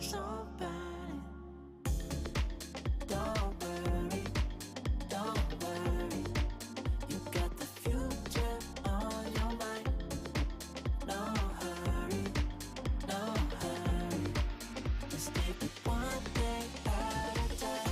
so burning. Don't worry, don't worry. You got the future on your mind. No hurry, no hurry. Let's take it one day at a time.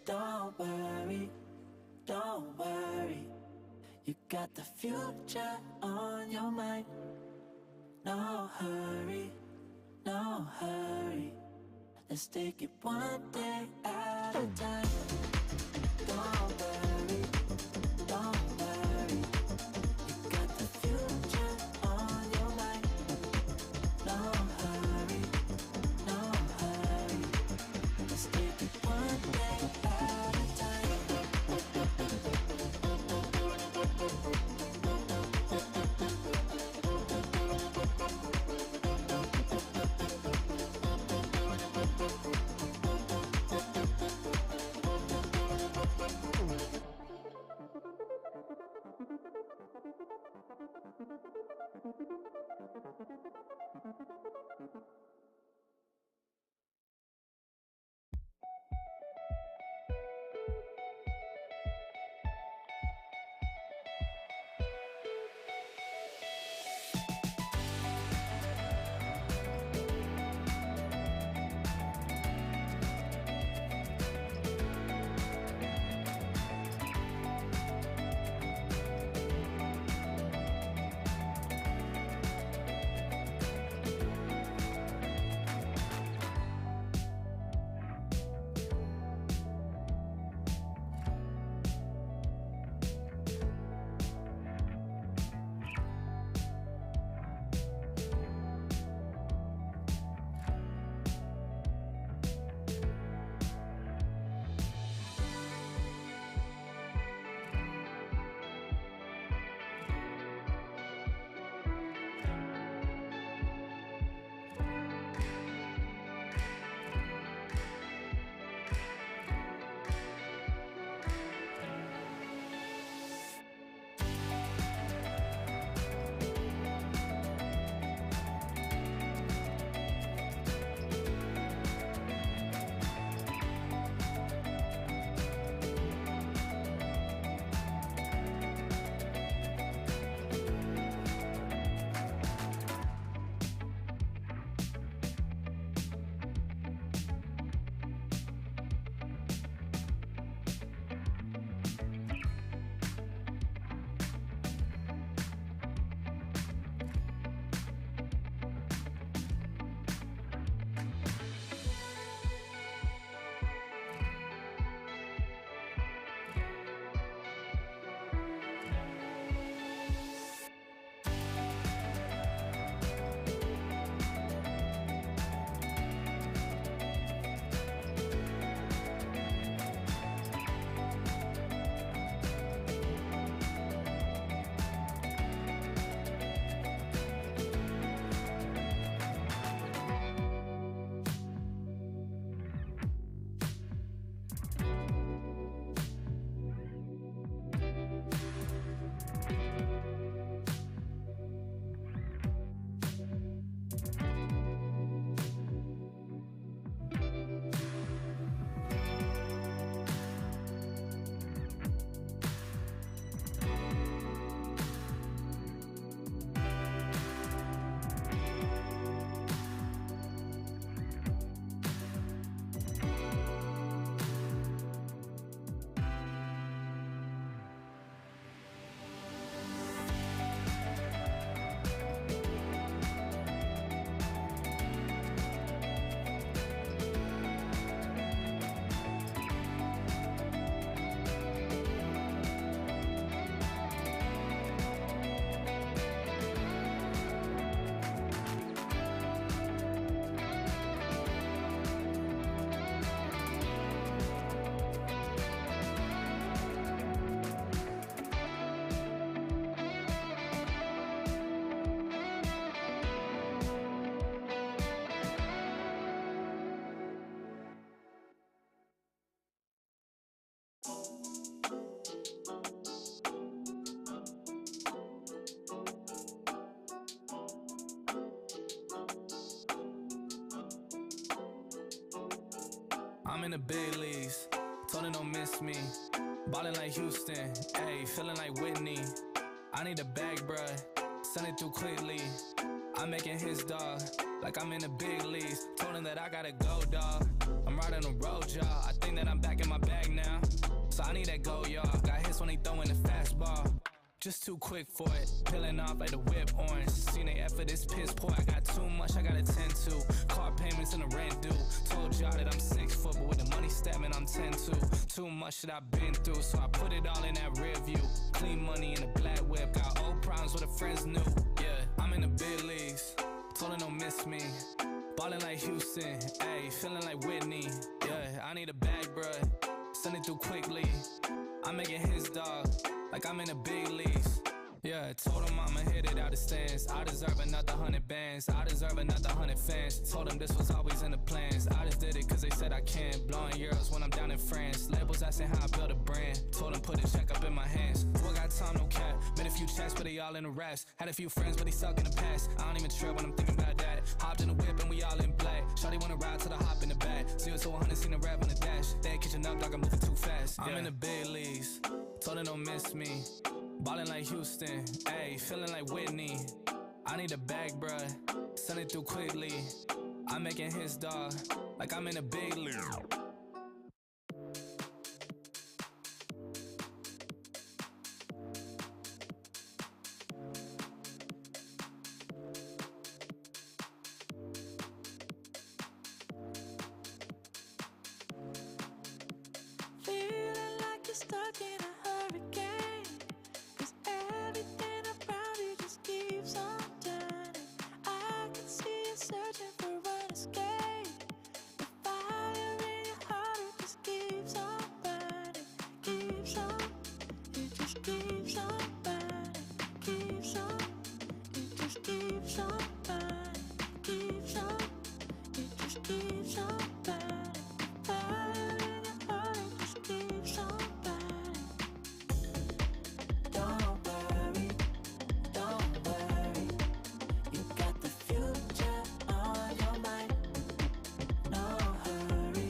Don't worry, don't worry. You got the future on your mind. No hurry, no hurry. Let's take it one day at a time. Don't worry, don't worry. You got the future on your mind. No hurry, no hurry. Let's take it one day at a time. I'm in the big leagues, told her don't miss me. Ballin' like Houston, ayy, feeling like Whitney. I need a bag, bruh, send it through quickly. I'm making his dog, like I'm in the big leagues. Told him that I gotta go, dog. I'm riding the road, y'all. I think that I'm back in my bag now. So I need that go, y'all. Got hits when they throwin' the fastball. Just too quick for it, peeling off like the whip orange. Seen they effort, this piss poor. I got too much I gotta tend to. Car payments and the rent due. Told y'all that I'm 6 foot, but with the money statement I'm 10-2. Too much that I've been through, so I put it all in that rear view. Clean money in a black whip, got old problems with the friends new. Yeah, I'm in the big leagues, told her don't miss me. Ballin' like Houston, ayy, feeling like Whitney. Yeah, I need a bag, bruh, send it through quickly. I'm making his dog, like I'm in the big leagues. Yeah, told him I'ma hit it out the stands. I deserve another 100 bands, I deserve another 100 fans. Told him this was always in the plans. I just did it cause they said I can. Blowing euros when I'm down in France. Labels asking how I build a brand. Told him put a check up in my hands. Boy got time, no cap. Made a few checks but they all in the rest. Had a few friends but they suck in the past. I don't even trip when I'm thinking about that. Hopped in the whip and we all in black. Shawty wanna ride till I hop in the back. 0 to 100 seen the rap on the dash. They ain't catching up, dog, I'm moving too fast. I'm in the big leagues, told her don't miss me. Ballin' like Houston, ayy, feeling like Whitney. I need a bag, bruh, send it through quickly. I'm making his dog, like I'm in a big league. Feeling like you're stuck in a hurricane, 'cause everything around you just keeps on turning. I can see you searching for an escape. The fire in your heart, it just keeps on burning. Keeps on, it just keeps on burning. Keeps on, it just keeps on burning. Keeps on, it just keeps on burning. Fire in your heart, it just keeps on burning. Don't worry, you got the future on your mind. No hurry,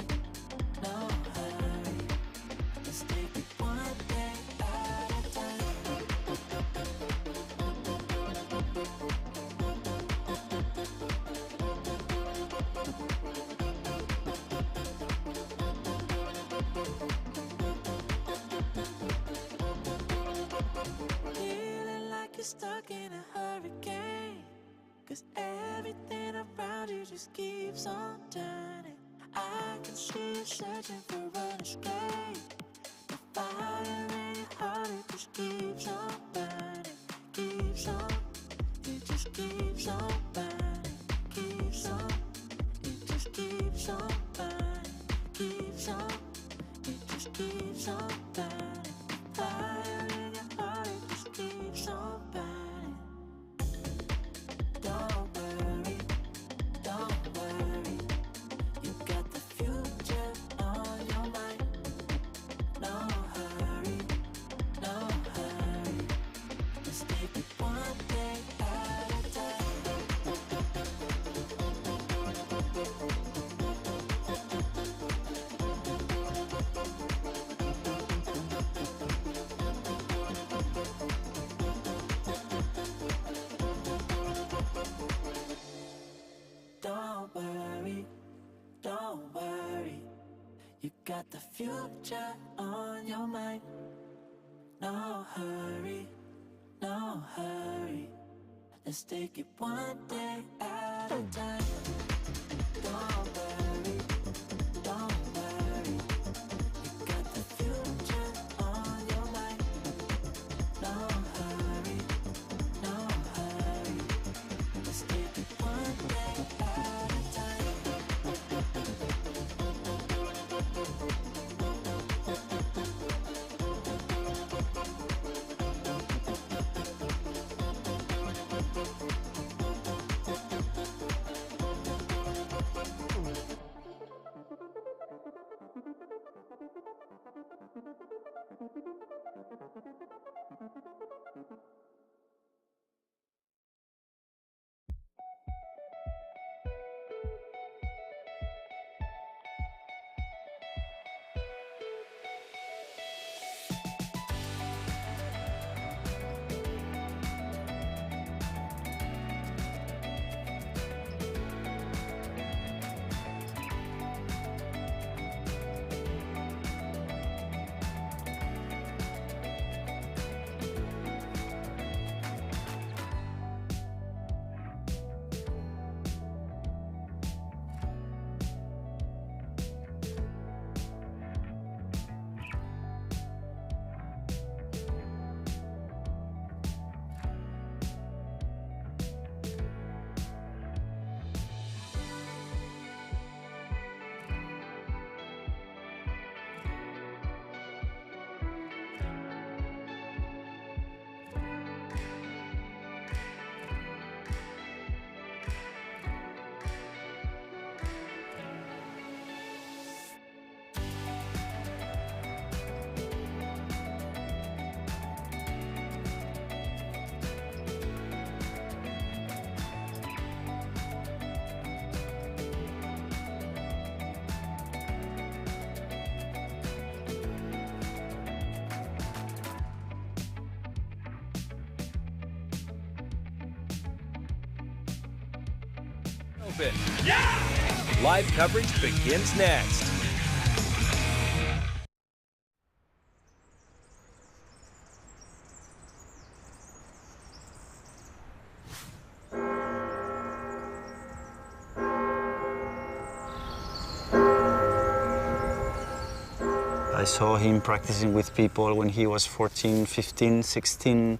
let's take it one day at a time. Feeling like you're stuck in a hurricane, 'cause everything around you just keeps on turning. I can see you searching for an escape. The fire in your heart, it just keeps on burning. Keeps on, it just keeps on burning. Keeps on, it just keeps on burning. Keeps on, it just keeps on burning. Fire in your heart, it just keeps on burning. Don't worry, you got the future on your mind. No hurry, let's take it one day at a time. Don't worry, you got the future on your mind. No hurry, let's take it one day at a time. Don't worry, you got the future on your mind. No hurry, let's take it one day at a time. Open. Yeah! Live coverage begins next. I saw him practicing with people when he was 14, 15, 16,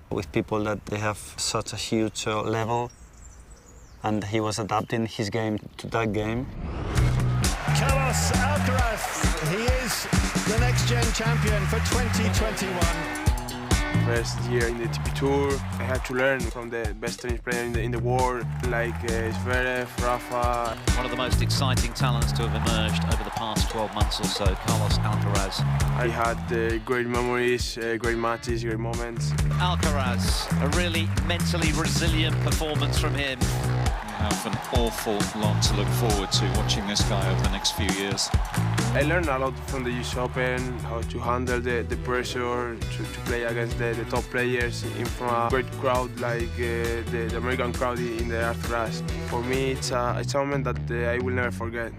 with people that they have such a huge level, and he was adapting his game to that game. Carlos Alcaraz, he is the next-gen champion for 2021. First year in the TP Tour, I had to learn from the best tennis player in the world, like Zverev, Rafa. One of the most exciting talents to have emerged over the past 12 months or so, Carlos Alcaraz. I had great memories, great matches, great moments. Alcaraz, a really mentally resilient performance from him. You have an awful lot to look forward to watching this guy over the next few years. I learned a lot from the US Open, how to handle the pressure, to play against the top players in front of a great crowd like the American crowd in the Arthur. For me, it's a moment that I will never forget.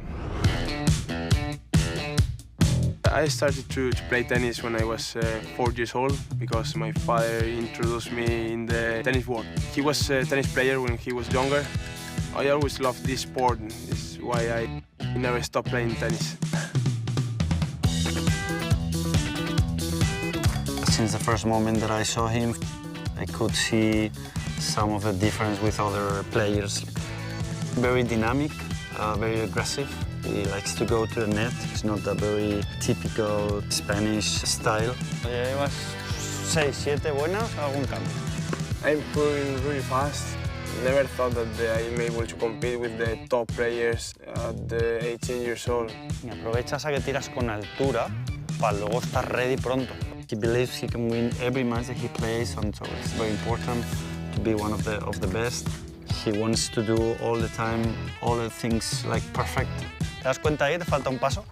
I started to play tennis when I was 4 years old because my father introduced me in the tennis world. He was a tennis player when he was younger. I always loved this sport. This is why I never stopped playing tennis. Since the first moment that I saw him, I could see some of the difference with other players. Very dynamic, very aggressive. He likes to go to the net. It's not a very typical Spanish style. Llevas 6, 7 buenas, algún cambio. I'm improving really fast. Never thought that I'm able to compete with the top players at 18 years old. Y aprovechas a que tiras con altura para luego estar ready pronto. He believes he can win every match that he plays, and so it's very important to be one of the best. He wants to do all the time, all the things like perfect. ¿Te das cuenta ahí? ¿Te falta un paso?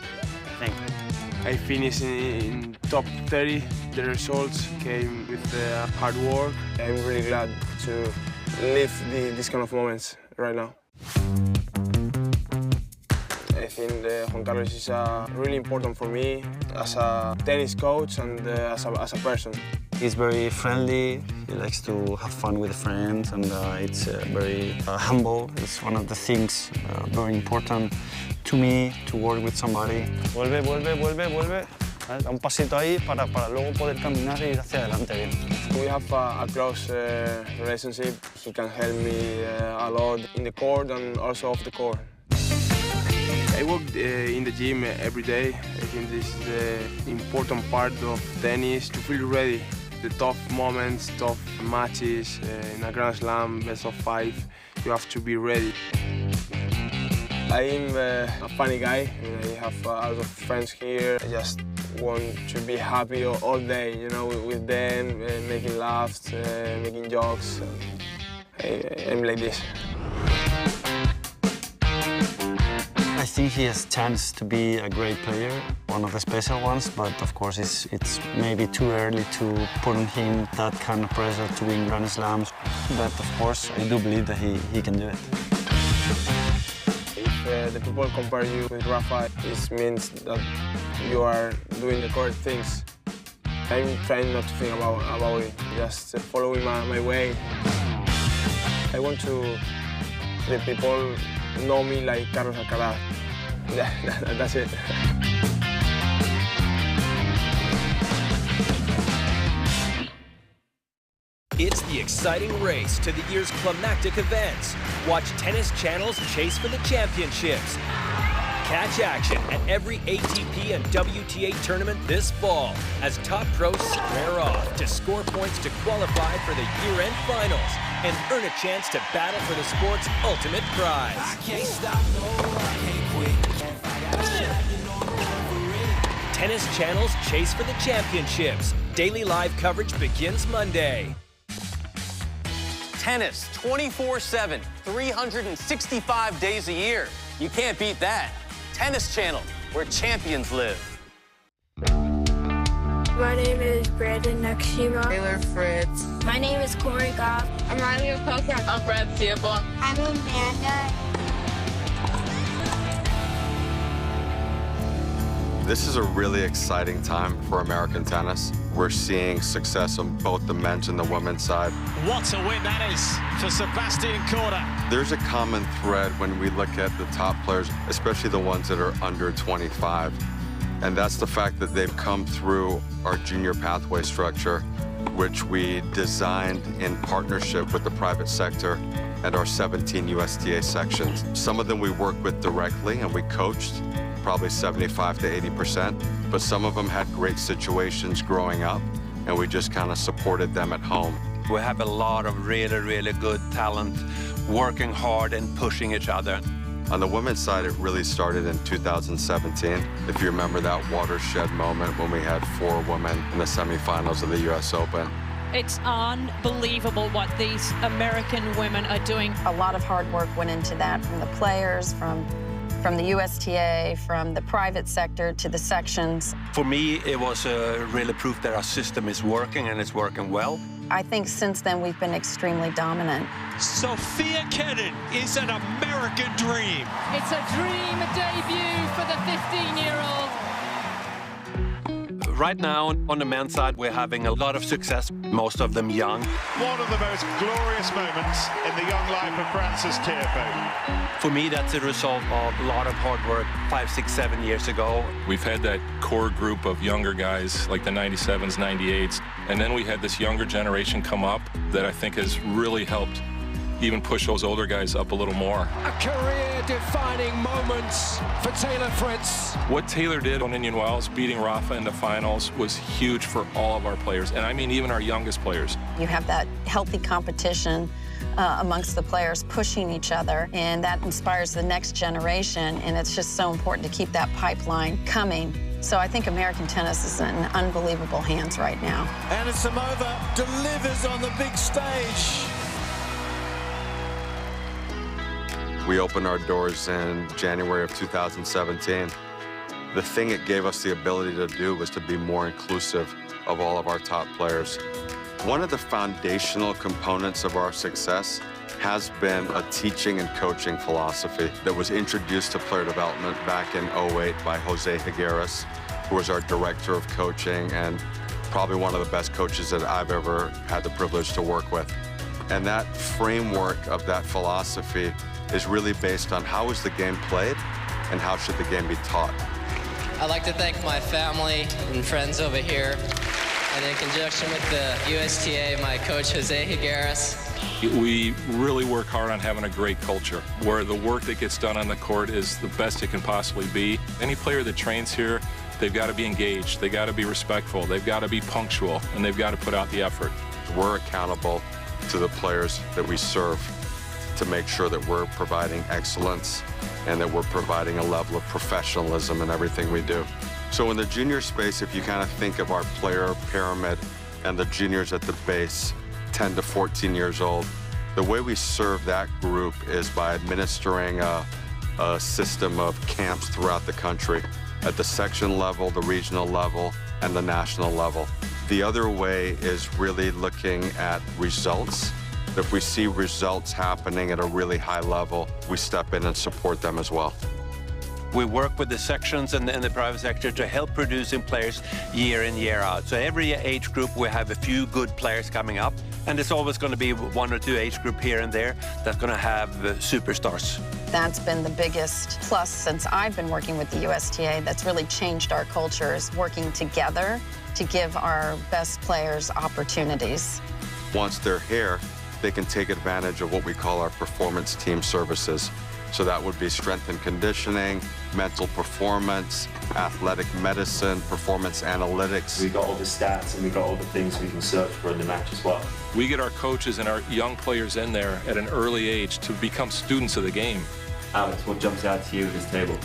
Venga. I finished in top 30. The results came with hard work. I'm really glad to live these kind of moments right now. I think Juan Carlos is really important for me as a tennis coach and as a person. He's very friendly. He likes to have fun with friends, and it's very humble. It's one of the things very important to me, to work with somebody. Vuelve, vuelve, vuelve, vuelve. Da un pasito ahí para luego poder caminar e ir hacia adelante bien. We have a close relationship. He can help me a lot in the court and also off the court. I work in the gym every day. I think this is the important part of tennis, to feel ready. The tough moments, tough matches, in a Grand Slam, best of 5, you have to be ready. I'm a funny guy. I have a lot of friends here. I just want to be happy all day, you know, with them, making laughs, making jokes. I'm like this. I think he has a chance to be a great player, one of the special ones, but of course it's maybe too early to put on him that kind of pressure to win Grand Slams. But of course, I do believe that he can do it. If the people compare you with Rafa, it means that you are doing the correct things. I'm trying not to think about it, just following my way. I want to the people know me like Carlos Alcaraz. That's it. It's the exciting race to the year's climactic events. Watch Tennis Channel's Chase for the Championships. Catch action at every ATP and WTA tournament this fall as top pros square off to score points to qualify for the year-end finals and earn a chance to battle for the sport's ultimate prize. I can't stop, no, I can't quit. Tennis Channel's Chase for the Championships. Daily live coverage begins Monday. Tennis 24/7, 365 days a year. You can't beat that. Tennis Channel, where champions live. My name is Brandon Nakshima. Taylor Fritz. My name is Corey Goff. I'm Riley Opoka. I'm Brad Theobald. I'm Amanda. This is a really exciting time for American tennis. We're seeing success on both the men's and the women's side. What a win that is for Sebastian Korda. There's a common thread when we look at the top players, especially the ones that are under 25. And that's the fact that they've come through our junior pathway structure, which we designed in partnership with the private sector and our 17 USTA sections. Some of them we worked with directly and we coached, probably 75 to 80%, but some of them had great situations growing up and we just kind of supported them at home. We have a lot of really, really good talent working hard and pushing each other. On the women's side, it really started in 2017. If you remember that watershed moment when we had 4 women in the semifinals of the US Open. It's unbelievable what these American women are doing. A lot of hard work went into that from the players, from the USTA, from the private sector to the sections. For me, it was really proof that our system is working and it's working well. I think since then we've been extremely dominant. Sophia Kenin is an American dream. It's a dream debut for the 15-year-old. Right now, on the men's side, we're having a lot of success, most of them young. One of the most glorious moments in the young life of Frances Tiafoe. For me, that's a result of a lot of hard work 5, 6, 7 years ago. We've had that core group of younger guys like the 97s, 98s, and then we had this younger generation come up that I think has really helped even push those older guys up a little more. A career-defining moment for Taylor Fritz. What Taylor did on Indian Wells, beating Rafa in the finals, was huge for all of our players, and I mean even our youngest players. You have that healthy competition amongst the players pushing each other, and that inspires the next generation, and it's just so important to keep that pipeline coming. So I think American tennis is in unbelievable hands right now. Anna Samova delivers on the big stage. We opened our doors in January of 2017. The thing it gave us the ability to do was to be more inclusive of all of our top players. One of the foundational components of our success has been a teaching and coaching philosophy that was introduced to player development back in 2008 by Jose Higueras, who was our director of coaching and probably one of the best coaches that I've ever had the privilege to work with. And that framework of that philosophy is really based on how is the game played and how should the game be taught. I'd like to thank my family and friends over here, and in conjunction with the USTA, my coach Jose Higueras. We really work hard on having a great culture where the work that gets done on the court is the best it can possibly be. Any player that trains here, they've got to be engaged, they've got to be respectful, they've got to be punctual, and they've got to put out the effort. We're accountable to the players that we serve to make sure that we're providing excellence and that we're providing a level of professionalism in everything we do. So in the junior space, if you kind of think of our player pyramid and the juniors at the base, 10 to 14 years old, the way we serve that group is by administering a system of camps throughout the country at the section level, the regional level, and the national level. The other way is really looking at results. If we see results happening at a really high level, we step in and support them as well. We work with the sections and the private sector to help producing players year in, year out. So every age group, we have a few good players coming up, and there's always going to be 1 or 2 age group here and there that's going to have superstars. That's been the biggest plus since I've been working with the USTA that's really changed our culture, is working together to give our best players opportunities. Once they're here, they can take advantage of what we call our performance team services. So that would be strength and conditioning, mental performance, athletic medicine, performance analytics. We got all the stats and we got all the things we can search for in the match as well. We get our coaches and our young players in there at an early age to become students of the game. Alex, what jumps out to you at this table?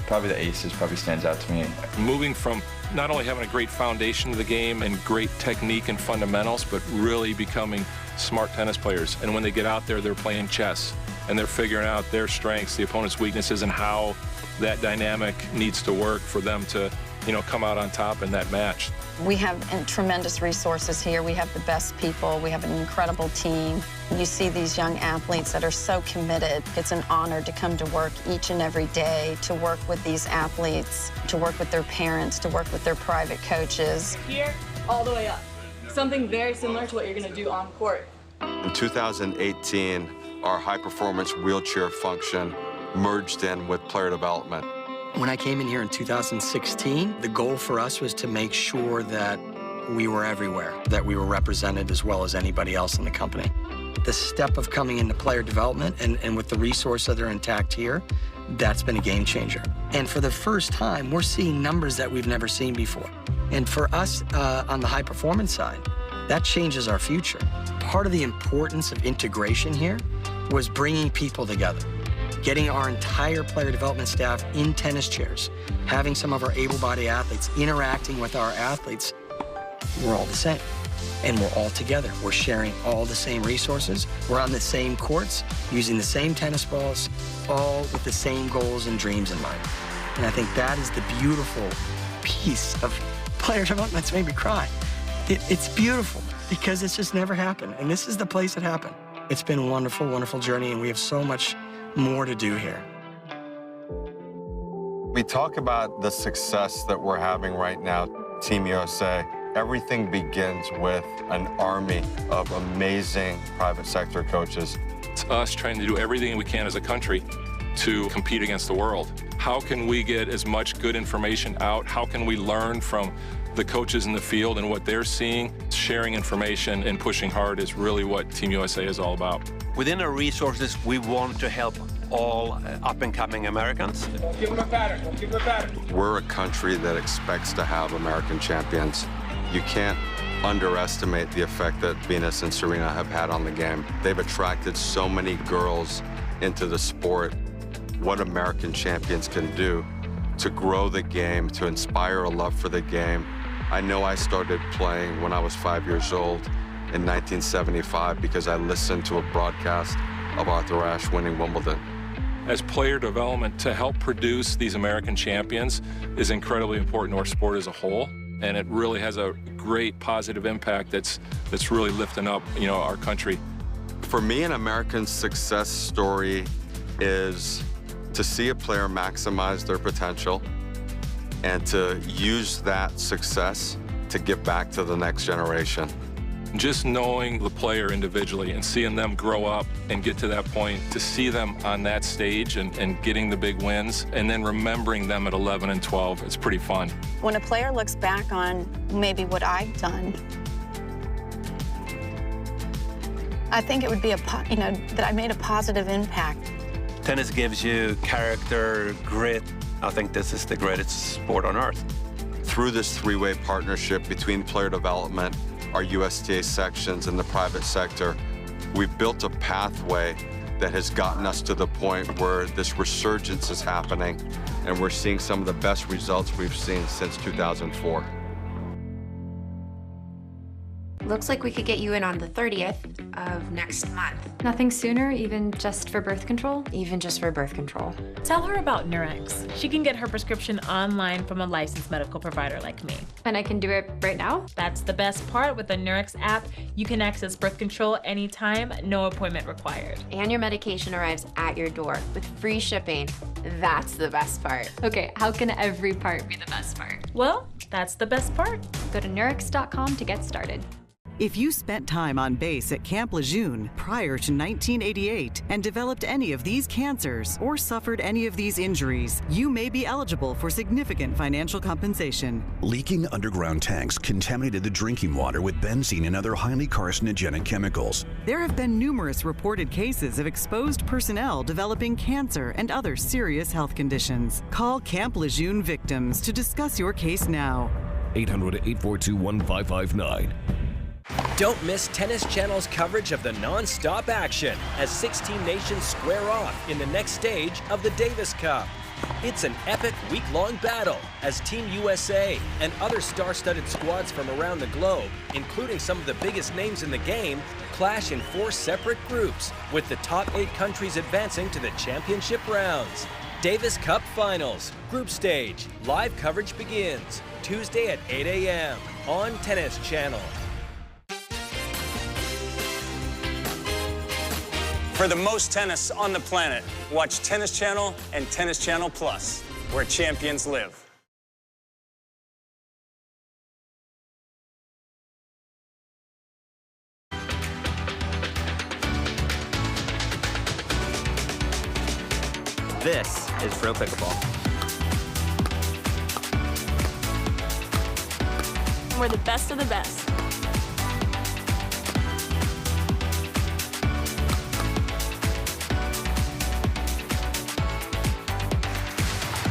Probably the aces probably stands out to me. Moving from not only having a great foundation of the game and great technique and fundamentals, but really becoming smart tennis players. And when they get out there, they're playing chess and they're figuring out their strengths, the opponent's weaknesses, and how that dynamic needs to work for them to, come out on top in that match. We have tremendous resources here. We have the best people. We have an incredible team. You see these young athletes that are so committed. It's an honor to come to work each and every day, to work with these athletes, to work with their parents, to work with their private coaches. Here, all the way up. Something very similar to what you're going to do on court. In 2018, our high-performance wheelchair function merged in with player development. When I came in here in 2016, the goal for us was to make sure that we were everywhere, that we were represented as well as anybody else in the company. The step of coming into player development and with the resources that are intact here, that's been a game changer. And for the first time, we're seeing numbers that we've never seen before. And for us on the high performance side, that changes our future. Part of the importance of integration here was bringing people together, getting our entire player development staff in tennis chairs, having some of our able-bodied athletes interacting with our athletes. We're all the same, and we're all together. We're sharing all the same resources. We're on the same courts, using the same tennis balls, all with the same goals and dreams in mind. And I think that is the beautiful piece of player development that's made me cry. It's beautiful because it's just never happened, and this is the place it happened. It's been a wonderful, wonderful journey, and we have so much more to do here. We talk about the success that we're having right now, Team USA. Everything begins with an army of amazing private sector coaches. It's us trying to do everything we can as a country to compete against the world. How can we get as much good information out? How can we learn from the coaches in the field and what they're seeing? Sharing information and pushing hard is really what Team USA is all about. Within our resources, we want to help all up-and-coming Americans. Don't give them a pattern. Don't give them a pattern. We're a country that expects to have American champions. You can't underestimate the effect that Venus and Serena have had on the game. They've attracted so many girls into the sport. What American champions can do to grow the game, to inspire a love for the game. I know I started playing when I was 5 years old in 1975 because I listened to a broadcast of Arthur Ashe winning Wimbledon. As player development, to help produce these American champions is incredibly important to our sport as a whole, and it really has a great positive impact that's really lifting up, our country. For me, an American success story is to see a player maximize their potential and to use that success to give back to the next generation. Just knowing the player individually and seeing them grow up and get to that point, to see them on that stage and getting the big wins, and then remembering them at 11 and 12, it's pretty fun. When a player looks back on maybe what I've done, I think it would be that I made a positive impact. Tennis gives you character, grit. I think this is the greatest sport on earth. Through this three-way partnership between player development, our USTA sections, and the private sector, we've built a pathway that has gotten us to the point where this resurgence is happening, and we're seeing some of the best results we've seen since 2004. Looks like we could get you in on the 30th of next month. Nothing sooner, even just for birth control? Even just for birth control. Tell her about Nurex. She can get her prescription online from a licensed medical provider like me. And I can do it right now? That's the best part. With the Nurex app, you can access birth control anytime, no appointment required. And your medication arrives at your door with free shipping. That's the best part. Okay, how can every part be the best part? Well, that's the best part. Go to Nurex.com to get started. If you spent time on base at Camp Lejeune prior to 1988 and developed any of these cancers or suffered any of these injuries, you may be eligible for significant financial compensation. Leaking underground tanks contaminated the drinking water with benzene and other highly carcinogenic chemicals. There have been numerous reported cases of exposed personnel developing cancer and other serious health conditions. Call Camp Lejeune victims to discuss your case now. 800-842-1559. Don't miss Tennis Channel's coverage of the non-stop action as 16 nations square off in the next stage of the Davis Cup. It's an epic week-long battle as Team USA and other star-studded squads from around the globe, including some of the biggest names in the game, clash in 4 separate groups, with the top 8 countries advancing to the championship rounds. Davis Cup Finals, Group Stage. Live coverage begins Tuesday at 8 a.m. on Tennis Channel. For the most tennis on the planet, watch Tennis Channel and Tennis Channel Plus, where champions live. This is Pro Pickleball. We're the best of the best.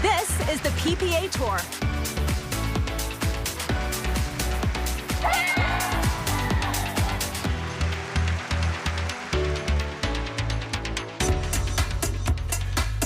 This is the PPA Tour.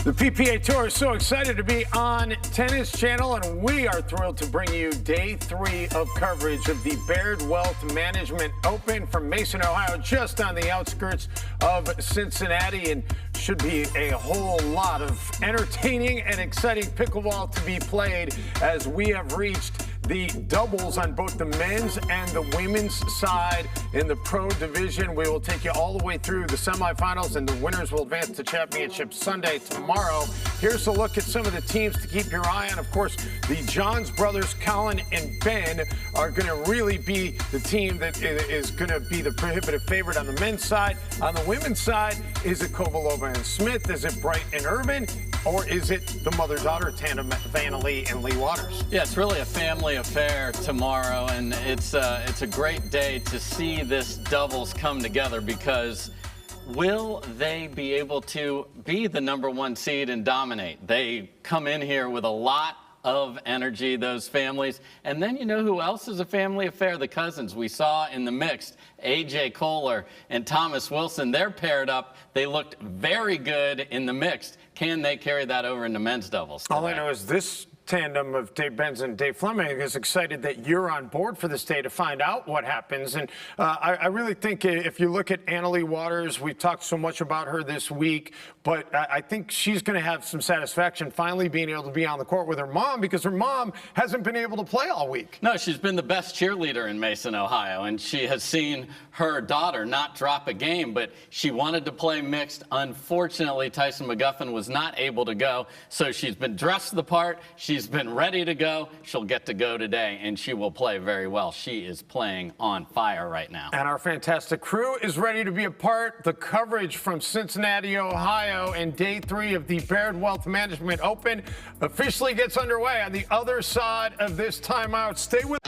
The PPA Tour is so excited to be on Tennis Channel, and we are thrilled to bring you day 3 of coverage of the Baird Wealth Management Open from Mason, Ohio, just on the outskirts of Cincinnati, and should be a whole lot of entertaining and exciting pickleball to be played as we have reached the doubles on both the men's and the women's side in the pro division. We will take you all the way through the semifinals, and the winners will advance to championship Sunday tomorrow. Here's a look at some of the teams to keep your eye on. Of course, the Johns brothers, Colin and Ben, are going to really be the team that is going to be the prohibitive favorite on the men's side. On the women's side, is it Kovalova and Smith? Is it Bright and Urban? Or is it the mother-daughter tandem, Vanna Lee and Lee Waters? Yeah, it's really a family affair tomorrow, and it's a great day to see this doubles come together, because will they be able to be the #1 seed and dominate? They come in here with a lot of energy, those families. And then you know who else is a family affair? The cousins we saw in the mixed. A.J. Kohler and Thomas Wilson, they're paired up. They looked very good in the mixed. Can they carry that over into men's doubles today? All I know is this tandem of Dave Benz and Dave Fleming is excited that you're on board for this day to find out what happens. And I really think if you look at Anna Lee Waters, we've talked so much about her this week, but I think she's going to have some satisfaction finally being able to be on the court with her mom, because her mom hasn't been able to play all week. No, she's been the best cheerleader in Mason, Ohio, and she has seen her daughter not drop a game, but she wanted to play mixed. Unfortunately, Tyson McGuffin was not able to go, so she's been dressed the part. She's been ready to go. She'll get to go today, and she will play very well. She is playing on fire right now. And our fantastic crew is ready to be a part. The coverage from Cincinnati, Ohio, and day 3 of the Baird Wealth Management Open officially gets underway on the other side of this timeout. Stay with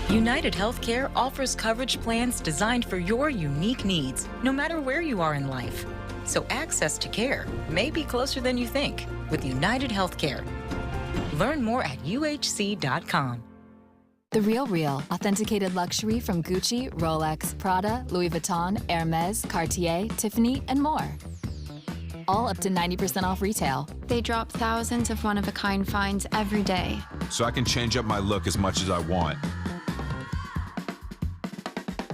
United Healthcare offers coverage plans designed for your unique needs, no matter where you are in life. So access to care may be closer than you think with United Healthcare. Learn more at uhc.com. The Real Real, authenticated luxury from Gucci, Rolex, Prada, Louis Vuitton, Hermes, Cartier, Tiffany, and more. All up to 90% off retail. They drop thousands of one-of-a-kind finds every day. So I can change up my look as much as I want.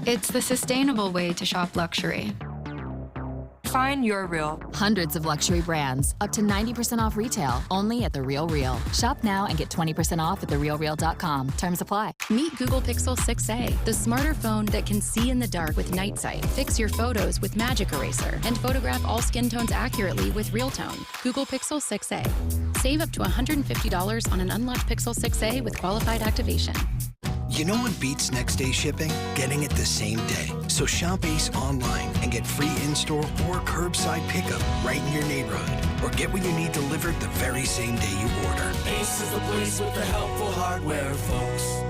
It's the sustainable way to shop luxury. Find your Real. Hundreds of luxury brands, up to 90% off retail, only at The Real Real. Shop now and get 20% off at TheRealReal.com. Terms apply. Meet Google Pixel 6a, the smarter phone that can see in the dark with night sight, fix your photos with Magic Eraser, and photograph all skin tones accurately with Real Tone. Google Pixel 6a. Save up to $150 on an unlocked Pixel 6a with qualified activation. You know what beats next day shipping? Getting it the same day. So shop Ace online and get free in-store or curbside pickup right in your neighborhood. Or get what you need delivered the very same day you order. Ace is the place with the helpful hardware, folks.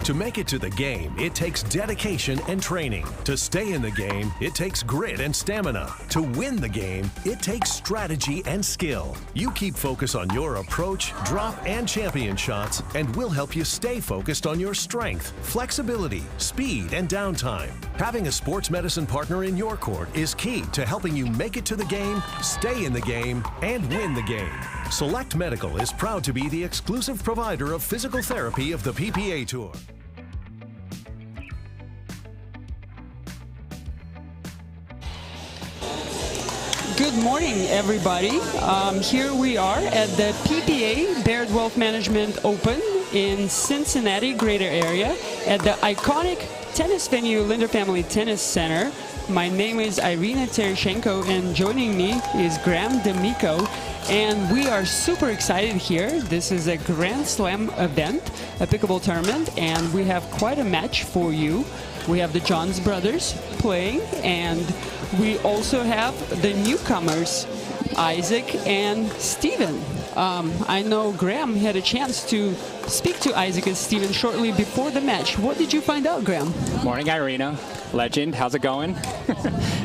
To make it to the game, it takes dedication and training. To stay in the game, it takes grit and stamina. To win the game, it takes strategy and skill. You keep focus on your approach, drop, and champion shots, and we'll help you stay focused on your strength, flexibility, speed, and downtime. Having a sports medicine partner in your court is key to helping you make it to the game, stay in the game, and win the game. Select Medical is proud to be the exclusive provider of physical therapy of the PPA Tour. morning, everybody. Here we are at the PPA Baird Wealth Management Open in Cincinnati, greater area, at the iconic tennis venue Linder Family Tennis Center. My name is Irina Tereshenko, and joining me is Graham D'Amico, and we are super excited here. This is a Grand Slam event, a pickleball tournament, and we have quite a match for you. We have the Johns brothers playing, and we also have the newcomers, Isaac and Steven. I know Graham had a chance to speak to Isaac and Steven shortly before the match. What did you find out, Graham? Morning, Irina. Legend, how's it going?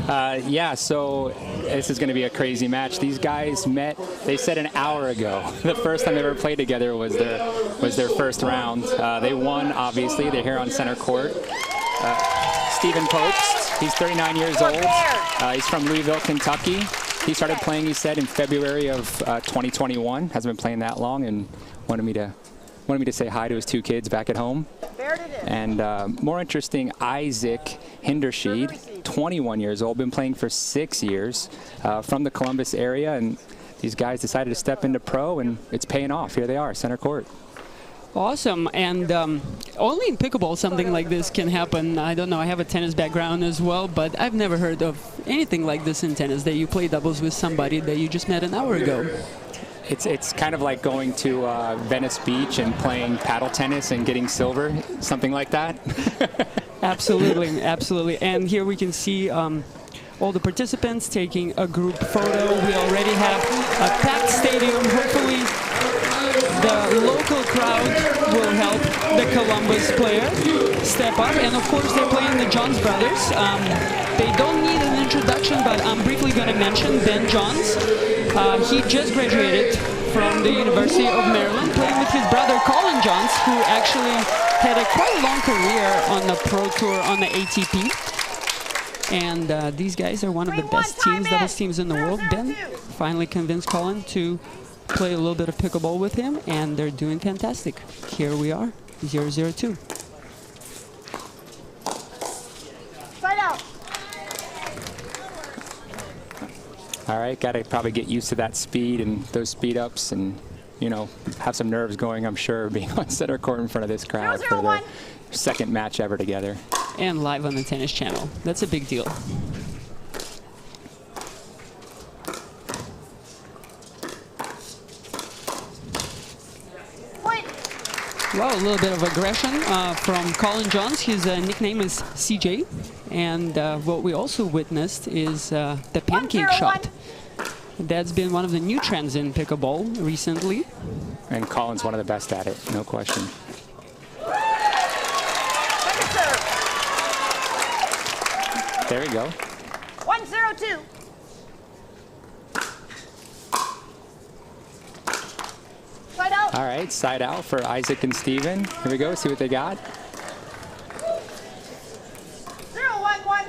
Yeah, so this is going to be a crazy match. These guys met, they said, an hour ago. The first time they ever played together was their first round. They won, obviously. They're here on center court. Stephen Popes, he's 39 years old. He's from Louisville, Kentucky. He started playing, he said, in February of 2021. Hasn't been playing that long, and wanted me to say hi to his 2 kids back at home. And more interesting, Isaac Hindersheed, 21 years old, been playing for 6 years, from the Columbus area, and these guys decided to step into pro, and it's paying off. Here they are, center court. Awesome, and only in pickleball something like this can happen. I don't know, I have a tennis background as well, but I've never heard of anything like this in tennis, that you play doubles with somebody that you just met an hour ago. It's kind of like going to Venice Beach and playing paddle tennis and getting silver, something like that. Absolutely, absolutely. And here we can see all the participants taking a group photo. We already have a packed stadium. Hopefully the local crowd will help the Columbus player step up. And of course, they're playing the Johns brothers. They don't need an introduction, but I'm briefly going to mention Ben Johns. He just graduated from the University of Maryland, playing with his brother Colin Johns, who actually had a quite long career on the Pro Tour on the ATP. And these guys are one of the best doubles teams in the world. Ben finally convinced Colin to play a little bit of pickleball with him, and they're doing fantastic. Here we are, 0-0-2. Side out. All right, got to probably get used to that speed and those speed ups, and you know, have some nerves going, I'm sure, being on center court in front of this crowd for their second match ever together. And live on the Tennis Channel. That's a big deal. Well, a little bit of aggression from Colin Johns. His nickname is CJ. And what we also witnessed is the pancake shot. That's been one of the new trends in pickleball recently. And Colin's one of the best at it, no question. There we go. 1-0-2. Side out. All right, side out for Isaac and Steven. Here we go, see what they got. 0-1-1.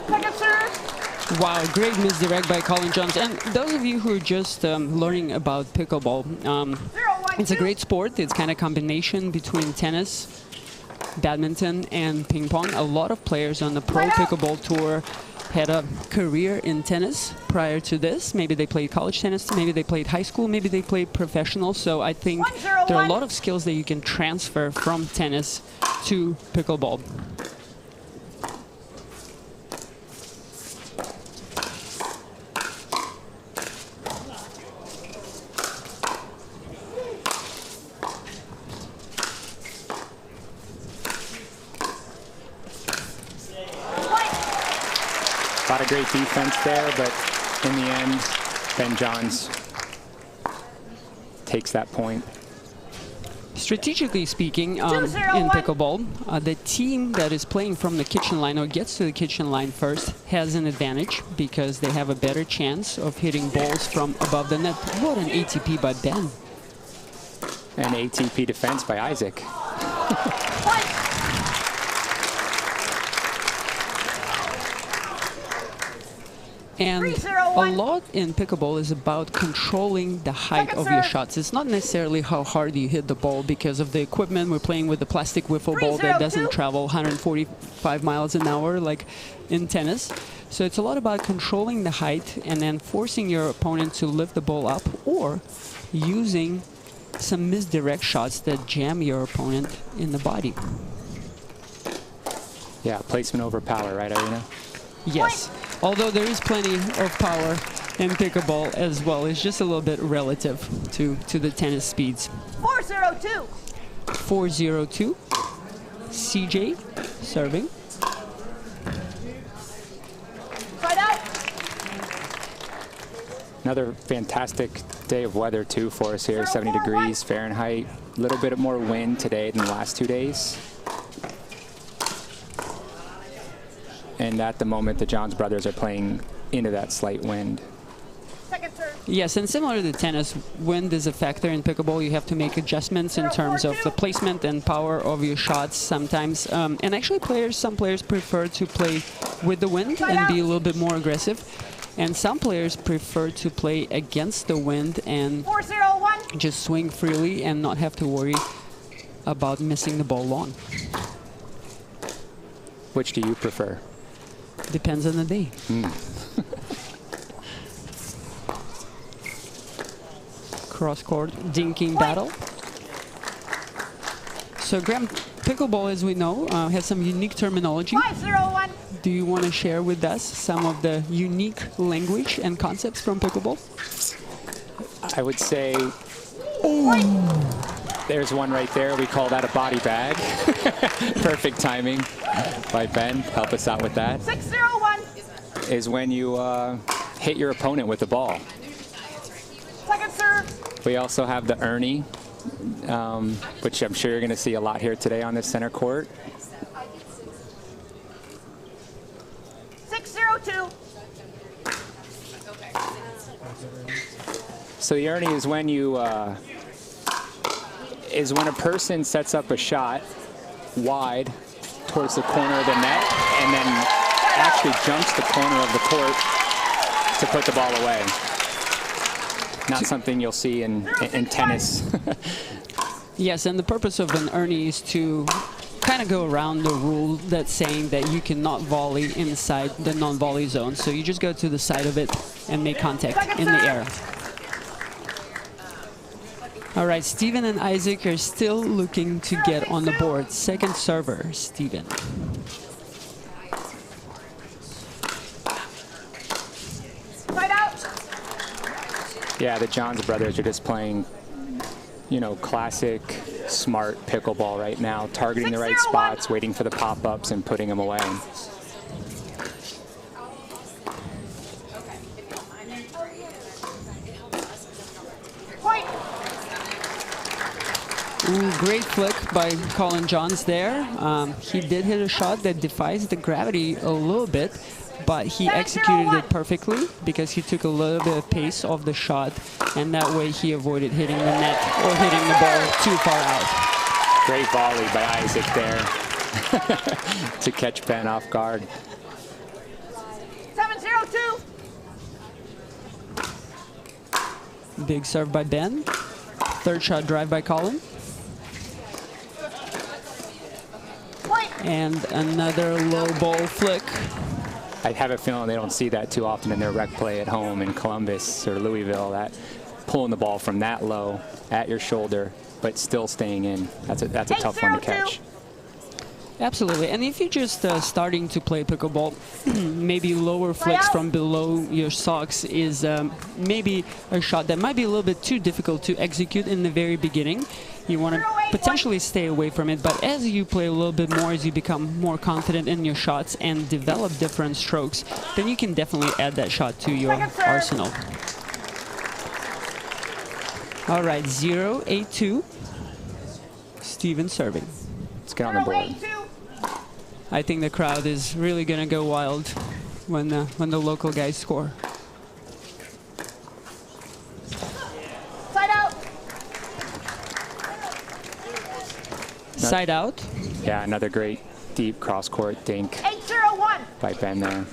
Second serve. Wow, great misdirect by Colin Johns. And those of you who are just learning about pickleball, it's a great sport. It's kind of combination between tennis, badminton, and ping pong. A lot of players on the Pro Pickleball Tour had a career in tennis prior to this. Maybe they played college tennis, maybe they played high school, maybe they played professional. So I think there are a lot of skills that you can transfer from tennis to pickleball. A lot of great defense there, but in the end, Ben Johns takes that point. Strategically speaking, in pickleball, the team that is playing from the kitchen line or gets to the kitchen line first has an advantage because they have a better chance of hitting balls from above the net. What an ATP by Ben. And ATP defense by Isaac. And a lot in pickleball is about controlling the height of your shots. It's not necessarily how hard you hit the ball because of the equipment. We're playing with the plastic wiffle ball that doesn't travel 145 miles an hour like in tennis. So it's a lot about controlling the height and then forcing your opponent to lift the ball up, or using some misdirect shots that jam your opponent in the body. Yeah, placement over power, right, Irina? Yes, although there is plenty of power in pickleball as well. It's just a little bit relative to the tennis speeds. 402. 402. CJ serving. Side out. Another fantastic day of weather too for us here, 70 degrees Fahrenheit. A little bit more wind today than the last 2 days. And at the moment, the Johns brothers are playing into that slight wind. Second serve. Yes, and similar to tennis, wind is a factor in pickleball. You have to make adjustments in terms of the placement and power of your shots sometimes. And actually, some players prefer to play with the wind and be a little bit more aggressive. And some players prefer to play against the wind and just swing freely and not have to worry about missing the ball long. Which do you prefer? Depends on the day. Cross-court dinking battle. So Graham, pickleball, as we know, has some unique terminology. 501. Do you want to share with us some of the unique language and concepts from pickleball? I would say, there's one right there. We call that a body bag. Perfect timing by Ben. Help us out with that. 601. Is when you hit your opponent with the ball. Second serve. We also have the Ernie, which I'm sure you're going to see a lot here today on this center court. 602. So the Ernie is when you when a person sets up a shot wide towards the corner of the net and then actually jumps the corner of the court to put the ball away. Not something you'll see in tennis. Yes, and the purpose of an Ernie is to kind of go around the rule that's saying that you cannot volley inside the non-volley zone. So you just go to the side of it and make contact in the air. All right, Steven and Isaac are still looking to get on the board. Second server, Steven. Side out. Yeah, the Johns brothers are just playing, you know, classic, smart pickleball right now, targeting the right spots, waiting for the pop-ups and putting them away. Ooh, great flick by Colin Johns there. He did hit a shot that defies the gravity a little bit, but he executed it perfectly because he took a little bit of pace off the shot, and that way he avoided hitting the net or hitting the ball too far out. Great volley by Isaac there to catch Ben off guard. 702. Big serve by Ben. Third shot drive by Colin. And another low ball flick. I have a feeling they don't see that too often in their rec play at home in Columbus or Louisville, that pulling the ball from that low at your shoulder, but still staying in. That's a tough one to catch. Absolutely, and if you're just starting to play pickleball, maybe lower flicks from below your socks is maybe a shot that might be a little bit too difficult to execute in the very beginning. You want to potentially stay away from it, but as you play a little bit more, as you become more confident in your shots and develop different strokes, then you can definitely add that shot to your arsenal. All right, 0-8-2. Steven serving. Let's get on the board. I think the crowd is really going to go wild when the local guys score. Side out. Side out. Yeah, another great deep cross-court dink 801. by Ben there.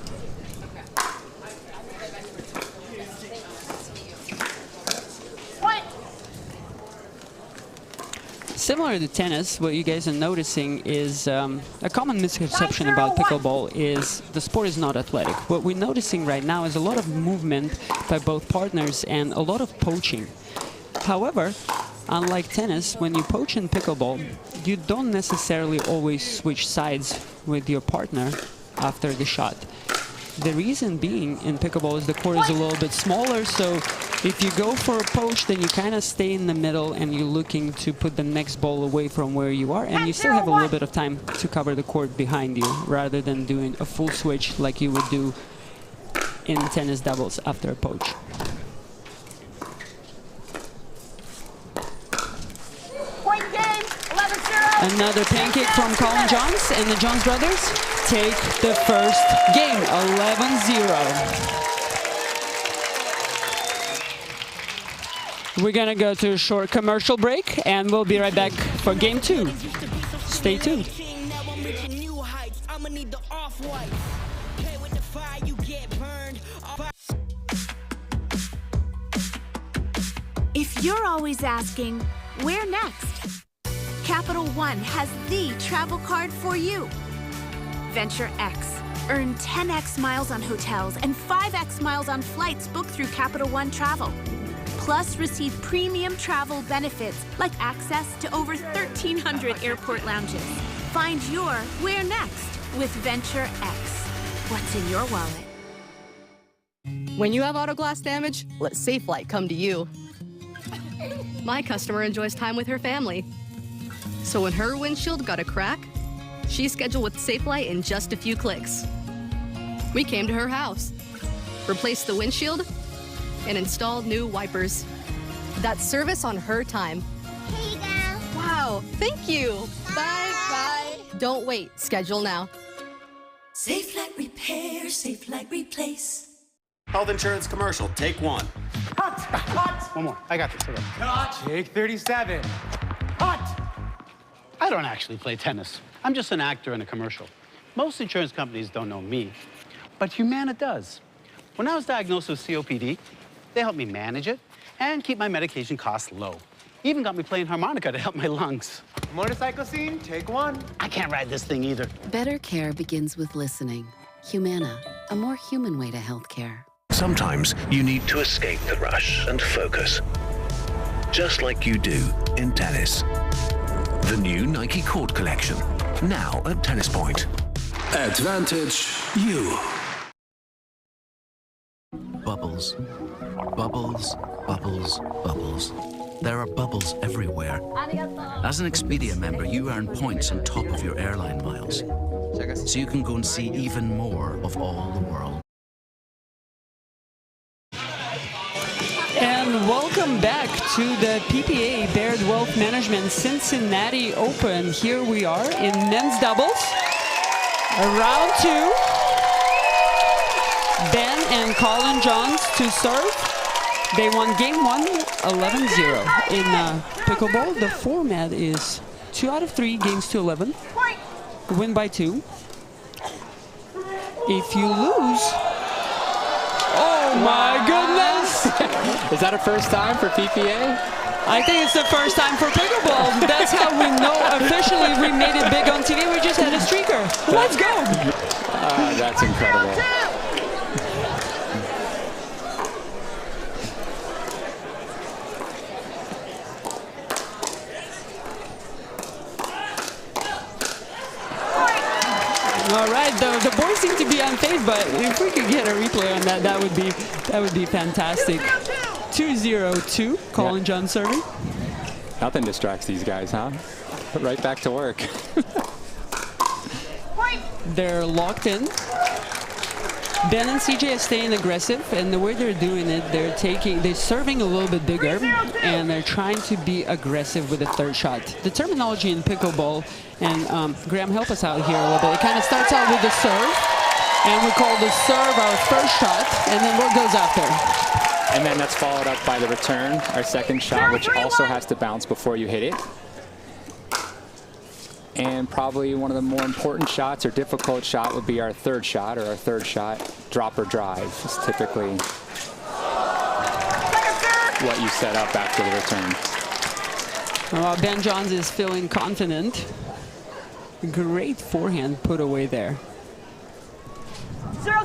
Similar to tennis, what you guys are noticing is a common misconception about pickleball is the sport is not athletic. What we're noticing right now is a lot of movement by both partners and a lot of poaching. However, unlike tennis, when you poach in pickleball, you don't necessarily always switch sides with your partner after the shot. The reason being in pickleball is the court is a little bit smaller, so if you go for a poach, then you kind of stay in the middle and you're looking to put the next ball away from where you are, and you still have a little bit of time to cover the court behind you rather than doing a full switch like you would do in tennis doubles after a poach. Point game, 11-0. Another pancake from Colin Johns, and the Johns brothers take the first game, 11-0. We're gonna go to a short commercial break, and we'll be right back for game 2. Stay tuned. If you're always asking, where next? Capital One has the travel card for you. Venture X. Earn 10x miles on hotels and 5x miles on flights booked through Capital One Travel. Plus, receive premium travel benefits like access to over 1,300 airport lounges. Find your where next with Venture X. What's in your wallet? When you have auto glass damage, let Safelite come to you. My customer enjoys time with her family. So when her windshield got a crack, she scheduled with Safelite in just a few clicks. We came to her house, replaced the windshield, and installed new wipers. That's service on her time. Here you go. Wow, thank you. Bye. Don't wait, schedule now. Safelite Repair, Safelite Replace. Health insurance commercial, take 1. Cut! One more. I got this. Cut! Take 37. Cut! I don't actually play tennis. I'm just an actor in a commercial. Most insurance companies don't know me, but Humana does. When I was diagnosed with COPD, they helped me manage it and keep my medication costs low. Even got me playing harmonica to help my lungs. Motorcycle scene, take 1. I can't ride this thing either. Better care begins with listening. Humana, a more human way to healthcare. Sometimes you need to escape the rush and focus, just like you do in tennis. The new Nike Court Collection, now at Tennis Point. Advantage you. Bubbles. Bubbles, bubbles, bubbles. There are bubbles everywhere. As an Expedia member, you earn points on top of your airline miles, so you can go and see even more of all the world. And welcome back to the PPA Baird Wealth Management Cincinnati Open. Here we are in men's doubles. Round 2. Ben and Colin Johns to serve. They won game 1, 11-0. In pickleball, the format is 2 out of 3 games to 11. Win by 2. If you lose, oh my goodness! Is that a first time for PPA? I think it's the first time for pickleball. That's how we know officially we made it big on TV. We just had a streaker. Let's go! That's incredible. All right, the boys seem to be unfazed, but if we could get a replay on that, that would be fantastic. 2-0-2, Colin John serving. Nothing distracts these guys, huh? Right back to work. They're locked in. Ben and CJ are staying aggressive, and the way they're doing it, they're serving a little bit bigger, and they're trying to be aggressive with the third shot. The terminology in pickleball, and Graham, help us out here a little bit. It kind of starts out with the serve, and we call the serve our first shot, and then what goes after? And then that's followed up by the return, our second shot, which also has to bounce before you hit it. And probably one of the more important shots or difficult shot would be our third shot, or our third shot, drop or drive. It's typically what you set up after the return. Well, Ben Johns is feeling confident. Great forehand put away there.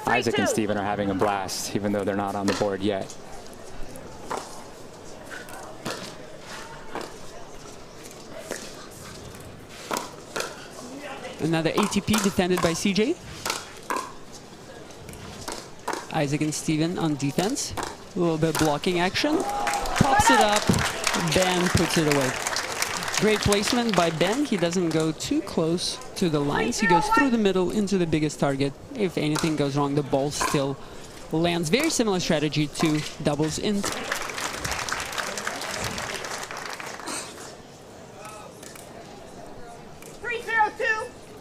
Isaac and Steven are having a blast, even though they're not on the board yet. Another ATP defended by CJ. Isaac and Steven on defense. A little bit blocking action. Pops it up. Ben puts it away. Great placement by Ben. He doesn't go too close to the lines. He goes through the middle into the biggest target. If anything goes wrong, the ball still lands. Very similar strategy to doubles in.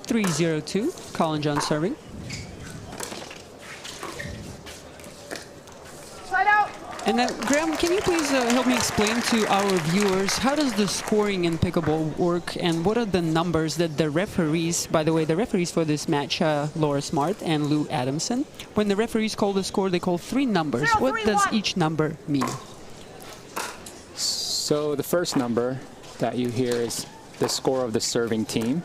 3-0-2. Colin John serving. And then, Graham, can you please help me explain to our viewers, how does the scoring in pickleball work, and what are the numbers that the referees, by the way, the referees for this match, Laura Smart and Lou Adamson, when the referees call the score, they call 3 numbers. What does each number mean? So the first number that you hear is the score of the serving team.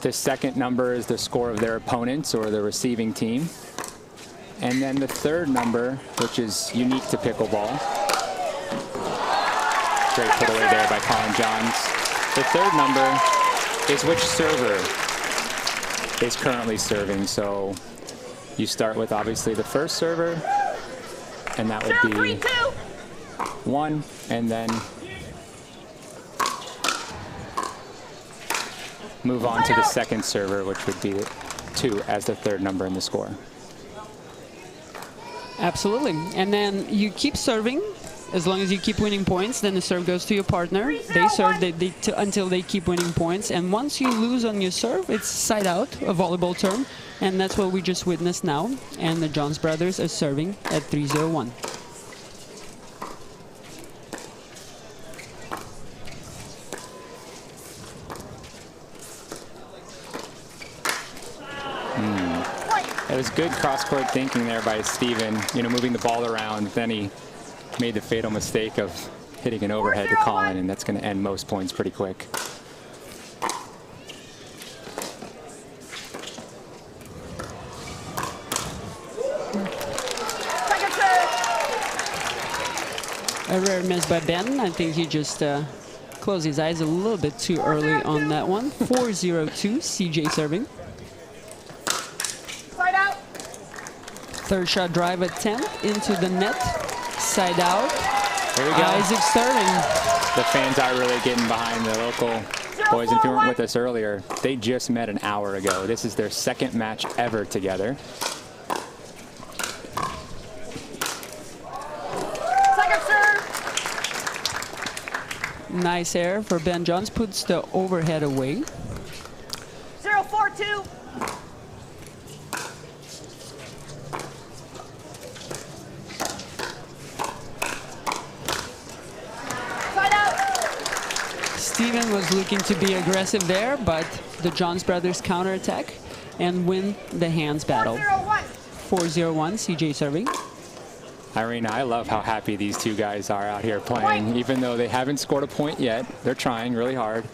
The second number is the score of their opponents or the receiving team. And then the third number, which is unique to pickleball. Great put away there by Colin Johns. The third number is which server is currently serving. So you start with obviously the first server, and that would be 1, and then move on to the second server, which would be 2 as the third number in the score. Absolutely. And then you keep serving. As long as you keep winning points, then the serve goes to your partner. They serve until they keep winning points. And once you lose on your serve, it's side out, a volleyball term. And that's what we just witnessed now. And the Johns brothers are serving at 3-0-1. It was good cross-court thinking there by Steven, you know, moving the ball around. Then he made the fatal mistake of hitting an overhead to Colin, and that's going to end most points pretty quick. A rare miss by Ben. I think he just closed his eyes a little bit too early on that one. 4-0-2, CJ serving. Third shot drive at 10 into the net, side out. Here we go. Isaac serving. The fans are really getting behind the local boys. If you weren't with us earlier, they just met an hour ago. This is their second match ever together. Second serve. Nice air for Ben Johns, puts the overhead away. 0-4-2. Steven was looking to be aggressive there, but the Johns brothers counterattack and win the hands battle. 4-0-1, CJ serving. Irina, I love how happy these two guys are out here playing. Even though they haven't scored a point yet, they're trying really hard.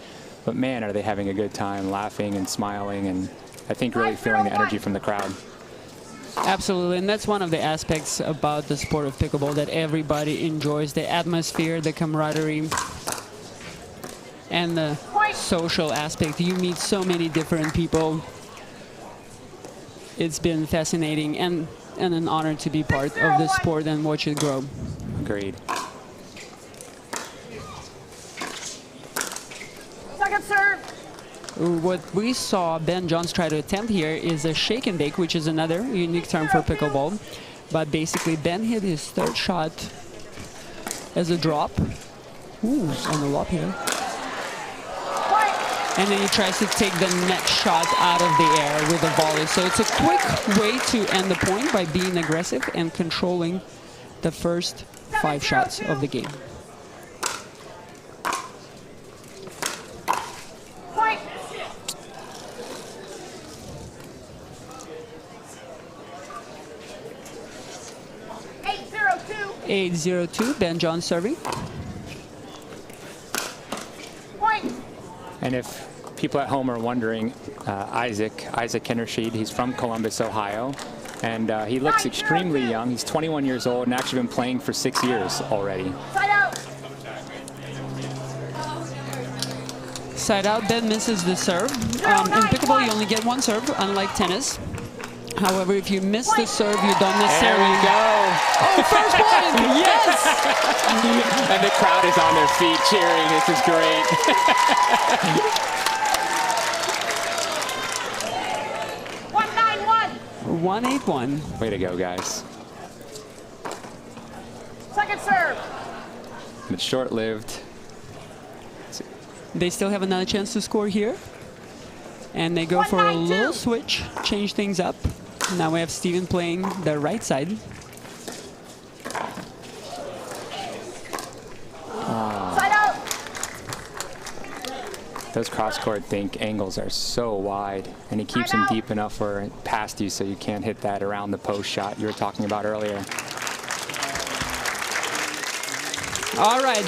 But man, are they having a good time, laughing and smiling, and I think really feeling the energy from the crowd. Absolutely, and that's one of the aspects about the sport of pickleball that everybody enjoys, the atmosphere, the camaraderie, and the social aspect. You meet so many different people. It's been fascinating and an honor to be part of this sport and watch it grow. Agreed. Second serve. What we saw Ben Johns try to attempt here is a shake and bake, which is another unique term for pickleball. But basically, Ben hit his third shot as a drop. Ooh, on the lob here. And then he tries to take the next shot out of the air with a volley. So it's a quick way to end the point by being aggressive and controlling the first 5 shots of the game. Point. 8-0-2. 8-0-2, Ben Johns serving. And if people at home are wondering, Isaac Kinnersheed, he's from Columbus, Ohio, and he looks extremely young. He's 21 years old and actually been playing for 6 years already. Side out. Side out, Ben misses the serve. In pickleball, you only get one serve, unlike tennis. However, if you miss the serve, you don't necessarily... There we go. Oh, first point! Yes! And the crowd is on their feet cheering. This is great. 1-9-1. 1-8-1. Way to go, guys. Second serve. It's short-lived. They still have another chance to score here. And they go for a little switch, change things up. Now we have Steven playing the right side. Side out. Those cross-court dink angles are so wide, and he keeps them deep enough for past you so you can't hit that around the post shot you were talking about earlier. All right.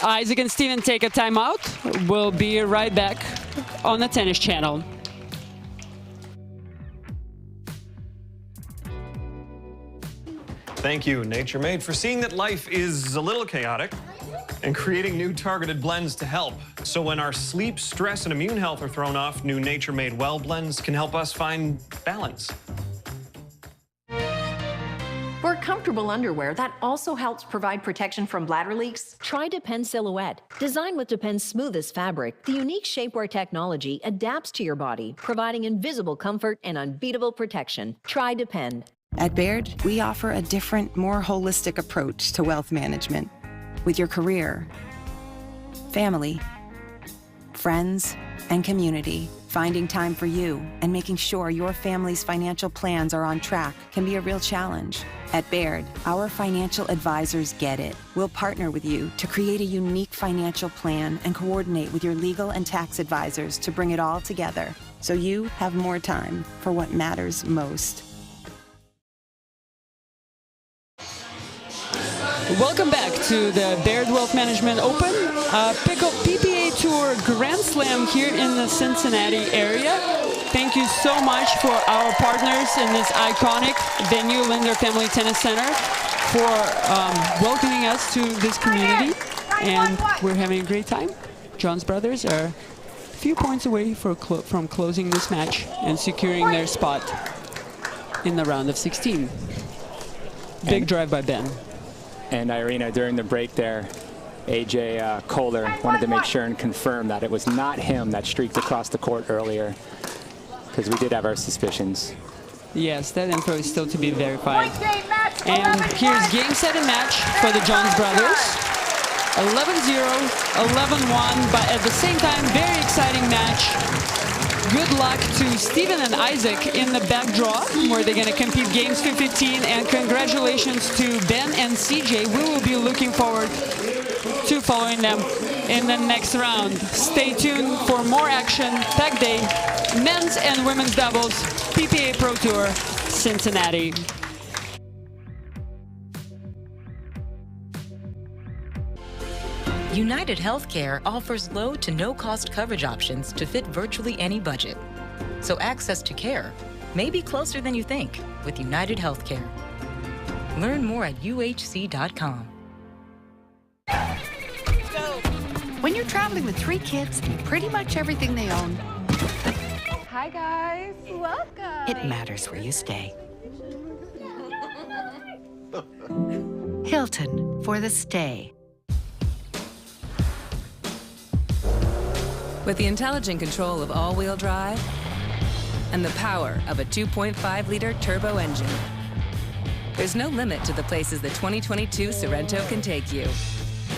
Isaac and Steven take a timeout. We'll be right back on the Tennis Channel. Thank you, Nature Made, for seeing that life is a little chaotic and creating new targeted blends to help. So when our sleep, stress, and immune health are thrown off, new Nature Made Well blends can help us find balance. For comfortable underwear that also helps provide protection from bladder leaks, try Depend Silhouette. Designed with Depend's smoothest fabric, the unique shapewear technology adapts to your body, providing invisible comfort and unbeatable protection. Try Depend. At Baird, we offer a different, more holistic approach to wealth management. With your career, family, friends, and community, finding time for you and making sure your family's financial plans are on track can be a real challenge. At Baird, our financial advisors get it. We'll partner with you to create a unique financial plan and coordinate with your legal and tax advisors to bring it all together so you have more time for what matters most. Welcome back to the Baird Wealth Management Open PPA Tour Grand Slam here in the Cincinnati area. Thank you so much for our partners in this iconic venue, Linder Family Tennis Center, for welcoming us to this community. And we're having a great time. John's brothers are a few points away from closing this match and securing their spot in the round of 16. Big drive by Ben. And Irina, during the break there, AJ Kohler wanted to make sure and confirm that it was not him that streaked across the court earlier, because we did have our suspicions. Yes, that info is still to be verified. And here's game, set, and match for the Jones brothers. 11-0, 11-1, but at the same time, very exciting match. Good luck to Steven and Isaac in the back draw, where they're going to compete games 15, and congratulations to Ben and CJ. We will be looking forward to following them in the next round. Stay tuned for more action. Pack day, men's and women's doubles, PPA Pro Tour, Cincinnati. United Healthcare offers low to no-cost coverage options to fit virtually any budget. So access to care may be closer than you think with United Healthcare. Learn more at uhc.com. When you're traveling with 3 kids and pretty much everything they own, Hi, guys. Welcome. it matters where you stay. Hilton for the stay. With the intelligent control of all-wheel drive and the power of a 2.5-liter turbo engine, there's no limit to the places the 2022 Sorento can take you,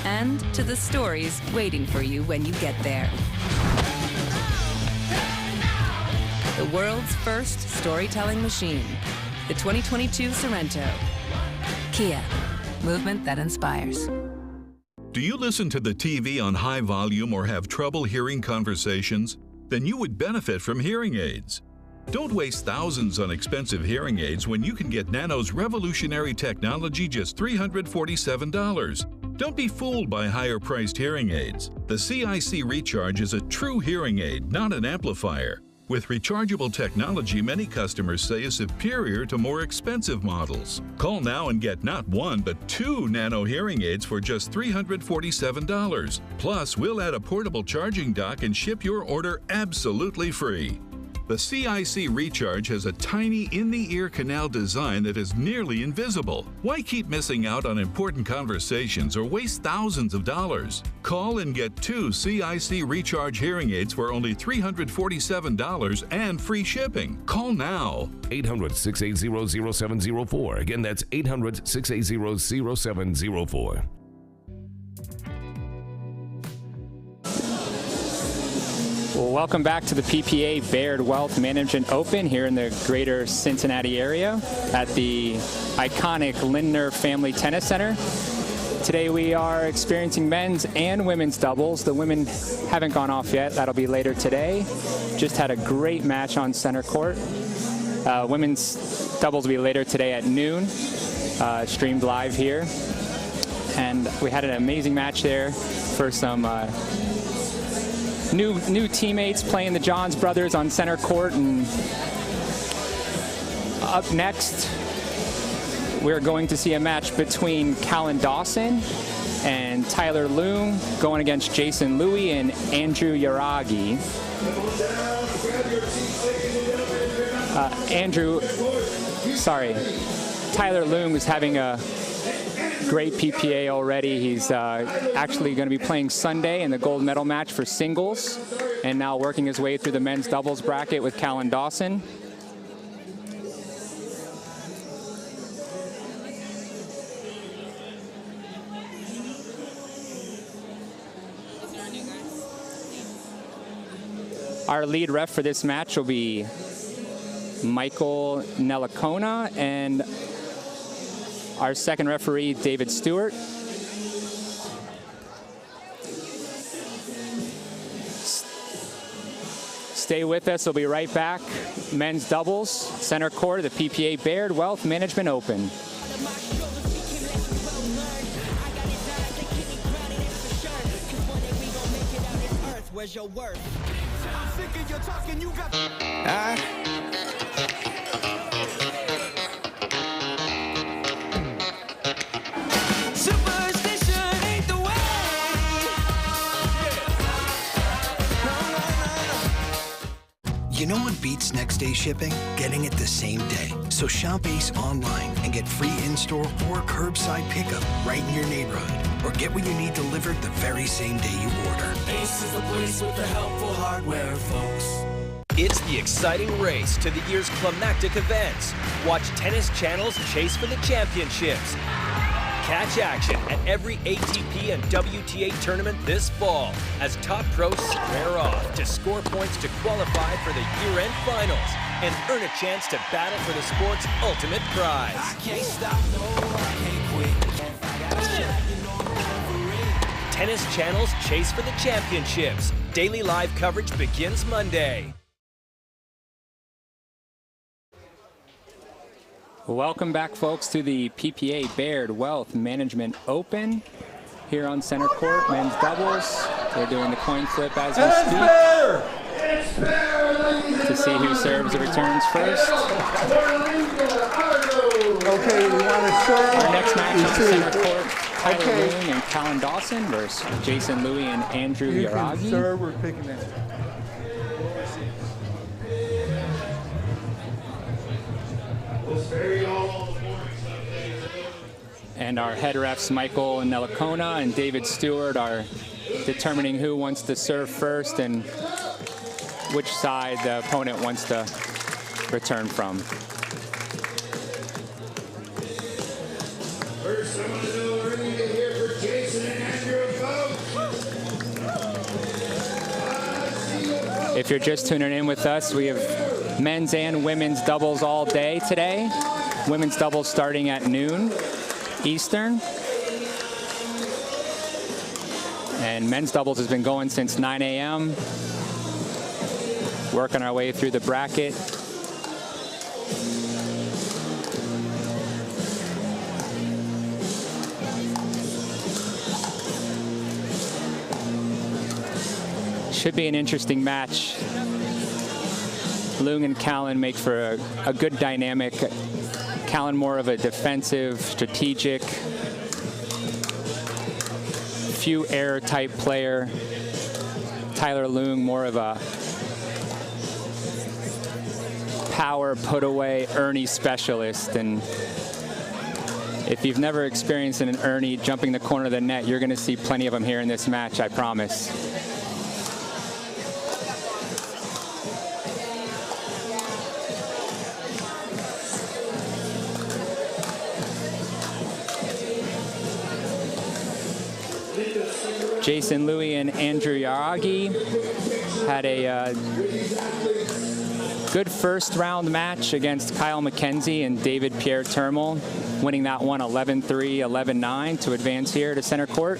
and to the stories waiting for you when you get there. The world's first storytelling machine, the 2022 Sorento. Kia, movement that inspires. Do you listen to the TV on high volume or have trouble hearing conversations? Then you would benefit from hearing aids. Don't waste thousands on expensive hearing aids when you can get Nano's revolutionary technology just $347. Don't be fooled by higher-priced hearing aids. The CIC Recharge is a true hearing aid, not an amplifier. With rechargeable technology, many customers say is superior to more expensive models. Call now and get not one, but 2 nano hearing aids for just $347. Plus, we'll add a portable charging dock and ship your order absolutely free. The CIC Recharge has a tiny in-the-ear canal design that is nearly invisible. Why keep missing out on important conversations or waste thousands of dollars? Call and get 2 CIC Recharge hearing aids for only $347 and free shipping. Call now. 800-680-0704. Again, that's 800-680-0704. Well, welcome back to the PPA Baird Wealth Management Open here in the greater Cincinnati area at the iconic Linder Family Tennis Center. Today we are experiencing men's and women's doubles. The women haven't gone off yet. That'll be later today. Just had a great match on center court. Women's doubles will be later today at noon, streamed live here. And we had an amazing match there for some new teammates playing the Johns brothers on center court. And up next, we're going to see a match between Callan Dawson and Tyler Loom going against Jason Louie and Andrew Yaragi. Tyler Loom is having a great PPA already. He's actually going to be playing Sunday in the gold medal match for singles, and now working his way through the men's doubles bracket with Callan Dawson. Our lead ref for this match will be Michael Nellicona, and our second referee, David Stewart. Stay with us, we'll be right back. Men's doubles, center court, the PPA Baird Wealth Management Open. Where's your worth? I'm sick of your talking, you got superstition ain't the way. You know what beats next day shipping? Getting it the same day. So shop Ace online and get free in-store or curbside pickup right in your neighborhood. Or get what you need delivered the very same day you order. Ace is the place with the helpful hardware, folks. It's the exciting race to the year's climactic events. Watch Tennis Channel's Chase for the Championships. Catch action at every ATP and WTA tournament this fall as top pros square off to score points to qualify for the year-end finals and earn a chance to battle for the sport's ultimate prize. I can't stop, no, I can't quit. Tennis Channel's Chase for the Championships. Daily live coverage begins Monday. Welcome back, folks, to the PPA Baird Wealth Management Open here on center court, men's doubles. They're doing the coin flip as we speak to see who serves or returns first. Okay, we want to serve. Our next match on center court, Tyler Loom and Callan Dawson versus Jason Louie and Andrew Yaragi. You can serve, we're picking it. And our head refs, Michael Nellicona and David Stewart, are determining who wants to serve first and which side the opponent wants to return from. First, I want to know we're going to get here for Jason and Andrew, folks. If you're just tuning in with us, we have men's and women's doubles all day today. Women's doubles starting at noon Eastern. And men's doubles has been going since 9 a.m. Working our way through the bracket. Should be an interesting match. Lung and Callan make for a good dynamic. Callan more of a defensive, strategic, few error type player. Tyler Lung more of a power put away Ernie specialist. And if you've never experienced an Ernie jumping the corner of the net, you're going to see plenty of them here in this match, I promise. Jason Louis and Andrew Yaragi had a good first round match against Kyle McKenzie and David Pierre Termal, winning that one 11-3, 11-9 to advance here to center court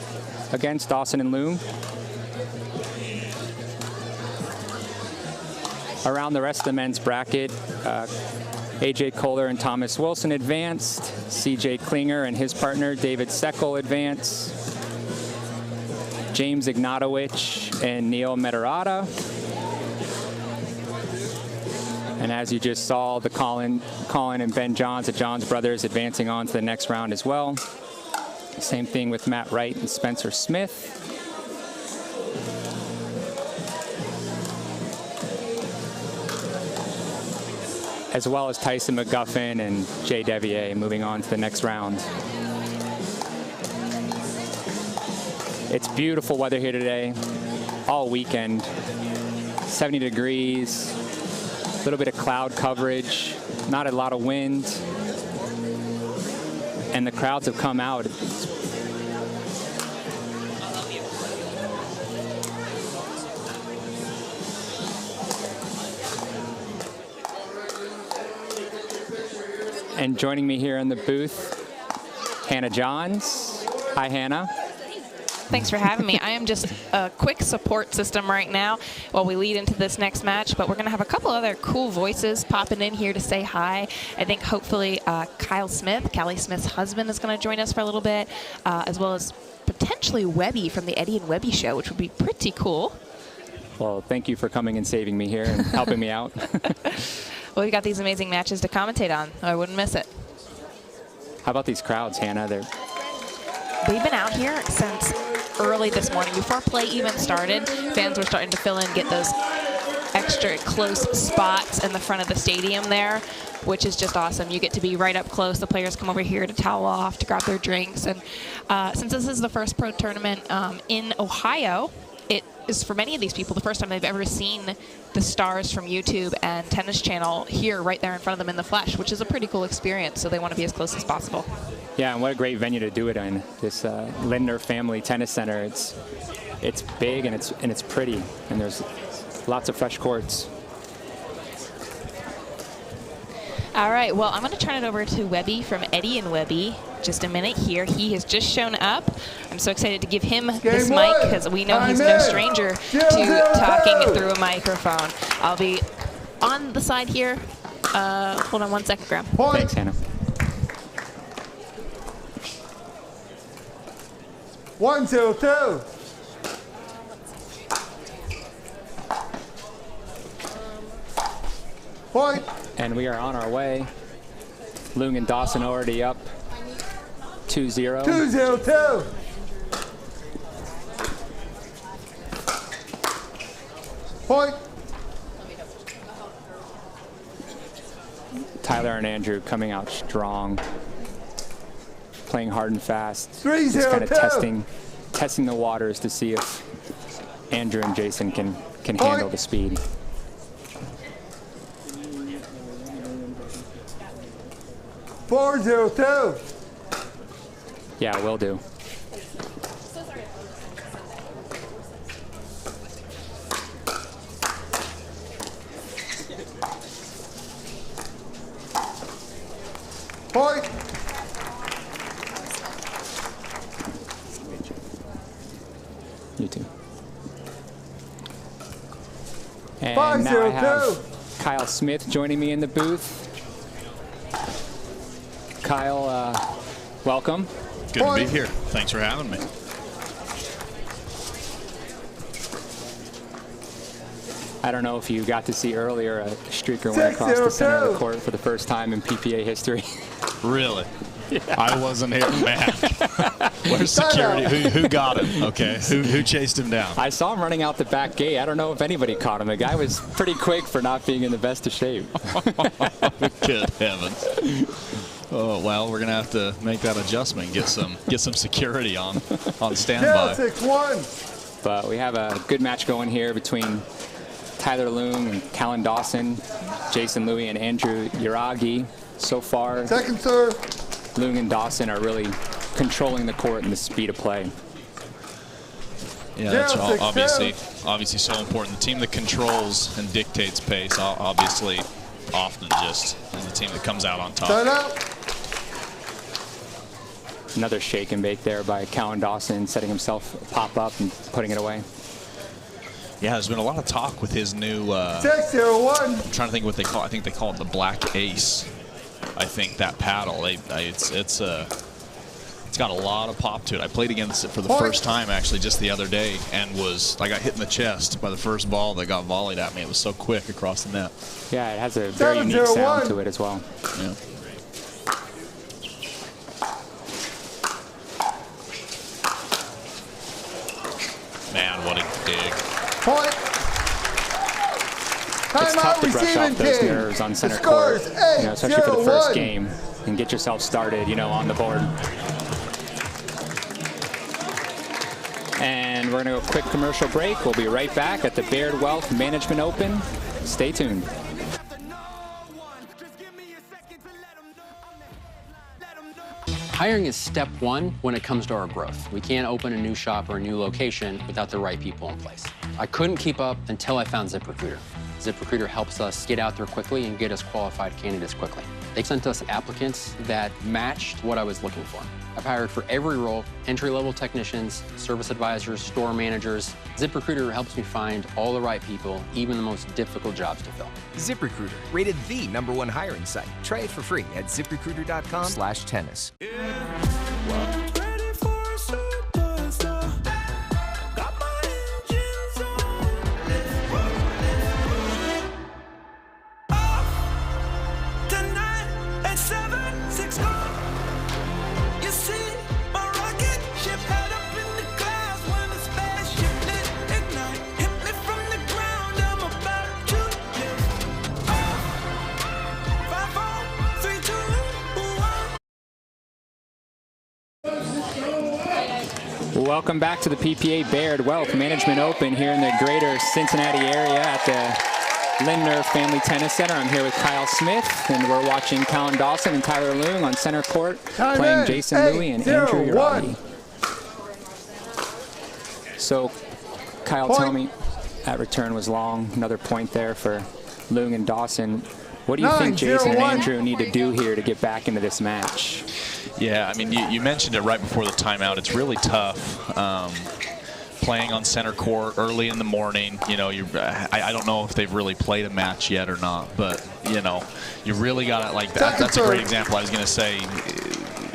against Dawson and Lung. Around the rest of the men's bracket, AJ Kohler and Thomas Wilson advanced, CJ Klinger and his partner David Seckel advanced, James Ignatowicz and Neil Metarata. And as you just saw, the Colin and Ben Johns, the Johns brothers, advancing on to the next round as well. Same thing with Matt Wright and Spencer Smith. As well as Tyson McGuffin and Jay Devier moving on to the next round. It's beautiful weather here today, all weekend. 70 degrees, a little bit of cloud coverage, not a lot of wind. And the crowds have come out. And joining me here in the booth, Hannah Johns. Hi, Hannah. Thanks for having me. I am just a quick support system right now while we lead into this next match, but we're going to have a couple other cool voices popping in here to say hi. I think hopefully Kyle Smith, Callie Smith's husband, is going to join us for a little bit, as well as potentially Webby from the Eddie and Webby show, which would be pretty cool. Well, thank you for coming and saving me here and helping me out. Well, we've got these amazing matches to commentate on. I wouldn't miss it. How about these crowds, Hannah? They've been out here since early this morning. Before play even started, fans were starting to fill in, get those extra close spots in the front of the stadium there, which is just awesome. You get to be right up close. The players come over here to towel off, to grab their drinks. And since this is the first pro tournament in Ohio, it is for many of these people the first time they've ever seen the stars from YouTube and Tennis Channel here right there in front of them in the flesh, which is a pretty cool experience. So they want to be as close as possible. Yeah, and what a great venue to do it in. This Linder Family Tennis Center. It's big and it's pretty, and there's lots of fresh courts. All right, well, I'm going to turn it over to Webby from Eddie and Webby. Just a minute here. He has just shown up. I'm so excited to give him this mic because we know he's no stranger to talking through a microphone. I'll be on the side here. Hold on 1 second, Graham. Thanks, Hannah. 1, 2, 2. Point. And we are on our way. Lung and Dawson already up 2-0. 2-0-2. Point. Tyler and Andrew coming out strong, playing hard and fast. 3-0-2. Just kind of testing the waters to see if Andrew and Jason can handle the speed. Four, 0-2. Yeah, will do. Point. You too. And 5-0-2. now I have Kyle Smith joining me in the booth. Kyle, welcome. Good to be here. Thanks for having me. I don't know if you got to see earlier a streaker went across the center of the court for the first time in PPA history. Really? Yeah. I wasn't here, man. Where's security? Who got him? Okay, who chased him down? I saw him running out the back gate. I don't know if anybody caught him. The guy was pretty quick for not being in the best of shape. Good heavens. Oh, well, we're going to have to make that adjustment, get some security on standby. 6-1. But we have a good match going here between Tyler Loong and Callan Dawson, Jason Louie and Andrew Uragi. So far, second serve. Loong and Dawson are really controlling the court and the speed of play. Yeah, that's obviously so important. The team that controls and dictates pace, obviously, often just is the team that comes out on top. Another shake and bake there by Callan Dawson, setting himself pop up and putting it away. Yeah, there's been a lot of talk with his new 6-0-1. I'm trying to think what they call it. I think they call it the Black Ace. I think that paddle, it's got a lot of pop to it. I played against it for the first time actually just the other day, and I got hit in the chest by the first ball that got volleyed at me. It was so quick across the net. Yeah, it has a very unique sound to it as well. Yeah. Man, what a dig. Point. It's tough to brush off those nerves on center court, especially for the first game, and get yourself started, on the board. And we're going to go a quick commercial break. We'll be right back at the Baird Wealth Management Open. Stay tuned. Hiring is step one when it comes to our growth. We can't open a new shop or a new location without the right people in place. I couldn't keep up until I found ZipRecruiter. ZipRecruiter helps us get out there quickly and get us qualified candidates quickly. They sent us applicants that matched what I was looking for. I've hired for every role: entry-level technicians, service advisors, store managers. ZipRecruiter helps me find all the right people, even the most difficult jobs to fill. ZipRecruiter, rated the #1 hiring site. Try it for free at ziprecruiter.com/tennis. Welcome back to the PPA Baird Wealth Management Open here in the greater Cincinnati area at the Linder Family Tennis Center. I'm here with Kyle Smith, and we're watching Callan Dawson and Tyler Loong on center court playing Jason Louie and Andrew Uragi. So, Kyle, tell me, that return was long. Another point there for Loong and Dawson. What do you think Jason and Andrew need to do here to get back into this match? Yeah, I mean, you mentioned it right before the timeout. It's really tough playing on center court early in the morning. I don't know if they've really played a match yet or not, but, you really got to, that's a great example. I was going to say,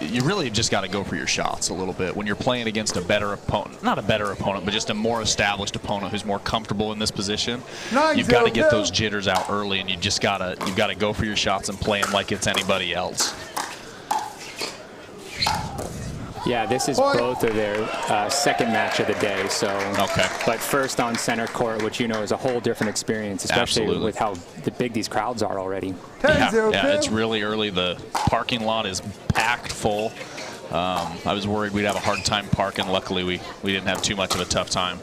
you really just got to go for your shots a little bit when you're playing against a better opponent. Not a better opponent, but just a more established opponent who's more comfortable in this position. You've got to get those jitters out early, and you've got to go for your shots and play them like it's anybody else. Yeah, this is both of their second match of the day. So, but first on center court, which is a whole different experience, especially with how big these crowds are already. Yeah, it's really early. The parking lot is packed full. I was worried we'd have a hard time parking. Luckily, we didn't have too much of a tough time.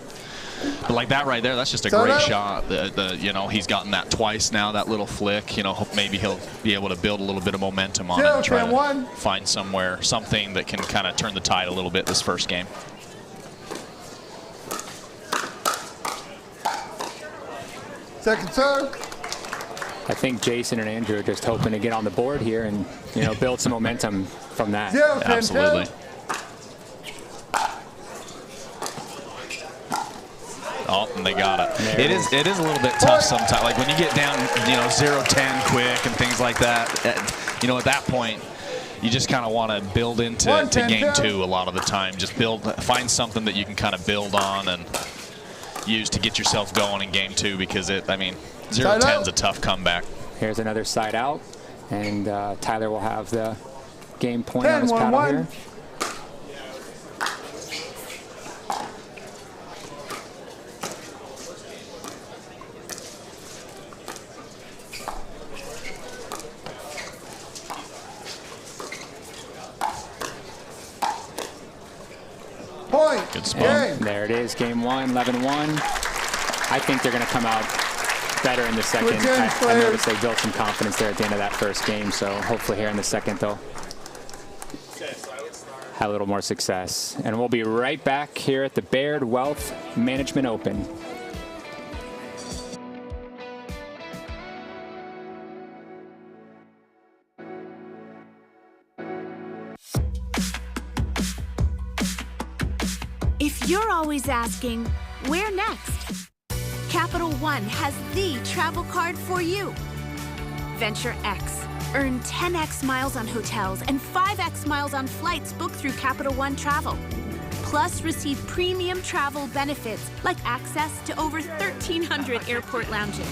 But like that right there, that's just a great shot. He's gotten that twice now, that little flick. Maybe he'll be able to build a little bit of momentum on it and try to find something that can kind of turn the tide a little bit this first game. Second serve. I think Jason and Andrew are just hoping to get on the board here and build some momentum from that. Absolutely. Oh, and they got it. It is a little bit tough sometimes. Like when you get down, 0-10 quick and things like that. At that point, you just kind of want to build into game two a lot of the time. Just find something that you can kind of build on, and use to get yourself going in game 2, because I mean, 0-10 is a tough comeback. Here's another side out, and Tyler will have the game point on his paddle here. Point. Good spot. There it is, game 1, 11-1. I think they're going to come out better in the second. I noticed they built some confidence there at the end of that first game, so hopefully here in the second they'll have a little more success. And we'll be right back here at the Baird Wealth Management Open. If you're always asking, where next? Capital One has the travel card for you. Venture X. Earn 10x miles on hotels and 5x miles on flights booked through Capital One Travel. Plus, receive premium travel benefits like access to over 1,300 airport lounges.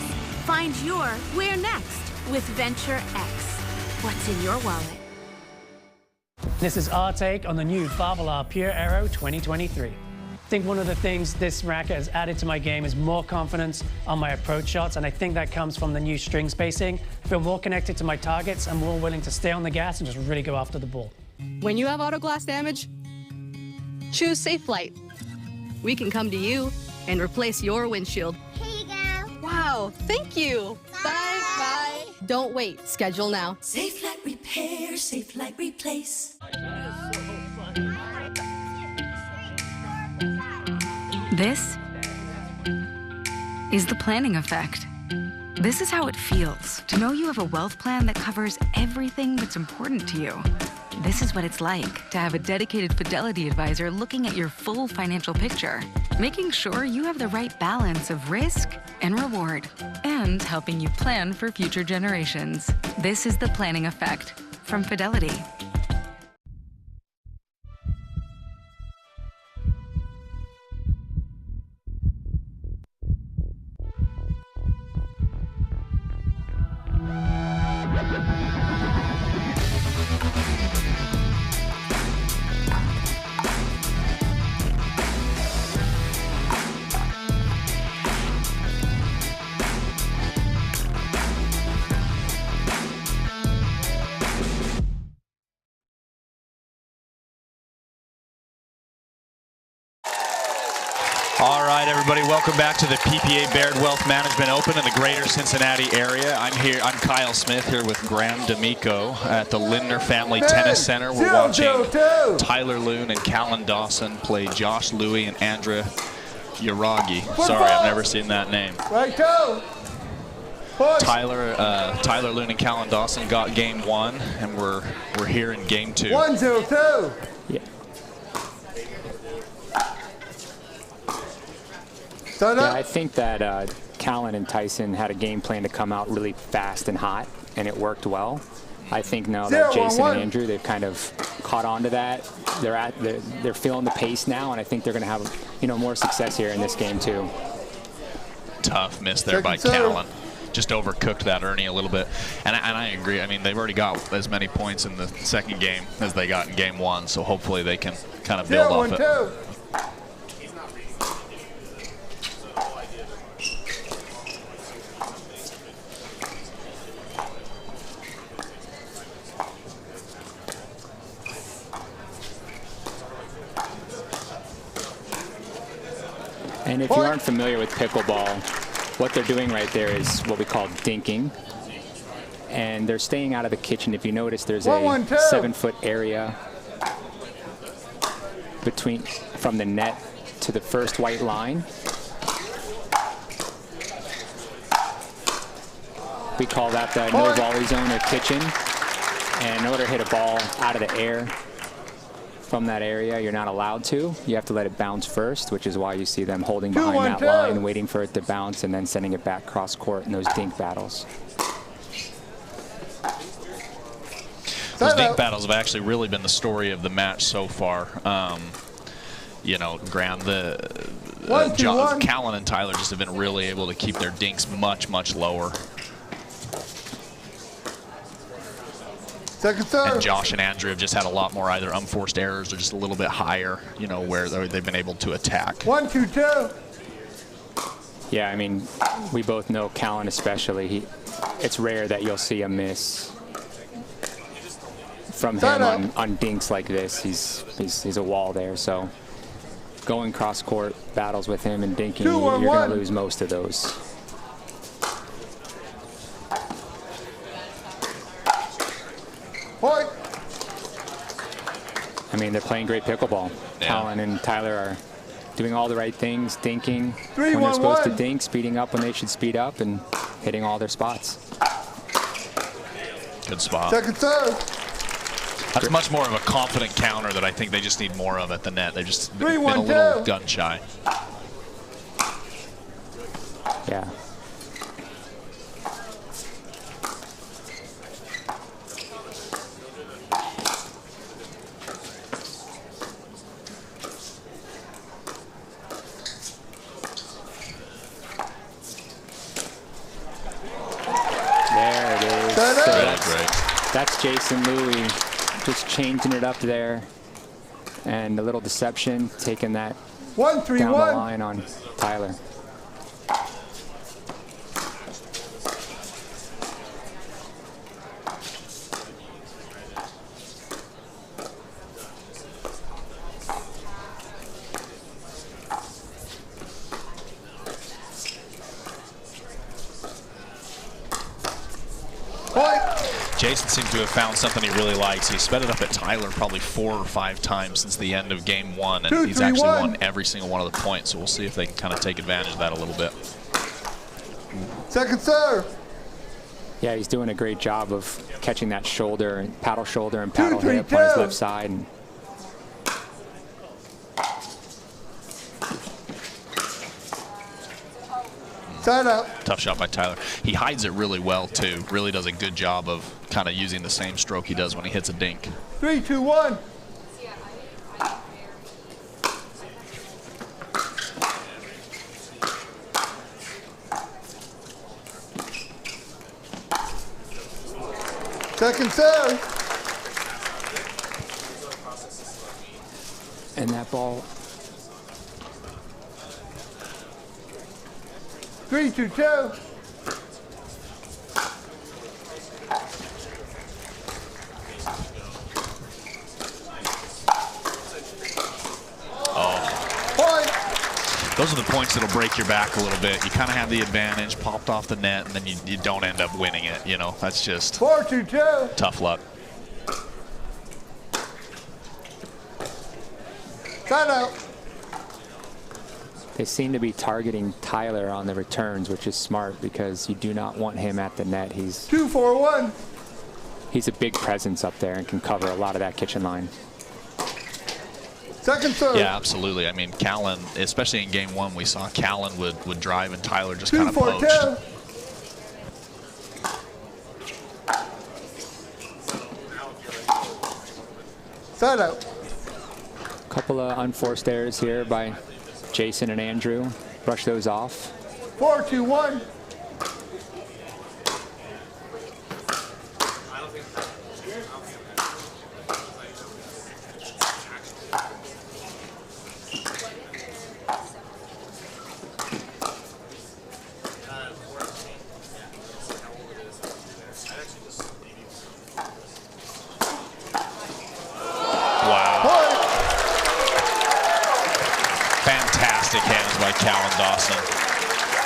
Find your where next with Venture X. What's in your wallet? This is our take on the new Baird Pure Aero 2023. I think one of the things this racket has added to my game is more confidence on my approach shots, and I think that comes from the new string spacing. I feel more connected to my targets and more willing to stay on the gas and just really go after the ball. When you have auto glass damage, choose Safe Flight. We can come to you and replace your windshield. Here you go. Wow, thank you. Bye. Bye. Don't wait. Schedule now. Safe Flight Repair, Safe Flight Replace. This is the planning effect. This is how it feels to know you have a wealth plan that covers everything that's important to you. This is what it's like to have a dedicated Fidelity advisor looking at your full financial picture, making sure you have the right balance of risk and reward, and helping you plan for future generations. This is the planning effect from Fidelity. All right, everybody, welcome back to the PPA Baird Wealth Management Open in the greater Cincinnati area. I'm Kyle Smith here with Graham D'Amico at the Linder Family Tennis Center. We're watching Tyler Loon and Callan Dawson play Josh Louie and Andra Yaragi. Sorry, I've never seen that name. Right toe. Tyler Loon and Callan Dawson got game 1, and we're here in game 2. 1-0-2. Yeah. Yeah, I think that Callan and Tyson had a game plan to come out really fast and hot, and it worked well. I think now that Jason and Andrew, they've kind of caught on to that. They're feeling the pace now, and I think they're going to have more success here in this game too. Tough miss there by Callan. Just overcooked that Ernie a little bit. And I agree. I mean, they've already got as many points in the second game as they got in game 1, so hopefully they can kind of build off it. And if you aren't familiar with pickleball, what they're doing right there is what we call dinking. And they're staying out of the kitchen. If you notice, there's a 7-foot area from the net to the first white line. We call that the no volley zone or kitchen. And in order to hit a ball out of the air from that area, you're not allowed to. You have to let it bounce first, which is why you see them holding behind that line, waiting for it to bounce, and then sending it back cross court in those dink battles. Those dink battles have actually really been the story of the match so far. Graham, Callan and Tyler just have been really able to keep their dinks much, much lower. Second serve. And Josh and Andrew have just had a lot more either unforced errors or just a little bit higher, you know, where they've been able to attack. 1-2-2. Yeah, I mean, we both know Callan especially. It's rare that you'll see a miss from him on dinks like this. He's a wall there. So going cross court battles with him and dinking, you're going to lose most of those. Point. I mean, they're playing great pickleball. Yeah. Callan and Tyler are doing all the right things, dinking when they're supposed to dink, speeding up when they should speed up, and hitting all their spots. Good spot. Second serve. That's much more of a confident counter that I think they just need more of at the net. They've just been a little gun shy. Yeah. There it is. That's Jason Louis just changing it up there. And a little deception, taking that down the line on Tyler. Jason seems to have found something he really likes. He sped it up at Tyler probably 4 or 5 times since the end of game 1, and he's actually won every single one of the points. So we'll see if they can kind of take advantage of that a little bit. Second serve. Yeah, he's doing a great job of catching that shoulder and paddle hip on his left side. And side out. Tough shot by Tyler. He hides it really well too. Really does a good job of kind of using the same stroke he does when he hits a dink. 3-2-1. Second serve. And that ball. 3-2-2. Those are the points that'll break your back a little bit. You kind of have the advantage, popped off the net, and then you don't end up winning it. You know, that's just 4-2-2. Tough luck. Side out. They seem to be targeting Tyler on the returns, which is smart because you do not want him at the net. He's 2-4-1. He's a big presence up there and can cover a lot of that kitchen line. Second serve. Yeah, absolutely. I mean, Callan, especially in game 1, we saw Callan would drive and Tyler just kind of poached. Side out. Couple of unforced errors here by Jason and Andrew. Brush those off. 4-2-1.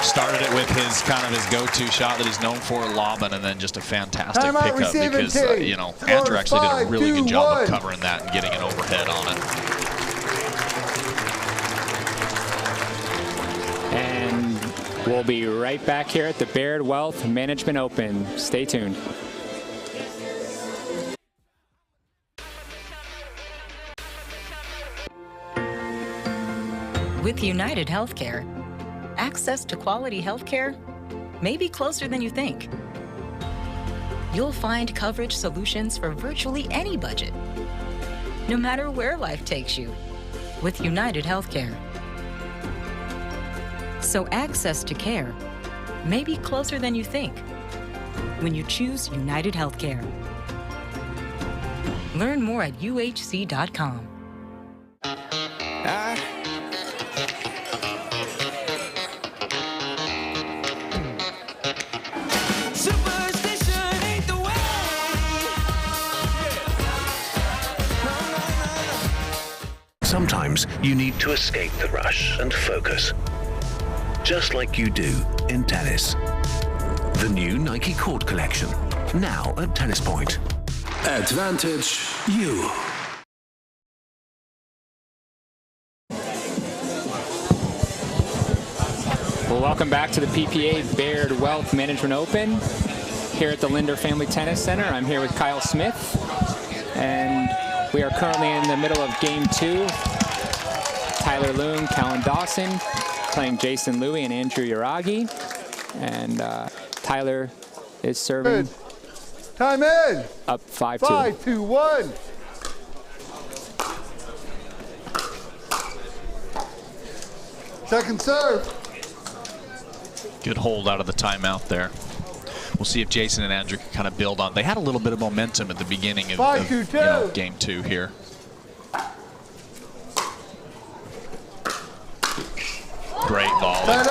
Started it with his go-to shot that he's known for, lobbing, and then just a fantastic pickup because you know, Andrew actually did a really good job of covering that and getting an overhead on it. And we'll be right back here at the Baird Wealth Management Open. Stay tuned. With United Healthcare, access to quality healthcare may be closer than you think. You'll find coverage solutions for virtually any budget, no matter where life takes you, with United Healthcare. So access to care may be closer than you think when you choose United Healthcare. Learn more at uhc.com. Sometimes you need to escape the rush and focus, just like you do in tennis. The new Nike Court Collection, now at Tennis Point. Advantage you. Well, welcome back to the PPA Baird Wealth Management Open here at the Linder Family Tennis Center. I'm here with Kyle Smith, and we are currently in the middle of Game 2. Tyler Loon, Callan Dawson playing Jason Louie and Andrew Uragi. And Tyler is serving. Good. Time in. Up 5-2. 5-2-1. Second serve. Good hold out of the timeout there. We'll see if Jason and Andrew can kind of build on. They had a little bit of momentum at the beginning of Game 2 here. Great volley.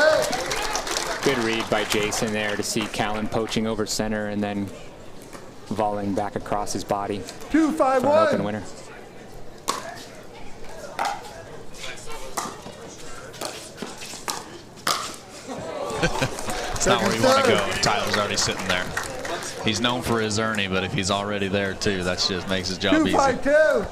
Good read by Jason there to see Callan poaching over center and then volleying back across his body. 2-5-1. For an open winner. It's not where you want to go. Tyler's already sitting there. He's known for his Ernie, but if he's already there too, that just makes his job easy. 2-5-2.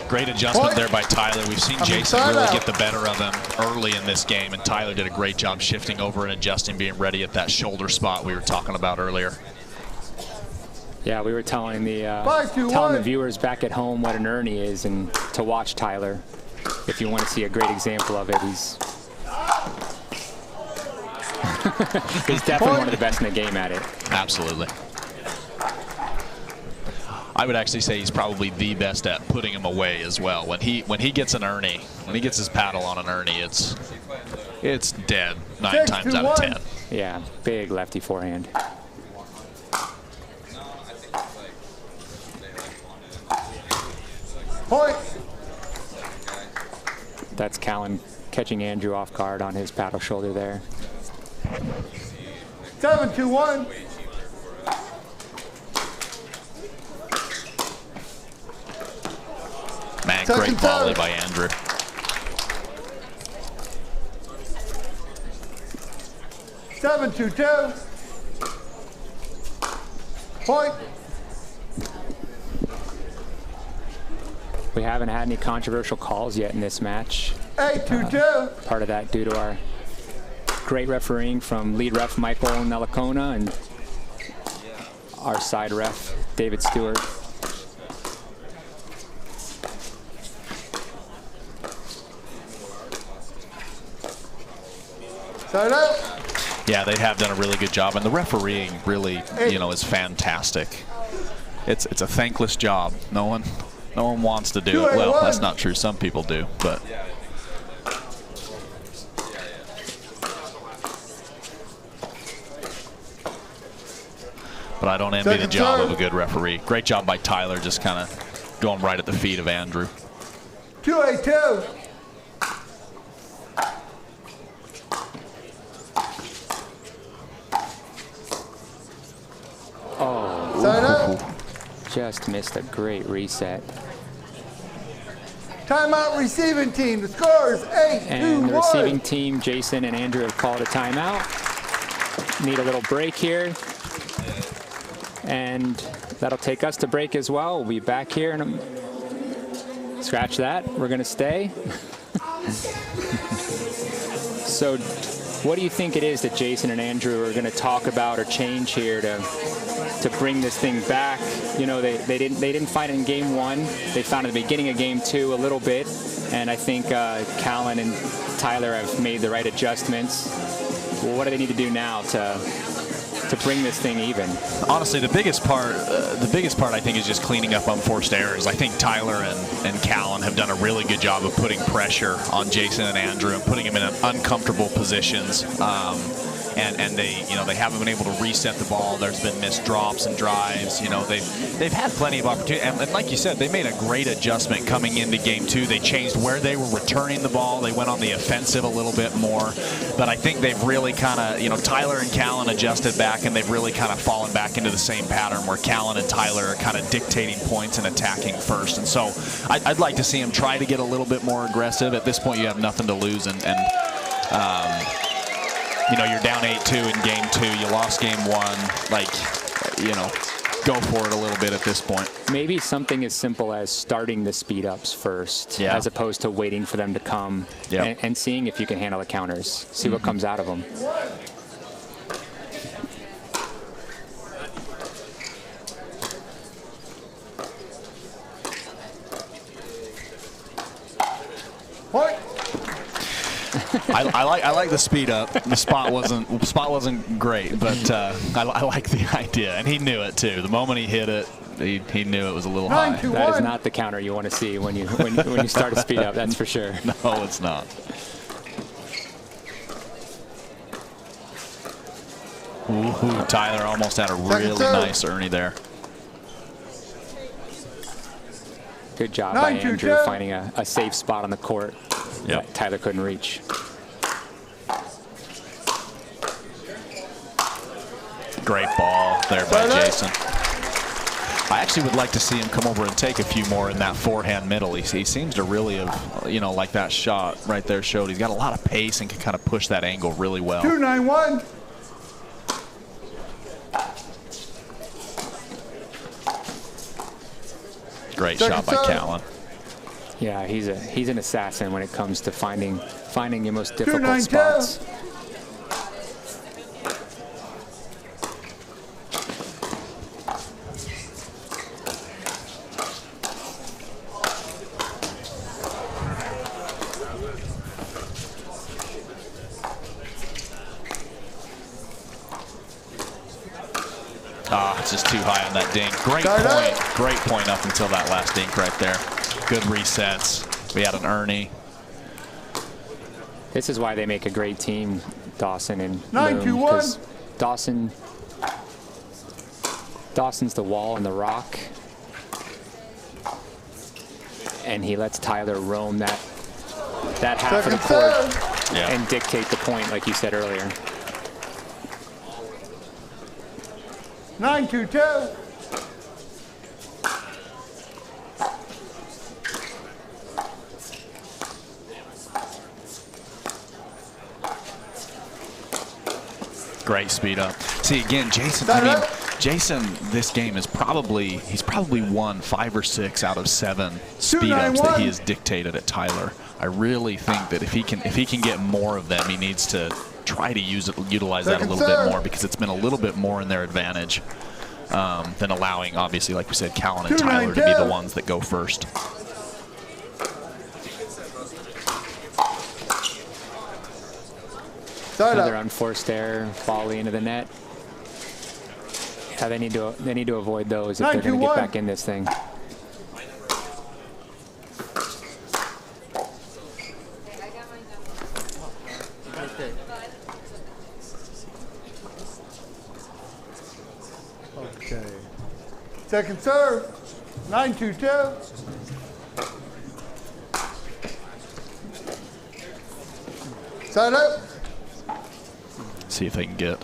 Great adjustment there by Tyler. We've seen Jason really get the better of him early in this game, and Tyler did a great job shifting over and adjusting, being ready at that shoulder spot we were talking about earlier. Yeah, we were telling the viewers back at home what an Ernie is, and to watch Tyler, if you want to see a great example of it, he's definitely one of the best in the game at it. Absolutely. I would actually say he's probably the best at putting him away as well. When he gets an Ernie, when he gets his paddle on an Ernie, it's dead 9 times out of 10. Yeah, big lefty forehand. Point. That's Callan catching Andrew off guard on his paddle shoulder there. 7-2-1. Man, great volley by Andrew. Seven, 2-2. Point. We haven't had any controversial calls yet in this match. 8-2-2. Part of that due to our great refereeing from lead ref Michael Nellicona and our side ref David Stewart. Yeah, they have done a really good job, and the refereeing really, is fantastic. It's a thankless job. No one wants to do it. Well, that's not true. Some people do, but. But I don't envy the job of a good referee. Great job by Tyler, just kind of going right at the feet of Andrew. 2-8-2. Just missed a great reset. Timeout receiving team. The score is 8-2-1. And the receiving team, Jason and Andrew, have called a timeout. Need a little break here. And that'll take us to break as well. We'll be back here and scratch that. We're going to stay. So what do you think it is that Jason and Andrew are going to talk about or change here to to bring this thing back. You know, they didn't find it in game 1. They found it at the beginning of game 2 a little bit, and I think Callan and Tyler have made the right adjustments. Well, what do they need to do now to bring this thing even? Honestly, the biggest part I think is just cleaning up unforced errors. I think Tyler and Callan have done a really good job of putting pressure on Jason and Andrew and putting them in uncomfortable positions. And they, you know, they haven't been able to reset the ball. There's been missed drops and drives. You know, they've had plenty of opportunity. And like you said, they made a great adjustment coming into game 2. They changed where they were returning the ball. They went on the offensive a little bit more. But I think they've really kind of, you know, Tyler and Callan adjusted back, and they've really kind of fallen back into the same pattern where Callan and Tyler are kind of dictating points and attacking first. And so I'd like to see them try to get a little bit more aggressive. At this point, you have nothing to lose, and you know, you're down 8-2 in game 2. You lost game 1. Like, you know, go for it a little bit at this point. Maybe something as simple as starting the speed ups first, as opposed to waiting for them to come and seeing if you can handle the counters. See what comes out of them. What? I like the speed up. The spot wasn't great, but I like the idea, and he knew it too. The moment he hit it, he knew it was a little high. That is not the counter you want to see when you start a speed up. That's for sure. No, it's not. Ooh, Tyler almost had a really nice Ernie there. Good job by Andrew finding a safe spot on the court that Tyler couldn't reach. Great ball there by Jason. I actually would like to see him come over and take a few more in that forehand middle. He seems to really have, you know, like that shot right there showed. He's got a lot of pace and can kind of push that angle really well. 291. Great shot by Callan. Yeah, he's an assassin when it comes to finding your most difficult spots. It's just too high on that dink. Great point up until that last dink right there. Good resets. We had an Ernie. This is why they make a great team, Dawson and Loom, because Dawson's the wall and the rock, and he lets Tyler roam that half of the court and dictate the point, like you said earlier. 9-2-2. Great speed up. See again, Jason. I mean, Jason, this game is he's probably won 5 or 6 out of 7 speed ups that he has dictated at Tyler. I really think that if he can get more of them, he needs to try to utilize that a little bit more, because it's been a little bit more in their advantage than allowing, obviously, like we said, Callan and Tyler to be the ones that go first. Another unforced error, volley into the net. Yeah, they need to avoid those if they're going to get back in this thing. Okay. Second serve. 9-2-2. Side up. See if they can get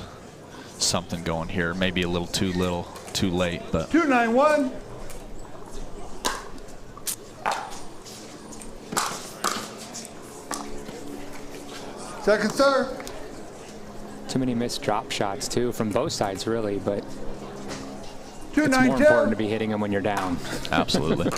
something going here. Maybe a little too late, but 291. Second serve. Too many missed drop shots too from both sides, really, but it's 292. more important to be hitting them when you're down. Absolutely.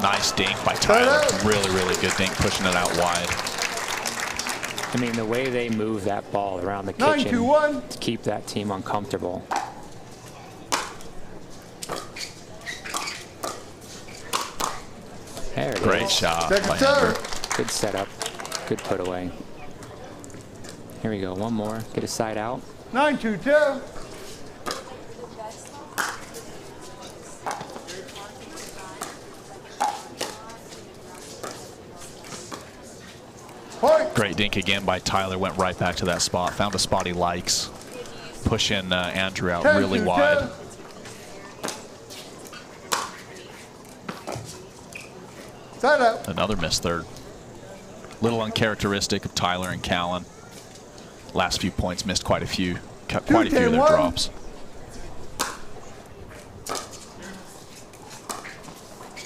Nice dink by Tyler. Really, really good dink, pushing it out wide. I mean, the way they move that ball around the kitchen to keep that team uncomfortable. There it is. Great shot by Linder. Good setup. Good put away. Here we go. One more. Get a side out. 9-2-2. Great dink again by Tyler. Went right back to that spot. Found a spot he likes. Pushing Andrew out really wide. Side out. Another missed third. Little uncharacteristic of Tyler and Callan. Last few points missed quite a few. Cut quite a few of their drops.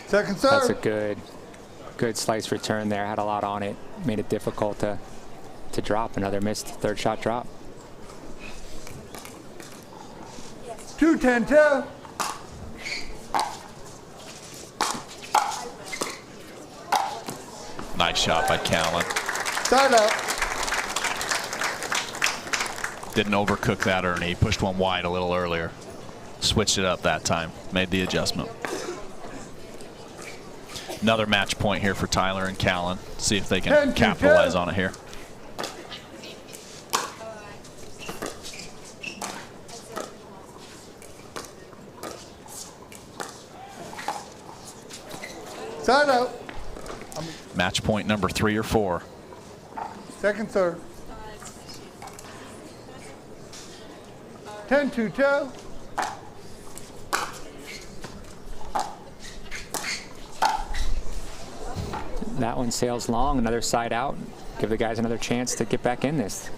Second serve. That's a good slice return there. Had a lot on it. Made it difficult to drop. Another missed third shot drop. 2-10-2. Nice shot by Callan. Side out. Didn't overcook that, Ernie. He pushed one wide a little earlier. Switched it up that time. Made the adjustment. Another match point here for Tyler and Callan. See if they can capitalize on it here. Side out. Match point number 3 or 4. Second serve. 10-2-2. That one sails long. Another side out. Give the guys another chance to get back in this.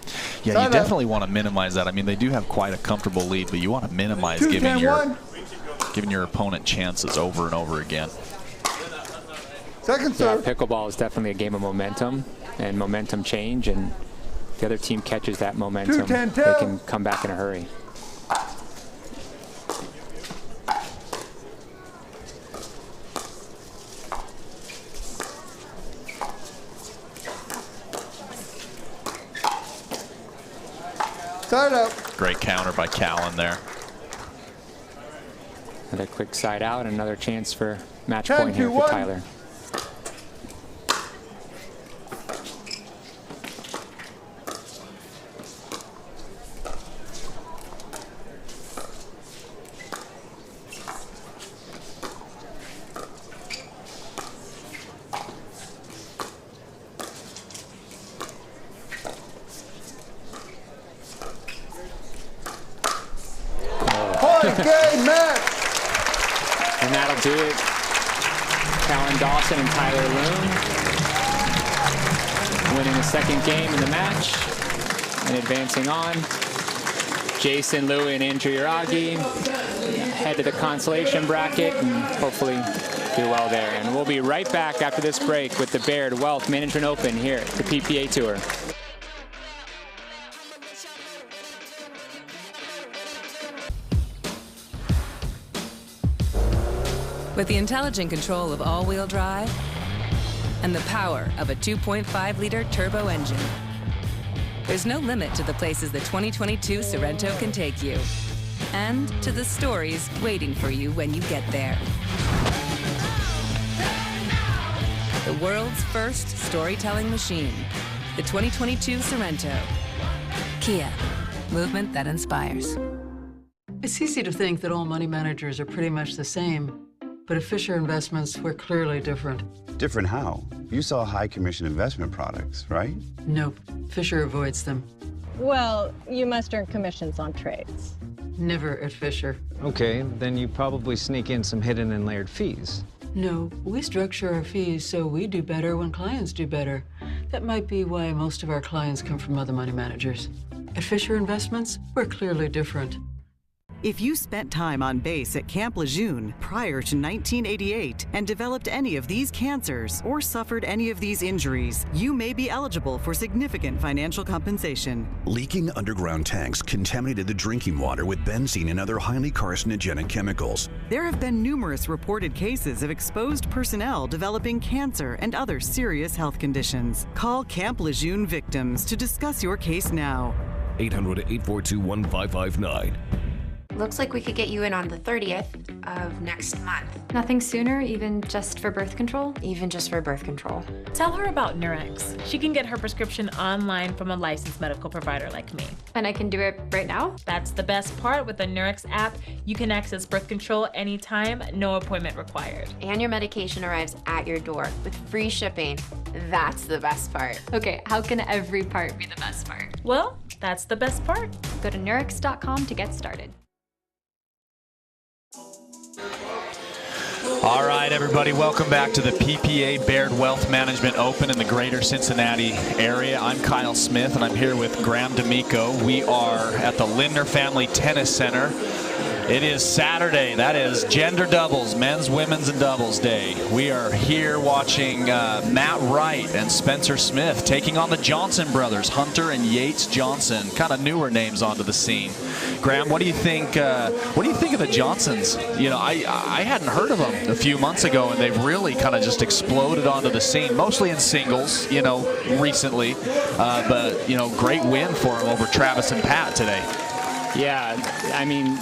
Yeah, you definitely want to minimize that. I mean, they do have quite a comfortable lead, but you want to minimize giving your opponent chances over and over again. Second serve. Yeah, pickleball is definitely a game of momentum and momentum change, and if the other team catches that momentum, they can come back in a hurry. Side out. Great counter by Callan there. Another quick side out, another chance for match point here for Tyler. Game match. And that'll do it. Callan Dawson and Tyler Loon winning the second game in the match and advancing on. Jason Louie and Andrew Uragi head to the consolation bracket and hopefully do well there. And we'll be right back after this break with the Baird Wealth Management Open here at the PPA Tour. With the intelligent control of all-wheel drive and the power of a 2.5-liter turbo engine, there's no limit to the places the 2022 Sorento can take you, and to the stories waiting for you when you get there. The world's first storytelling machine, the 2022 Sorento. Kia, movement that inspires. It's easy to think that all money managers are pretty much the same. But at Fisher Investments, we're clearly different. Different how? You sell high commission investment products, right? Nope. Fisher avoids them. Well, you must earn commissions on trades. Never at Fisher. Okay, then you probably sneak in some hidden and layered fees. No, we structure our fees so we do better when clients do better. That might be why most of our clients come from other money managers. At Fisher Investments, we're clearly different. If you spent time on base at Camp Lejeune prior to 1988 and developed any of these cancers or suffered any of these injuries, you may be eligible for significant financial compensation. Leaking underground tanks contaminated the drinking water with benzene and other highly carcinogenic chemicals. There have been numerous reported cases of exposed personnel developing cancer and other serious health conditions. Call Camp Lejeune victims to discuss your case now. 800-842-1559. Looks like we could get you in on the 30th of next month. Nothing sooner, even just for birth control? Even just for birth control. Tell her about Nurex. She can get her prescription online from a licensed medical provider like me. And I can do it right now? That's the best part. With the Nurex app, you can access birth control anytime, no appointment required. And your medication arrives at your door with free shipping. That's the best part. Okay, how can every part be the best part? Well, that's the best part. Go to Nurex.com to get started. All right, everybody, welcome back to the PPA Baird Wealth Management Open in the greater Cincinnati area. I'm Kyle Smith, and I'm here with Graham D'Amico. We are at the Linder Family Tennis Center. It is Saturday. That is gender doubles, men's, women's, and doubles day. We are here watching Matt Wright and Spencer Smith taking on the Johnson brothers, Hunter and Yates Johnson. Kind of newer names onto the scene. Graham, what do you think? What do you think of the Johnsons? You know, I hadn't heard of them a few months ago, and they've really kind of just exploded onto the scene, mostly in singles, you know, recently. But you know, great win for them over Travis and Pat today. Yeah, I mean,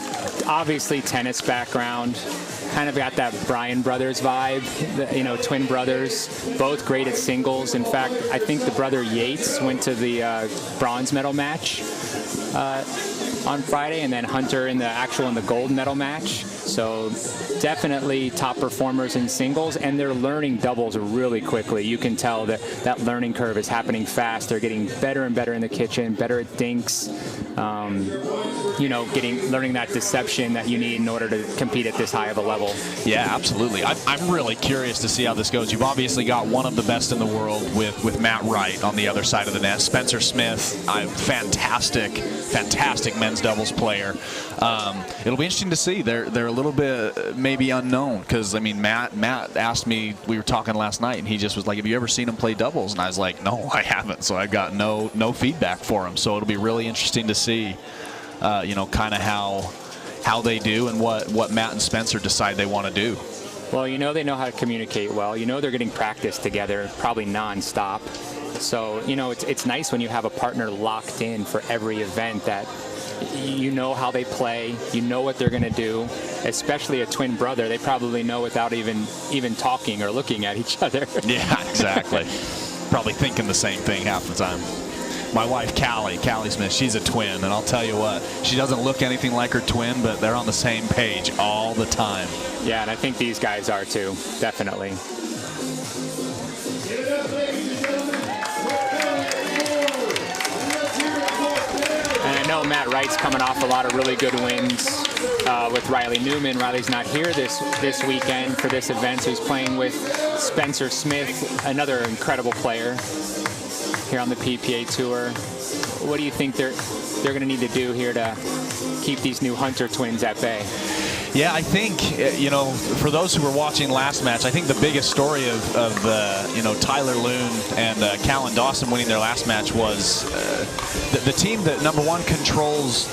obviously tennis background, kind of got that Bryan brothers vibe, you know, twin brothers, both great at singles. In fact, I think the brother Yates went to the bronze medal match on Friday, and then Hunter in the gold medal match. So definitely top performers in singles, and they're learning doubles really quickly. You can tell that that learning curve is happening fast. They're getting better and better in the kitchen, better at dinks, you know, learning that deception that you need in order to compete at this high of a level. Yeah, absolutely. I'm really curious to see how this goes. You've obviously got one of the best in the world with Matt Wright on the other side of the net. Spencer Smith, fantastic men's doubles player. It'll be interesting to see. They're a little bit maybe unknown, because I mean Matt asked me, we were talking last night, and he just was like, have you ever seen him play doubles? And I was like, no, I haven't. So I got no feedback for him. So it'll be really interesting to see you know, kind of how they do and what Matt and Spencer decide they want to do. Well, you know, they know how to communicate well. You know, they're getting practice together, probably nonstop. So, you know, it's nice when you have a partner locked in for every event, that you know how they play, you know what they're going to do. Especially a twin brother, they probably know without even talking or looking at each other. Yeah, exactly. Probably thinking the same thing half the time. My wife, Callie Smith, she's a twin, and I'll tell you what, she doesn't look anything like her twin, but they're on the same page all the time. Yeah, and I think these guys are too, definitely. And I know Matt Wright's coming off a lot of really good wins with Riley Newman. Riley's not here this weekend for this event, so he's playing with Spencer Smith, another incredible player here on the PPA Tour. What do you think they're going to need to do here to keep these new Hunter twins at bay? Yeah, I think, you know, for those who were watching last match, I think the biggest story of you know, Tyler Loon and Callan Dawson winning their last match was the team that, number one, controls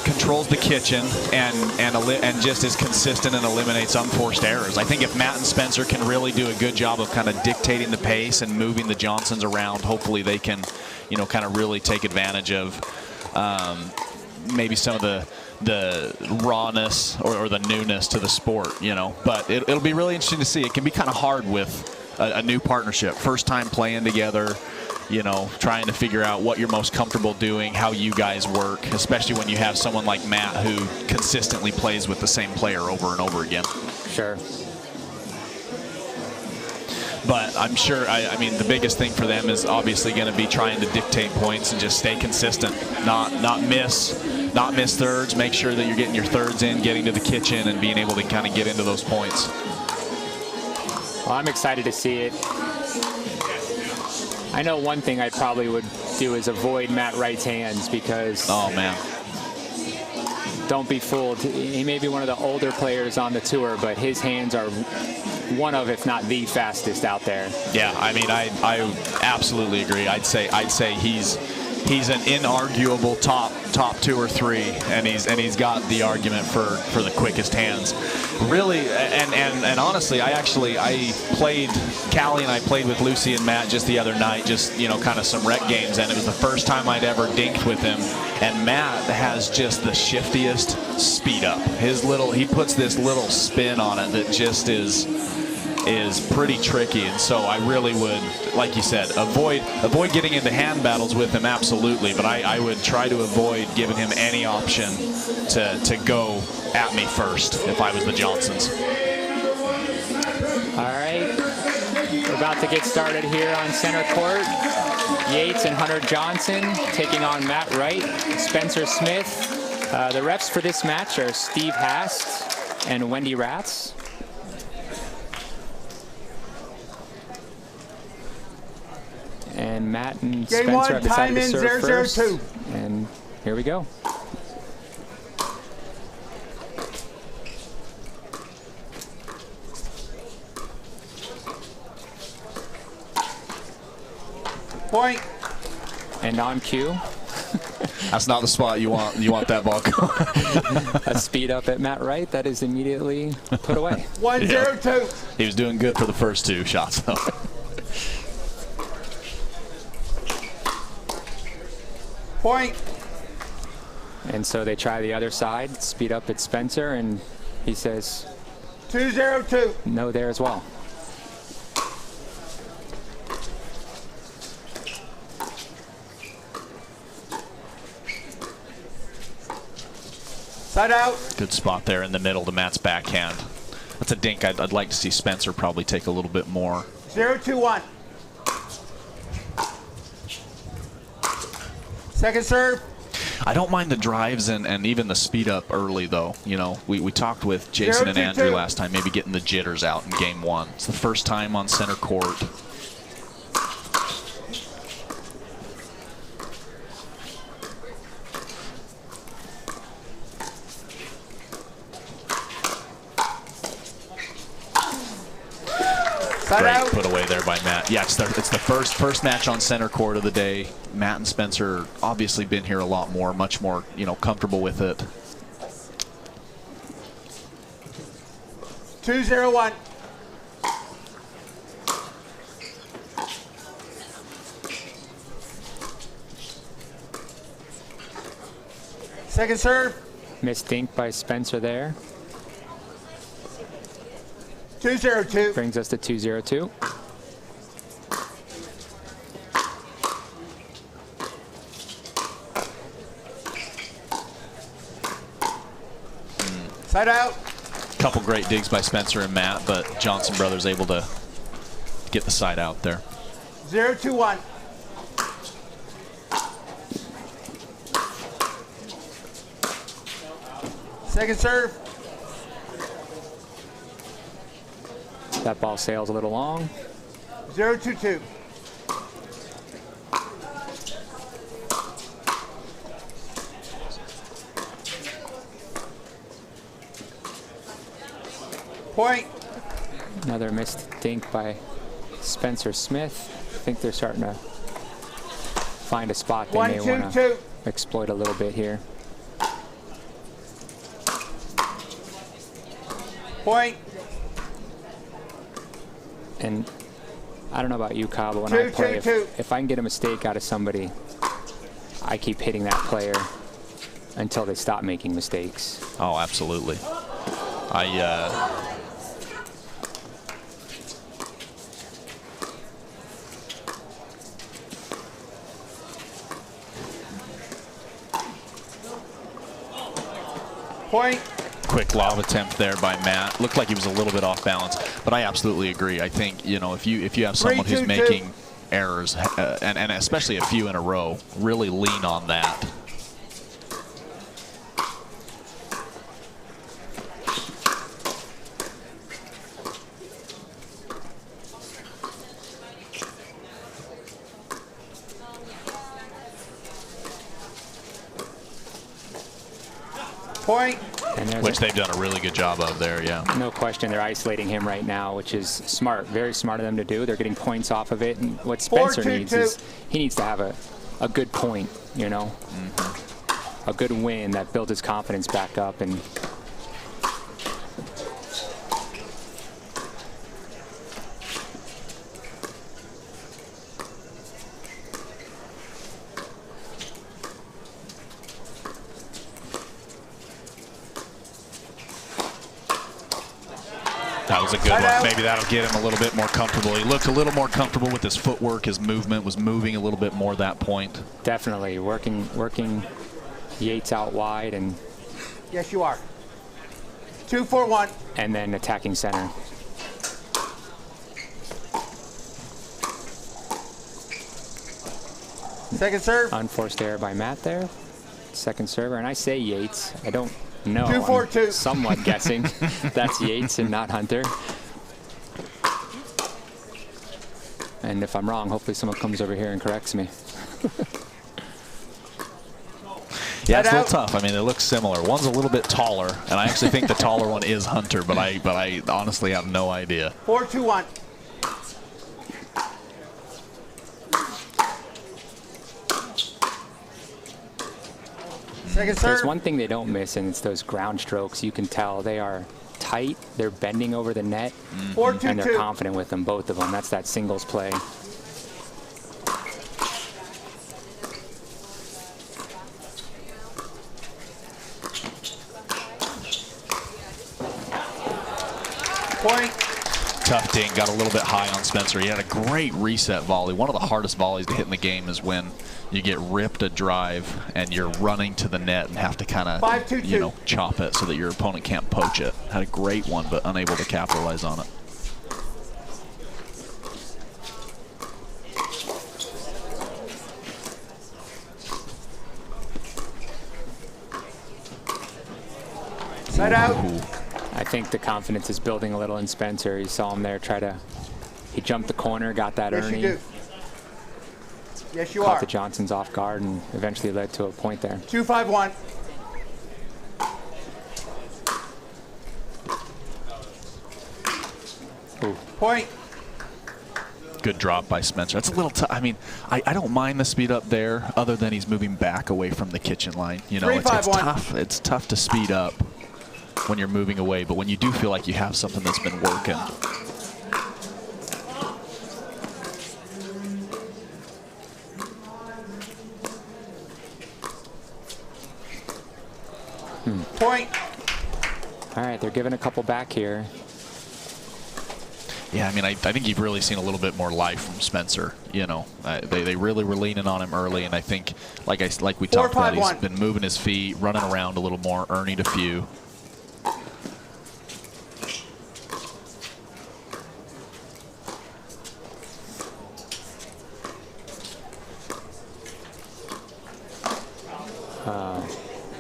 the kitchen and just is consistent and eliminates unforced errors. I think if Matt and Spencer can really do a good job of kind of dictating the pace and moving the Johnsons around, hopefully they can, you know, kind of really take advantage of maybe some of the rawness or the newness to the sport, you know. But it'll be really interesting to see. It can be kind of hard with a new partnership, first time playing together, you know, trying to figure out what you're most comfortable doing, how you guys work, especially when you have someone like Matt who consistently plays with the same player over and over again. Sure. But I'm sure, I mean, the biggest thing for them is obviously going to be trying to dictate points and just stay consistent, not miss thirds, make sure that you're getting your thirds in, getting to the kitchen, and being able to kind of get into those points. Well, I'm excited to see it. I know one thing I probably would do is avoid Matt Wright's hands, because... Oh, man. don't be fooled. He may be one of the older players on the tour, but his hands are one of, if not the fastest out there. Yeah, I mean, I absolutely agree. I'd say he's an inarguable top 2 or 3, and he's got the argument for the quickest hands. Really, and honestly, I played, Callie and I played with Lucy and Matt just the other night, just, you know, kind of some rec games, and it was the first time I'd ever dinked with him. And Matt has just the shiftiest speed up. He puts this little spin on it that just is pretty tricky, and so I really would, like you said, avoid getting into hand battles with him, absolutely, but I would try to avoid giving him any option to go at me first if I was the Johnsons. All right, we're about to get started here on center court. Yates and Hunter Johnson taking on Matt Wright, Spencer Smith. The refs for this match are Steve Hast and Wendy Ratz. And Matt and Spencer have decided to serve first. And here we go. Point. And on cue. That's not the spot you want that ball going. A speed up at Matt Wright that is immediately put away. 1-0-2. He was doing good for the first 2 shots, though. Point. And so they try the other side, speed up at Spencer, and he says 2-0-2. No there as well. Side out. Good spot there in the middle to Matt's backhand. That's a dink I'd like to see Spencer probably take a little bit more. 0-2-1. Second serve. I don't mind the drives and even the speed up early, though. You know, we talked with Jason and Andrew last time, maybe getting the jitters out in game 1. It's the first time on center court. Great put away there by Matt. Yeah, it's the first match on center court of the day. Matt and Spencer obviously been here a lot more, much more, you know, comfortable with it. 2-0-1. Second serve. Missed dink by Spencer there. 2-0-2. Brings us to 2-0-2. Side out. Couple great digs by Spencer and Matt, but Johnson brothers able to get the side out there. 0-2-1. Second serve. That ball sails a little long. 0-2-2. Point. Another missed dink by Spencer Smith. I think they're starting to find a spot they may want to exploit a little bit here. Point. And I don't know about you, Kyle, but when I play, if I can get a mistake out of somebody, I keep hitting that player until they stop making mistakes. Oh, absolutely. Point. Quick lob attempt there by Matt. Looked like he was a little bit off balance, but I absolutely agree. I think, you know, if you have someone who's making errors, and especially a few in a row, really lean on that. Point. Which they've done a really good job of there, yeah. No question, they're isolating him right now, which is smart, very smart of them to do. They're getting points off of it, and what Spencer needs is he needs to have a good point, you know, a good win that builds his confidence back up. And that was a good one. Maybe that'll get him a little bit more comfortable. He looked a little more comfortable with his footwork. His movement was moving a little bit more at that point. Definitely working Yates out wide and. Yes, you are. 2-4-1. And then attacking center. Second serve. Unforced error by Matt there. Second server, and I say Yates. I don't know. 2-4-2. I'm somewhat guessing that's Yates and not Hunter. And if I'm wrong, hopefully someone comes over here and corrects me. Yeah, it's a little tough. I mean, they look similar. One's a little bit taller, and I actually think the taller one is Hunter, but I honestly have no idea. 4-2-1. Second serve. There's one thing they don't miss, and it's those ground strokes. You can tell they are tight. They're bending over the net, and they're confident with them, both of them. That's that singles play. Point. Tough ding, got a little bit high on Spencer. He had a great reset volley. One of the hardest volleys to hit in the game is when you get ripped a drive and you're running to the net and have to kind of, you know, chop it so that your opponent can't poach it. Had a great one, but unable to capitalize on it. Side out. I think the confidence is building a little in Spencer. You saw him there he jumped the corner, got that Ernie. Yes, you do. Yes, you Caught are. the Johnsons off guard and eventually led to a point there. 2-5-1. Ooh. Point. Good drop by Spencer. That's a little tough. I mean, I don't mind the speed up there, other than he's moving back away from the kitchen line. You know, it's tough. It's tough to speed up when you're moving away, but when you do feel like you have something that's been working. Point. All right, they're giving a couple back here. Yeah, I mean, I think you've really seen a little bit more life from Spencer. You know, they really were leaning on him early, and I think, like we talked about, he's been moving his feet, running around a little more, earning a few.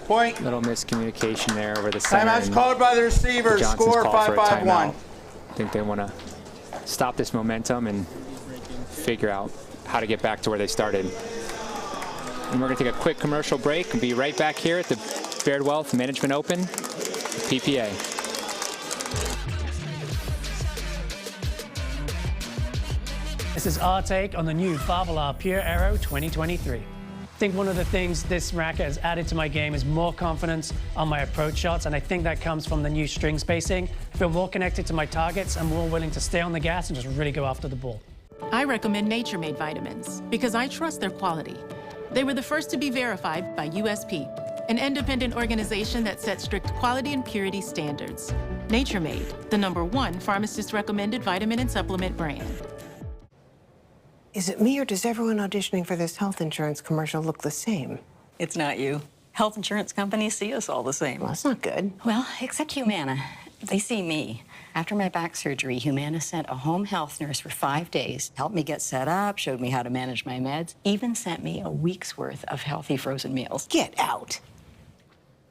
Point. Little miscommunication there over the center. Timeout's called by the receiver. Score 5-5-1. I think they want to stop this momentum and figure out how to get back to where they started. And we're going to take a quick commercial break and be right back here at the Baird Wealth Management Open, PPA. This is our take on the new Baird Pure Aero 2023. I think one of the things this racket has added to my game is more confidence on my approach shots, and I think that comes from the new string spacing. I feel more connected to my targets and more willing to stay on the gas and just really go after the ball. I recommend Nature Made vitamins because I trust their quality. They were the first to be verified by USP, an independent organization that sets strict quality and purity standards. Nature Made, the #1 pharmacist-recommended vitamin and supplement brand. Is it me, or does everyone auditioning for this health insurance commercial look the same? It's not you. Health insurance companies see us all the same. Well, that's not good. Well, except Humana. They see me. After my back surgery, Humana sent a home health nurse for 5 days, helped me get set up, showed me how to manage my meds, even sent me a week's worth of healthy frozen meals. Get out.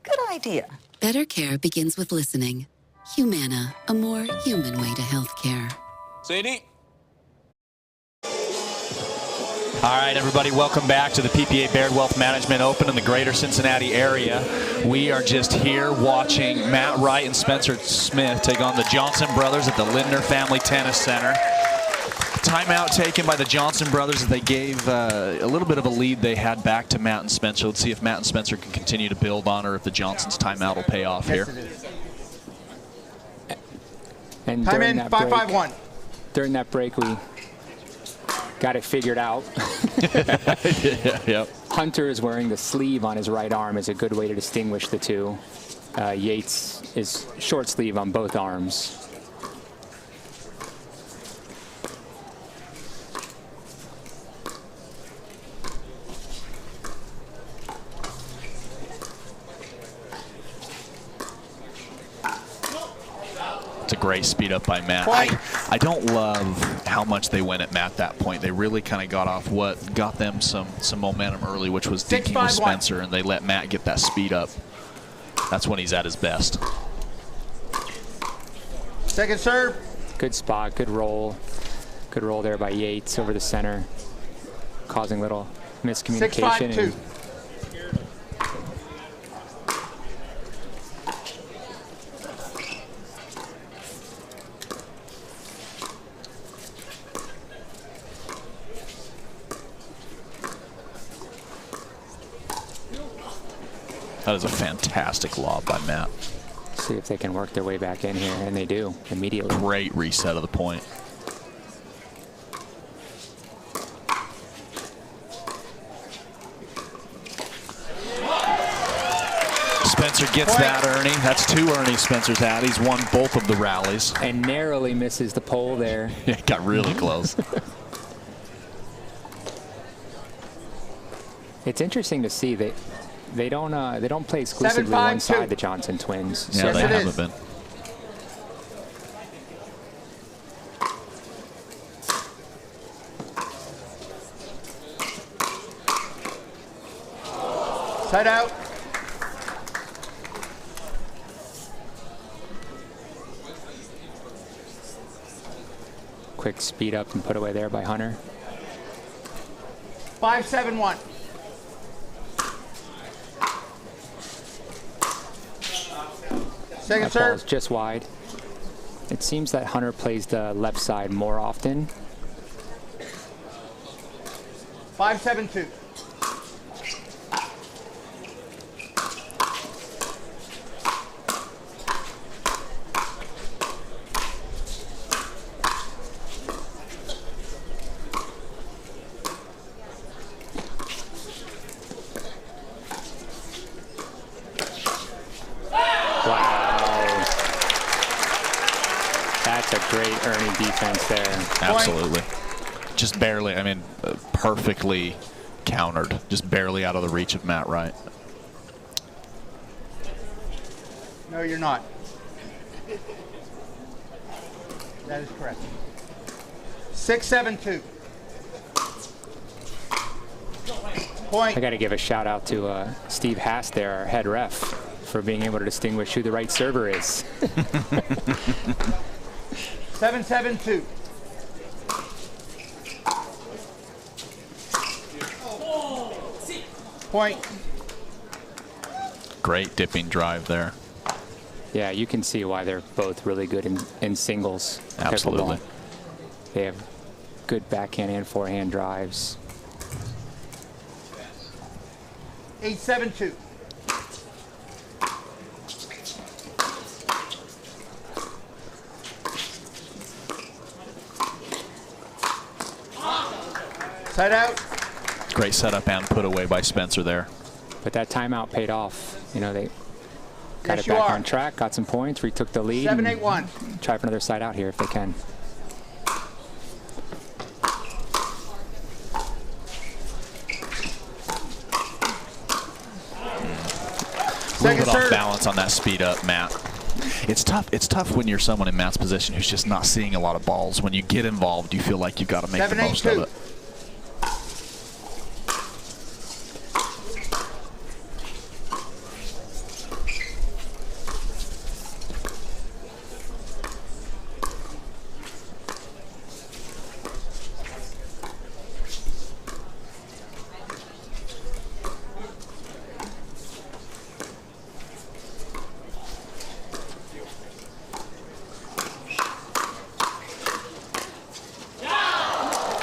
Good idea. Better care begins with listening. Humana, a more human way to healthcare. Sadie? All right, everybody, welcome back to the PPA Baird Wealth Management Open in the greater Cincinnati area. We are just here watching Matt Wright and Spencer Smith take on the Johnson brothers at the Linder Family Tennis Center. Timeout taken by the Johnson brothers as they gave a little bit of a lead they had back to Matt and Spencer. Let's see if Matt and Spencer can continue to build on or if the Johnsons' timeout will pay off here. And Time in, 5-5-1. During that break, we got it figured out. Yep. Hunter is wearing the sleeve on his right arm is a good way to distinguish the two. Yates is short sleeve on both arms. It's a great speed up by Matt. I don't love how much they went at Matt that point. They really kind of got off what got them some momentum early, which was dinking with Spencer, and they let Matt get that speed up. That's when he's at his best. Second serve. Good spot, good roll. Good roll there by Yates over the center, causing little miscommunication. 6-5-2. That is a fantastic lob by Matt. See if they can work their way back in here, and they do immediately. Great reset of the point. Spencer gets that, Ernie. That's 2 Ernie Spencer's had. He's won both of the rallies. And narrowly misses the pole there. Yeah, got really close. It's interesting to see that they don't play exclusively one side, the Johnson twins. Yeah, they haven't been. Side out. Quick speed up and put away there by Hunter. 5-7-1. Second that serve. Ball's just wide. It seems that Hunter plays the left side more often. 5-7-2. Great Ernie defense there. Absolutely. Just barely, I mean, perfectly countered. Just barely out of the reach of Matt Wright. No, you're not. That is correct. 6-7-2. Point. I got to give a shout out to Steve Haas there, our head ref, for being able to distinguish who the right server is. 7-7-2. Point. Great dipping drive there. Yeah, you can see why they're both really good in singles. Absolutely. They have good backhand and forehand drives. 8-7-2. Side out. Great setup and put away by Spencer there. But that timeout paid off. You know, they got it back on track, got some points, retook the lead. 7-8-1. Try for another side out here if they can. A little bit off balance on that speed up, Matt. It's tough. It's tough when you're someone in Matt's position who's just not seeing a lot of balls. When you get involved, you feel like you've got to make the most of it.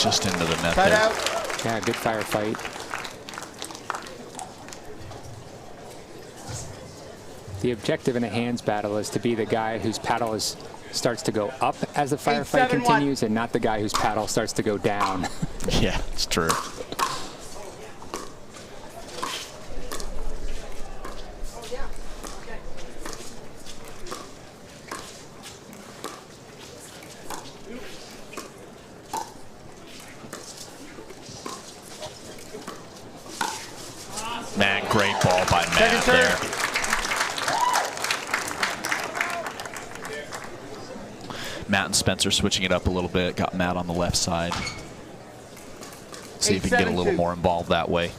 just into the net Side there. out. Yeah, good firefight. The objective in a hands battle is to be the guy whose paddle starts to go up as the firefight continues, and not the guy whose paddle starts to go down. Yeah, it's true. Man, great ball by Matt there. Matt and Spencer switching it up a little bit. Got Matt on the left side. See if he can get a little more involved that way.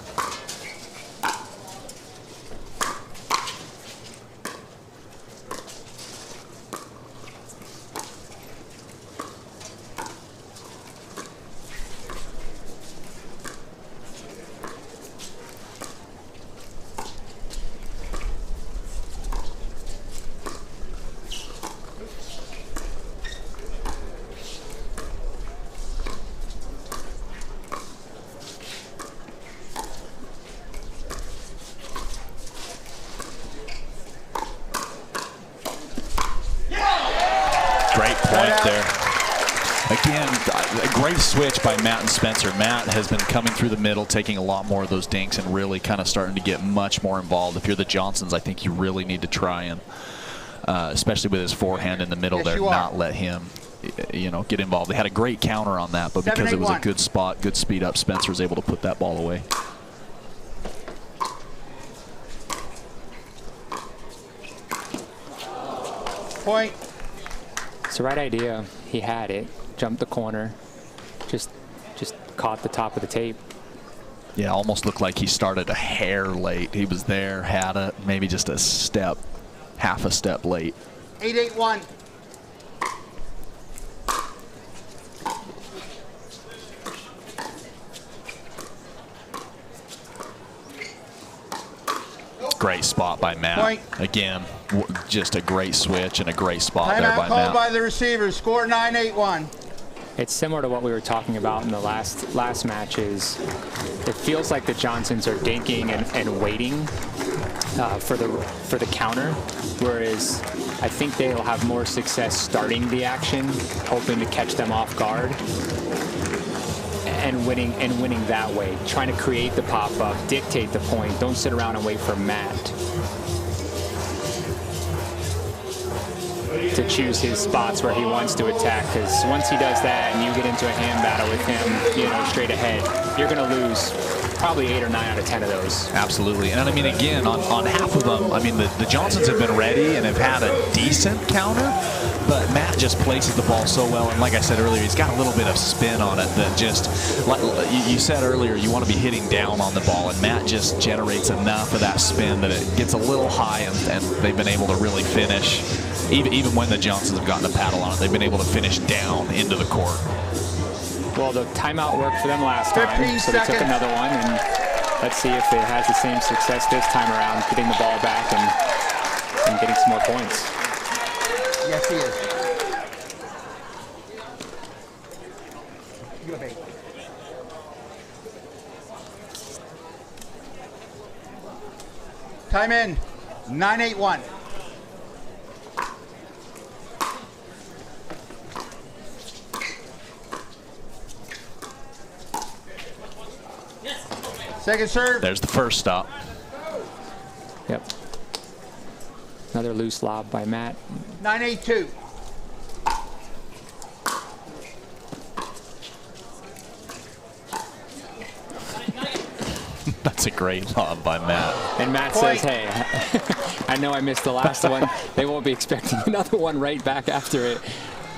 Great switch by Matt and Spencer. Matt has been coming through the middle, taking a lot more of those dinks and really kind of starting to get much more involved. If you're the Johnsons, I think you really need to try and, especially with his forehand in the middle there, not let him, get involved. They had a great counter on that, but because it was a good spot, good speed up, Spencer was able to put that ball away. Point. It's the right idea. He had it. Jumped the corner. Just caught the top of the tape. Yeah, almost looked like he started a hair late. He was there, had it, maybe just a step, half a step late. 8-8-1. Great spot by Matt. Point. Again, just a great switch and a great spot there Timeout by called Matt. by the receiver. Score 9-8-1. It's similar to what we were talking about in the last matches. It feels like the Johnsons are dinking and waiting for the counter, whereas I think they'll have more success starting the action, hoping to catch them off guard, and winning that way. Trying to create the pop-up, dictate the point. Don't sit around and wait for Matt to choose his spots where he wants to attack, because once he does that and you get into a hand battle with him, straight ahead, you're going to lose probably 8 or 9 out of 10 of those. Absolutely. And I mean, again, on half of them, I mean, the Johnsons have been ready and have had a decent counter, but Matt just places the ball so well. And like I said earlier, he's got a little bit of spin on it that just, like you said earlier, you want to be hitting down on the ball, and Matt just generates enough of that spin that it gets a little high, and they've been able to really finish. Even when the Johnsons have gotten a paddle on it, they've been able to finish down into the court. Well, the timeout worked for them last time, so they took another one, and let's see if it has the same success this time around, getting the ball back and getting some more points. Yes, he is. You have 8. Time in. 9-8-1. Second serve. There's the first stop. Yep. Another loose lob by Matt. 9-8-2. That's a great lob by Matt. And Matt says, hey, I know I missed the last one. They won't be expecting another one right back after it.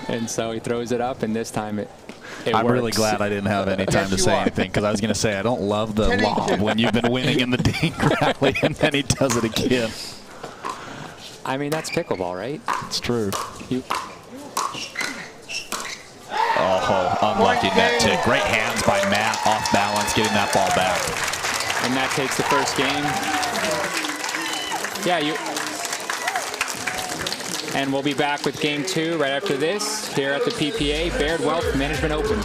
And so he throws it up, and this time it I'm works. really glad I didn't have any time to say anything, because I was going to say I don't love the lob when you've been winning in the dink rally, and then he does it again. I mean, that's pickleball, right? It's true. Oh, unlucky net tip. Great hands by Matt, off balance, getting that ball back. And that takes the first game. Yeah, And we'll be back with game 2 right after this here at the PPA Baird Wealth Management Open.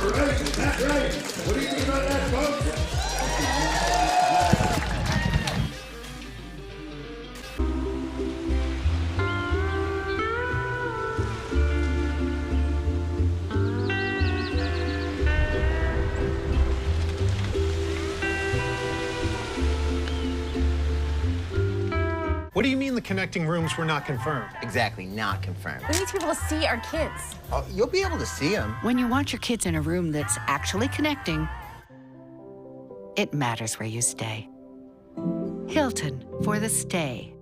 What do you mean the connecting rooms were not confirmed? Exactly, not confirmed. We need to be able to see our kids. Oh, you'll be able to see them. When you want your kids in a room that's actually connecting, it matters where you stay. Hilton for the stay.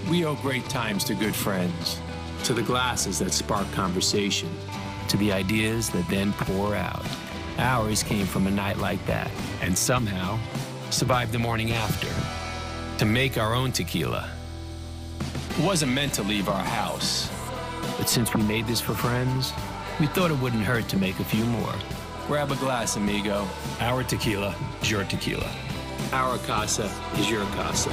We owe great times to good friends, to the glasses that spark conversation, to the ideas that then pour out. Ours came from a night like that, and somehow survived the morning after. To make our own tequila. It wasn't meant to leave our house, but since we made this for friends, we thought it wouldn't hurt to make a few more. Grab a glass, amigo. Our tequila is your tequila. Our casa is your casa.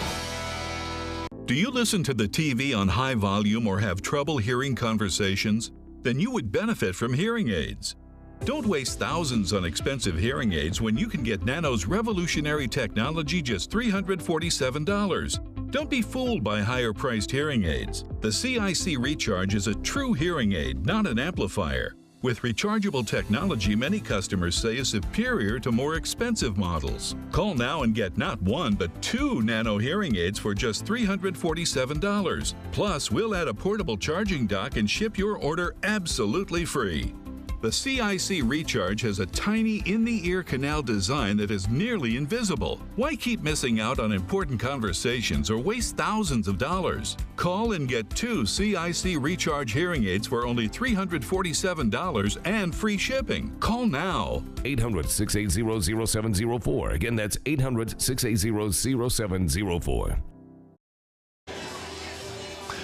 Do you listen to the TV on high volume or have trouble hearing conversations? Then you would benefit from hearing aids. Don't waste thousands on expensive hearing aids when you can get Nano's revolutionary technology just $347. Don't be fooled by higher-priced hearing aids. The CIC Recharge is a true hearing aid, not an amplifier. With rechargeable technology, many customers say is superior to more expensive models. Call now and get not 1, but 2 Nano hearing aids for just $347. Plus, we'll add a portable charging dock and ship your order absolutely free. The CIC Recharge has a tiny in-the-ear canal design that is nearly invisible. Why keep missing out on important conversations or waste thousands of dollars? Call and get 2 CIC Recharge hearing aids for only $347 and free shipping. Call now. 800-680-0704. Again, that's 800-680-0704.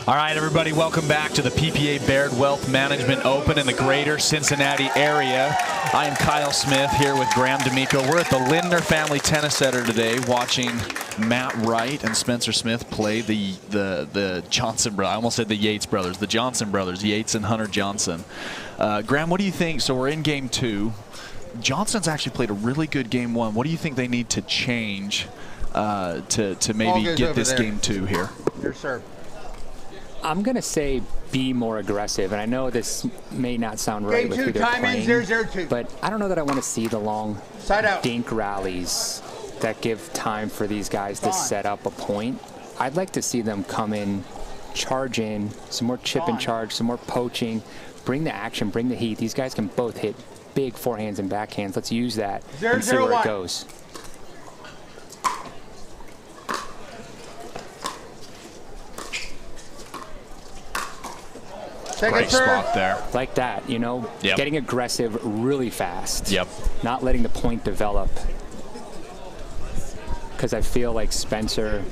All right, everybody, welcome back to the PPA Baird Wealth Management Open in the greater Cincinnati area. I am Kyle Smith here with Graham D'Amico. We're at the Linder Family Tennis Center today watching Matt Wright and Spencer Smith play the Johnson brothers. I almost said the Yates brothers, the Johnson brothers, Yates and Hunter Johnson. Graham, what do you think? So we're in game 2. Johnson's actually played a really good game 1. What do you think they need to change to maybe get this game 2 here? Your serve. I'm going to say be more aggressive, and I know this may not sound right Game with 2, who they're time playing, in 0-0-2. but I don't know that I want to see the long dink rallies that give time for these guys to set up a point. I'd like to see them come in, charge in, some more chip and charge, some more poaching, bring the action, bring the heat. These guys can both hit big forehands and backhands. Let's use that and see where it goes. Great spot there. Like that, you know, Yep. getting aggressive really fast. Yep. Not letting the point develop. Because I feel like Spencer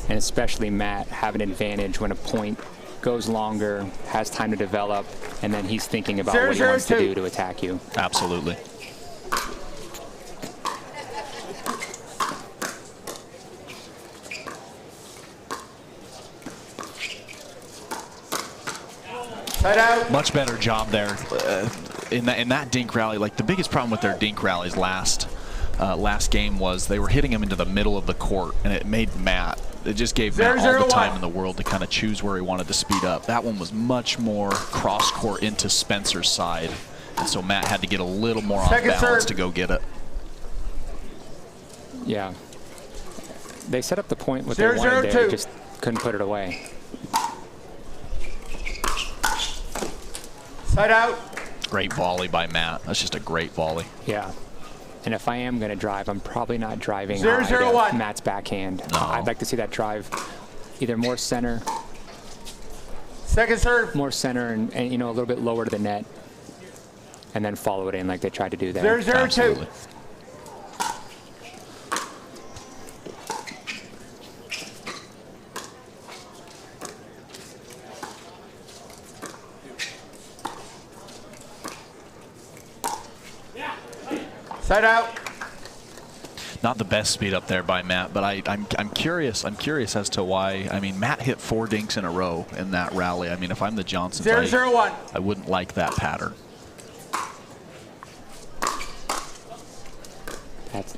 and especially Matt have an advantage when a point goes longer, has time to develop, and then he's thinking about what he wants to do to attack you. Absolutely. Much better job there in that dink rally. Like the biggest problem with their dink rallies last game was they were hitting him into the middle of the court, and it made Matt. It just gave Matt all the time in the world to kind of choose where he wanted to speed up. That one was much more cross court into Spencer's side, and so Matt had to get a little more off balance to go get it. Yeah. They set up the point what they wanted there, just couldn't put it away. Side out. Great volley by Matt. That's just a great volley. Yeah. And if I am going to drive, I'm probably not driving 0-0-1. to Matt's backhand. No. I'd like to see that drive either more center. Second serve. More center and you know, a little bit lower to the net. And then follow it in like they tried to do there. 0-0-2. Side out. Not the best speed up there by Matt, but I'm curious. I'm curious as to why. I mean, Matt hit 4 dinks in a row in that rally. I mean, if I'm the Johnsons, 0-0-1. I wouldn't like that pattern. That's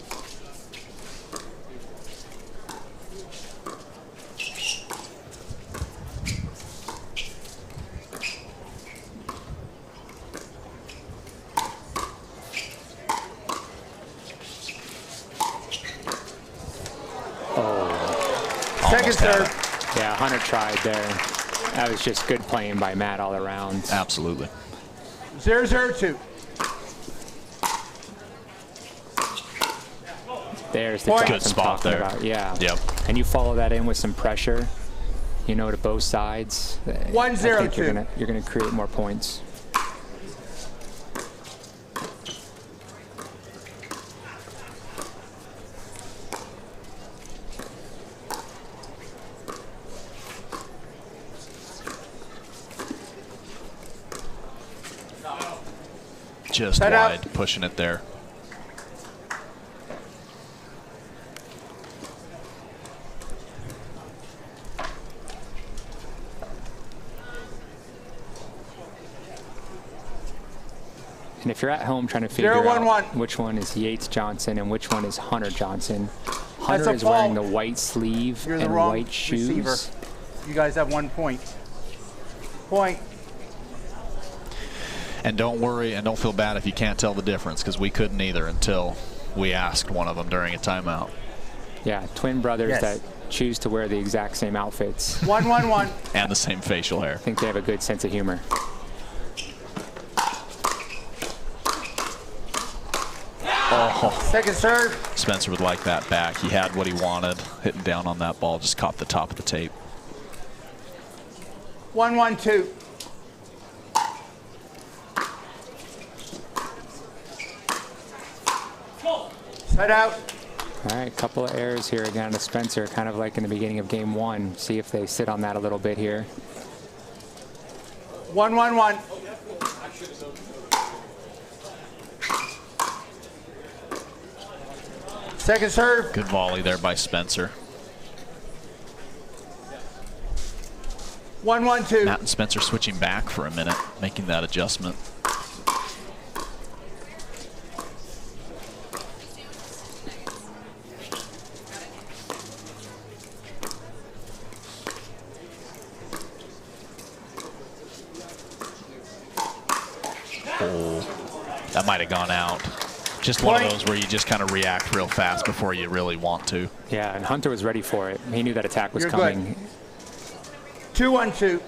Second serve. Yeah, Hunter tried there. That was just good playing by Matt all around. Absolutely. 0-0-2. There's the Good Johnson spot talking there. about. Yeah. Yep. And you follow that in with some pressure, you know, to both sides. 1-0-2. You're gonna create more points. Just Set wide, up. pushing it there. And if you're at home trying to figure 0-1-1. out which one is Yates Johnson and which one is Hunter Johnson, Hunter is fault. wearing the white sleeve You're the and wrong white shoes. receiver. You guys have 1 point. Point. And don't worry and don't feel bad if you can't tell the difference, because we couldn't either until we asked one of them during a timeout. Yeah, twin brothers Yes. that choose to wear the exact same outfits. 1-1-1. And the same facial hair. I think they have a good sense of humor. Oh, Second serve. Spencer would like that back. He had what he wanted. Hitting down on that ball, just caught the top of the tape. 1-1-2. Set out. All right, couple of errors here again to Spencer, kind of like in the beginning of game 1. See if they sit on that a little bit here. 1-1-1. Second serve. Good volley there by Spencer. 1-1-2. Matt and Spencer switching back for a minute, making that adjustment. Oh, that might have gone out. Just one of those where you just kind of react real fast before you really want to. Yeah, and Hunter was ready for it. He knew that attack was You're coming. Good. 2-1-2.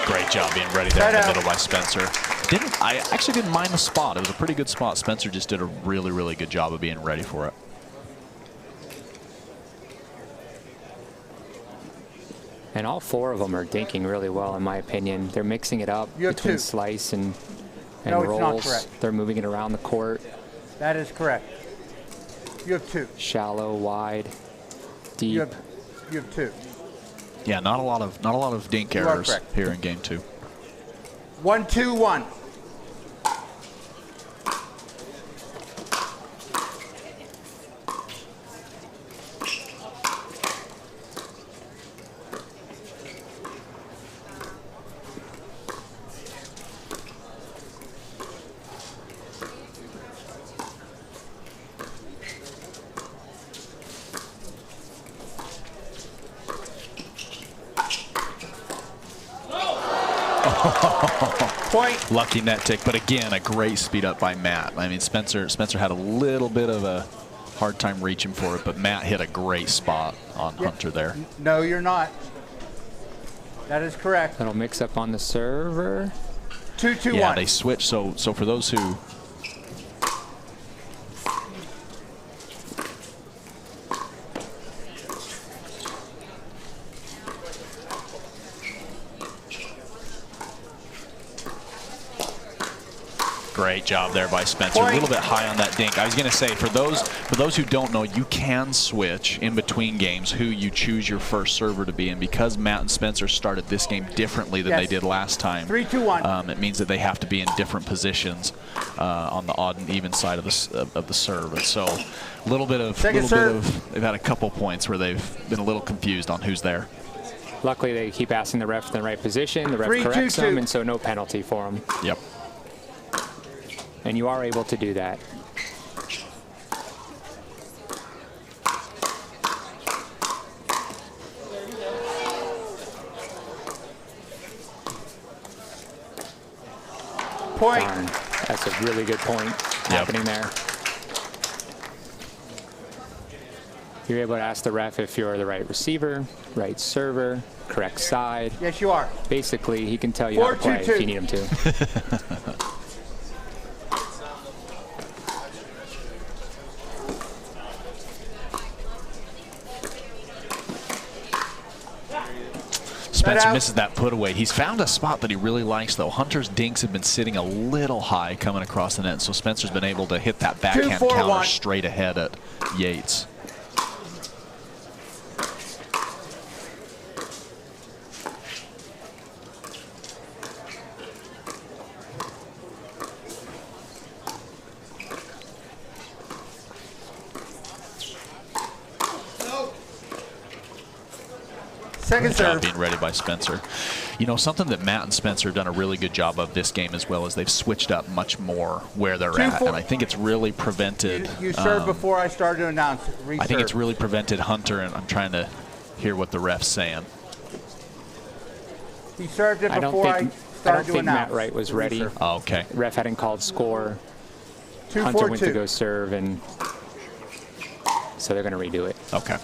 Great job being ready there in the middle by Spencer. I actually didn't mind the spot. It was a pretty good spot. Spencer just did a really, really good job of being ready for it. And all 4 of them are dinking really well, in my opinion. They're mixing it up between 2. slice and No, it's rolls. not correct. They're moving it around the court. That is correct. You have 2. Shallow, wide, deep. You have 2. Yeah, not a lot of dink You are errors correct. here in game 2. 1-2-1. Point. Lucky net tick, but again, a great speed up by Matt. I mean, Spencer had a little bit of a hard time reaching for it, but Matt hit a great spot on Hunter there. No, you're not. That is correct. That'll mix up on the server. 2-2-1. Yeah, they switch. So for those who Great job there by Spencer. A little bit high on that dink. I was going to say, for those who don't know, you can switch in between games who you choose your first server to be. And because Matt and Spencer started this game differently than they did last time, 3, 2, 1. It means that they have to be in different positions on the odd and even side of the serve. And so a little bit of they've had a couple points where they've been a little confused on who's there. Luckily, they keep asking the ref in the right position. The ref 3, 2, corrects 2. them, and so no penalty for them. Yep. And you are able to do that. Point. Darn. That's a really good point happening there. You're able to ask the ref if you're the right receiver, right server, correct side. Yes, you are. Basically, he can tell you how to play if you need him to. Spencer misses that put away. He's found a spot that he really likes, though. Hunter's dinks have been sitting a little high coming across the net, so Spencer's been able to hit that backhand 2, 4, counter 1. straight ahead at Yates. Second serve. Being ready by Spencer. You know, something that Matt and Spencer have done a really good job of this game as well is they've switched up much more where they're at, and I think it's really prevented. You served before I started to announce. Reserve. I think it's really prevented Hunter, and I'm trying to hear what the ref's saying. He served it before I started to announce. I don't think Matt Wright was ready. Oh, okay. Ref hadn't called score. 2, Hunter 4, went 2. to go serve, and so they're going to redo it. Okay.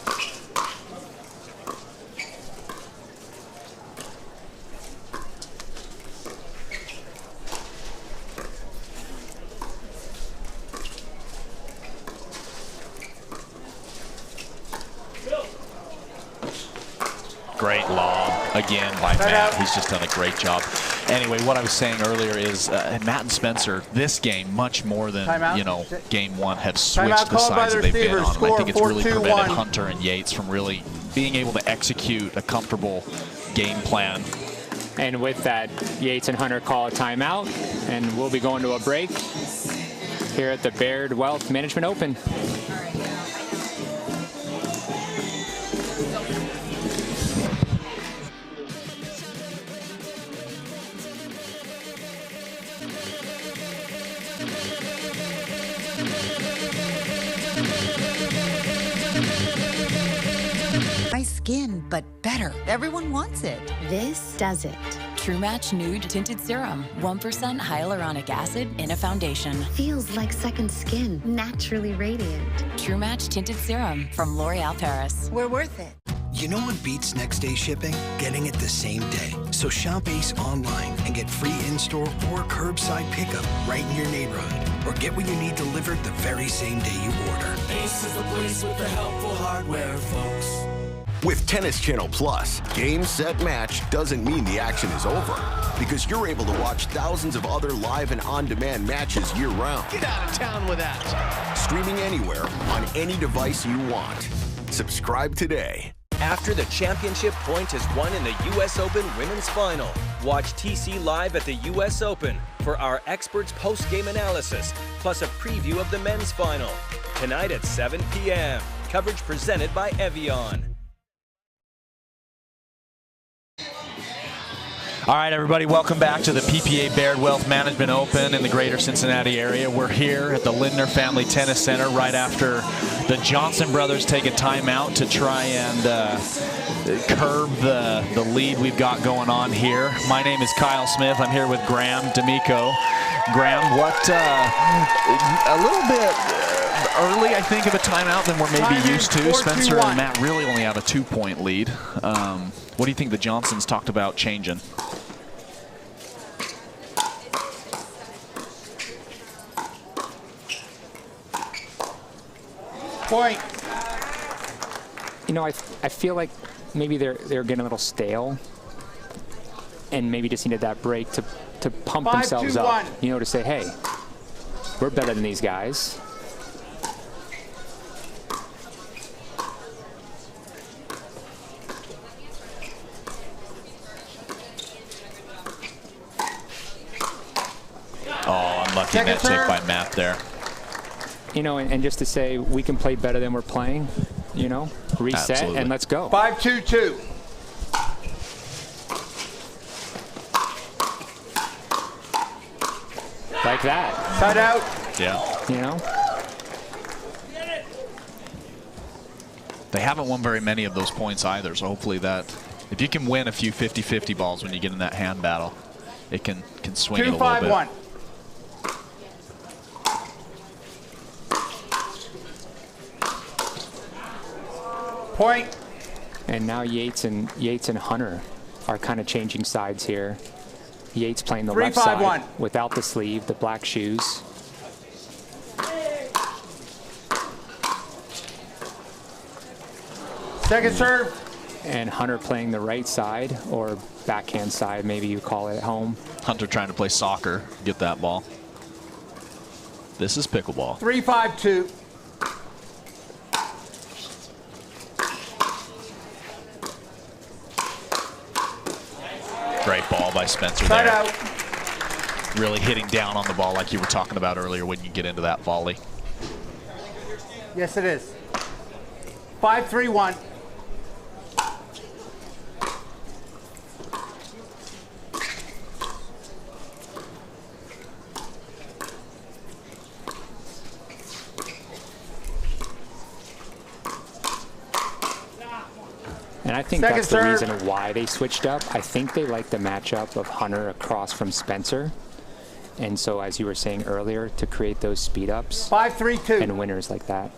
Great lob again by Matt. He's just done a great job. Anyway, what I was saying earlier is Matt and Spencer, this game, much more than game one, have switched the sides that they've been on. And I think it's really prevented Hunter and Yates from really being able to execute a comfortable game plan. And with that, Yates and Hunter call a timeout, and we'll be going to a break here at the Baird Wealth Management Open. Skin, but better. Everyone wants it. This does it. True Match Nude Tinted Serum. 1% hyaluronic acid in a foundation. Feels like second skin. Naturally radiant. True Match Tinted Serum from L'Oreal Paris. We're worth it. You know what beats next day shipping? Getting it the same day. So shop Ace online and get free in-store or curbside pickup right in your neighborhood. Or get what you need delivered the very same day you order. Ace is the place with the helpful hardware, folks. With Tennis Channel Plus, game, set, match doesn't mean the action is over, because you're able to watch thousands of other live and on-demand matches year-round. Get out of town with that. Streaming anywhere, on any device you want. Subscribe today. After the championship point is won in the U.S. Open Women's Final, watch TC live at the U.S. Open for our experts' post-game analysis, plus a preview of the men's final. Tonight at 7 p.m. Coverage presented by Evian. All right, everybody, welcome back to the PPA Baird Wealth Management Open in the greater Cincinnati area. We're here at the Linder Family Tennis Center right after the Johnson brothers take a timeout to try and curb the lead we've got going on here. My name is Kyle Smith. I'm here with Graham D'Amico. Graham, what a little bit early, I think, of a timeout than we're maybe used to. Spencer and Matt really only have a 2-point lead. What do you think the Johnsons talked about changing? Point. You know, I feel like maybe they're getting a little stale, and maybe just needed that break to pump 5, themselves 2, up. 1. You know, to say, hey, we're better than these guys. Oh, unlucky net take by Matt there. You know, and just to say we can play better than we're playing, you know, reset Absolutely. and let's go. 5-2-2. Like that. Side out. Yeah. You know? They haven't won very many of those points either, so hopefully that, if you can win a few 50-50 balls when you get in that hand battle, it can swing it a little bit. 2-5-1. Point. And now Yates and Hunter are kind of changing sides here. Yates playing the left side without the sleeve, the black shoes. Second serve. And Hunter playing the right side, or backhand side, maybe you call it at home. Hunter trying to play soccer, get that ball. This is pickleball. 3-5-2. Great ball by Spencer Side there. out. Really hitting down on the ball like you were talking about earlier when you get into that volley. Yes, it is. 5-3-1. And I think that's the reason why they switched up. I think they like the matchup of Hunter across from Spencer. And so, as you were saying earlier, to create those speed ups 5-3-2 and winners like that.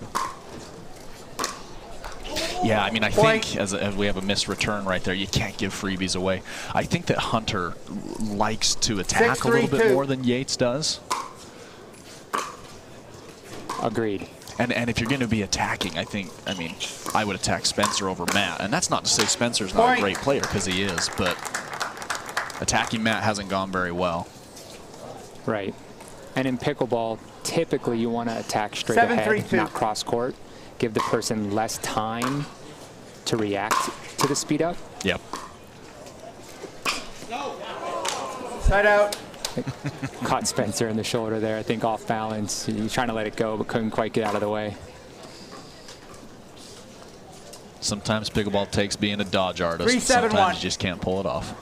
Yeah, I mean, I think as we have a missed return right there, you can't give freebies away. I think that Hunter likes to attack a little bit more than Yates does. Agreed. And if you're going to be attacking, I mean, I would attack Spencer over Matt. And that's not to say Spencer's not a great player, because he is, but attacking Matt hasn't gone very well. Right. And in pickleball, typically you want to attack straight ahead, not cross court. Give the person less time to react to the speed up. Yep. Side out. Caught Spencer in the shoulder there, I think off balance. He was trying to let it go, but couldn't quite get out of the way. Sometimes pickleball takes being a dodge artist. 3-7-1. Sometimes you just can't pull it off.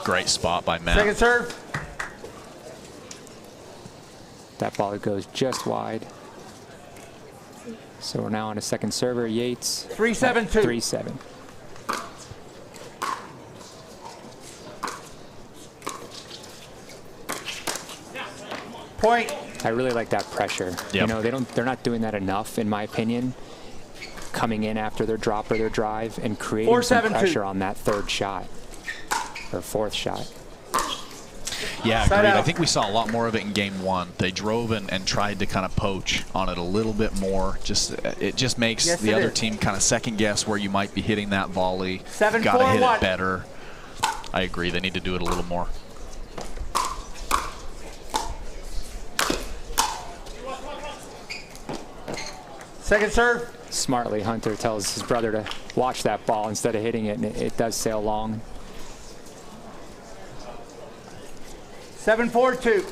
Great spot by Matt. Second serve. That ball goes just wide. So we're now on a second server, Yates. 3-7-2. 3-7. Point. I really like that pressure. Yep. You know, they're not doing that enough, in my opinion. Coming in after their drop or their drive and creating some pressure on that third shot or fourth shot. Yeah, agreed. I think we saw a lot more of it in game one. They drove and tried to kind of poach on it a little bit more. It just makes the other team kind of second guess where you might be hitting that volley. 7-4-1. Got to hit it better. I agree. They need to do it a little more. Second serve. Smartly, Hunter tells his brother to watch that ball instead of hitting it, and it does sail long. 7-4-2.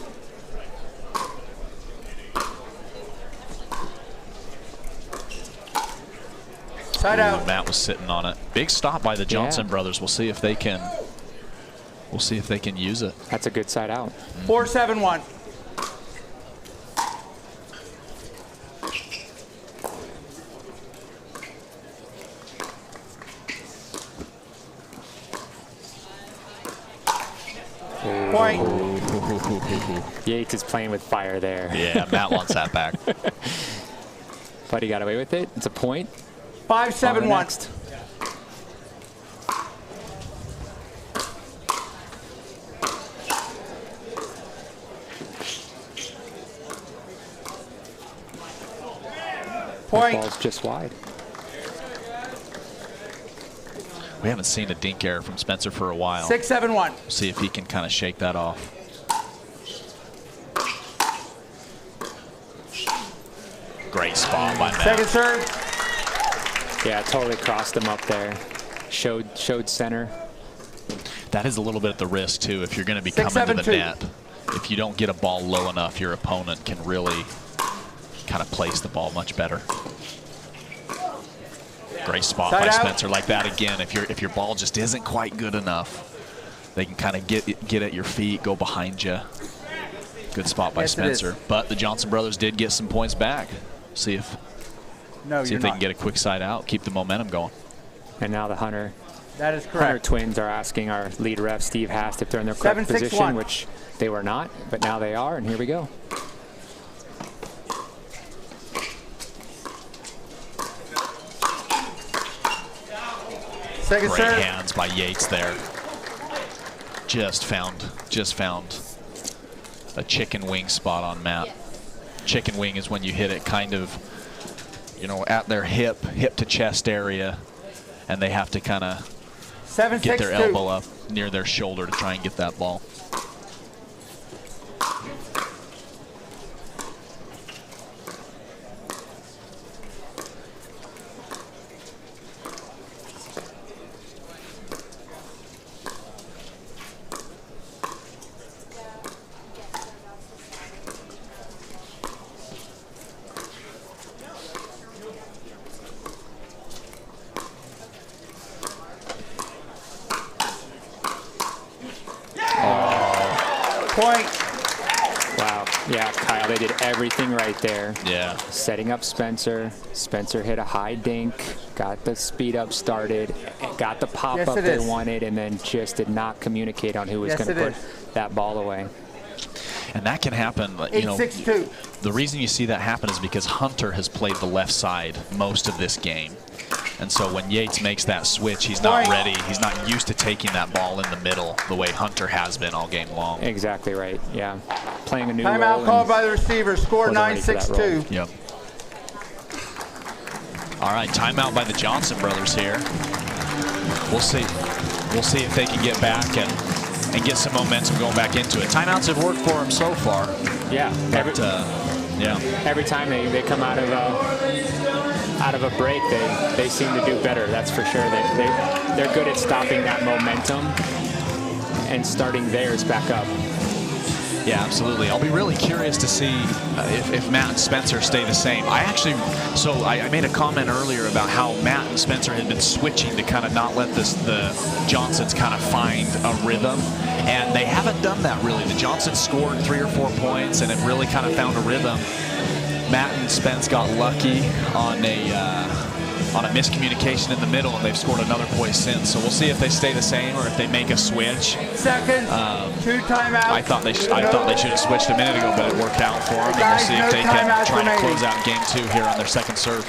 Side out. Matt was sitting on it. Big stop by the Johnson brothers. We'll see if they can. We'll see if they can use it. That's a good side out. 4-7-1. Point. Yates is playing with fire there. Yeah, Matt wants that back. But he got away with it. It's a point. 5-7-1. Point. Ball's just wide. We haven't seen a dink error from Spencer for a while. 6-7-1. See if he can kind of shake that off. Great spot by Matt. Second serve. Yeah, totally crossed him up there. Showed center. That is a little bit at the risk too. If you're going to be coming to the net, if you don't get a ball low enough, your opponent can really kind of place the ball much better. Great spot by Spencer like that again. If your ball just isn't quite good enough, they can kind of get at your feet, go behind you. Good spot by Spencer. But the Johnson brothers did get some points back. See if they can get a quick side out, keep the momentum going. And now the Hunter. That is correct. Hunter twins are asking our lead ref, Steve Hast, if they're in their correct position, which they were not, but now they are, and here we go. Second Great serve. hands by Yates there. Just found a chicken wing spot on Matt. Chicken wing is when you hit it kind of, you know, at their hip to chest area, and they have to kind of get their elbow up near their shoulder to try and get that ball. Wow. Yeah, Kyle, they did everything right there. Yeah. Setting up Spencer. Spencer hit a high dink, got the speed up started, got the pop up they wanted, and then just did not communicate on who was going to put that ball away. And that can happen, you know. The reason you see that happen is because Hunter has played the left side most of this game. And so when Yates makes that switch, he's not ready. He's not used to taking that ball in the middle the way Hunter has been all game long. Exactly right, yeah. Playing a new role. Timeout called by the receiver, score 9-6-2. Yep. All right, timeout by the Johnson brothers here. We'll see. We'll see if they can get back and get some momentum going back into it. Timeouts have worked for them so far. Yeah. Every time they come out of a break, they seem to do better. That's for sure. They're good at stopping that momentum and starting theirs back up. Yeah, absolutely. I'll be really curious to see if Matt and Spencer stay the same. I made a comment earlier about how Matt and Spencer had been switching to kind of not let the Johnsons kind of find a rhythm, and they haven't done that really. The Johnsons scored 3 or 4 points and have really kind of found a rhythm. Matt and Spence got lucky on a miscommunication in the middle, and they've scored another point since. So we'll see if they stay the same or if they make a switch. Second, 2 timeouts. I thought they should have switched a minute ago, but it worked out for them. And we'll see if they can try to close out game 2 here on their second serve.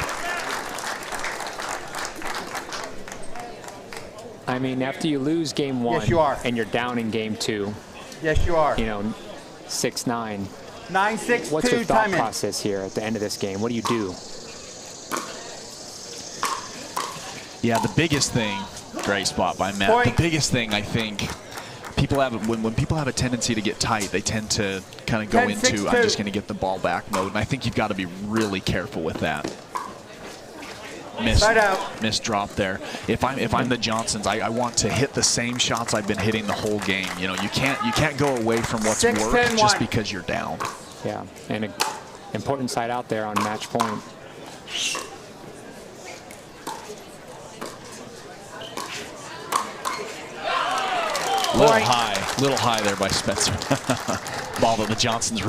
I mean, after you lose game 1, yes, you are, and you're down in game 2. Yes, you are. You know, 6-9. 9-6-2. What's your thought process here at the end of this game? What do you do? Yeah, the biggest thing, great spot by Matt. The biggest thing, I think, people have when people have a tendency to get tight, they tend to kind of go into I'm just going to get the ball back mode, and I think you've got to be really careful with that. Missed drop there. If I'm the Johnsons, I want to hit the same shots I've been hitting the whole game. You know, you can't go away from what's worked just because you're down. Yeah, and an important side out there on match point. Little high there by Spencer. Ball that the Johnsons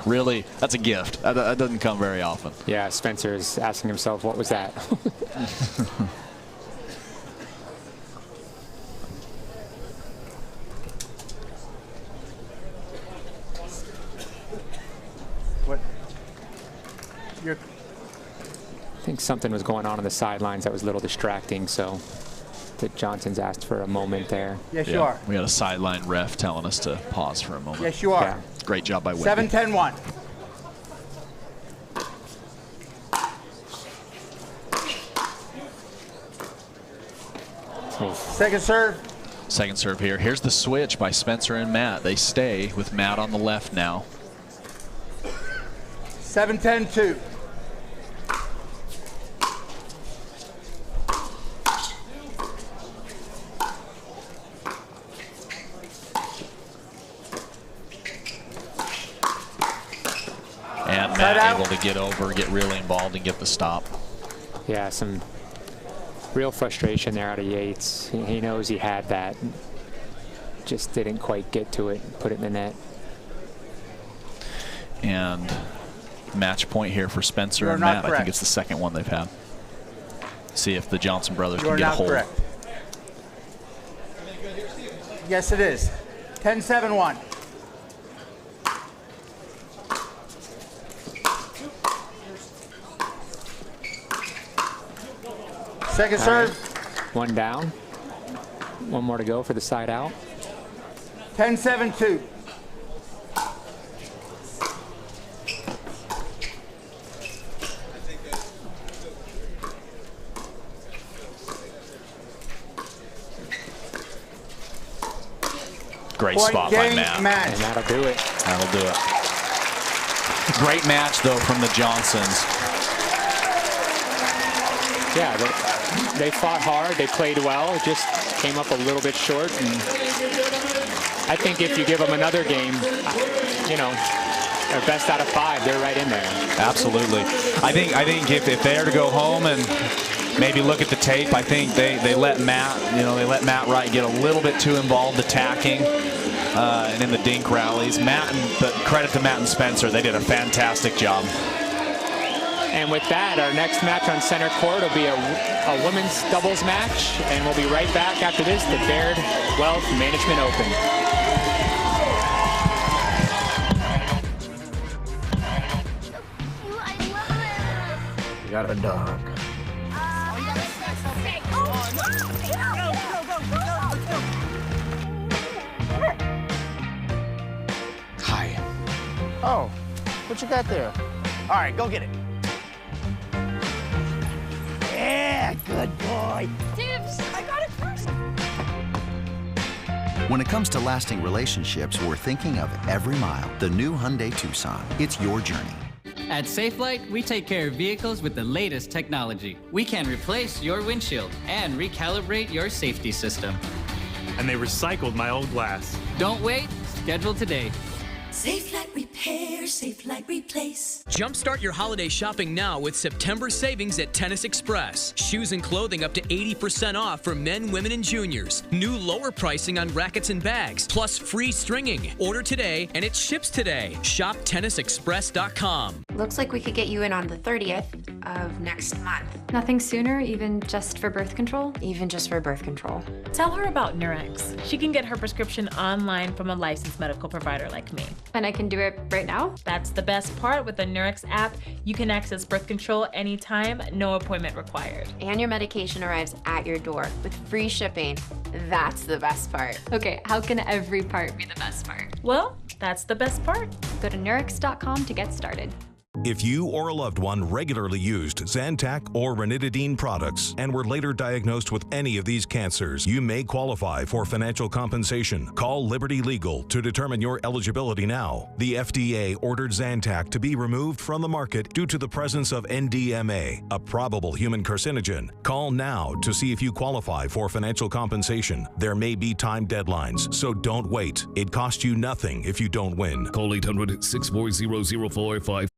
really, that's a gift. That doesn't come very often. Yeah, Spencer is asking himself, what was that? What? I think something was going on the sidelines that was a little distracting, so the Johnsons asked for a moment there. Yes, you are. We got a sideline ref telling us to pause for a moment. Yes, you are. Yeah. Great job by Wendy. 7-10-1. Second serve. Second serve here. Here's the switch by Spencer and Matt. They stay with Matt on the left now. 7-10-2. And Matt able to get over, get really involved, and get the stop. Yeah, some real frustration there out of Yates. He knows he had that. Just didn't quite get to it, put it in the net. And match point here for Spencer and Matt. I think it's the second one they've had. See if the Johnson brothers can get a hold. Correct. Yes, it is. 10-7-1. Second serve. One down. One more to go for the side out. 10-7-2. Great spot by Matt. And that'll do it. That'll do it. Great match, though, from the Johnsons. Yeah, they fought hard. They played well. It just came up a little bit short. And I think if you give them another game, you know, their best out of 5, they're right in there. Absolutely. I think if they are to go home and maybe look at the tape, I think they let Matt, Wright get a little bit too involved attacking and in the dink rallies. But credit to Matt and Spencer, they did a fantastic job. And with that, our next match on center court will be a women's doubles match, and we'll be right back after this, the Baird Wealth Management Open. You got a dog. Hi. Oh, what you got there? All right, go get it. Yeah, good boy. Dibs, I got it first. When it comes to lasting relationships, we're thinking of every mile. The new Hyundai Tucson. It's your journey. At Safelite, we take care of vehicles with the latest technology. We can replace your windshield and recalibrate your safety system. And they recycled my old glass. Don't wait, schedule today. Safelite Repair, Safelite Replace. Jumpstart your holiday shopping now with September savings at Tennis Express. Shoes and clothing up to 80% off for men, women, and juniors. New lower pricing on rackets and bags, plus free stringing. Order today and it ships today. Shop tennisexpress.com. Looks like we could get you in on the 30th of next month. Nothing sooner, even just for birth control? Even just for birth control. Tell her about Nurex. She can get her prescription online from a licensed medical provider like me. And I can do it right now? That's the best part. With the Nurex app, you can access birth control anytime, no appointment required. And your medication arrives at your door with free shipping. That's the best part. Okay, how can every part be the best part? Well, that's the best part. Go to Nurex.com to get started. If you or a loved one regularly used Zantac or ranitidine products and were later diagnosed with any of these cancers, you may qualify for financial compensation. Call Liberty Legal to determine your eligibility now. The FDA ordered Zantac to be removed from the market due to the presence of NDMA, a probable human carcinogen. Call now to see if you qualify for financial compensation. There may be time deadlines, so don't wait. It costs you nothing if you don't win. Call 800-640-0455.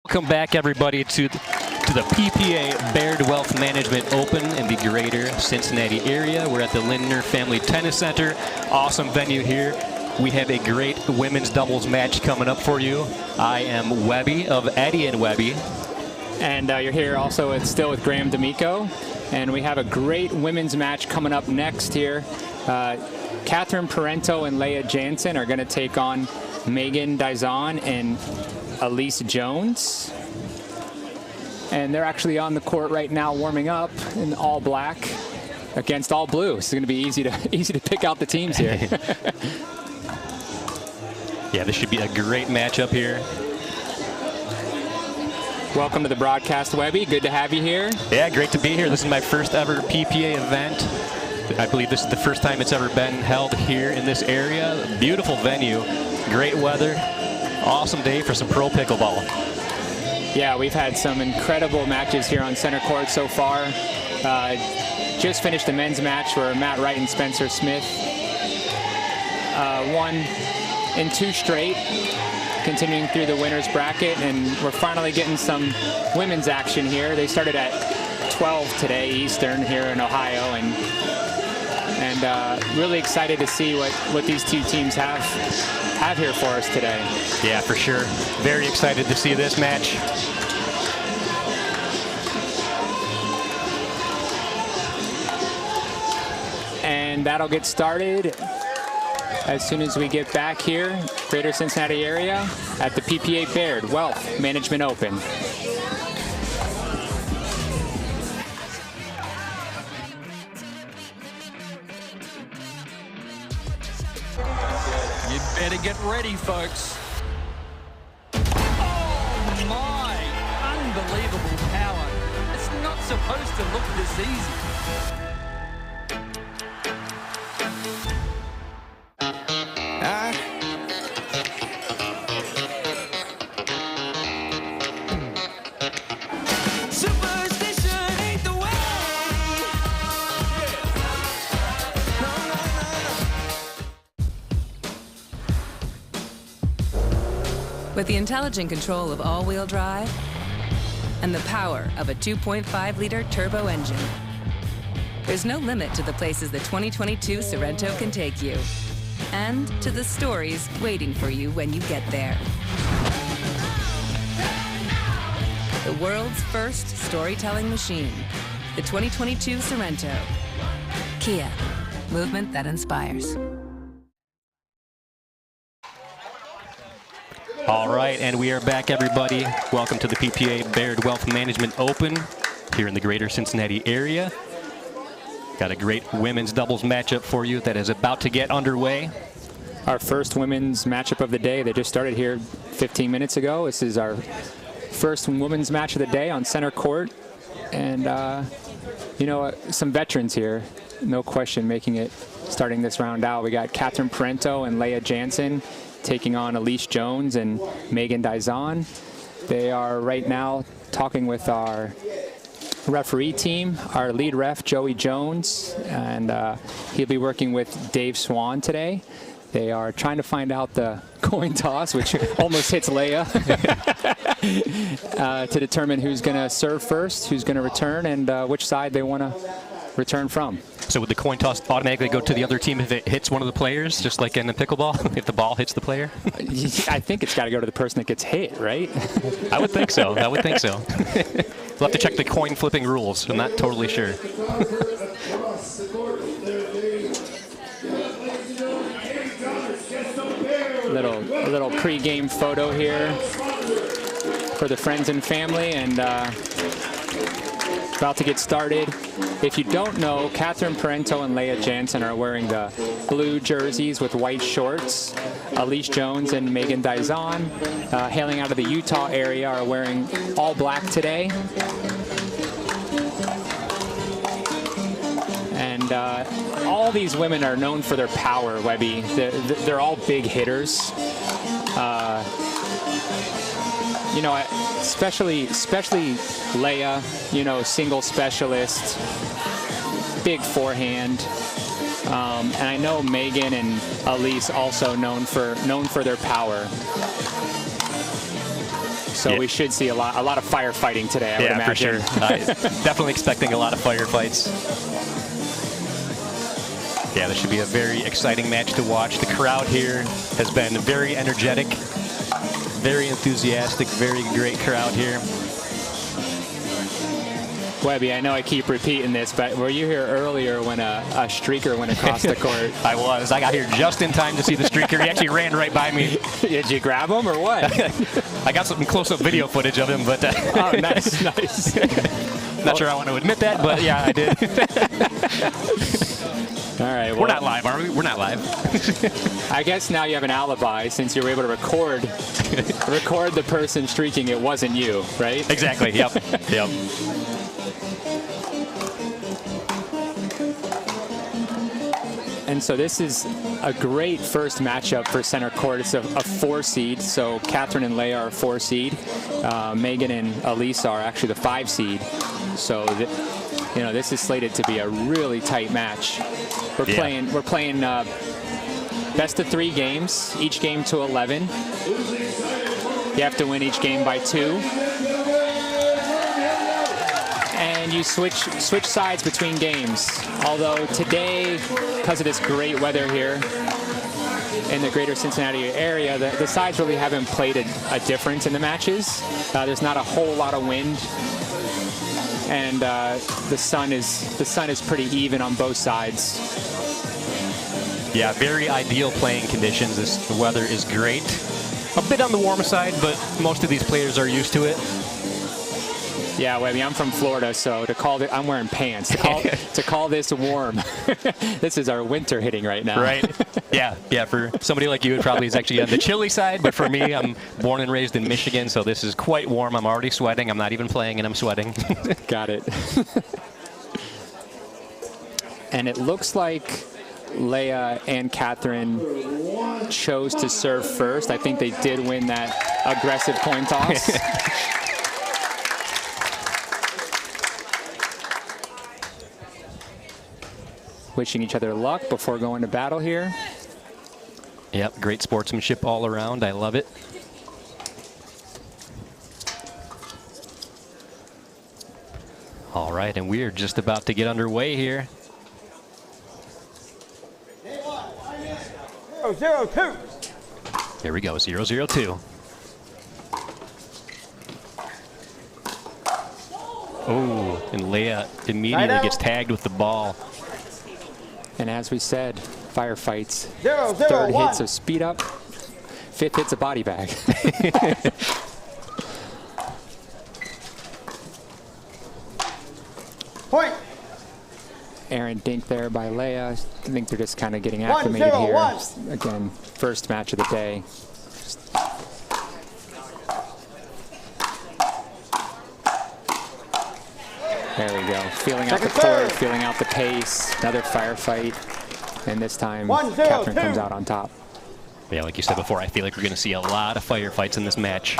Welcome back, everybody, to the PPA Baird Wealth Management Open in the greater Cincinnati area. We're at the Linder Family Tennis Center. Awesome venue here. We have a great women's doubles match coming up for you. I am Webby of Eddie and Webby. And you're here also still with Graham D'Amico. And we have a great women's match coming up next here. Catherine Parento and Leah Jansen are going to take on Megan Dizon and Elise Jones. And they're actually on the court right now warming up in all black against all blue. It's going to be easy to pick out the teams here. Yeah, this should be a great matchup here. Welcome to the broadcast, Webby. Good to have you here. Yeah, great to be here. This is my first ever PPA event. I believe this is the first time it's ever been held here in this area. Beautiful venue, great weather, awesome day for some pro pickleball. Yeah, we've had some incredible matches here on center court so far. Just finished the men's match where Matt Wright and Spencer Smith won in 2 straight, continuing through the winner's bracket, and we're finally getting some women's action here. They started at 12 today Eastern here in Ohio, and really excited to see what these 2 teams have here for us today. Yeah, for sure. Very excited to see this match. And that'll get started as soon as we get back here, Greater Cincinnati area, at the PPA Baird Wealth Management Open. You better get ready, folks. Oh my! Unbelievable power. It's not supposed to look this easy. With the intelligent control of all-wheel drive and the power of a 2.5-liter turbo engine, there's no limit to the places the 2022 Sorento can take you, and to the stories waiting for you when you get there. The world's first storytelling machine, the 2022 Sorento. Kia, movement that inspires. All right, and we are back, everybody. Welcome to the PPA Baird Wealth Management Open here in the Greater Cincinnati area. Got a great women's doubles matchup for you that is about to get underway. Our first women's matchup of the day. They just started here 15 minutes ago. This is our first women's match of the day on center court. And, you know, some veterans here, no question, making it, starting this round out. We got Catherine Parento and Leah Jansen taking on Elise Jones and Megan Dizon. They are right now talking with our referee team, our lead ref, Joey Jones, and he'll be working with Dave Swan today. They are trying to find out the coin toss, which almost hits Leah, to determine who's going to serve first, who's going to return, and which side they want to return from. So would the coin toss automatically go to the other team if it hits one of the players, just like in the pickleball, if the ball hits the player? I think it's got to go to the person that gets hit, right? I would think so. I would think so. We'll have to check the coin flipping rules. I'm not totally sure. A little pre-game photo here for the friends and family, and about to get started. If you don't know, Catherine Parento and Leah Jansen are wearing the blue jerseys with white shorts. Elise Jones and Megan Dizon, hailing out of the Utah area, are wearing all black today. And all these women are known for their power, Webby. They're all big hitters. You know, especially Leah, you know, single specialist, big forehand. And I know Megan and Elise also known for their power. So yeah, we should see a lot of firefighting today, I would imagine. For sure. Definitely expecting a lot of firefights. Yeah, this should be a very exciting match to watch. The crowd here has been very energetic, very enthusiastic, very great crowd here. Webby, I know I keep repeating this, but were you here earlier when a streaker went across the court? I was. I got here just in time to see the streaker. He actually ran right by me. Did you grab him or what? I got some close-up video footage of him, but... Oh, nice, nice. Not sure I want to admit that, but yeah, I did. All right. Well, we're not live, are we? We're not live. I guess now you have an alibi since you were able to record the person streaking. It wasn't you, right? Exactly. Yep. Yep. And so this is a great first matchup for center court. It's a 4 seed. So Catherine and Leia are 4 seed. Megan and Elisa are actually the 5 seed. So this is slated to be a really tight match. We're playing best of 3 games, each game to 11. You have to win each game by 2. And you switch sides between games. Although today, because of this great weather here in the greater Cincinnati area, the sides really haven't played a difference in the matches. There's not a whole lot of wind, and the sun is pretty even on both sides. Yeah, very ideal playing conditions. The weather is great. A bit on the warm side, but most of these players are used to it. Yeah, well, I mean, I'm from Florida, so I'm wearing pants. To call this warm, this is our winter hitting right now. Right. Yeah. For somebody like you, it probably is actually on the chilly side. But for me, I'm born and raised in Michigan, so this is quite warm. I'm already sweating. I'm not even playing, and I'm sweating. Got it. And it looks like Leia and Catherine chose to serve first. I think they did win that aggressive coin toss. Wishing each other luck before going to battle here. Yep, great sportsmanship all around. I love it. All right, and we are just about to get underway here. 0-0-2. Here we go, 0-0-2. Oh, and Leia immediately gets tagged with the ball. And as we said, firefights. 0-0-1. 3rd hit's a speed up. 5th hit's a body bag. Point. Aaron Dink there by Leia. I think they're just kind of getting acclimated here. Again, first match of the day. There we go. Feeling out the court, feeling out the pace. Another firefight. And this time, Catherine comes out on top. Yeah, like you said before, I feel like we're going to see a lot of firefights in this match.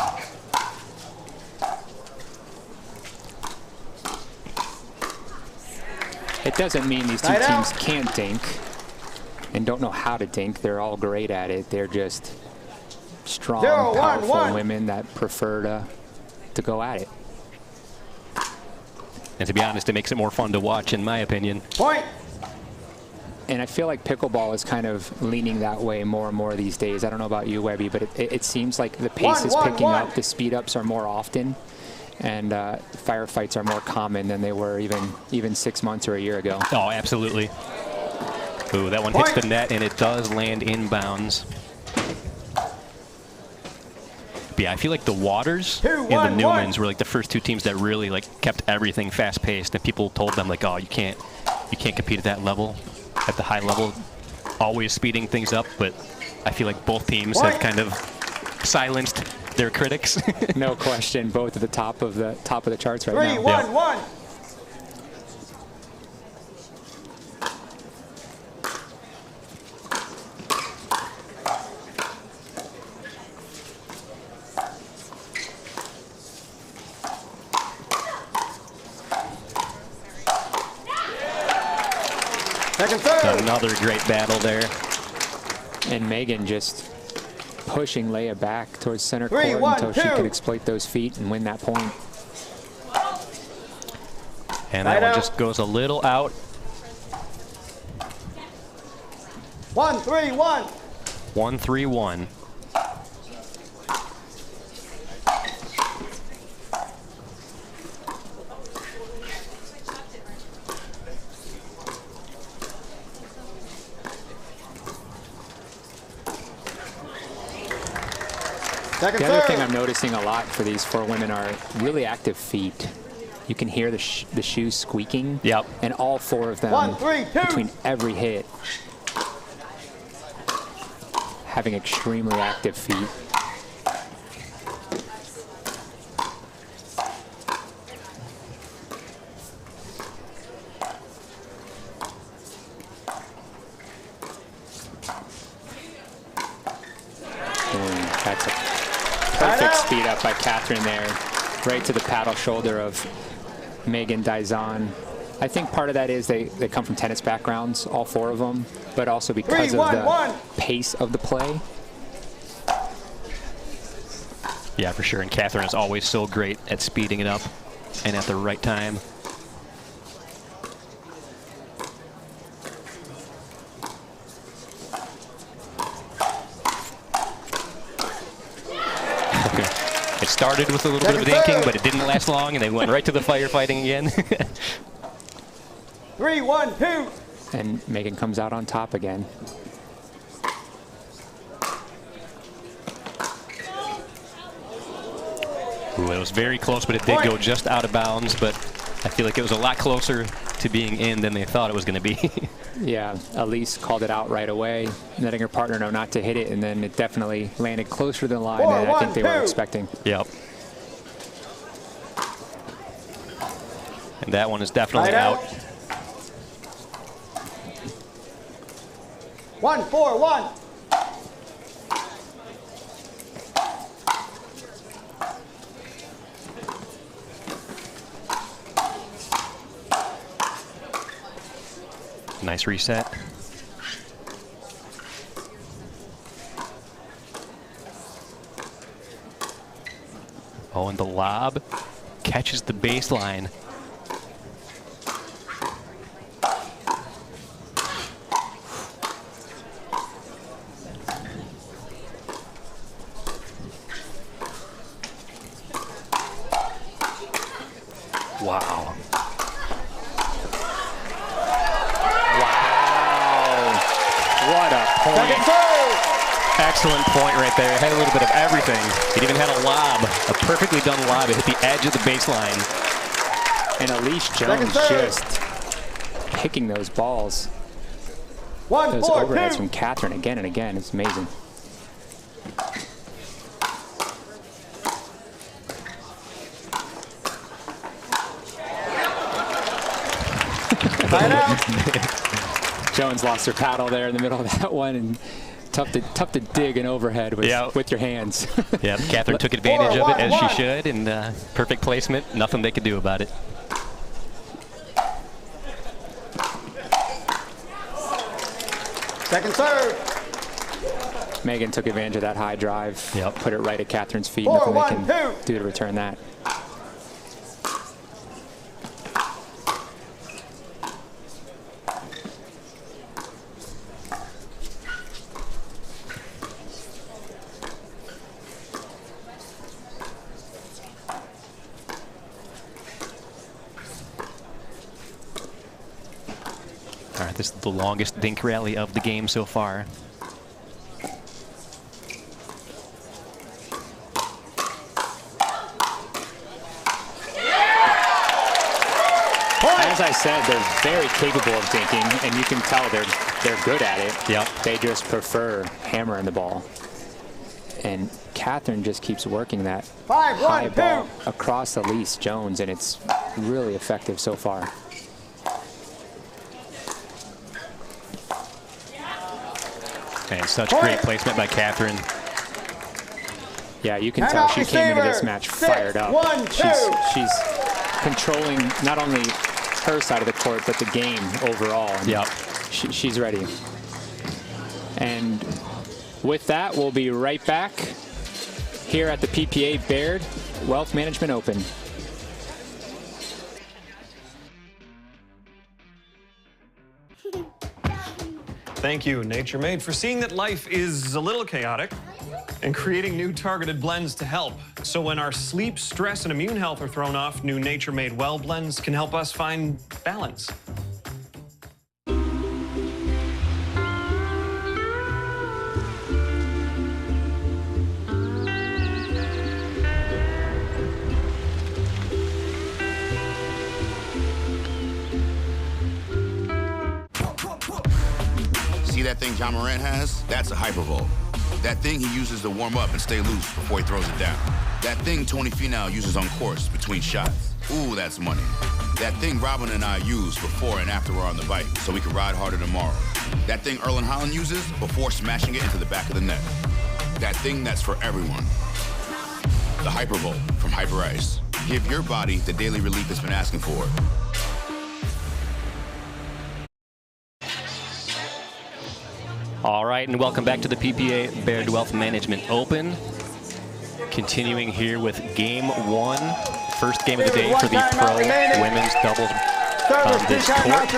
It doesn't mean these two teams can't dink and don't know how to dink. They're all great at it. They're just strong, powerful women that prefer to go at it. And to be honest, it makes it more fun to watch, in my opinion. Point. And I feel like pickleball is kind of leaning that way more and more these days. I don't know about you, Webby, but it seems like the pace is picking up. The speed ups are more often, and firefights are more common than they were even 6 months or a year ago. Oh, absolutely. Ooh, that one hits the net, and it does land inbounds. But yeah, I feel like the Waters and the Newmans were like the first 2 teams that really kept everything fast-paced, and people told them oh, you can't compete at that level, at the high level, always speeding things up. But I feel like both teams have kind of silenced their critics. No question, both at the top of the charts right now. 3-1-1. Another great battle there. And Megan just pushing Leia back towards center court until she can exploit those feet and win that point. And that one just goes a little out. 1-3-1. 1-3-1. The other thing I'm noticing a lot for these 4 women are really active feet. You can hear the shoes squeaking. Yep. And all 4 of them, 1, 3, 2. between every hit, having extremely active feet. That's a perfect speed up by Catherine there, right to the paddle shoulder of Megan Dizon. I think part of that is they come from tennis backgrounds, all 4 of them, but also because of the pace of the play. Yeah, for sure. And Catherine is always so great at speeding it up and at the right time. It started with a little bit of a dinking, but it didn't last long, and they went right to the firefighting again. 3, 1, 2. And Megan comes out on top again. Ooh, it was very close, but it did go just out of bounds, but I feel like it was a lot closer to being in than they thought it was going to be. Yeah, Elise called it out right away, letting her partner know not to hit it, and then it definitely landed closer to the line than I think they were expecting. Yep. And that one is definitely out. 1, 4, 1. Nice reset. Oh, and the lob catches the baseline. Wow. What a point. Excellent point right there. Had a little bit of everything. It even had a lob, a perfectly done lob. It hit the edge of the baseline. And Elise Jones just picking those balls. Those overheads from Catherine again and again. It's amazing. Jones lost her paddle there in the middle of that one, and tough to dig an overhead with your hands. Yeah, Catherine took advantage of it as she should, and perfect placement. Nothing they could do about it. Second serve. Megan took advantage of that high drive. Yep. Put it right at Catherine's feet. Nothing they can do to return that. All right, this is the longest dink rally of the game so far. As I said, they're very capable of dinking, and you can tell they're good at it. Yep. They just prefer hammering the ball. And Catherine just keeps working that high ball across Elise Jones, and it's really effective so far. And such great placement by Catherine. Yeah, you can tell she came into this match fired up. She's controlling not only her side of the court, but the game overall. Yep. She's ready. And with that, we'll be right back here at the PPA Baird Wealth Management Open. Thank you, Nature Made, for seeing that life is a little chaotic and creating new targeted blends to help. So when our sleep, stress, and immune health are thrown off, new Nature Made Well blends can help us find balance. that thing John Morant has? That's a hypervolt. That thing he uses to warm up and stay loose before he throws it down. That thing Tony Finau uses on course between shots. Ooh, that's money. That thing Robin and I use before and after we're on the bike so we can ride harder tomorrow. That thing Erlen Haaland uses before smashing it into the back of the net. That thing that's for everyone. The Hypervolt from Hyper Ice. Give your body the daily relief it's been asking for. All right, and welcome back to the PPA Baird Wealth Management Open. Continuing here with game one, first game of the day for the Pro Women's Doubles on this court.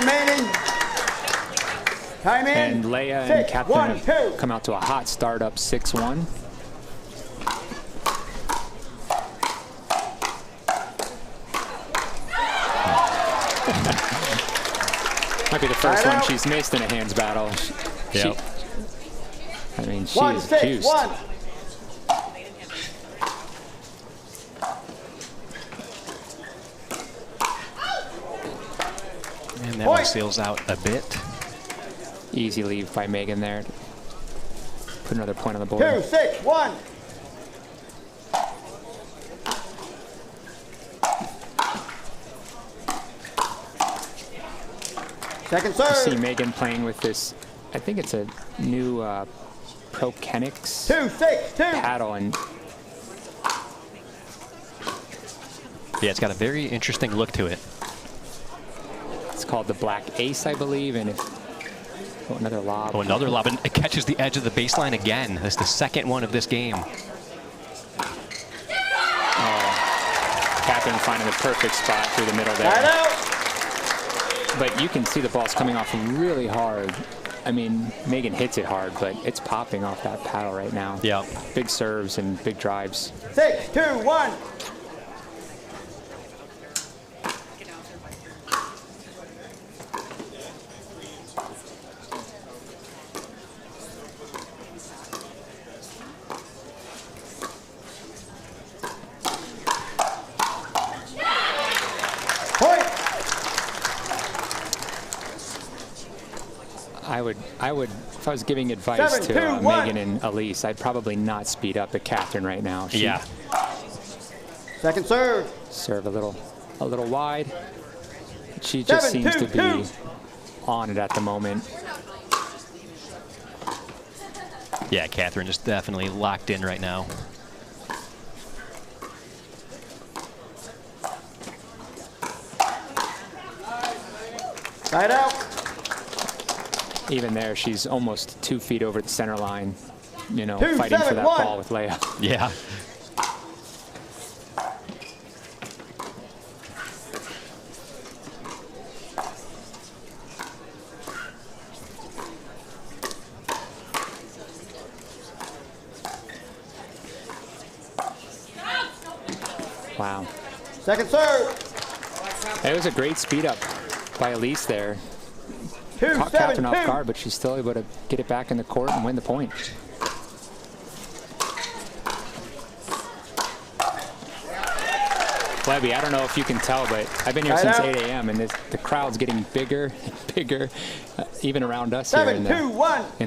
And Leia and Catherine have come out to a hot start, up 6-1. Might be the first one she's missed in a hands battle. Yep. I mean, she is juiced. And that one sails out a bit. Easy leave by Megan there. Put another point on the board. 2-6-1. Second serve. I see Megan playing with this. I think it's a new Pro Kenix paddle, and yeah, it's got a very interesting look to it. It's called the Black Ace, I believe, and another lob. Oh, another lob, and it catches the edge of the baseline again. That's the second one of this game. Catherine finding the perfect spot through the middle there. But you can see the ball's coming off really hard. I mean, Megan hits it hard, but it's popping off that paddle right now. Yeah. Big serves and big drives. 6-2-1. I would, if I was giving advice to Megan and Elise, I'd probably not speed up at Catherine right now. Yeah. Second serve. Serve a little wide. She just seems to be on it at the moment. Yeah, Catherine is definitely locked in right now. Side out. Even there, she's almost 2 feet over the center line, you know, fighting for that ball with Leia. Yeah. Wow. Second serve. It was a great speed up by Elise there. Caught Catherine off guard, but she's still able to get it back in the court and win the point. Webby, I don't know if you can tell, but I've been here since 8 a.m. and the crowd's getting bigger and bigger, even around us here in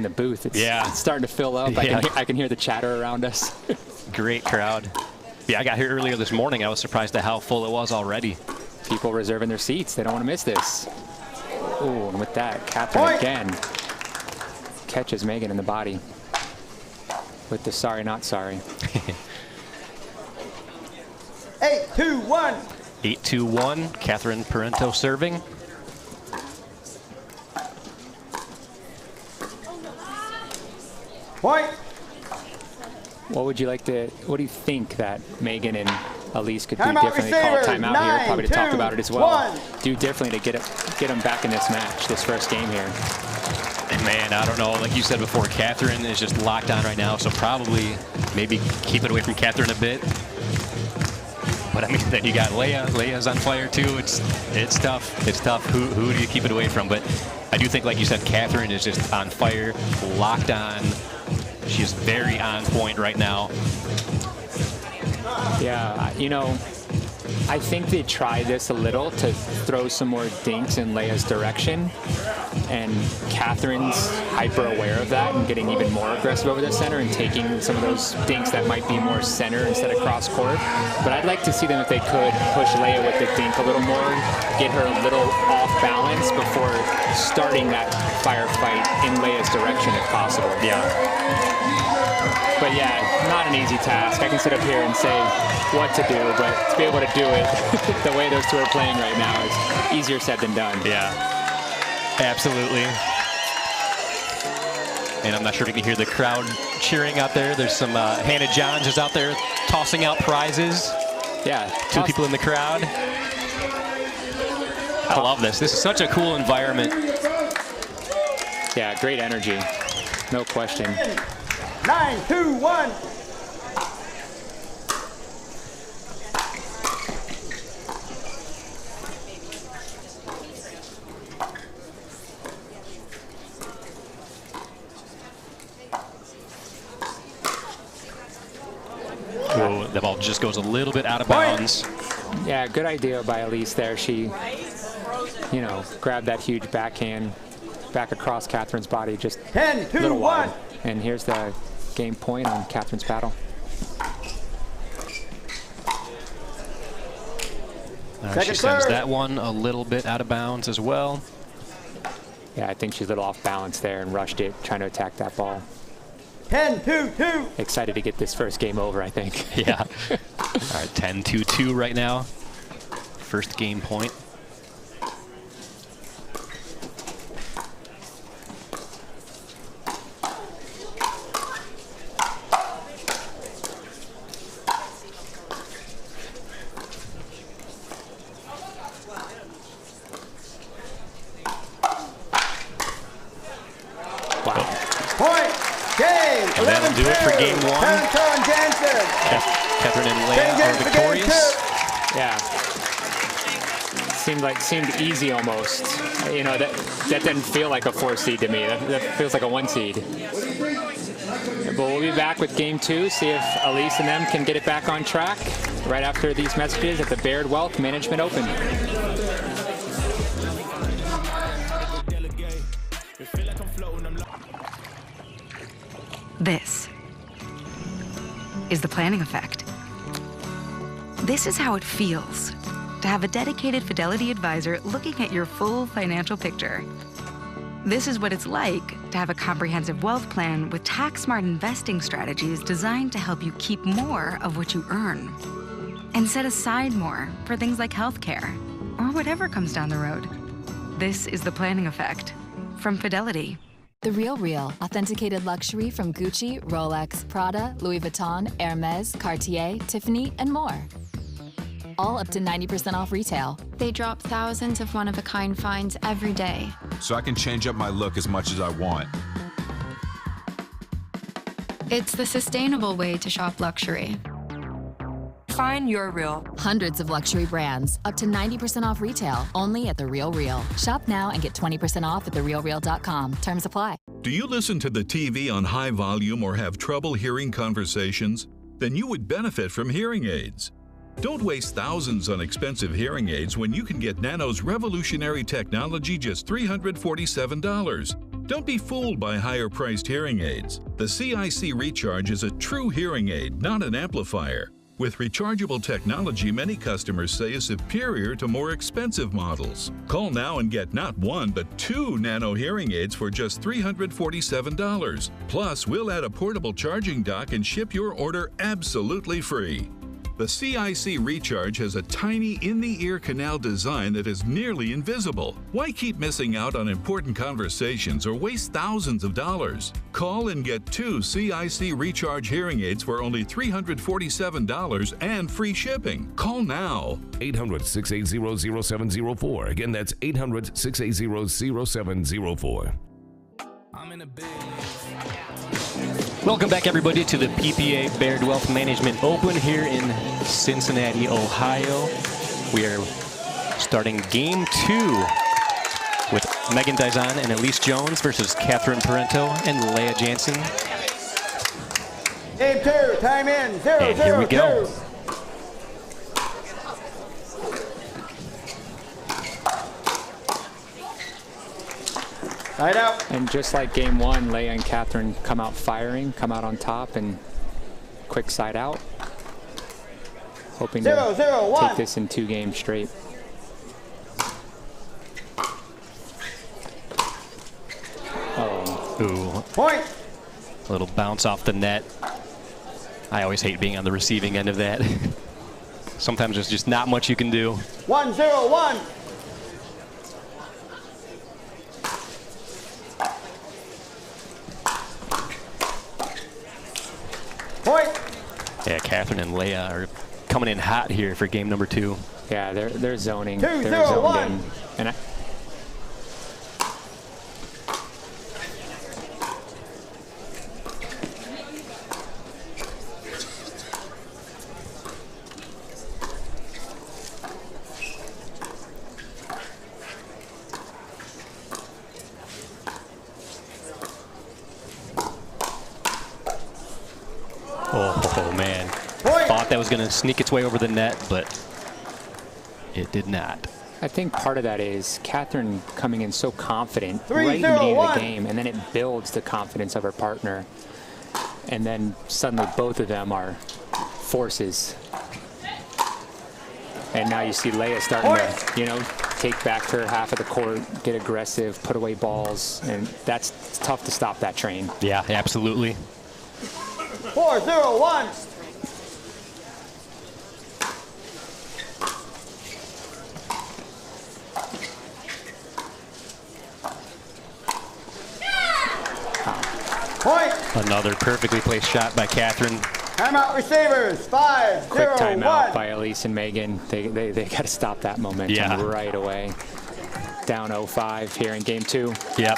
the booth. It's starting to fill up. Yeah. I can hear the chatter around us. Great crowd. Yeah, I got here earlier this morning. I was surprised at how full it was already. People reserving their seats. They don't want to miss this. Oh, and with that, Catherine again catches Megan in the body with the sorry, not sorry. 8-2-1. 8-2-1. Catherine Parento serving. Point. What do you think that Megan and Elise could do differently? Call timeout here, probably to talk about it as well. Do differently to get them back in this match, this first game here. And man, I don't know. Like you said before, Catherine is just locked on right now, so probably maybe keep it away from Catherine a bit. But I mean, then you got Leia. Leia's on fire too. It's tough. It's tough. Who do you keep it away from? But I do think, like you said, Catherine is just on fire, locked on. She's very on point right now. Yeah, you know, I think they tried this a little to throw some more dinks in Leia's direction, and Catherine's hyper aware of that and getting even more aggressive over the center and taking some of those dinks that might be more center instead of cross court. But I'd like to see them, if they could, push Leia with the dink a little more, get her a little off balance before starting that firefight in Leia's direction if possible. Yeah. But yeah, not an easy task. I can sit up here and say what to do, but to be able to do it the way those two are playing right now is easier said than done. Yeah, absolutely. And I'm not sure if you can hear the crowd cheering out there. There's some Hannah Johns is out there tossing out prizes. Yeah. 2 people in the crowd. I love this. This is such a cool environment. Yeah, great energy. No question. 9, 2, 1. Oh, the ball just goes a little bit out of bounds. Yeah, good idea by Elise there. She, you know, grabbed that huge backhand back across Catherine's body, just 10, 2, a little wide. 1. And here's the game point on Catherine's paddle. She sends that one a little bit out of bounds as well. Yeah, I think she's a little off balance there and rushed it, trying to attack that ball. 10, 2, 2. Excited to get this first game over, I think. Yeah. All right, 10-2-2 right now. First game point. And that'll do it for game 1. Catherine and Leia are victorious. Yeah. Seemed easy almost. You know, that didn't feel like a 4 seed to me. That feels like a 1 seed. But we'll be back with game 2, see if Elise and them can get it back on track right after these messages at the Baird Wealth Management Open. This is the planning effect. This is how it feels to have a dedicated Fidelity advisor looking at your full financial picture. This is what it's like to have a comprehensive wealth plan with tax-smart investing strategies designed to help you keep more of what you earn and set aside more for things like healthcare or whatever comes down the road. This is the planning effect from Fidelity. The Real Real, authenticated luxury from Gucci, Rolex, Prada, Louis Vuitton, Hermes, Cartier, Tiffany, and more. All up to 90% off retail. They drop thousands of one-of-a-kind finds every day. So I can change up my look as much as I want. It's the sustainable way to shop luxury. Find your Real. Hundreds of luxury brands, up to 90% off retail, only at The Real Real. Shop now and get 20% off at therealreal.com. Terms apply. Do you listen to the TV on high volume or have trouble hearing conversations? Then you would benefit from hearing aids. Don't waste thousands on expensive hearing aids when you can get Nano's revolutionary technology just $347. Don't be fooled by higher-priced hearing aids. The CIC Recharge is a true hearing aid, not an amplifier. With rechargeable technology, many customers say is superior to more expensive models. Call now and get not 1, but 2 Nano hearing aids for just $347. Plus, we'll add a portable charging dock and ship your order absolutely free. The CIC Recharge has a tiny in-the-ear canal design that is nearly invisible. Why keep missing out on important conversations or waste thousands of dollars? Call and get 2 CIC Recharge hearing aids for only $347 and free shipping. Call now. 800-680-0704. Again, that's 800-680-0704. Welcome back, everybody, to the PPA Baird Wealth Management Open here in Cincinnati, Ohio. We are starting game 2 with Megan Dizon and Elise Jones versus Catherine Parento and Leia Jansen. Game 2, time in, 0-0-2. And here we go. Side out. And just like game one, Leia and Catherine come out firing, come out on top, and quick side out. Hoping to take this in 2 games straight. Oh. Ooh. Point. A little bounce off the net. I always hate being on the receiving end of that. Sometimes there's just not much you can do. 1-0-1. Point. Yeah, Catherine and Leia are coming in hot here for game number 2. Yeah, they're zoning. 2-0-1. They're zoned in. And Oh, man. Thought that was going to sneak its way over the net, but it did not. I think part of that is Catherine coming in so confident right in the beginning of the game, and then it builds the confidence of her partner. And then suddenly both of them are forces. And now you see Leia starting to, you know, take back her half of the court, get aggressive, put away balls, and it's tough to stop that train. Yeah, absolutely. 4-0-1. Point. Another perfectly placed shot by Catherine. Timeout receivers. 5-0-1. Quick timeout by Elise and Megan. They got to stop that momentum right away. Down 0-5 here in game 2. Yep.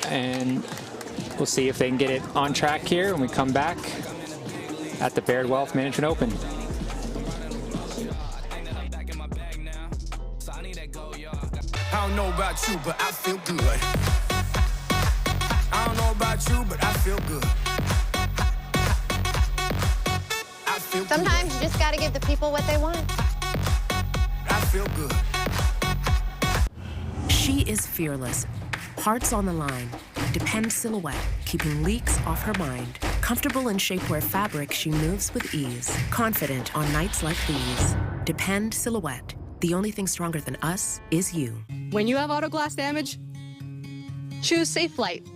And we'll see if they can get it on track here when we come back at the Baird Wealth Management Open. I don't know about you, but I feel good. I don't know about you, but I feel good. Sometimes you just gotta give the people what they want. I feel good. She is fearless. Hearts on the line. Depend silhouette, keeping leaks off her mind. Comfortable in shapewear fabric, she moves with ease. Confident on nights like these. Depend silhouette. The only thing stronger than us is you. When you have auto glass damage, choose Safe Flight.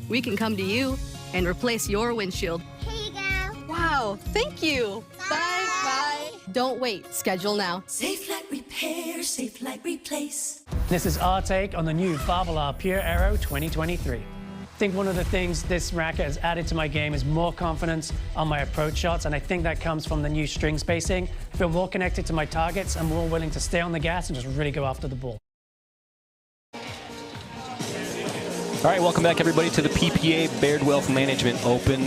We can come to you and replace your windshield. Here you go. Wow, thank you. Bye. Bye. Don't wait. Schedule now. Safe Light Repair, Safe Light Replace. This is our take on the new Valvolar Pure Aero 2023. I think one of the things this racket has added to my game is more confidence on my approach shots, and I think that comes from the new string spacing. I feel more connected to my targets and more willing to stay on the gas and just really go after the ball. All right, welcome back, everybody, to the PPA Baird Wealth Management Open.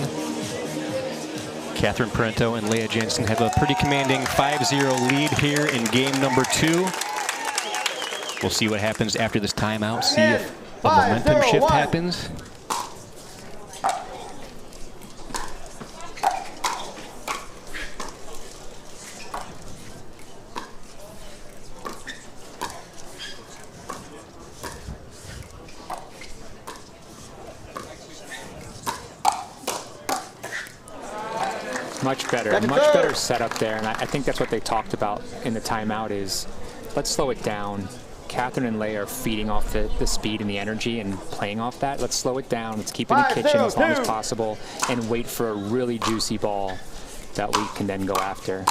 Catherine Parento and Leia Jensen have a pretty commanding 5-0 lead here in game number 2. We'll see what happens after this timeout, see if a momentum shift happens. Much better setup there, and I think that's what they talked about in the timeout is let's slow it down. Catherine and Leia are feeding off the speed and the energy and playing off that. Let's slow it down. Let's keep it in the kitchen as long as possible and wait for a really juicy ball that we can then go after.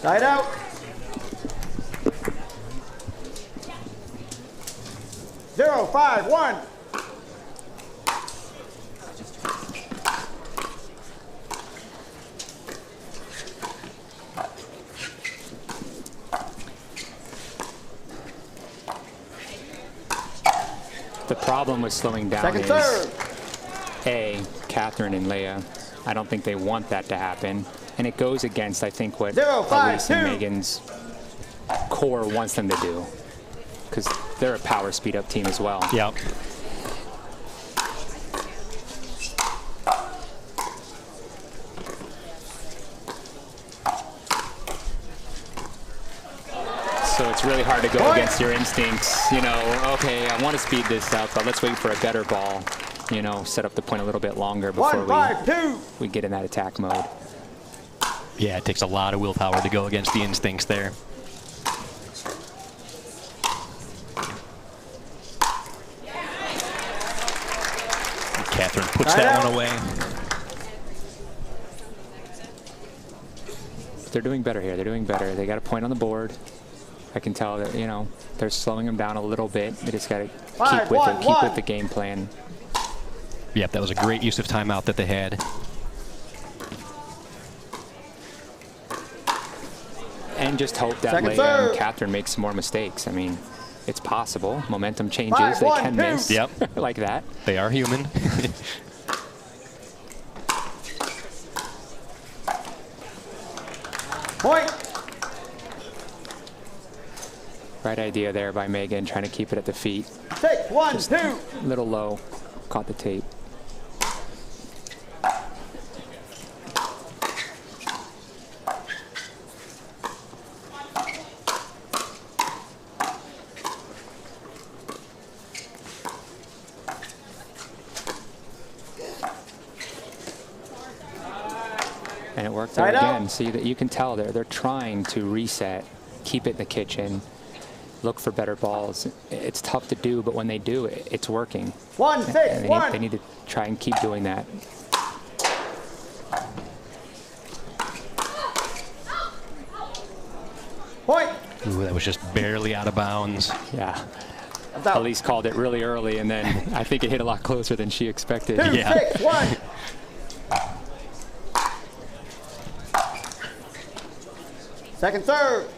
Side out. Zero, 5-1. The problem with slowing down Second is, serve. A, Catherine and Leia, I don't think they want that to happen. And it goes against, I think, what 0-5-2. Elise and Megan's core wants them to do. Because they're a power speed up team as well. Yep. it's really hard to go against your instincts. You know, okay, I want to speed this up, but let's wait for a better ball. You know, set up the point a little bit longer before we get in that attack mode. Yeah, it takes a lot of willpower to go against the instincts there. Catherine puts that one away. They're doing better here. They're doing better. They got a point on the board. I can tell that, you know, they're slowing them down a little bit. They just got to keep with it, keep with the game plan. Yep, that was a great use of timeout that they had. And just hope that Leia and Catherine make some more mistakes. I mean, it's possible. Momentum changes. They can miss. Yep. Like that. They are human. Point. Right idea there by Megan, trying to keep it at the feet. 6, 1, Just 2. A little low. Caught the tape. And it worked out again. See that you can tell they're trying to reset, keep it in the kitchen, look for better balls. It's tough to do, but when they do, it's working. 1, 6, and they 1. They need to try and keep doing that. Point. Ooh, that was just barely out of bounds. Yeah. Elise called it really early, and then I think it hit a lot closer than she expected. 2, 6, 1. Second serve.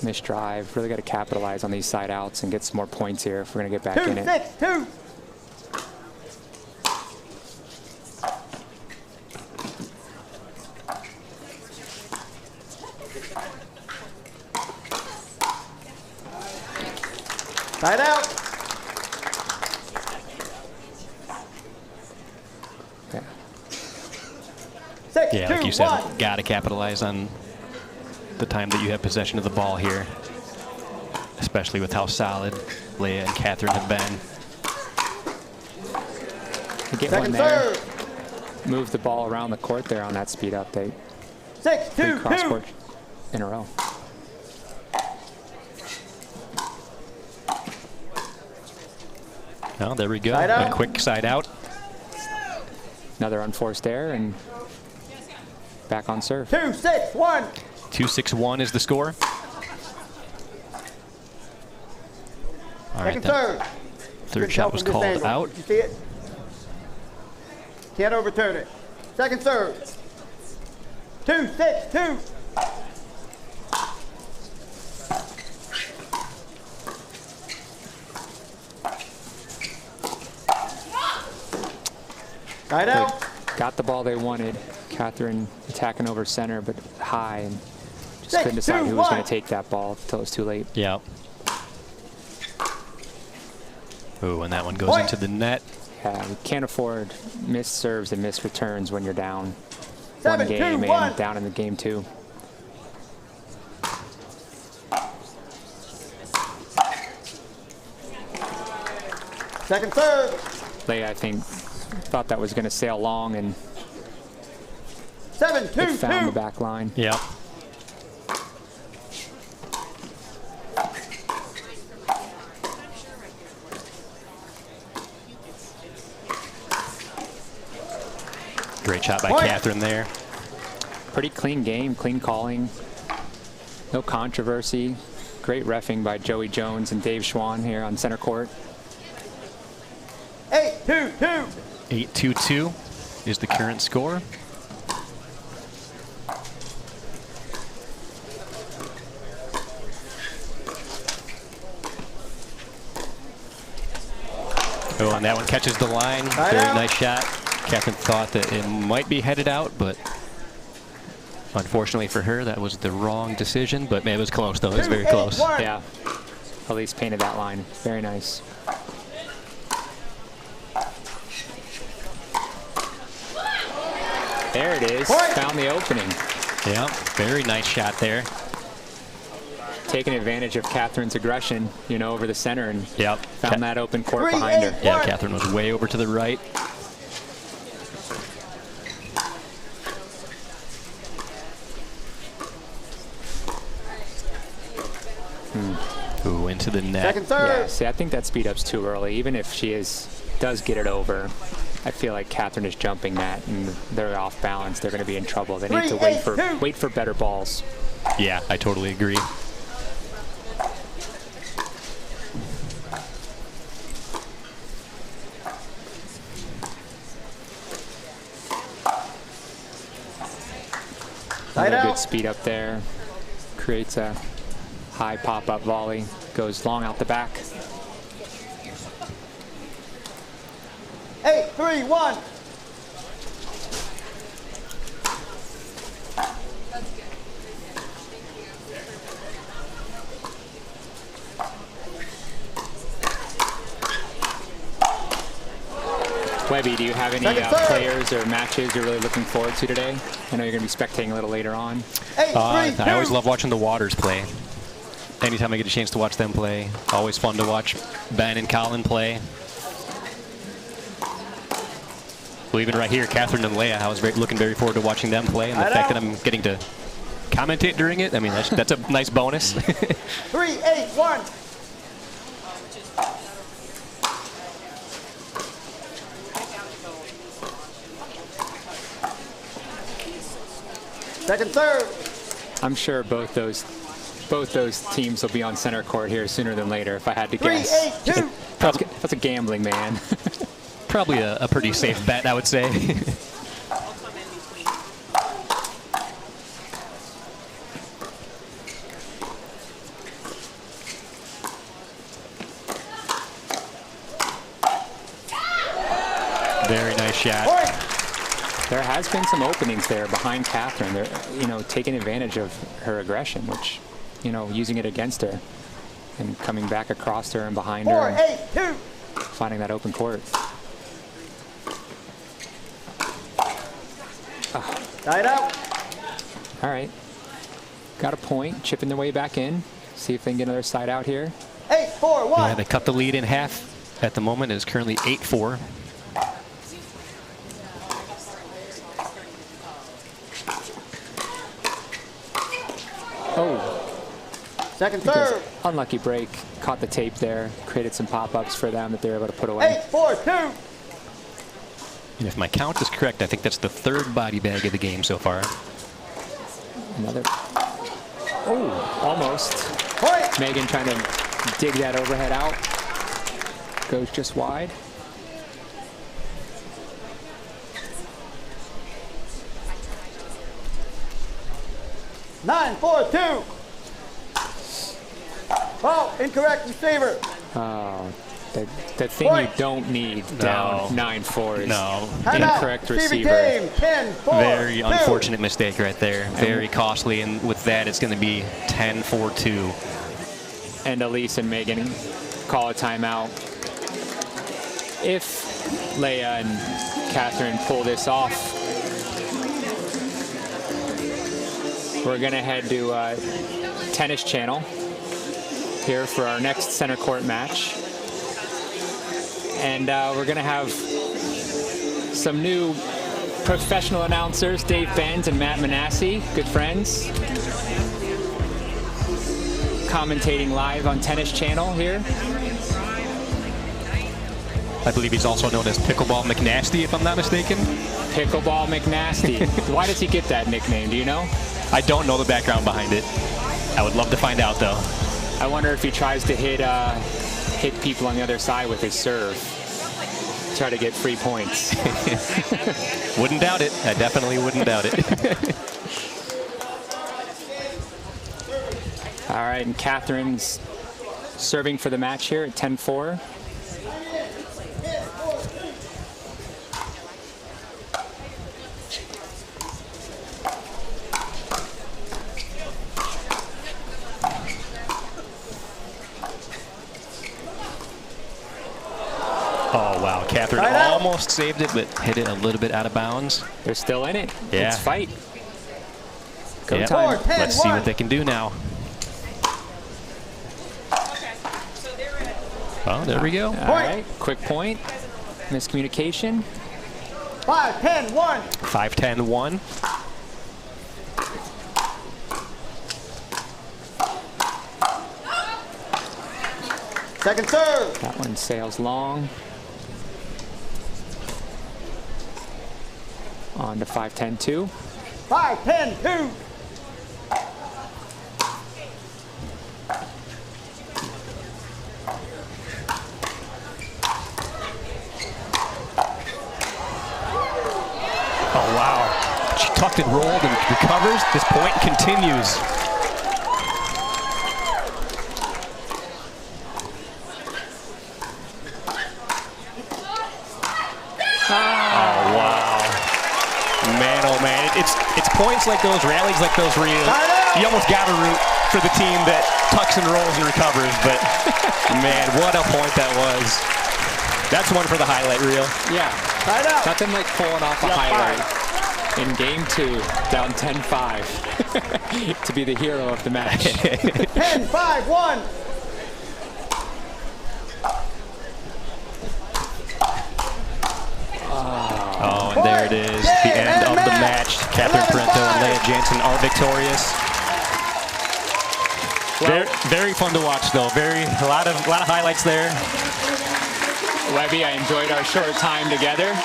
Missed drive. Really got to capitalize on these side outs and get some more points here if we're going to get back 2, in it. 6, 2. Side out. Yeah. 6, Yeah, 2, like you said, 1. got to capitalize on the time that you have possession of the ball here, especially with how solid Leia and Catherine have been. You get one there. Move the ball around the court there on that speed up. They 6, 2, cross 2. court in a row. Oh, there we go. Side A out. quick side out. Another unforced error and back on serve. 2, 6, 1. 2-6-1 is the score. All right, Second that serve. third Good shot help was from this called angle. out. You see it? Can't overturn it. Second serve. 2, 6, 2. Side out. Got the ball they wanted. Catherine attacking over center, but high, and just 6, couldn't decide 2, who was 1. going to take that ball until it was too late. Yeah. Ooh, and that one goes into the net. Yeah, you can't afford missed serves and missed returns when you're down 7, one 2, game 1. and down in the game two. Second serve. Leia, I think, thought that was going to sail long, and 7, 2, it found 2. the back line. Yeah. Great shot by Catherine there. Pretty clean game, clean calling. No controversy. Great reffing by Joey Jones and Dave Schwann here on center court. 8, 2, 2. 8-2-2 is the current score. Oh, and that one catches the line. Very nice shot. Catherine thought that it might be headed out, but unfortunately for her, that was the wrong decision. But it was close, though. It was very close. Yeah. Elise painted that line. Very nice. There it is. Found the opening. Yeah, very nice shot there. taking advantage of Catherine's aggression, you know, over the center and found that open court 3, behind her. 8, Yeah, Catherine was way over to the right. Ooh, into the net. Second serve. Yeah, see, I think that speed up's too early. Even if she does get it over, I feel like Catherine is jumping that and they're off balance. They're going to be in trouble. They need to wait for better balls. Yeah, I totally agree. Another good speed up there. Creates a high pop-up volley. Goes long out the back. 8, 3, 1. Webby, do you have any players or matches you're really looking forward to today? I know you're going to be spectating a little later on. 8, 3, 2. I always love watching the Waters play. Anytime I get a chance to watch them play, always fun to watch Ben and Colin play. Well, even right here, Catherine and Leia, I was looking very forward to watching them play, and the fact that I'm getting to commentate during it, I mean, that's a nice bonus. 3, 8, 1. Second serve. I'm sure both those teams will be on center court here sooner than later, if I had to 3, guess. 8, 2. That's a gambling, man. Probably a pretty safe bet, I would say. Very nice shot. There has been some openings there behind Catherine. They're, you know, taking advantage of her aggression, which, you know, using it against her and coming back across her and behind 4, her. 8, 2. Finding that open court. Tied out. All right. Got a point. Chipping their way back in. See if they can get another side out here. 8, 4, 1. Yeah, they cut the lead in half at the moment. It's currently 8-4. Oh. Second serve. Unlucky break. Caught the tape there. Created some pop-ups for them that they were able to put away. 8, 4, 2. And if my count is correct, I think that's the third body bag of the game so far. Another. Oh, almost. Point. Megan trying to dig that overhead out. Goes just wide. Nine, 4, 2. Oh, incorrect receiver. Oh, the thing you don't need down 9-4 is incorrect receiver. Game, 10, 4, Very 2. unfortunate mistake right there. Very costly, and with that, it's going to be 10-4-2. And Elise and Megan call a timeout. If Leia and Catherine pull this off, we're going to head to Tennis Channel here for our next center court match. And we're going to have some new professional announcers, Dave Benz and Matt Manassi, good friends, commentating live on Tennis Channel here. I believe he's also known as Pickleball McNasty, if I'm not mistaken. Pickleball McNasty. Why does he get that nickname? Do you know? I don't know the background behind it. I would love to find out, though. I wonder if he tries to hit people on the other side with his serve. Try to get free points. Wouldn't doubt it. I definitely wouldn't doubt it. All right, and Catherine's serving for the match here at 10-4. Oh, wow. Catherine almost saved it, but hit it a little bit out of bounds. They're still in it. Yeah. Let's fight. Go yep. time. Let's see what they can do now. Oh, there we go. All right, quick point. Miscommunication. 5-10-1. 5-10-1. Second serve. That one sails long. On to 5-10-2. 5-10-2. Oh, wow. She tucked and rolled and recovers. This point continues. Oh, wow. Man, oh, man. It's points like those, rallies like those where you almost got to root for the team that tucks and rolls and recovers. But, man, what a point that was. That's one for the highlight reel. Yeah. Nothing like pulling off a highlight in game 2, down 10-5, to be the hero of the match. 10-5-1. Oh, and there it is, the end of the match. Catherine Parento and Leah Jansen are victorious. Very fun to watch, though. A lot of highlights there. Webby, I enjoyed our short time together.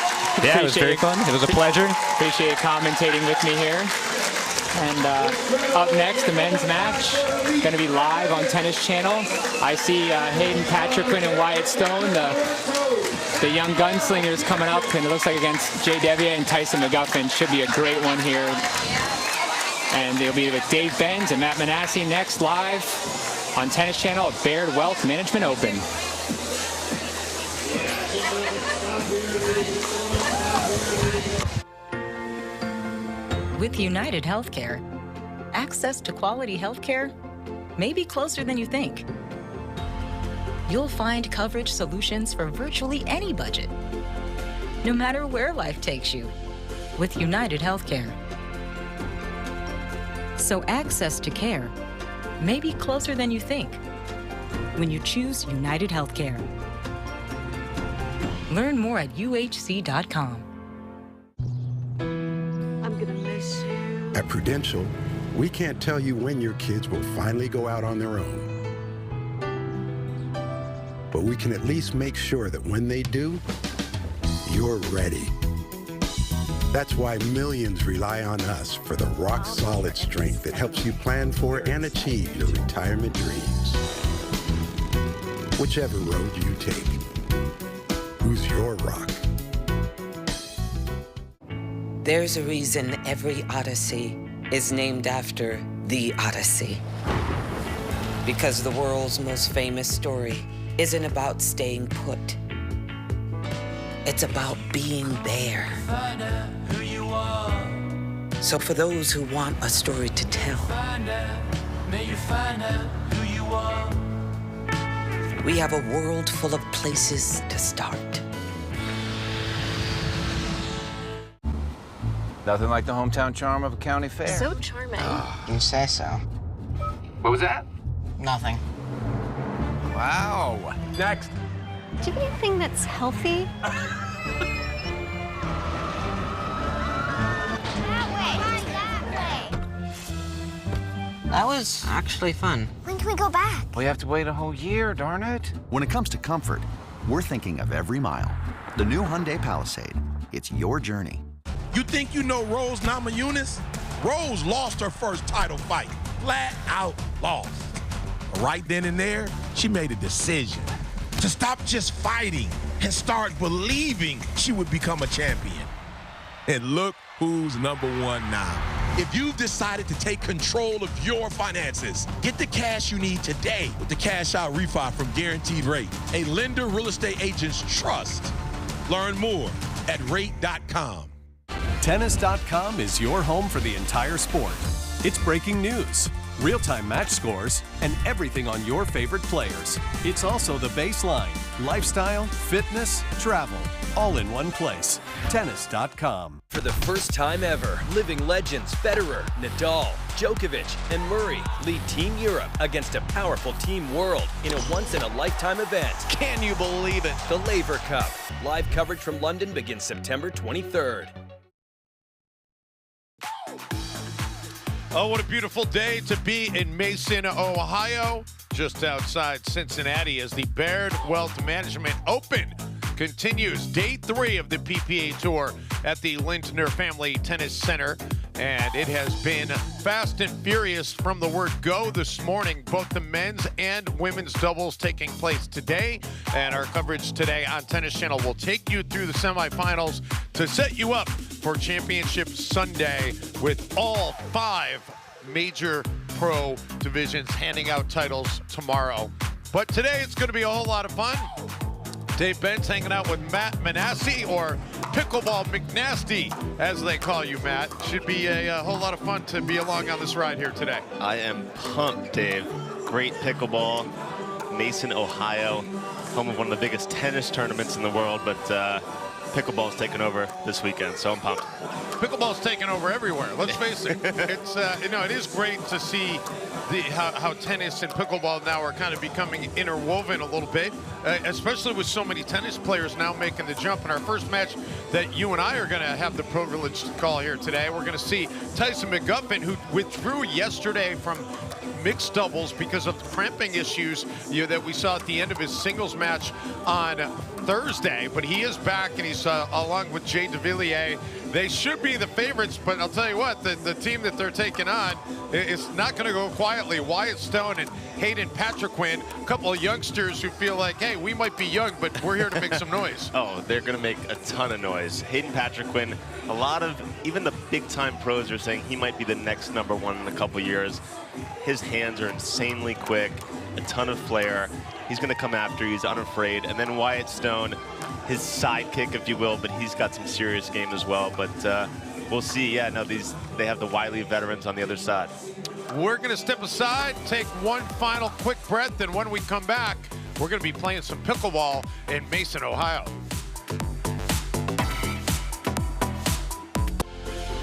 Yeah, it was very fun. It was a pleasure. Appreciate you commentating with me here. And up next, the men's match, going to be live on Tennis Channel. I see Hayden Patrickman and Wyatt Stone, the young gunslingers coming up, and it looks like against Jay Devier and Tyson McGuffin. Should be a great one here. And they'll be with Dave Benz and Matt Manassi next live on Tennis Channel at Baird Wealth Management Open. With United Healthcare, access to quality healthcare may be closer than you think. You'll find coverage solutions for virtually any budget, no matter where life takes you, with United Healthcare. So access to care may be closer than you think when you choose United Healthcare. Learn more at uhc.com. At Prudential, we can't tell you when your kids will finally go out on their own. But we can at least make sure that when they do, you're ready. That's why millions rely on us for the rock-solid strength that helps you plan for and achieve your retirement dreams. Whichever road you take, who's your rock? There's a reason every Odyssey is named after the Odyssey. Because the world's most famous story isn't about staying put. It's about being there. Find out who you are. So for those who want a story to tell, May you find out who you are. we have a world full of places to start. Nothing like the hometown charm of a county fair. So charming. You say so. What was that? Nothing. Wow. Next. Do you have anything that's healthy? That was actually fun. When can we go back? We have to wait a whole year, darn it. When it comes to comfort, we're thinking of every mile. The new Hyundai Palisade. It's your journey. You think you know Rose Namajunas? Rose lost her first title fight. Flat out lost. Right then and there, she made a decision to stop just fighting and start believing she would become a champion. And look who's #1 now. If you've decided to take control of your finances, get the cash you need today with the Cash Out Refi from Guaranteed Rate, a Linder Real Estate agent's trust. Learn more at rate.com. Tennis.com is your home for the entire sport. It's breaking news, real-time match scores, and everything on your favorite players. It's also the baseline, lifestyle, fitness, travel, all in one place. Tennis.com. For the first time ever, living legends Federer, Nadal, Djokovic, and Murray lead Team Europe against a powerful Team World in a once-in-a-lifetime event. Can you believe it? The Laver Cup. Live coverage from London begins September 23rd. Oh, what a beautiful day to be in Mason, Ohio, just outside Cincinnati, as the Baird Wealth Management Open continues. Day 3 of the PPA Tour at the Linder Family Tennis Center. And it has been fast and furious from the word go this morning. Both the men's and women's doubles taking place today. And our coverage today on Tennis Channel will take you through the semifinals to set you up for Championship Sunday with all 5 major pro divisions handing out titles tomorrow. But today it's going to be a whole lot of fun. Dave Benz hanging out with Matt Manassi, or Pickleball McNasty, as they call you, Matt. Should be a whole lot of fun to be along on this ride here today. I am pumped, Dave. Great pickleball, Mason, Ohio, home of one of the biggest tennis tournaments in the world, but pickleball's taking over this weekend, so I'm pumped. Pickleball's taking over everywhere. Let's face it. It's it is great to see how tennis and pickleball now are kind of becoming interwoven a little bit, especially with so many tennis players now making the jump. In our first match that you and I are going to have the privilege to call here today, we're going to see Tyson McGuffin, who withdrew yesterday from mixed doubles because of cramping issues that we saw at the end of his singles match on Thursday. But he is back, and he's along with Jay DeVilliers. They should be the favorites, but I'll tell you what, the team that they're taking on is not going to go quietly. Wyatt Stone and Hayden Patriquin, a couple of youngsters who feel like, hey, we might be young, but we're here to make some noise. Oh, they're going to make a ton of noise. Hayden Patriquin, a lot of, even the big-time pros are saying he might be the next #1 in a couple years. His hands are insanely quick, a ton of flair. He's going to come after you. He's unafraid. And then Wyatt Stone, his sidekick, if you will, but he's got some serious game as well. But we'll see. Yeah, no, they have the wily veterans on the other side. We're going to step aside, take one final quick breath, and when we come back, we're going to be playing some pickleball in Mason, Ohio.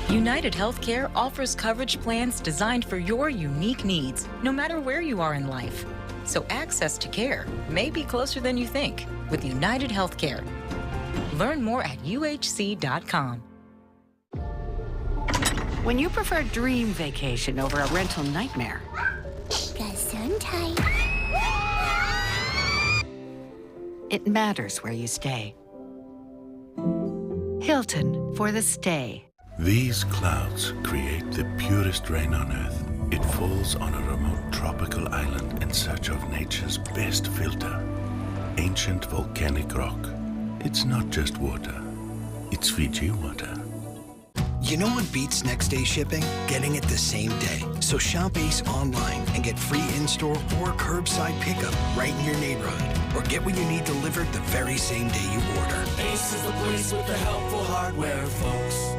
United Healthcare offers coverage plans designed for your unique needs, no matter where you are in life. So access to care may be closer than you think with United Healthcare. Learn more at uhc.com. When you prefer dream vacation over a rental nightmare, it matters where you stay. Hilton for the stay. These clouds create the purest rain on Earth. It falls on a remote tropical island in search of nature's best filter. Ancient volcanic rock. It's not just water. It's Fiji water. You know what beats next day shipping? Getting it the same day. So shop Ace online and get free in-store or curbside pickup right in your neighborhood. Or get what you need delivered the very same day you order. Ace is the place with the helpful hardware, folks.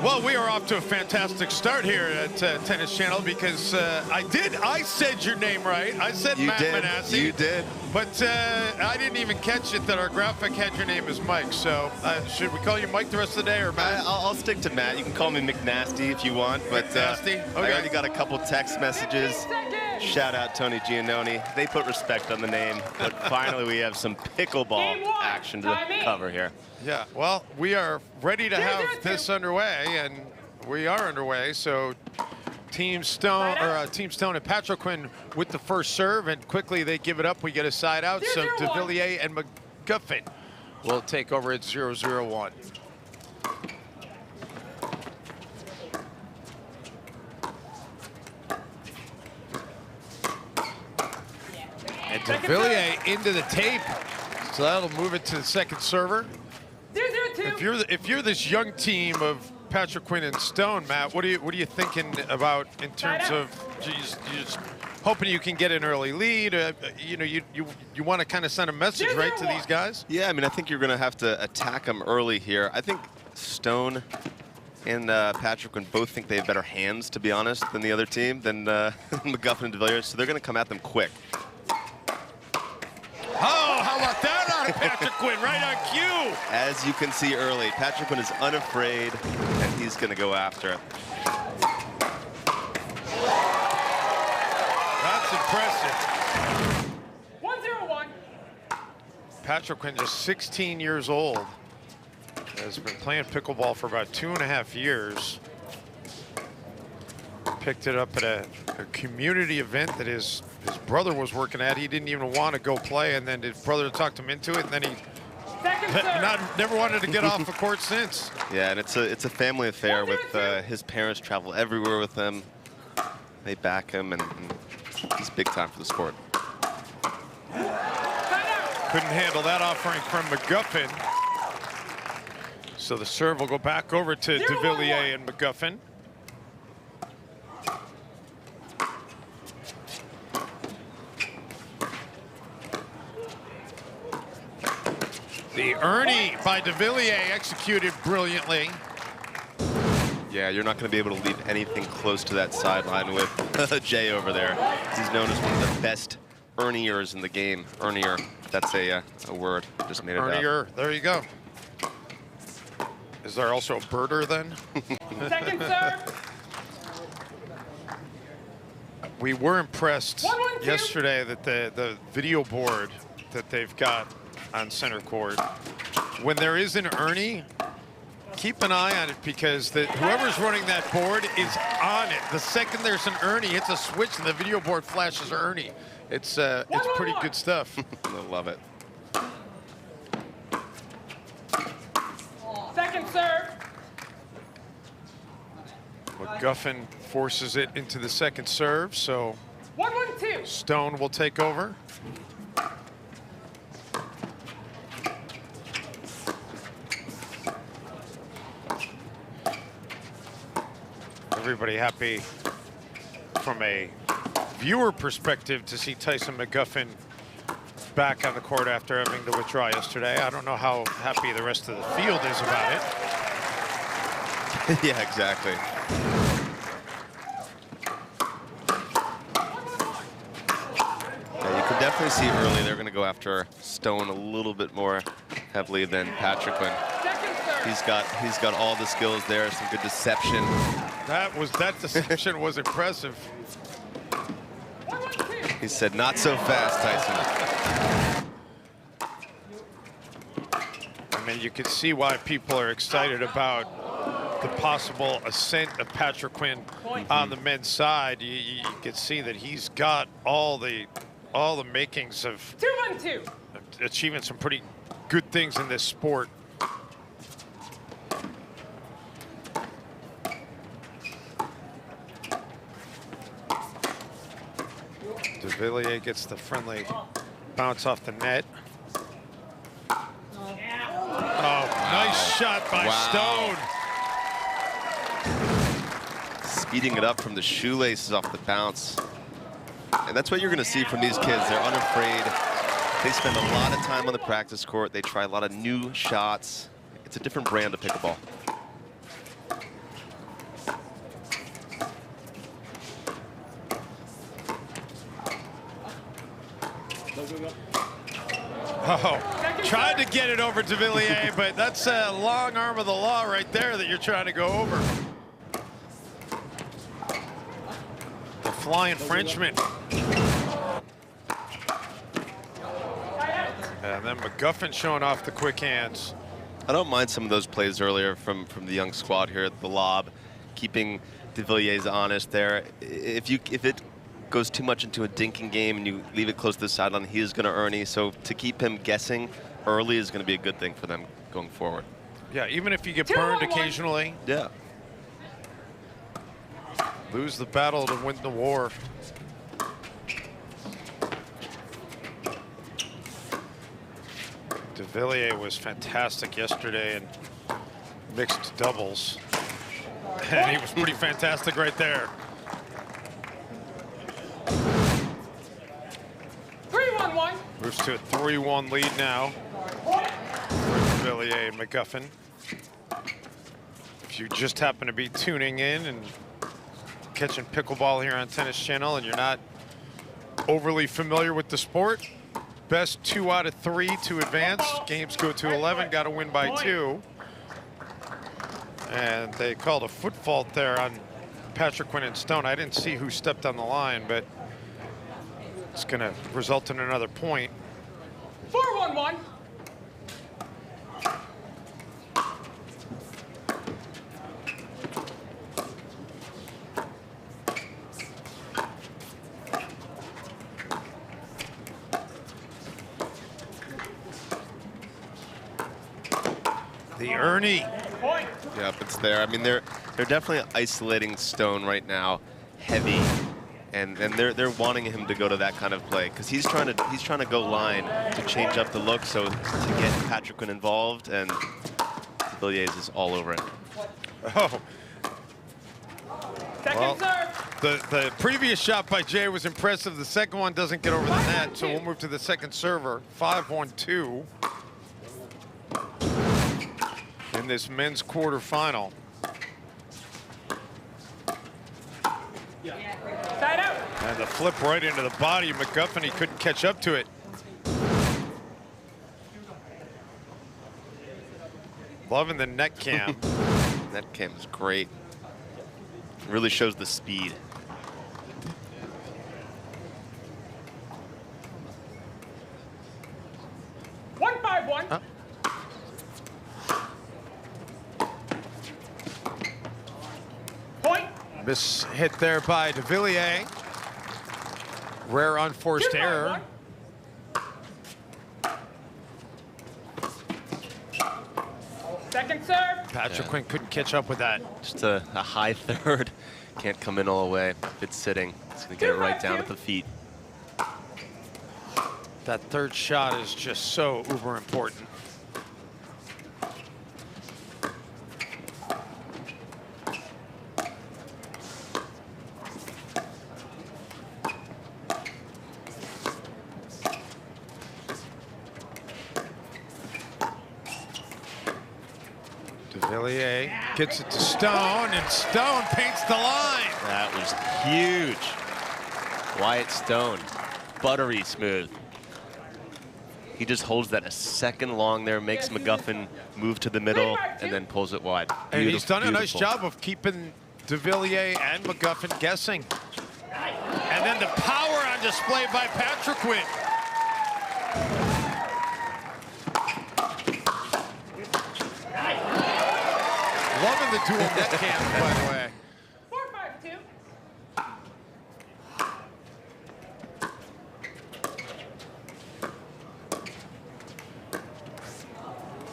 Well, we are off to a fantastic start here at Tennis Channel because I said your name right. I said Matt Manassi. You did. But I didn't even catch it that our graphic had your name as Mike. So should we call you Mike the rest of the day, or Matt? I'll stick to Matt. You can call me McNasty if you want. But McNasty? Okay. I already got a couple text messages. Shout out Tony Giannoni. They put respect on the name. But finally, we have some pickleball action to cover here. Yeah, well, we are ready to have this underway, and we are underway. So Team Stone and Patriquin with the first serve, and quickly they give it up. We get a side out. So DeVilliers and McGuffin will take over at 0-0-1. And DeVilliers into the tape, so that'll move it to the second server. If you're this young team of Patriquin and Stone, Matt, what are you thinking about in terms of you just hoping you can get an early lead? You want to kind of send a message right to these guys? Yeah, I mean, I think you're going to have to attack them early here. I think Stone and Patrick both think they have better hands, to be honest, than the other team, than McGuffin and de Villiers, so they're going to come at them quick. Oh, how about that on Patrick Quinn, right on cue? As you can see early, Patrick Quinn is unafraid, and he's going to go after it. That's impressive. 1-0-1. Patrick Quinn, just 16 years old, has been playing pickleball for about 2.5 years. Picked it up at a community event that his brother was working at. He didn't even want to go play, and then his brother talked him into it, and then he never wanted to get off the court since. Yeah, and it's a family affair with his parents travel everywhere with him. They back him, and he's big time for the sport. Couldn't handle that offering from McGuffin. So the serve will go back over to de Villiers and McGuffin. The Ernie by de Villiers executed brilliantly. Yeah, you're not going to be able to leave anything close to that sideline with Jay over there. He's known as one of the best Erniers in the game. Ernier, that's a word. Just made it up. Ernier, there you go. Is there also a birder then? Second serve. We were impressed yesterday that the video board that they've got on center court, when there is an Ernie, keep an eye on it, because whoever's running that board is on it. The second there's an Ernie, it's a switch and the video board flashes Ernie. It's pretty good stuff. I love it. Second serve. McGuffin forces it into the second serve, so 1-1-2. Stone will take over. Everybody happy from a viewer perspective to see Tyson McGuffin back on the court after having to withdraw yesterday. I don't know how happy the rest of the field is about it. Yeah, exactly. Yeah, you can definitely see early they're going to go after Stone a little bit more heavily than Patrick Quinn. He's got all the skills there, some good deception. That deception was impressive. He said, "Not so fast, Tyson." I mean, you can see why people are excited about the possible ascent of Patrick Quinn on the men's side. You can see that he's got all the makings of 2-1-2. achieving some pretty good things in this sport. De Villiers gets the friendly bounce off the net. Oh, nice shot by Stone. Speeding it up from the shoelaces off the bounce. And that's what you're going to see from these kids. They're unafraid. They spend a lot of time on the practice court. They try a lot of new shots. It's a different brand of pickleball. Oh, tried to get it over to Villiers, but that's a long arm of the law right there that you're trying to go over. The flying Frenchman. And then McGuffin showing off the quick hands. I don't mind some of those plays earlier from the young squad here at the lob, keeping de Villiers honest there. If it goes too much into a dinking game and you leave it close to the sideline, he is going to Ernie. So to keep him guessing early is going to be a good thing for them going forward. Yeah, even if you get burned occasionally. Yeah. Lose the battle to win the war. De Villiers was fantastic yesterday in mixed doubles. And he was pretty fantastic right there. 3-1-1. Moves to a 3-1 lead now for De Villiers and McGuffin. If you just happen to be tuning in and catching pickleball here on Tennis Channel and you're not overly familiar with the sport, best 2 out of 3 to advance. Games go to 11, got to win by 2. And they called a foot fault there on Patrick Quinn and Stone. I didn't see who stepped on the line, but it's going to result in another point. 4-1-1. The Ernie. Yep, it's there. I mean, they're definitely isolating Stone right now, heavy, and they're wanting him to go to that kind of play because he's trying to go line to change up the look, so to get Patrick Quinn involved, and Villiers is all over it. Oh. Well, the previous shot by Jay was impressive. The second one doesn't get over the net, so we'll move to the second server. 5-1-2 in this men's quarterfinal. Side out. And the flip right into the body of McGuffin. He couldn't catch up to it. Loving the net cam. Net cam is great. Really shows the speed. One 5-1. Huh? Point. Miss hit there by de Villiers. Rare unforced error. Second serve. Patrick Quinn couldn't catch up with that. Just a high third. Can't come in all the way. If it's sitting, it's going to get it right down at the feet. That third shot is just so uber important. Villiers gets it to Stone, and Stone paints the line. That was huge. Wyatt Stone, buttery smooth. He just holds that a second long there, makes McGuffin move to the middle, and then pulls it wide. And he's done a nice job of keeping de Villiers and McGuffin guessing. And then the power on display by Patrick Quinn. Loving the dual net cams, by the way. 4-5-2.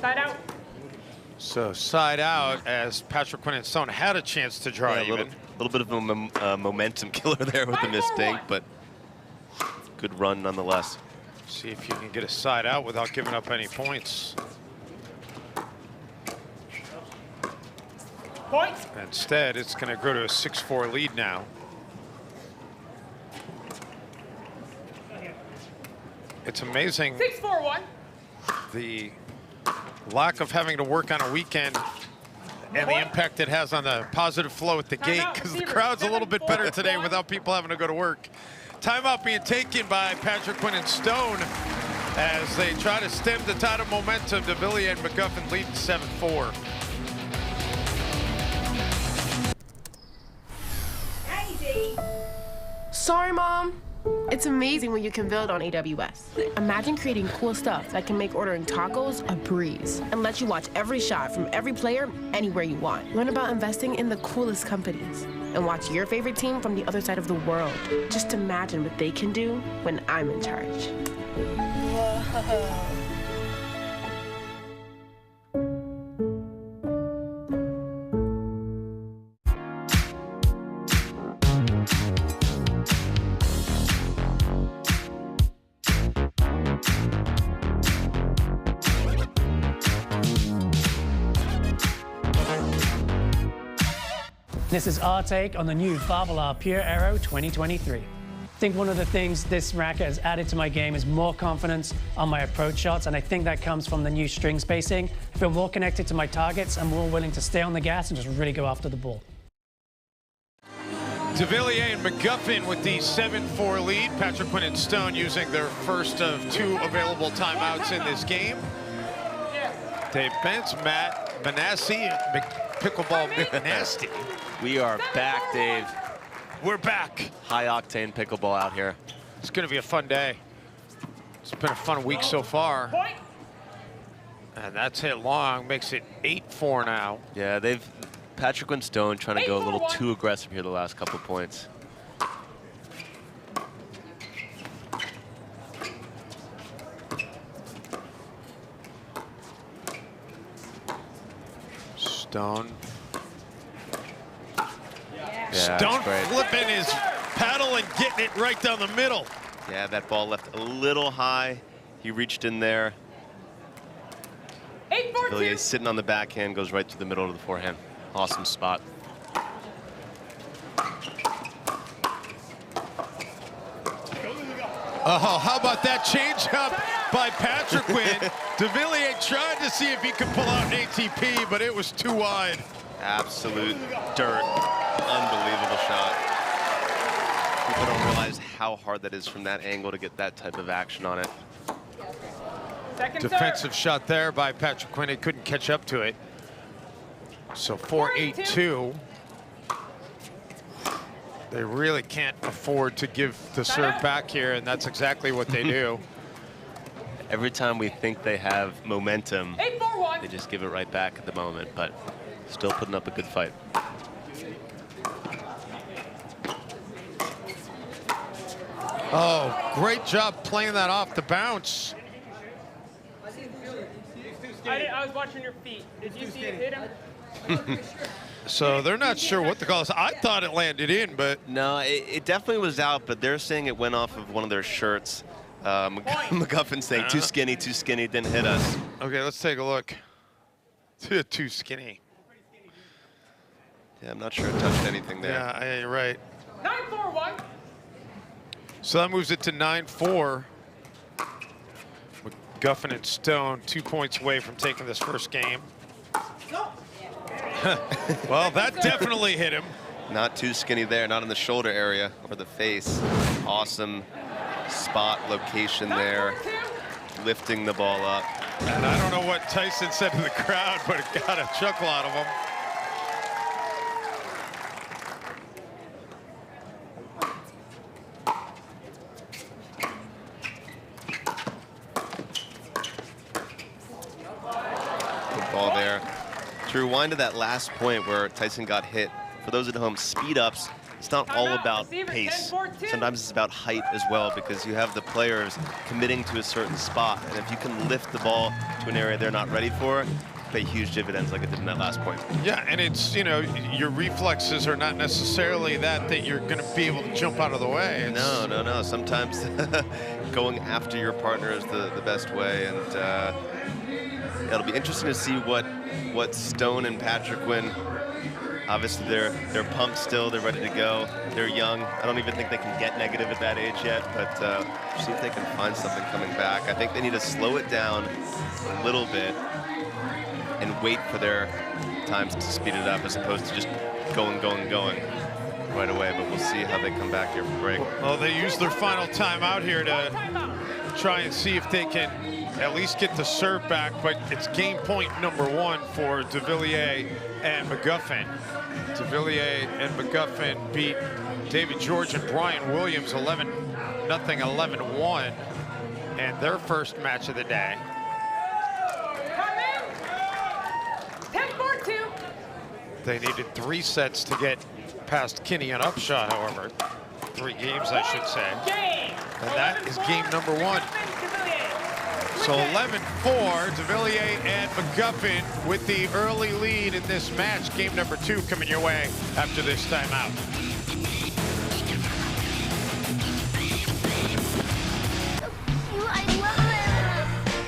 Side out. So side out as Patrick Quinn and Stone had a chance to draw even. A little bit of a momentum killer there with the mistake, but good run nonetheless. See if you can get a side out without giving up any points. Point. Instead, it's going to go to a 6-4 lead now. It's amazing 6-4-1. the lack of having to work on a weekend and the impact it has on the positive flow at the gate, because the crowd's a little bit better today without people having to go to work. Timeout being taken by Patrick Quinn and Stone as they try to stem the tide of momentum. De Villiers and McGuffin leading 7-4. Sorry, Mom. It's amazing what you can build on AWS. Imagine creating cool stuff that can make ordering tacos a breeze and let you watch every shot from every player anywhere you want. Learn about investing in the coolest companies and watch your favorite team from the other side of the world. Just imagine what they can do when I'm in charge. Whoa. This is our take on the new Baird Pure Aero 2023. think one of the things this racket has added to my game is more confidence on my approach shots, and I think that comes from the new string spacing. I feel more connected to my targets and more willing to stay on the gas and just really go after the ball. De Villiers and McGuffin with the 7-4 lead. Patrick Quinn and Stone using their first of 2 available timeouts in this game. Dave Pence, Matt Manassi, Pickleball McNasty. We are back, Dave. We're back. High-octane pickleball out here. It's going to be a fun day. It's been a fun week so far. And that's hit long, makes it 8-4 now. Yeah, Patrick and Stone trying to go a little too aggressive here the last couple of points. Stone. Yeah, Stone flipping his paddle and getting it right down the middle. Yeah, that ball left a little high. He reached in there. Villiers sitting on the backhand, goes right to the middle of the forehand. Awesome spot. Oh, how about that change up by Patrick Quinn? De Villiers tried to see if he could pull out an ATP, but it was too wide. Absolute dirt. Unbelievable shot. People don't realize how hard that is from that angle to get that type of action on it. Defensive shot there by Patrick Quinn. He couldn't catch up to it. So 4-8-2. They really can't afford to give the serve back here, and that's exactly what they do. Every time we think they have momentum, they just give it right back at the moment, but still putting up a good fight. Oh, great job playing that off the bounce. I was watching your feet. Did you see it hit him? So they're not sure what the call is. I thought it landed in, but... No, it definitely was out, but they're saying it went off of one of their shirts. McGuffin saying, too skinny, didn't hit us. Okay, let's take a look. Too skinny. Yeah, I'm not sure it touched anything there. Yeah, you're right. 9-4-1. So that moves it to 9-4. McGuffin and Stone 2 points away from taking this first game. Well, that definitely hit him. Not too skinny there, not in the shoulder area or the face. Awesome spot location there, lifting the ball up. And I don't know what Tyson said to the crowd, but it got a chuckle out of him. Good ball there. To rewind to that last point where Tyson got hit, for those at home, speed ups, it's not all about pace. Sometimes it's about height as well, because you have the players committing to a certain spot, and if you can lift the ball to an area they're not ready for, pay huge dividends like it did in that last point. Yeah, and it's, you know, your reflexes are not necessarily that you're going to be able to jump out of the way. It's... No. Sometimes going after your partner is the best way, and it'll be interesting to see what Stone and Patrick Quinn. Obviously, they're pumped still. They're ready to go. They're young. I don't even think they can get negative at that age yet, but see if they can find something coming back. I think they need to slow it down a little bit and wait for their times to speed it up, as opposed to just going right away. But we'll see how they come back here from break. Well, they use their final timeout here to try and see if they can at least get the serve back, but it's game point number 1 for De Villiers and McGuffin. De Villiers and McGuffin beat David George and Brian Williams 11-0, 11-1, and their first match of the day. 10-4-2. They needed 3 sets to get past Kinney and Upshot, however. 3 games, I should say. And that is game number 1. So 11-4, De Villiers and McGuffin with the early lead in this match. Game number 2 coming your way after this timeout.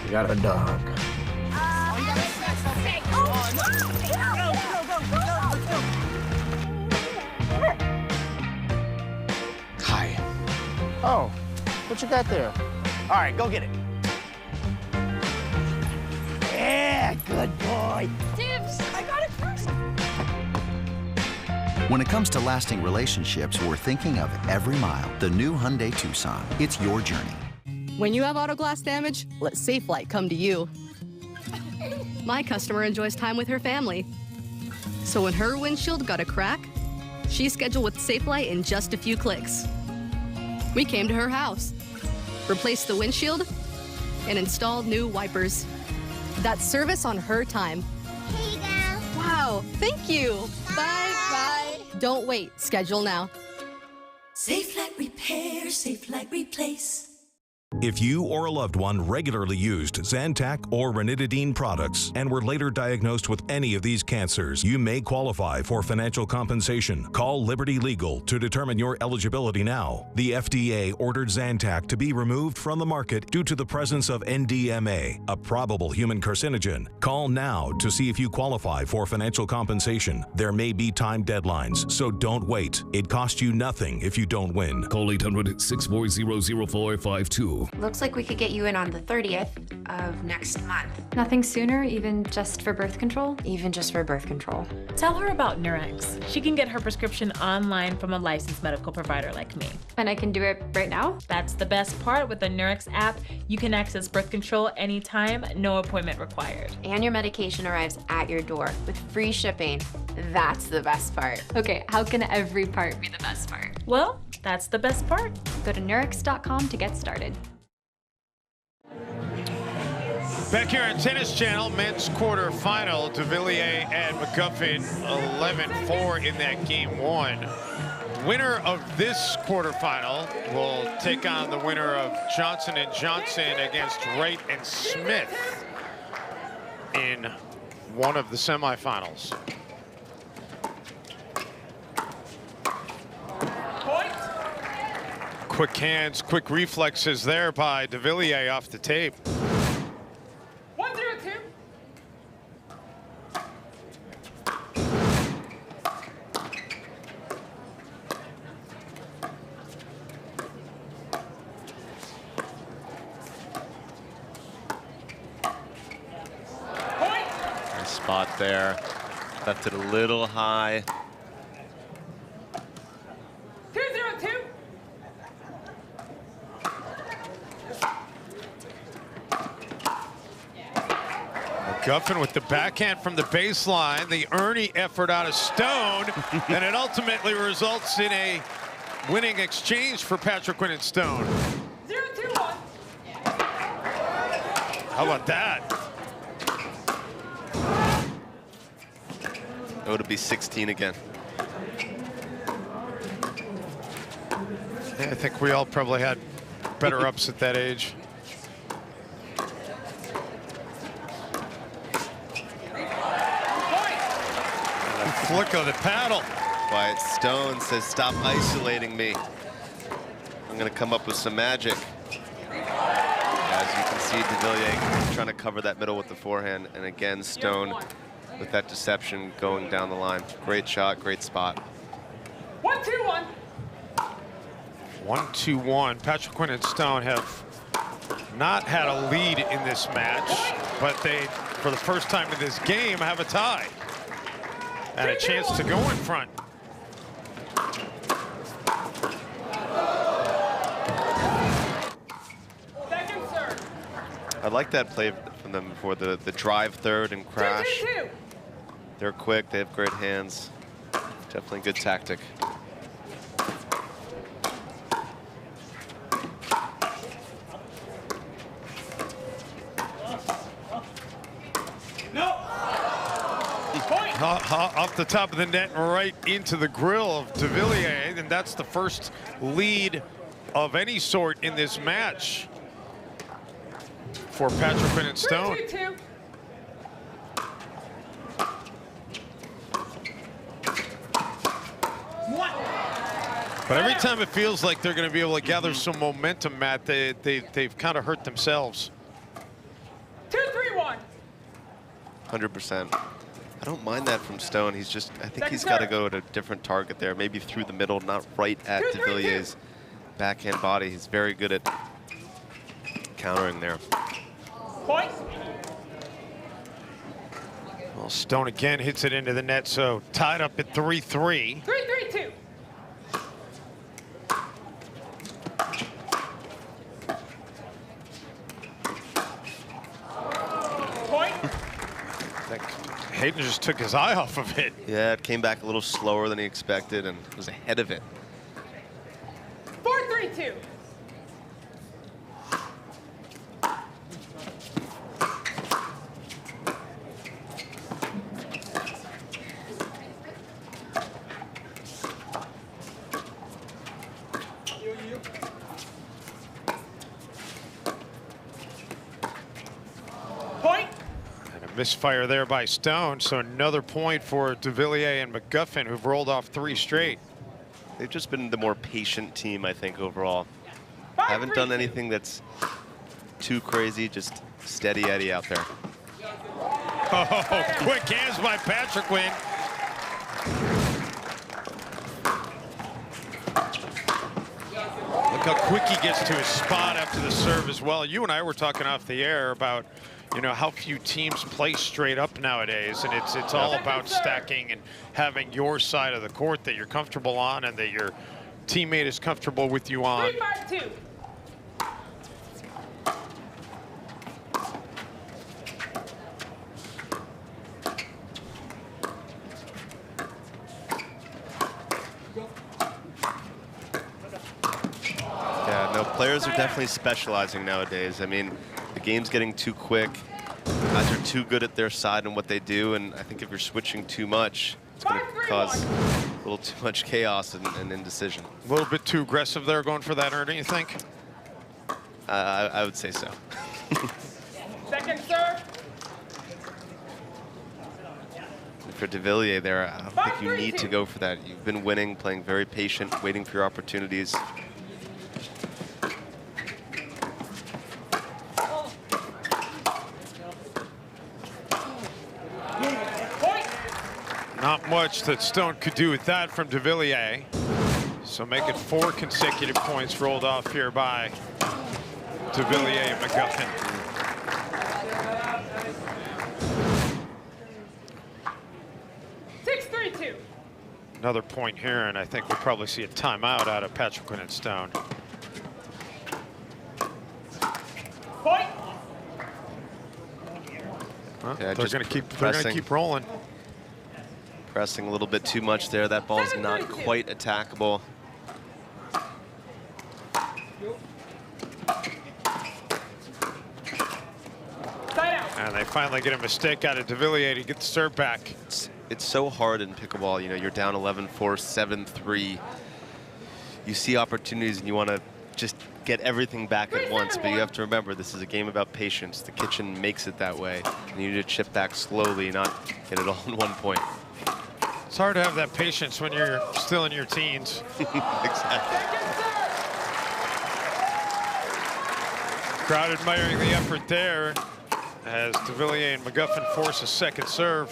You got a dog. Hi. Oh, what you got there? All right, go get it. Yeah, good boy. Dibs, I got it first. When it comes to lasting relationships, we're thinking of every mile. The new Hyundai Tucson. It's your journey. When you have auto glass damage, let Safelite come to you. My customer enjoys time with her family. So when her windshield got a crack, she scheduled with Safelite in just a few clicks. We came to her house, replaced the windshield, and installed new wipers. That's service on her time. Here you go. Wow, thank you. Bye. Don't wait, schedule now. Safelite Repair, Safelite Replace. If you or a loved one regularly used Zantac or ranitidine products and were later diagnosed with any of these cancers, you may qualify for financial compensation. Call Liberty Legal to determine your eligibility now. The FDA ordered Zantac to be removed from the market due to the presence of NDMA, a probable human carcinogen. Call now to see if you qualify for financial compensation. There may be time deadlines, so don't wait. It costs you nothing if you don't win. Call 800-640-0452. Looks like we could get you in on the 30th of next month. Nothing sooner, even just for birth control? Even just for birth control. Tell her about Nurex. She can get her prescription online from a licensed medical provider like me. And I can do it right now? That's the best part. With the Nurex app, you can access birth control anytime, no appointment required. And your medication arrives at your door with free shipping. That's the best part. Okay, how can every part be the best part? Well, that's the best part. Go to Nurex.com to get started. Back here on Tennis Channel, men's quarterfinal, de Villiers and McGuffin 11-4 in that game one. Winner of this quarterfinal will take on the winner of Johnson & Johnson against Wright and Smith in one of the semifinals. Quick hands, quick reflexes there by de Villiers off the tape. 1-0-2. Nice spot there. Left it a little high. 2-0-2. McGuffin with the backhand from the baseline, the Ernie effort out of Stone, and it ultimately results in a winning exchange for Patrick Quinn and Stone. 0-2-1. How about that? Oh, to be 16 again. Yeah, I think we all probably had better ups at that age. Flick of the paddle. Quiet Stone says, stop isolating me. I'm going to come up with some magic. As you can see, de Villiers trying to cover that middle with the forehand. And again, Stone with that deception going down the line. Great shot, great spot. 1-2-1. 1-2-1. Patrick Quinn and Stone have not had a lead in this match, but they, for the first time in this game, have a tie. And a chance to go in front. Second serve. I like that play from them before, the drive third and crash. 2-2-2. They're quick, they have great hands. Definitely good tactic. Off the top of the net and right into the grill of de Villiers, and that's the first lead of any sort in this match for Patrick Quinn and Stone. 3-2-2. But every time it feels like they're going to be able to gather some momentum, Matt, they've kind of hurt themselves. 2-3-1. 100%. I don't mind that from Stone. He's just, I think he's got to go at a different target there. Maybe through the middle, not right at de Villiers. backhand body. He's very good at countering there. Point. Well, Stone again hits it into the net, so tied up at 3-3. 3-3-2. Point. Hayden just took his eye off of it. Yeah, it came back a little slower than he expected and was ahead of it. 4-3-2. Point. And a misfire there by Stone, so another point for DeVilliers and McGuffin, who've rolled off 3 straight. They've just been the more patient team, I think, overall. Haven't done anything that's too crazy, just steady Eddie out there. Oh, quick hands by Patrick Quinn. Look how quick he gets to his spot after the serve as well. You and I were talking off the air about, you know, how few teams play straight up nowadays, and it's all about stacking and having your side of the court that you're comfortable on and that your teammate is comfortable with you on. 3-5-2. Yeah, no, players are definitely specializing nowadays. I mean, the game's getting too quick. Guys are too good at their side and what they do, and I think if you're switching too much, it's going to cause a little too much chaos and indecision. A little bit too aggressive there going for that, Ernie, you think? I would say so. Second serve. For DeVilliers there, I don't think you need to go for that. You've been winning, playing very patient, waiting for your opportunities. Not much that Stone could do with that from DeVilliers. So make it 4 consecutive points rolled off here by DeVilliers and McGuffin. Another point here, and I think we'll probably see a timeout out of Patrick Quinn and Stone. Point. Well, Yeah, they're going to keep rolling. Pressing a little bit too much there. That ball's not quite attackable. And they finally get a mistake out of DeVilliers to get the serve back. It's so hard in pickleball. You know, you're down 11-4, 7-3. You see opportunities and you want to just get everything back at once, but you have to remember this is a game about patience. The kitchen makes it that way. And you need to chip back slowly, not get it all in one point. It's hard to have that patience when you're still in your teens. Exactly. Crowd admiring the effort there as DeVilliers and McGuffin force a second serve.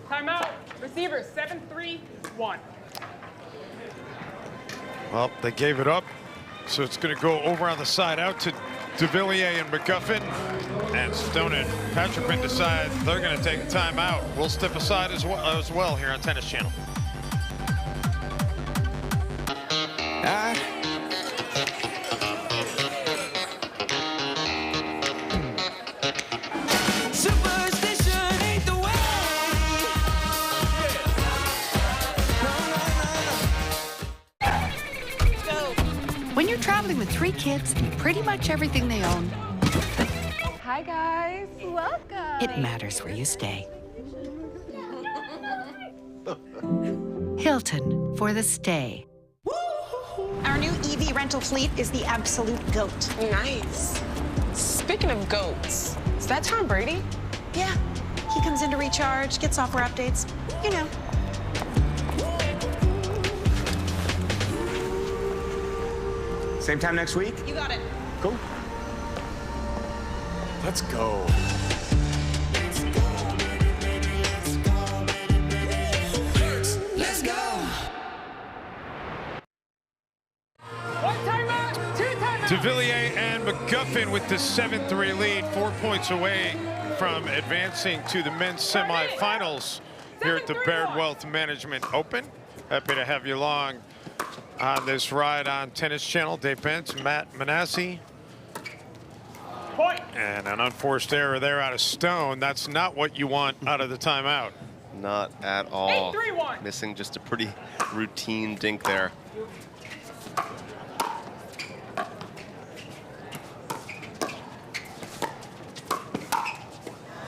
Timeout. Receiver 7-3-1. Well, they gave it up, so it's going to go over on the side out to DeVilliers and McGuffin. And Stone and Patrick Quinn decide they're going to take a timeout. We'll step aside as well here on Tennis Channel. Superstition ain't the way. When you're traveling with 3 kids and pretty much everything they own, Hi, guys. Welcome. it matters where you stay. Hilton for the stay. Our new EV rental fleet is the absolute GOAT. Nice. Speaking of goats, is that Tom Brady? Yeah. He comes in to recharge, get software updates. You know. Same time next week? You got it. Cool. Let's go. DeVilliers and McGuffin with the 7-3 lead, 4 points away from advancing to the men's semifinals here at the Baird Wealth Management Open. Happy to have you along on this ride on Tennis Channel. Dave Bentz, Matt Manassi. Point. And an unforced error there out of Stone. That's not what you want out of the timeout. Not at all. 8-3-1. Missing just a pretty routine dink there.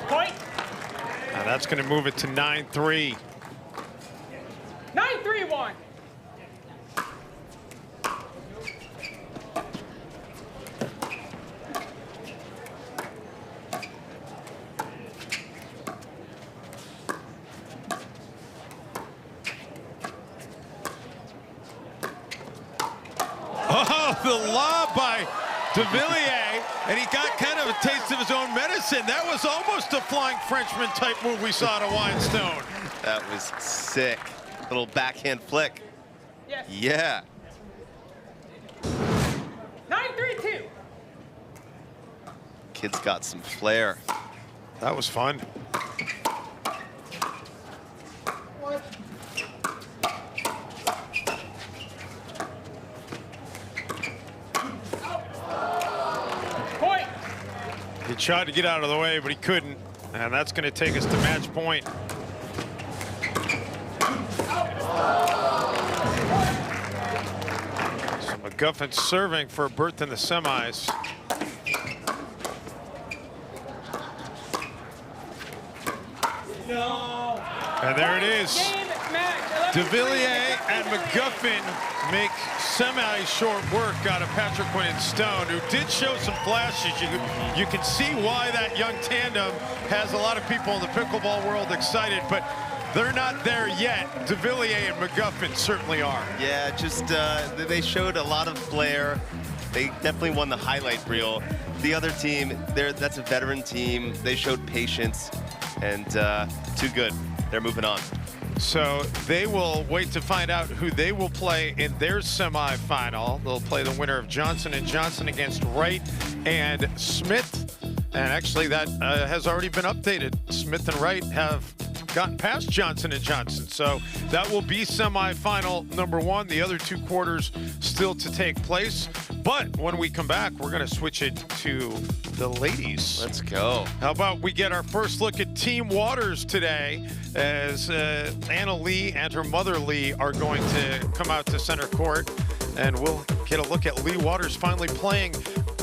Point. Now that's going to move it to 9-3. 9-3-1. Oh, the lob by DeVilliers, and he got kind of a taste of his own medicine. That was almost a flying Frenchman type move we saw to Weinstone. That was sick. Little backhand flick. Yes. Yeah. 9-3-2. Kid's got some flair. That was fun. Point. He tried to get out of the way, but he couldn't. And that's going to take us to match point. So McGuffin serving for a berth in the semis. No. And there it is. DeVilliers and McGuffin make semi-short work out of Patrick Quinn and Stone, who did show some flashes. You can see why that young tandem has a lot of people in the pickleball world excited, but they're not there yet. DeVilliers and McGuffin certainly are. Yeah, just they showed a lot of flair. They definitely won the highlight reel. The other team, that's a veteran team. They showed patience, and too good. They're moving on. So they will wait to find out who they will play in their semifinal. They'll play the winner of Johnson & Johnson against Wright and Smith. And actually that has already been updated. Smith and Wright have gotten past Johnson & Johnson. So that will be semifinal number one. The other two quarters still to take place. But when we come back, we're going to switch it to the ladies. Let's go. How about we get our first look at Team Waters today, as Anna Lee and her mother Lee are going to come out to center court, and we'll get a look at Lee Waters finally playing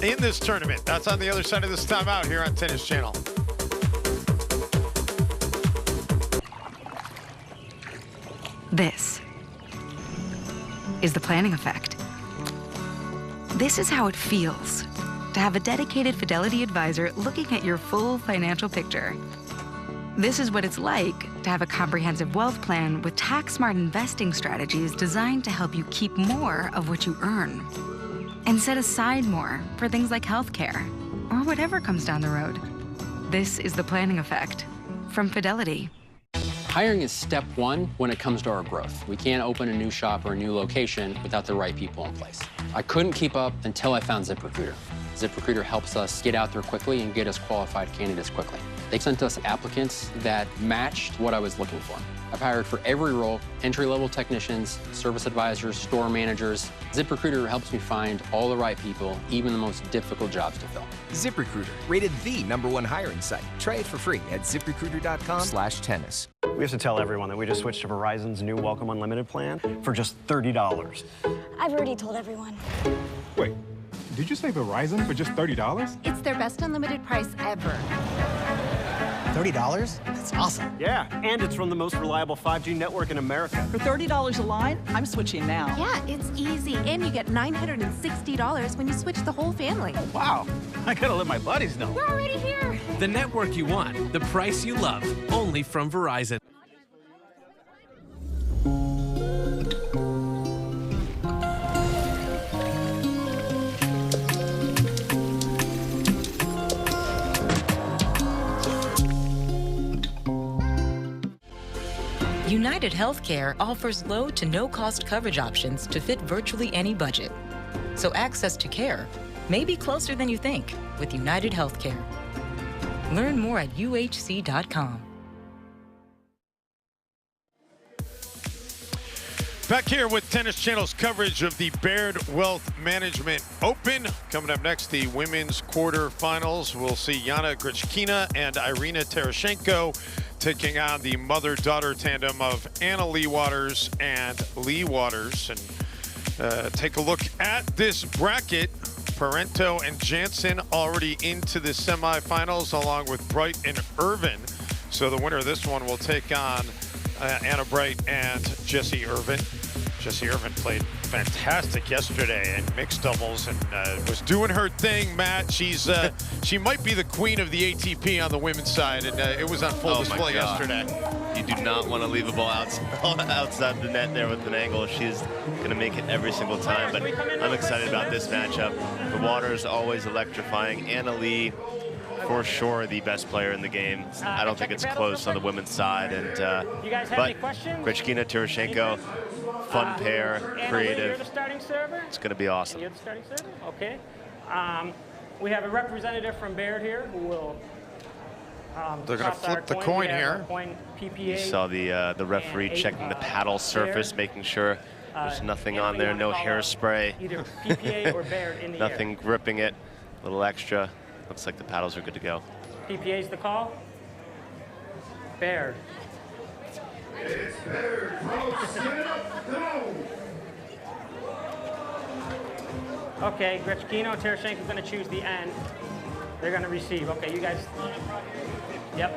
in this tournament. That's on the other side of this timeout here on Tennis Channel. This is the planning effect. This is how it feels to have a dedicated Fidelity advisor looking at your full financial picture. This is what it's like to have a comprehensive wealth plan with tax-smart investing strategies designed to help you keep more of what you earn and set aside more for things like healthcare or whatever comes down the road. This is the planning effect from Fidelity. Hiring is step one when it comes to our growth. We can't open a new shop or a new location without the right people in place. I couldn't keep up until I found ZipRecruiter. ZipRecruiter helps us get out there quickly and get us qualified candidates quickly. They sent us applicants that matched what I was looking for. I've hired for every role: entry-level technicians, service advisors, store managers. ZipRecruiter helps me find all the right people, even the most difficult jobs to fill. ZipRecruiter, rated the #1 hiring site. Try it for free at ZipRecruiter.com/tennis. We have to tell everyone that we just switched to Verizon's new Welcome Unlimited plan for just $30. I've already told everyone. Wait, did you say Verizon for just $30? It's their best unlimited price ever. $30? That's awesome. Yeah, and it's from the most reliable 5G network in America. For $30 a line, I'm switching now. Yeah, it's easy, and you get $960 when you switch the whole family. Wow, I gotta let my buddies know. We're already here. The network you want, the price you love, only from Verizon. United Healthcare offers low to no-cost coverage options to fit virtually any budget. So access to care may be closer than you think with United Healthcare. Learn more at uhc.com. Back here with Tennis Channel's coverage of the Baird Wealth Management Open. Coming up next, the women's quarterfinals. We'll see Yana Grichkina and Irina Tereshchenko taking on the mother-daughter tandem of Anna Leigh Waters and Leigh Waters. And take a look at this bracket. Parento and Jansen already into the semifinals, along with Bright and Irvin. So the winner of this one will take on Anna Bright and Jessie Irvin. Jessie Irvin played fantastic yesterday in mixed doubles and was doing her thing, Matt. She might be the queen of the ATP on the women's side, and it was on full display yesterday. You do not want to leave a ball outside the net there with an angle. She's going to make it every single time, but I'm excited about this matchup. The Waters always electrifying. Anna Leigh, for sure, the best player in the game. I don't think it's close on the women's side. And you guys have any questions? Grichkina, Tereshchenko, fun pair, creative. You're the starting server? It's going to be awesome. You're the starting server? Okay. We have a representative from Baird here who will they're going to flip the coin here. You saw the referee checking the paddle surface, making sure there's nothing on there, no hairspray. Either PPA or Baird in the nothing gripping it, a little extra. Looks like the paddles are good to go. PPA's the call. Baird. Okay, Grichkino, Tereshchenko is going to choose the end. They're going to receive. Okay, you guys. Yep.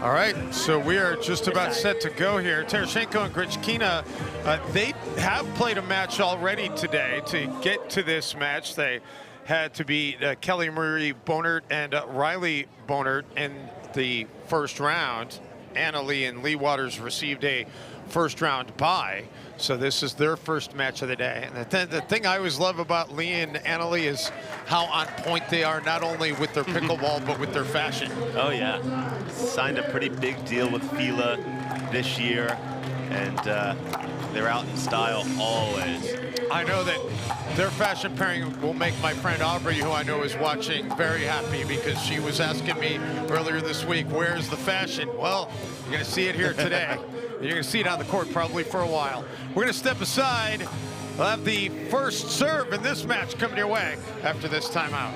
All right, so we are just about set to go here. Tereshchenko and Grichkina, they have played a match already today. To get to this match, they had to beat Kelly Marie Bonert and Riley Bonert in the first round. Anna Leigh and Leigh Waters received a first round bye. So this is their first match of the day. And the thing I always love about Leigh and Anna Leigh is how on point they are, not only with their pickleball, but with their fashion. Oh yeah, signed a pretty big deal with Fila this year. And they're out in style always. I know that their fashion pairing will make my friend Aubrey, who I know is watching, very happy, because she was asking me earlier this week, where's the fashion? Well, you're going to see it here today. You're going to see it on the court probably for a while. We're going to step aside. We'll have the first serve in this match coming your way after this timeout.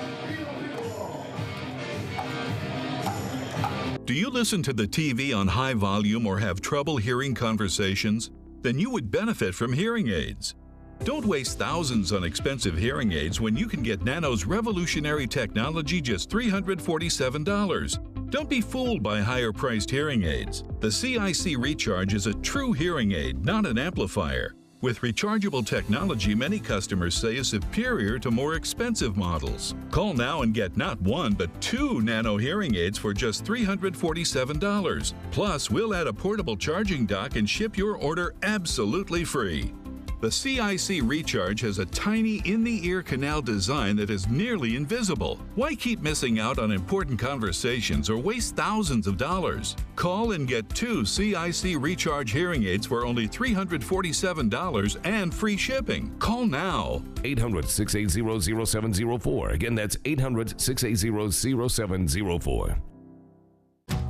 Do you listen to the TV on high volume or have trouble hearing conversations? Then you would benefit from hearing aids. Don't waste thousands on expensive hearing aids when you can get Nano's revolutionary technology just $347. Don't be fooled by higher-priced hearing aids. The CIC Recharge is a true hearing aid, not an amplifier. With rechargeable technology, many customers say is superior to more expensive models. Call now and get not one, but 2 Nano hearing aids for just $347. Plus, we'll add a portable charging dock and ship your order absolutely free. The CIC Recharge has a tiny in-the-ear canal design that is nearly invisible. Why keep missing out on important conversations or waste thousands of dollars? Call and get 2 CIC Recharge hearing aids for only $347 and free shipping. Call now. 800-680-0704. Again, that's 800-680-0704.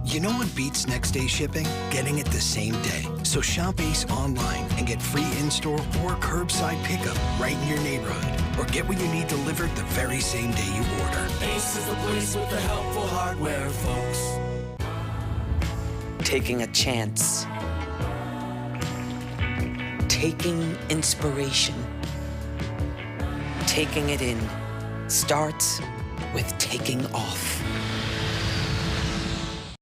You know what beats next day shipping? Getting it the same day. So shop Ace online and get free in-store or curbside pickup right in your neighborhood. Or get what you need delivered the very same day you order. Ace is the place with the helpful hardware, folks. Taking a chance. Taking inspiration. Taking it in starts with taking off.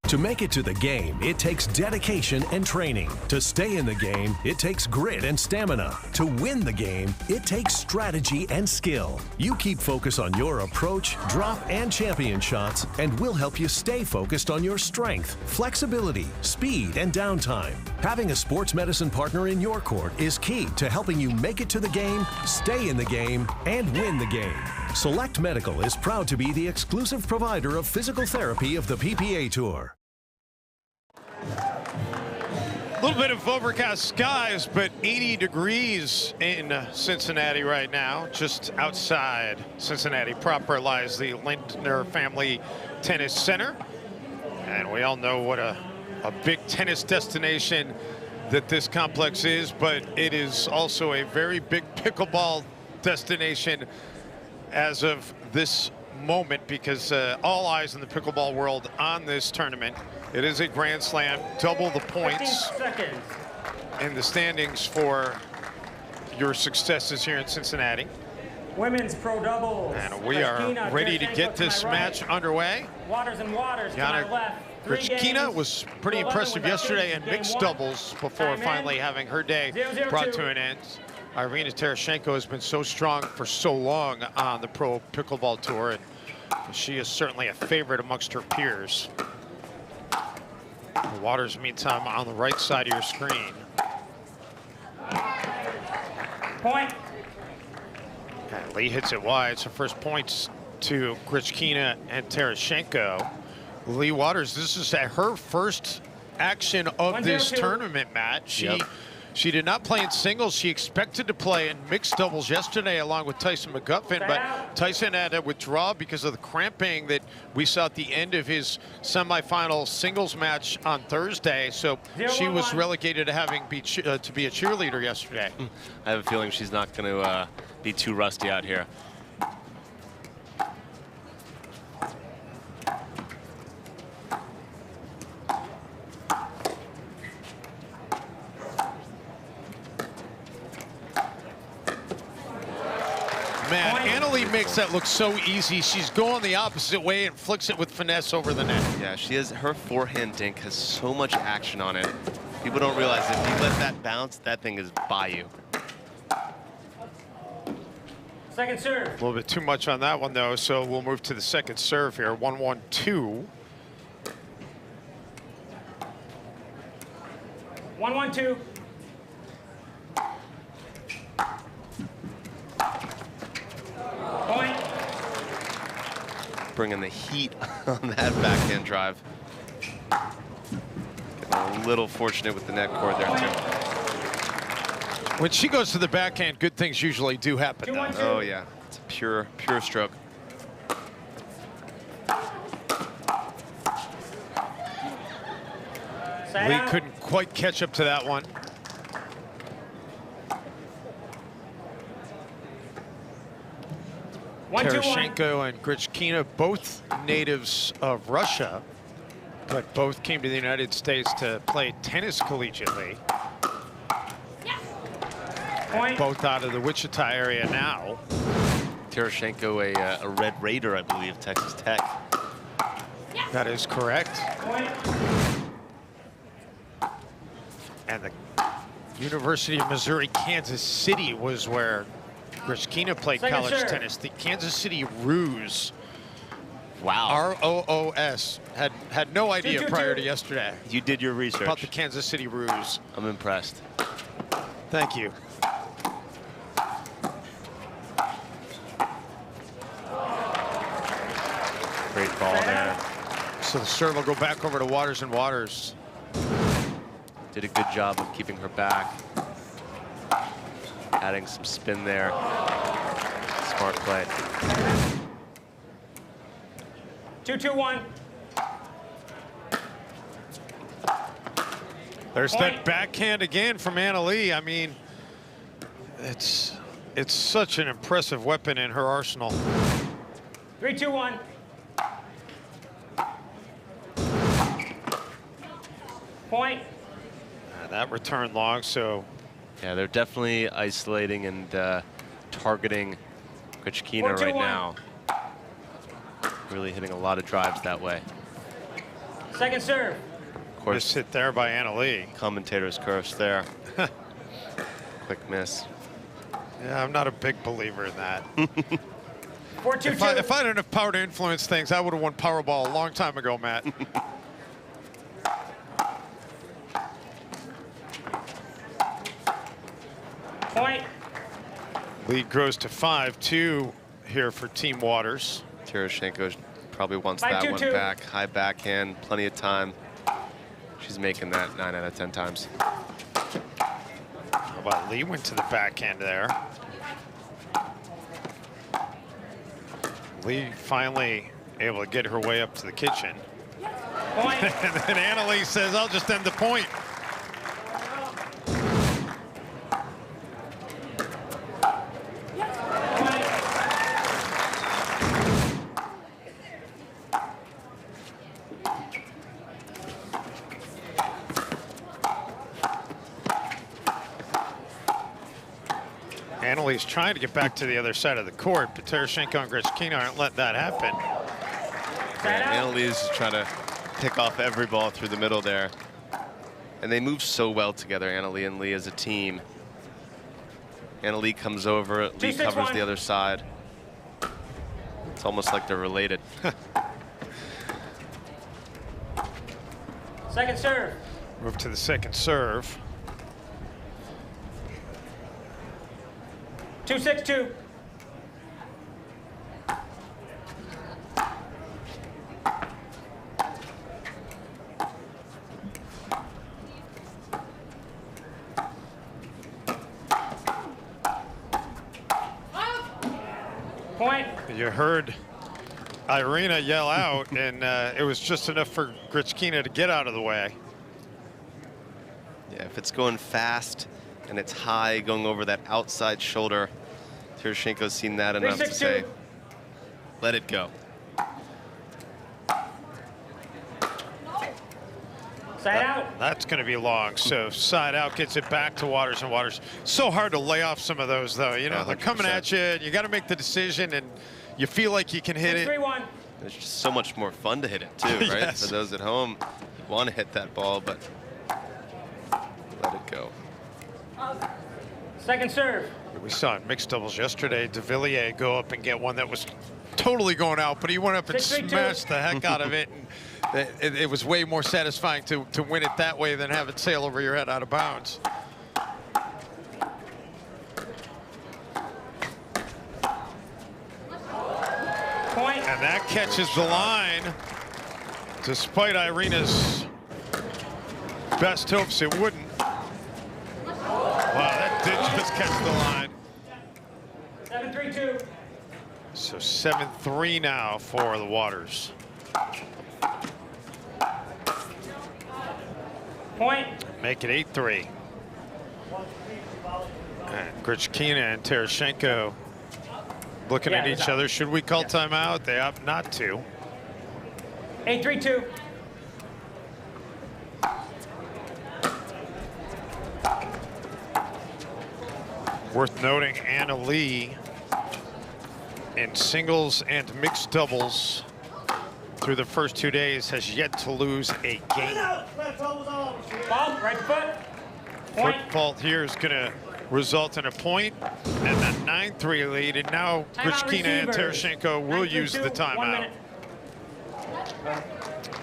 To make it to the game, it takes dedication and training. To stay in the game, it takes grit and stamina. To win the game, it takes strategy and skill. You keep focus on your approach, drop, and champion shots, and we'll help you stay focused on your strength, flexibility, speed, and downtime. Having a sports medicine partner in your court is key to helping you make it to the game, stay in the game, and win the game. Select Medical is proud to be the exclusive provider of physical therapy of the PPA Tour. little bit of overcast skies, but 80 degrees in Cincinnati right now. Just outside Cincinnati proper lies the Linder Family Tennis Center. And we all know what a big tennis destination that this complex is, but it is also a very big pickleball destination as of this moment, because all eyes in the pickleball world on this tournament. It is a Grand Slam, double the points in the standings for your successes here in Cincinnati. Women's pro doubles. And we are ready to get this match underway. Waters and Waters to my left. Grishkina was pretty impressive yesterday in mixed doubles before finally having her day brought to an end. Irina Tereshchenko has been so strong for so long on the Pro Pickleball Tour, and she is certainly a favorite amongst her peers. Waters, meantime, on the right side of your screen. Point. And Lee hits it wide, so first points to Grishkina and Tereshchenko. Lee Waters, this is her first action of this tournament match. She did not play in singles. She expected to play in mixed doubles yesterday along with Tyson McGuffin, but Tyson had to withdraw because of the cramping that we saw at the end of his semifinal singles match on Thursday. So she was relegated to having to be a cheerleader yesterday. I have a feeling she's not going to be too rusty out here. Man, Annalie makes that look so easy. She's going the opposite way and flicks it with finesse over the net. Yeah, she has, her forehand dink has so much action on it. People don't realize if you let that bounce, that thing is by you. Second serve. A little bit too much on that one, though, so we'll move to the second serve here. 1-1-2. 1-1-2. Point. Bringing the heat on that backhand drive. Getting a little fortunate with the net cord there, too. When she goes to the backhand, good things usually do happen. Oh, yeah. It's a pure stroke. Lee couldn't quite catch up to that one. Tereshchenko and Grishkina, both natives of Russia, but both came to the United States to play tennis collegiately. Both out of the Wichita area now. Tereshchenko, a Red Raider, I believe, Texas Tech. That is correct. And the University of Missouri, Kansas City was where Grishkina played college tennis. The Kansas City Roos. Wow. R-O-O-S. Had no idea prior to yesterday. You did your research. About the Kansas City Roos. I'm impressed. Thank you. Great ball there. So the serve will go back over to Waters and Waters. Did a good job of keeping her back. Adding some spin there. Smart play. 2-2-1. There's that backhand again from Annalie. I mean, it's such an impressive weapon in her arsenal. 3-2-1. Point. That return long, so. Yeah, they're definitely isolating and targeting Grishkina right now. Really hitting a lot of drives that way. Second serve. Of course, just hit there by Annalie. Commentator's curse there. Quick miss. Yeah, I'm not a big believer in that. 4-2-2. If I had enough power to influence things, I would have won Powerball a long time ago, Matt. Point. Lead grows to 5-2 here for Team Waters. Tereshchenko probably wants that one back. High backhand, plenty of time. She's making that 9 out of 10 times. Well, Lee went to the backhand there. Lee finally able to get her way up to the kitchen. Point. And then Annalee says, I'll just end the point. Annalee's trying to get back to the other side of the court, but Tereshchenko and Grishkina aren't letting that happen. Yeah, Annalee's trying to pick off every ball through the middle there. And they move so well together, Annalee and Lee, as a team. Annalee comes over, Lee covers the other side. It's almost like they're related. Second serve. Move to the second serve. 2-6-2. Point. You heard Irina yell out, and it was just enough for Grishkina to get out of the way. Yeah, if it's going fast and it's high, going over that outside shoulder, Tereshchenko's seen that enough to say, let it go. Side out. That's going to be long. So side out gets it back to Waters, and Waters. So hard to lay off some of those, though. You know, they're coming at you, and you got to make the decision, and you feel like you can hit it. 3-1. It's just so much more fun to hit it, too, right? Yes. For those at home, you want to hit that ball, but let it go. Second serve. We saw in mixed doubles yesterday, De Villiers go up and get one that was totally going out, but he went up and 6-3-2. smashed the heck out of it. And it was way more satisfying to win it that way than have it sail over your head out of bounds. Point. And that catches the line, despite Irina's best hopes it wouldn't. Wow, that did just catch the line. 7-3-2. So 7-3 now for the Waters. Point. Make it 8-3. And Grishkina and Tereshchenko looking at each other. Should we call timeout? They opt not to. 8-3-2. Worth noting, Annalee in singles and mixed doubles through the first 2 days has yet to lose a game. Ball, right foot. Point. Foot fault here is going to result in a point and the 9-3 lead. And now Grishkina and Tereshchenko will use the timeout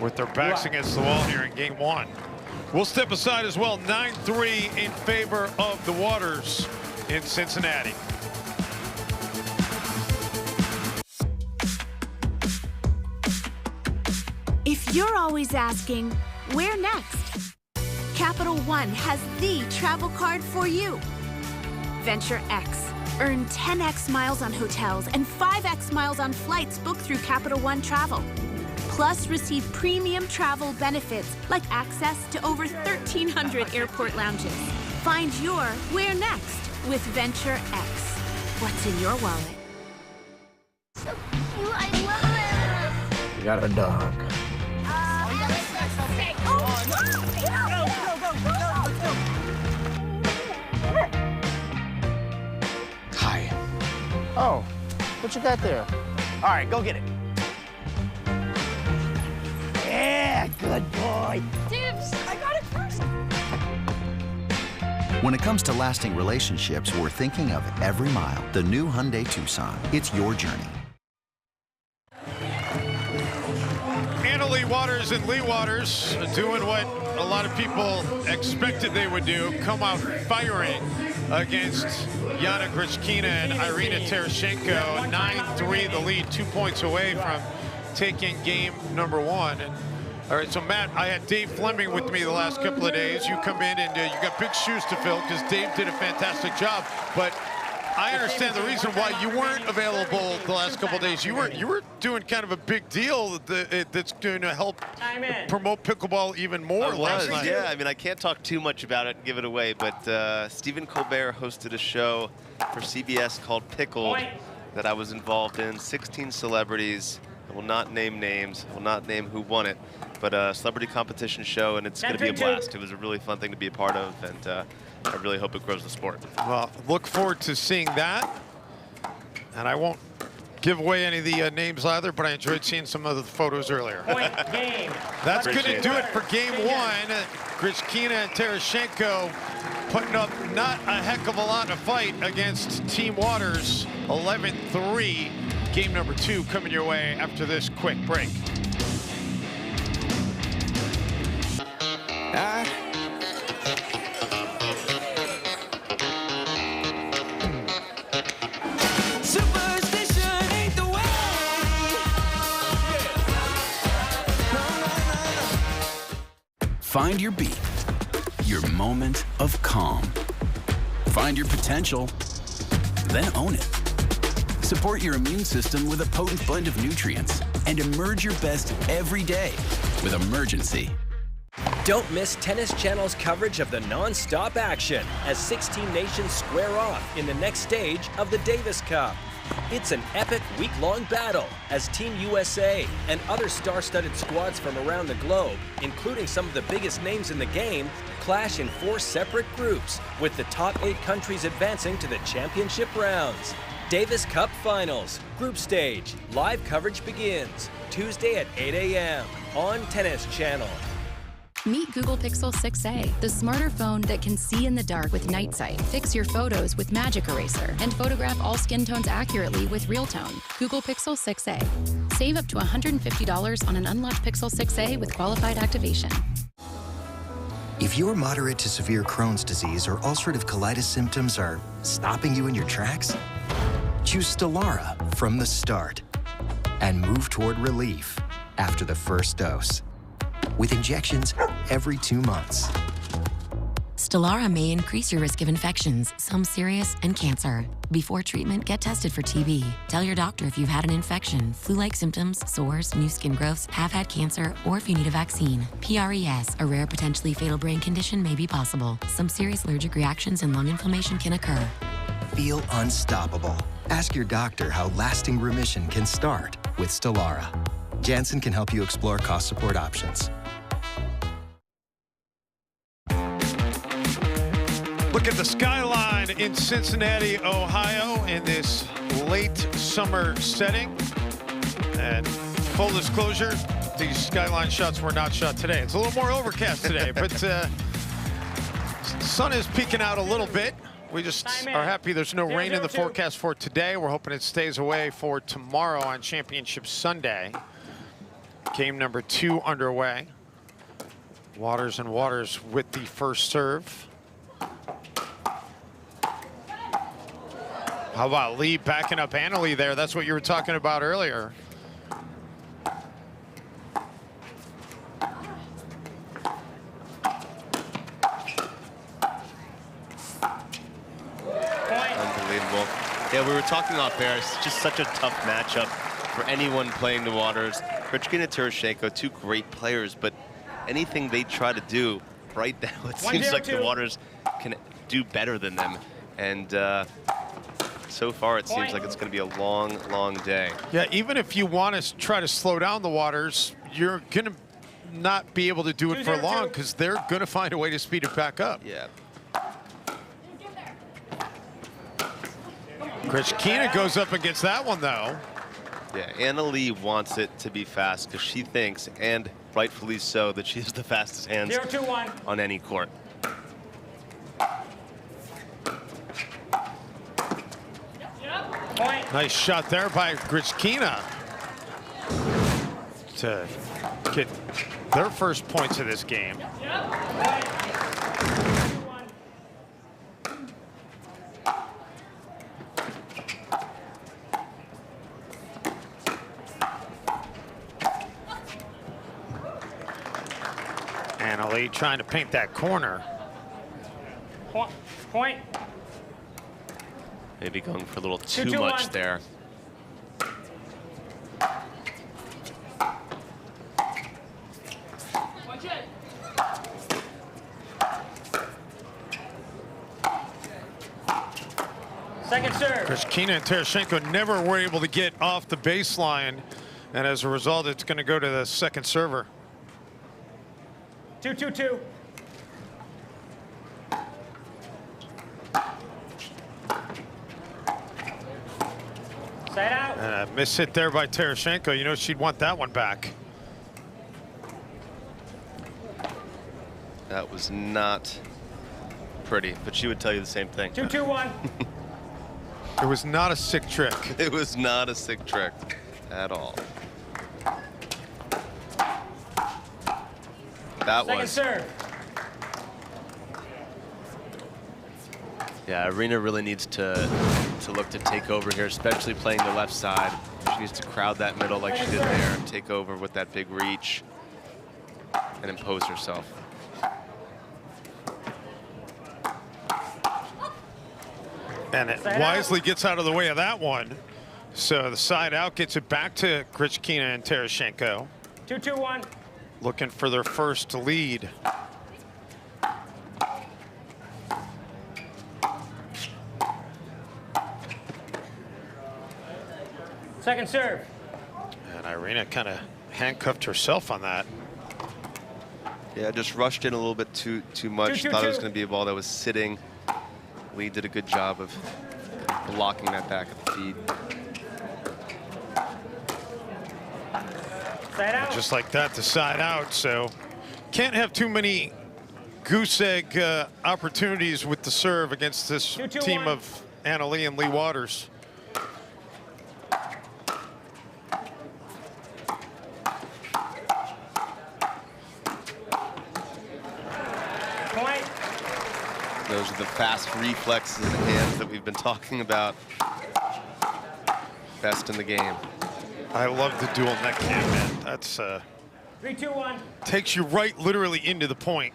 with their backs against the wall here in game one. We'll step aside as well. 9-3 in favor of the Waters in Cincinnati. If you're always asking, where next? Capital One has the travel card for you. Venture X. Earn 10x miles on hotels and 5x miles on flights booked through Capital One Travel. Plus, receive premium travel benefits like access to over 1,300 airport lounges. Find your where next with Venture X. What's in your wallet? So cute, I love it. You got a dog. Hi. Oh, what you got there? All right, go get it. Yeah, good boy. Dibs, I got it first. When it comes to lasting relationships, we're thinking of every mile. The new Hyundai Tucson. It's your journey. Annalee Waters and Lee Waters doing what a lot of people expected they would do, come out firing against Yana Grishkina and Irina Tereshchenko. 9-3 the lead, 2 points away from taking game number one. And All right, so Matt, I had Dave Fleming with me the last couple of days. You come in and you got big shoes to fill because Dave did a fantastic job. But I understand the reason why you weren't available the last couple of days. You were doing kind of a big deal that's going to help promote pickleball even more last night. Yeah, I mean, I can't talk too much about it and give it away, but Stephen Colbert hosted a show for CBS called Pickled that I was involved in. 16 celebrities. I will not name names. I will not name who won it, but a celebrity competition show, and it's going to be a blast. It was a really fun thing to be a part of, and I really hope it grows the sport. Well, look forward to seeing that. And I won't give away any of the names either, but I enjoyed seeing some of the photos earlier. Point game. That's going to do it for game one. Grishkina and Tereshchenko putting up not a heck of a lot of fight against Team Waters. 11-3. Game number 2 coming your way after this quick break. Superstition ain't the way. Find your beat, your moment of calm. Find your potential, then own it. Support your immune system with a potent blend of nutrients and emerge your best every day with Emergency. Don't miss Tennis Channel's coverage of the non-stop action as 16 nations square off in the next stage of the Davis Cup. It's an epic week-long battle as Team USA and other star-studded squads from around the globe, including some of the biggest names in the game, clash in 4 separate groups, with the top 8 countries advancing to the championship rounds. Davis Cup Finals, Group Stage. Live coverage begins Tuesday at 8 a.m. on Tennis Channel. Meet Google Pixel 6a, the smarter phone that can see in the dark with night sight, fix your photos with Magic Eraser, and photograph all skin tones accurately with Real Tone. Google Pixel 6a. Save up to $150 on an unlocked Pixel 6a with qualified activation. If your moderate to severe Crohn's disease or ulcerative colitis symptoms are stopping you in your tracks, choose Stelara from the start and move toward relief after the first dose, with injections every 2 months. Stelara may increase your risk of infections, some serious, and cancer. Before treatment, get tested for TB. Tell your doctor if you've had an infection, flu-like symptoms, sores, new skin growths, have had cancer, or if you need a vaccine. PRES, a rare potentially fatal brain condition, may be possible. Some serious allergic reactions and lung inflammation can occur. Feel unstoppable. Ask your doctor how lasting remission can start with Stelara. Janssen can help you explore cost support options. Look at the skyline in Cincinnati, Ohio in this late summer setting. And full disclosure, these skyline shots were not shot today. It's a little more overcast today, but sun is peeking out a little bit. We just are happy there's no rain in the forecast for today. We're hoping it stays away for tomorrow on Championship Sunday. Game number 2 underway. Waters and Waters with the first serve. How about Lee backing up Annalie there? That's what you were talking about earlier. Unbelievable. Yeah, we were talking off air. It's just such a tough matchup for anyone playing the Waters. Grishkina and Tereshchenko, 2 great players, but anything they try to do right now, it seems like the Waters can do better than them. And so far, it seems like it's going to be a long, long day. Yeah, even if you want to try to slow down the Waters, you're going to not be able to do it for long because they're going to find a way to speed it back up. Yeah. Grishkina goes up against that one, though. Yeah, Annalie wants it to be fast because she thinks, and rightfully so, that she has the fastest hands on any court. Nice shot there by Grishkina to get their first points of this game. Annalie trying to paint that corner. Point. Maybe going for a little too 2-2-1. much there. Second serve. Krishkina and Tereshchenko never were able to get off the baseline, and as a result, it's going to go to the second server. 2-2-2. Side out. And a miss hit there by Tereshchenko. You know she'd want that one back. That was not pretty, but she would tell you the same thing. 2-2-1. It was not a sick trick. It was not a sick trick at all. That Second was. serve. Yeah, Irina really needs to look to take over here, especially playing the left side. She needs to crowd that middle like she did there and take over with that big reach and impose herself. And it wisely gets out of the way of that one. So the side out gets it back to Krishkina and Tereshchenko. 2-2-1. Looking for their first lead. Second serve. And Irina kind of handcuffed herself on that. Yeah, just rushed in a little bit too much. Thought it was going to be a ball that was sitting. Lee did a good job of blocking that back at the feed. Side out. Just like that, the side out. So can't have too many goose egg opportunities with the serve against this team of Annalie and Lee Waters. Those are the fast reflexes in the hands that we've been talking about. Best in the game. I love the dual neck hand, man. That's 3-2-1. takes you right literally into the point.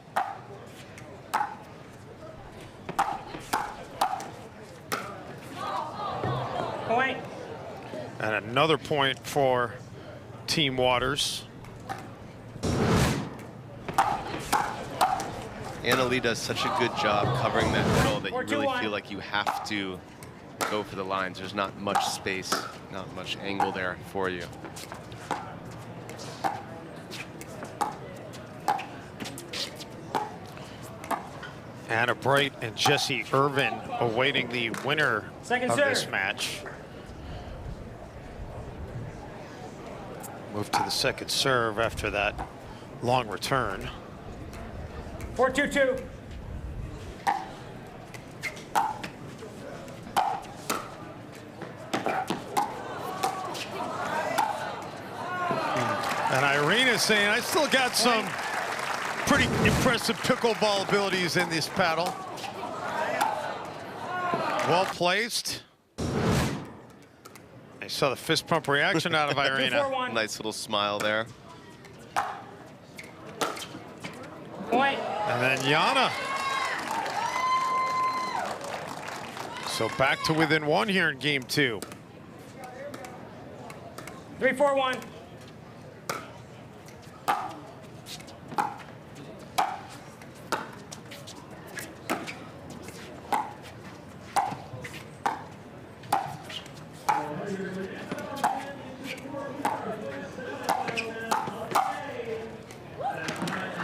Point. And another point for Team Waters. Annalie does such a good job covering that middle that you really feel like you have to go for the lines. There's not much space, not much angle there for you. Anna Bright and Jessie Irvin awaiting the winner of this match. Move to the second serve after that long return. 4-2-2. And Irina saying, I still got some pretty impressive pickleball abilities in this paddle. Well placed. I saw the fist pump reaction out of Irina. Nice little smile there. Point. And then Yana. So back to within one here in game two. 3-4-1.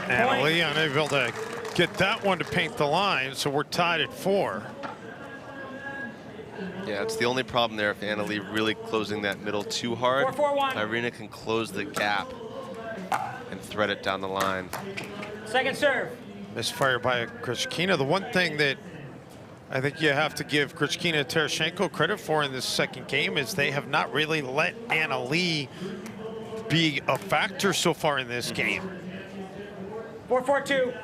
Annalie unable to get that one to paint the line, so we're tied at 4. Yeah, it's the only problem there. If Annalie really closing that middle too hard, 4-4-1. Irina can close the gap and thread it down the line. Second serve. Misfire by Krishkina. The one thing that I think you have to give Krishkina and Tereshchenko credit for in this second game is they have not really let Annalie be a factor so far in this game. 4-4-2.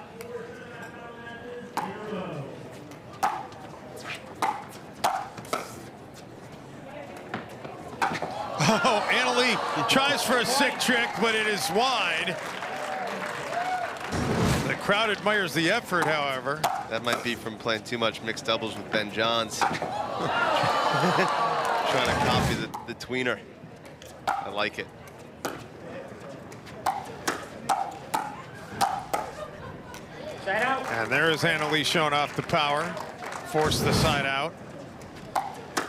Oh, Annalie tries for a sick trick, but it is wide. The crowd admires the effort, however. That might be from playing too much mixed doubles with Ben Johns. Trying to copy the tweener. I like it. Side out. And there is Annalee showing off the power. Force the side out.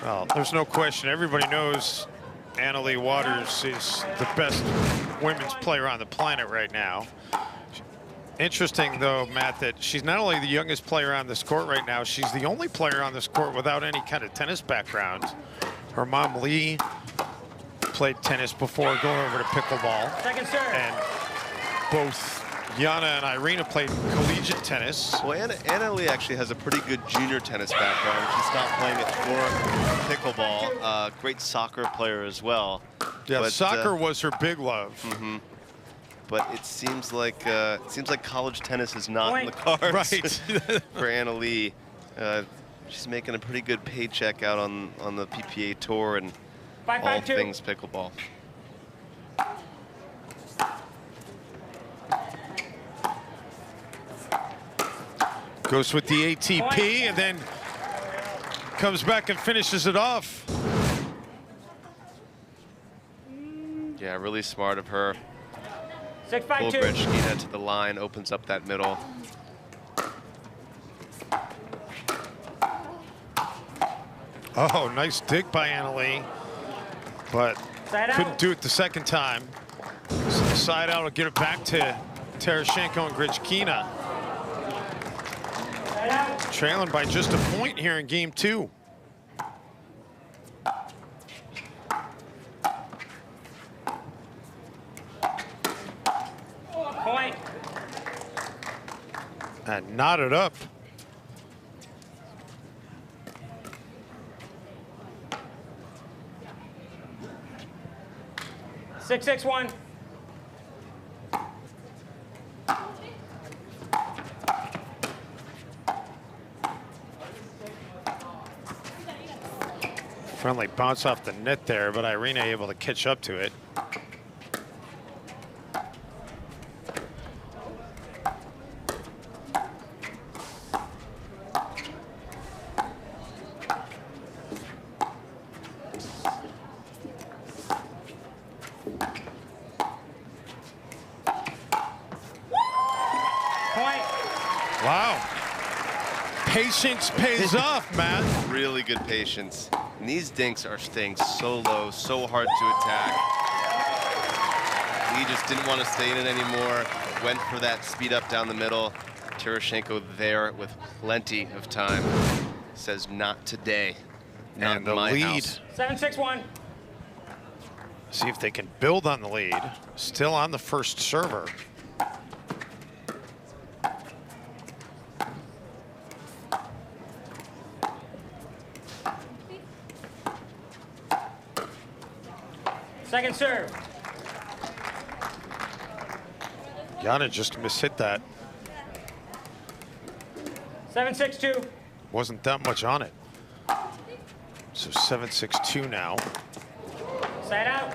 Well, there's no question. Everybody knows Annalee Waters is the best women's player on the planet right now. Interesting, though, Matt, that she's not only the youngest player on this court right now, she's the only player on this court without any kind of tennis background. Her mom, Lee, played tennis before going over to pickleball. Second serve. And both Yana and Irina played collegiate tennis. Well, Annalee actually has a pretty good junior tennis background. She stopped playing it for pickleball. Great soccer player as well. Yeah, but, soccer was her big love. Mm-hmm. But it seems like college tennis is not in the cards right. for Annalee. She's making a pretty good paycheck out on the PPA tour and all things pickleball. Goes with the ATP and then comes back and finishes it off. Yeah, really smart of her. 6-5-2. Pull Grechkina to the line, opens up that middle. Oh, nice dig by Annalee, but couldn't do it the second time. So the side out will get it back to Tereshchenko and Grechkina. Trailing by just a point here in game 2. Point. And knotted up. Six, 6-1. Friendly bounce off the net there, but Irina able to catch up to it. Wow. Patience pays off, Matt. Really good patience. And these dinks are staying so low, so hard to attack. He just didn't want to stay in it anymore. Went for that speed up down the middle. Tereshchenko there with plenty of time. Says not today. Not And the my lead. house. 7-6-1. See if they can build on the lead. Still on the first server. Second serve. Yana just mishit that. 7-6-2. Wasn't that much on it. So 7-6-2 now. Side out.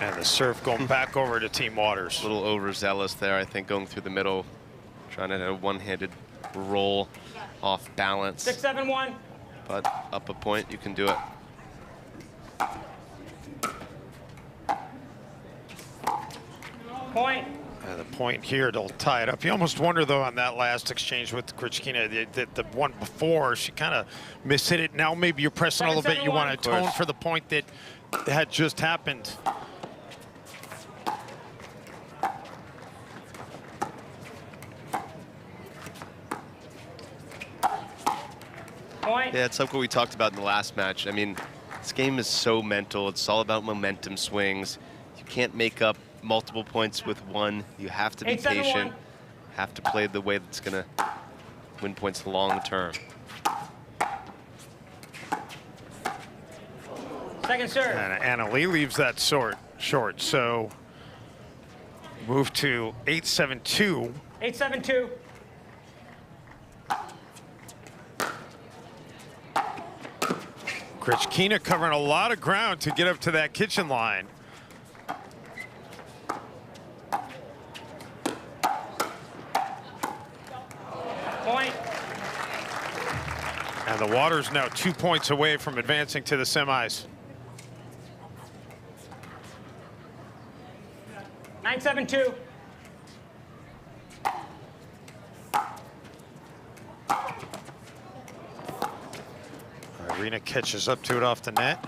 And the serve going back over to Team Waters. A little overzealous there, I think, going through the middle. Trying to have a one-handed roll off balance. 6-7-1. But up a point, you can do it. Point. And the point here to tie it up. You almost wonder, though, on that last exchange with Grechkina, the one before, she kind of mishit it. Now maybe you're pressing a little bit. You want to atone for the point that had just happened. Point. Yeah, it's like what we talked about in the last match. I mean, this game is so mental. It's all about momentum swings. You can't make up multiple points with one. You have to be patient. Have to play the way that's going to win points long term. Second serve. And Annalee leaves that short. So move to 8-7-2. 8-7-2. Grechkina covering a lot of ground to get up to that kitchen line. And the Waters now 2 points away from advancing to the semis. 9-7-2. Irina catches up to it off the net.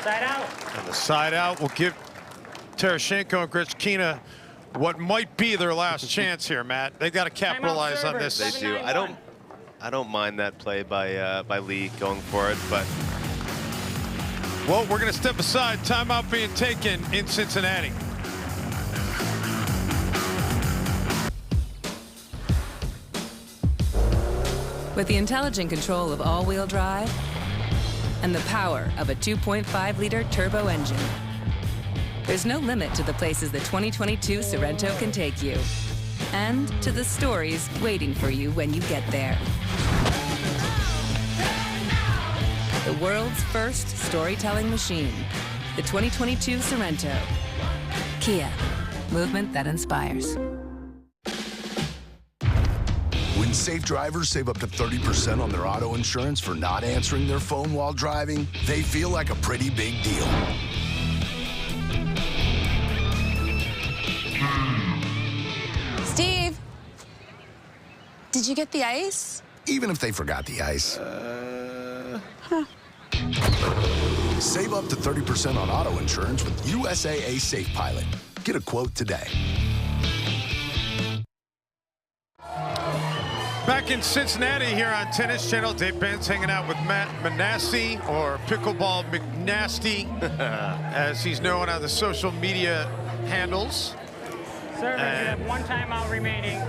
Side out. And the side out will give Tereshchenko and Grechkina what might be their last chance here, Matt. They got to capitalize on this. They do. I don't mind that play by Lee going for it, but well, we're going to step aside. Timeout being taken in Cincinnati. With the intelligent control of all-wheel drive and the power of a 2.5-liter turbo engine, there's no limit to the places the 2022 Sorento can take you, and to the stories waiting for you when you get there. The world's first storytelling machine, the 2022 Sorento. Kia, movement that inspires. When safe drivers save up to 30% on their auto insurance for not answering their phone while driving, they feel like a pretty big deal. Steve, did you get the ice? Even if they forgot the ice. Save up to 30% on auto insurance with USAA Safe Pilot. Get a quote today. Back in Cincinnati here on Tennis Channel, Dave Benz hanging out with Matt Manassi, or Pickleball McNasty, as he's known on the social media handles. Serving, you have 1 timeout remaining.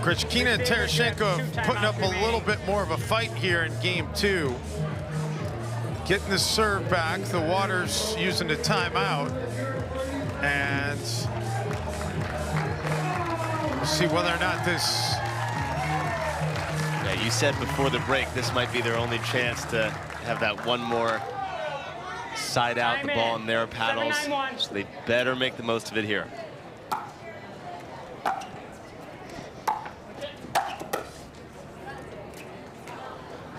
Grechkina and Tereshchenko putting up a little bit more of a fight here in game 2. Getting the serve back, the Waters using the timeout. And we'll see whether or not this... Yeah, you said before the break, this might be their only chance to have that one more side out, the ball in their paddles. So they better make the most of it here.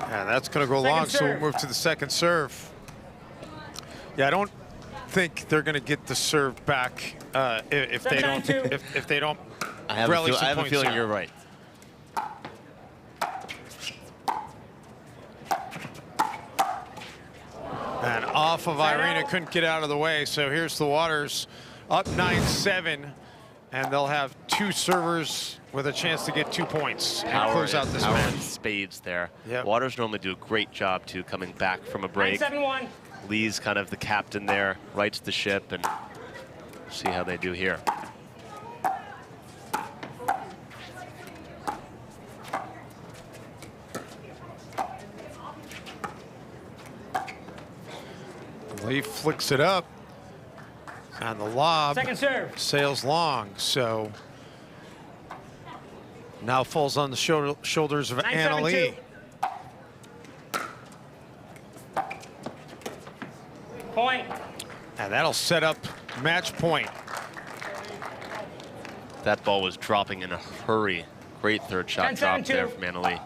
Yeah, that's going to go long, so we'll move to the second serve. Yeah, I don't think they're going to get the serve back if they don't. If they don't. I have a feeling you're right. And off of Irina, couldn't get out of the way. So here's the Waters up 9-7, and they'll have 2 servers with a chance to get 2 points and close out this match. Spades there. Yep. Waters normally do a great job too, coming back from a break. 9-7-1. Lee's kind of the captain there, rights the ship, and see how they do here. Lee flicks it up, and the lob Second serve. sails long, so now falls on the shoulders of Anna Lee. Point. And that'll set up match point. That ball was dropping in a hurry. Great third shot drop there from Anna Lee.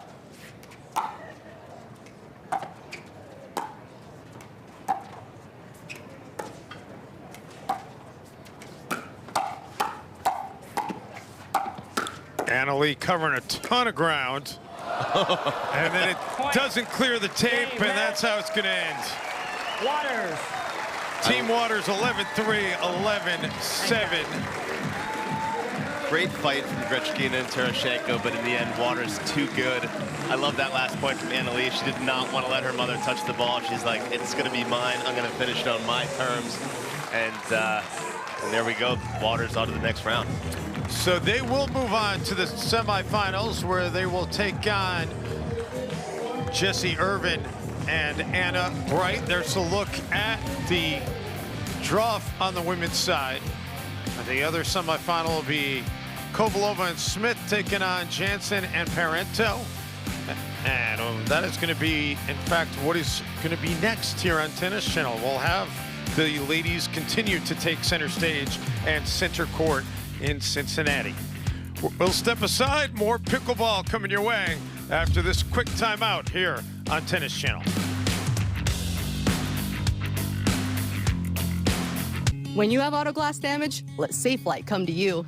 Anna Lee covering a ton of ground. And then it doesn't clear the tape, and that's how it's going to end. Waters. Team Waters 11-3, 11-7. Great fight from Grechkina and Tereshchenko, but in the end, Waters too good. I love that last point from Anna Lee. She did not want to let her mother touch the ball. She's like, it's going to be mine. I'm going to finish it on my terms. And there we go. Waters on to the next round. So they will move on to the semifinals, where they will take on Jessie Irvin and Anna Bright. There's a look at the draw on the women's side. And the other semifinal will be Kovalova and Smith taking on Jansen and Parento. And that is going to be, in fact, what is going to be next here on Tennis Channel. We'll have the ladies continue to take center stage and center court in Cincinnati. We'll step aside. More pickleball coming your way after this quick timeout here on Tennis Channel. When you have auto glass damage, let Safelite come to you.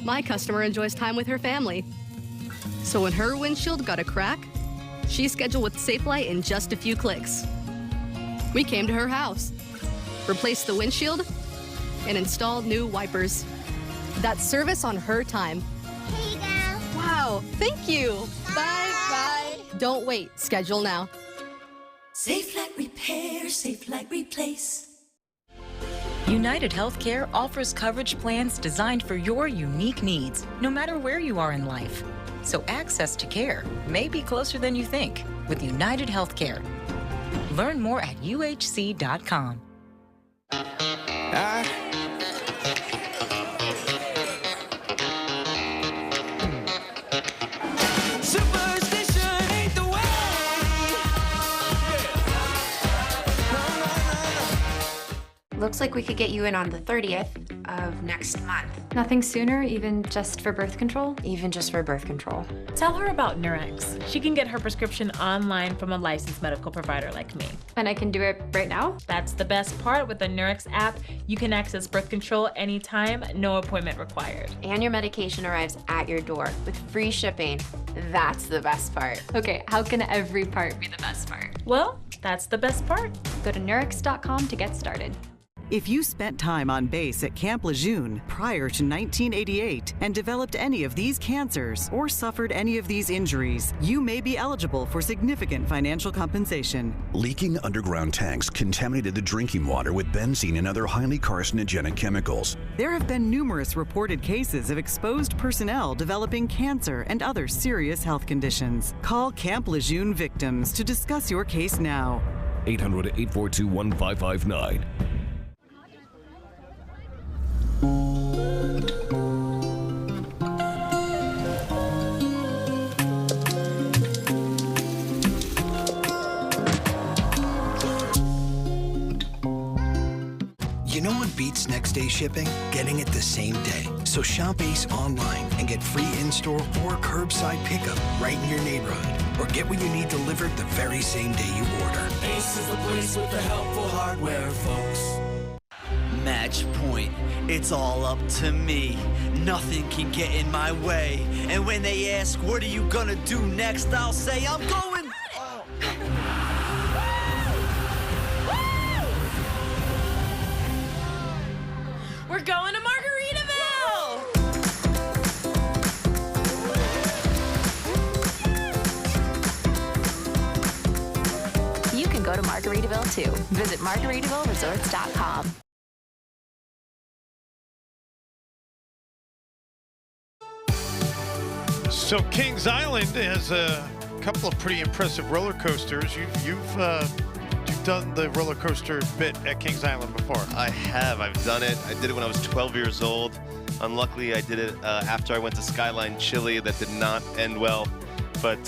My customer enjoys time with her family. So when her windshield got a crack, she scheduled with Safelite in just a few clicks. We came to her house, replaced the windshield, and installed new wipers. That's service on her time. Here you go. Wow, thank you. Bye. Don't wait, schedule now. Safelite Repair, Safelite Replace. United Healthcare offers coverage plans designed for your unique needs, no matter where you are in life. So access to care may be closer than you think with United Healthcare. Learn more at uhc.com. Superstition ain't the way. Looks like we could get you in on the 30th of next month. Nothing sooner, even just for birth control? Even just for birth control. Tell her about Nurex. She can get her prescription online from a licensed medical provider like me. And I can do it right now? That's the best part. With the Nurex app, you can access birth control anytime, no appointment required. And your medication arrives at your door with free shipping. That's the best part. Okay, how can every part be the best part? Well, that's the best part. Go to Nurex.com to get started. If you spent time on base at Camp Lejeune prior to 1988 and developed any of these cancers or suffered any of these injuries, you may be eligible for significant financial compensation. Leaking underground tanks contaminated the drinking water with benzene and other highly carcinogenic chemicals. There have been numerous reported cases of exposed personnel developing cancer and other serious health conditions. Call Camp Lejeune victims to discuss your case now. 800-842-1559. You know what beats next day shipping? Getting it the same day. So shop Ace online and get free in-store or curbside pickup right in your neighborhood. Or get what you need delivered the very same day you order. Ace is the place with the helpful hardware, folks. Match point. It's all up to me. Nothing can get in my way. And when they ask, what are you gonna do next? I'll say, I'm going. We're going to Margaritaville! You can go to Margaritaville too. Visit MargaritavilleResorts.com. So Kings Island has a couple of pretty impressive roller coasters. You've done the roller coaster bit at Kings Island before. I have. I've done it. I did it when I was 12 years old. Unluckily, I did it after I went to Skyline Chili. That did not end well. But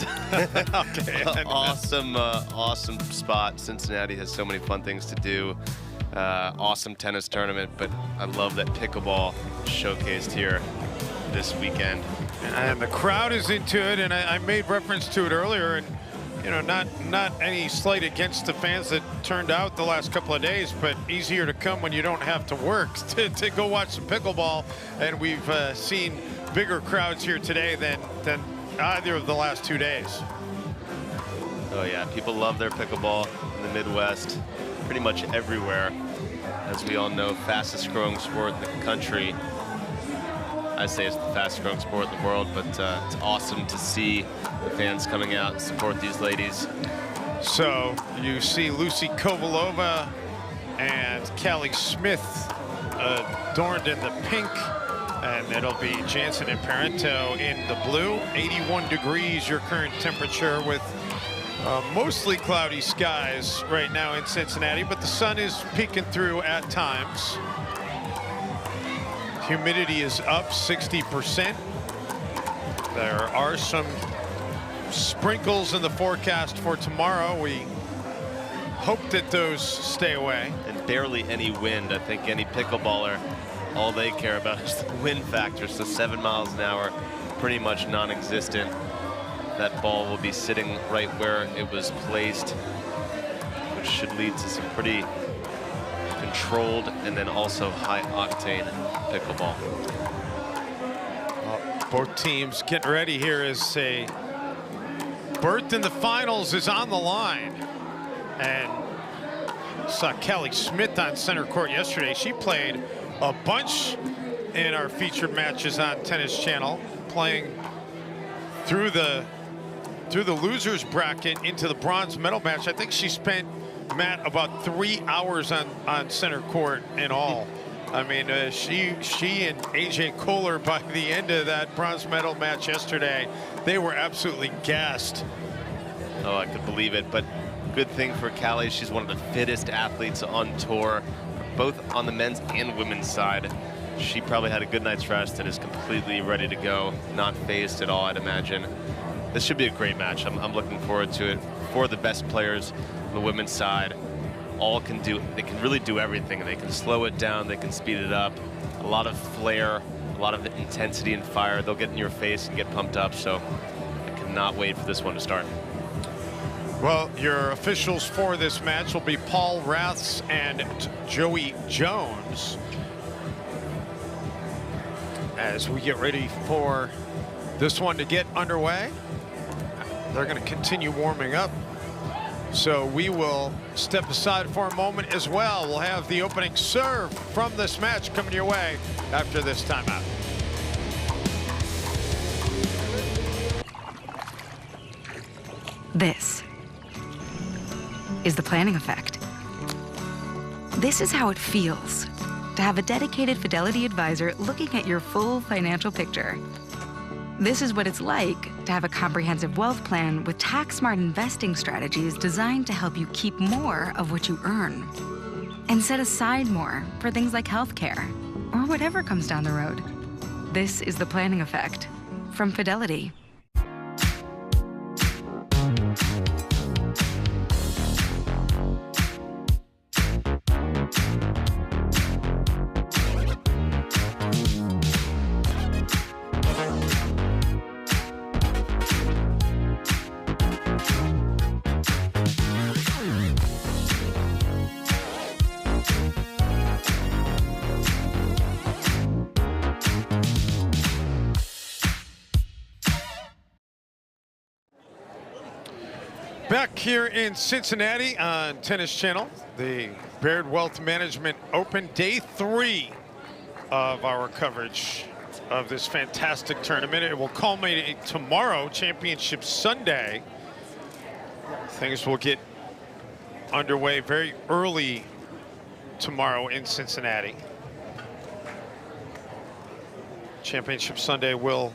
okay, awesome spot. Cincinnati has so many fun things to do. Awesome tennis tournament, but I love that pickleball showcased here this weekend. And the crowd is into it, and I made reference to it earlier, and you know, not any slight against the fans that turned out the last couple of days, but easier to come when you don't have to work to go watch some pickleball. And we've seen bigger crowds here today than either of the last 2 days. Oh yeah, people love their pickleball in the Midwest, pretty much everywhere. As we all know, fastest growing sport in the country. I say it's the fastest growing sport in the world, but it's awesome to see the fans coming out and support these ladies. So you see Lucy Kovalova and Callie Smith adorned in the pink, and it'll be Jansen and Parento in the blue. 81 degrees your current temperature, with mostly cloudy skies right now in Cincinnati, but the sun is peeking through at times. Humidity is up 60%. There are some sprinkles in the forecast for tomorrow. We hope that those stay away. And barely any wind. I think any pickleballer, all they care about is the wind factor. So 7 miles an hour, pretty much non-existent. That ball will be sitting right where it was placed, which should lead to some pretty controlled and then also high octane pickleball. Well, both teams getting ready here as a berth in the finals is on the line. And saw Kelly Smith on center court yesterday. She played a bunch in our featured matches on Tennis Channel, playing through the losers bracket into the bronze medal match. I think she spent, Matt, about 3 hours on center court in all. I mean, she and AJ Kohler, by the end of that bronze medal match yesterday, they were absolutely gassed. Oh, I could believe it. But good thing for Callie, she's one of the fittest athletes on tour, both on the men's and women's side. She probably had a good night's rest and is completely ready to go, not phased at all, I'd imagine. This should be a great match. I'm looking forward to it. For the best players on the women's side, they can really do everything. They can slow it down, they can speed it up. A lot of flair, a lot of intensity and fire. They'll get in your face and get pumped up, so I cannot wait for this one to start. Well, your officials for this match will be Paul Raths and Joey Jones. As we get ready for this one to get underway, they're going to continue warming up. So we will step aside for a moment as well. We'll have the opening serve from this match coming your way after this timeout. This is the planning effect. This is how it feels to have a dedicated Fidelity advisor looking at your full financial picture. This is what it's like to have a comprehensive wealth plan with tax-smart investing strategies designed to help you keep more of what you earn and set aside more for things like healthcare or whatever comes down the road. This is the planning effect from Fidelity. Back here in Cincinnati on Tennis Channel, the Baird Wealth Management Open, day 3 of our coverage of this fantastic tournament. It will culminate tomorrow, Championship Sunday. Things will get underway very early tomorrow in Cincinnati. Championship Sunday will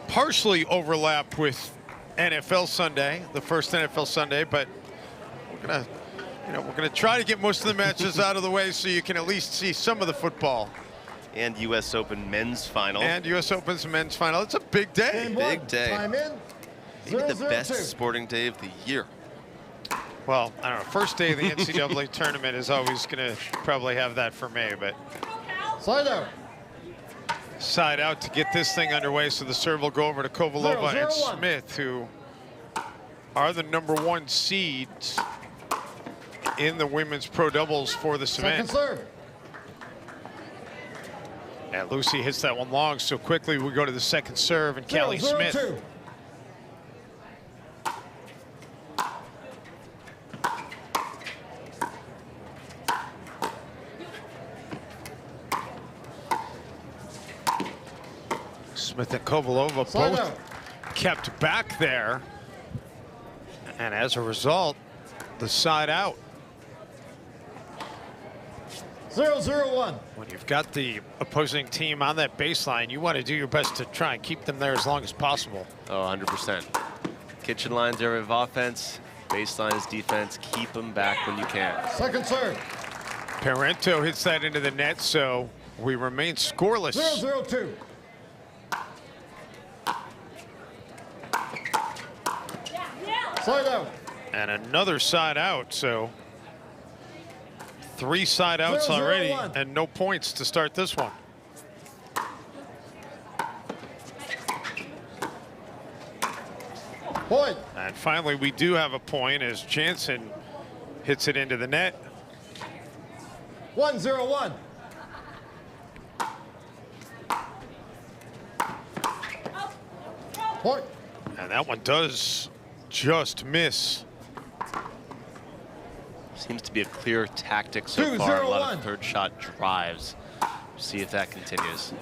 partially overlap with NFL Sunday, the first NFL Sunday, but we're gonna try to get most of the matches out of the way so you can at least see some of the football. And U.S. Open men's final. And U.S. Open's men's final. It's a big day. Big day. Time in. Maybe the best sporting day of the year. Well, I don't know. First day of the NCAA tournament is always gonna probably have that for me, but. Side out. Side out to get this thing underway, so the serve will go over to Kovalova and Smith, who are the #1 seeds in the women's pro doubles for the cement. Second serve. And Lucy hits that one long so quickly. We go to the second serve, and Callie Smith. 0-2. Smith and Kovalova both kept back there. And as a result, the side out. 0-0-1. When you've got the opposing team on that baseline, you want to do your best to try and keep them there as long as possible. Oh, 100%. Kitchen line's area of offense, baseline is defense. Keep them back when you can. Second serve. Parento hits that into the net, so we remain scoreless. 0-0-2. Side out. And another side out, so 3 side outs already and no points to start this one. Point. And finally, we do have a point as Jansen hits it into the net. 1-0-1. Point. And that one does just miss. Seems to be a clear tactic so far. A lot of third shot drives. See if that continues.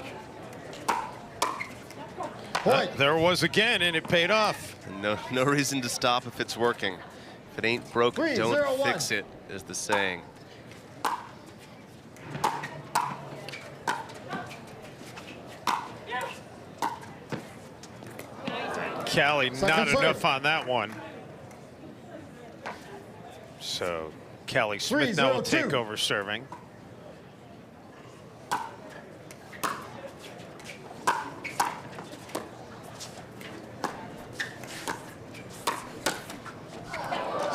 There was again, and it paid off. And no reason to stop if it's working. If it ain't broke, don't fix it, is the saying. Callie, not enough on that one. So Callie Smith now will take over serving.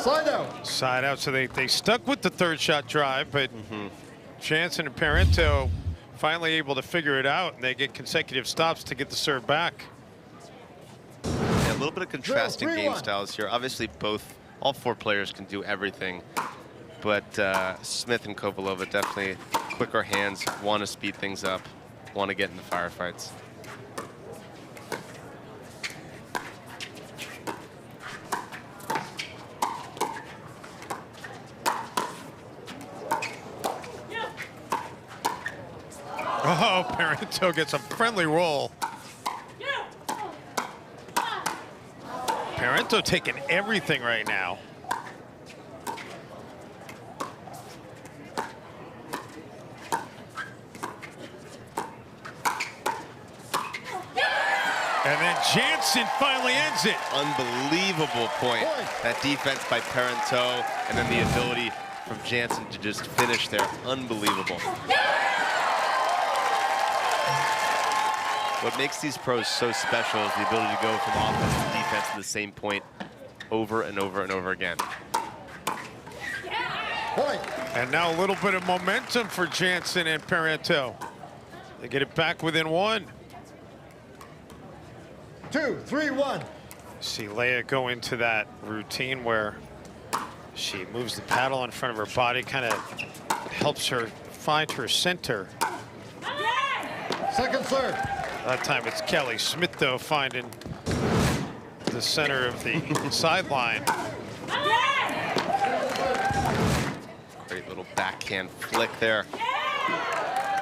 Side out. Side out, so they stuck with the third shot drive, but Jansen and Parento finally able to figure it out, and they get consecutive stops to get the serve back. Yeah, a little bit of contrasting game styles here. Obviously, all 4 players can do everything, but Smith and Kovalova definitely quicker hands, want to speed things up, want to get in the firefights. Oh, Parento gets a friendly roll. Parento taking everything right now. And then Jansen finally ends it. Unbelievable point. That defense by Parento, and then the ability from Jansen to just finish there. Unbelievable. What makes these pros so special is the ability to go from offense to defense to the same point over and over and over again. And now a little bit of momentum for Jansen and Parento. They get it back within 1. 2-3-1. See Leia go into that routine where she moves the paddle in front of her body, kind of helps her find her center. Second serve. That time it's Callie Smith, though, finding the center of the sideline. Great little backhand flick there.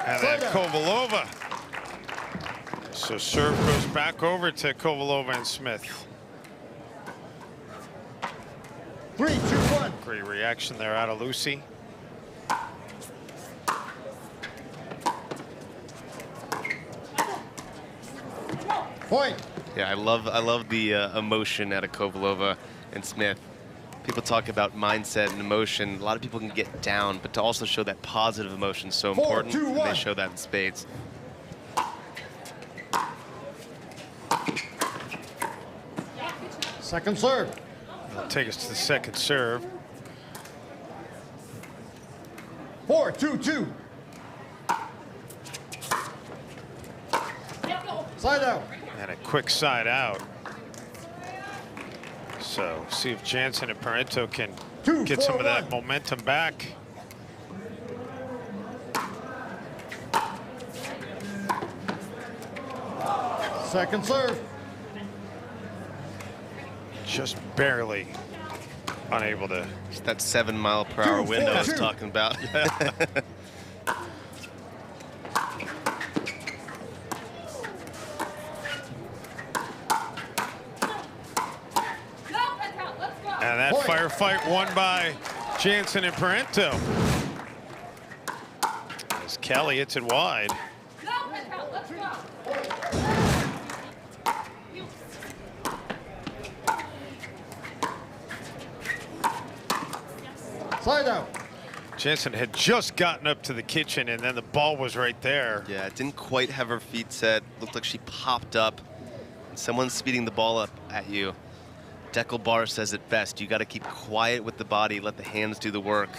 And then Kovalova. So serve goes back over to Kovalova and Smith. 3-2-1. Great reaction there out of Lucy. Point. Yeah, I love the emotion out of Kovalova and Smith. People talk about mindset and emotion. A lot of people can get down, but to also show that positive emotion is so important. And they show that in spades. Second serve. That'll take us to the second serve. 4-2-2. Side out. And a quick side out. So see if Jansen and Parento can get some of that momentum back. Second serve. Just barely unable to. It's that 7-mile-per-hour window I was talking about. And that firefight won by Jansen and Parento. As Callie hits it wide. Side out. Jansen had just gotten up to the kitchen, and then the ball was right there. Yeah, didn't quite have her feet set. Looked like she popped up. Someone's speeding the ball up at you. Deckelbar says it best. You got to keep quiet with the body, let the hands do the work.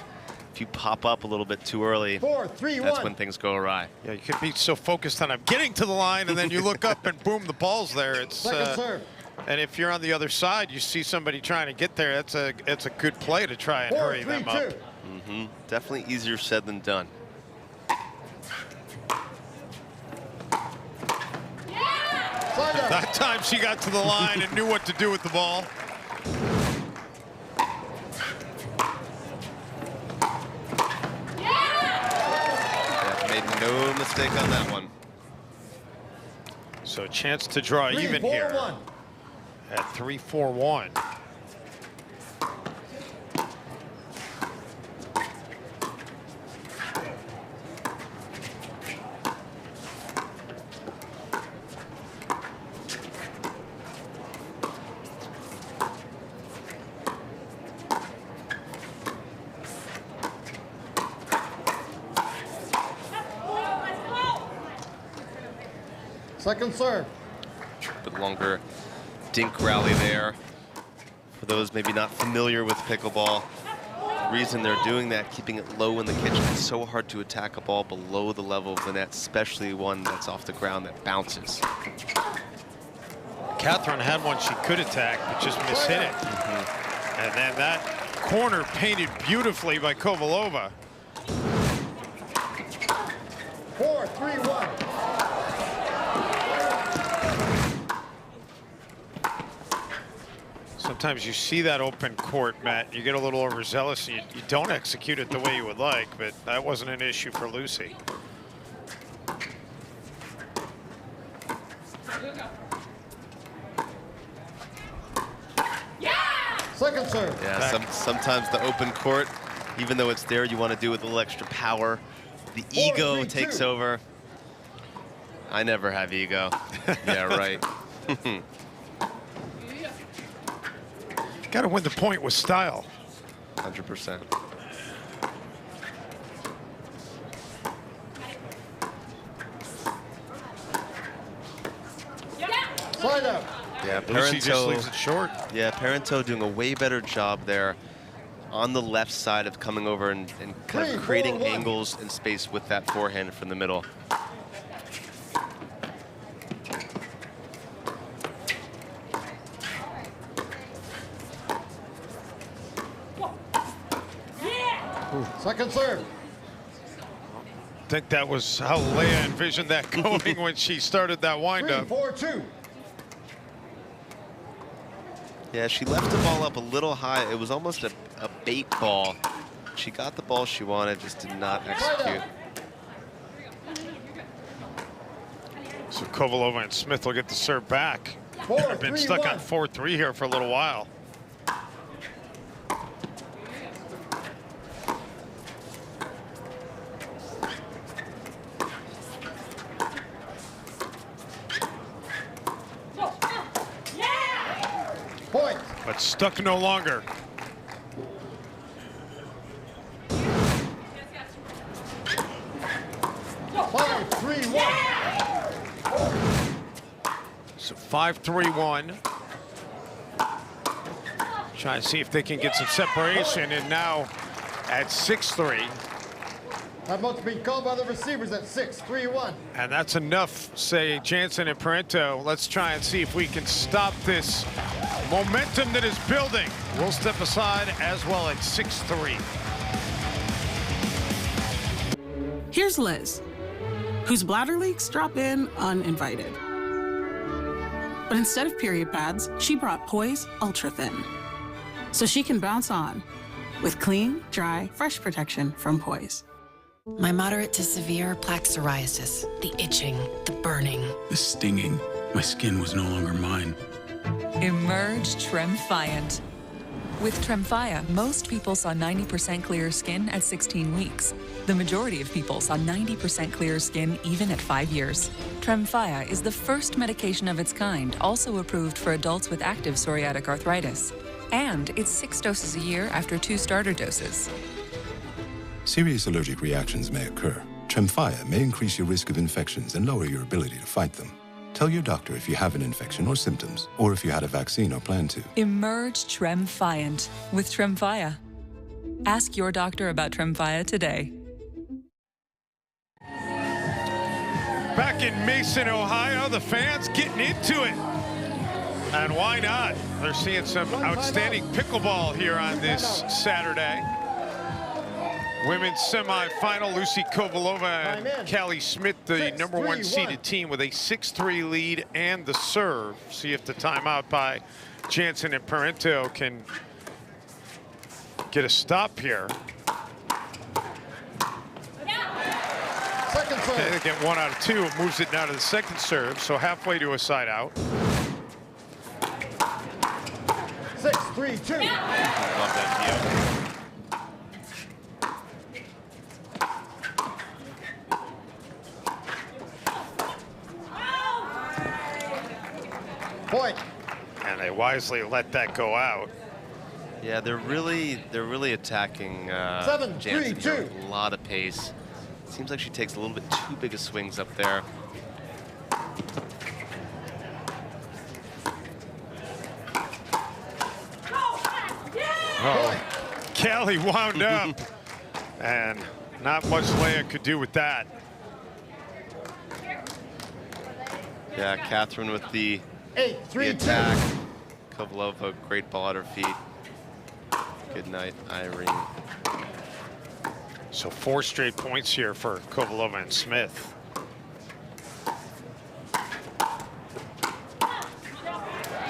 If you pop up a little bit too early, 4, 3, that's 1. when things go awry. Yeah, you could be so focused on getting to the line, and then you look up and boom, the ball's there. It's Second serve. And if you're on the other side, you see somebody trying to get there. It's a good play to try and 4, hurry 3, them 2. up. Definitely easier said than done. That time she got to the line and knew what to do with the ball. Yeah, made no mistake on that one. So a chance to draw 3, even 4, here 1. at 3-4-1. Second serve. A bit longer dink rally there. For those maybe not familiar with pickleball, the reason they're doing that, keeping it low in the kitchen, it's so hard to attack a ball below the level of the net, especially one that's off the ground that bounces. Catherine had one she could attack, but just mishit it. And then that corner painted beautifully by Kovalova. 4, 3, 1. Sometimes you see that open court, Matt, you get a little overzealous and you don't execute it the way you would like, but that wasn't an issue for Lucy. Second serve. Yeah, sometimes the open court, even though it's there, you want to do it with a little extra power. The 4, ego 3, takes 2. over. I never have ego. Yeah, right. Got to win the point with style. 100%. Slide out. Yeah, Lucy just leaves it short. Yeah, Parento doing a way better job there on the left side of coming over and kind 3, of creating 4, 1. angles and space with that forehand from the middle. Second serve. I think that was how Leia envisioned that going when she started that 3, windup. 4, 2. Yeah, she left the ball up a little high. It was almost a bait ball. She got the ball she wanted, just did not execute. So Kovalova and Smith will get the serve back. 4, They've been 3, stuck 1. on 4-3 here for a little while. Point. But stuck no longer. Five, 3, 1. So 5-3-1. Trying to see if they can get some separation, and now at 6-3. That must be called by the receivers at 6, 3, 1. And that's enough, say Jansen and Parento. Let's try and see if we can stop this momentum that is building. We'll step aside as well at 6-3. Here's Liz, whose bladder leaks drop in uninvited. But instead of period pads, she brought Poise Ultra Thin, so she can bounce on with clean, dry, fresh protection from Poise. My moderate to severe plaque psoriasis, the itching, the burning. The stinging. My skin was no longer mine. Emerge Tremfiant. With Tremfya, most people saw 90% clearer skin at 16 weeks. The majority of people saw 90% clearer skin even at 5 years. Tremfya is the first medication of its kind, also approved for adults with active psoriatic arthritis. And it's 6 doses a year after 2 starter doses. Serious allergic reactions may occur. Tremfya may increase your risk of infections and lower your ability to fight them. Tell your doctor if you have an infection or symptoms, or if you had a vaccine or plan to. Emerge Tremfiant with Tremfya. Ask your doctor about Tremfya today. Back in Mason, Ohio, the fans getting into it. And why not? They're seeing some outstanding pickleball here on this Saturday. Women's semifinal, Lucy Kovalova and Callie Smith, the #1 seeded team with a 6-3 lead and the serve. See if the timeout by Jansen and Parento can get a stop here. Second serve. Okay, they get 1 out of 2. It moves it now to the second serve, so halfway to a side out. 6-3-2. Love that view. Point. And they wisely let that go out. Yeah, they're really attacking 7-3-2. Jansen here with a lot of pace. Seems like she takes a little bit too big of swings up there. Oh, Callie wound up, and not much Leia could do with that. Yeah, Catherine with the 8-3-2. attack. Kovalova, great ball at her feet. Good night, Irene. So 4 straight points here for Kovalova and Smith.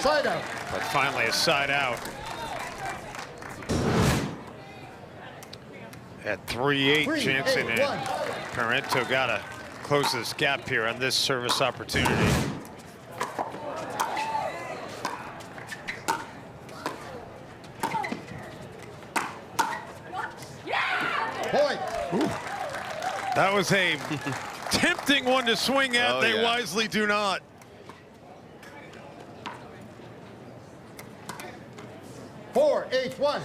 Side out. But finally a side out. At 3-8, Jansen and Parento got to close this gap here on this service opportunity. Point. That was a tempting one to swing at. Oh, they yeah. wisely do not. Four, 8-1.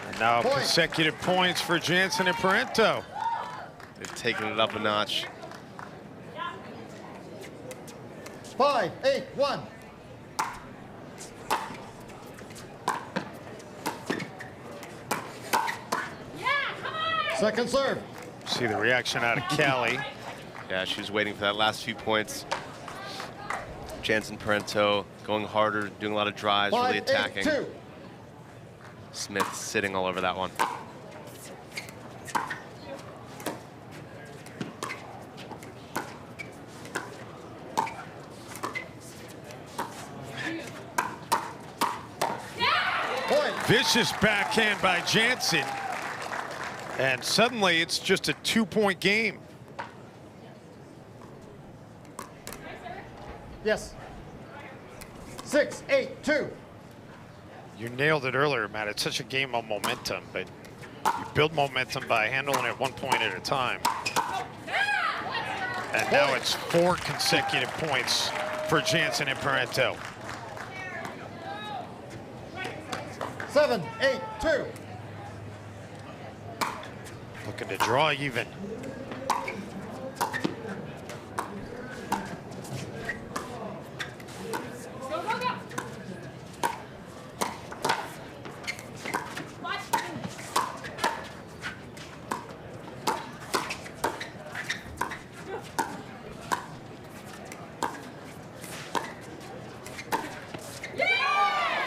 And now consecutive points for Jansen and Parento. They've taken it up a notch. 5-8-1. Second serve. See the reaction out of Callie. Yeah, she was waiting for that last few points. Jansen Parento going harder, doing a lot of drives, really attacking. 5-8-2. Smith sitting all over that one. Vicious backhand by Jansen. And suddenly it's just a 2-point game. Yes. 6-8-2. You nailed it earlier, Matt. It's such a game of momentum, but you build momentum by handling it 1 point at a time. And now it's 4 consecutive points for Jansen and Parento. 7-8-2. Looking to draw even.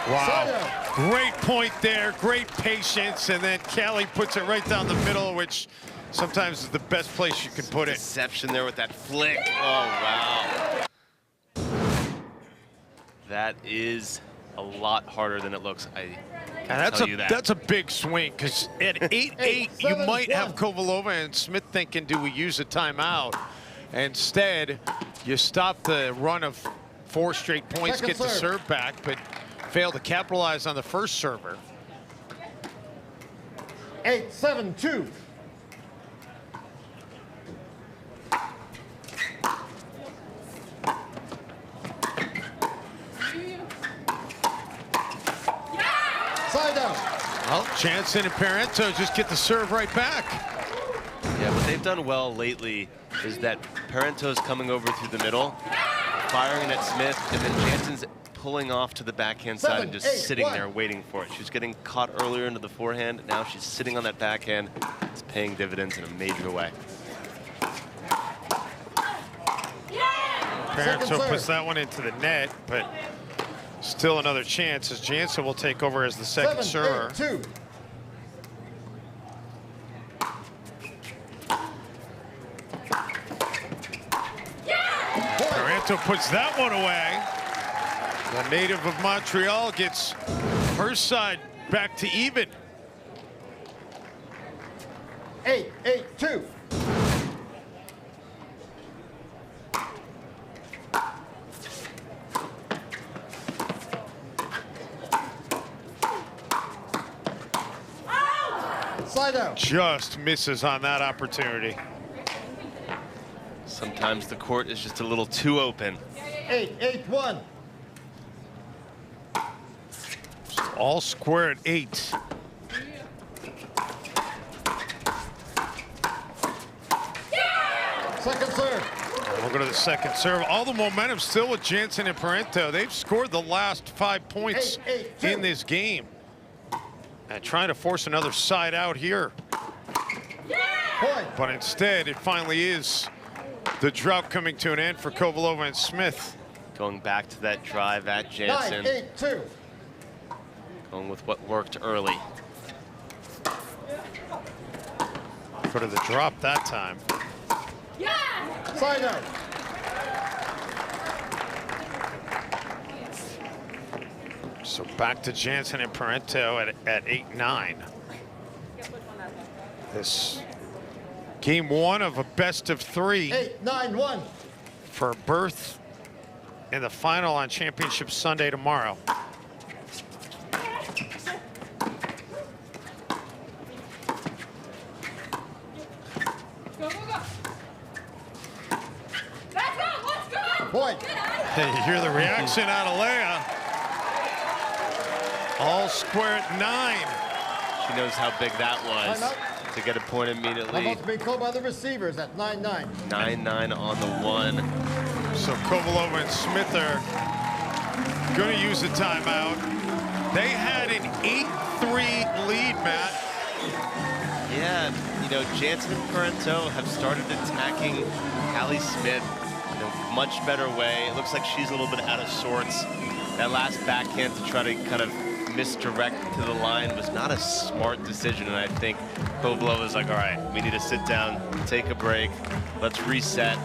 Wow, great point there, great patience, and then Callie puts it right down the middle, which sometimes is the best place you can put it. Deception there with that flick. Oh, wow. That is a lot harder than it looks. I can tell you that. That's a big swing, because at 8-8, you might have Kovalova and Smith thinking, do we use a timeout? Instead, you stop the run of 4 straight points, get the serve back, but failed to capitalize on the first server. 8-7-2. Side out. Well, Jansen and Parento just get the serve right back. Yeah, what they've done well lately is that Parento's coming over through the middle, firing at Smith, and then Jansen's pulling off to the backhand side and just sitting there waiting for it. She was getting caught earlier into the forehand. Now she's sitting on that backhand. It's paying dividends in a major way. Parento puts that one into the net, but still another chance as Jansen will take over as the second server. 7-8-2. Parento puts that one away. The native of Montreal gets her side back to even. 8-8-2. Side out. Just misses on that opportunity. Sometimes the court is just a little too open. 8-8-1. All square at 8. Second serve. We'll go to the second serve. All the momentum still with Jansen and Parento. They've scored the last 5 points in this game. And trying to force another side out here. But instead, it finally is the drought coming to an end for Kovalova and Smith. Going back to that drive at Jansen. 9-8-2. Going with what worked early. Go to the drop that time. Side out. So back to Jansen and Parento at 8-9. This game 1 of a best of 3 8-9-1. for a berth in the final on Championship Sunday tomorrow. Point. Hey, you hear the reaction out of Leah. All square at 9. She knows how big that was to get a point immediately. Almost being called by the receivers at 9-9. 9-9 on the 1. So Kovalova and Smith are going to use a timeout. They had an 8-3 lead, Matt. Yeah, you know, Jansen and Parento have started attacking Callie Smith in a much better way. It looks like she's a little bit out of sorts. That last backhand to try to kind of misdirect to the line was not a smart decision, and I think Kovalova was like, all right, we need to sit down, take a break, let's reset.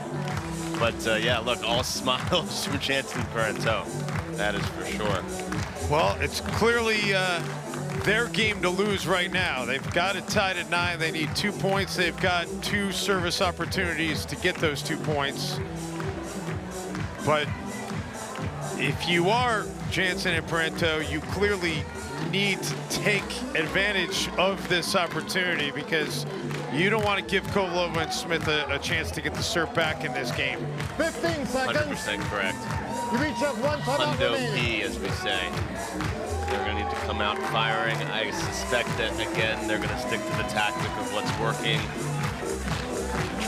But yeah, look, all smiles from Jansen and Parento. That is for sure. Well, it's clearly their game to lose right now. They've got it tied at 9. They need 2 points. They've got 2 service opportunities to get those 2 points. But if you are Jansen and Parento, you clearly need to take advantage of this opportunity because you don't want to give Kovalova and Smith a chance to get the serve back in this game. 15 seconds. 100% correct. You reach up one timeout Hundo remaining. P, as we say. They're going to need to come out firing. I suspect that, again, they're going to stick to the tactic of what's working.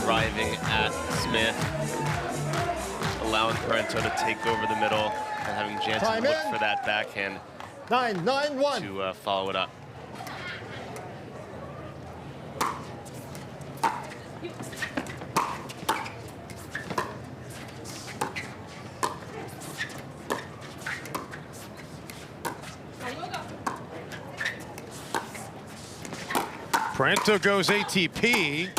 Driving at Smith. Allowing Parento to take over the middle and having Jansen look for that backhand 9-9-1 to follow it up. Parento goes ATP,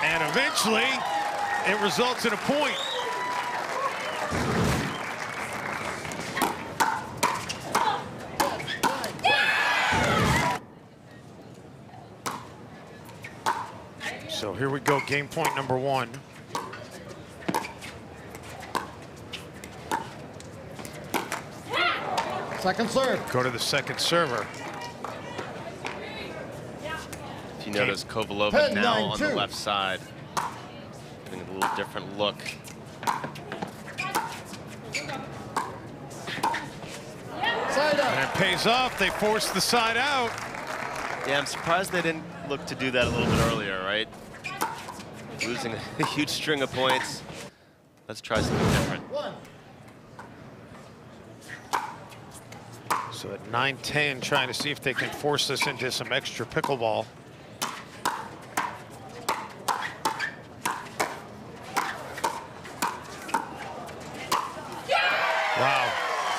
and eventually it results in a point. So here we go, game point number 1. Second serve. Go to the second server. If you notice Kovalova now on the left side, getting a little different look. Side up. And pays off. They force the side out. Yeah, I'm surprised they didn't look to do that a little bit earlier, right? Losing a huge string of points. Let's try something different. So at 9-10, trying to see if they can force this into some extra pickleball. Wow.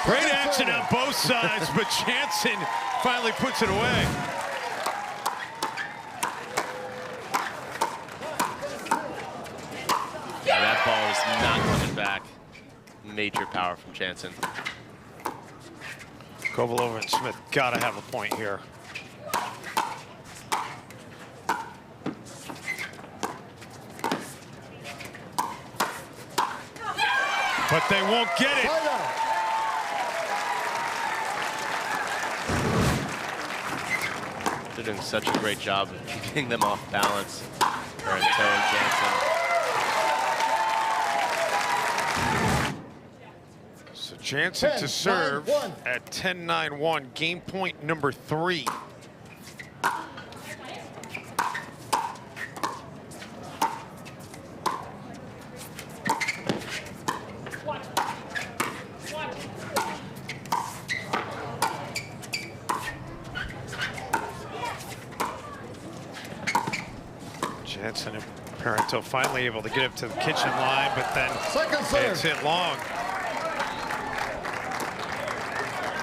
Great action on both sides, but Jansen finally puts it away. Yeah, that ball is not coming back. Major power from Jansen. Kovalova and Smith gotta have a point here. But they won't get it. They're doing such a great job of keeping them off balance. Parenteau and Jansen. So Jansen to serve at 10-9-1, game point number 3. Jansen and Parenteau finally able to get up to the kitchen line, but then it's hit long.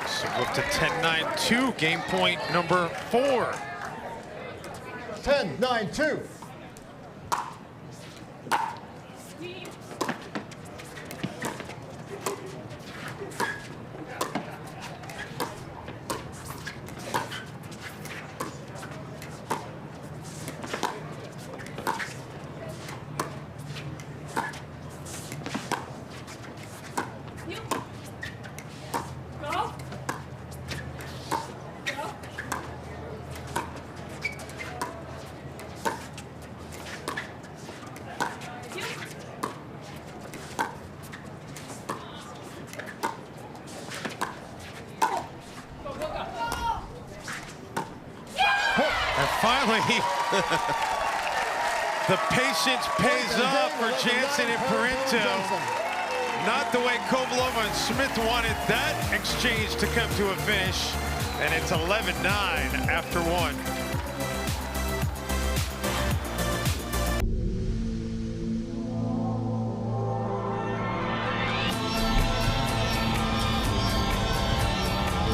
So up to 10-9-2, game point number 4. 10-9-2. The patience pays off for Jansen and Parenteau. Not the way Kovalova and Smith wanted that exchange to come to a finish. And it's 11-9 after 1.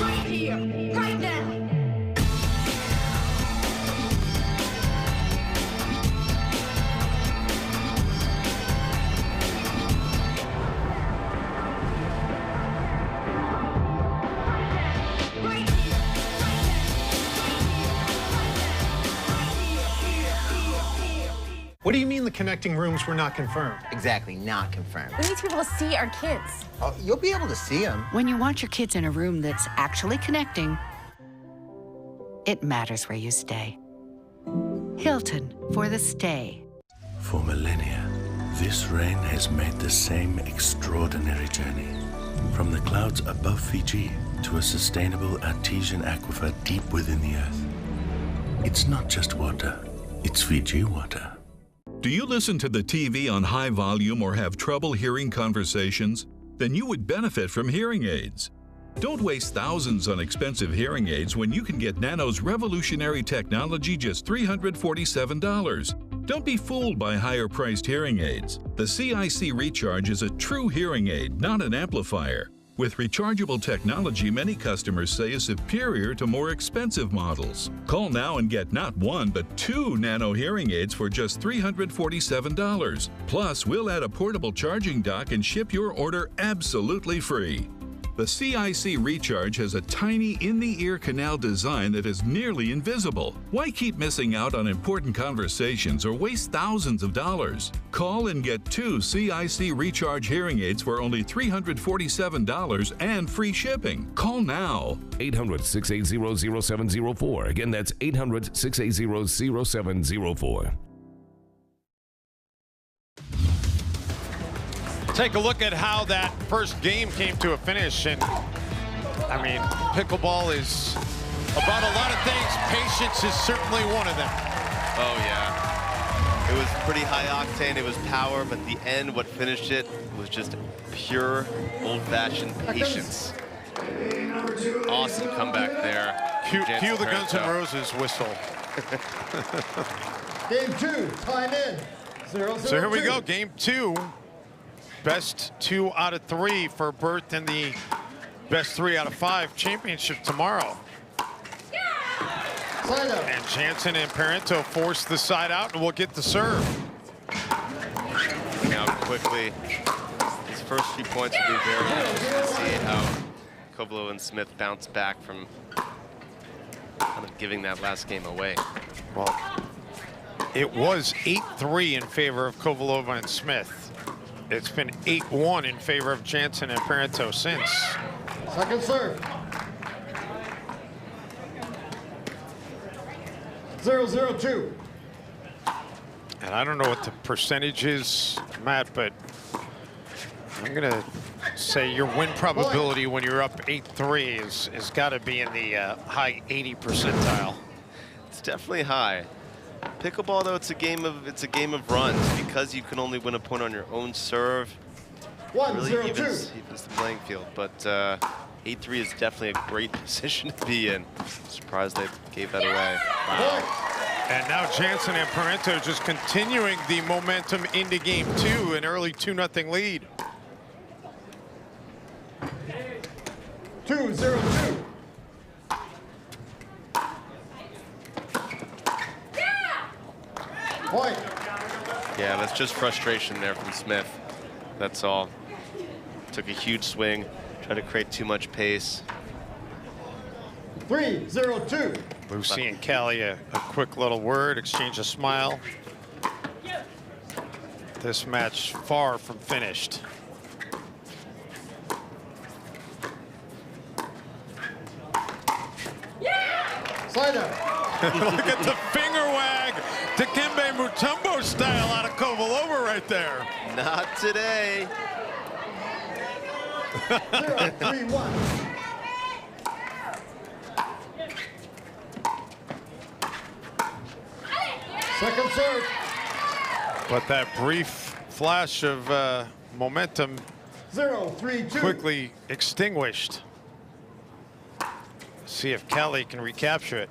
Right here, right now. What do you mean the connecting rooms were not confirmed? Exactly, not confirmed. We need to be able to see our kids. Oh, you'll be able to see them. When you want your kids in a room that's actually connecting, it matters where you stay. Hilton for the stay. For millennia, this rain has made the same extraordinary journey. From the clouds above Fiji to a sustainable artesian aquifer deep within the earth. It's not just water, it's Fiji water. Do you listen to the TV on high volume or have trouble hearing conversations? Then you would benefit from hearing aids. Don't waste thousands on expensive hearing aids when you can get Nano's revolutionary technology just $347. Don't be fooled by higher-priced hearing aids. The CIC Recharge is a true hearing aid, not an amplifier. With rechargeable technology, many customers say is superior to more expensive models. Call now and get not 1, but 2 Nano hearing aids for just $347. Plus, we'll add a portable charging dock and ship your order absolutely free. The CIC Recharge has a tiny in-the-ear canal design that is nearly invisible. Why keep missing out on important conversations or waste thousands of dollars? Call and get 2 CIC Recharge hearing aids for only $347 and free shipping. Call now. 800-680-0704. Again, that's 800-680-0704. Take a look at how that first game came to a finish, and I mean, pickleball is about a lot of things. Patience is certainly one of them. Oh, yeah. It was pretty high octane. It was power, but the end, what finished it, was just pure, old-fashioned patience. Awesome comeback there. Cue the Guns N' Roses whistle. Game 2, time in. 0-0-2. So here we go, game 2. Best 2 out of 3 for berth in the best 3 out of 5 championship tomorrow. Side out. And Jansen and Parento force the side out, and we'll get the serve. Now quickly, these first few points will be very interesting to see how Kovalev and Smith bounce back from kind of giving that last game away. Well, it was 8-3 in favor of Kovalova and Smith. It's been 8-1 in favor of Jansen and Parento since. Second serve. 0-0-2. And I don't know what the percentage is, Matt, but I'm gonna say your win probability when you're up 8-3 is got to be in the high 80 percentile. It's definitely high. Pickleball, though, it's a game of runs because you can only win a point on your own serve. Really evens the playing field, but 8-3 is definitely a great position to be in. Surprised they gave that away. Wow. And now Jansen and Parento just continuing the momentum into game 2, an early 2-0 lead. 2-0-2. Point. Yeah, that's just frustration there from Smith. That's all. Took a huge swing, tried to create too much pace. 3-0-2. Lucy and Callie, a quick little word, exchange a smile. This match far from finished. Side out. Look at the finger wag, Dikembe Mutombo style out of Kovalova right there. Not today. 0-3-1. Second serve. But that brief flash of momentum 0-3-2. quickly extinguished. See if Kelly can recapture it.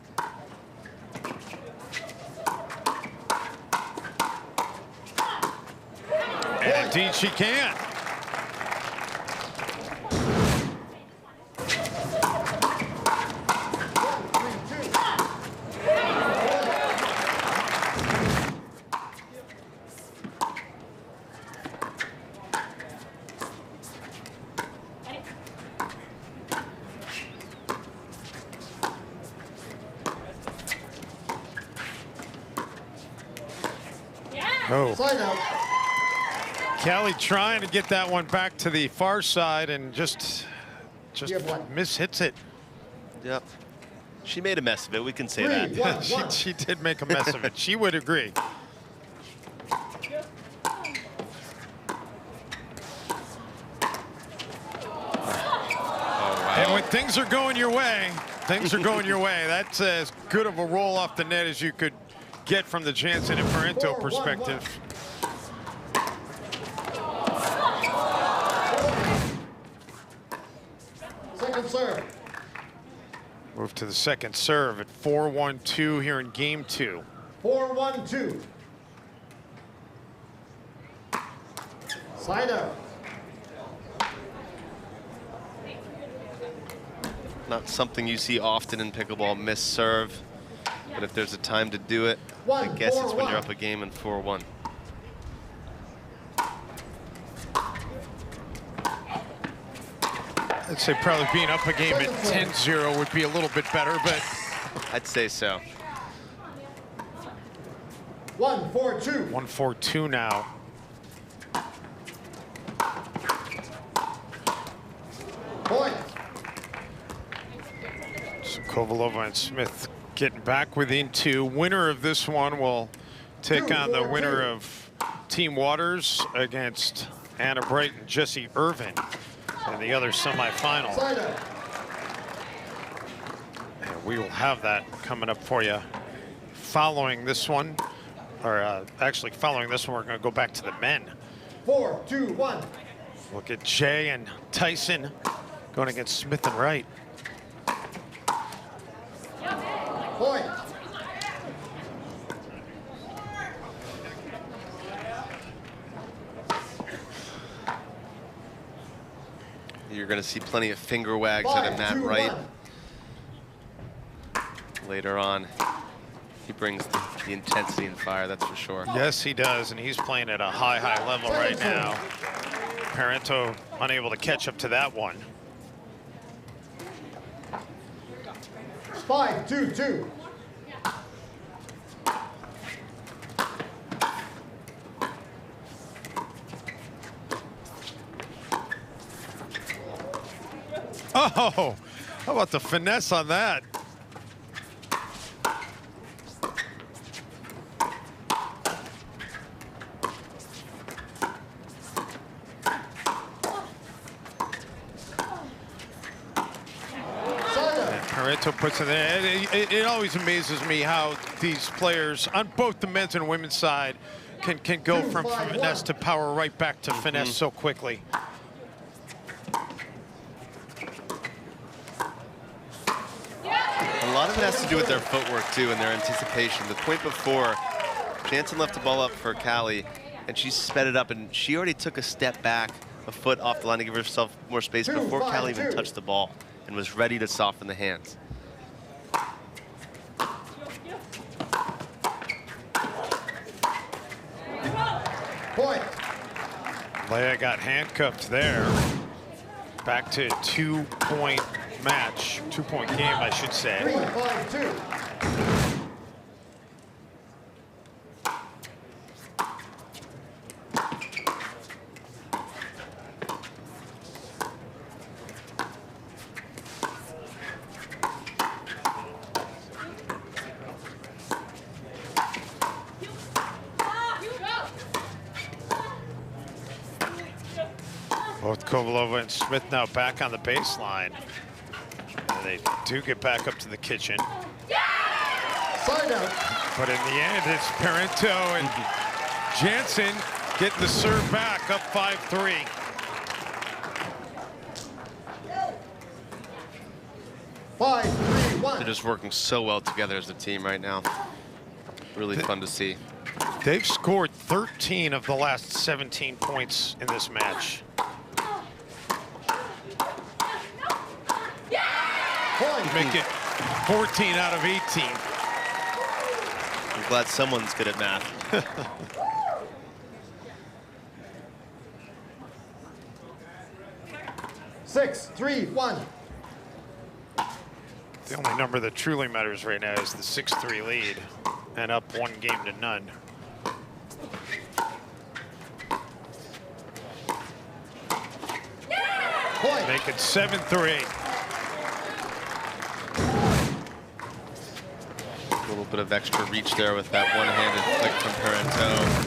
And indeed she can. Oh. Side out. Kelly trying to get that one back to the far side and just mishits it. Yep. She made a mess of it, we can say 3, that. 1, 1. She did make a mess of it. She would agree. And when things are going your way, that's as good of a roll off the net as you could get from the Jansen and Parento perspective. Second serve. Move to the second serve at 4-1-2 here in game 2. 4-1-2. Side out. Not something you see often in pickleball, miss serve. But if there's a time to do it, I guess it's when you're up a game in 4-1. I'd say probably being up a game at 10-0 would be a little bit better, but I'd say so. 1-4-2. 1-4-2 now. Point. So Kovalova and Smith getting back within 2. Winner of this one will take on the winner of Team Waters against Anna Bright and Jesse Irvin in the other semifinal. Side out. We will have that coming up for you following this one. Or actually following this one, we're going to go back to the men. 4, 2, 1. Look at Jay and Tyson going against Smith and Wright. Point. You're going to see plenty of finger wags out of Matt Wright. Later on, he brings the intensity and fire, that's for sure. Yes, he does, and he's playing at a high, high level right now. Parento unable to catch up to that one. 5, 2, 2. Oh, how about the finesse on that? Parento puts it there. It always amazes me how these players on both the men's and women's side can go from finesse to power right back to finesse so quickly. A lot of it has to do with their footwork too and their anticipation. The point before, Jansen left the ball up for Callie and she sped it up and she already took a step back, a foot off the line to give herself more space before Callie even touched the ball and was ready to soften the hands. Point. Leia got handcuffed there. Back to 2-point match, 2-point game, I should say. 3, 5, 2. Both Kovalova and Smith now back on the baseline. And they do get back up to the kitchen. Side out. But in the end, it's Parento and Jansen getting the serve back, up 5-3. They're just working so well together as a team right now. Really fun to see. They've scored 13 of the last 17 points in this match. Make it 14 out of 18. I'm glad someone's good at math. 6, 3, 1. The only number that truly matters right now is the 6-3 lead and up 1-0. Make it 7-3. A little bit of extra reach there with that one-handed flick from Parento.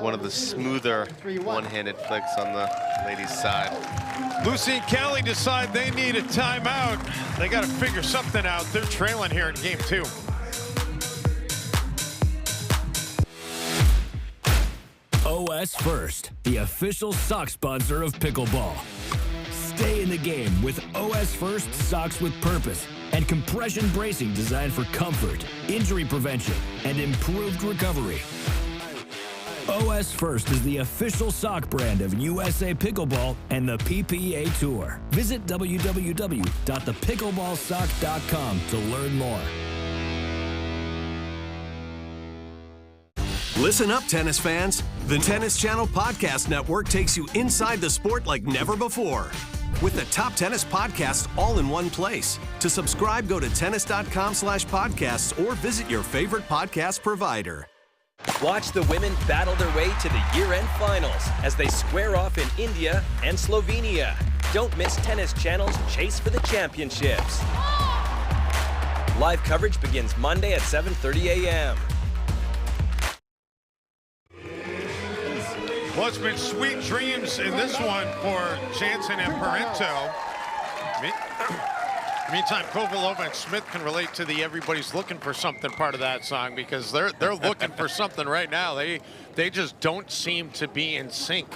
One of the smoother one-handed flicks on the ladies' side. Lucy and Callie decide they need a timeout. They got to figure something out. They're trailing here in game 2. OS First, the official sock sponsor of pickleball. Stay in the game with OS First socks with purpose and compression bracing designed for comfort, injury prevention, and improved recovery. OS First is the official sock brand of USA Pickleball and the PPA Tour. Visit www.thepickleballsock.com to learn more. Listen up, tennis fans. The Tennis Channel Podcast Network takes you inside the sport like never before. With the top tennis podcasts all in one place. To subscribe, go to tennis.com/podcasts or visit your favorite podcast provider. Watch the women battle their way to the year-end finals as they square off in India and Slovenia. Don't miss Tennis Channel's Chase for the Championships. Live coverage begins Monday at 7:30 a.m. Well, it's been sweet dreams in this one for Jansen and Parento. Meantime, Kovalova and Smith can relate to the "everybody's looking for something" part of that song, because they're looking for something right now. They just don't seem to be in sync.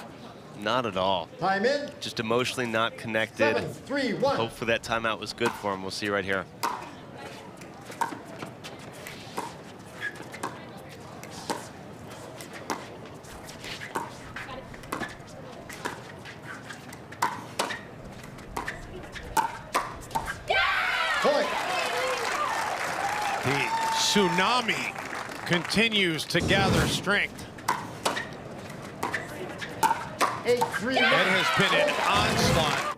Not at all. Time in. Just emotionally not connected. 7-3-1. Hopefully that timeout was good for him. We'll see right here. The tsunami continues to gather strength. 8-3. It has been an onslaught.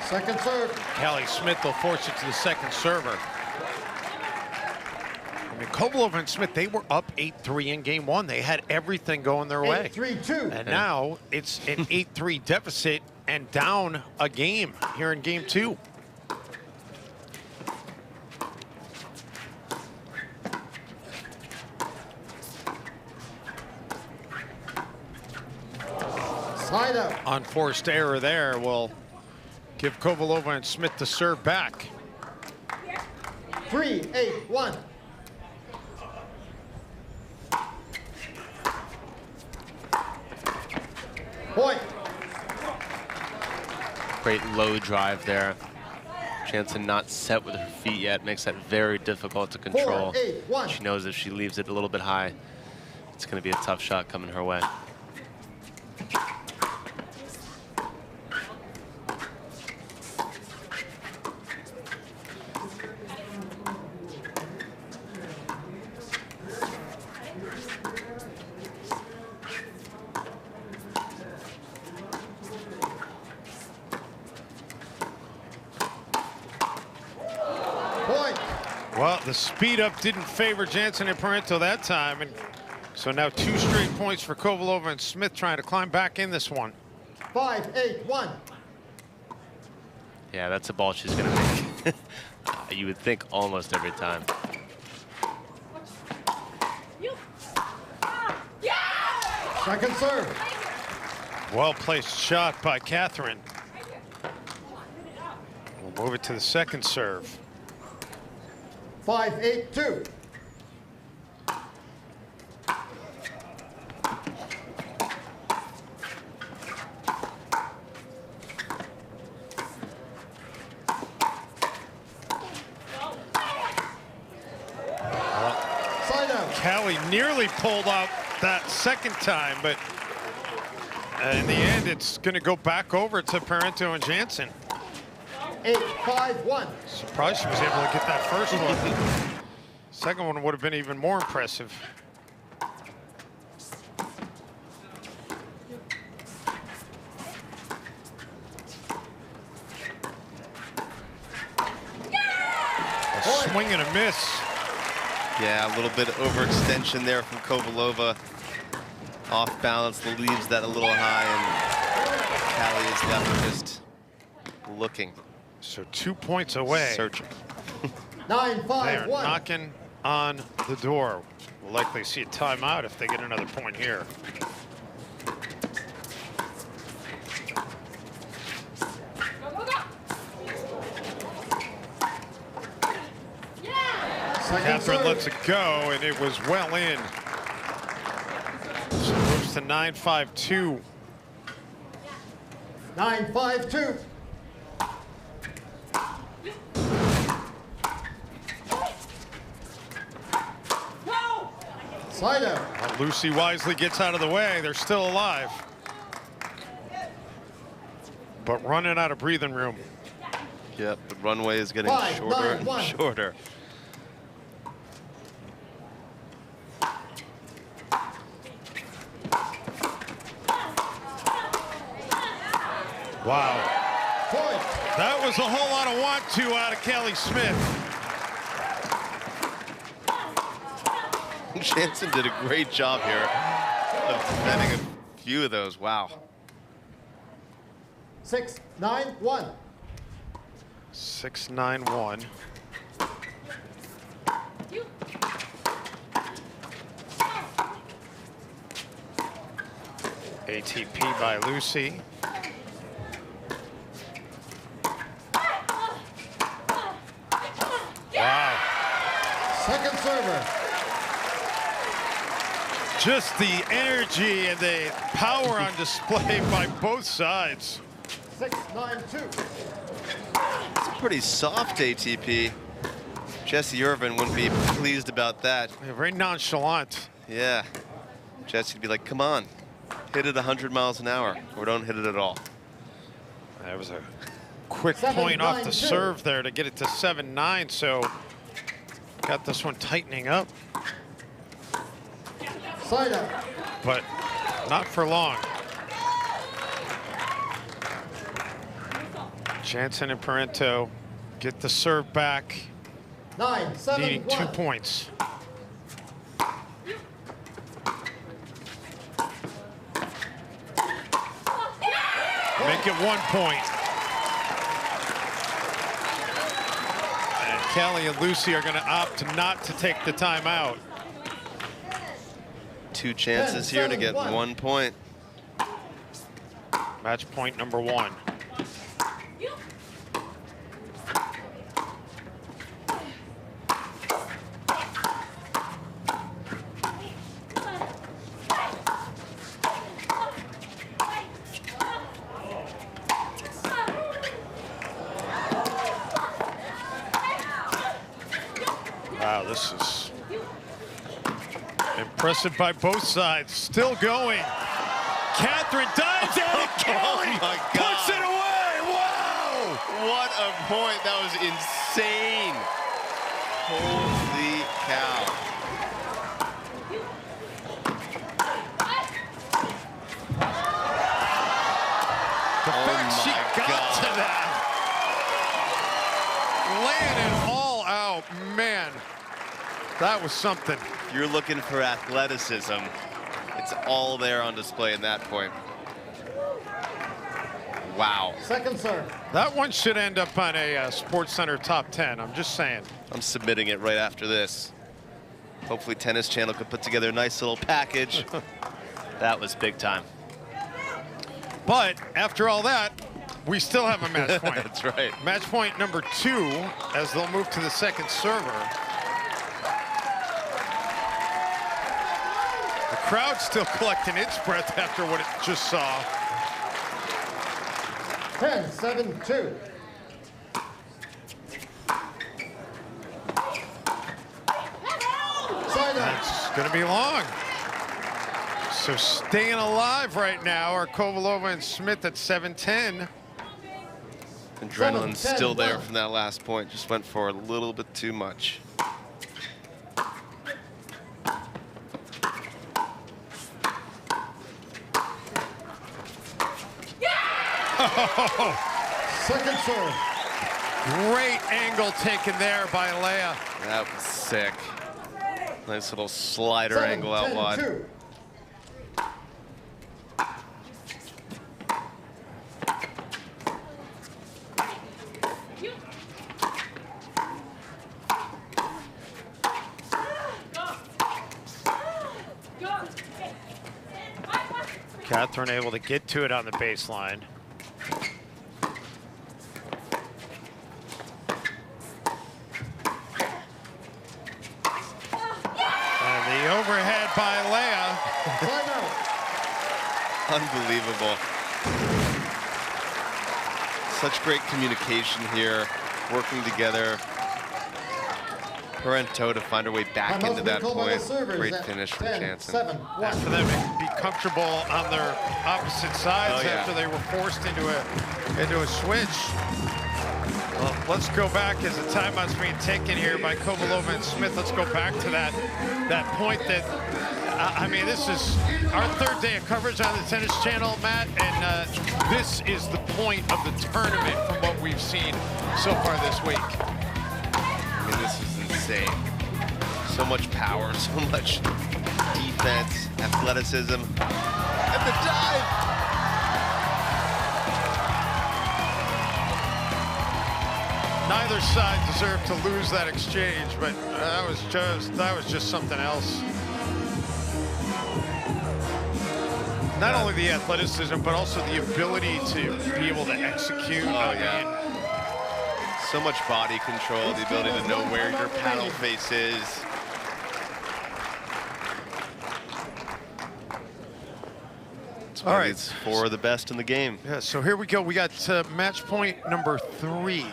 Second serve. Callie Smith will force it to the second server. I mean, Kovalova and Smith, they were up 8-3 in game one. They had everything going their way. 8-3-2. And now it's an 8-3 deficit and down a game here in game two. Side out. Unforced error there will give Kovalova and Smith the serve back. 3-8-1. Point. Great low drive there. Jansen not set with her feet yet. Makes that very difficult to control. 4-8-1. She knows if she leaves it a little bit high, it's going to be a tough shot coming her way. Well, the speed up didn't favor Jansen and Parento that time, and so now 2 straight points for Kovalova and Smith trying to climb back in this one. 5-8-1. Yeah, that's a ball she's going to make. You would think almost every time. Second serve. Well-placed shot by Catherine. We'll move it to the second serve. 5-8-2. Callie nearly pulled out that second time, but in the end, it's going to go back over to Parento and Jansen. 8-5-1. Surprised she was able to get that first one. Second one would have been even more impressive. A swing and a miss. Yeah, a little bit of overextension there from Kovalova. Off balance, leaves that a little high, and Callie is definitely just looking. So 2 points away. Searching. 9-5-1. They are knocking on the door. We'll likely see a timeout if they get another point here. Catherine lets it go, and it was well in. So it moves to 9-5-2. 9-5-2. Side out. Well, Lucy wisely gets out of the way. They're still alive, but running out of breathing room. Yep, the runway is getting shorter and shorter. Wow. That was a whole lot of want-to out of Callie Smith. Jansen did a great job here of defending a few of those. Wow. 6-9-1. 6-9-1. ATP by Lucy. Second server. Just the energy and the power on display by both sides. 6-9-2. It's a pretty soft ATP. Jesse Irvin wouldn't be pleased about that. Yeah, very nonchalant. Yeah. Jesse'd be like, come on, hit it 100 miles an hour, or don't hit it at all. That was a quick point off the serve there to get it to 7-9, so got this one tightening up. Side up. But not for long. Jansen and Parento get the serve back. 9-7-1. Needing 2 points. Make it 1 point. And Kelly and Lucy are going to opt not to take the timeout. 2 chances here to get 1 point. Match point number 1. Wow, this is impressive by both sides. Still going. Catherine dives in and Kelly puts it away. Wow! What a point. That was insane. Holy cow. The fact she got to that. Laying it all out, man. That was something. You're looking for athleticism. It's all there on display in that point. Wow. Second serve. That one should end up on a Sports Center top 10. I'm just saying. I'm submitting it right after this. Hopefully Tennis Channel could put together a nice little package. That was big time. But after all that, we still have a match point. That's right. Match point number 2 as they'll move to the second server. The crowd's still collecting its breath after what it just saw. 10-7-2. That's going to be long. So staying alive right now are Kovalova and Smith at 7-10. Adrenaline's still there from that last point. Just went for a little bit too much. Second serve. Great angle taken there by Leah. That was sick. Nice little slider angle out wide. 2. Catherine able to get to it on the baseline. And the overhead by Leah. Unbelievable. Such great communication here, working together. Parento to find her way back into that point. Great finish from Jansen. And for them to be comfortable on their opposite sides after they were forced into a switch. Well, let's go back as the timeout's being taken here by Kovalova and Smith. Let's go back to that point that, I mean, this is our 3rd day of coverage on the Tennis Channel, Matt, and this is the point of the tournament from what we've seen so far this week. I mean, this is insane. So much power, so much defense, athleticism, and the dive. Neither side deserved to lose that exchange, but that was just something else. Not only the athleticism, but also the ability to be able to execute. Oh, yeah. So much body control, the ability to know where your paddle face is. All right. It's 4 of the best in the game. Yeah, so here we go. We got match point number 3.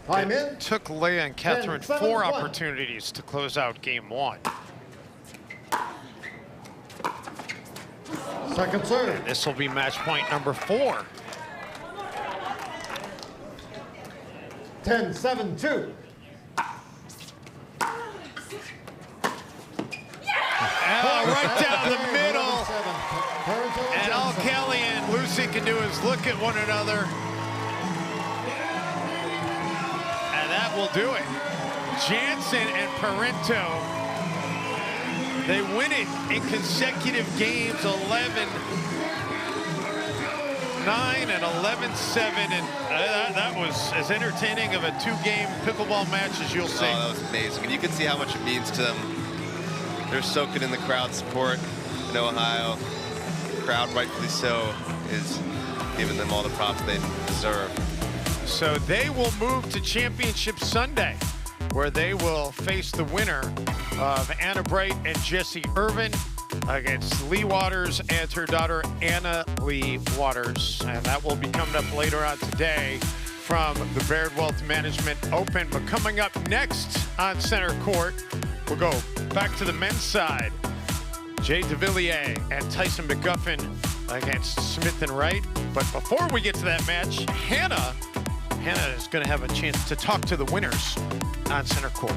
I'm in. It took Leia and Catherine 4 opportunities to close out game 1. Second serve. And this will be match point number 4. 10-7-2. Right down the middle. And all Kelly and Lucy can do is look at one another. And that will do it. Jansen and Parento, they win it in consecutive games, 11-9 and 11-7. And that was as entertaining of a 2-game pickleball match as you'll see. Oh, that was amazing. And you can see how much it means to them. They're soaking in the crowd support in Ohio. The crowd, rightfully so, is giving them all the props they deserve. So they will move to Championship Sunday, where they will face the winner of Anna Bright and Jesse Irvin against Lee Waters and her daughter Anna Lee Waters. And that will be coming up later on today from the Baird Wealth Management Open. But coming up next on center court, we'll go back to the men's side. Jay DeVilliers and Tyson McGuffin against Smith and Wright. But before we get to that match, Hannah is going to have a chance to talk to the winners on center court.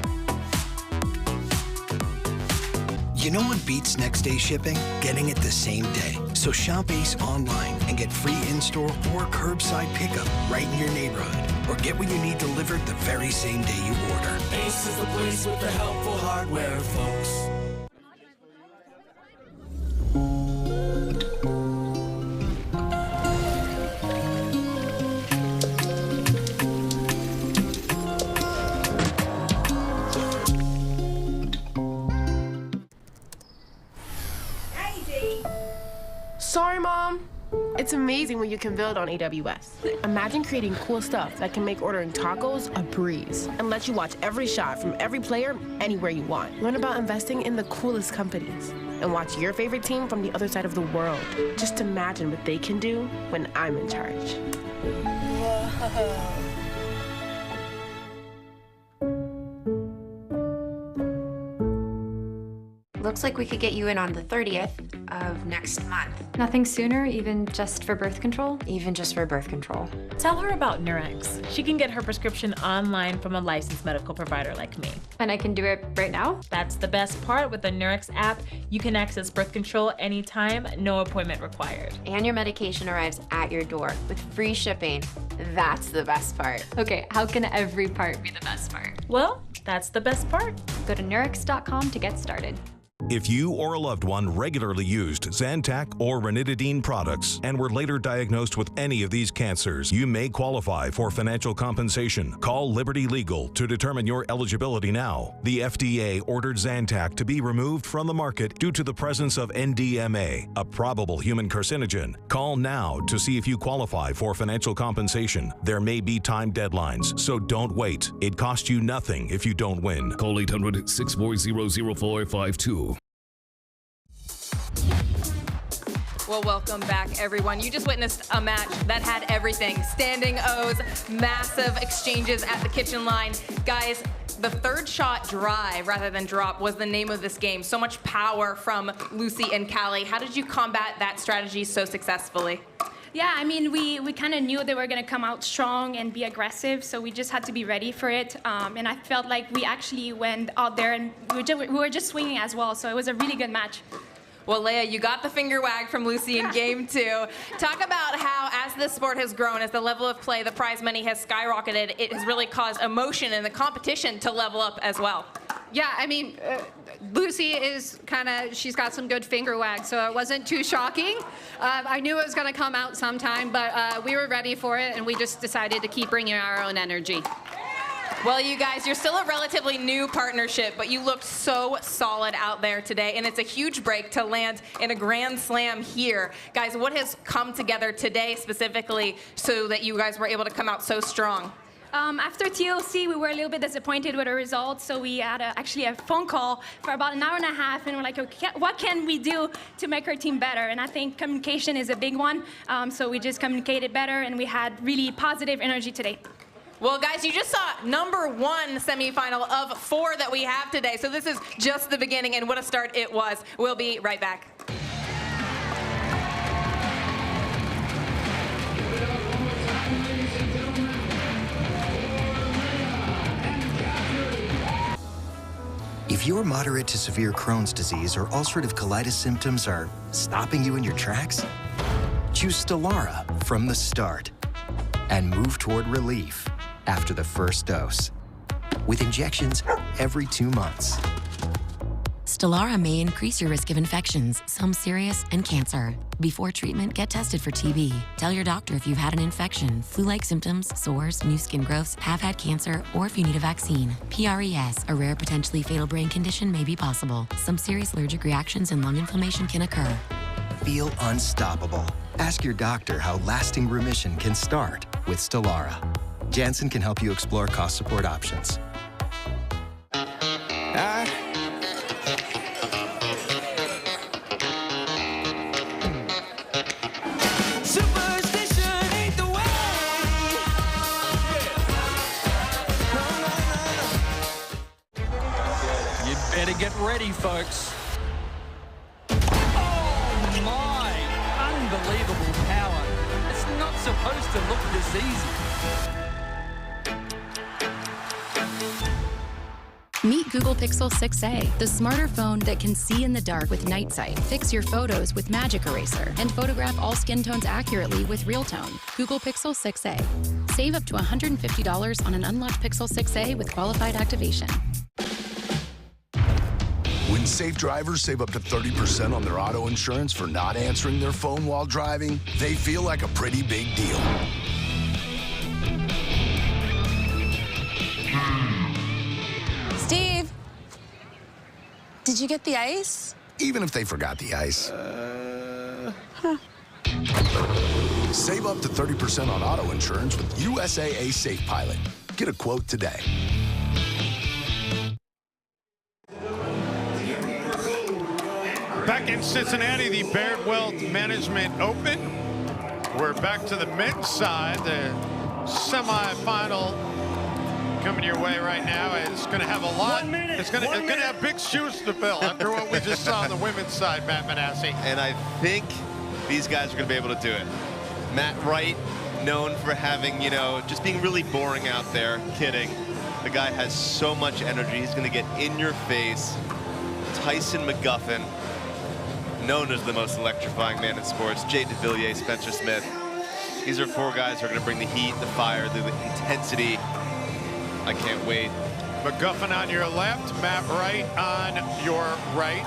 You know what beats next day shipping? Getting it the same day. So shop Ace online and get free in-store or curbside pickup right in your neighborhood. Or get what you need delivered the very same day you order. Ace is the place with the helpful hardware, folks. Sorry, Mom. It's amazing what you can build on AWS. Imagine creating cool stuff that can make ordering tacos a breeze and let you watch every shot from every player anywhere you want. Learn about investing in the coolest companies and watch your favorite team from the other side of the world. Just imagine what they can do when I'm in charge. Whoa. Looks like we could get you in on the 30th of next month. Nothing sooner, even just for birth control? Even just for birth control. Tell her about Nurex. She can get her prescription online from a licensed medical provider like me. And I can do it right now? That's the best part. With the Nurex app, you can access birth control anytime, no appointment required. And your medication arrives at your door with free shipping. That's the best part. Okay, how can every part be the best part? Well, that's the best part. Go to Nurex.com to get started. If you or a loved one regularly used Zantac or ranitidine products and were later diagnosed with any of these cancers, you may qualify for financial compensation. Call Liberty Legal to determine your eligibility now. The FDA ordered Zantac to be removed from the market due to the presence of NDMA, a probable human carcinogen. Call now to see if you qualify for financial compensation. There may be time deadlines, so don't wait. It costs you nothing if you don't win. Call 800-640-0452. Well, welcome back, everyone. You just witnessed a match that had everything. Standing O's, massive exchanges at the kitchen line. Guys, the third shot drive rather than drop was the name of this game. So much power from Lucy and Callie. How did you combat that strategy so successfly? Yeah, I mean, we kind of knew they were going to come out strong and be aggressive, so we just had to be ready for it. And I felt like we actually went out there and we were just swinging as well, so it was a really good match. Well, Leia, you got the finger wag from Lucy in game 2. Talk about how, as this sport has grown, as the level of play, the prize money has skyrocketed, it has really caused emotion in the competition to level up as well. Yeah, I mean, Lucy is she's got some good finger wags, so it wasn't too shocking. I knew it was going to come out sometime, but we were ready for it, and we just decided to keep bringing our own energy. Well, you guys, you're still a relatively new partnership, but you looked so solid out there today, and it's a huge break to land in a Grand Slam here. Guys, what has come together today specifically so that you guys were able to come out so strong? After TLC, we were a little bit disappointed with the results, so we had actually a phone call for about an hour and a half, and we're like, okay, what can we do to make our team better? And I think communication is a big one, so we just communicated better, and we had really positive energy today. Well, guys, you just saw #1 semifinal of 4 that we have today, so this is just the beginning, and what a start it was. We'll be right back. If your moderate to severe Crohn's disease or ulcerative colitis symptoms are stopping you in your tracks, choose Stelara from the start and move toward relief after the first dose, with injections every 2 months. Stelara may increase your risk of infections, some serious, and cancer. Before treatment, get tested for TB. Tell your doctor if you've had an infection, flu-like symptoms, sores, new skin growths, have had cancer, or if you need a vaccine. PRES, a rare potentially fatal brain condition, may be possible. Some serious allergic reactions and lung inflammation can occur. Feel unstoppable. Ask your doctor how lasting remission can start with Stelara. Janssen can help you explore cost support options. Superstition ain't the way. You better get ready, folks. Oh my! Unbelievable power. It's not supposed to look this easy. Meet Google Pixel 6a, the smarter phone that can see in the dark with night sight, fix your photos with Magic Eraser, and photograph all skin tones accurately with Real Tone. Google Pixel 6a. Save up to $150 on an unlocked Pixel 6a with qualified activation. When safe drivers save up to 30% on their auto insurance for not answering their phone while driving, they feel like a pretty big deal. Steve, did you get the ice? Even if they forgot the ice. Save up to 30% on auto insurance with USAA Safe Pilot. Get a quote today. Back in Cincinnati, the Baird Wealth Management Open. We're back to the men's side. The semifinal coming your way right now. It's going to have a lot. It's going to have big shoes to fill after what we just saw on the women's side, Matt Manassi. And I think these guys are going to be able to do it. Matt Wright, known for having, just being really boring out there. Kidding. The guy has so much energy. He's going to get in your face. Tyson McGuffin, known as the most electrifying man in sports. Jay DeVilliers, Spencer Smith. These are 4 guys who are going to bring the heat, the fire, the intensity. I can't wait. McGuffin on your left, Matt Wright on your right.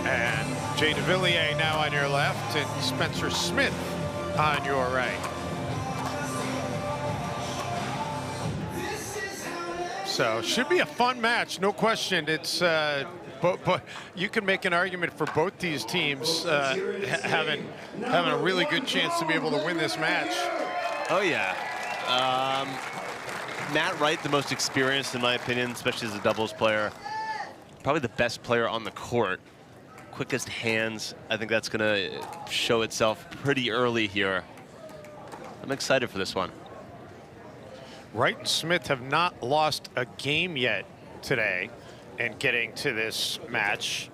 And Jay DeVilliers now on your left, and Spencer Smith on your right. So should be a fun match, no question. It's but you can make an argument for both these teams having a really good chance to be able to win this match. Oh yeah. Matt Wright, the most experienced in my opinion, especially as a doubles player. Probably the best player on the court. Quickest hands. I think that's going to show itself pretty early here. I'm excited for this one. Wright and Smith have not lost a game yet today in getting to this match.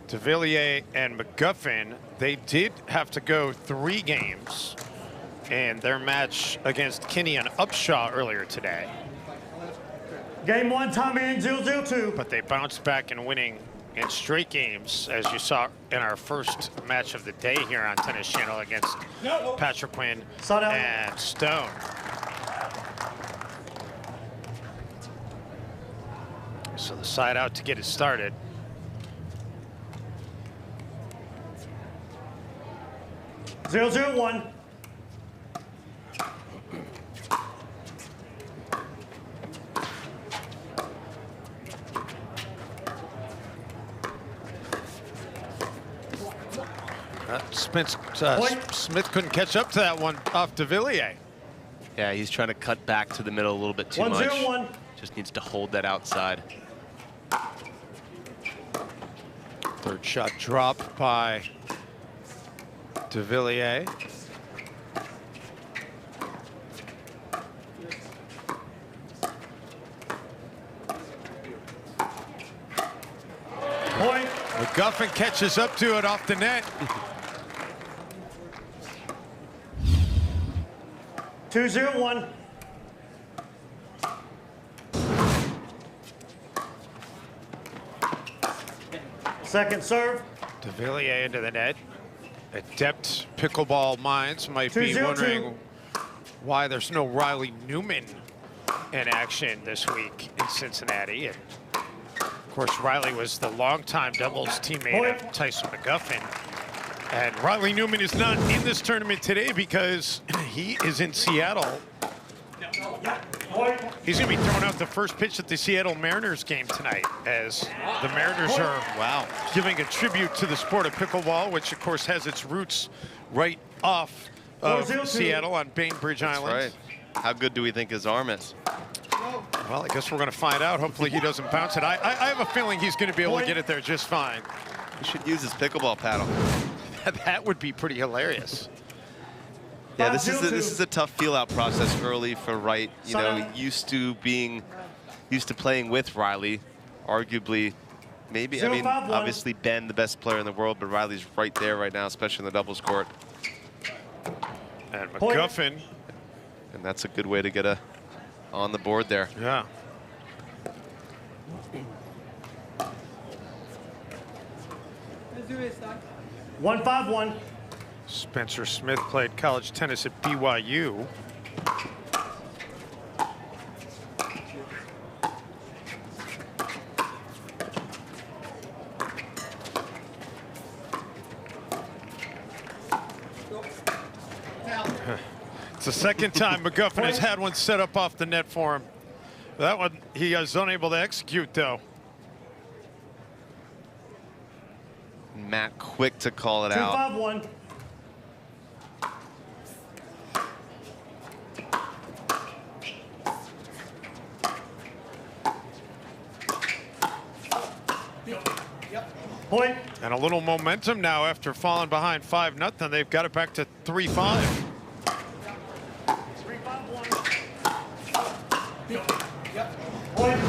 DeVilliers and McGuffin, they did have to go 3 games in their match against Kinney and Upshaw earlier today. Game 1, time in 0-0-2. But they bounced back in winning in straight games, as you saw in our first match of the day here on Tennis Channel against Patrick Quinn and Stone. So the side out to get it started. Smith couldn't catch up to that one off de Villiers. Yeah, he's trying to cut back to the middle a little bit too much. Just needs to hold that outside. Third shot dropped by de Villiers. Point. McGuffin catches up to it off the net. 2-0-1. Second serve. De Villiers into the net. Adept pickleball minds might be 2-0-2. wondering why there's no Riley Newman in action this week in Cincinnati. And of course, Riley was the longtime doubles teammate of Tyson McGuffin. And Riley Newman is not in this tournament today because he is in Seattle. He's going to be throwing out the first pitch at the Seattle Mariners game tonight, as the Mariners are giving a tribute to the sport of pickleball, which of course has its roots right off of Seattle on Bainbridge Island. Right. How good do we think his arm is? Well, I guess we're going to find out. Hopefully he doesn't bounce it. I have a feeling he's going to be able to get it there just fine. He should use his pickleball paddle. That would be pretty hilarious. Yeah, this is a tough feel-out process early for Wright. You know, used to playing with Riley, arguably, maybe. I mean, obviously Ben, the best player in the world, but Riley's right there right now, especially in the doubles court. And McGuffin, and that's a good way to get on the board there. Yeah. Let's do it, 1-5-1. Spencer Smith played college tennis at BYU. It's the second time McGuffin has had one set up off the net for him. That one he was unable to execute, though. Matt quick to call it out. 2-5-1. Point. And a little momentum now after falling behind 5-0. They've got it back to 3-5. Point.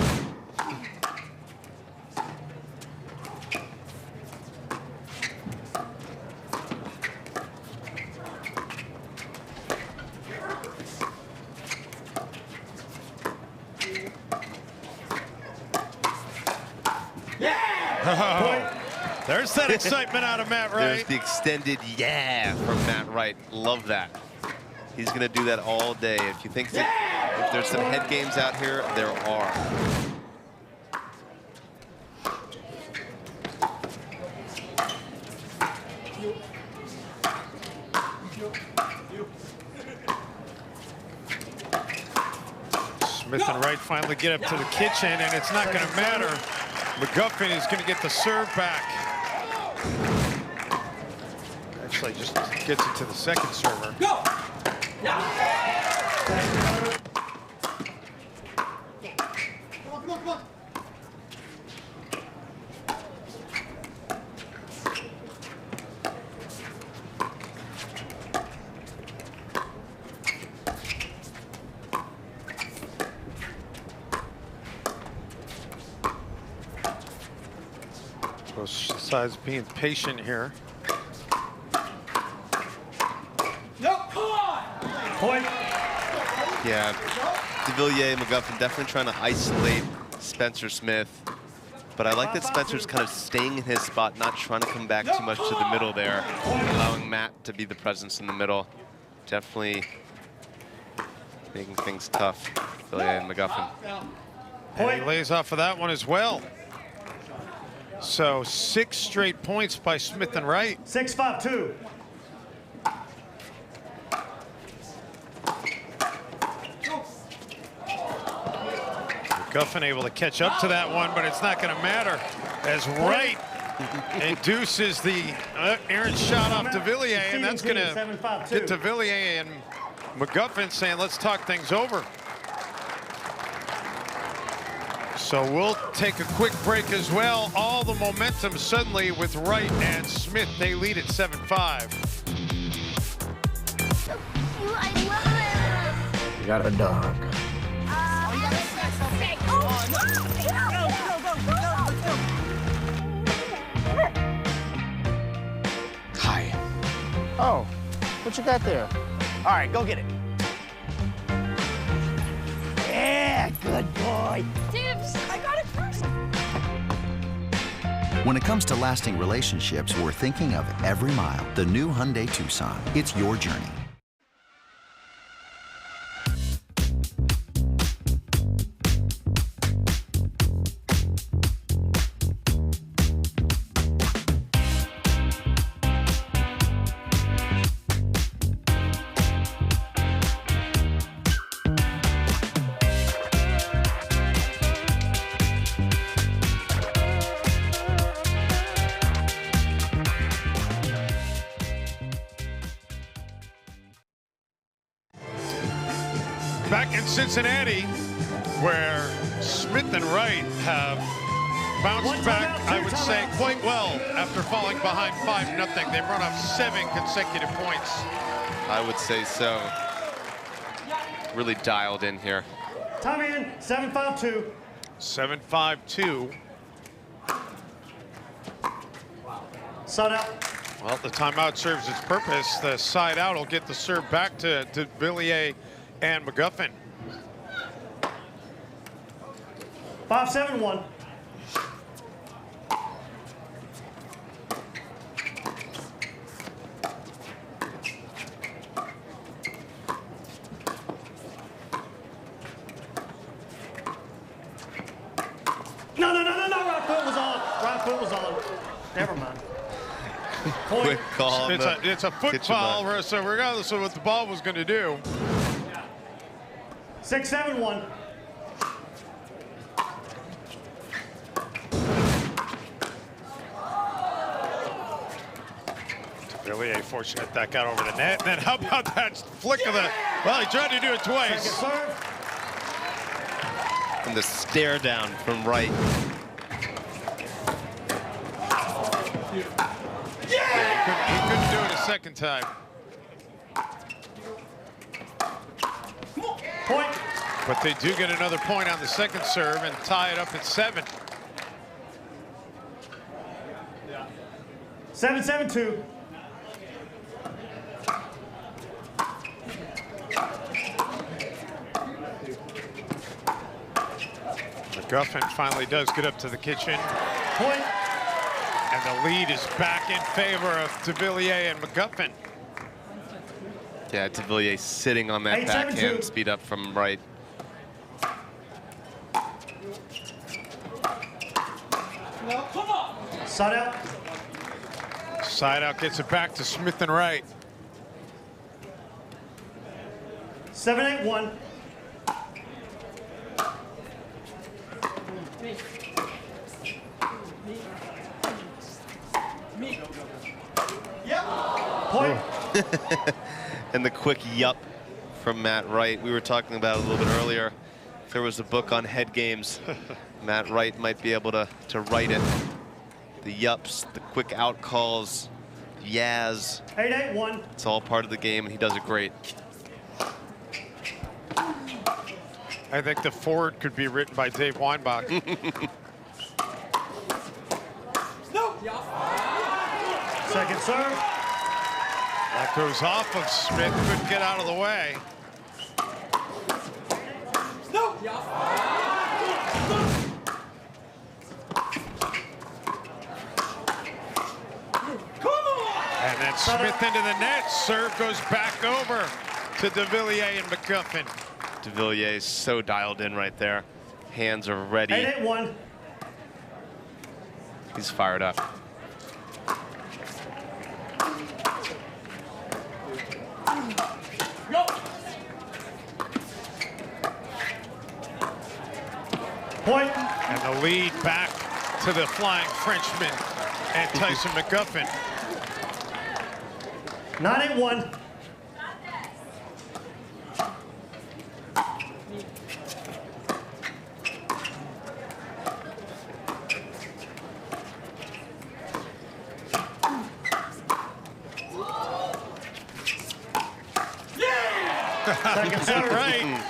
There's that excitement out of Matt Wright. There's the extended yeah from Matt Wright. Love that. He's going to do that all day. If you think if there's some head games out here, there are. Smith and Wright finally get up to the kitchen, and it's not going to matter. McGuffin is going to get the serve back. Actually, just gets it to the second server. Go! Come on. Both sides being patient here. Point. Yeah, de Villiers, McGuffin definitely trying to isolate Spencer Smith. But I like that Spencer's kind of staying in his spot, not trying to come back too much to the middle there, allowing Matt to be the presence in the middle. Definitely making things tough, Villiers and McGuffin. And he lays off of that one as well. So 6 straight points by Smith and Wright. 6-5-2. McGuffin able to catch up to that one, but it's not going to matter as Wright induces the errant shot off de Villiers, and that's going to get de Villiers and McGuffin saying, let's talk things over. So we'll take a quick break as well. All the momentum suddenly with Wright and Smith. They lead at 7-5. You got a dog. Hi. Oh, what you got there? All right, go get it. Yeah, good boy. Tibbs, I got it first. When it comes to lasting relationships, we're thinking of every mile. The new Hyundai Tucson. It's your journey. Back in Cincinnati, where Smith and Wright have bounced back, I would say, quite well after falling behind 5-0. They've run off 7 consecutive points. I would say so. Really dialed in here. Time in, 7-5-2. 7-5-2. Side out. Well, the timeout serves its purpose. The side out will get the serve back to Villiers and McGuffin. 5-7-1. No, right foot was on. Right foot was on. Never mind. Quick call. It's a foot foul, so regardless of what the ball was going to do. 6-7-1. Villiers fortunate that got over the net. And then how about that flick of the, well, he tried to do it twice. And the stare down from Wright. Yeah, he couldn't do it a second time. Point. But they do get another point on the second serve and tie it up at 7. 7-7-2. McGuffin finally does get up to the kitchen. Point. And the lead is back in favor of de Villiers and McGuffin. Yeah, de Villiers sitting on that backhand speed up from Wright. Side out. Side out gets it back to Smith and Wright. 7-8-1. Point. And the quick yup from Matt Wright. We were talking about it a little bit earlier. If there was a book on head games, Matt Wright might be able to write it. The yups, the quick out calls, yaz. 8-8-1. It's all part of the game, and he does it great. I think the forward could be written by Dave Weinbach. Second serve. That goes off of Smith, couldn't get out of the way. And then Smith into the net. Serve goes back over to de Villiers and McGuffin. De Villiers so dialed in right there. Hands are ready. 8-8-1. He's fired up. Point. And the lead back to the Flying Frenchman. and Tyson McGuffin. 9-8-1. Second serve. Right.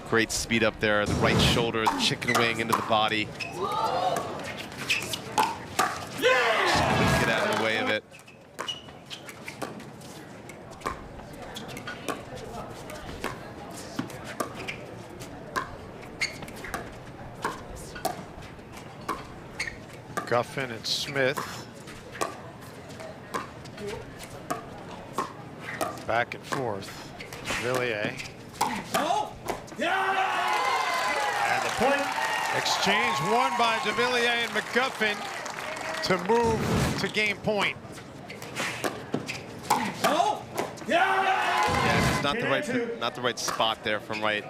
Great speed up there. The right shoulder, the chicken wing into the body. Just couldn't get out of the way of it. Guffin and Smith. Back and forth. Villiers. Oh! Yeah! And the point. Exchange won by de Villiers and McGuffin to move to game point. Oh! Yeah! Yeah, it's not the right spot there from right.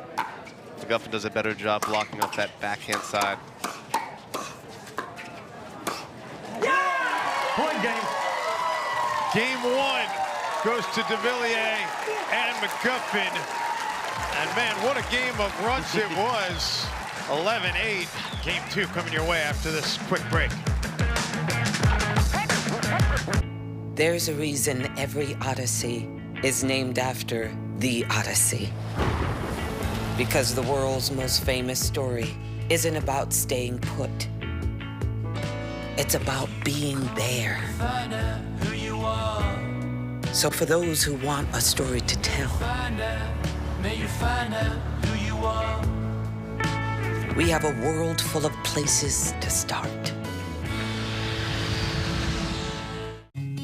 McGuffin does a better job blocking off that backhand side. Point game. Game one goes to de Villiers and McGuffin. And man, what a game of runs it was. 11-8. Game two coming your way after this quick break. There's a reason every Odyssey is named after the Odyssey. Because the world's most famous story isn't about staying put. It's about being there. Find out who you are. So for those who want a story to tell, May you find out who you are. we have a world full of places to start.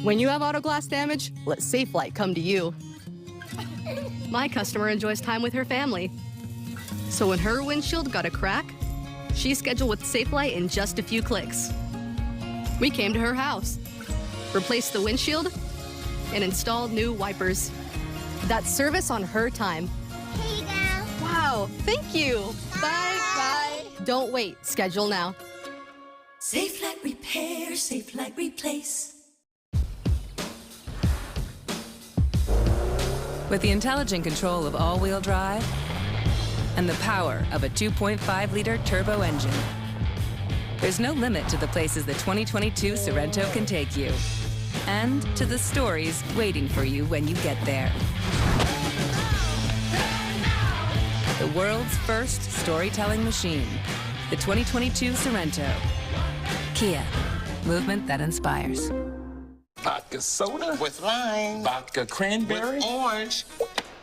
When you have auto glass damage, let Safelite come to you. My customer enjoys time with her family. So when her windshield got a crack, she scheduled with Safelite in just a few clicks. We came to her house, replaced the windshield, and installed new wipers. That's service on her time. Here you go. Wow, thank you. Bye. Bye. Don't wait. Schedule now. Safelite repair, Safelite replace. With the intelligent control of all-wheel drive and the power of a 2.5-liter turbo engine, there's no limit to the places the 2022 Sorento can take you, and to the stories waiting for you when you get there. The world's first storytelling machine, the 2022 Sorento. Kia, movement that inspires. Vodka soda with lime. Vodka cranberry with orange.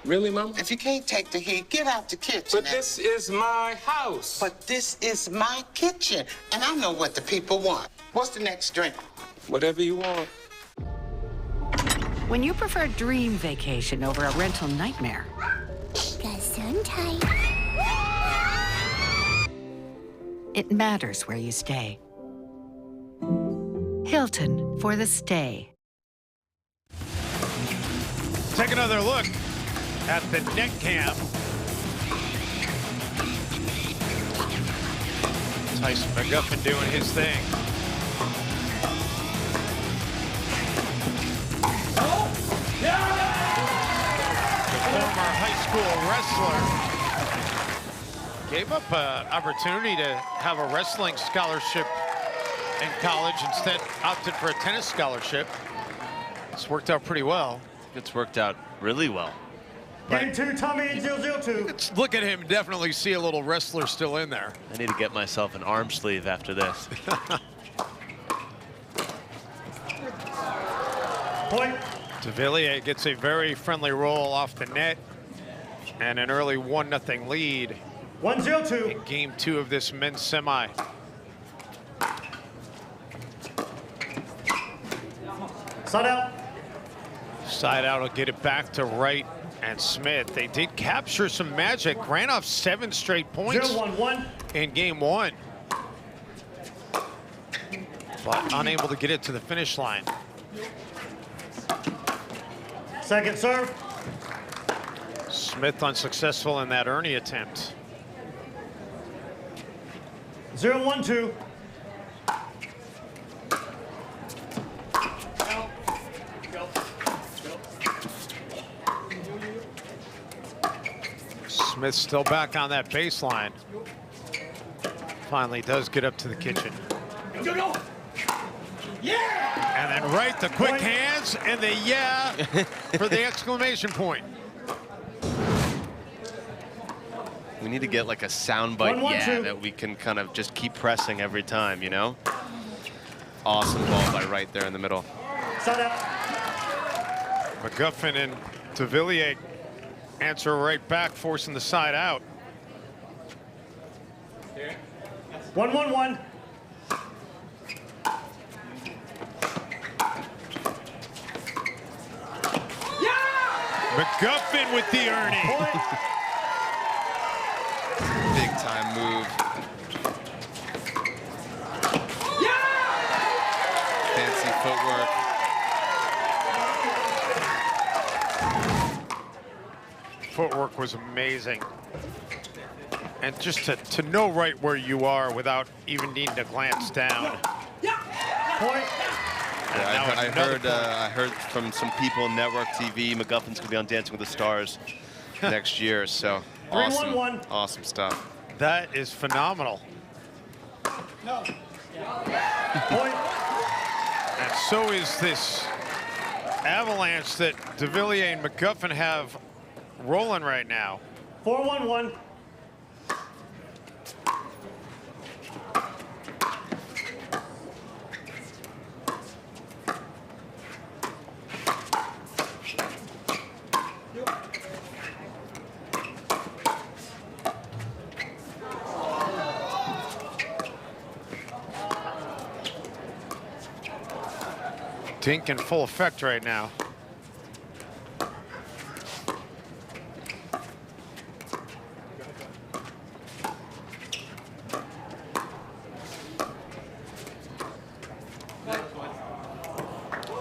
Really, Mama? If you can't take the heat, get out the kitchen. But this is my house. But this is my kitchen, and I know what the people want. What's the next drink? Whatever you want. When you prefer a dream vacation over a rental nightmare, it matters where you stay. Hilton for the stay. Take another look at the net cam. Tyson McGuffin doing his thing. The former high school wrestler gave up an opportunity to have a wrestling scholarship in college, instead opted for a tennis scholarship. It's worked out pretty well. It's worked out really well. Game two, Tommy 002. Let's look at him, definitely see a little wrestler still in there. I need to get myself an arm sleeve after this. Point. De Villiers gets a very friendly roll off the net and an early 1-0 lead. 1-0-2. In game two of this men's semi. Side out. Side out will get it back to Wright and Smith. They did capture some magic. Ran off 7 straight points 0-1-1. in game one. But unable to get it to the finish line. Second serve. Smith unsuccessful in that Ernie attempt. 0-1-2. Smith still back on that baseline. Finally does get up to the kitchen. Yeah! And then right, the quick hands and the yeah for the exclamation point. We need to get like a soundbite yeah that we can kind of just keep pressing every time, you know? Awesome ball by Wright there in the middle. McGuffin and de Villiers answer right back, forcing the side out. 1-1-1. McGuffin with the earning. Big time move. Fancy footwork. Footwork was amazing. And just to know right where you are without even needing to glance down. Point. Yeah, I heard from some people on network TV, McGuffin's gonna be on Dancing with the Stars next year. So awesome, 3-1-1. awesome stuff. That is phenomenal. No. Point. And so is this avalanche that de Villiers and McGuffin have rolling right now. 4-1-1. Dink in full effect right now.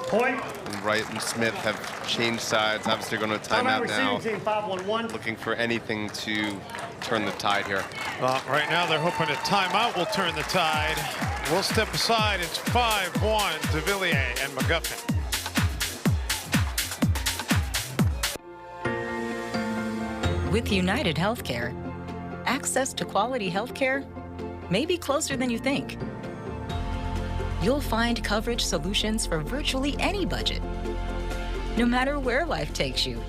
Point. And Wright and Smith have changed sides. Obviously going to timeout now. Team 5-1-1. Looking for anything to turn the tide here. Well, right now they're hoping a timeout will turn the tide. We'll step aside. It's 5-1 de Villiers and McGuffin. With United Healthcare, access to quality healthcare may be closer than you think. You'll find coverage solutions for virtually any budget, no matter where life takes you,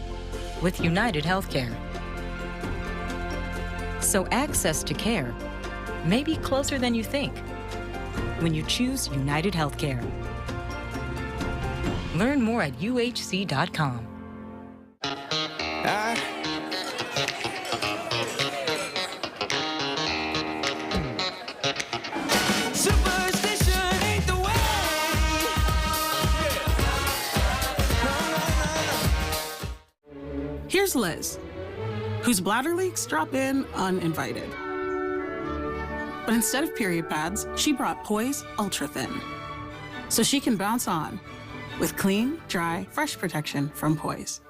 with United Healthcare. So access to care may be closer than you think when you choose United Healthcare. Learn more at uhc.com. Here's Liz, whose bladder leaks drop in uninvited. But instead of period pads, she brought Poise Ultra Thin, so she can bounce on with clean, dry, fresh protection from Poise.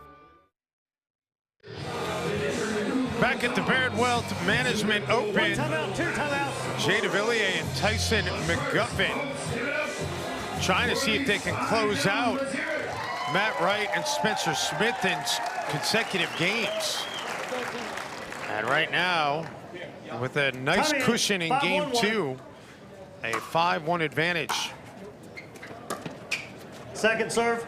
Back at the Baird Wealth Management Open, Jay de Villiers and Tyson McGuffin trying to see if they can close out Matt Wright and Spencer Smith in consecutive games. And right now, with a nice cushion in game 2, a 5-1 advantage. Second serve.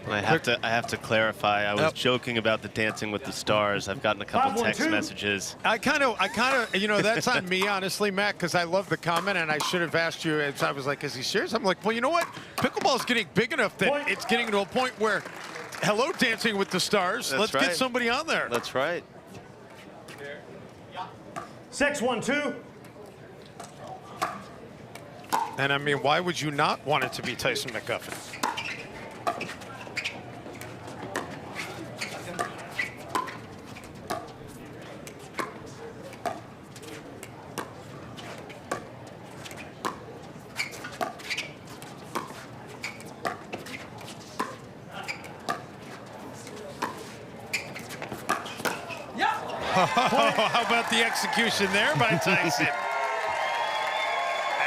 I have to clarify. I was joking about the Dancing with the Stars. I've gotten a couple text messages. I kind of, you know, that's on me, honestly, Matt, because I love the comment, and I should have asked you. As I was like, is he serious? I'm like, well, you know what? Pickleball's getting big enough that it's getting to a point where, hello, Dancing with the Stars. Let's get somebody on there. That's right. 6-1-2. And I mean, why would you not want it to be Tyson McGuffin? How about the execution there by Tyson?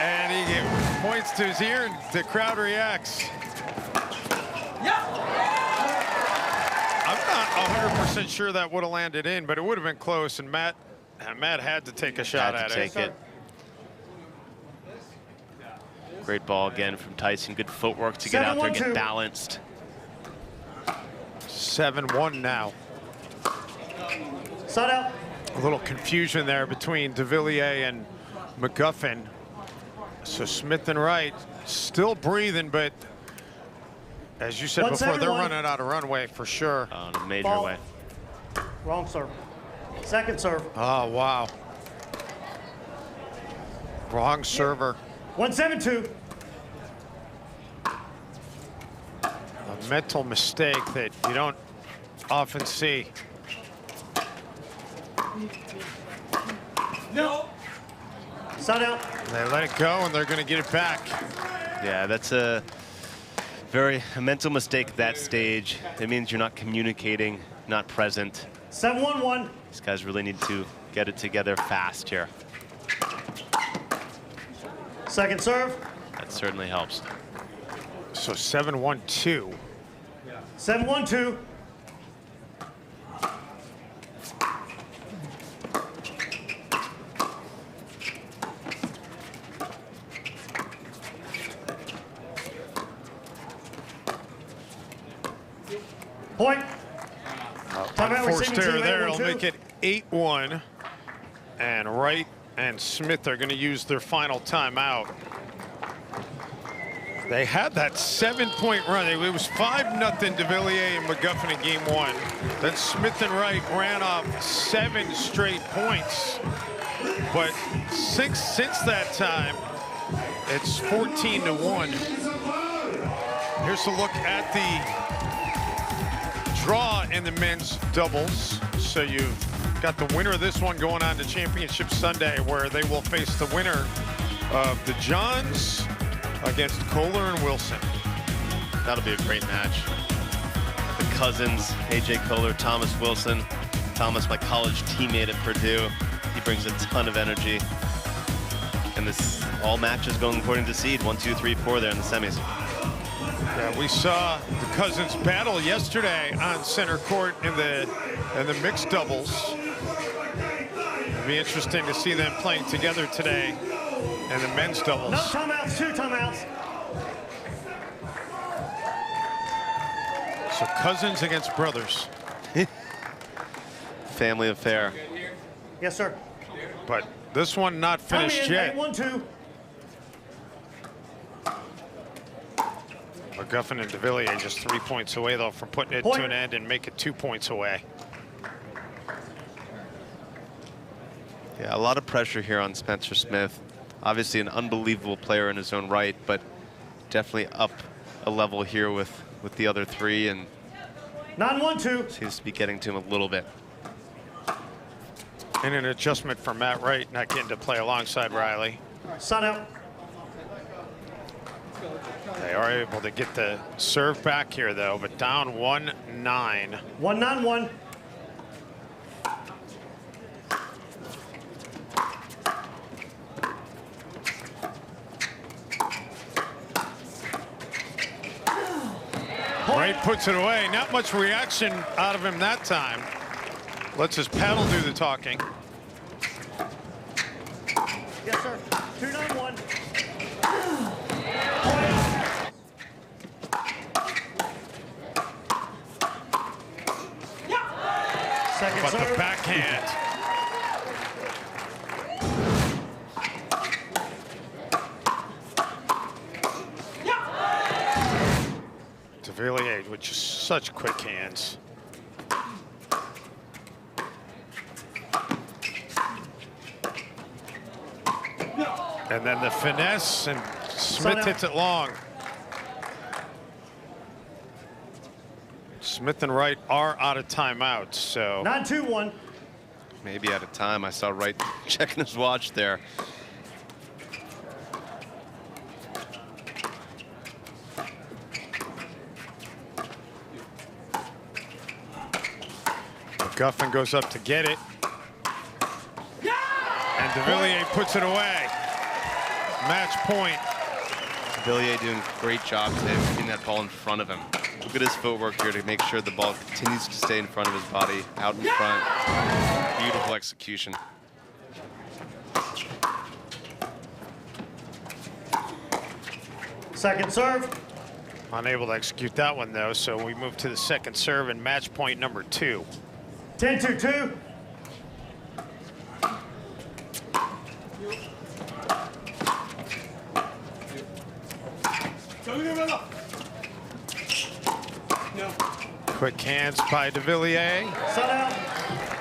And he points to his ear and the crowd reacts. I'm not 100% sure that would have landed in, but it would have been close, and Matt had to take a shot at it. Take it. Great ball again from Tyson. Good footwork to get out there and get balanced. 7-1 now. Side out. A little confusion there between de Villiers and McGuffin. So Smith and Wright still breathing, but as you said before, they're running out of runway for sure. On a major way. Wrong serve. Second serve. Oh, wow. Wrong server. 1-7-2. A mental mistake that you don't often see. No. Side out. They let it go, and they're going to get it back. Yeah, that's a mental mistake at that stage. It means you're not communicating, not present. 7-1-1. These guys really need to get it together fast here. Second serve. That certainly helps. So 7-1-2. 7-1-2. Point. Forced error there. It'll make it 8-1. And Wright and Smith are going to use their final timeout. They had that 7-point run. It was 5-0 de Villiers and McGuffin in game one. Then Smith and Wright ran off 7 straight points. But since that time, it's 14-1. Here's a look at the draw in the men's doubles. So you've got the winner of this one going on to Championship Sunday, where they will face the winner of the Johns against Kohler and Wilson. That'll be a great match. The cousins, AJ Kohler, Thomas Wilson. Thomas, my college teammate at Purdue. He brings a ton of energy. And this all matches going according to seed. 1, 2, 3, 4 there in the semis. Yeah, we saw the cousins battle yesterday on center court in the mixed doubles. It'll be interesting to see them playing together today in the men's doubles. No timeouts, 2 timeouts. So cousins against brothers. Family affair. Yes, sir. But this one not finished yet. 8-1-2. McGuffin and de Villiers just 3 points away, though, from putting it to an end and make it 2 points away. Yeah, a lot of pressure here on Spencer Smith. Obviously an unbelievable player in his own right, but definitely up a level here with the other three, and 9-1-2. seems to be getting to him a little bit. And an adjustment for Matt Wright, not getting to play alongside Riley. Sun out. They are able to get the serve back here, though, but down 1-9. 1-9-1. Wright puts it away. Not much reaction out of him that time. Lets his paddle do the talking. Yes, sir. 2-9-1. Second But serve. the backhand. De Villiers with just such quick hands. And then the finesse, and Smith hits it long. Smith and Wright are out of timeouts, so 9-2-1. Maybe out of time. I saw Wright checking his watch there. McGuffin goes up to get it. And de Villiers puts it away. Match point. De Villiers doing a great job today, getting that ball in front of him. Look at his footwork here to make sure the ball continues to stay in front of his body, out in front. Beautiful execution. Second serve. Unable to execute that one, though, so we move to the second serve and match point number 2. 10-2-2. Quick hands by de Villiers. Side out.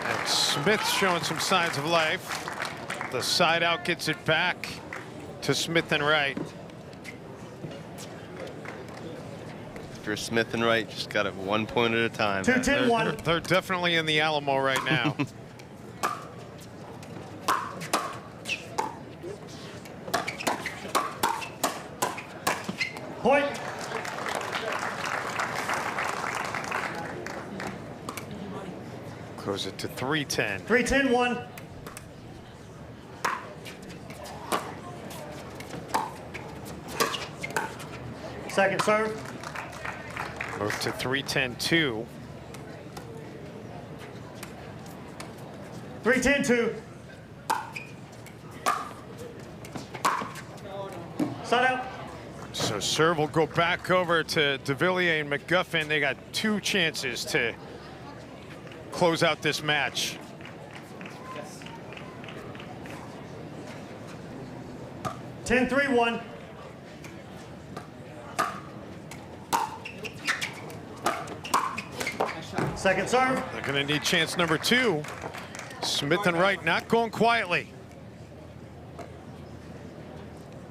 And Smith showing some signs of life. The side out gets it back to Smith and Wright. If you're Smith and Wright, just got it 1 point at a time. 2-10-1. They're definitely in the Alamo right now. Point. Close it to 3-10. 3-10-1. Second serve. Move to 3-10-2. 3-10-2. Side out. So serve will go back over to de Villiers and McGuffin. They got 2 chances to close out this match. Ten, 3-1. Second serve. They're going to need chance number 2. Smith and Wright not going quietly.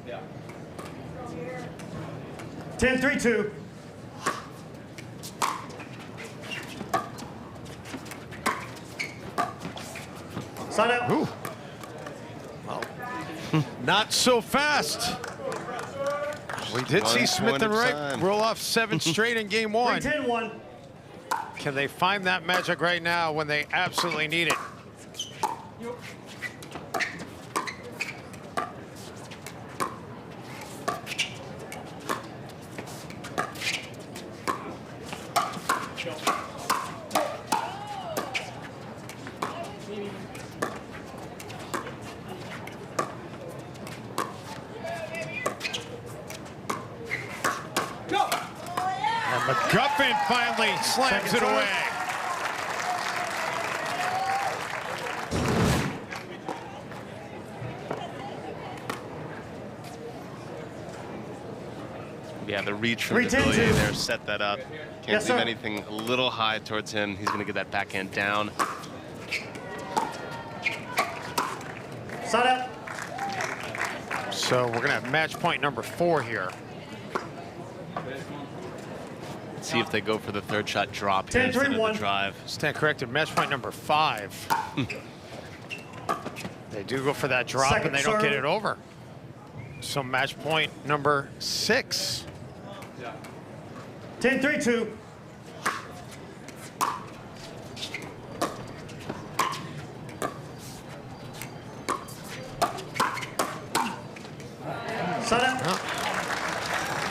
Yeah. 10-3-2. Side out. Ooh. Well, not so fast. We did see Smith and Wright roll off 7 straight in game 1. 3-10-1. Can they find that magic right now when they absolutely need it? And McGuffin finally slams it away. Yeah, the reach from de Villiers there set that up. Can't leave anything a little high towards him. He's going to get that backhand down. Side out. So we're going to have match point number 4 here. Let's see if they go for the third shot drop here instead of the drive. Stand corrected. Match point number 5. They do go for that drop and they don't get it over. So match point number 6. 10-3-2. Side out.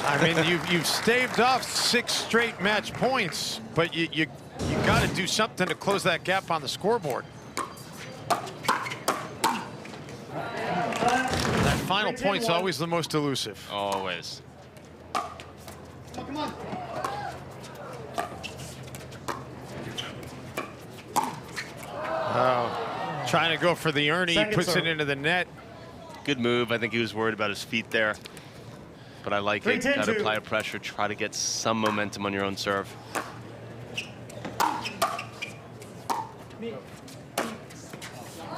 I mean, you've staved off 6 straight match points, but you got to do something to close that gap on the scoreboard. That final point's always the most elusive. Always. Come on. Oh, trying to go for the Ernie, he puts it into the net. Good move. I think he was worried about his feet there. But I like it. Got to apply pressure, try to get some momentum on your own serve.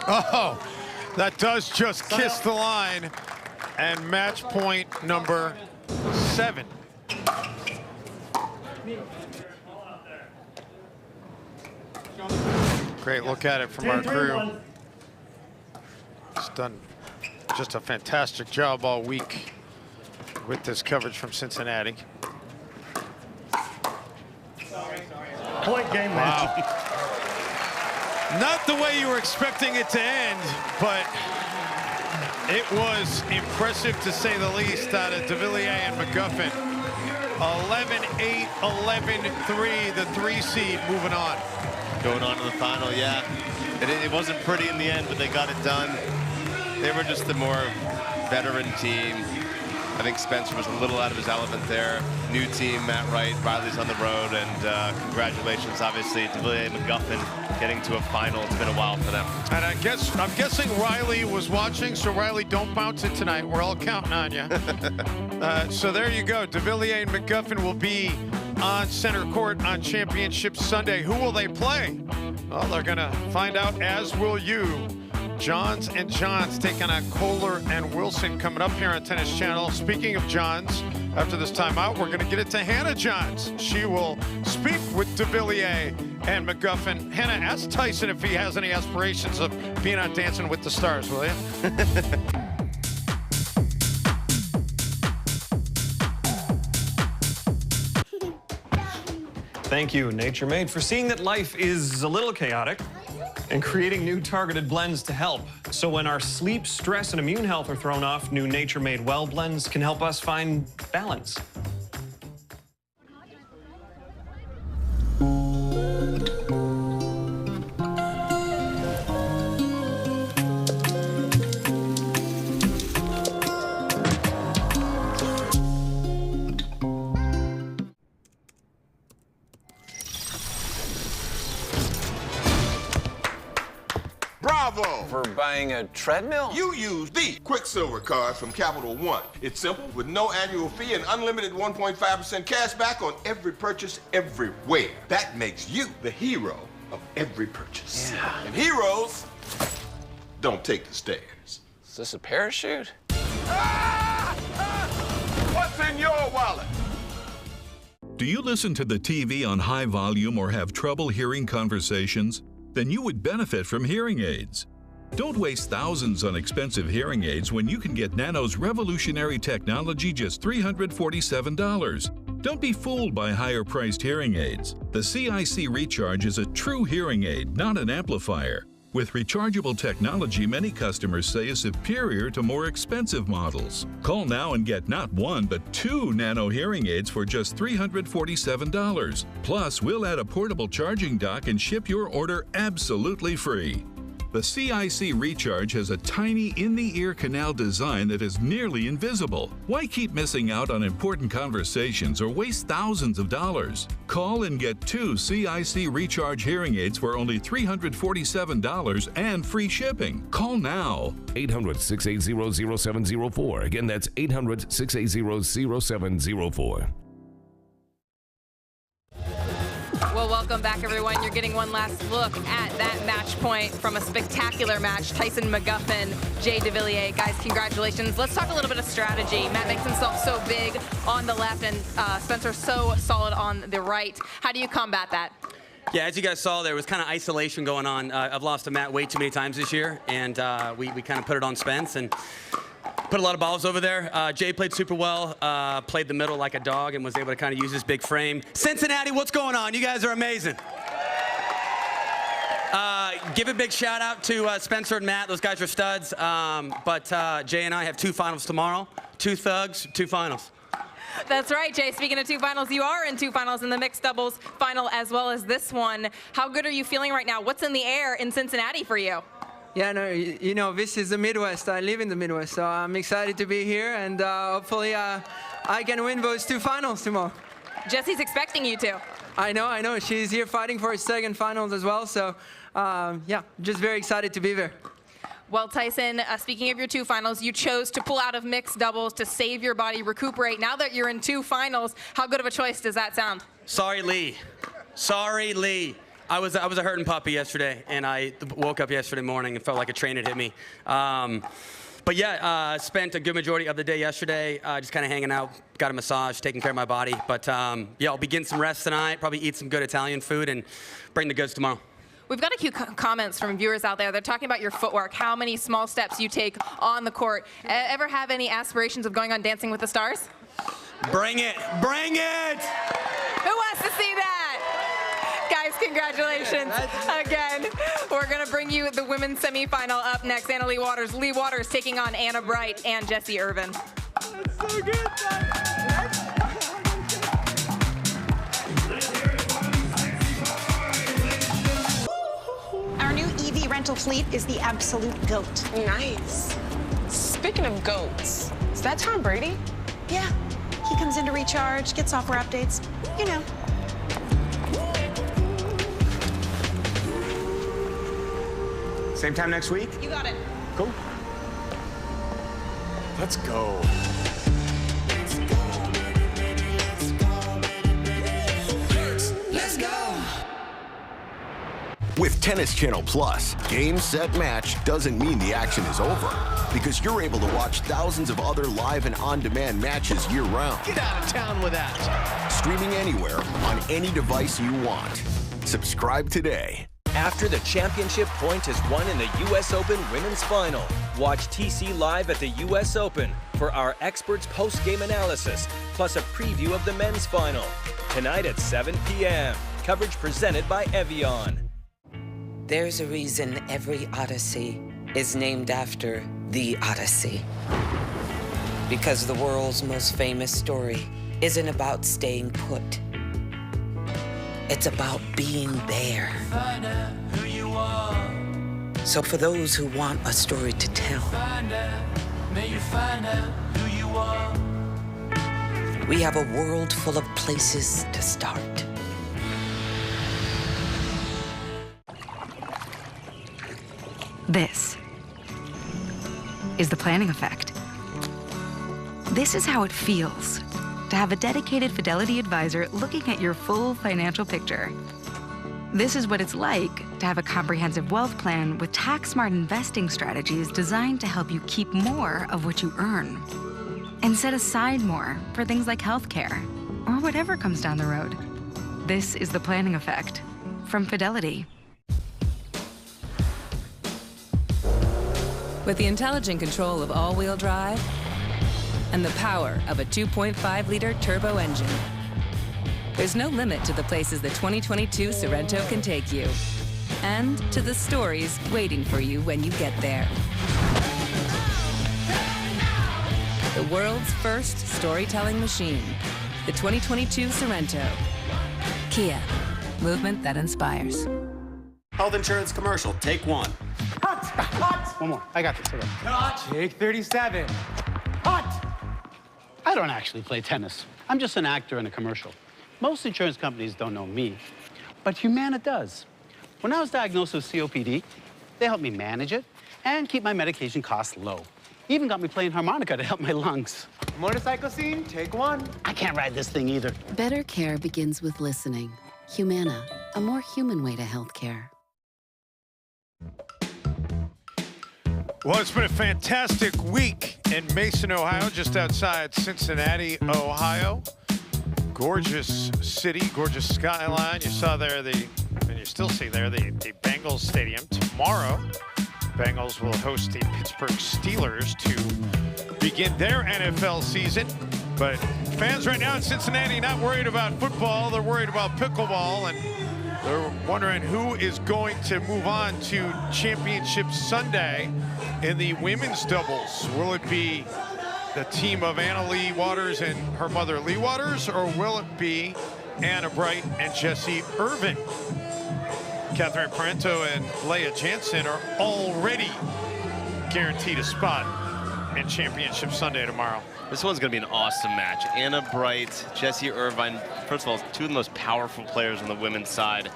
Oh, that does just kiss the line. And match point number 7. Great look at it from our crew. It's done just a fantastic job all week with this coverage from Cincinnati. Point game match. Wow. Not the way you were expecting it to end, but it was impressive to say the least out of de Villiers and McGuffin. 11-8, 11-3, the 3 seed moving on. Going on to the final, yeah. It wasn't pretty in the end, but they got it done. They were just the more veteran team. I think Spencer was a little out of his element there. New team, Matt Wright, Riley's on the road, and congratulations, obviously, to William McGuffin getting to a final. It's been a while for them. And I'm guessing Riley was watching, so Riley, don't bounce it tonight. We're all counting on you. So there you go. DeVilliers and McGuffin will be on center court on Championship Sunday. Who will they play? Well, they're going to find out, as will you. Johns and Johns taking on Kohler and Wilson coming up here on Tennis Channel. Speaking of Johns, after this timeout, we're going to get it to Hannah Johns. She will speak with DeVilliers and McGuffin. Hannah, ask Tyson if he has any aspirations of being on Dancing with the Stars, will you? Thank you, Nature Made, for seeing that life is a little chaotic and creating new targeted blends to help. So when our sleep, stress, and immune health are thrown off, new Nature Made Well blends can help us find balance. Bravo! For buying a treadmill? You use the Quicksilver card from Capital One. It's simple, with no annual fee and unlimited 1.5% cash back on every purchase everywhere. That makes you the hero of every purchase. Yeah. And heroes don't take the stairs. Is this a parachute? What's in your wallet? Do you listen to the TV on high volume or have trouble hearing conversations? Then you would benefit from hearing aids. Don't waste thousands on expensive hearing aids when you can get Nano's revolutionary technology just $347. Don't be fooled by higher-priced hearing aids. The CIC Recharge is a true hearing aid, not an amplifier. With rechargeable technology, many customers say is superior to more expensive models. Call now and get not one, but 2 Nano hearing aids for just $347. Plus, we'll add a portable charging dock and ship your order absolutely free. The CIC Recharge has a tiny in-the-ear canal design that is nearly invisible. Why keep missing out on important conversations or waste thousands of dollars? Call and get 2 CIC Recharge hearing aids for only $347 and free shipping. Call now. 800-680-0704. Again, that's 800-680-0704. Well, welcome back, everyone. You're getting one last look at that match point from a spectacular match. Tyson McGuffin, Jay DeVilliers. Guys, congratulations. Let's talk a little bit of strategy. Matt makes himself so big on the left, and Spencer so solid on the right. How do you combat that? Yeah, as you guys saw, there was kind of isolation going on. I've lost to Matt way too many times this year, and we kind of put it on Spence and put a lot of balls over there. Jay played super well, played the middle like a dog, and was able to kind of use his big frame. Cincinnati, what's going on? You guys are amazing. Give a big shout out to Spencer and Matt. Those guys are studs. But Jay and I have 2 finals tomorrow. 2 thugs, 2 finals. That's right, Jay. Speaking of 2 finals, you are in 2 finals in the mixed doubles final as well as this one. How good are you feeling right now? What's in the air in Cincinnati for you? Yeah, no, you know, this is the Midwest. I live in the Midwest, so I'm excited to be here, and hopefully I can win those 2 finals tomorrow. Jesse's expecting you to. I know. She's here fighting for her 2nd finals as well, so yeah, just very excited to be there. Well, Tyson, speaking of your 2 finals, you chose to pull out of mixed doubles to save your body, recuperate. Now that you're in 2 finals, how good of a choice does that sound? Sorry, Lee. Sorry, Lee. I was a hurting puppy yesterday, and I woke up yesterday morning and felt like a train had hit me. But yeah, spent a good majority of the day yesterday just kind of hanging out, got a massage, taking care of my body. But yeah, I'll be getting some rest tonight, probably eat some good Italian food, and bring the goods tomorrow. We've got a few comments from viewers out there. They're talking about your footwork, how many small steps you take on the court. Ever have any aspirations of going on Dancing with the Stars? Bring it! Bring it! Who wants to see that? Guys, congratulations again. We're going to bring you the women's semifinal up next. Anna Lee Waters. Lee Waters taking on Anna Bright and Jessie Irvin. That's so good, guys. rental fleet is the absolute GOAT. Nice. Speaking of goats, is that Tom Brady? Yeah, he comes in to recharge, get software updates, you know. Same time next week? You got it. Cool. Let's go. Let's go. With Tennis Channel Plus, Game, Set, Match doesn't mean the action is over, because you're able to watch thousands of other live and on-demand matches year-round. Get out of town with that. Streaming anywhere, on any device you want. Subscribe today. After the championship point is won in the U.S. Open Women's Final, watch TC live at the U.S. Open for our experts' post-game analysis, plus a preview of the men's final. Tonight at 7 p.m. Coverage presented by Evian. There's a reason every Odyssey is named after the Odyssey. Because the world's most famous story isn't about staying put. It's about being there. Find out who you are. So for those who want a story to tell, May you find out who you are. we have a world full of places to start. This is the planning effect. This is how it feels to have a dedicated Fidelity advisor looking at your full financial picture. This is what it's like to have a comprehensive wealth plan with tax-smart investing strategies designed to help you keep more of what you earn and set aside more for things like healthcare or whatever comes down the road. This is the planning effect from Fidelity. With the intelligent control of all-wheel drive and the power of a 2.5-liter turbo engine, there's no limit to the places the 2022 Sorento can take you, and to the stories waiting for you when you get there. The world's first storytelling machine, the 2022 Sorento. Kia, movement that inspires. Health insurance commercial, take one. One more. I got this. Take 37. Hot! I don't actually play tennis. I'm just an actor in a commercial. Most insurance companies don't know me, but Humana does. When I was diagnosed with COPD, they helped me manage it and keep my medication costs low. Even got me playing harmonica to help my lungs. Motorcycle scene, take one. I can't ride this thing either. Better care begins with listening. Humana, a more human way to healthcare. Well, it's been a fantastic week in Mason, Ohio, just outside Cincinnati, Ohio. Gorgeous city, gorgeous skyline. You saw there and you still see there, the Bengals Stadium. Tomorrow, Bengals will host the Pittsburgh Steelers to begin their NFL season. But fans right now in Cincinnati not worried about football, they're worried about pickleball, and they're wondering who is going to move on to Championship Sunday in the women's doubles. Will it be the team of Anna Lee Waters and her mother Lee Waters, or will it be Anna Bright and Jessie Irvin? Catherine Parento and Leah Jansen are already guaranteed a spot in Championship Sunday tomorrow. This one's going to be an awesome match. Anna Bright, Jessie Irvine, first of all, two of the most powerful players on the women's side.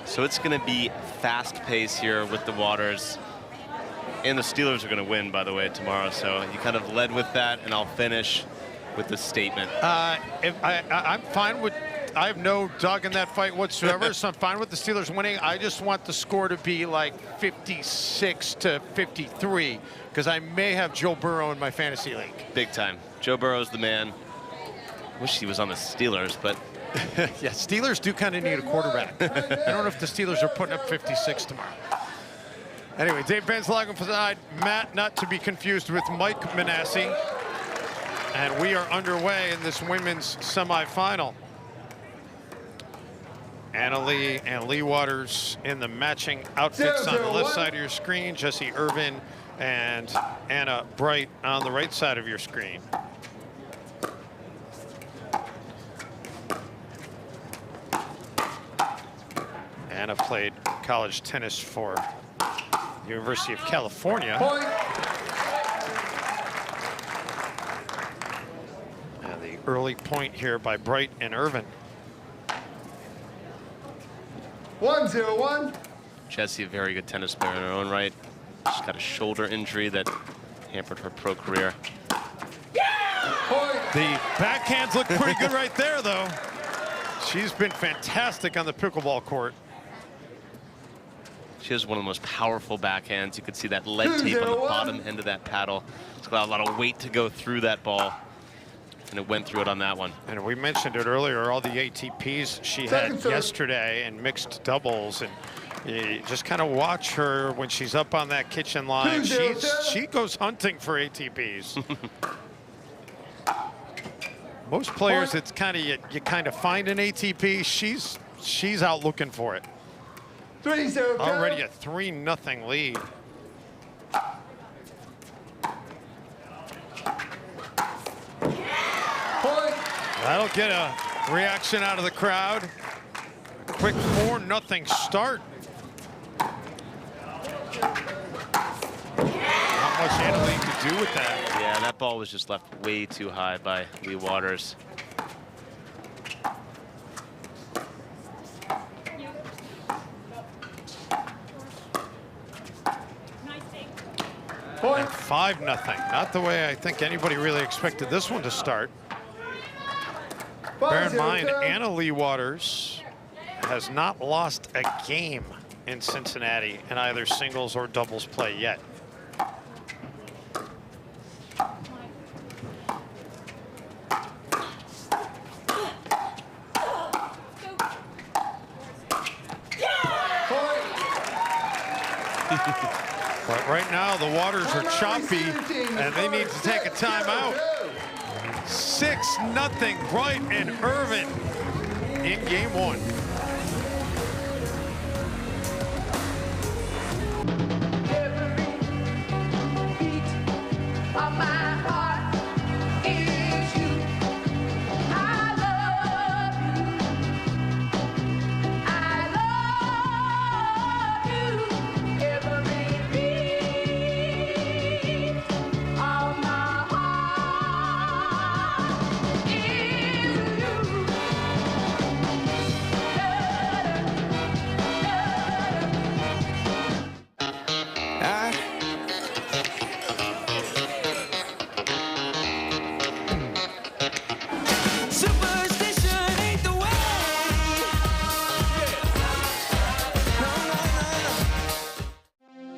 So it's going to be fast pace here with the Waters. And the Steelers are going to win, by the way, tomorrow. So you kind of led with that, and I'll finish with the statement. I'm fine with, I have no dog in that fight whatsoever, so I'm fine with the Steelers winning. I just want the score to be like 56 to 53, because I may have Joe Burrow in my fantasy league. Big time. Joe Burrow's the man. Wish he was on the Steelers, but yeah, Steelers do kind of need a quarterback. I don't know if the Steelers are putting up 56 tomorrow. Anyway, Dave Benz logging for the side. Matt, not to be confused with Mike Manassi. And we are underway in this women's semifinal. Anna Lee and Lee Waters in the matching outfits on the left side of your screen. Jessie Irvin and Anna Bright on the right side of your screen. Anna played college tennis for University of California. Point. And the early point here by Bright and Irvin. 1-0-1. Jessie, a very good tennis player in her own right. She's got a shoulder injury that hampered her pro career. The backhands look pretty good right there, though. She's been fantastic on the pickleball court. She has one of the most powerful backhands. You could see that lead tape on the bottom end of that paddle. It's got a lot of weight to go through that ball, and it went through it on that one. And we mentioned it earlier, all the ATPs she had yesterday in mixed doubles, and you just kind of watch her when she's up on that kitchen line. She goes hunting for ATPs. Most players, it's kind of you kind of find an ATP. She's out looking for it. 3-0. Already a 3-0 lead. That'll get a reaction out of the crowd. Quick 4-0 start. Not much Anna Lee could do with that. Yeah, that ball was just left way too high by Lee Waters. And 5-0. Not the way I think anybody really expected this one to start. Bear in mind, Anna Lee Waters has not lost a game in Cincinnati in either singles or doubles play yet. But right now, the waters are choppy, and they need to take a timeout. 6-0, Bright and Irvin in game one.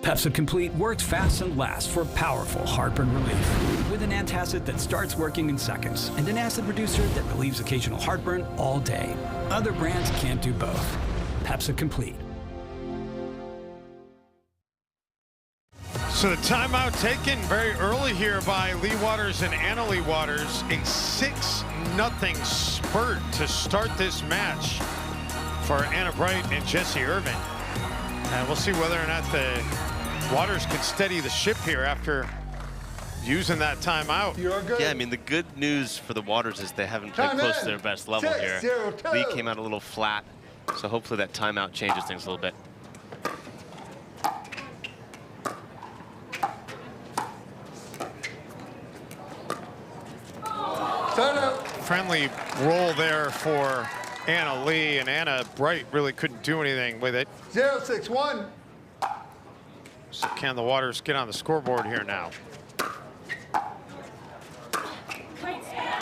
Pepsi Complete works fast and lasts for powerful heartburn relief. With an antacid that starts working in seconds and an acid reducer that relieves occasional heartburn all day. Other brands can't do both. Pepsi Complete. So the timeout taken very early here by Lee Waters and Anna Lee Waters. A 6-0 spurt to start this match for Anna Bright and Jessie Irvin. And we'll see whether or not the Waters can steady the ship here after using that timeout. Yeah, I mean, the good news for the Waters is they haven't played close to their best level here. Lee came out a little flat, so hopefully that timeout changes things a little bit. Friendly roll there for Anna Lee, and Anna Bright really couldn't do anything with it. 0-6-1. So can the Waters get on the scoreboard here now?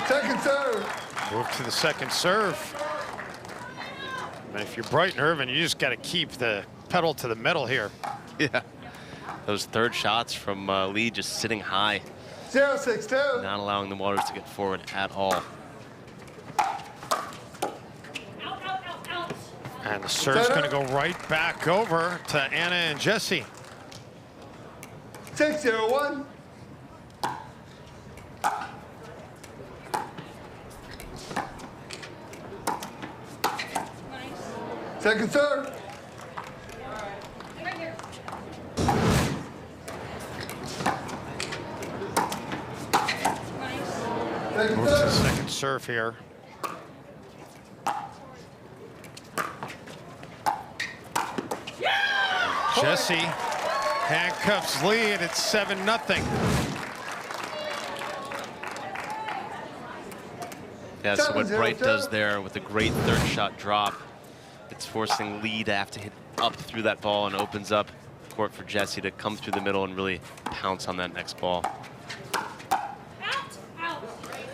Second serve. Move to the second serve. And if you're Bright and Irvin, you just got to keep the pedal to the metal here. Yeah. Those third shots from Lee just sitting high. 0-6-2. Not allowing the Waters to get forward at all. And the serve's going to go right back over to Anna and Jessie. 6-0-1. Second serve. Move to the second serve here. Jessie Handcuffs Lee, and it's 7-0. Yeah, so what Bright does there with a great third shot drop, it's forcing Lee to have to hit up through that ball and opens up court for Jesse to come through the middle and really pounce on that next ball.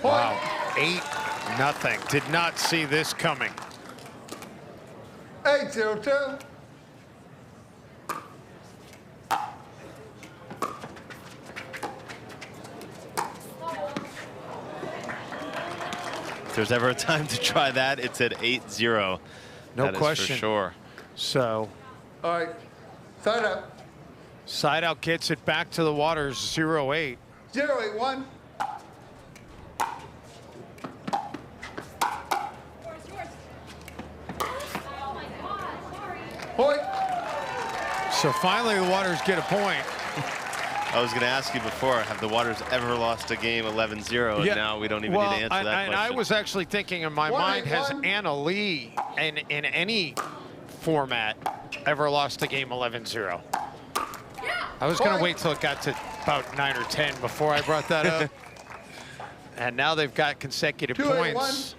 Wow, 8-0. Did not see this coming. 8-0-2. If there's ever a time to try that, it's at 8-0. No question. For sure. So. All right, side up. Side out gets it back to the waters, 0-8. 0-8-1. Point. So finally the Waters get a point. I was going to ask you before, have the Waters ever lost a game 11-0? And now we don't even need to answer that question. And I was actually thinking in my mind, has Anna Lee in any format ever lost a game 11-0? I was going to wait till it got to about 9 or 10 before I brought that up. And now they've got consecutive points.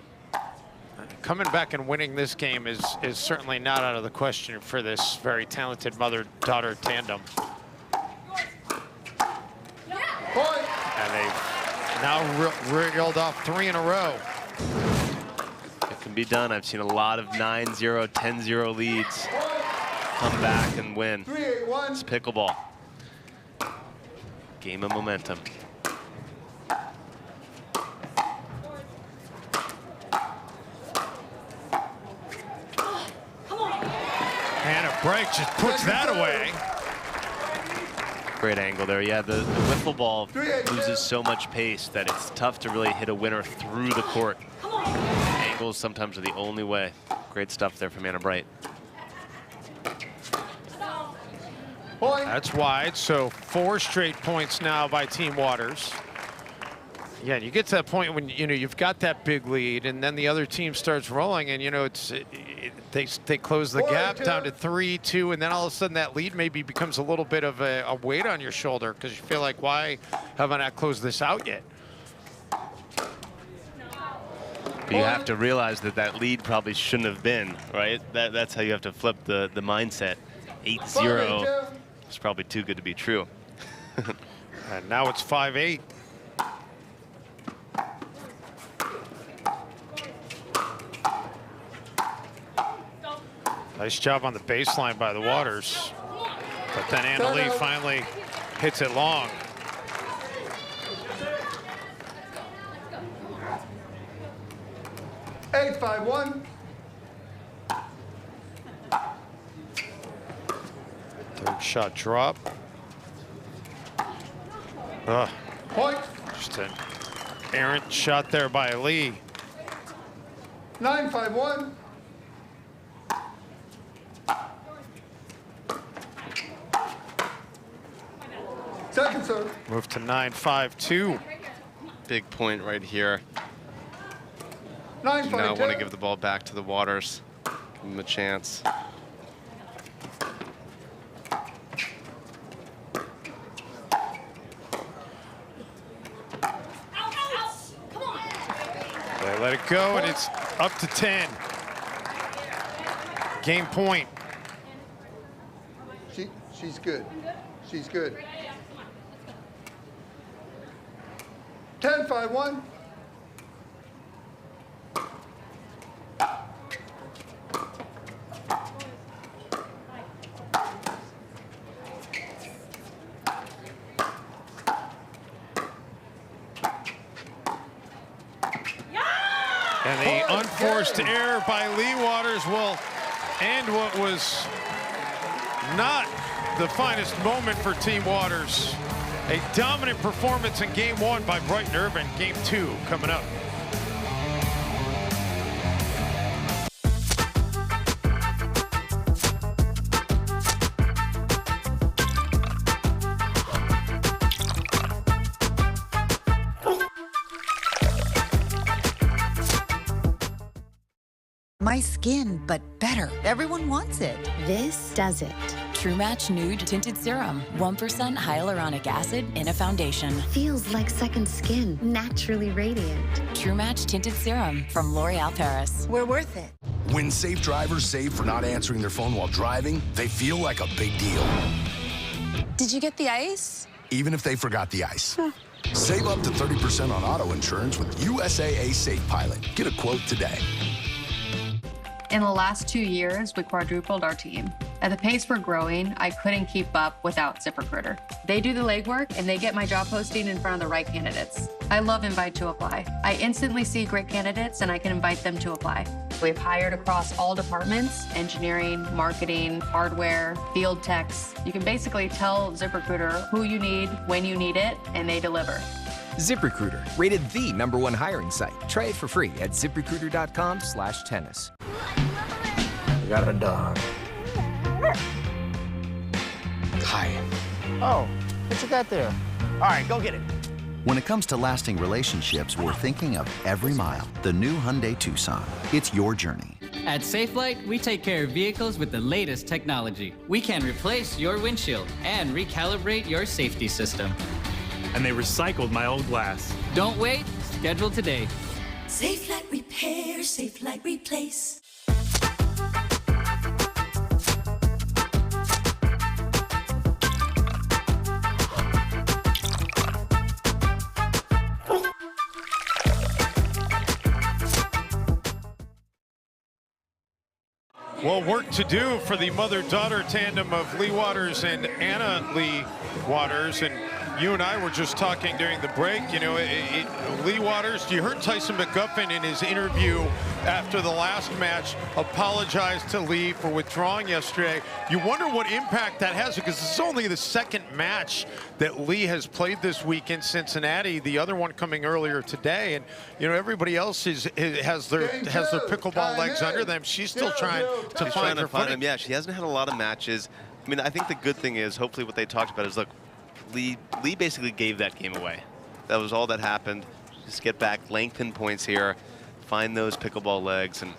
Coming back and winning this game is certainly not out of the question for this very talented mother-daughter tandem. And they've now reeled off 3 in a row. It can be done. I've seen a lot of 9-0, 10-0 leads come back and win. It's pickleball. Game of momentum. Hannah Bright just puts that away. Great angle there. Yeah, the wiffle ball loses so much pace that it's tough to really hit a winner through the court. Angles sometimes are the only way. Great stuff there from Hannah Bright. That's wide, so 4 straight points now by Team Waters. Yeah, and you get to that point when you've got that big lead, and then the other team starts rolling, and they close the gap down to 3-2, and then all of a sudden that lead maybe becomes a little bit of a weight on your shoulder because you feel like, why haven't I closed this out yet? But you have to realize that that lead probably shouldn't have been, right? That's how you have to flip the mindset. 8-0 is probably too good to be true. And now it's 5-8. Nice job on the baseline by the Waters. But then Anna Lee finally hits it long. Eight, 5-1. Third shot drop. Point. Just an errant shot there by Lee. 9-5-1. Second serve. Move to 9-5-2. Big point right here. 9-5-2. You now want to give the ball back to the Waters. Give them a chance. They let it go, and it's up to 10. Game point. She's good. She's good. 10-5-1. And the unforced error by Lee Waters will end what was not the finest moment for Team Waters. A dominant performance in Game 1 by Bright and Irvin. Game 2 coming up. My skin, but better. Everyone wants it. This does it. True Match Nude Tinted Serum. 1% hyaluronic acid in a foundation. Feels like second skin, naturally radiant. True Match Tinted Serum from L'Oreal Paris. We're worth it. When safe drivers save for not answering their phone while driving, they feel like a big deal. Did you get the ice? Even if they forgot the ice. Save up to 30% on auto insurance with USAA Safe Pilot. Get a quote today. In the last 2 years, we quadrupled our team. At the pace we're growing, I couldn't keep up without ZipRecruiter. They do the legwork and they get my job posting in front of the right candidates. I love Invite to Apply. I instantly see great candidates and I can invite them to apply. We've hired across all departments: engineering, marketing, hardware, field techs. You can basically tell ZipRecruiter who you need, when you need it, and they deliver. ZipRecruiter, rated the #1 hiring site. Try it for free at ziprecruiter.com/tennis. I got a dog. Hi. Oh, what you got there? All right, go get it. When it comes to lasting relationships, we're thinking of every mile. The new Hyundai Tucson. It's your journey. At Safelite, we take care of vehicles with the latest technology. We can replace your windshield and recalibrate your safety system. And they recycled my old glass. Don't wait, schedule today. Safelite Repair, Safelite Replace. Well, work to do for the mother-daughter tandem of Lee Waters and Anna Lee Waters. And you and I were just talking during the break. You know, Lee Waters, you heard Tyson McGuffin in his interview after the last match apologize to Lee for withdrawing yesterday. You wonder what impact that has, because this is only the second match that Lee has played this week in Cincinnati, the other one coming earlier today. And, you know, everybody else has their pickleball legs under them. She's still trying to find her footing. Yeah, she hasn't had a lot of matches. I mean, I think the good thing is, hopefully what they talked about is, look, Lee basically gave that game away. That was all that happened. Just get back, lengthen points here, find those pickleball legs, and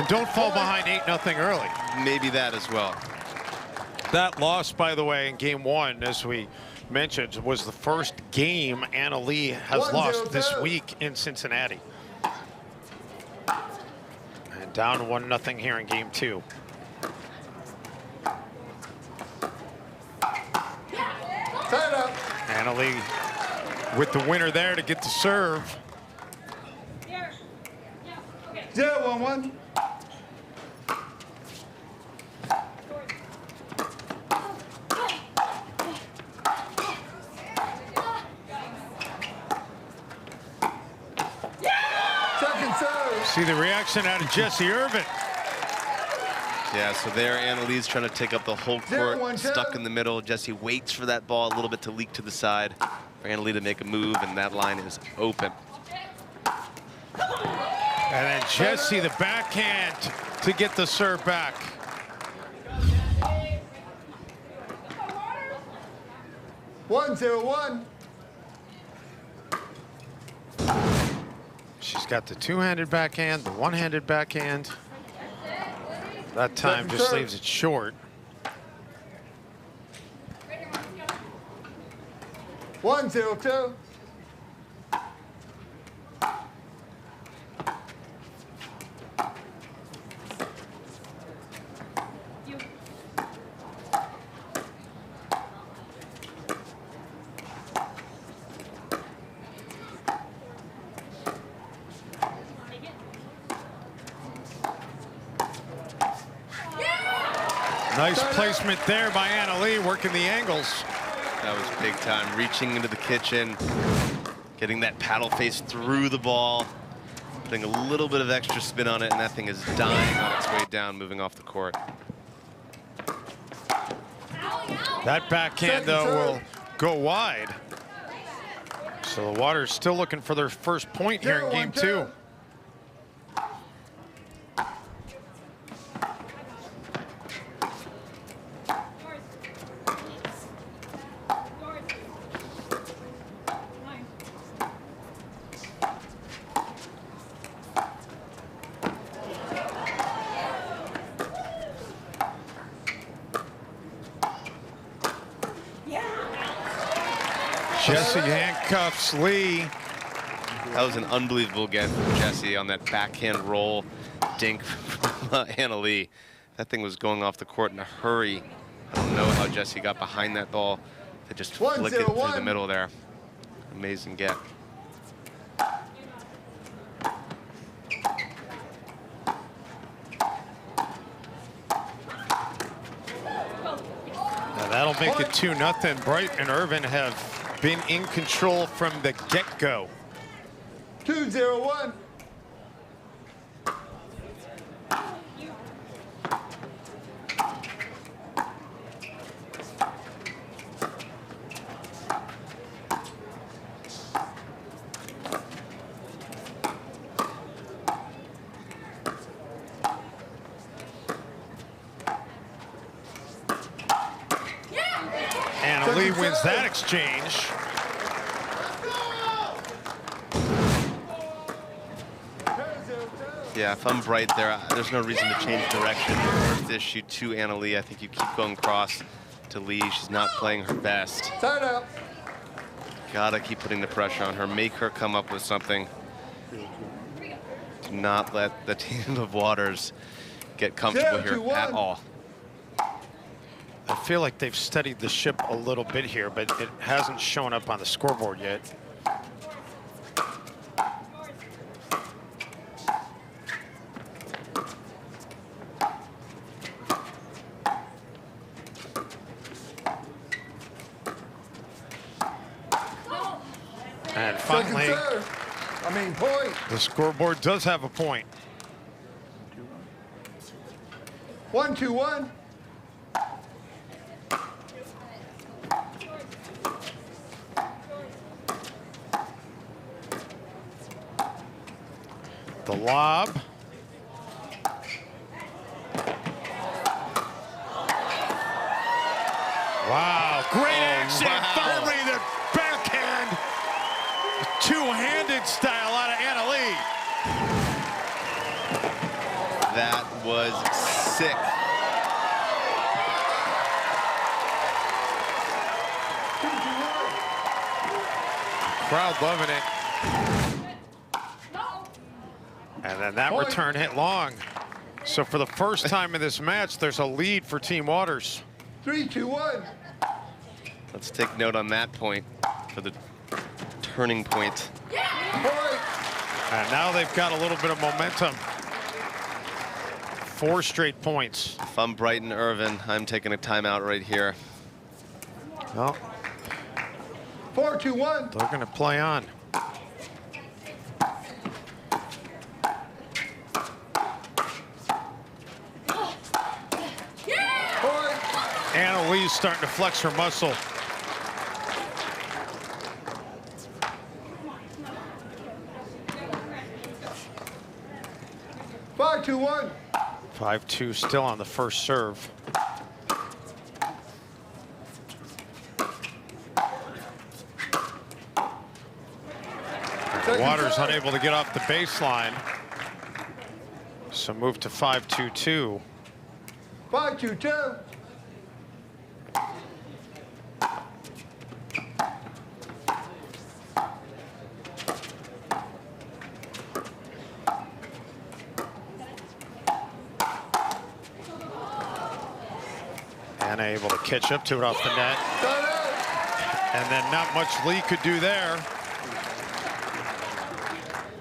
don't fall behind 8-0 early. Maybe that as well. That loss, by the way, in game one, as we mentioned, was the first game Anna Lee has lost this week in Cincinnati. And down 1-0 here in game two. Anna Lee with the winner there to get the serve. 0-1-1. Second serve. See the reaction out of Jessie Irvin. Yeah, so there Anna Lee's trying to take up the whole court, stuck in the middle. Jessie waits for that ball a little bit to leak to the side for Anna Lee to make a move, and that line is open. And then Jessie, the backhand to get the serve back. One, 0-1. She's got the two-handed backhand, the one-handed backhand. That time just leaves it short. 1-0-2. Nice placement there by Anna Lee, working the angles. That was big time, reaching into the kitchen, getting that paddle face through the ball, putting a little bit of extra spin on it, and that thing is dying on its way down, moving off the court. That backhand, though, will go wide. So the Waters still looking for their first point here in game two. Jesse handcuffs Lee. That was an unbelievable get from Jesse on that backhand roll dink from Anna Lee. That thing was going off the court in a hurry. I don't know how Jesse got behind that ball. They just flick it through the middle there. Amazing get. Now that'll make it 2-0. Bright and Irvin have been in control from the get-go. 2-0-1. Anna Lee wins that exchange. Yeah, if I'm Bright there, there's no reason to change direction. First issue to Anna Lee. I think you keep going cross to Lee. She's not playing her best. Time out. Gotta keep putting the pressure on her. Make her come up with something. Do not let the team of Waters get comfortable here at all. I feel like they've steadied the ship a little bit here, but it hasn't shown up on the scoreboard yet. And finally, point. The scoreboard does have a point. 1-2-1. The lob. Wow, great action. Finally, the backhand, two-handed style out of Anna Lee. That was sick. Crowd loving it. And then that return hit long. So for the first time in this match, there's a lead for Team Waters. 3-2-1. Let's take note on that point for the turning point. And now they've got a little bit of momentum. 4 straight points. If I'm Brighton Irvin, I'm taking a timeout right here. Well, 4-2-1. They're going to play on. Anna Lee's starting to flex her muscle. Five, 2-1. 5-2 still on the first serve. Waters unable to get off the baseline. So move to 5-2-2. 5-2-2. Anna able to catch up to it off the net. And then not much Lee could do there.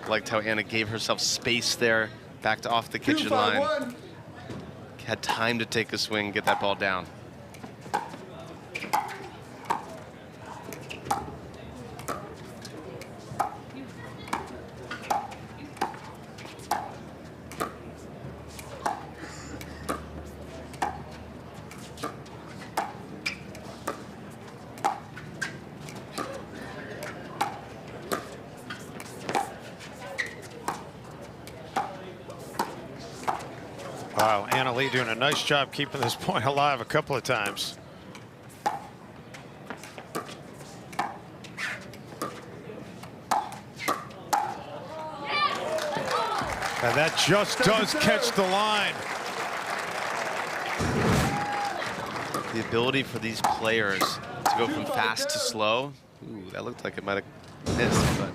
Liked how Anna gave herself space there, backed off the kitchen line. Had time to take a swing, get that ball down. Wow, Anna Lee doing a nice job keeping this point alive a couple of times. And that just does catch the line. The ability for these players to go from fast to slow Ooh, that looked like it might have missed, but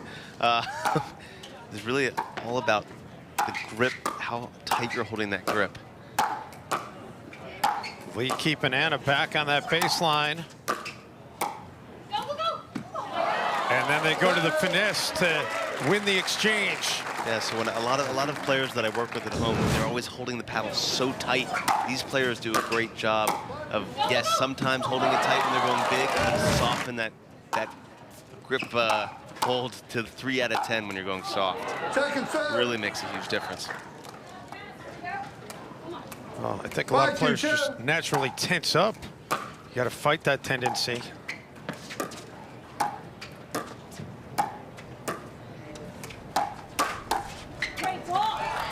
it's really all about the grip, how tight you're holding that grip. Lee keeping Anna back on that baseline. And then they go to the finesse to win the exchange. Yeah, so when a lot of players that I work with at home, they're always holding the paddle so tight. These players do a great job of, yes, sometimes holding it tight when they're going big, and soften that grip hold to 3 out of 10 when you're going soft. Really makes a huge difference. Oh, I think a lot of players just naturally tense up. You got to fight that tendency.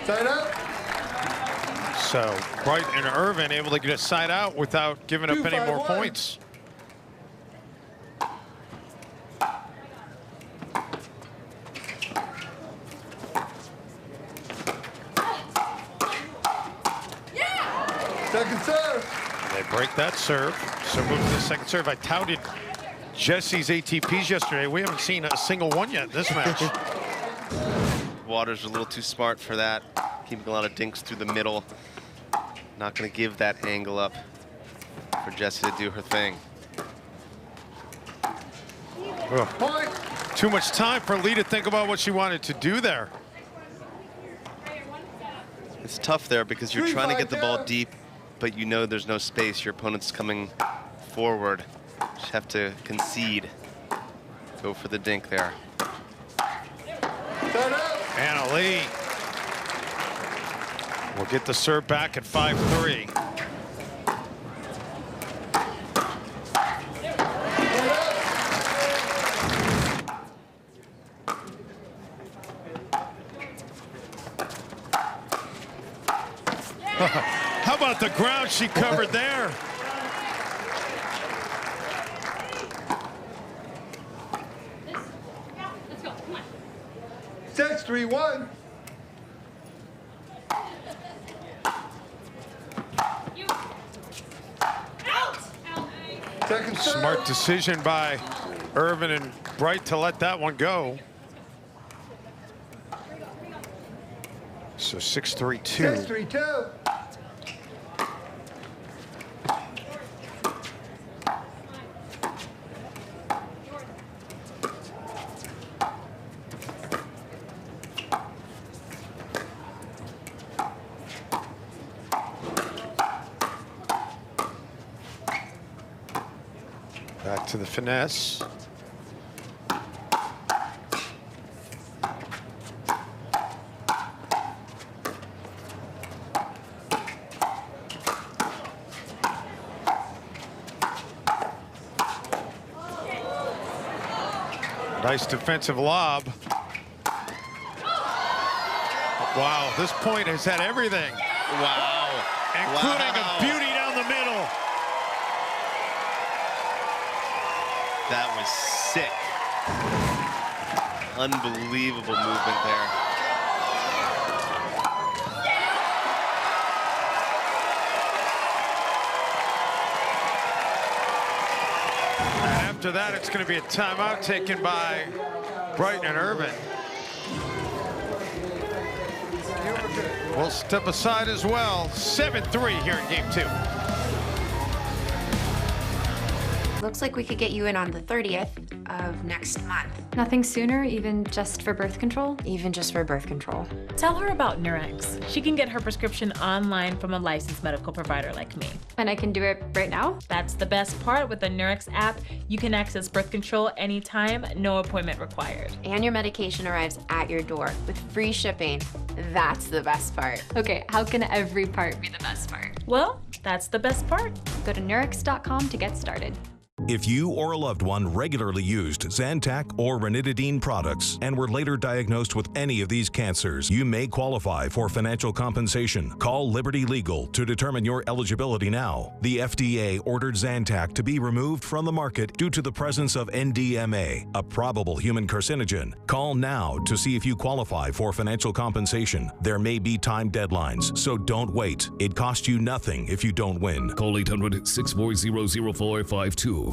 Side out. So Bright and Irvin able to get a side out without giving up any more points. Second serve. And they break that serve. So move to the second serve. I touted Jesse's ATPs yesterday. We haven't seen a single one yet in this match. Waters a little too smart for that. Keeping a lot of dinks through the middle. Not going to give that angle up for Jessie to do her thing. Too much time for Lee to think about what she wanted to do there. It's tough there because you're trying to get the ball deep, but you know there's no space. Your opponent's coming forward. Just have to concede. Go for the dink there. Anna Lee will get the serve back at 5-3. How about the ground she covered there? Sets 3-1. Second serve. Smart decision by Irvin and Bright to let that one go. So 6-3-2. 6-3-2. Back to the finesse. Nice defensive lob. Wow, this point has had everything. Wow. Including a beauty down the middle. That was sick. Unbelievable movement there. After that, it's going to be a timeout taken by Bright and Irvin. We'll step aside as well. 7-3 here in game 2. Looks like we could get you in on the 30th of next month. Nothing sooner, even just for birth control? Even just for birth control. Tell her about Nurex. She can get her prescription online from a licensed medical provider like me. And I can do it right now? That's the best part. With the Nurex app, you can access birth control anytime, no appointment required. And your medication arrives at your door with free shipping. That's the best part. Okay, how can every part be the best part? Well, that's the best part. Go to Nurex.com to get started. If you or a loved one regularly used Zantac or ranitidine products and were later diagnosed with any of these cancers, you may qualify for financial compensation. Call Liberty Legal to determine your eligibility now. The FDA ordered Zantac to be removed from the market due to the presence of NDMA, a probable human carcinogen. Call now to see if you qualify for financial compensation. There may be time deadlines, so don't wait. It costs you nothing if you don't win. Call 800-640-0452.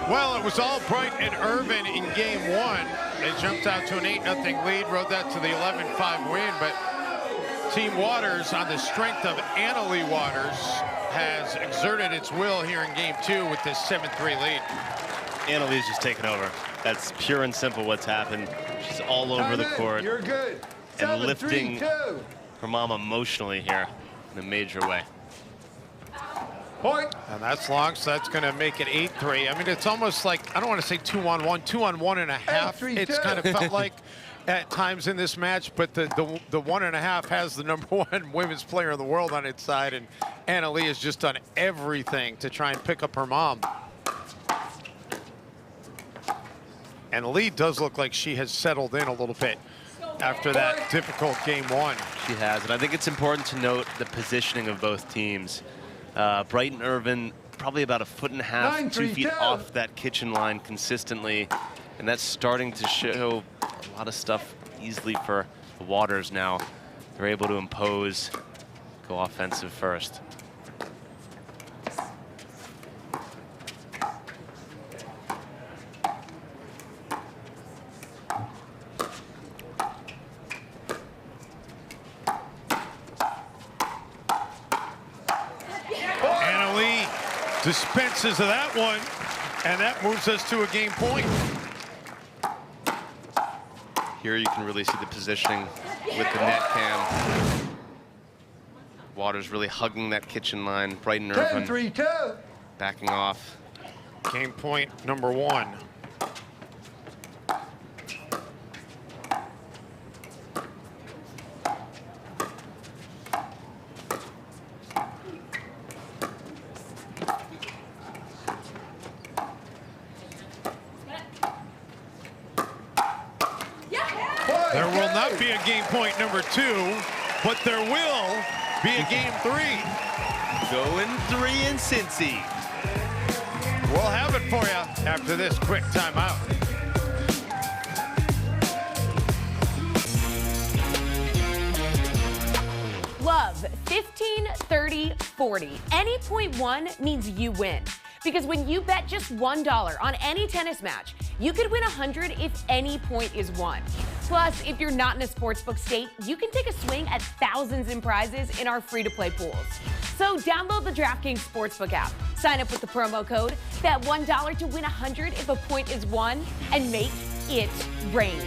Well, it was all Bright and Irvin in game one. They jumped out to an 8-0 lead, rode that to the 11-5 win, but Team Waters, on the strength of Annalie Waters, has exerted its will here in game two with this 7-3 lead. Annalie's just taken over. That's pure and simple what's happened. She's all over the court. You're good. And lifting her mom emotionally here in a major way. Point. And that's long, so that's going to make it 8-3. I mean, it's almost like, I don't want to say 2-on-1, 2-on-1.5. It's kind of felt like at times in this match, but the 1.5 has the #1 women's player in the world on its side, and Annalie has just done everything to try and pick up her mom. And Lee does look like she has settled in a little bit after that difficult game one. She has, and I think it's important to note the positioning of both teams. Bright and Irvin probably about 1.5 to 2 feet off that kitchen line consistently, and that's starting to show a lot of stuff easily for the Waters now. They're able to impose, go offensive first. Dispenses of that one, and that moves us to a game point. Here you can really see the positioning with the net cam. Waters really hugging that kitchen line. Bright and Irvin 10-3-2. backing off. Game point #1. There will not be a game point #2, but there will be a game 3. Going 3 in Cincy. We'll have it for you after this quick timeout. Love 15, 30, 40. Any .1 means you win. Because when you bet just $1 on any tennis match, you could win 100 if any point is won. Plus, if you're not in a sportsbook state, you can take a swing at thousands in prizes in our free-to-play pools. So download the DraftKings Sportsbook app, sign up with the promo code, bet $1 to win 100 if a point is won, and make it rain.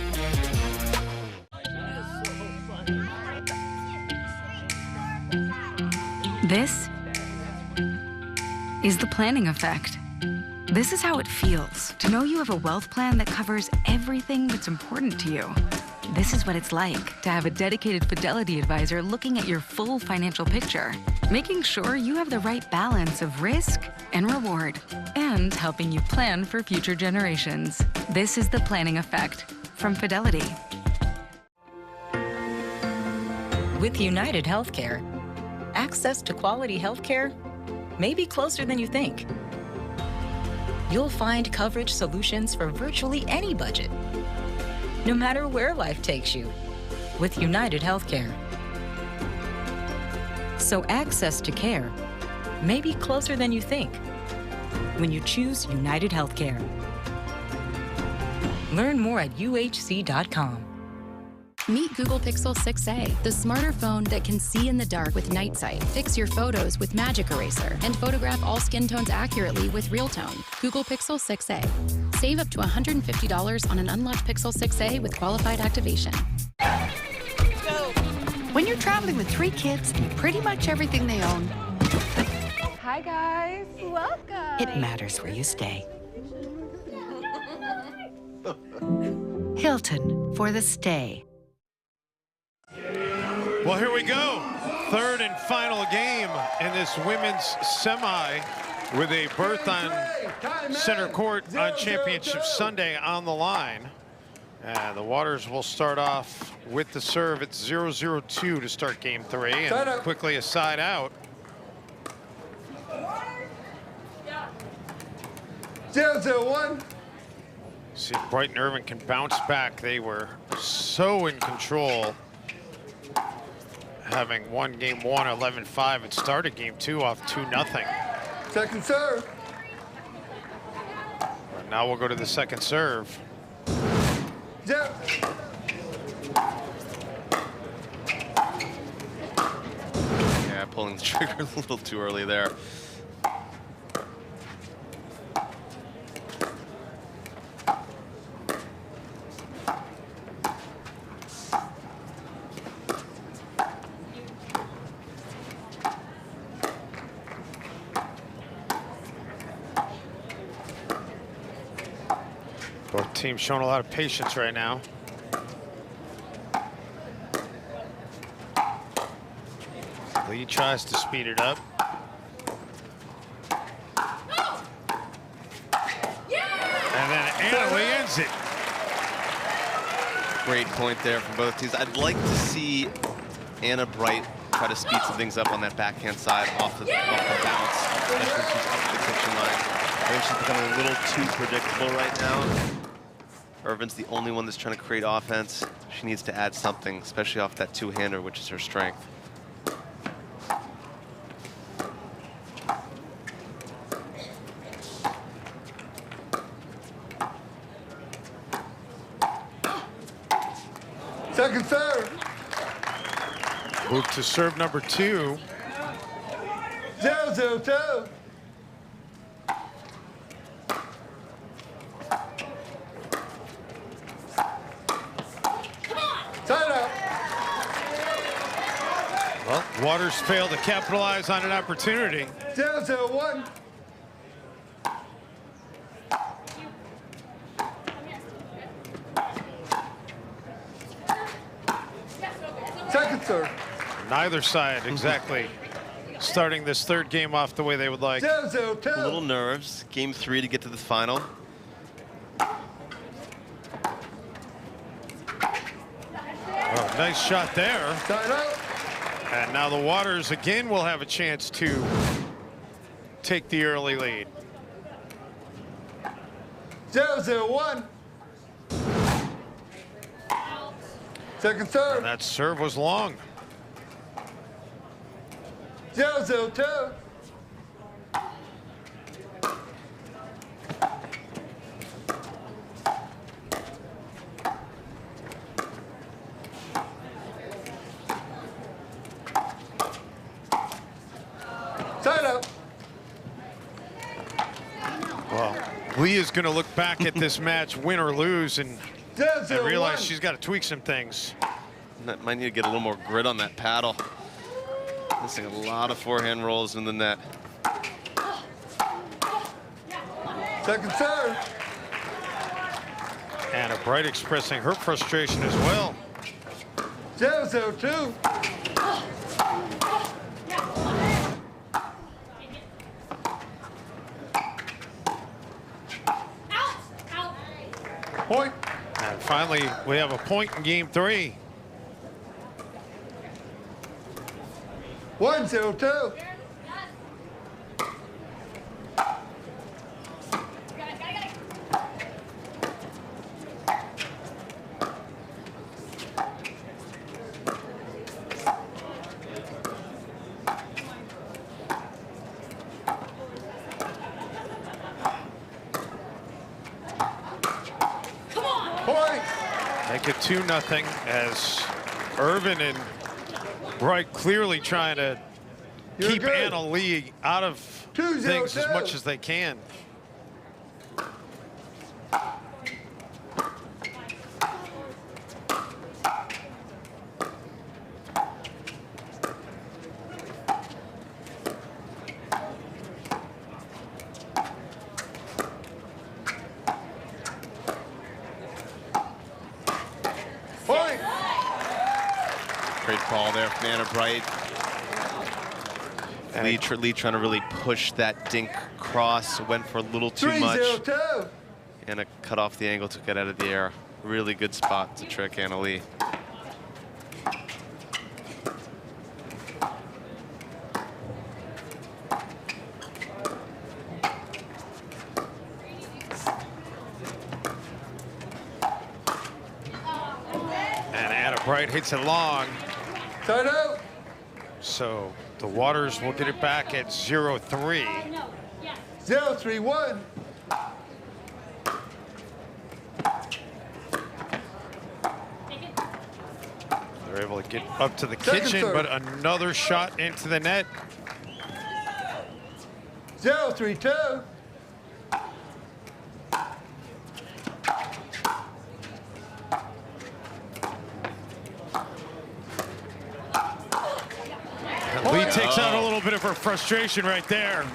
This is the planning effect. This is how it feels to know you have a wealth plan that covers everything that's important to you. This is what it's like to have a dedicated Fidelity advisor looking at your full financial picture, making sure you have the right balance of risk and reward, and helping you plan for future generations. This is the planning effect from Fidelity. With United Healthcare, access to quality healthcare may be closer than you think. You'll find coverage solutions for virtually any budget, no matter where life takes you, with United Healthcare. So access to care may be closer than you think when you choose United Healthcare. Learn more at uhc.com. Meet Google Pixel 6a, the smarter phone that can see in the dark with Night Sight, fix your photos with Magic Eraser, and photograph all skin tones accurately with Real Tone. Google Pixel 6a. Save up to $150 on an unlocked Pixel 6a with qualified activation. When you're traveling with 3 kids and pretty much everything they own, Hi, guys. Welcome. it matters where you stay. Hilton for the stay. Well, here we go. Third and final game in this women's semi with a berth on center court on Championship Sunday on the line. And the Waters will start off with the serve. It's 0-0-2 to start game 3, and quickly a side out. 0-0-1. See if Bright and Irvin can bounce back. They were so in control, having won game 1 11-5 and started game 2 off 2-0. Second serve. Now we'll go to the second serve. Yeah. Yeah, pulling the trigger a little too early there. Both teams showing a lot of patience right now. Lee tries to speed it up. And then Anna Lee ends it. Great point there from both teams. I'd like to see Anna Bright try to speed some things up on that backhand side off the bounce, especially when she's up the kitchen line. I think she's becoming a little too predictable right now. Irvin's the only one that's trying to create offense. She needs to add something, especially off that two-hander, which is her strength. Second serve. Move to serve number 2. 0-0-2. Well, Waters failed to capitalize on an opportunity. 0-0-1. Second serve. Neither side exactly starting this third game off the way they would like. 0-0-2. A little nerves. Game 3 to get to the final. Oh, nice shot there. And now the Waters again will have a chance to take the early lead. 0-0-1. Second serve. And that serve was long. 0-0-2. Side up. Well, Lee is going to look back at this match, win or lose, and realize she's got to tweak some things. Might need to get a little more grit on that paddle. Missing a lot of forehand rolls in the net. Second serve. Anna Bright expressing her frustration as well. 0-0-2. Point. And finally, we have a point in game 3. 1-0-2. Make it 2-0 as Irvin and Bright clearly trying to keep Anna Lee out of things as much as they can. Great ball there from Anna Bright. Lee trying to really push that dink cross. Went for a little too much. 3-0-2. Anna cut off the angle, took it out of the air. Really good spot to trick Anna Lee. And Anna Bright hits it long. Side out. So the Waters will get it back at 0-3. 0-3-1. They're able to get up to the kitchen, but another shot into the net. 0-3-2. Lee takes out a little bit of her frustration right there.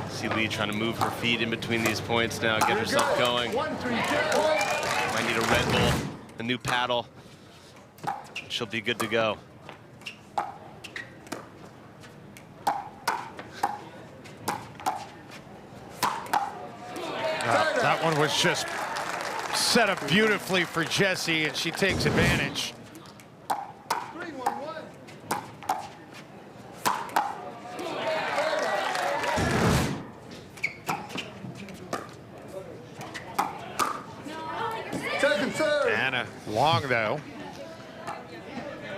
See Lee trying to move her feet in between these points now, get herself going. 1-3-2. Might need a Red Bull, a new paddle. She'll be good to go. That one was just set up beautifully for Jessie, and she takes advantage. 3-1-1. Second serve. Anna long, though.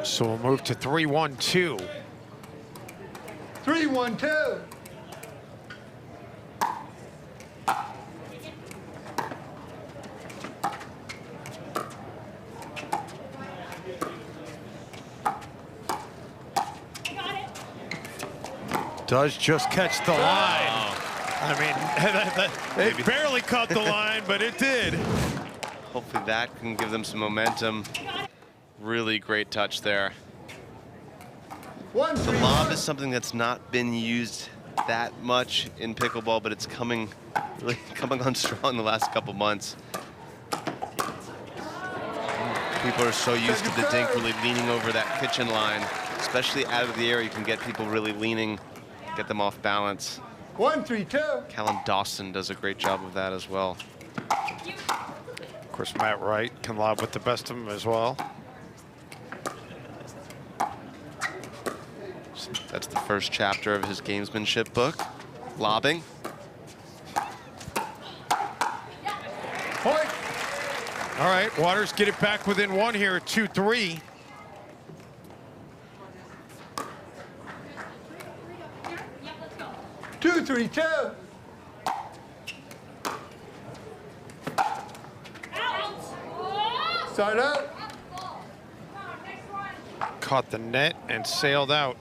So we'll move to 3-1-2. 3-1-2. Does just catch the line. I mean, it barely caught the line, but it did. Hopefully that can give them some momentum. Really great touch there. The lob is something that's not been used that much in pickleball, but it's really coming on strong the last couple months. People are so used to the dink really leaning over that kitchen line, especially out of the air. You can get people really leaning, get them off balance. 1-3-2. Callum Dawson does a great job of that as well. Of course, Matt Wright can lob with the best of them as well. That's the first chapter of his gamesmanship book, lobbing. Point. All right, Waters get it back within one here at 2-3. Two, 3-2. Side out. Caught the net and sailed out.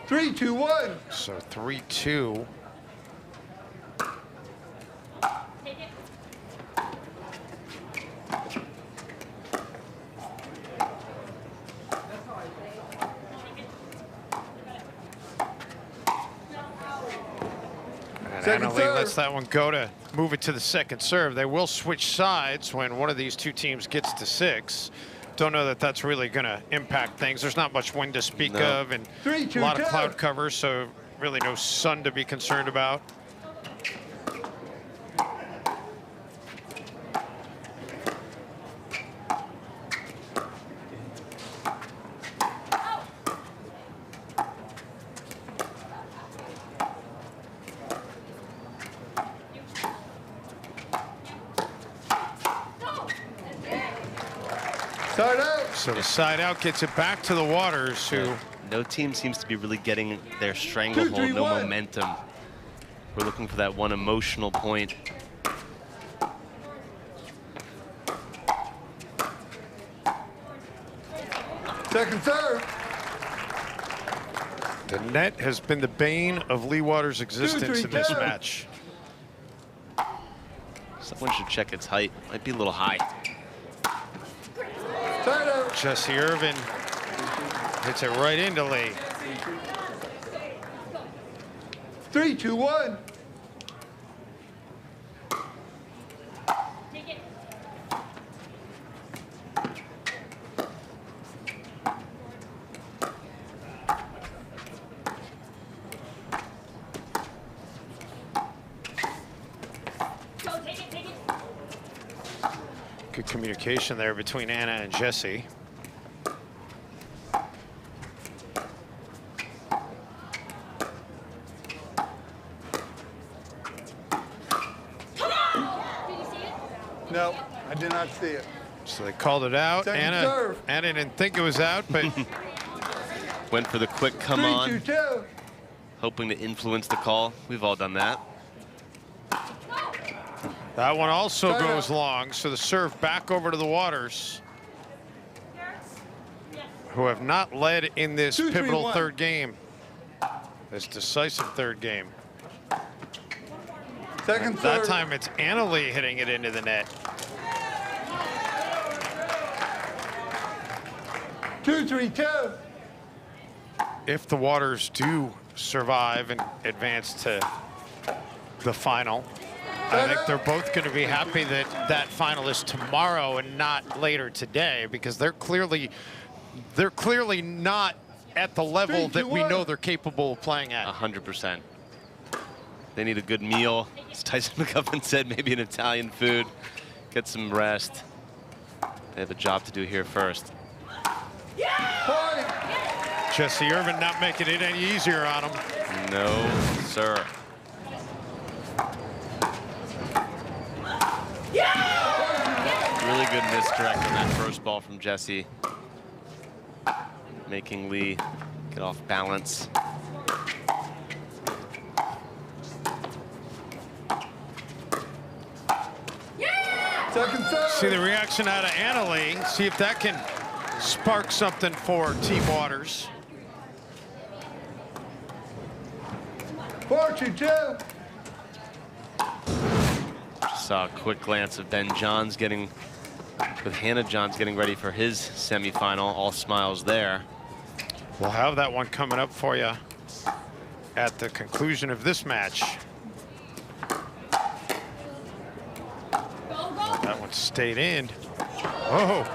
3-2-1. So 3-2. And Anna Lee lets that one go to move it to the second serve. They will switch sides when one of these two teams gets to 6. Don't know that that's really going to impact things. There's not much wind to speak of, and a lot of cloud cover, so really no sun to be concerned about. Side out. So the side out gets it back to the Waters, who... No team seems to be really getting their stranglehold, no momentum. We're looking for that one emotional point. Second serve. The net has been the bane of Lee Waters' existence in this match. Someone should check its height. Might be a little high. Jessie Irvin hits it right into Lee. 3-2-1. Good communication there between Anna and Jessie. No, I did not see it. So they called it out. Anna didn't think it was out, but went for the quick come on, 3-2-2. hoping to influence the call. We've all done that. That one also goes long, so the serve back over to the Waters, who have not led in this pivotal third game, this decisive third game. Second, that time it's Annalee hitting it into the net. 2-3-2. If the Waters do survive and advance to the final, I think they're both going to be happy that that final is tomorrow and not later today, because they're clearly not at the level that we know they're capable of playing at. 100%. They need a good meal. As Tyson McGuffin said, maybe an Italian food. Get some rest. They have a job to do here first. Jesse Irvin not making it any easier on him. No, sir. Really good misdirect on that first ball from Jesse, making Lee get off balance. See the reaction out of Annalee. See if that can spark something for Team Waters. 4-2. Saw a quick glance of Ben Johns with Hannah Johns getting ready for his semifinal. All smiles there. We'll have that one coming up for you at the conclusion of this match. That one stayed in. Oh.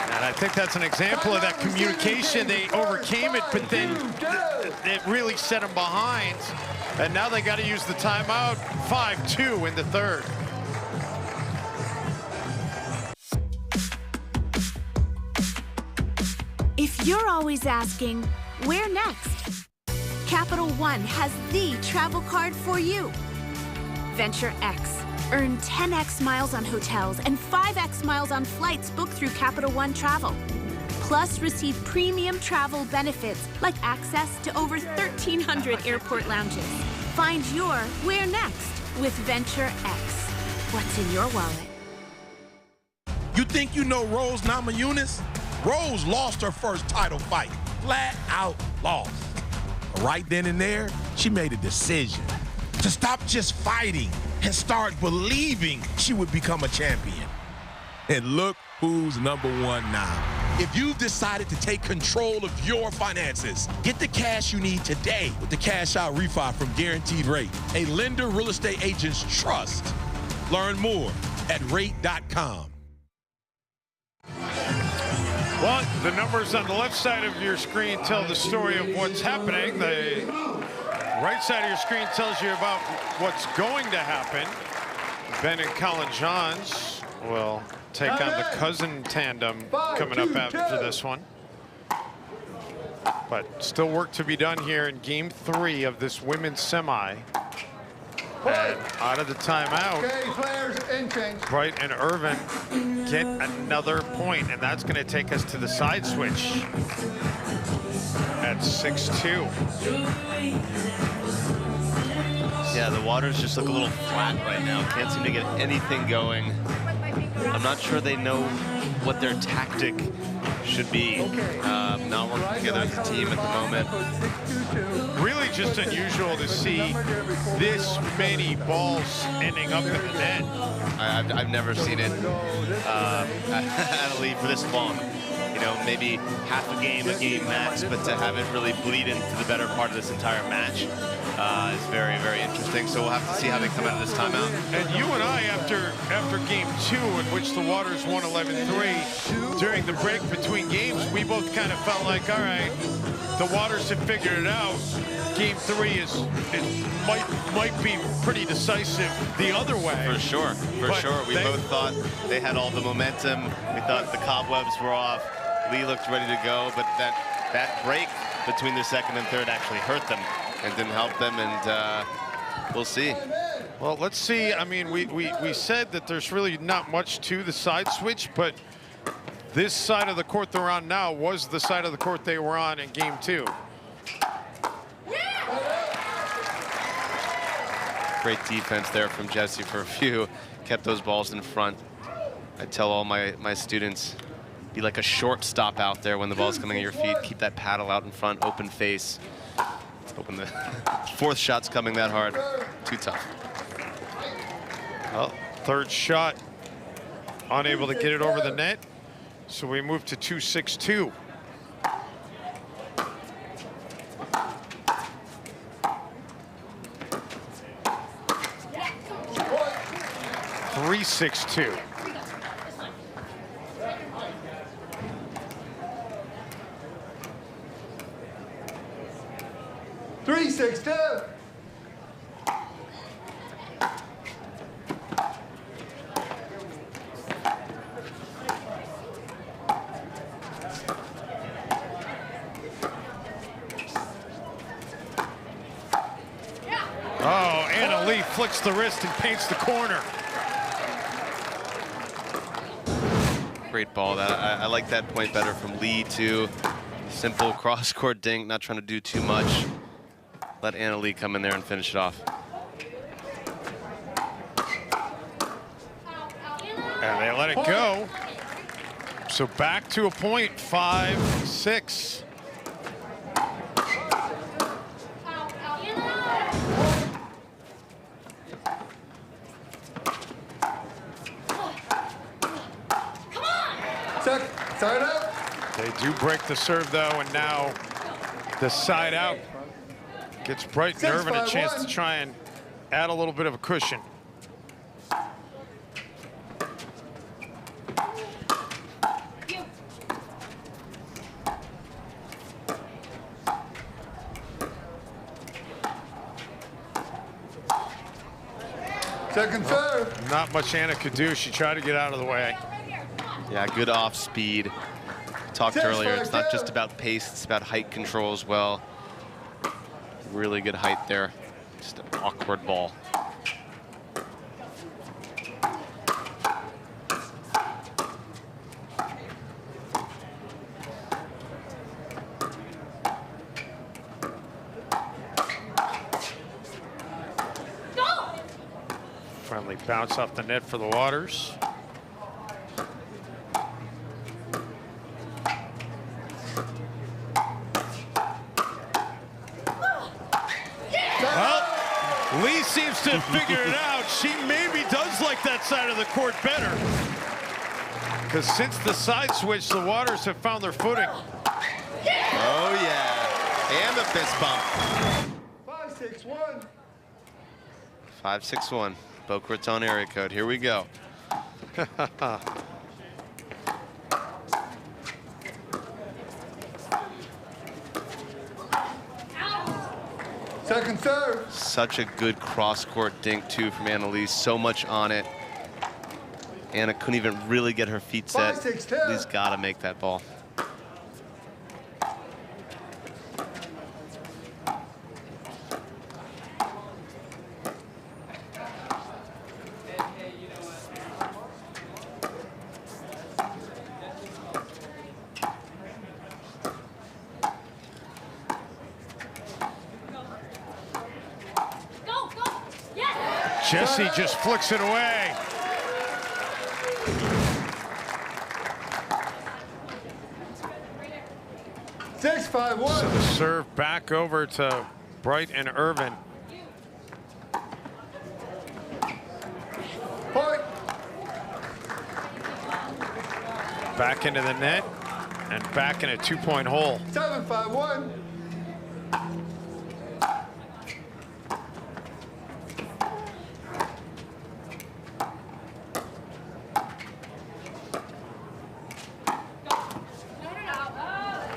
And I think that's an example of that communication. They overcame it, but then it really set them behind. And now they got to use the timeout. 5-2 in the third. If you're always asking, where next? Capital One has the travel card for you. Venture X. Earn 10x miles on hotels and 5x miles on flights booked through Capital One Travel. Plus, receive premium travel benefits like access to over 1,300 airport lounges. Find your where next with Venture X. What's in your wallet? You think you know Rose Namajunas? Rose lost her first title fight. Flat out lost. Right then and there, she made a decision to stop just fighting and start believing she would become a champion. And look who's #1 now. If you've decided to take control of your finances, get the cash you need today with the Cash Out Refi from Guaranteed Rate, a Linder real estate agent's trust. Learn more at rate.com. Well, the numbers on the left side of your screen tell the story of what's happening. The right side of your screen tells you about what's going to happen. Ben and Colin Johns will take on the cousin tandem coming up after this one. But still work to be done here in game 3 of this women's semi. And out of the timeout, Bright and Irvin get another point, and that's going to take us to the side switch at 6-2. Yeah, the Waters just look a little flat right now. Can't seem to get anything going. I'm not sure they know what their tactic should be. Not working together as a team at the moment. Really just unusual to see this many balls ending up in the net. I've never seen it at a lead for this long. You know, maybe half a game max, but to have it really bleed into the better part of this entire match is very, very interesting. So we'll have to see how they come out of this timeout. And you and I, after game 2, in which the Waters won 11-3, during the break between games, we both kind of felt like, all right, the Waters have figured it out. Game 3 might be pretty decisive the other way. For sure, for sure. We both thought they had all the momentum. We thought the cobwebs were off. Lee looked ready to go, but that break between the second and third actually hurt them and didn't help them, and we'll see. Well, let's see. I mean, we said that there's really not much to the side switch, but this side of the court they're on now was the side of the court they were on in game 2. Great defense there from Jessie for a few. Kept those balls in front. I tell all my students, be like a shortstop out there when the ball's coming at your feet. Keep that paddle out in front, open face. Hoping the fourth shot's coming that hard. Too tough. Well, third shot, unable to get it over the net. So we move to 2-6-2. (3-6-2). Oh, Anna Lee flicks the wrist and paints the corner. Great ball. I like that point better from Lee too. Simple cross-court dink, not trying to do too much. Let Anna Lee come in there and finish it off. And they let it go. So back to a point, 5-6. Side out. They do break the serve though, and now the side out gets Bright and Irvin a chance to try and add a little bit of a cushion. Second serve. Not much Anna could do. She tried to get out of the way. Yeah, good off speed. Talked earlier, it's not just about pace, it's about height control as well. Really good height there. Just an awkward ball. Friendly bounce off the net for the Waters. Lee seems to have figured it out. She maybe does like that side of the court better. Because since the side switch, the Waters have found their footing. Oh, yeah. And the fist bump. 5-6-1. 5-6-1. Boca Raton area code. Here we go. Second serve. Such a good cross-court dink, too, from Anna Lee. So much on it. Anna couldn't even really get her feet set. 5-6-10. Lee's got to make that ball. Jessie just flicks it away. Six, 5-1. So the serve back over to Bright and Irvin. Point. Back into the net and back in a two-point hole. 7-5-1.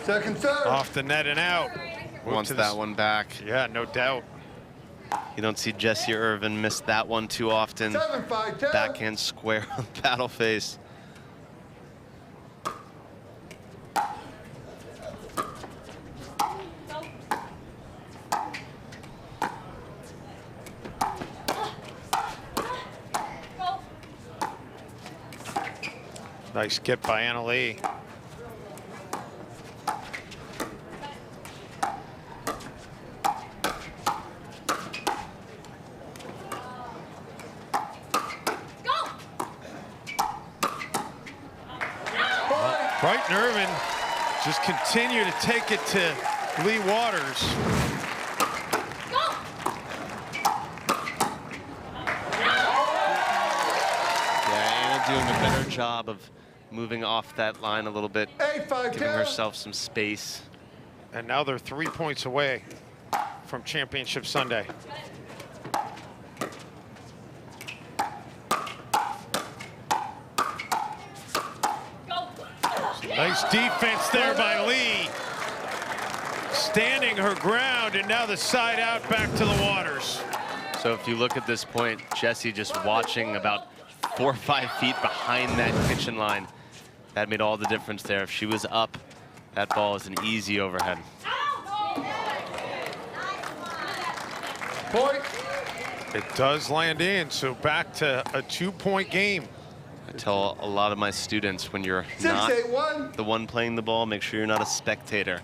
Second serve. Off the net and out. Wants that one back. Yeah, no doubt. You don't see Jessie Irvin miss that one too often. 7-5-10. Backhand square on the paddle face. Nice get by Anna Lee. Brighton Irvin just continue to take it to Lee Waters. Doing a better job of moving off that line a little bit, giving herself some space. And now they're 3 points away from Championship Sunday. Nice defense there by Lee. Standing her ground, and now the side out back to the Waters. So if you look at this point, Jessie just watching about 4 or 5 feet behind that kitchen line. That made all the difference there. If she was up, that ball is an easy overhead. Point. It does land in, so back to a 2-point game. I tell a lot of my students, when you're not the one playing the ball, make sure you're not a spectator.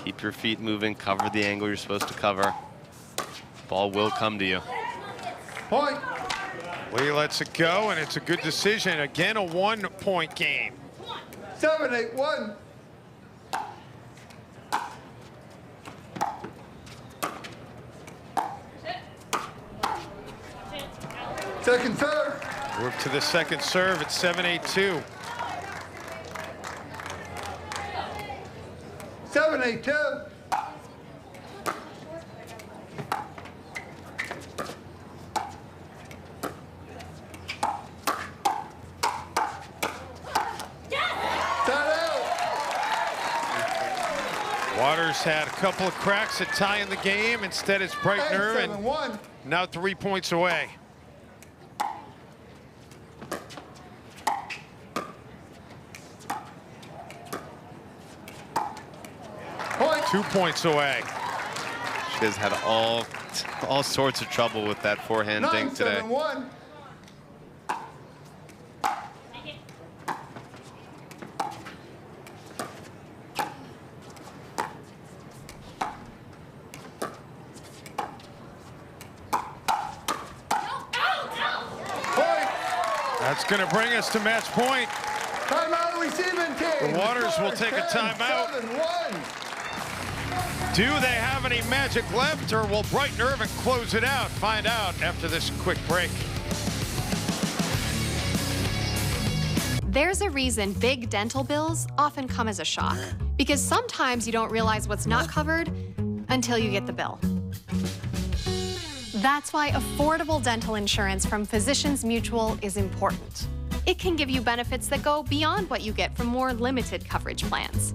Keep your feet moving, cover the angle you're supposed to cover. Ball will come to you. Point. Lee lets it go, and it's a good decision. Again, a 1-point game. 7-8-1. Second serve. Move to the second serve at 7-8-2. 7-8-2. Waters had a couple of cracks at tying the game. Instead, it's Brighton Irvin. 7-1. Now 3 points away. Point. 2 points away. She has had all sorts of trouble with that forehand dink today. 9-7-1. That's going to bring us to match point. Timeout receiving team. The Waters will take a timeout. 7-1. Do they have any magic left, or will Brighton Irvin close it out? Find out after this quick break. There's a reason big dental bills often come as a shock, because sometimes you don't realize what's not covered until you get the bill. That's why affordable dental insurance from Physicians Mutual is important. It can give you benefits that go beyond what you get from more limited coverage plans.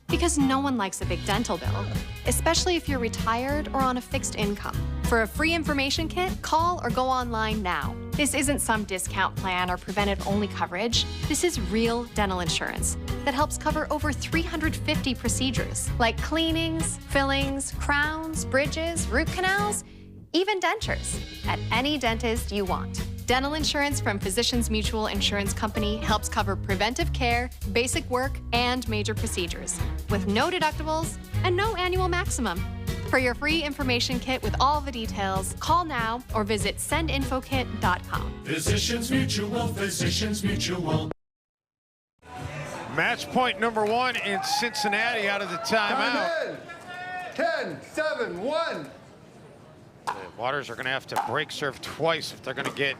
Because no one likes a big dental bill, especially if you're retired or on a fixed income. For a free information kit, call or go online now. This isn't some discount plan or preventive-only coverage. This is real dental insurance that helps cover over 350 procedures, like cleanings, fillings, crowns, bridges, root canals, even dentures, at any dentist you want. Dental insurance from Physicians Mutual Insurance Company helps cover preventive care, basic work, and major procedures, with no deductibles and no annual maximum. For your free information kit with all the details, call now or visit sendinfokit.com. Physicians Mutual, Physicians Mutual. Match point number 1 in Cincinnati out of the timeout. 10-7-1. The Waters are going to have to break serve twice if they're going to get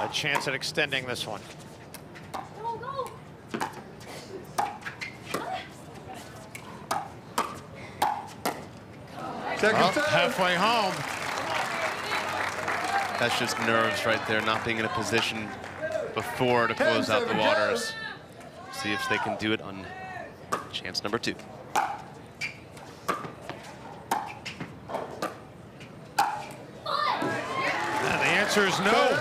a chance at extending this one. Halfway home. That's just nerves right there, not being in a position before to close out the Waters. See if they can do it on chance number 2. And the answer is no.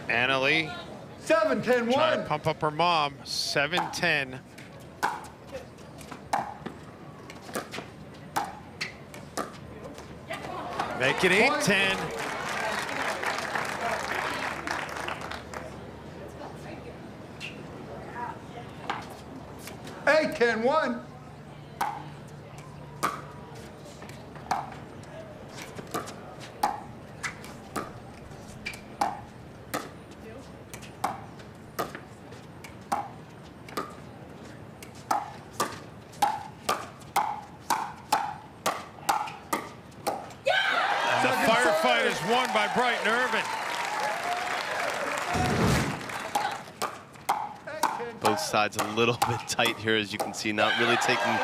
Annalie 7-10-1. trying to pump up her mom. 7-10. Make it 8-10. Hey, 10-1. won by Brighton Irvin. Both sides a little bit tight here, as you can see, not really taking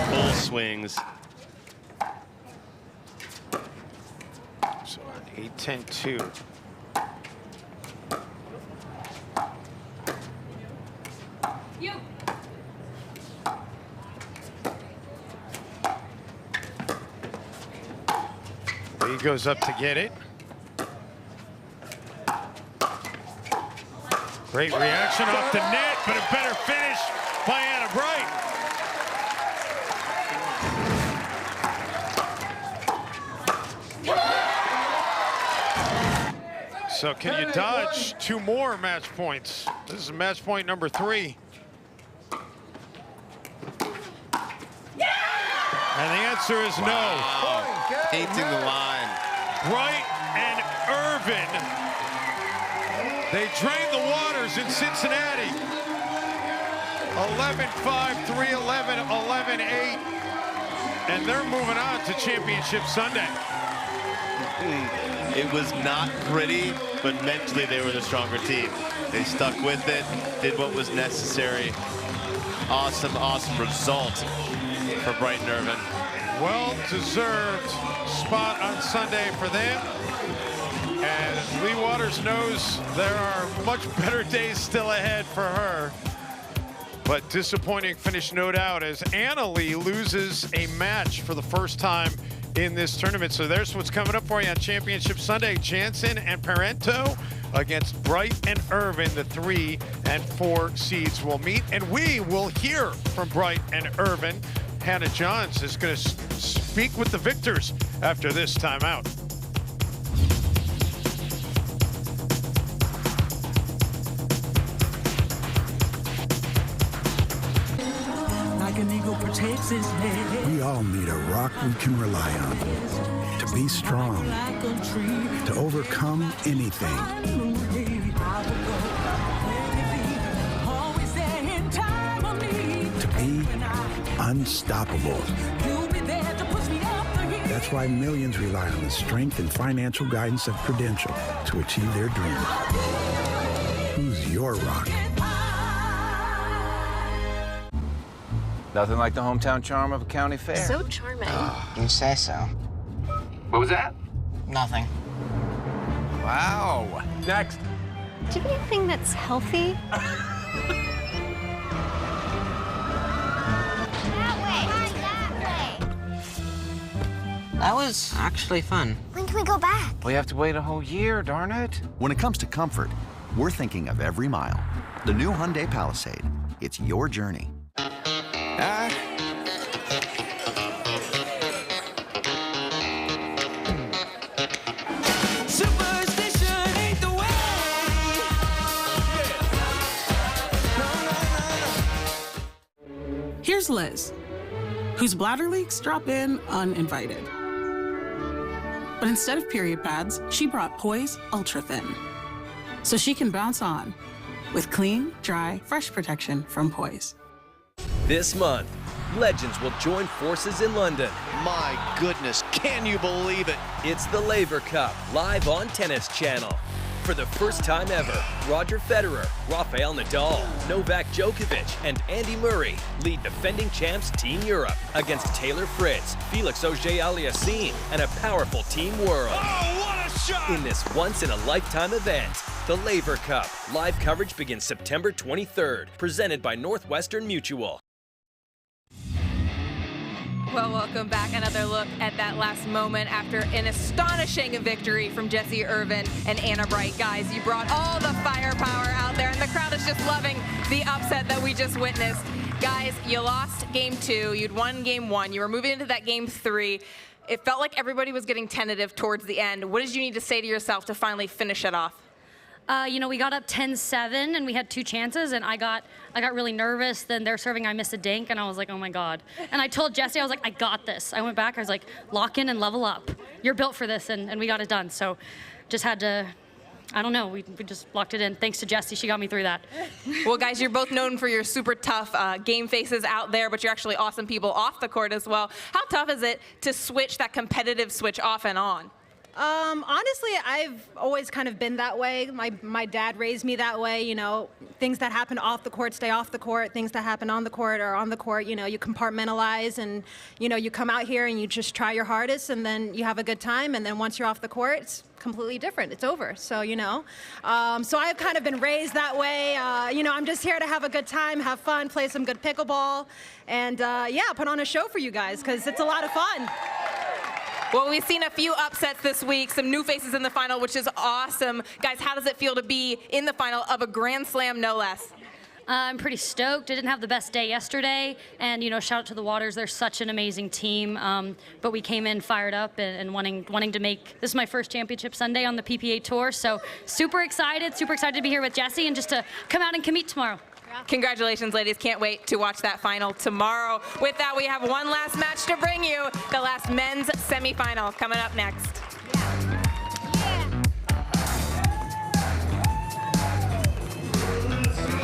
full swings. So 8-10-2. Lee goes up to get it. Great reaction off the net, but a better finish by Anna Bright. So can you dodge 2 more match points? This is match point number 3. And the answer is no. Wow. Painting the line. Bright and Irvin. They drained the waters in Cincinnati. 11-5, 3-11, 11-8. And they're moving on to Championship Sunday. It was not pretty, but mentally they were the stronger team. They stuck with it, did what was necessary. Awesome, awesome result for Brighton Irvin. Well-deserved spot on Sunday for them. And Lee Waters knows there are much better days still ahead for her. But disappointing finish, no doubt, as Anna Lee loses a match for the first time in this tournament. So there's what's coming up for you on Championship Sunday. Jansen and Parento against Bright and Irvin. The 3 and 4 seeds will meet. And we will hear from Bright and Irvin. Hannah Johns is going to speak with the victors after this timeout. Like an eagle protects his head. We all need a rock we can rely on. To be strong. To overcome anything. To be unstoppable. That's why millions rely on the strength and financial guidance of Prudential to achieve their dreams. Who's your rock? Nothing like the hometown charm of a county fair. So charming. You say so. What was that? Nothing. Wow. Next. Do you have anything that's healthy? That was actually fun. When can we go back? We have to wait a whole year, darn it. When it comes to comfort, we're thinking of every mile. The new Hyundai Palisade. It's your journey. Superstition ain't the way. Here's Liz, whose bladder leaks drop in uninvited. But instead of period pads, she brought Poise Ultra Thin, so she can bounce on with clean, dry, fresh protection from Poise. This month, legends will join forces in London. My goodness, can you believe it? It's the Laver Cup, live on Tennis Channel. For the first time ever, Roger Federer, Rafael Nadal, Novak Djokovic, and Andy Murray lead defending champs Team Europe against Taylor Fritz, Felix Auger-Aliassime, and a powerful Team World. Oh, what a shot! In this once-in-a-lifetime event, the Laver Cup. Live coverage begins September 23rd, presented by Northwestern Mutual. Well, welcome back. Another look at that last moment after an astonishing victory from Jessie Irvin and Anna Bright. Guys, you brought all the firepower out there, and the crowd is just loving the upset that we just witnessed. Guys, you lost game 2. You'd won game 1. You were moving into that game 3. It felt like everybody was getting tentative towards the end. What did you need to say to yourself to finally finish it off? You know, we got up 10-7 and we had 2 chances, and I got really nervous. Then they're serving, I missed a dink, and I was like, oh my God. And I told Jessie, I was like, I got this. I went back, I was like, lock in and level up. You're built for this, and we got it done. So just had to, I don't know, we just locked it in. Thanks to Jessie, she got me through that. Well, guys, you're both known for your super tough game faces out there, but you're actually awesome people off the court as well. How tough is it to switch that competitive switch off and on? Honestly, I've always kind of been that way. My dad raised me that way, you know, things that happen off the court stay off the court, things that happen on the court are on the court, you know, you compartmentalize and, you know, you come out here and you just try your hardest and then you have a good time, and then once you're off the court, it's completely different. It's over. So, you know, so I've kind of been raised that way. You know, I'm just here to have a good time, have fun, play some good pickleball, and yeah, put on a show for you guys because it's a lot of fun. Well, we've seen a few upsets this week, some new faces in the final, which is awesome. Guys, how does it feel to be in the final of a Grand Slam, no less? I'm pretty stoked. I didn't have the best day yesterday, and you know, shout out to the Waters. They're such an amazing team. But we came in fired up and wanting to make this is my first championship Sunday on the PPA tour. So super excited to be here with Jesse and just to come out and compete tomorrow. Congratulations, ladies. Can't wait to watch that final tomorrow. With that, we have one last match to bring you, the last men's semifinal coming up next.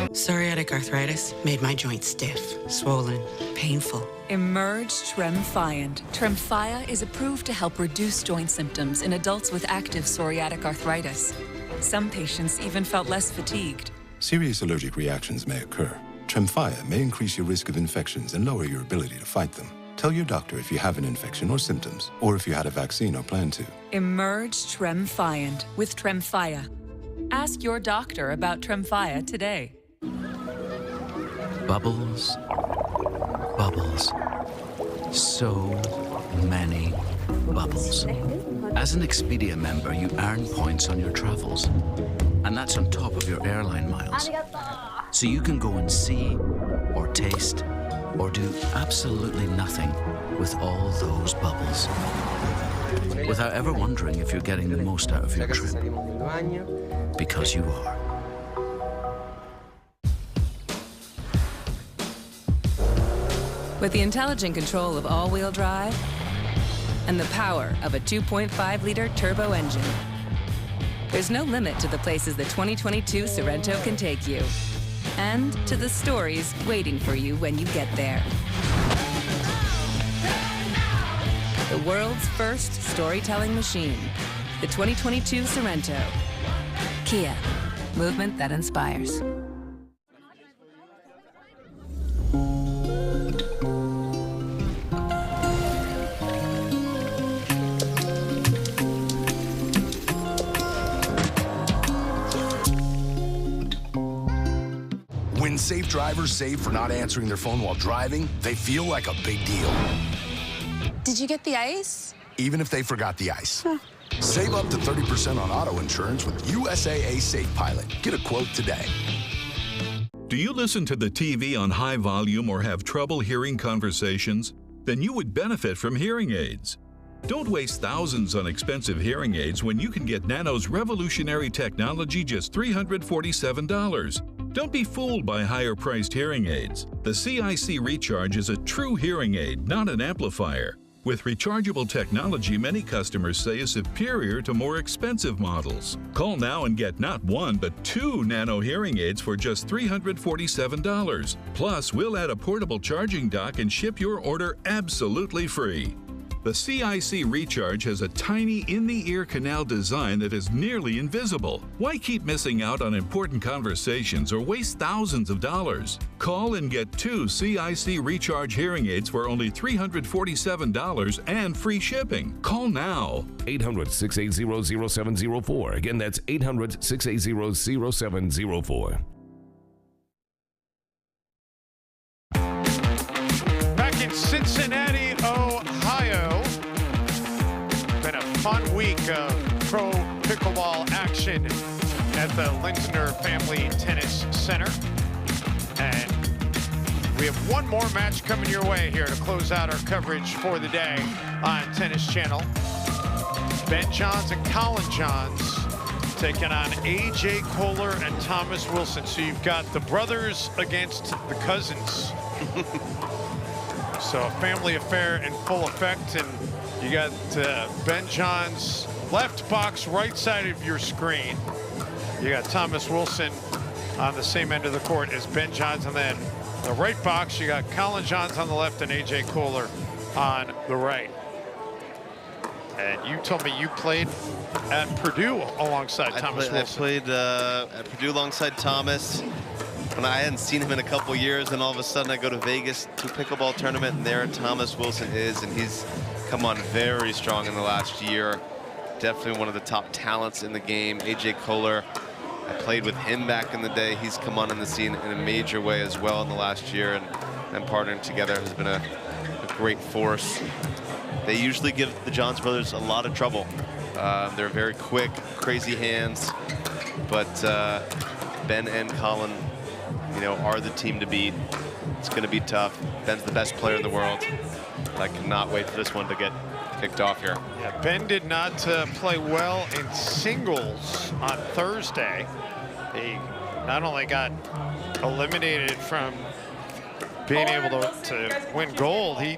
Psoriatic arthritis made my joints stiff, swollen, painful. Emerge Tremfyant. Tremfya is approved to help reduce joint symptoms in adults with active psoriatic arthritis. Some patients even felt less fatigued. Serious allergic reactions may occur. Tremfya may increase your risk of infections and lower your ability to fight them. Tell your doctor if you have an infection or symptoms, or if you had a vaccine or plan to. Emerge Tremfyant with Tremfya. Ask your doctor about Tremfya today. Bubbles, bubbles, so many bubbles. As an Expedia member, you earn points on your travels, and that's on top of your airline miles. So you can go and see, or taste, or do absolutely nothing with all those bubbles, without ever wondering if you're getting the most out of your trip, because you are. With the intelligent control of all-wheel drive and the power of a 2.5-liter turbo engine, there's no limit to the places the 2022 Sorento can take you, and to the stories waiting for you when you get there. The world's first storytelling machine, the 2022 Sorento. Kia, movement that inspires. When safe drivers save for not answering their phone while driving, they feel like a big deal. Did you get the ice? Even if they forgot the ice. Save up to 30% on auto insurance with USAA Safe Pilot. Get a quote today. Do you listen to the TV on high volume or have trouble hearing conversations? Then you would benefit from hearing aids. Don't waste thousands on expensive hearing aids when you can get Nano's revolutionary technology just $347. Don't be fooled by higher-priced hearing aids. The CIC Recharge is a true hearing aid, not an amplifier. With rechargeable technology, many customers say is superior to more expensive models. Call now and get not one, but 2 Nano hearing aids for just $347. Plus, we'll add a portable charging dock and ship your order absolutely free. The CIC Recharge has a tiny in-the-ear canal design that is nearly invisible. Why keep missing out on important conversations or waste thousands of dollars? Call and get 2 CIC Recharge hearing aids for only $347 and free shipping. Call now. 800-680-0704. Again, that's 800-680-0704. Back in Cincinnati, Ohio. Been a fun week of pro pickleball action at the Linder Family Tennis Center. And we have one more match coming your way here to close out our coverage for the day on Tennis Channel. Ben Johns and Colin Johns taking on AJ Kohler and Thomas Wilson. So you've got the brothers against the cousins. So a family affair in full effect, and you got Ben Johns left box right side of your screen. You got Thomas Wilson on the same end of the court as Ben Johns, and then the right box you got Colin Johns on the left and AJ Kohler on the right. And you told me you played at Purdue alongside Thomas Wilson. I played at Purdue alongside Thomas. When I hadn't seen him in a couple years, and all of a sudden I go to Vegas to pickleball tournament, and there Thomas Wilson is, and he's come on very strong in the last year. Definitely one of the top talents in the game. AJ Kohler, I played with him back in the day. He's come on in the scene in a major way as well in the last year, and partnering together has been a great force. They usually give the Johns brothers a lot of trouble. They're very quick, crazy hands, but Ben and Colin, you know, are the team to beat. It's going to be tough. Ben's the best player in the world. I cannot wait for this one to get kicked off here. Yeah, Ben did not play well in singles on Thursday. He not only got eliminated from being able to win gold, he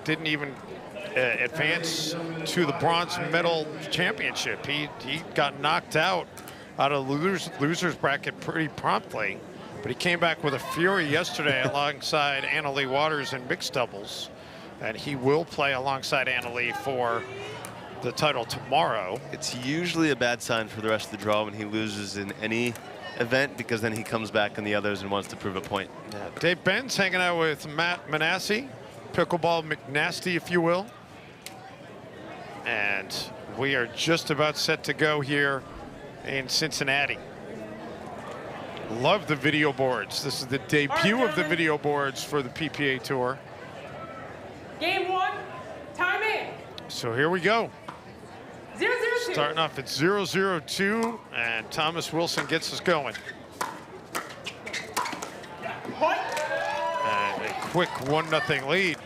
didn't even advance to the bronze medal championship. He got knocked out of the losers bracket pretty promptly, but he came back with a fury yesterday alongside Annalie Waters in mixed doubles, and he will play alongside Annalie for the title tomorrow. It's usually a bad sign for the rest of the draw when he loses in any event, because then he comes back in the others and wants to prove a point. Yeah, Dave Ben's hanging out with Matt Manassi, pickleball McNasty, if you will. And we are just about set to go here in Cincinnati. Love the video boards. This is the debut of the video boards for the PPA Tour. Game 1, time in. So here we go. 0-0-2. Starting off at 0-0-2, and Thomas Wilson gets us going. And a quick 1-0 lead.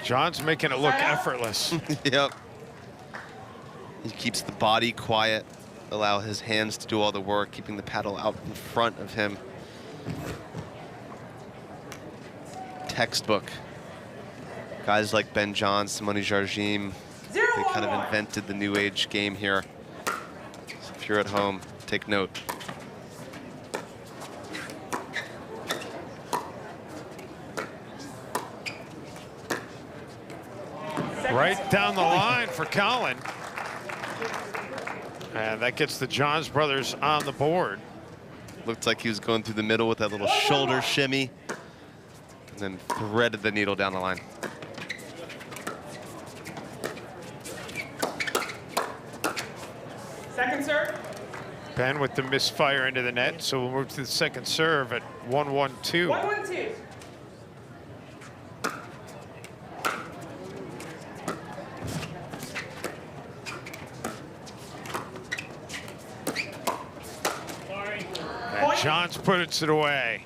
John's making it look effortless. Yep. He keeps the body quiet, allow his hands to do all the work, keeping the paddle out in front of him. Textbook. Guys like Ben Johns, Simone Jardim, they kind of invented the new age game here. So if you're at home, take note. Right down the line for Colin. And that gets the Johns brothers on the board. Looked like he was going through the middle with that little shoulder shimmy, and then threaded the needle down the line. Second serve. Ben with the misfire into the net, so we'll move to the second serve at 1-1-2. 1-1-2. And Johns puts it away.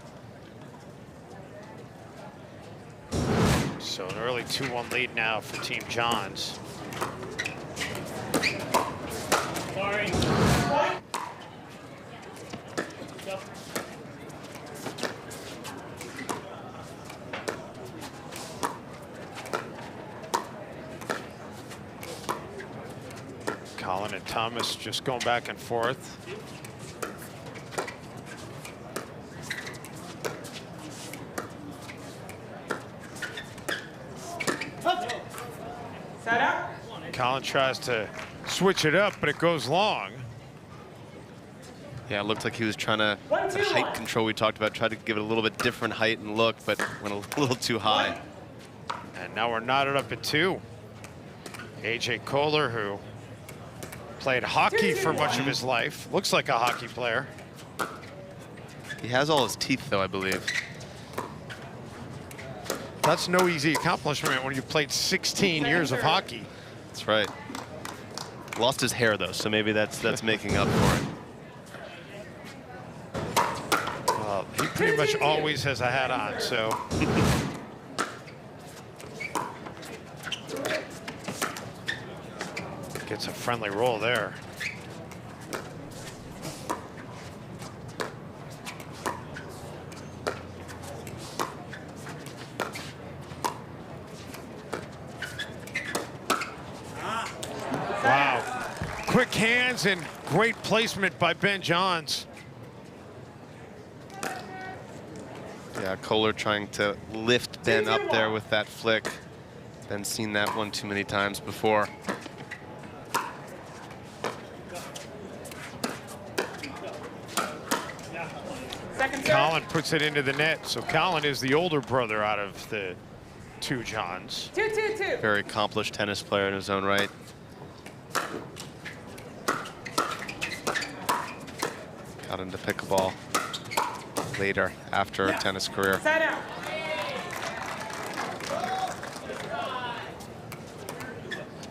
So an early 2-1 lead now for Team Johns. Sorry. Colin and Thomas just going back and forth. Set up. Colin tries to switch it up, but it goes long. Yeah, it looked like he was trying to, the height control we talked about, tried to give it a little bit different height and look, but went a little too high. And now we're knotted up at 2. AJ Kohler, who played hockey for much of his life, looks like a hockey player. He has all his teeth, though, I believe. That's no easy accomplishment when you played 16 years of hockey. That's right. Lost his hair, though, so maybe that's making up for it. Well, he pretty much always has a hat on, so. Gets a friendly roll there. Wow. Quick hands and great placement by Ben Johns. Yeah, Kohler trying to lift Ben up there with that flick. Ben's seen that one too many times before. Colin puts it into the net. So Colin is the older brother out of the two Johns. 2-2-2. Very accomplished tennis player in his own right. Got into pickleball later after a tennis career. Side out.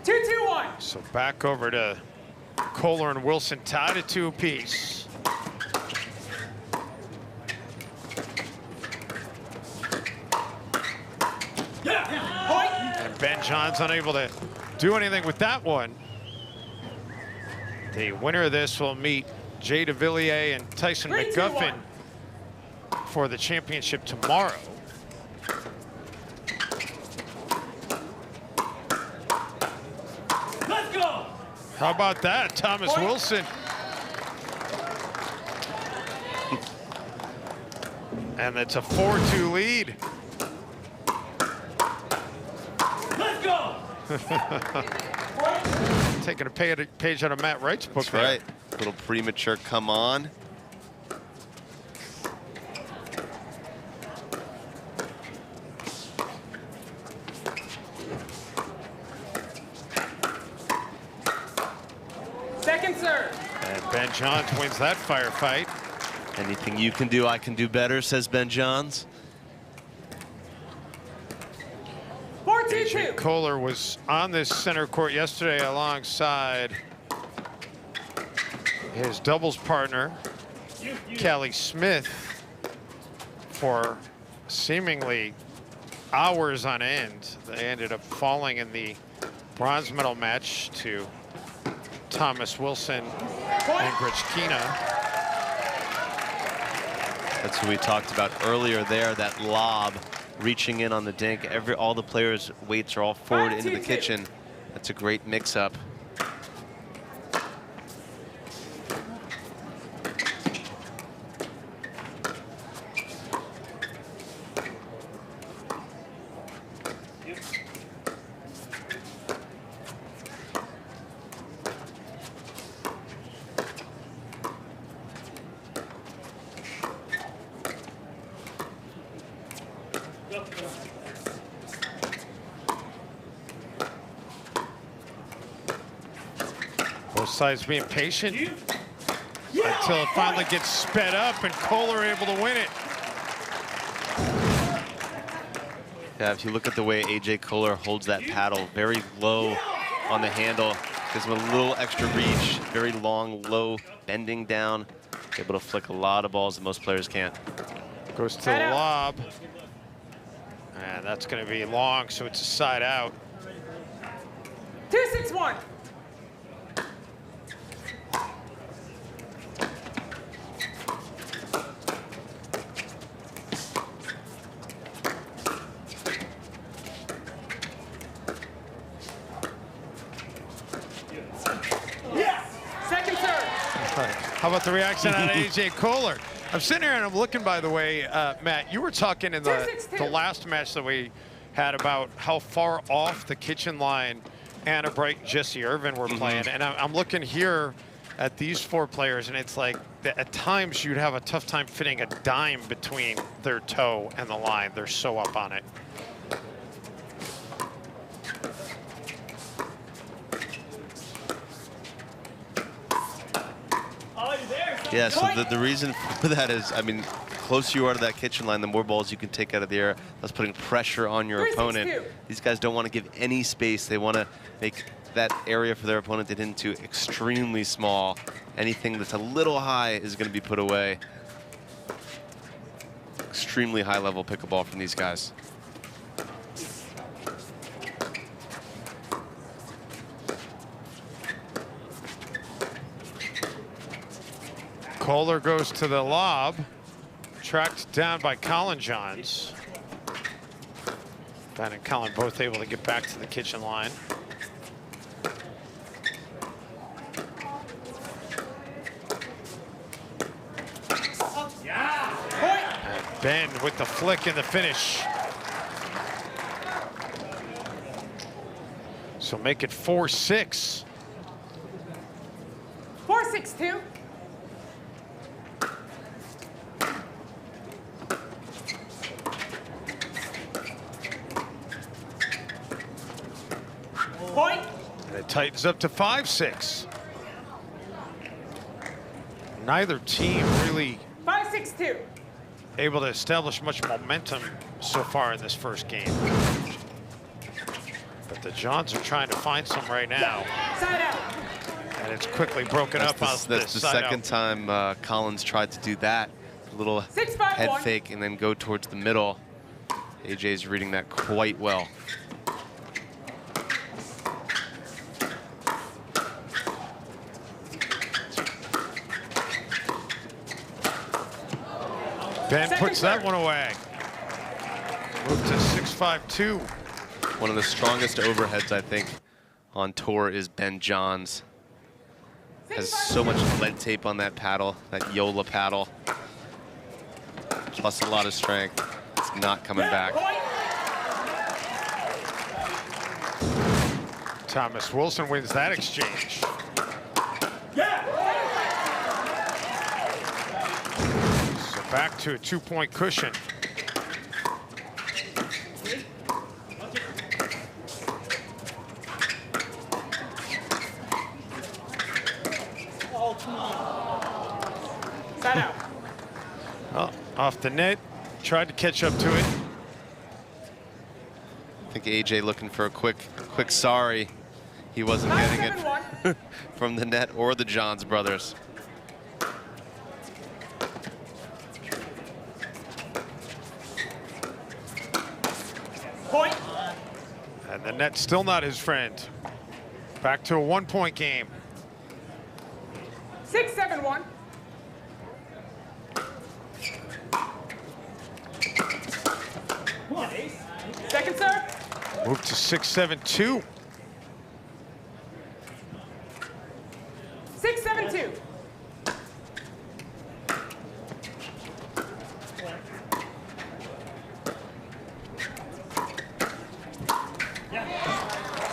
Two, 2-1. So back over to Kohler and Wilson, tied at 2 apiece. And Ben Johns unable to do anything with that one. The winner of this will meet Jay DeVilliers and Tyson 3, 2, McGuffin for the championship tomorrow. Let's go. How about that, Thomas Wilson? And it's a 4-2 lead. Let's go. Taking a page out of Matt Wright's book. That's right. A little premature come on. Second serve. And Ben Johns wins that firefight. Anything you can do, I can do better, says Ben Johns. 4-2-2. Kohler was on this center court yesterday alongside his doubles partner, Callie Smith, for seemingly hours on end. They ended up falling in the bronze medal match to Thomas Wilson and Grichkina. That's what we talked about earlier there, that lob reaching in on the dink. All the players' weights are all forward into the kitchen. That's a great mix-up. Both sides being patient until it finally gets sped up and Kohler able to win it. Yeah, if you look at the way AJ Kohler holds that paddle, very low on the handle, gives him a little extra reach, very long, low, bending down, able to flick a lot of balls that most players can't. Goes to the lob. And that's going to be long, so it's a side out. 2-6-1. Second serve. How about the reaction on AJ Kohler? I'm sitting here and I'm looking, by the way, Matt, you were talking in the last match that we had about how far off the kitchen line Anna Bright and Jesse Irvin were playing. And I'm looking here at these 4 players, and it's like at times you'd have a tough time fitting a dime between their toe and the line. They're so up on it. Yeah, so the reason for that is, I mean, closer you are to that kitchen line, the more balls you can take out of the air. That's putting pressure on your opponent. These guys don't want to give any space. They want to make that area for their opponent get into extremely small. Anything that's a little high is going to be put away. Extremely high level pickleball from these guys. Kohler goes to the lob, tracked down by Colin Johns. Ben and Colin both able to get back to the kitchen line. Ben with the flick and the finish. So make it 4-6. 4-6-2. Point. And it tightens up to 5-6. Neither team really 5-6-2. able to establish much momentum so far in this first game. But the Johns are trying to find some right now. Side out. And it's quickly broken up out That's the side second time Collins tried to do that. A little 6-5-1. head fake and then go towards the middle. AJ's reading that quite well. Ben puts that one away. Move to 6-5-2. One of the strongest overheads, I think, on tour is Ben Johns. Has so much lead tape on that paddle, that Yola paddle. Plus a lot of strength. It's not coming back. Thomas Wilson wins that exchange. So back to a 2-point cushion. Side out. Well, off the net, tried to catch up to it. I think AJ looking for a quick sorry. He wasn't getting it from the net or the Johns brothers. Point. And the net's still not his friend. Back to a 1-point game. 6-7-1. Second serve. Move to 6-7-2. 6-7-2.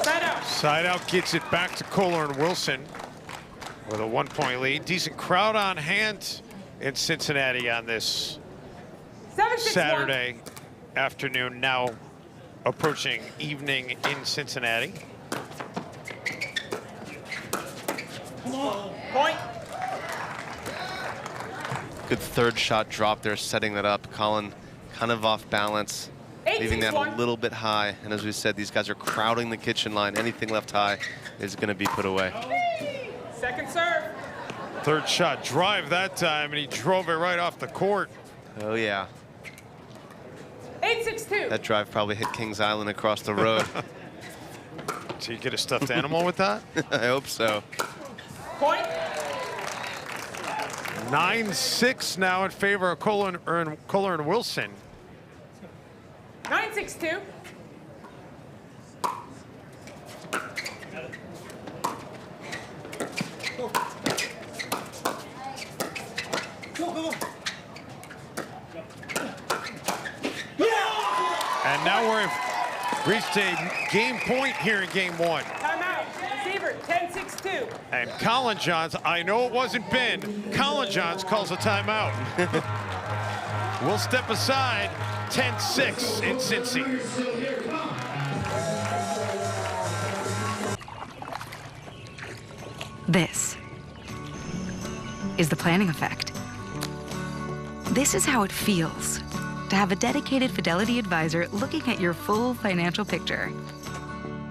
Side out. Side out gets it back to Kohler and Wilson with a 1-point lead. Decent crowd on hand in Cincinnati on this 7-6-1. Saturday afternoon, now approaching evening in Cincinnati. Point. Good third shot drop there, setting that up. Colin kind of off balance, leaving that a little bit high. And as we said, these guys are crowding the kitchen line. Anything left high is going to be put away. Second serve. Third shot drive that time, and he drove it right off the court. Oh, yeah. 8-6-2. That drive probably hit Kings Island across the road. So you get a stuffed animal with that? I hope so. Point. 9-6 now in favor of Kohler and Wilson. 9-6-2. And now we've reached a game point here in game one. Timeout. Receiver. 10-6-2. And Colin Johns, I know it wasn't Ben, Colin Johns calls a timeout. We'll step aside, 10-6 in Cincy. This is the planning effect. This is how it feels to have a dedicated Fidelity advisor looking at your full financial picture.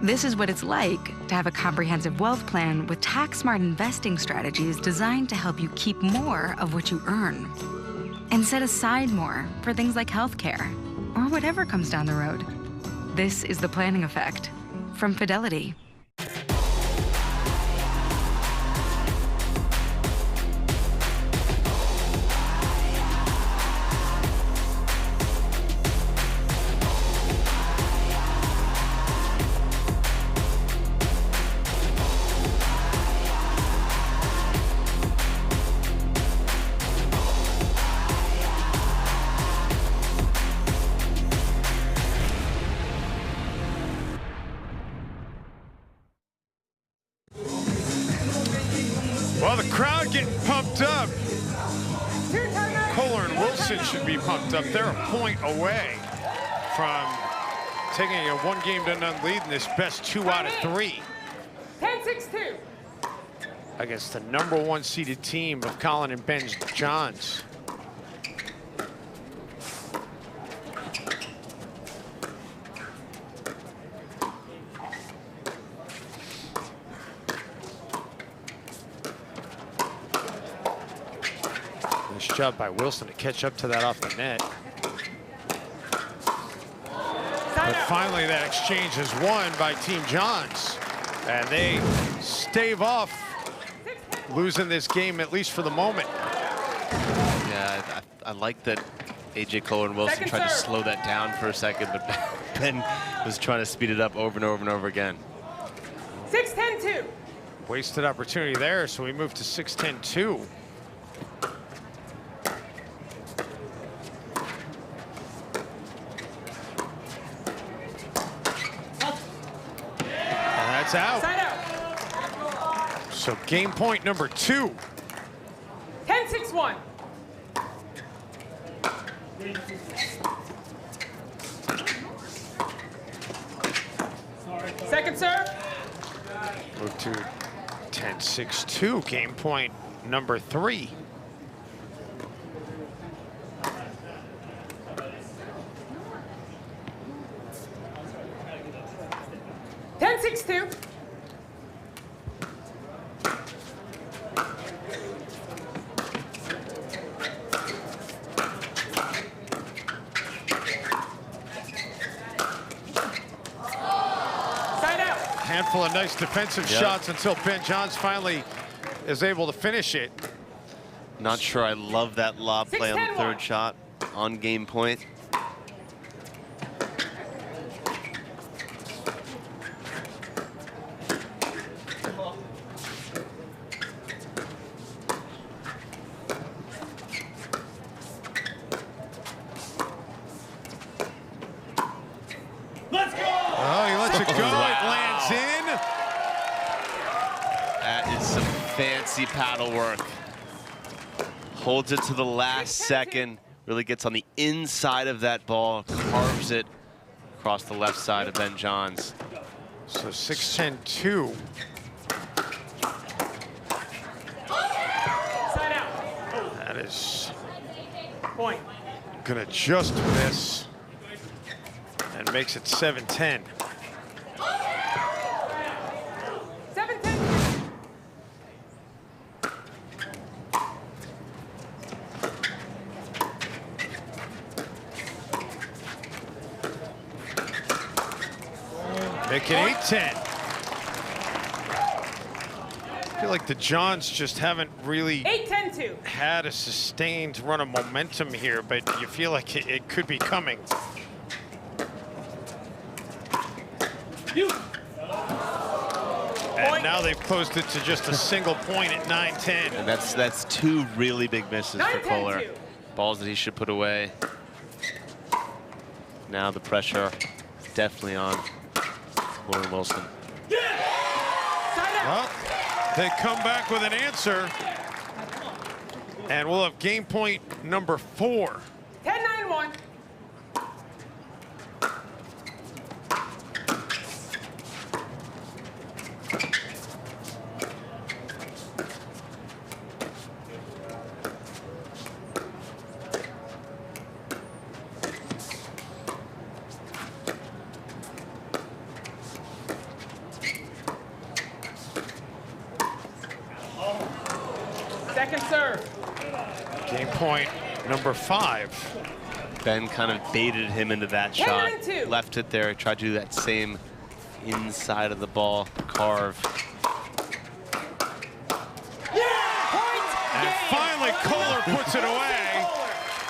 This is what it's like to have a comprehensive wealth plan with tax-smart investing strategies designed to help you keep more of what you earn and set aside more for things like healthcare or whatever comes down the road. This is the planning effect from Fidelity. Oh, the crowd getting pumped up. Kohler and Wilson should be pumped up. They're a point away from taking a 1-game-to-none lead in this best 2 out of 3. 10-6-2. Against the #1 seeded team of Colin and Ben Johns. Nice job by Wilson to catch up to that off the net. But finally that exchange is won by Team Johns. And they stave off losing this game, at least for the moment. Yeah, I like that AJ Kohler and Wilson tried to slow that down for a second, but Ben was trying to speed it up over and over and over again. 6-10-2. Wasted opportunity there, so we move to 6-10-2. That's out. Side out. So game point number 2. 10-6-1. Second serve. Move to 10-6-2, game point number 3. Handful of nice defensive shots until Ben Johns finally is able to finish it. Not sure I love that lob play on the third shot on game point. Let's go! Oh, he lets it go. It lands in. That is some fancy paddle work. Holds it to the last second. Really gets on the inside of that ball. Carves it across the left side of Ben Johns. So 6-10-2. Side out. That is Point. gonna just miss. And makes it 7-10. 7-10. Make it 8-10. I feel like the Johns just haven't really 8-10-2. had a sustained run of momentum here, but you feel like it could be coming. And now they've closed it to just a single point at 9-10. And that's 2 really big misses for Kohler. Balls that he should put away. Now the pressure is definitely on Kohler and Wilson. Well, they come back with an answer. And we'll have game point number 4. 10-9-1. Second serve. Game point number 5. Ben kind of baited him into that shot. 10-9-2. Left it there, tried to do that same inside of the ball carve. And finally, Kohler puts it away.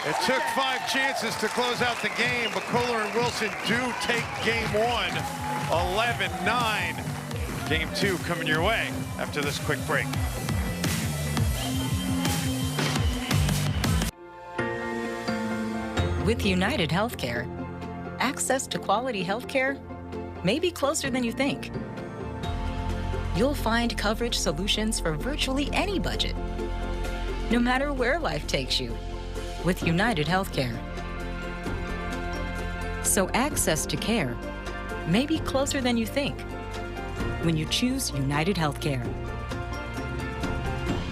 It took 5 chances to close out the game, but Kohler and Wilson do take game 1, 11-9. Game 2 coming your way after this quick break. With United Healthcare, access to quality healthcare may be closer than you think. you'll find coverage solutions for virtually any budget, no matter where life takes you, with United Healthcare. So access to care may be closer than you think when you choose United Healthcare.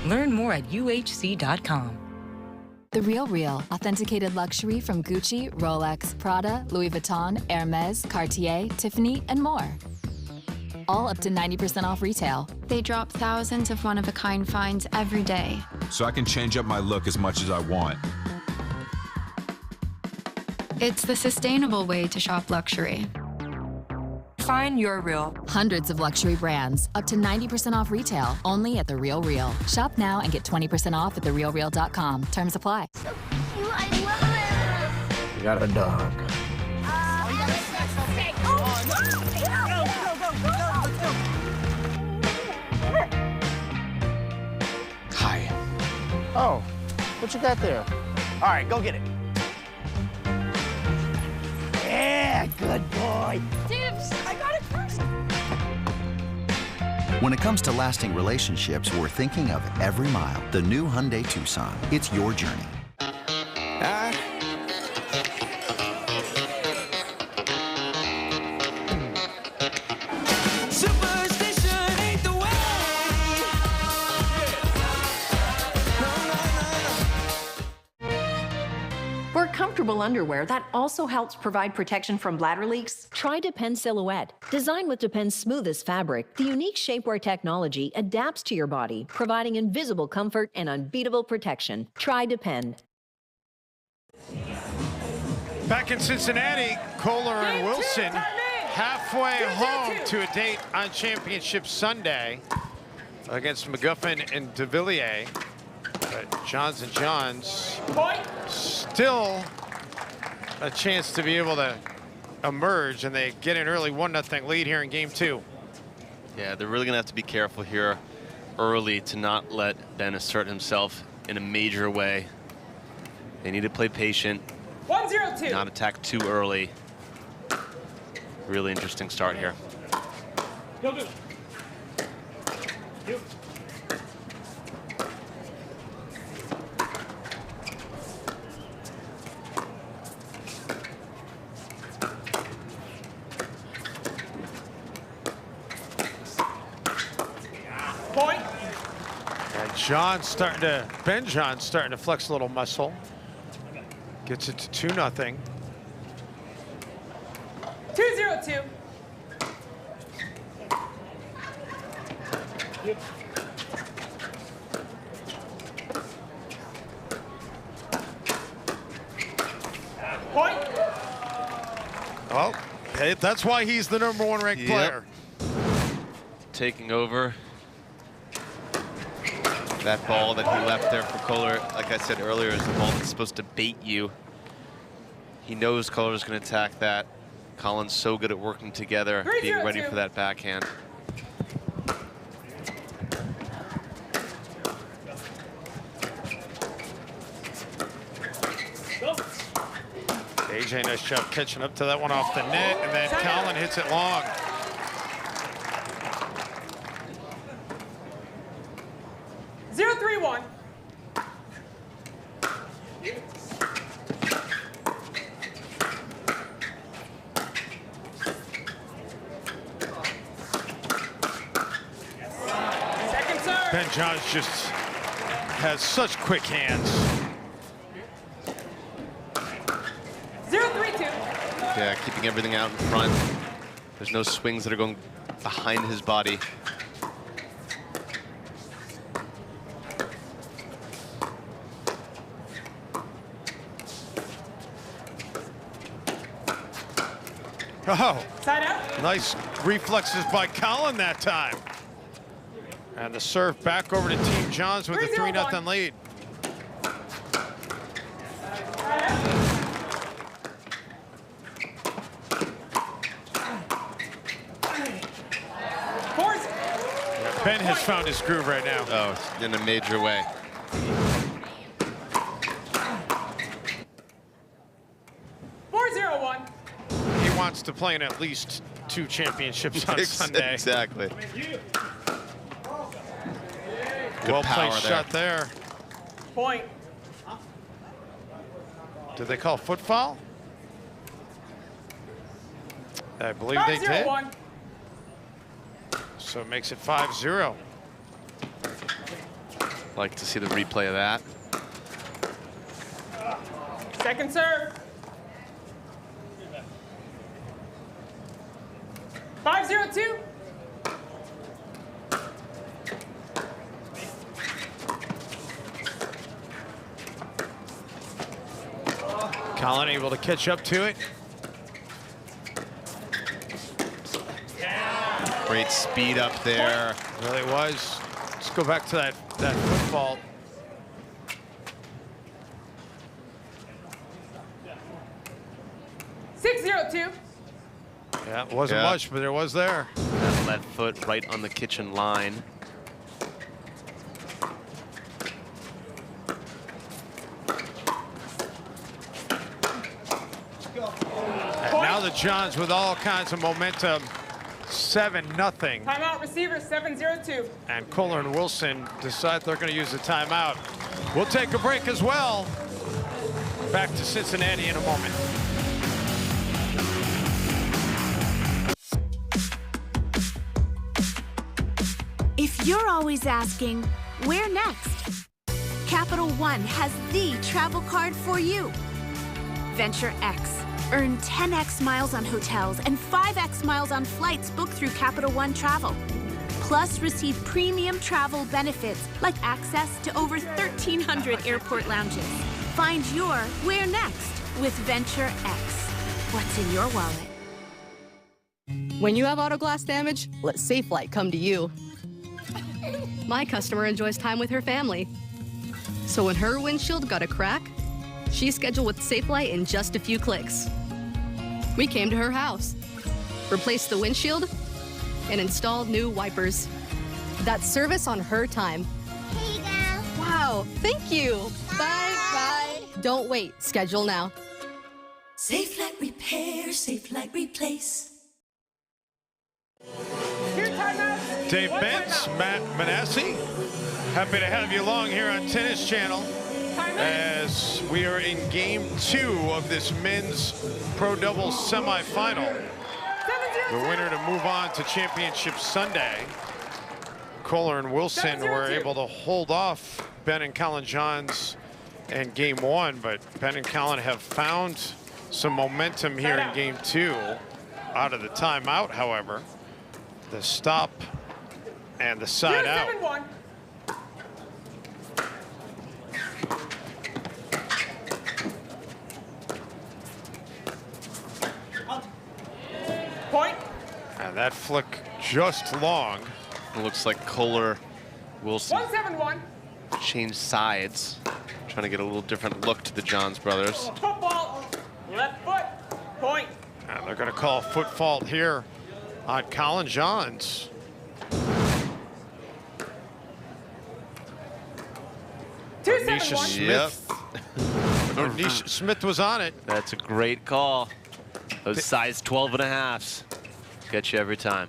Learn more at uhc.com. The Real Real, authenticated luxury from Gucci, Rolex, Prada, Louis Vuitton, Hermes, Cartier, Tiffany, and more. All up to 90% off retail. They drop thousands of one-of-a-kind finds every day. So I can change up my look as much as I want. It's the sustainable way to shop luxury. Find your Real. Hundreds of luxury brands, up to 90% off retail, only at The Real Real. Shop now and get 20% off at therealreal.com. Terms apply. You got a dog. Hi. Oh, what you got there? All right, go get it. Yeah, good boy. Tips, I got it first. When it comes to lasting relationships, we're thinking of every mile. The new Hyundai Tucson. It's your journey. For comfortable underwear that also helps provide protection from bladder leaks, try Depend Silhouette. Designed with Depend's smoothest fabric, the unique shapewear technology adapts to your body, providing invisible comfort and unbeatable protection. Try Depend. Back in Cincinnati, Kohler and Wilson halfway home to a date on Championship Sunday against McGuffin and de Villiers. But Johns and Johns still a chance to be able to emerge, and they get an early 1-0 lead here in game 2. Yeah, they're really gonna have to be careful here early to not let Ben assert himself in a major way. They need to play patient, 1-0-2. not attack too early. Really interesting start here. You'll do. You. Point. And Ben John's starting to flex a little muscle. Gets it to 2-0. 2-0-2. Point. Oh, hey, that's why he's the #1 ranked player. Taking over. That ball that he left there for Kohler, like I said earlier, is the ball that's supposed to bait you. He knows Kohler's going to attack that. Colin's so good at working together, being ready for that backhand. AJ, nice job catching up to that one off the net, and then Colin hits it long. Zero-3-1. Second serve. Ben Johns just has such quick hands. 0-3-2. Yeah, keeping everything out in front. There's no swings that are going behind his body. Oh, Side out. nice reflexes by Colin that time. And the serve back over to Team Johns with a 3-0 lead. Yeah, Ben has found his groove right now. Oh, in a major way. He wants to play in at least 2 championships on Sunday. Exactly. Well played shot there. Point. Did they call foot foul? I believe they did. 5-0-1. So it makes it 5-0. Like to see the replay of that. Second serve. 5-0-2. Colin able to catch up to it. Great speed up there. Really was. Let's go back to that foot fault. Yeah, it wasn't much, but it was there. That left foot right on the kitchen line. And now the Johns with all kinds of momentum. 7-0. Timeout receiver 7-0-2. And Kohler and Wilson decide they're going to use the timeout. We'll take a break as well. Back to Cincinnati in a moment. If you're always asking, where next? Capital One has the travel card for you. Venture X. Earn 10x miles on hotels and 5x miles on flights booked through Capital One Travel. Plus, receive premium travel benefits like access to over 1,300 airport lounges. Find your where next with Venture X. What's in your wallet? When you have auto glass damage, let Safelite come to you. My customer enjoys time with her family. So when her windshield got a crack, she scheduled with Safelite in just a few clicks. We came to her house, replaced the windshield, and installed new wipers. That's service on her time. Here you go. Wow, thank you. Bye. Bye. Don't wait, schedule now. Safelite Repair, Safelite Replace. Dave Bentz, Matt Manassi, happy to have you along here on Tennis Channel as we are in game 2 of this men's pro doubles semifinal. The winner to move on to Championship Sunday. Kohler and Wilson were able to hold off Ben and Colin Johns in game 1, but Ben and Colin have found some momentum here in game 2 out of the timeout, however. The stop and the side out. 7-1. Point. And that flick just long. It looks like Kohler Wilson 1-7-1. changed sides, trying to get a little different look to the Johns brothers. Football. Left foot. Point. And they're going to call a foot fault here on Colin Johns. Nisha Smith. Nisha Smith was on it. That's a great call. Those size 12.5s get you every time.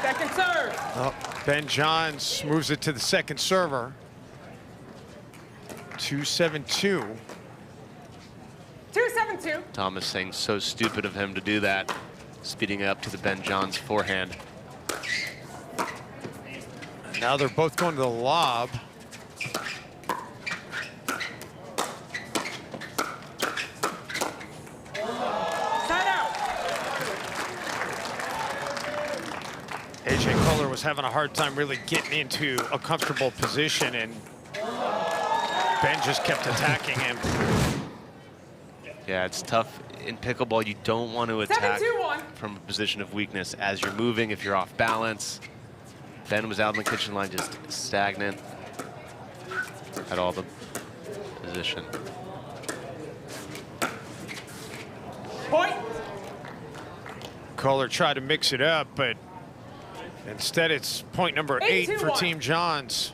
Second serve. Oh, Ben Johns moves it to the second server. 2-7-2. 2-7-2. Thomas saying so stupid of him to do that, speeding up to the Ben Johns forehand. Now they're both going to the lob. AJ Kohler was having a hard time really getting into a comfortable position, and Ben just kept attacking him. Yeah, it's tough. In pickleball, you don't want to attack from a position of weakness as you're moving, if you're off balance. Ben was out on the kitchen line, just stagnant at all the position. Point. Kohler tried to mix it up, but instead it's point number 8 for Team Johns.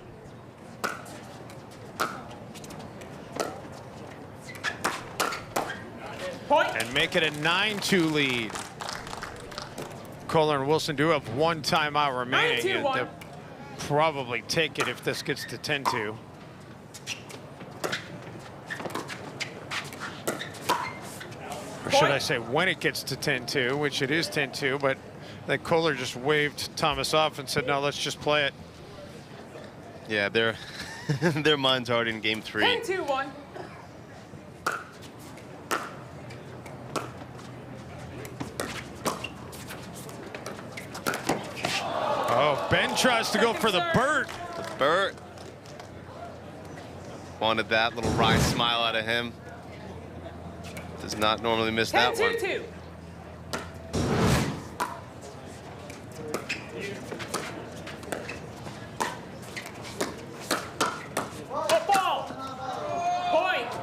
Point. And make it a 9-2 lead. Kohler and Wilson do have one timeout remaining. 9-2-1. They'll probably take it if this gets to 10-2. Or should I say when it gets to 10-2, which it is 10-2, but then Kohler just waved Thomas off and said, no, let's just play it. Yeah, their mind's already in game 3. 10-2-1. Oh, Ben tries to go for the Burt. The Burt. Wanted that little wry smile out of him. Does not normally miss that one. 10-2-2.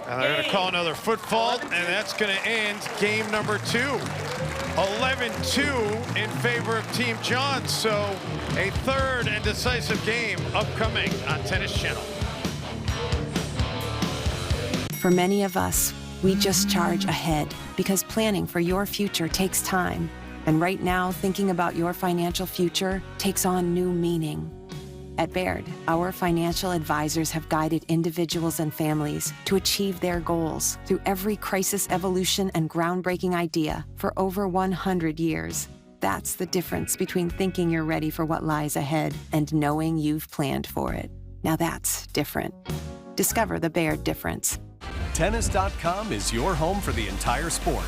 And they're going to call another foot fault, and that's going to end game number 2. 11-2 in favor of Team John. So a third and decisive game upcoming on Tennis Channel. For many of us, we just charge ahead because planning for your future takes time. And right now, thinking about your financial future takes on new meaning. At Baird, our financial advisors have guided individuals and families to achieve their goals through every crisis evolution and groundbreaking idea for over 100 years. That's the difference between thinking you're ready for what lies ahead and knowing you've planned for it. Now that's different. Discover the Baird difference. Tennis.com is your home for the entire sport.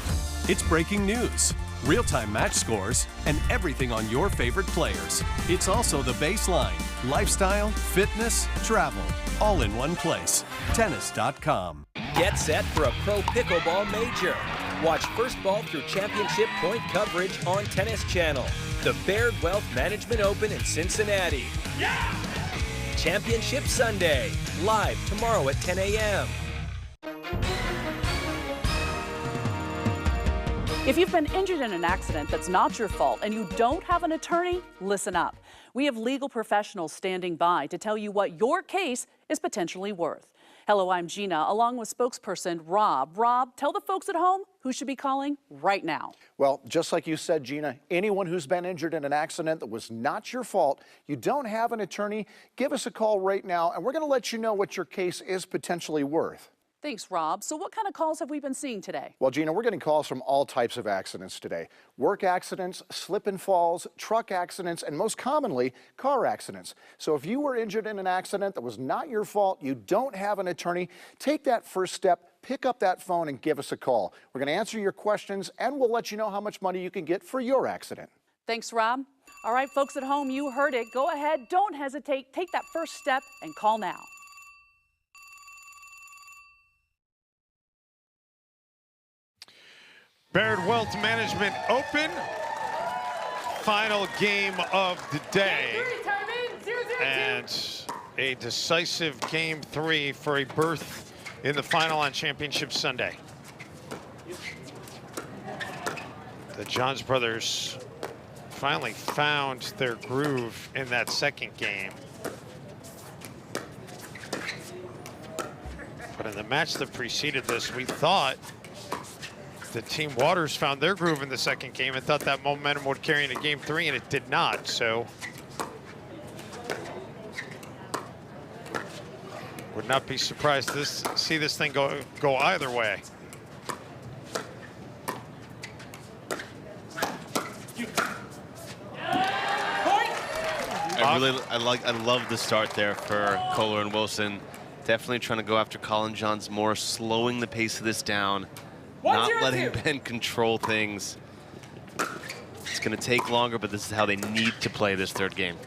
It's breaking news, real-time match scores, and everything on your favorite players. It's also the baseline, lifestyle, fitness, travel, all in one place. Tennis.com. Get set for a Pro Pickleball Major. Watch first ball through championship point coverage on Tennis Channel. The Baird Wealth Management Open in Cincinnati. Yeah! Championship Sunday, live tomorrow at 10 a.m. If you've been injured in an accident that's not your fault and you don't have an attorney, listen up. We have legal professionals standing by to tell you what your case is potentially worth. Hello, I'm Gina, along with spokesperson Rob. Rob, tell the folks at home who should be calling right now. Well, just like you said, Gina, anyone who's been injured in an accident that was not your fault, you don't have an attorney, give us a call right now, and we're going to let you know what your case is potentially worth. Thanks, Rob. So what kind of calls have we been seeing today? Well, Gina, we're getting calls from all types of accidents today. Work accidents, slip and falls, truck accidents, and most commonly, car accidents. So if you were injured in an accident that was not your fault, you don't have an attorney, take that first step, pick up that phone and give us a call. We're going to answer your questions, and we'll let you know how much money you can get for your accident. Thanks, Rob. All right, folks at home, you heard it. Go ahead, don't hesitate, take that first step and call now. Baird Wealth Management Open, final game of the day, and a decisive game 3 for a berth in the final on Championship Sunday. The Johns brothers finally found their groove in that second game. But in the match that preceded this, we thought the Team Waters found their groove in the second game and thought that momentum would carry into game 3, and it did not. So would not be surprised to see this thing go either way. I love the start there for Kohler and Wilson. Definitely trying to go after Colin Johns more, slowing the pace of this down. Not letting Ben control things. It's going to take longer, but this is how they need to play this third game.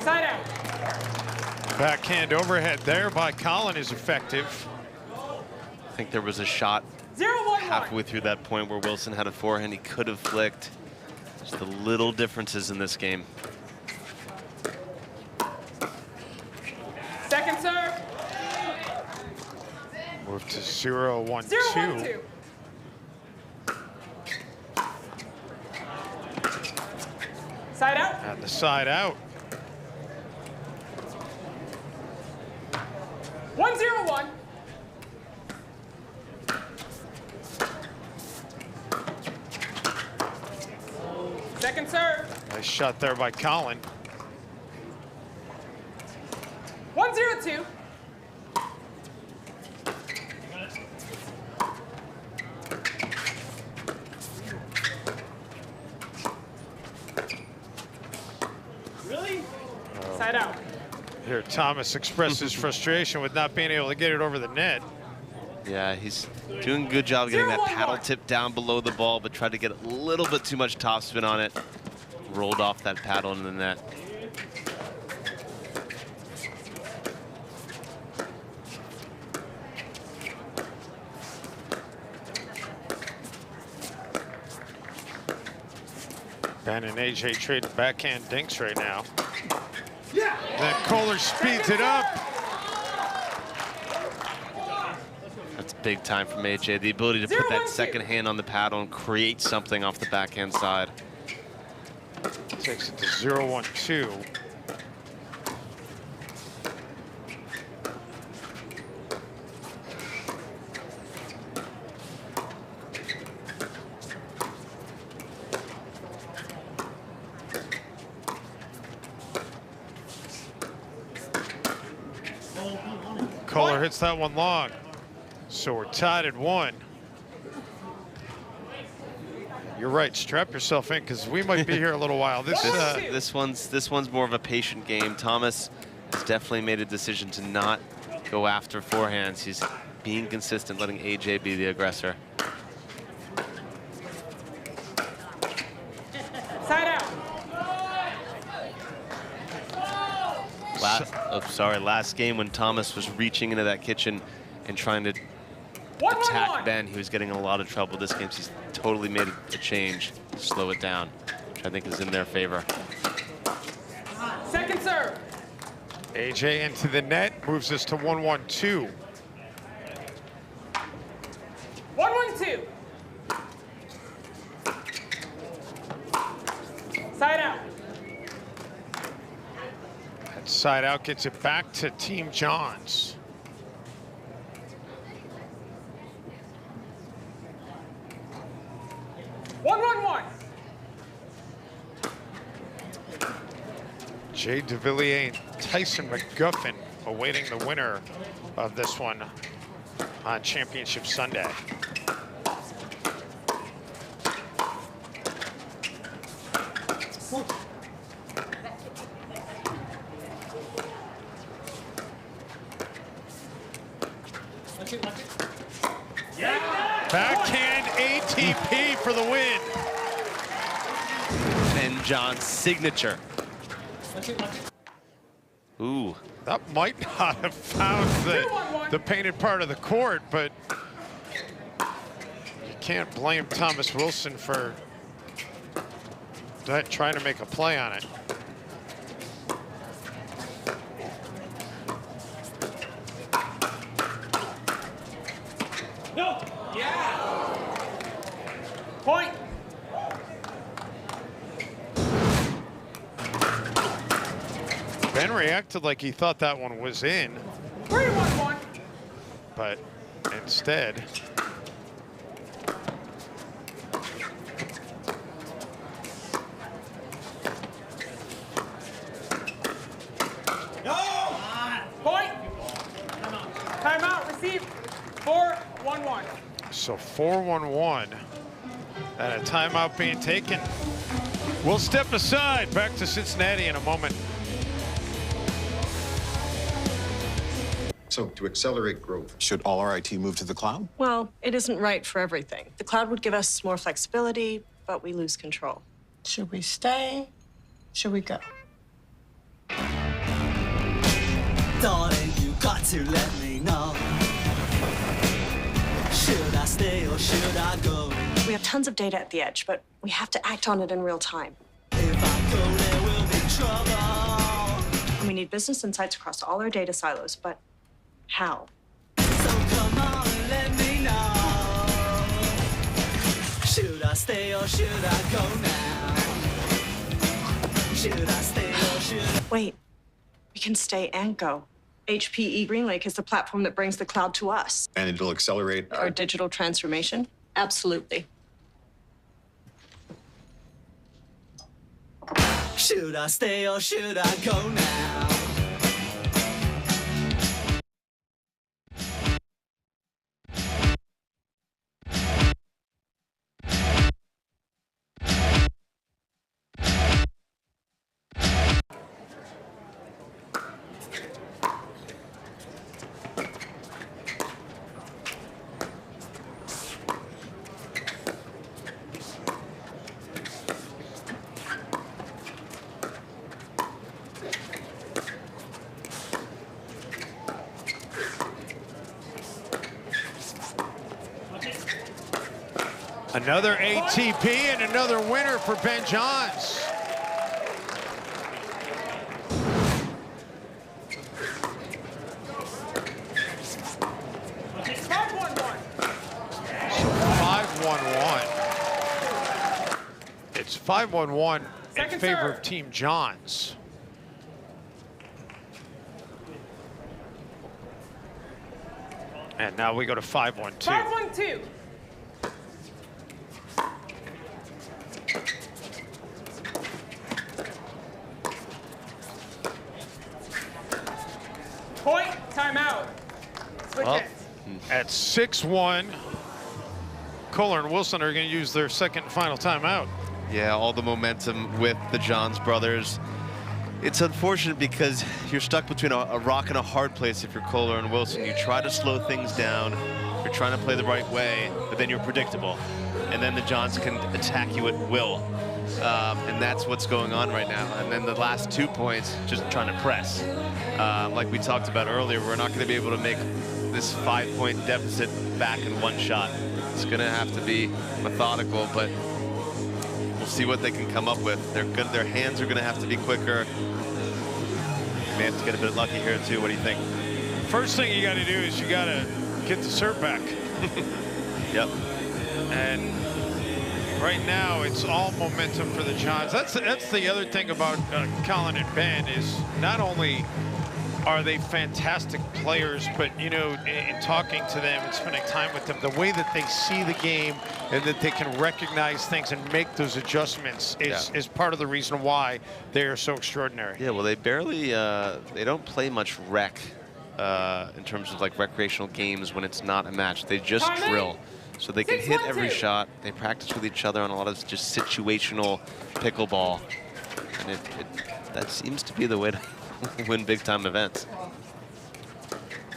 Side out. Backhand overhead there by Colin is effective. I think there was a shot halfway through that point where Wilson had a forehand he could have flicked. Just the little differences in this game. Second serve. Move to 0-1-2. 0-1-2. Side out. At the side out. 1-0-1. Second serve. Nice shot there by Colin. 1-0-2. Really? Side out. Here, Thomas expresses frustration with not being able to get it over the net. Yeah, he's doing a good job getting that paddle tip down below the ball, but tried to get a little bit too much topspin on it. Rolled off that paddle into the net. Ben and AJ trading backhand dinks right now. Yeah. Then Kohler speeds it up. That's big time from AJ. The ability to put that second hand on the paddle and create something off the backhand side. Takes it to 0-1-2. Kohler hits that one long. So we're tied at 1. You're right. Strap yourself in because we might be here a little while. This one's more of a patient game. Thomas has definitely made a decision to not go after forehands. He's being consistent, letting AJ be the aggressor. Side out. Last game when Thomas was reaching into that kitchen and trying to attack Ben, he was getting in a lot of trouble. This game, he's totally made a change, slow it down, which I think is in their favor. Second serve. AJ into the net, moves us to 1-1-2. 1-1-2. Side out. That side out gets it back to Team Johns. Jay DeVilliers and Tyson McGuffin awaiting the winner of this one on Championship Sunday. Backhand ATP for the win. Ben John's signature. Ooh. That might not have found the painted part of the court, but you can't blame Thomas Wilson for trying to make a play on it. No. Yeah. Point. Ben reacted like he thought that one was in. 3-1-1. But instead, No. Point. Timeout. Receive. 4-1-1. so 4-1-1 and a timeout being taken. We'll step aside. Back to Cincinnati in a moment. So to accelerate growth, should all our IT move to the cloud? Well, it isn't right for everything. The cloud would give us more flexibility, but we lose control. Should we stay? Should we go? Darling, you got to let me know. Should I stay or should I go? We have tons of data at the edge, but we have to act on it in real time. If I go, there will be trouble. And we need business insights across all our data silos, but how? So come Come on and let me know. Should I stay or should I go now? Should I stay or should I... Wait, we can stay and go. HPE GreenLake is the platform that brings the cloud to us. And it'll accelerate Our digital transformation? Absolutely. Should I stay or should I go now? Another ATP and another winner for Ben Johns. It's 5-1-1. 5-1-1. It's 5-1-1 in favor serve. of Team Johns. And now we go to 5-1-2. 5-1-2. Point, timeout. Switch Well, ends. at 6-1, Kohler and Wilson are going to use their second and final timeout. Yeah, all the momentum with the Johns brothers. It's unfortunate because you're stuck between a rock and a hard place if you're Kohler and Wilson. You try to slow things down, you're trying to play the right way, but then you're predictable. And then the Johns can attack you at will. And that's what's going on right now. And then the last 2 points, just trying to press. Like we talked about earlier, we're not going to be able to make this 5-point deficit back in one shot. It's going to have to be methodical, but we'll see what they can come up with. They're good. Their hands are going to have to be quicker. May have to get a bit lucky here too. What do you think? First thing you got to do is you got to get the serve back. Yep. And right now, it's all momentum for the Johns. That's the other thing about Colin and Ben is not only are they fantastic players, but you know, in talking to them and spending time with them, the way that they see the game and that they can recognize things and make those adjustments is part of the reason why they are so extraordinary. Yeah, well, they barely, they don't play much rec in terms of like recreational games when it's not a match. They just drill. So they can hit every shot. They practice with each other on a lot of just situational pickleball. And that seems to be the way to win big-time events.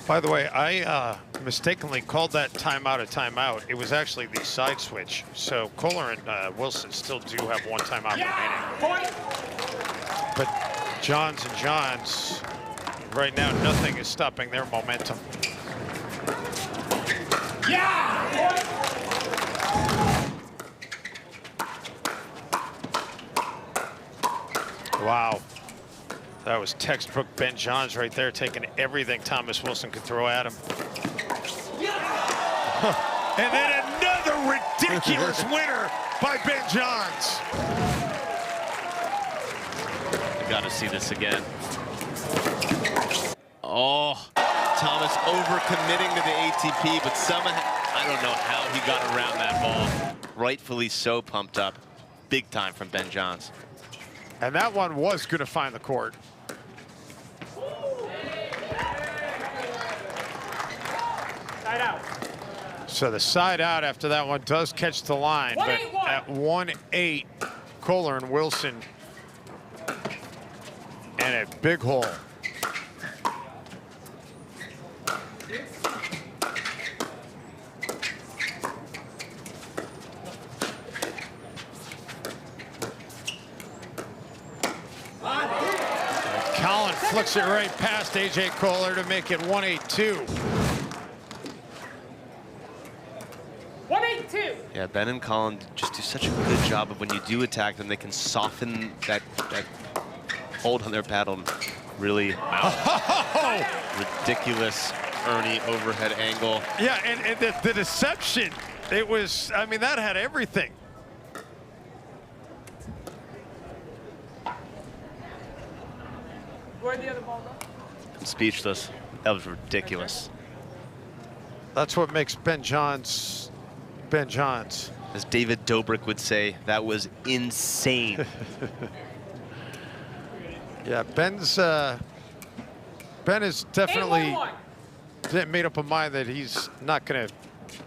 By the way, I mistakenly called that timeout a timeout. It was actually the side switch. So Kohler and Wilson still do have one timeout remaining. But Johns and Johns, right now, nothing is stopping their momentum. Wow. That was textbook Ben Johns right there, taking everything Thomas Wilson could throw at him. And then another ridiculous winner by Ben Johns. Got to see this again. Oh, Thomas overcommitting to the ATP, but somehow, I don't know how he got around that ball. Rightfully so pumped up. Big time from Ben Johns. And that one was going to find the court. Side out. So the side out after that one does catch the line, but at 1-8, Kohler and Wilson, and a big hole. Colin flicks it right past AJ Kohler to make it 1-8-2. 1-8-2. Yeah, Ben and Colin just do such a good job of when you do attack them, they can soften that hold on their paddle and really ridiculous Ernie overhead angle. Yeah, and the deception, it was, I mean, that had everything. Where'd the other ball go? I'm speechless. That was ridiculous. That's what makes Ben Johns, Ben Johns. As David Dobrik would say, that was insane. Yeah, Ben is definitely made up a mind that he's not going to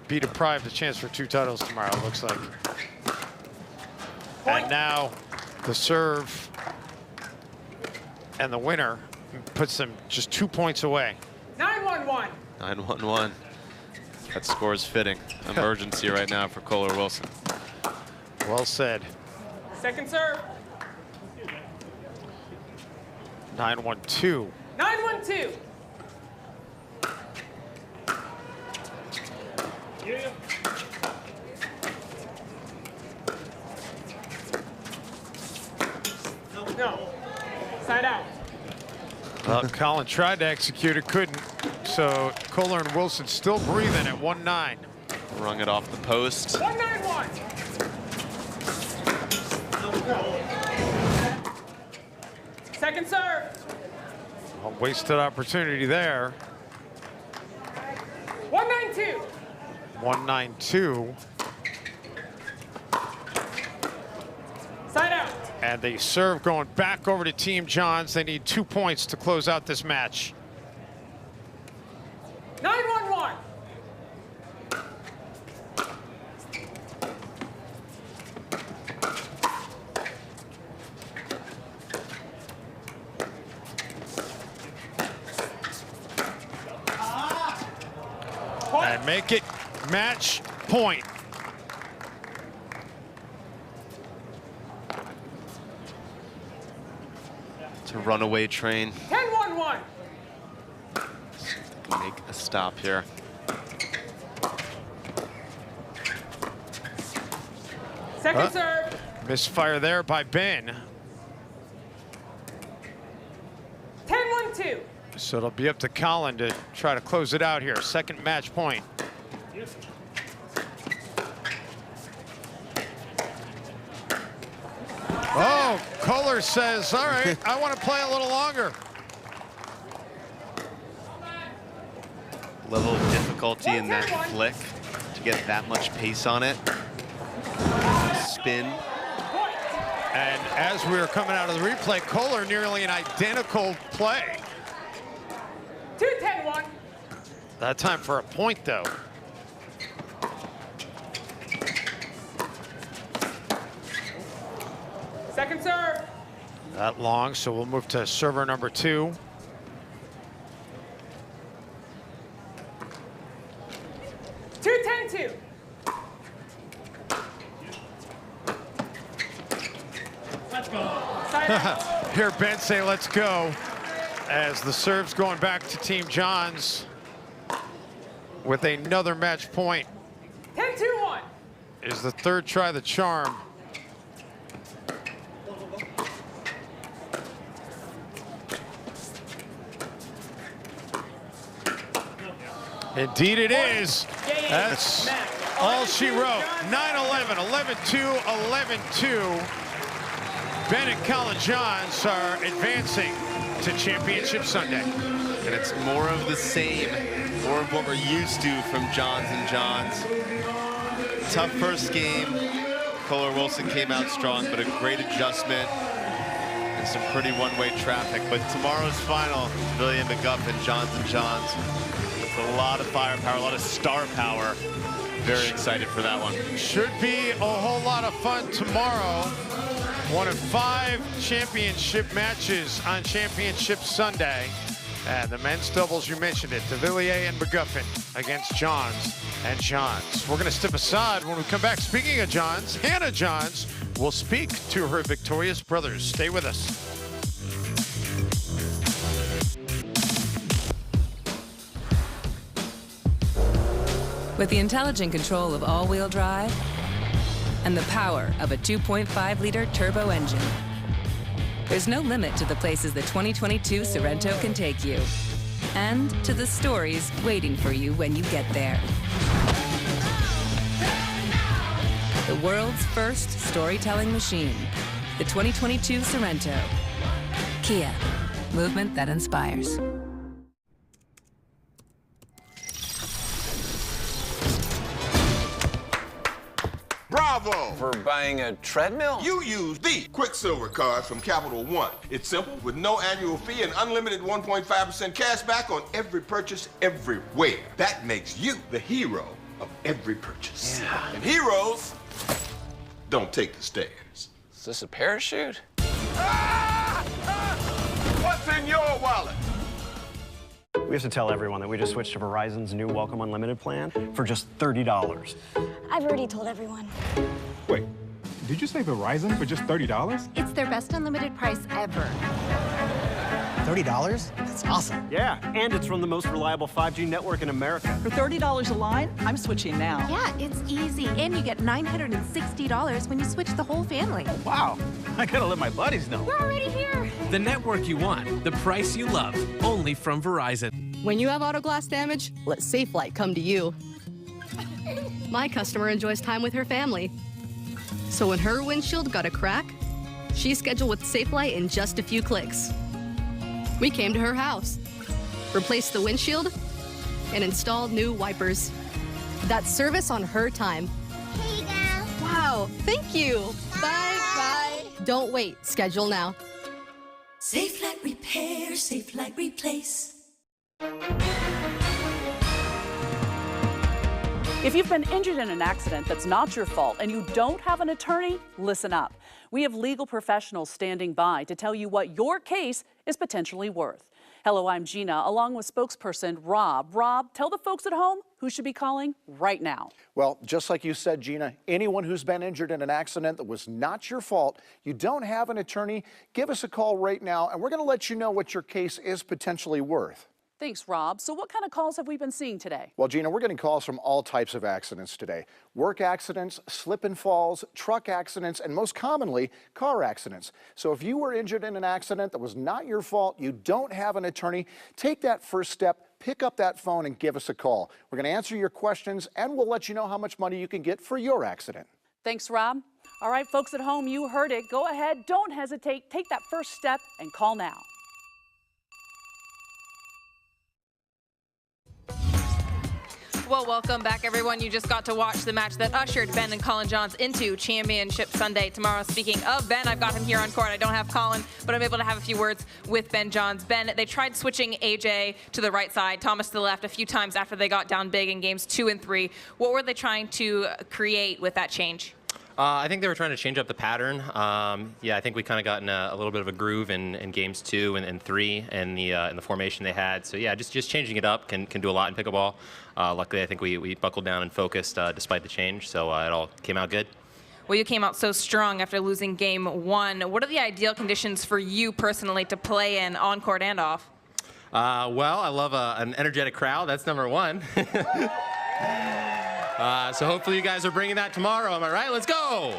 be deprived of a chance for 2 titles tomorrow, it looks like. And now the serve and the winner puts them just 2 points away. 9-1-1. 9-1-1. That score is fitting. Emergency right now for Kohler Wilson. Well said. Second serve. 9-1-2. 9-1-2. No. Side out. Colin tried to execute it, couldn't. So Kohler and Wilson still breathing at 1-9. Rung it off the post. 1-9-1. Second serve. A wasted opportunity there. 1-9-2. 1-9-2. Side out. And the serve going back over to Team Johns. They need 2 points to close out this match. 9-1-1. And make it match point. It's a runaway train. 10-1-1. Make a stop here. Second serve. Misfire there by Ben. 10-1-2. So it'll be up to Colin to try to close it out here. Second match point. Oh, Kohler says, all right, I want to play a little longer. Level of difficulty in that flick to get that much pace on it. Spin. And as we were coming out of the replay, Kohler nearly an identical play. 2-10-1. That time for a point, though. Second serve. That long, so we'll move to server number 2. Let's go. Hear Ben say, let's go, as the serve's going back to Team Johns with another match point. 10-2-1. Is the third try the charm? Indeed it is. That's all she wrote. 9-11, 11-2, 11-2. Ben and Colin Johns are advancing to Championship Sunday. And it's more of the same, more of what we're used to from Johns and Johns. Tough first game. Kohler Wilson came out strong, but a great adjustment and some pretty one-way traffic. But tomorrow's final, William McGuffin, Johns and Johns. A lot of firepower, a lot of star power. Very excited for that one. Should be a whole lot of fun tomorrow. One of 5 championship matches on Championship Sunday. And the men's doubles, you mentioned it, de Villiers and McGuffin against Johns and Johns. We're going to step aside when we come back. Speaking of Johns, Hannah Johns will speak to her victorious brothers. Stay with us. With the intelligent control of all-wheel drive and the power of a 2.5-liter turbo engine, there's no limit to the places the 2022 Sorento can take you. and to the stories waiting for you when you get there. The world's first storytelling machine, the 2022 Sorrento. Kia, movement that inspires. Bravo! For buying a treadmill? You use the Quicksilver card from Capital One. It's simple, with no annual fee and unlimited 1.5% cash back on every purchase everywhere. That makes you the hero of every purchase. Yeah. And heroes don't take the stairs. Is this a parachute? What's in your wallet? We have to tell everyone that we just switched to Verizon's new Welcome Unlimited plan for just $30. I've already told everyone. Wait, did you say Verizon for just $30? It's their best unlimited price ever. $30? That's awesome. Yeah, and it's from the most reliable 5G network in America. For $30 a line, I'm switching now. Yeah, it's easy. And you get $960 when you switch the whole family. Wow, I gotta let my buddies know. We're already here. The network you want, the price you love, only from Verizon. When you have auto glass damage, let SafeLight come to you. My customer enjoys time with her family. So when her windshield got a crack, she scheduled with SafeLight in just a few clicks. We came to her house, replaced the windshield, and installed new wipers. That's service on her time. Here you go. Wow, thank you. Bye. Bye. Don't wait, schedule now. SafeLight Repair, SafeLight Replace. If you've been injured in an accident that's not your fault and you don't have an attorney, listen up. We have legal professionals standing by to tell you what your case is potentially worth. Hello, I'm Gina, along with spokesperson Rob. Rob, tell the folks at home who should be calling right now. Well, just like you said, Gina, anyone who's been injured in an accident that was not your fault, you don't have an attorney, give us a call right now, and we're going to let you know what your case is potentially worth. Thanks, Rob. So what kind of calls have we been seeing today? Well, Gina, we're getting calls from all types of accidents today. Work accidents, slip and falls, truck accidents, and most commonly, car accidents. So if you were injured in an accident that was not your fault, you don't have an attorney, take that first step, pick up that phone and give us a call. We're going to answer your questions, and we'll let you know how much money you can get for your accident. Thanks, Rob. All right, folks at home, you heard it. Go ahead, don't hesitate, take that first step and call now. Well, welcome back, everyone. You just got to watch the match that ushered Ben and Colin Johns into Championship Sunday tomorrow. Speaking of Ben, I've got him here on court. I don't have Colin, but I'm able to have a few words with Ben Johns. Ben, they tried switching AJ to the right side, Thomas to the left a few times after they got down big in games 2 and 3. What were they trying to create with that change? I think they were trying to change up the pattern. Yeah, I think we kind of got in a little bit of a groove in games 2 and 3 in the formation they had. So yeah, just changing it up can do a lot in pickleball. Luckily, I think we buckled down and focused despite the change, so it all came out good. Well, you came out so strong after losing game 1. What are the ideal conditions for you personally to play in on court and off? Well, I love an energetic crowd. That's number 1. So hopefully you guys are bringing that tomorrow. Am I right? Let's go.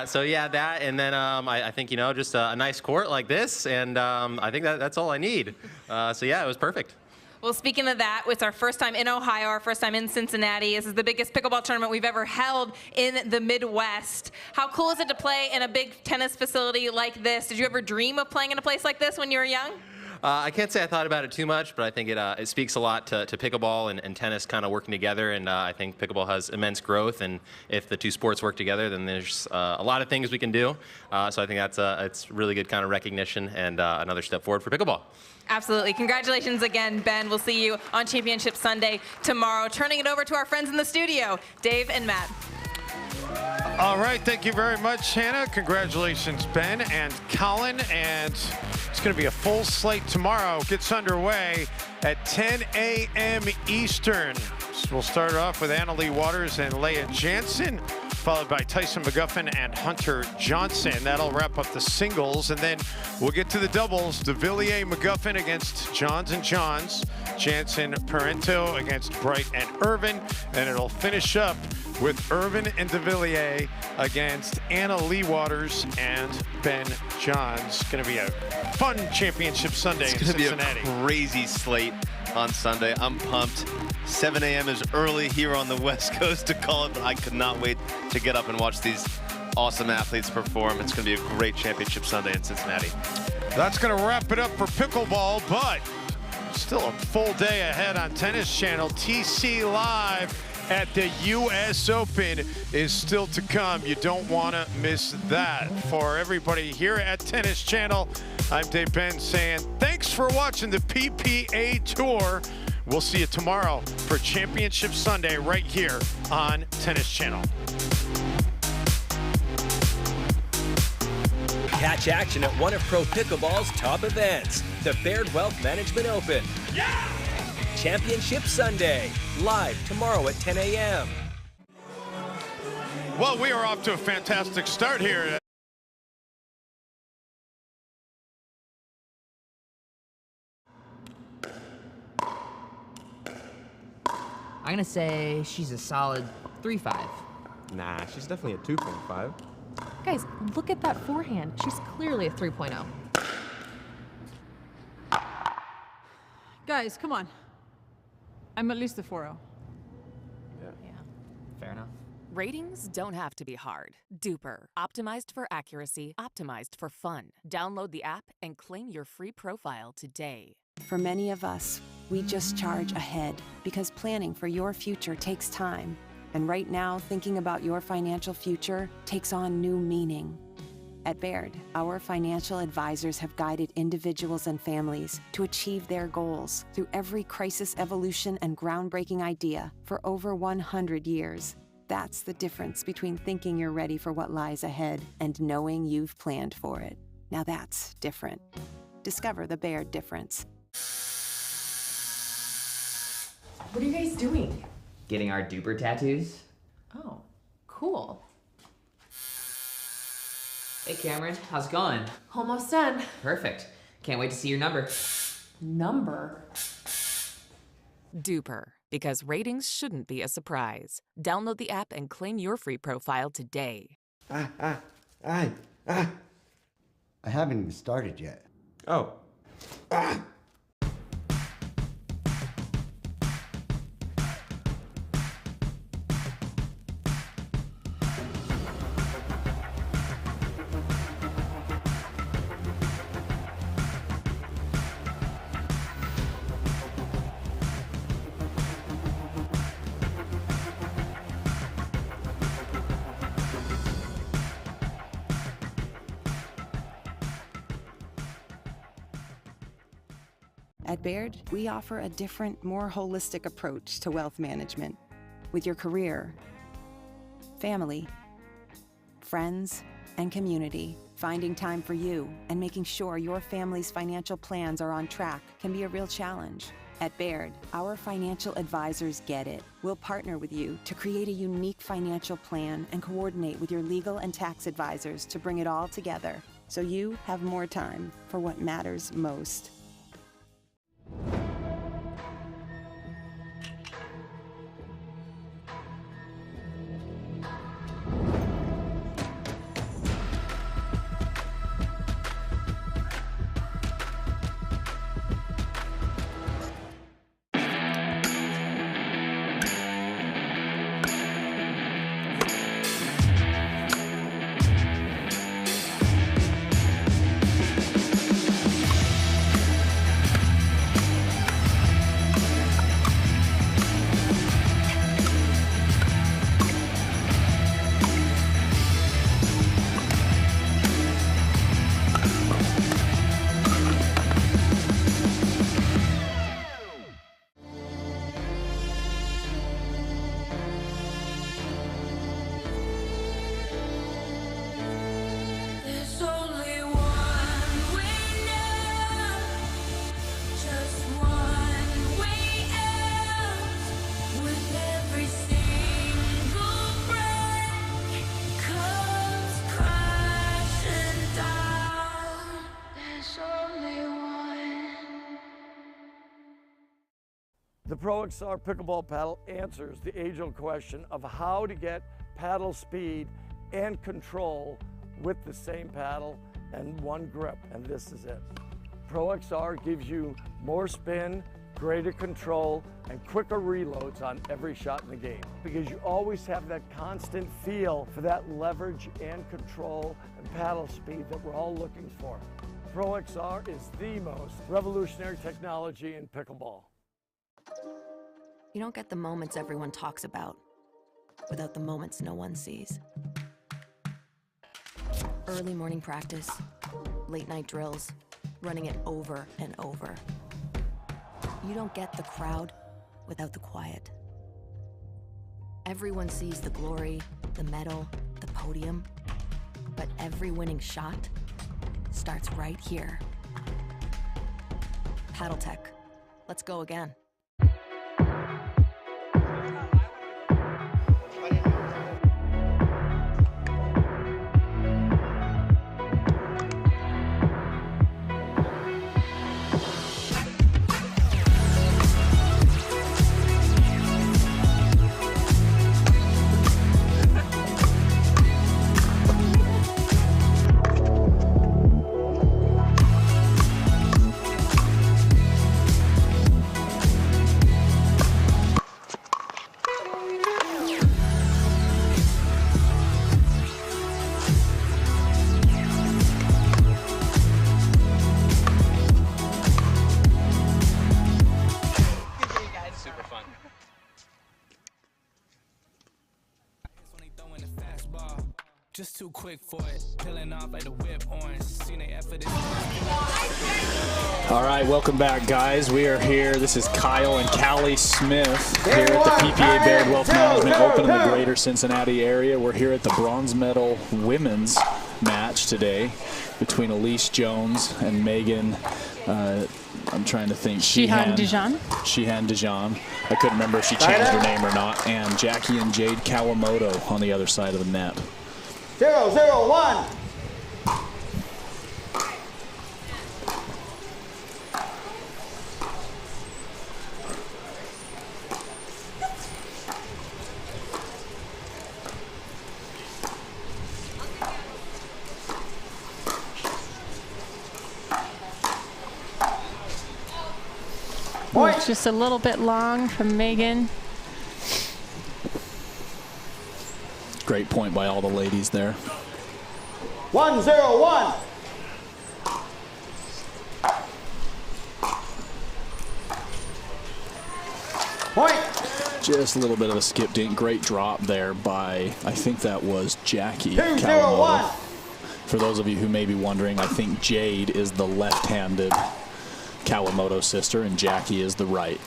So yeah, that, and then I think, you know, just a nice court like this, and I think that's all I need. So yeah, it was perfect. Well, speaking of that, it's our first time in Ohio, our first time in Cincinnati. This is the biggest pickleball tournament we've ever held in the Midwest. How cool is it to play in a big tennis facility like this? Did you ever dream of playing in a place like this when you were young? I can't say I thought about it too much, but I think it speaks a lot to pickleball and tennis kind of working together, and I think pickleball has immense growth, and if the two sports work together, then there's a lot of things we can do. So I think it's really good kind of recognition and another step forward for pickleball. Absolutely. Congratulations again, Ben. We'll see you on Championship Sunday tomorrow. Turning it over to our friends in the studio, Dave and Matt. All right, thank you very much, Hannah. Congratulations, Ben and Colin. And it's going to be a full slate tomorrow. Gets underway at 10 a.m. Eastern. So we'll start off with Annalee Waters and Leah Jansen, followed by Tyson McGuffin and Hunter Johnson. That'll wrap up the singles, and then we'll get to the doubles. DeVilliers McGuffin against Johns and Johns. Jansen Parento against Bright and Irvin. And it'll finish up with Irvin and DeVilliers against Anna Lee Waters and Ben Johns. Going to be a fun championship Sunday in Cincinnati. It's going to be a crazy slate on Sunday. I'm pumped. 7 a.m. is early here on the West Coast to call it, but I could not wait to get up and watch these awesome athletes perform. It's going to be a great championship Sunday in Cincinnati. That's going to wrap it up for pickleball, but still a full day ahead on Tennis Channel. TC Live at the U.S. Open is still to come. You don't want to miss that. For everybody here at Tennis Channel, I'm Dave Benn saying thanks for watching the PPA Tour. We'll see you tomorrow for Championship Sunday right here on Tennis Channel. Catch action at one of Pro Pickleball's top events, the Baird Wealth Management Open. Yeah! Championship Sunday, live tomorrow at 10 a.m. Well, we are off to a fantastic start here. I'm gonna say she's a solid 3.5. Nah, she's definitely a 2.5. Guys, look at that forehand. She's clearly a 3.0. Guys, come on. I'm at least a 4.0. Yeah, fair enough. Ratings don't have to be hard. Duper, optimized for accuracy, optimized for fun. Download the app and claim your free profile today. For many of us, we just charge ahead because planning for your future takes time. And right now, thinking about your financial future takes on new meaning. At Baird, our financial advisors have guided individuals and families to achieve their goals through every crisis evolution and groundbreaking idea for over 100 years. That's the difference between thinking you're ready for what lies ahead and knowing you've planned for it. Now that's different. Discover the Baird difference. What are you guys doing? Getting our duper tattoos. Oh, cool. Hey Cameron, how's it going? Almost done. Perfect. Can't wait to see your number. Number? Duper, because ratings shouldn't be a surprise. Download the app and claim your free profile today. I haven't even started yet. Oh. At Baird, we offer a different, more holistic approach to wealth management. With your career, family, friends, and community, finding time for you and making sure your family's financial plans are on track can be a real challenge. At Baird, our financial advisors get it. We'll partner with you to create a unique financial plan and coordinate with your legal and tax advisors to bring it all together so you have more time for what matters most. The Pro XR pickleball paddle answers the age-old question of how to get paddle speed and control with the same paddle and one grip, and this is it. Pro XR gives you more spin, greater control, and quicker reloads on every shot in the game, because you always have that constant feel for that leverage and control and paddle speed that we're all looking for. Pro XR is the most revolutionary technology in pickleball. You don't get the moments everyone talks about without the moments no one sees. Early morning practice, late night drills, running it over and over. You don't get the crowd without the quiet. Everyone sees the glory, the medal, the podium, but every winning shot starts right here. Paddle Tech, let's go again. Just too quick for it, peeling off like the whip orange. Seen they effort. All right, welcome back, guys. We are here. This is Kyle and Callie Smith here at the PPA Baird Wealth Management Open in the greater Cincinnati area. We're here at the bronze medal women's match today between Elise Jones and Megan. I'm trying to think. Sheehan Dijon. Sheehan Dijon. I couldn't remember if she changed her name or not. And Jackie and Jade Kawamoto on the other side of the net. 0-0-1. Just a little bit long from Megan. Great point by all the ladies there. 1-0-1. Point. Just a little bit of a skip dink. Great drop there by, I think that was Jackie 2-0-1. Kawamoto. For those of you who may be wondering, I think Jade is the left-handed Kawamoto sister and Jackie is the right.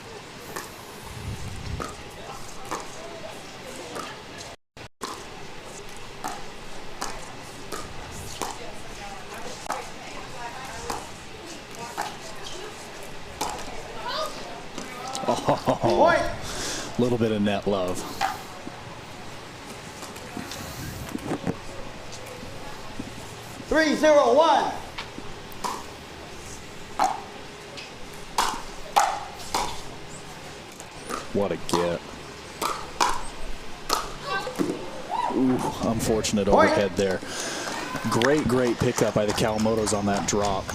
Oh, a little bit of net love. Three, 0-1. What a get. Ooh, unfortunate overhead there. Great pickup by the Kawamotos on that drop.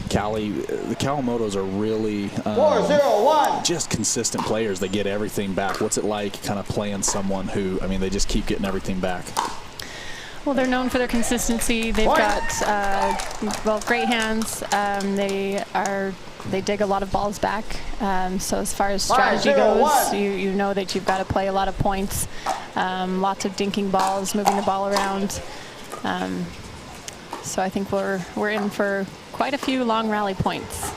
The Kawamotos are really 4-0-1. just consistent players. They get everything back. What's it like kind of playing someone who, I mean, they just keep getting everything back? Well, they're known for their consistency. They've got great hands. They dig a lot of balls back. So as far as strategy goes, you know that you've got to play a lot of points, lots of dinking balls, moving the ball around. So I think we're in for quite a few long rally points.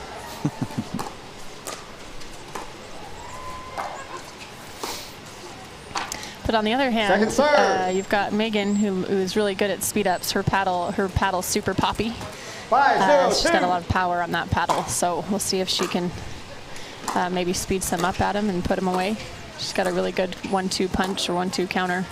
But on the other hand, you've got Megan, who is really good at speed ups. Her paddle's super poppy. 5-0-2. She's got a lot of power on that paddle, so we'll see if she can maybe speed some up at him and put him away. She's got a really good 1-2 punch or 1-2 counter.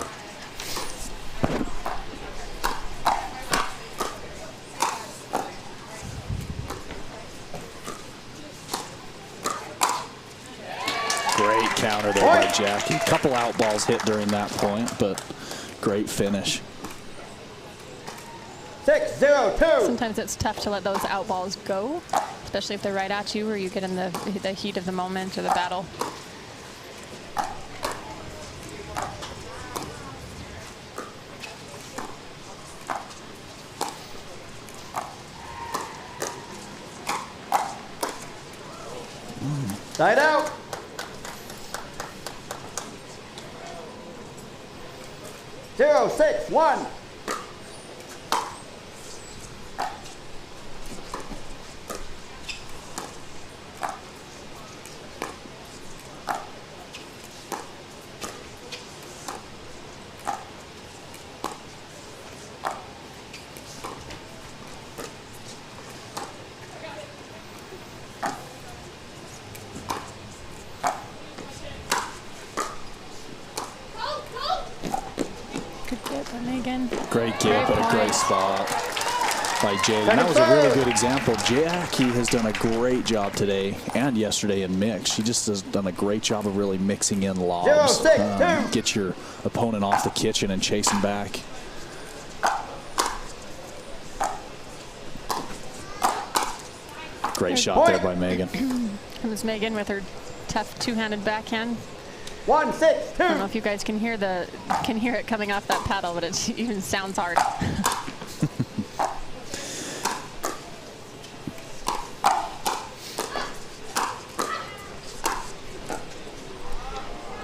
by Jackie. A couple out balls hit during that point, but great finish. 6-0-2. Sometimes it's tough to let those out balls go, especially if they're right at you or you get in the heat of the moment or the battle. Side out. 0-6-1. Great get, but a great spot by Jade. And that was a really good example. Jackie has done a great job today and yesterday in mix. She just has done a great job of really mixing in lobs. Get your opponent off the kitchen and chasing back. Great shot there by Megan. Comes Megan with her tough two-handed backhand. 1-6-2. I don't know if you guys can hear it coming off that paddle, but it even sounds hard.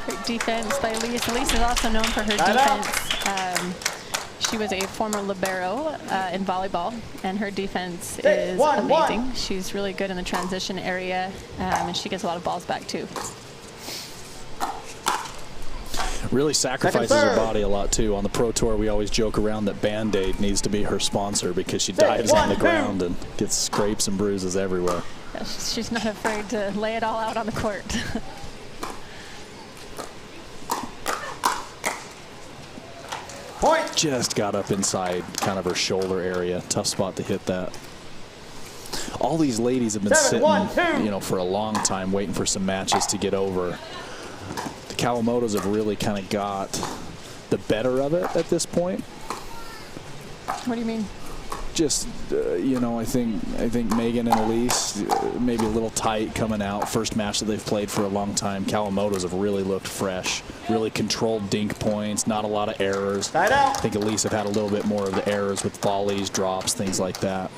Great defense by Elise. Elise is also known for her defense. She was a former libero in volleyball, and her defense is amazing. She's really good in the transition area, and she gets a lot of balls back too. Really sacrifices her body a lot too. On the Pro Tour, we always joke around that Band-Aid needs to be her sponsor because she dives on the ground and gets scrapes and bruises everywhere. Yeah, she's not afraid to lay it all out on the court. Point. Just got up inside kind of her shoulder area. Tough spot to hit that. All these ladies have been sitting, you know, for a long time waiting for some matches to get over. The Kawamotos have really kind of got the better of it at this point. What do you mean? Just, you know, I think Megan and Elise maybe a little tight coming out. First match that they've played for a long time. Kawamotos have really looked fresh, really controlled dink points, not a lot of errors. I think Elise have had a little bit more of the errors with volleys, drops, things like that.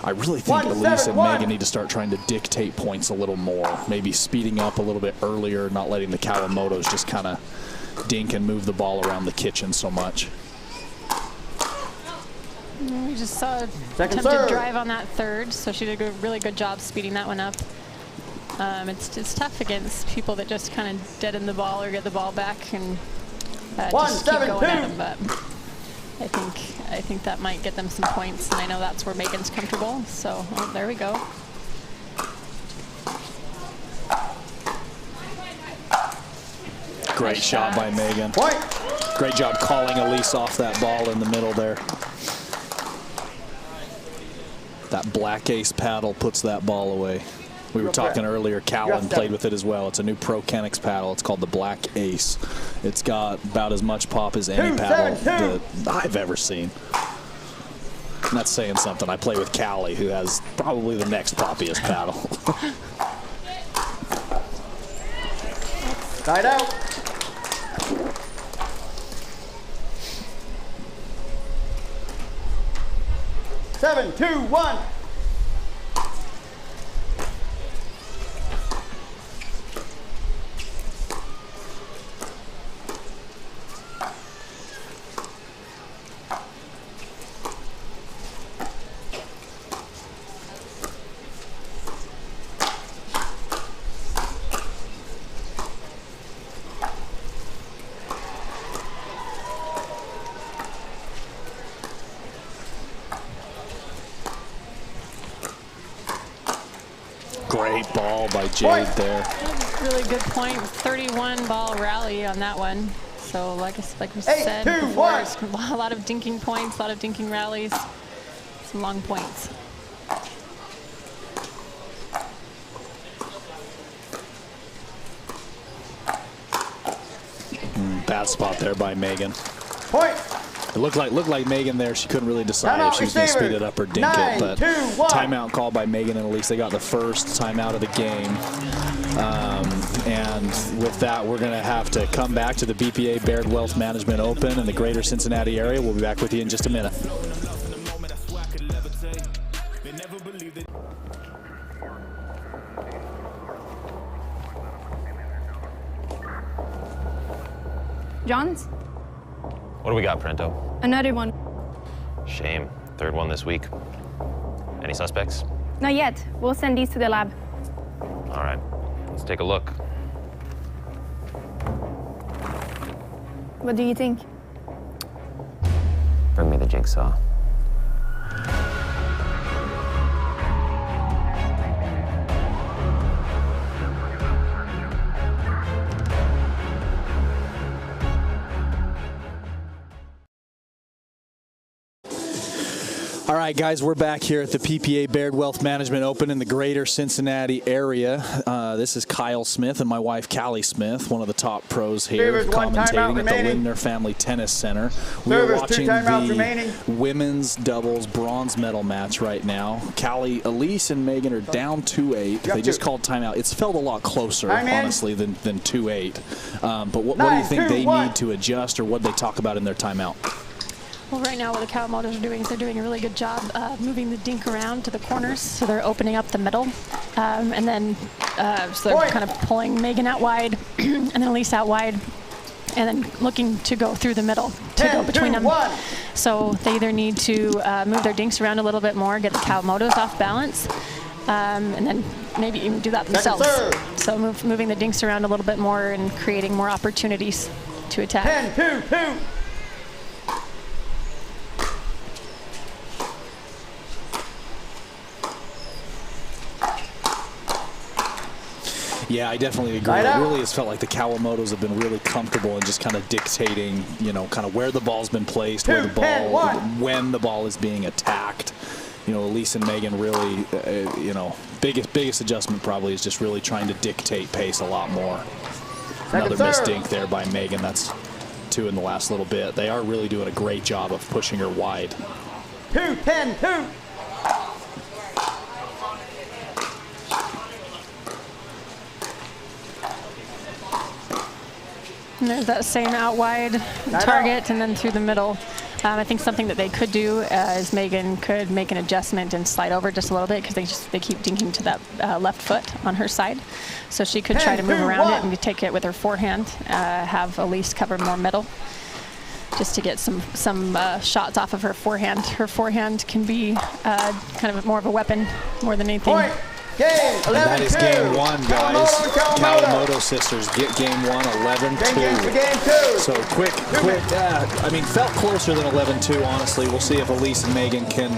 I really think Elise and Megan need to start trying to dictate points a little more, maybe speeding up a little bit earlier, not letting the Kawamotos just kind of dink and move the ball around the kitchen so much. We just saw attempted drive on that third, so she did a really good job speeding that one up. It's tough against people that just kind of deaden the ball or get the ball back and just keep going at them, but I think that might get them some points, and I know that's where Megan's comfortable, so there we go. Great shot by Megan. Great job calling Elise off that ball in the middle there. That black ace paddle puts that ball away. We were talking earlier, Callan played with it as well. It's a new Pro Kenix paddle. It's called the Black Ace. It's got about as much pop as any paddle that I've ever seen. And that's saying something. I play with Callie, who has probably the next poppiest paddle. Side out. Seven, 2, 1. Great ball by Jade there. Really good point. 31 ball rally on that one. So like we said before, a lot of dinking points, a lot of dinking rallies, some long points. bad spot there by Megan. Point. It looked like Megan there. She couldn't really decide if she was going to speed it up or dink it. But timeout called by Megan and Elise. They got the first timeout of the game. And with that, we're going to have to come back to the BPA Baird Wealth Management Open in the greater Cincinnati area. We'll be back with you in just a minute. Johns? What do we got, Prento? Another one. Shame. Third one this week. Any suspects? Not yet. We'll send these to the lab. All right. Let's take a look. What do you think? Bring me the jigsaw. All right, guys, we're back here at the PPA Baird Wealth Management Open in the greater Cincinnati area. This is Kyle Smith and my wife, Callie Smith, one of the top pros here, commentating at the Linder Family Tennis Center. We are watching the women's doubles bronze medal match right now. Callie, Elise, and Megan are down 2-8. They just called timeout. It's felt a lot closer, honestly, than 2-8. But what do you think they need to adjust, or what they talk about in their timeout? Well, right now what the Kawamotos are doing is they're doing a really good job moving the dink around to the corners, so they're opening up the middle. And then so they're kind of pulling Megan out wide and then Elise out wide, and then looking to go through the middle to go between them. So they either need to move their dinks around a little bit more, get the Kawamotos off balance, and then maybe even do that themselves. So moving the dinks around a little bit more and creating more opportunities to attack. 10-2-2. Yeah, I definitely agree. It really has felt like the Kawamotos have been really comfortable in just kind of dictating, you know, kind of where the ball's been placed, where the ball, when the ball is being attacked. You know, Elise and Megan really, you know, biggest adjustment probably is just really trying to dictate pace a lot more. Another missed dink there by Megan. That's 2 in the last little bit. They are really doing a great job of pushing her wide. 2-10-2. And there's that same out wide target and then through the middle. I think something that they could do is Megan could make an adjustment and slide over just a little bit, because they keep dinking to that left foot on her side. So she could try to move around it and take it with her forehand, have Elise cover more middle, just to get some shots off of her forehand. Her forehand can be kind of more of a weapon more than anything. And that is game 1, guys. Kawamoto sisters get game 1, 11-2. So quick. I mean, felt closer than 11-2, honestly. We'll see if Elise and Megan can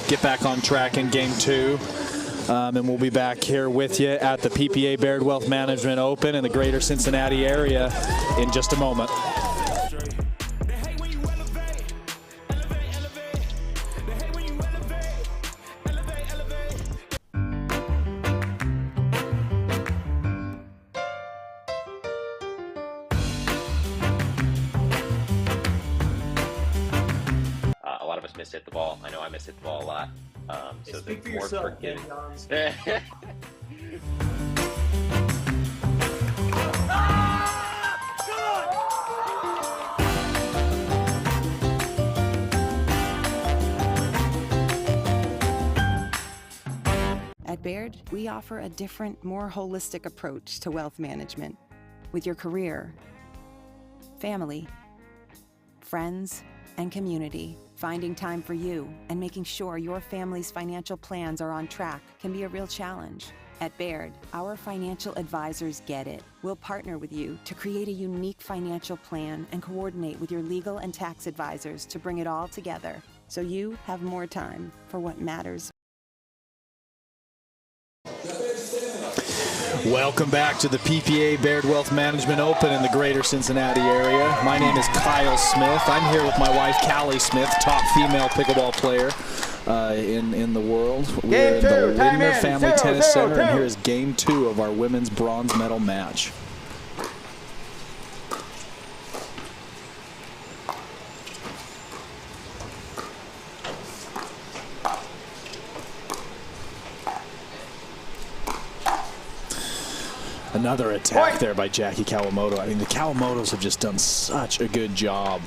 get back on track in game 2. And we'll be back here with you at the PPA Baird Wealth Management Open in the greater Cincinnati area in just a moment. Hit the ball. I know I mishit the ball a lot. So speak for more yourself, forgiving. At Baird, we offer a different, more holistic approach to wealth management. With your career, family, friends, and community, finding time for you and making sure your family's financial plans are on track can be a real challenge. At Baird, our financial advisors get it. We'll partner with you to create a unique financial plan and coordinate with your legal and tax advisors to bring it all together so you have more time for what matters. Welcome back to the PPA Baird Wealth Management Open in the greater Cincinnati area. My name is Kyle Smith. I'm here with my wife, Callie Smith, top female pickleball player in the world. We're in the Linder Family Tennis Center, and here is game 2 of our women's bronze medal match. Another attack there by Jackie Kawamoto. I mean, the Kawamotos have just done such a good job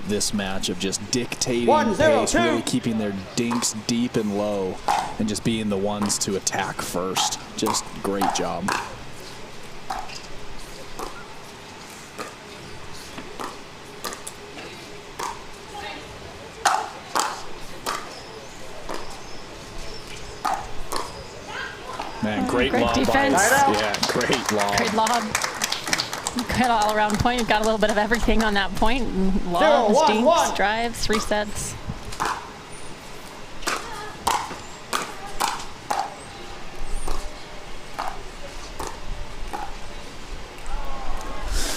this match of just dictating pace, really keeping their dinks deep and low, and just being the ones to attack first. Just great job. Man, great lob defense. Yeah, great lob. Great lob. Good all-around point. You've got a little bit of everything on that point. Lobs, dinks, drives, resets.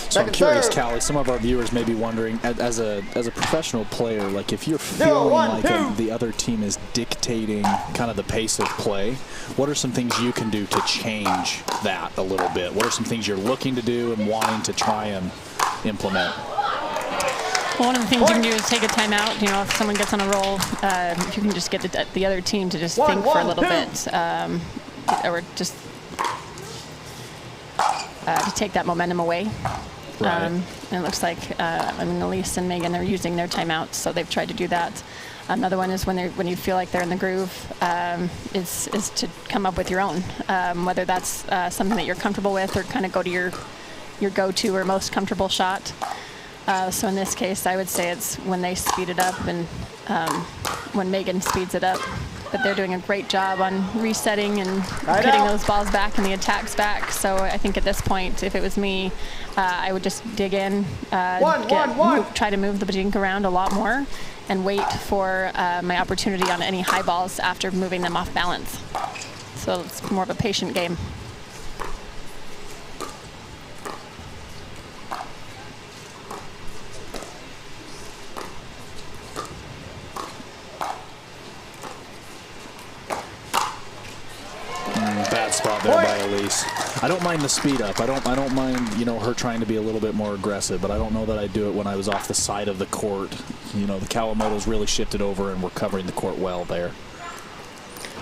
So I'm curious, Callie, some of our viewers may be wondering, as a professional player, like if you're feeling like the other team is dictating kind of the pace of play, what are some things you can do to change that a little bit? What are some things you're looking to do and wanting to try and implement? Well, one of the things you can do is take a timeout. You know, if someone gets on a roll, if you can just get the other team to just think for a little bit, or just to take that momentum away. Right. And it looks like, I mean, Elise and Megan are using their timeouts, so they've tried to do that. Another one is when you feel like they're in the groove, is to come up with your own, whether that's something that you're comfortable with or kind of go to your go-to or most comfortable shot. So in this case, I would say it's when they speed it up and when Megan speeds it up. But they're doing a great job on resetting and getting those balls back and the attacks back. So I think at this point, if it was me, I would just dig in, try to move the dink around a lot more, and wait for my opportunity on any high balls after moving them off balance. So it's more of a patient game. Bad spot there by Elise. I don't mind the speed up. I don't mind, you know, her trying to be a little bit more aggressive, but I don't know that I'd do it when I was off the side of the court. You know, the Kawamotos really shifted over and were covering the court well there.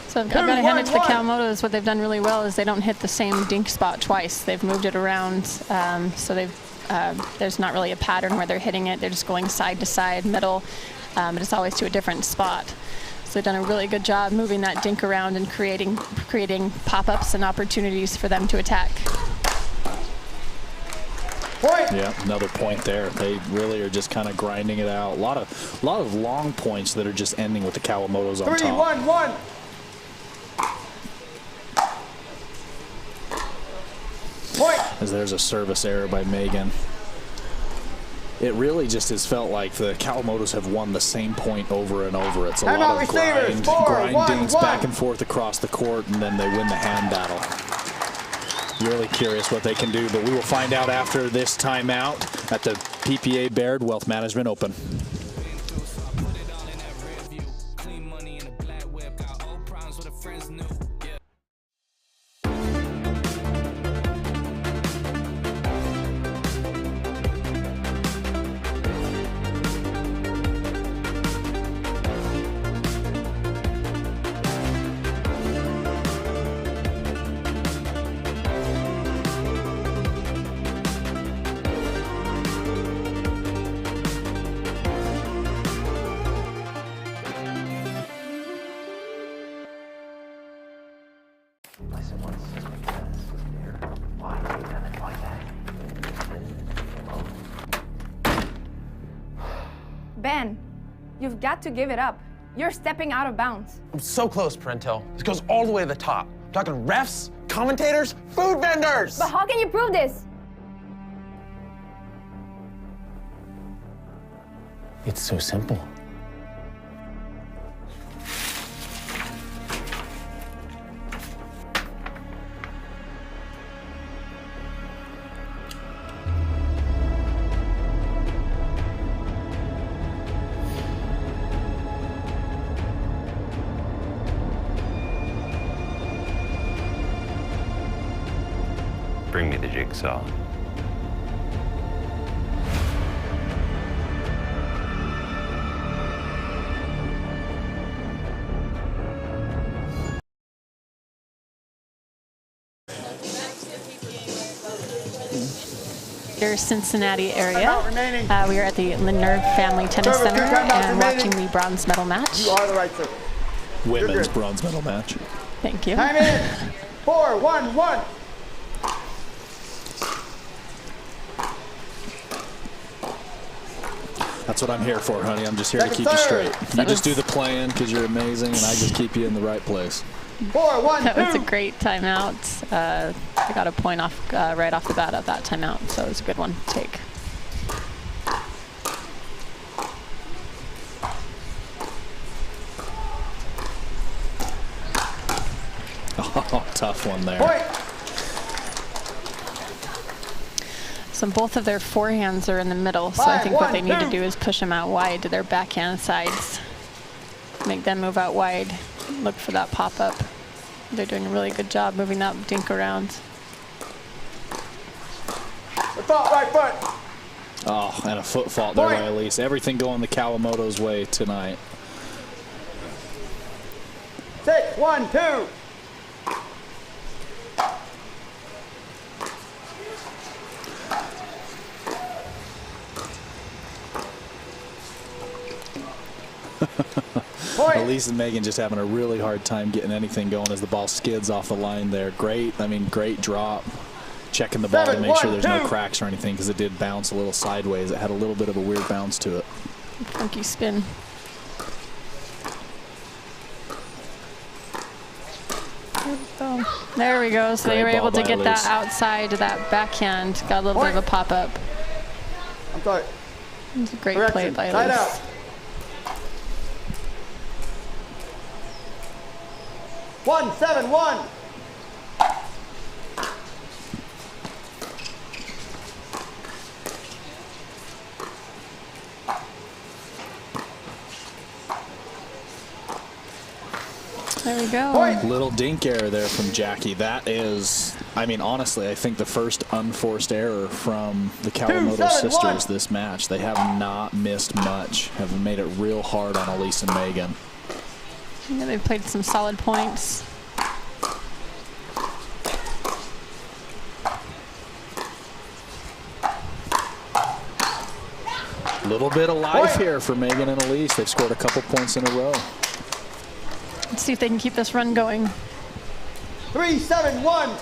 So I've got to hand it to the Kawamotos. What they've done really well is they don't hit the same dink spot twice. They've moved it around, so there's not really a pattern where they're hitting it. They're just going side to side, middle, but it's always to a different spot. So they've done a really good job moving that dink around and creating pop-ups and opportunities for them to attack. Yeah, another point there. They really are just kind of grinding it out. A lot of long points that are just ending with the Kawamotos on top. 3-1-1. As there's a service error by Megan. It really just has felt like the Kawamotos have won the same point over and over. It's a lot of grindings back and forth across the court, and then they win the hand battle. Really curious what they can do, but we will find out after this timeout at the PPA Baird Wealth Management Open. Ben, you've got to give it up. You're stepping out of bounds. I'm so close, Parental. This goes all the way to the top. I'm talking refs, commentators, food vendors. But how can you prove this? It's so simple. Bring me the jigsaw. greater Cincinnati area. We are at the Linder Family Tennis Center and watching the bronze medal match. You are the right server. Women's bronze medal match. Thank you. Time in. 4-1-1. That's what I'm here for, honey. I'm just here to keep you straight. You just do the plan because you're amazing, and I just keep you in the right place. 4-1-2. That was a great timeout. I got a point off right off the bat at that timeout, so it was a good one to take. Oh, tough one there. Point. So both of their forehands are in the middle, so I think what they need to do is push them out wide to their backhand sides. Make them move out wide. Look for that pop-up. They're doing a really good job moving that dink around. Right foot. Oh, and a foot fault there by Elise. Everything going the Kawamoto's way tonight. 6-1-2. Elise and Megan just having a really hard time getting anything going as the ball skids off the line there. Great drop. Checking the ball to make sure there's no cracks or anything because it did bounce a little sideways. It had a little bit of a weird bounce to it. Funky spin. There we go. So they were able to get that outside to that backhand. Got a little bit of a pop-up. I'm sorry. It was a great play by Side Elise. out. 1-7-1. There we go. Little dink error there from Jackie. That is, I mean, honestly, I think the first unforced error from the Kawamoto sisters this match. They have not missed much. Have made it real hard on Elise and Megan. Yeah, they've played some solid points. A little bit of life here for Megan and Elise. They've scored a couple points in a row. Let's see if they can keep this run going. 3-7-1.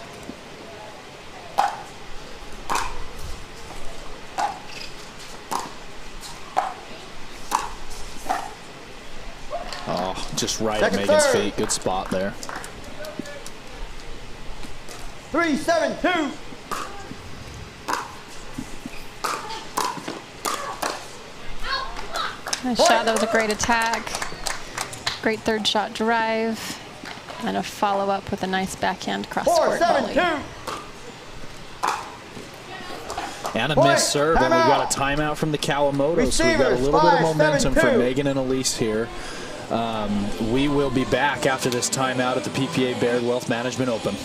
Oh, just right at Megan's feet. Good spot there. 3-7-2. Nice shot. That was a great attack. Great third shot drive. And a follow-up with a nice backhand cross-court volley. And a missed serve, and we've got a timeout from the Kawamoto, so we've got a little bit of momentum for Megan and Elise here. We will be back after this timeout at the PPA Baird Wealth Management Open.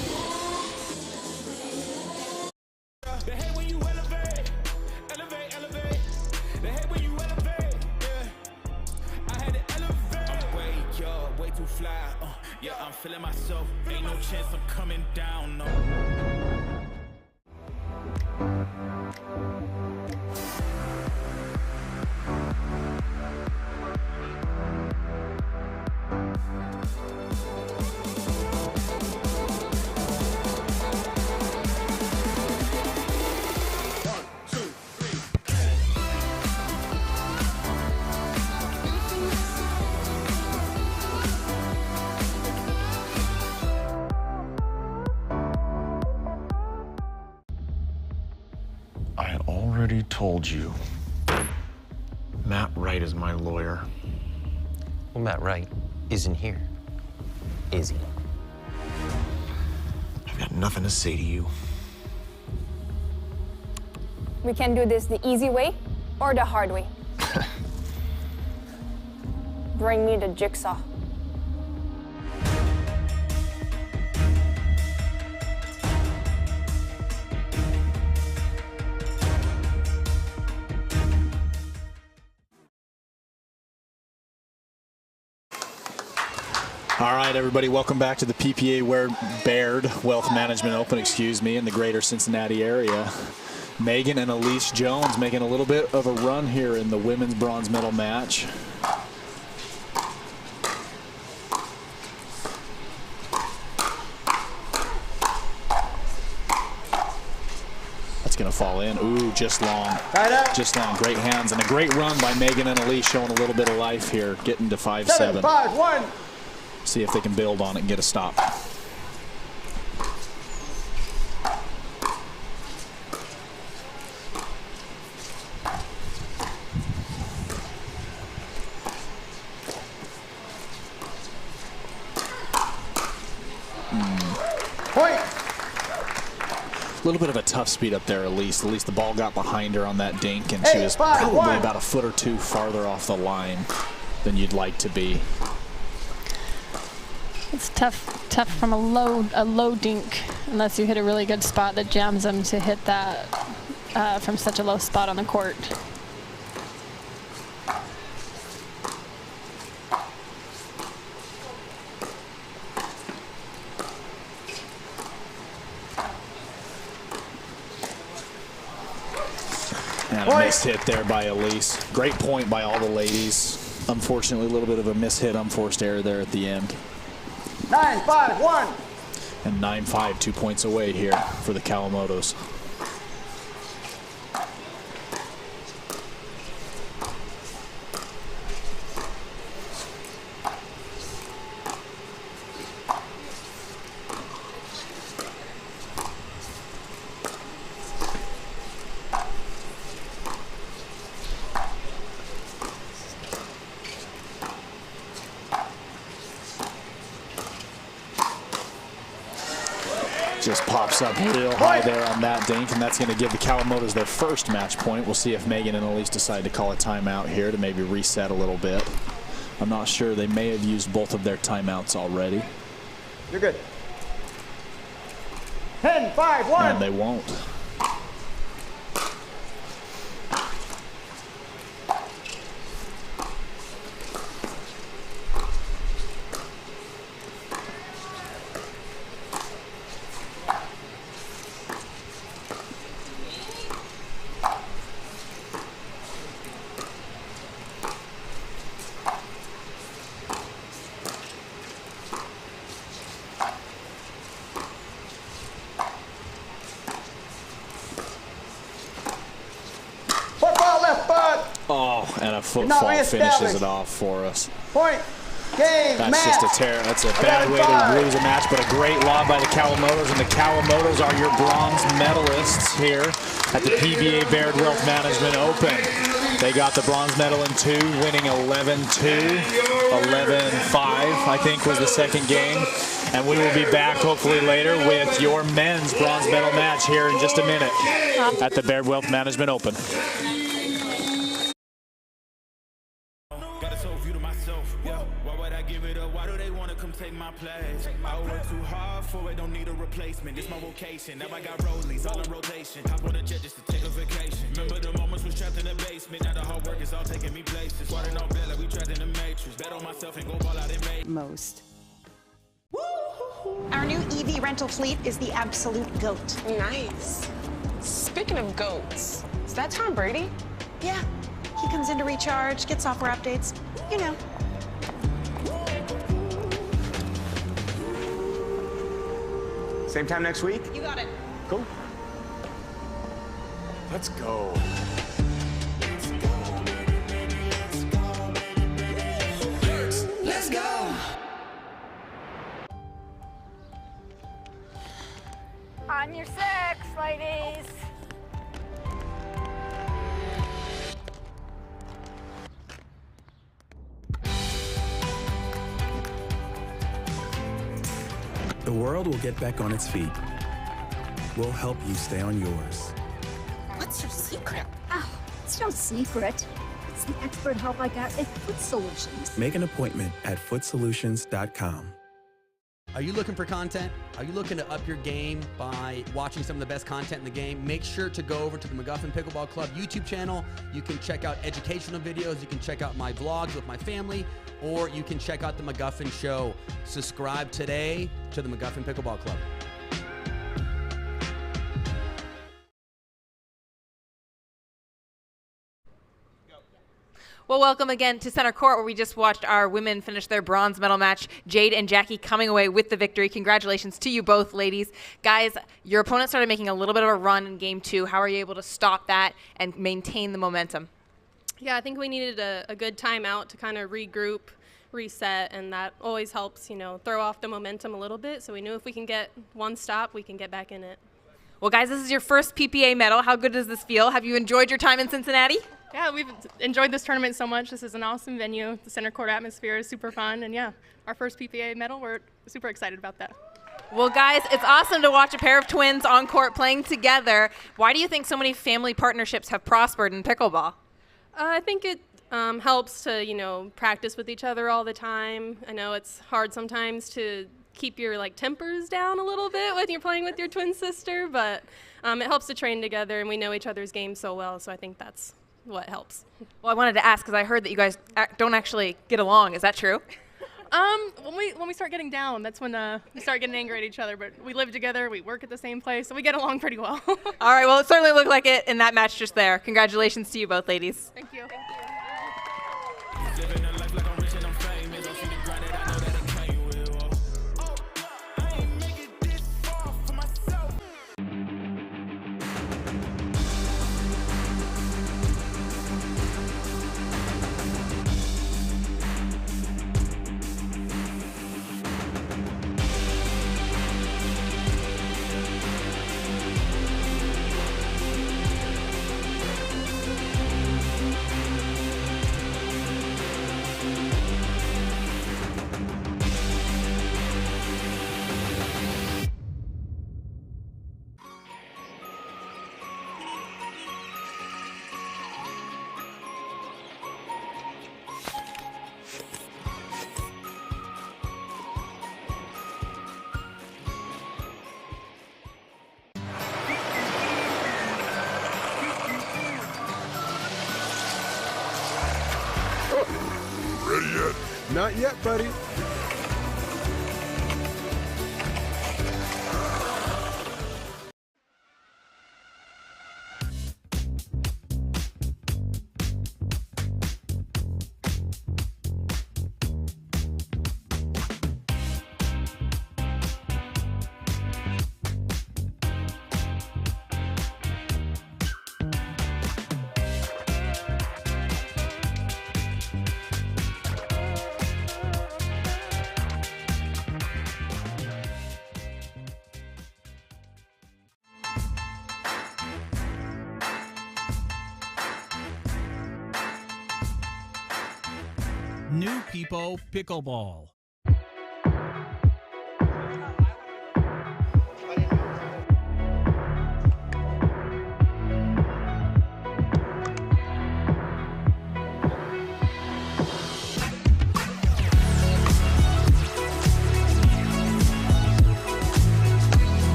Yeah, I'm feeling myself. Ain't no chance I'm coming down. No. I already told you. Matt Wright is my lawyer. Well, Matt Wright isn't here, is he? I've got nothing to say to you. We can do this the easy way or the hard way. Bring me the jigsaw. All right, everybody, welcome back to the PPA Baird Wealth Management Open, in the greater Cincinnati area. Megan and Elise Jones making a little bit of a run here in the women's bronze medal match. That's going to fall in. Ooh, just long. Just long. Great hands and a great run by Megan and Elise, showing a little bit of life here, getting to 5-7. 7-5-1. See if they can build on it and get a stop. A little bit of a tough speed up there, Elise. At least the ball got behind her on that dink, and she was probably about a foot or two farther off the line than you'd like to be. It's tough from a low dink, unless you hit a really good spot that jams them to hit that from such a low spot on the court. And a missed hit there by Elise. Great point by all the ladies. Unfortunately, a little bit of a mishit, unforced error there at the end. 9-5-1. And 9-5, 2 points away here for the Kawamotos. Just pops up real high there on that dink, and that's going to give the Kawamotos their first match point. We'll see if Megan and Elise decide to call a timeout here to maybe reset a little bit. I'm not sure. They may have used both of their timeouts already. You're good. 10-5-1. And they won't. Oh, and a footfall finishes it off for us. Point. Game. That's match. just a tear. That's a bad way to lose a match, but a great lob by the Kawamotos, and the Kawamotos are your bronze medalists here at the PBA Baird Wealth Management Open. They got the bronze medal in 2, winning 11-2, 11-5, I think was the second game. And we will be back hopefully later with your men's bronze medal match here in just a minute at the Baird Wealth Management Open. I work too hard for it, don't need a replacement. This my vocation. Now I got rollies all in rotation. Hop on a jet just to take a vacation. Remember the moments was trapped in the basement. Now the hard work is all taking me places. Water on bed like we trapped in the matrix. Bet on myself and go ball out in Vegas. Most. Our new EV rental fleet is the absolute GOAT. Nice. Speaking of goats, is that Tom Brady? Yeah. He comes in to recharge, get software updates. You know. Same time next week? You got it. Cool. Let's go. Let's go. On your six, ladies. The world will get back on its feet. We'll help you stay on yours. What's your secret? Oh, it's no secret. It's the expert help I got at Foot Solutions. Make an appointment at footsolutions.com. Are you looking for content? Are you looking to up your game by watching some of the best content in the game? Make sure to go over to the McGuffin Pickleball Club YouTube channel. You can check out educational videos. You can check out my vlogs with my family, or you can check out the McGuffin Show. Subscribe today to the McGuffin Pickleball Club. Well, welcome again to Center Court, where we just watched our women finish their bronze medal match. Jade and Jackie coming away with the victory. Congratulations to you both, ladies. Guys, your opponent started making a little bit of a run in game 2. How are you able to stop that and maintain the momentum? Yeah, I think we needed a good timeout to kind of regroup, reset, and that always helps, you know, throw off the momentum a little bit. So we knew if we can get one stop, we can get back in it. Well, guys, this is your first PPA medal. How good does this feel? Have you enjoyed your time in Cincinnati? Yeah, we've enjoyed this tournament so much. This is an awesome venue. The center court atmosphere is super fun. And yeah, our first PPA medal, we're super excited about that. Well, guys, it's awesome to watch a pair of twins on court playing together. Why do you think so many family partnerships have prospered in pickleball? I think it helps to, you know, practice with each other all the time. I know it's hard sometimes to keep your tempers down a little bit when you're playing with your twin sister, but it helps to train together, and we know each other's game so well, so I think that's what helps. Well, I wanted to ask because I heard that you guys don't actually get along. Is that true? When we start getting down, that's when we start getting angry at each other. But we live together, we work at the same place, so we get along pretty well. All right. Well, it certainly looked like it in that match just there. Congratulations to you both, ladies. Thank you. Ready yet? Not yet, buddy. New People Pickleball.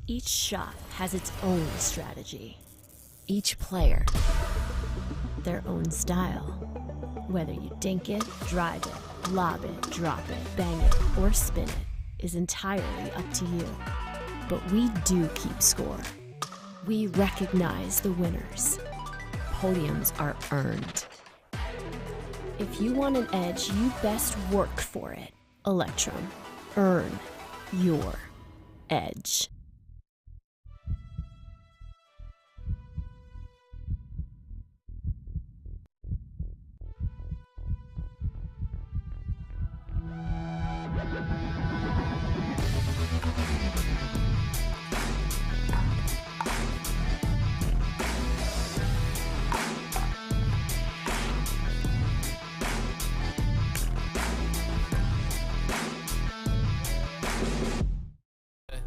Each shot has its own strategy. Each player, their own style. Whether you dink it, drive it, lob it, drop it, bang it, or spin it is entirely up to you. But we do keep score. We recognize the winners. Podiums are earned. If you want an edge, you best work for it. Electrum. Earn your edge.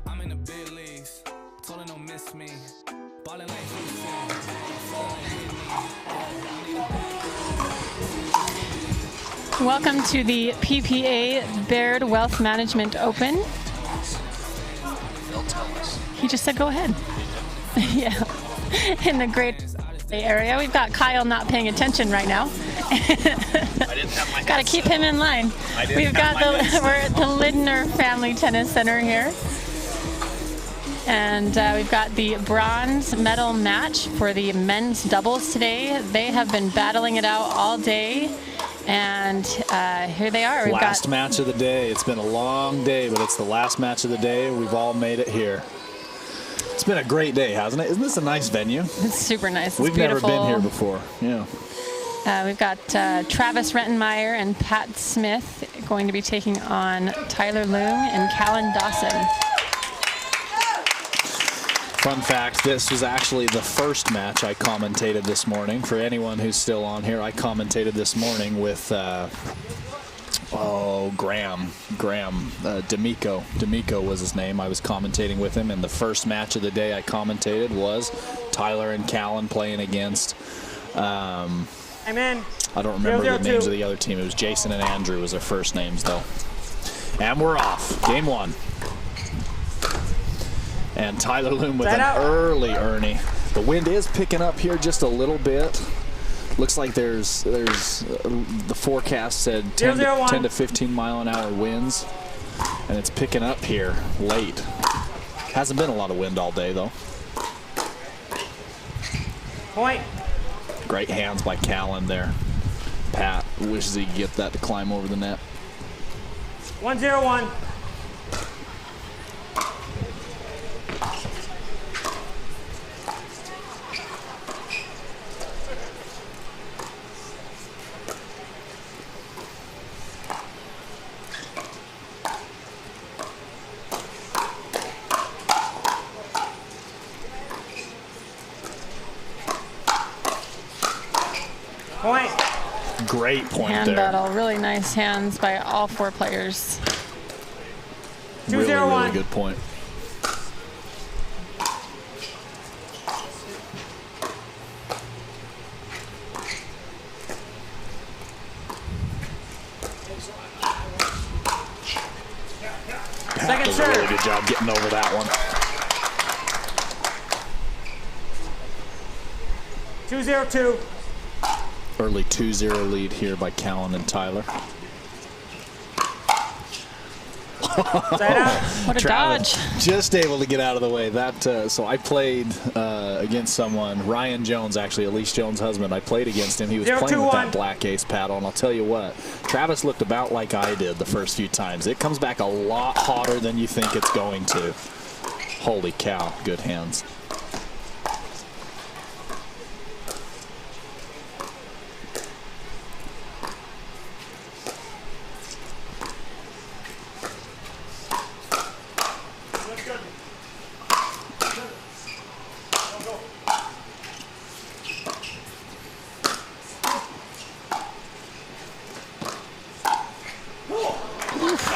I'm in the big leagues, told her don't miss me. Ballin' like Houston. Welcome to the PPA Baird Wealth Management Open. They'll tell us. He just said go ahead. Yeah. In the great area. We've got Kyle not paying attention right now. I didn't have my Got to keep him in line. We've got we're at the Linder Family Tennis Center here. And we've got the bronze medal match for the men's doubles today. They have been battling it out all day. And here they are. We've last match of the day. It's been a long day, but it's the last match of the day. We've all made it here. It's been a great day, hasn't it? Isn't this a nice venue? It's super nice. It's We've beautiful. never been here before. Yeah. We've got Travis Rentenmeyer and Pat Smith going to be taking on Tyler Loom and Callan Dawson. Fun fact, this was actually the first match I commentated this morning. For anyone who's still on here, I commentated this morning with, Graham, D'Amico. D'Amico was his name. I was commentating with him, and the first match of the day I commentated was Tyler and Callan playing against, I'm in. I don't remember the names of the other team. It was Jason and Andrew was their first names, though. And we're off. Game one. And Tyler Loom with an early Ernie. The wind is picking up here just a little bit. Looks like there's the forecast said 10 to 15 mile an hour winds, and it's picking up here late. Hasn't been a lot of wind all day though. Point. Great hands by Callan there. Pat wishes he could get that to climb over the net. 1-0-1. Point. Great point Hand there. battle. Really nice hands by all four players. Really, really good point. Pat does a really good job getting over that one. 2-0-2. Early 2-0 lead here by Callan and Tyler. What a Travis dodge. just able to get out of the way. That so I played against someone, Ryan Jones, actually, Elise Jones' husband. I played against him. He was playing with that black ace paddle, and I'll tell you what, Travis looked about like I did the first few times. It comes back a lot hotter than you think it's going to. Holy cow, good hands.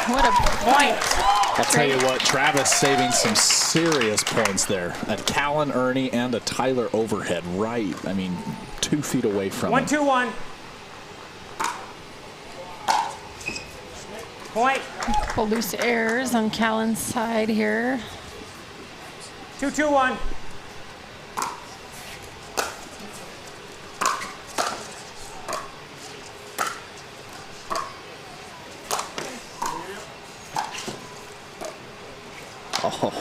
What a point. I'll tell you what, Travis saving some serious points there. A Callan Ernie and a Tyler overhead right. I mean, 2 feet away from him. 1-2-1. Point. Couple loose errors on Callan's side here. 2-2-1. Oh.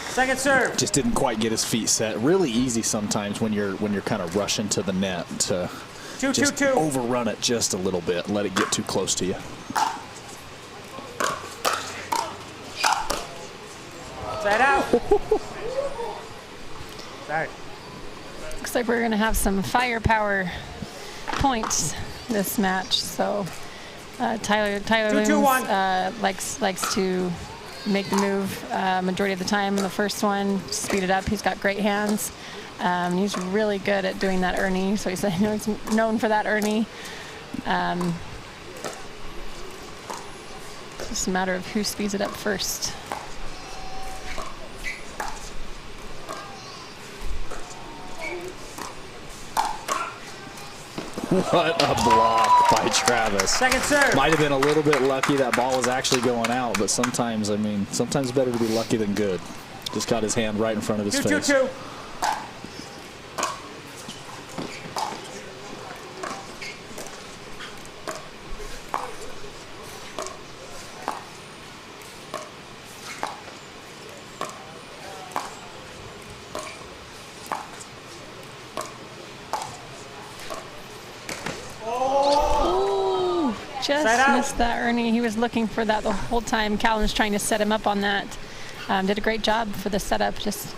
Second serve. Just didn't quite get his feet set. Really easy sometimes when you're kind of rushing to the net to just overrun it just a little bit and let it get too close to you. Side out. Sorry. Looks like we're going to have some firepower points this match. So Tyler Looms likes to make the move majority of the time. The first one, speed it up. He's got great hands. He's really good at doing that Ernie. So he's known for that Ernie. It's just a matter of who speeds it up first. What a block by Travis. Second serve. Might have been a little bit lucky that ball was actually going out, but sometimes, I mean, sometimes better to be lucky than good. Just got his hand right in front of his face. 2-2-2. Just missed that, Ernie. He was looking for that the whole time. Callan's trying to set him up on that. Did a great job for the setup. Just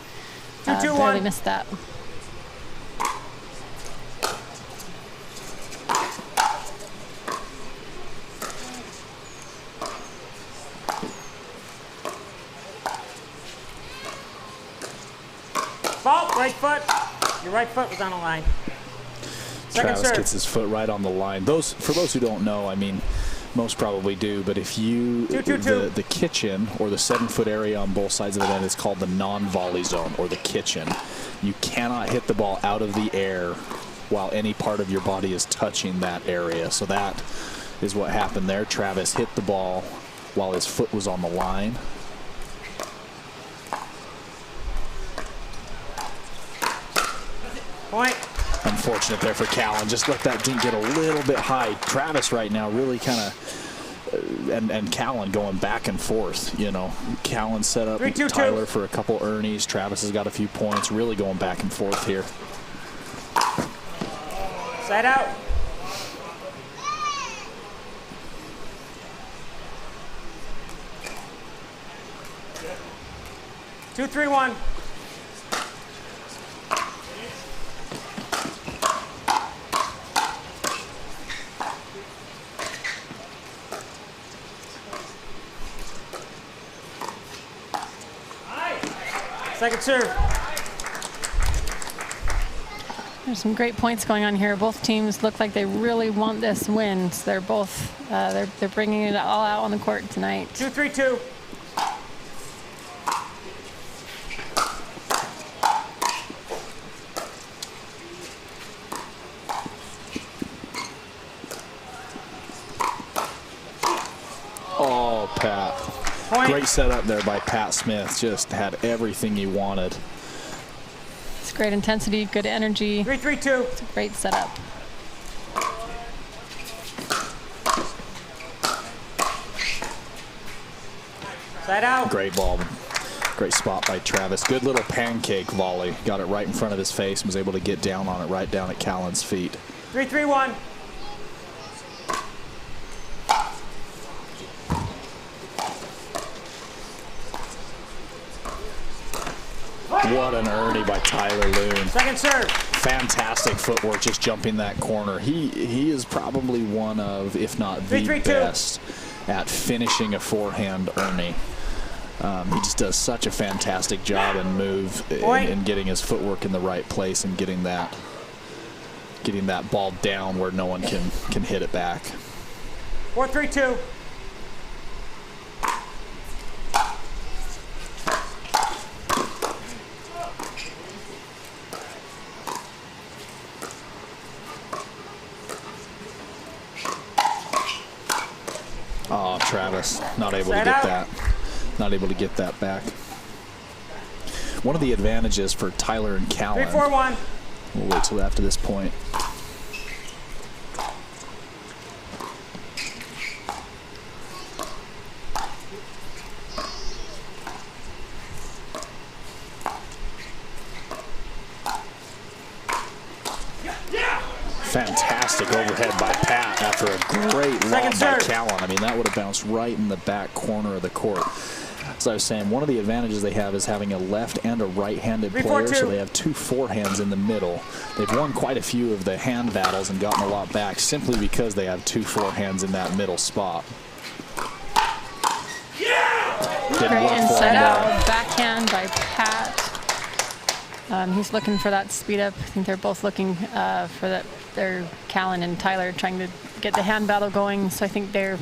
barely missed that. Fault, right foot. Your right foot was on the line. Travis gets his foot right on the line. For those who don't know, I mean, most probably do, but if you, the kitchen or the 7-foot area on both sides of the net is called the non-volley zone or the kitchen. You cannot hit the ball out of the air while any part of your body is touching that area. So that is what happened there. Travis hit the ball while his foot was on the line. Point. Unfortunate there for Callan. Just let that dink get a little bit high. Travis right now really kind of, and Callan going back and forth. You know, Callan set up 3-2-2. Tyler for a couple Ernies. Travis has got a few points. Really going back and forth here. Side out. Two, 3-1. Second serve. There's some great points going on here. Both teams look like they really want this win. So they're both they're bringing it all out on the court tonight. 2-3-2. Oh, Pat. Point. Great setup there by Pat Smith. Just had everything he wanted. It's great intensity, good energy. 3-3-2. It's a great setup. Side out. Great ball. Great spot by Travis. Good little pancake volley. Got it right in front of his face and was able to get down on it right down at Callan's feet. 3-3-1. What an Ernie by Tyler Loon. Second serve. Fantastic footwork just jumping that corner. He is probably one of, if not the 3-3-2. best at finishing a forehand Ernie. He just does such a fantastic job and move in getting his footwork in the right place and getting that ball down where no one can hit it back. 4-3-2. Oh, Travis, not able to get that. Not able to get that back. One of the advantages for Tyler and Callan. 3-4-1. We'll wait till after this point. Fantastic overhead by Pat after a great lob by Callan. I mean, that would have bounced right in the back corner of the court. As I was saying, one of the advantages they have is having a left and a right-handed player, so they have two forehands in the middle. They've won quite a few of the hand battles and gotten a lot back simply because they have two forehands in that middle spot. Great inside out backhand by Pat. He's looking for that speed up. I think they're both looking for that. They're Callan and Tyler trying to get the hand battle going. So I think they've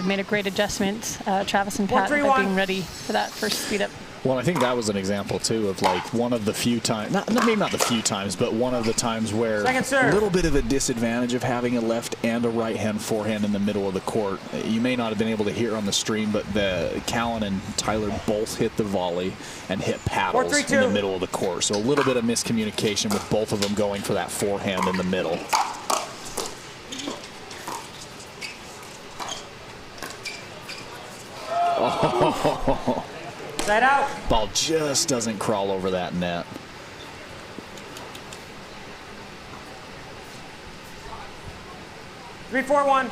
made a great adjustment. Travis and Pat are being ready for that first speed up. Well, I think that was an example, too, of like one of the few times, maybe not the few times, but one of the times where a little bit of a disadvantage of having a left and a right hand forehand in the middle of the court. You may not have been able to hear on the stream, but Callan and Tyler both hit the volley and hit paddles in the middle of the court. So a little bit of miscommunication with both of them going for that forehand in the middle. Oh. Side out. Ball just doesn't crawl over that net. Three, 4, 1.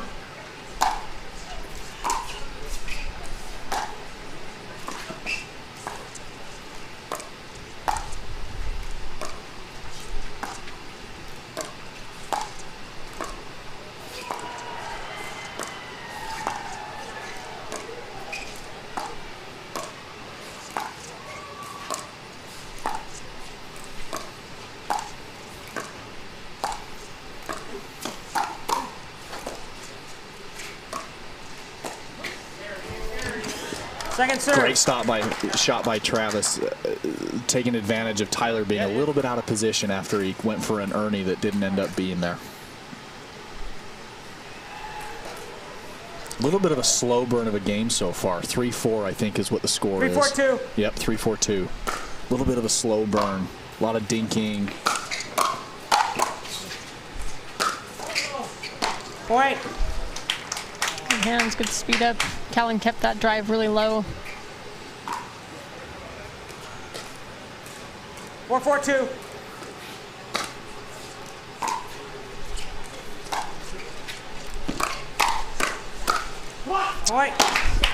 Second serve. Great shot by Travis, taking advantage of Tyler being a little bit out of position after he went for an Ernie that didn't end up being there. A little bit of a slow burn of a game so far. 3-4, I think, is what the score is. 3-4-2. Yep, 3-4-2. A little bit of a slow burn. A lot of dinking. Point. Good hands, good speed up. Callan kept that drive really low. 4-4-2. Point.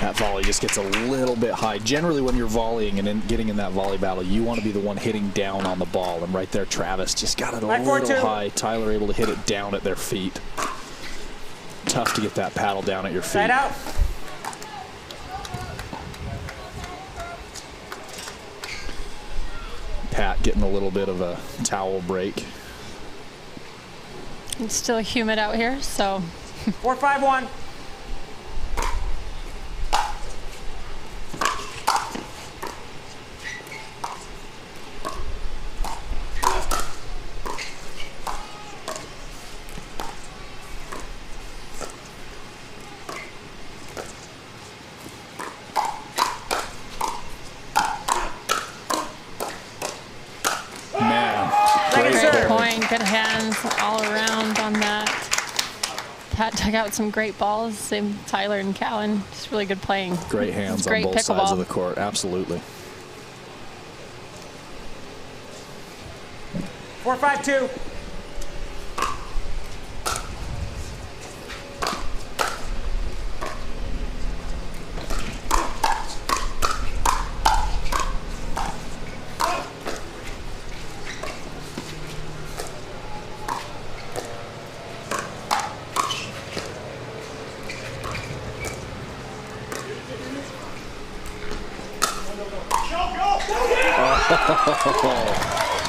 That volley just gets a little bit high. Generally, when you're volleying and then getting in that volley battle, you want to be the one hitting down on the ball. And right there, Travis just got it a little high. Tyler able to hit it down at their feet. Tough to get that paddle down at your feet. Side out. Pat getting a little bit of a towel break. It's still humid out here, so. 4-5-1. Great point, good hands all around on that. Pat took out some great balls, same Tyler and Callan. Just really good playing. Great hands on both sides of the court, absolutely. 4-5-2.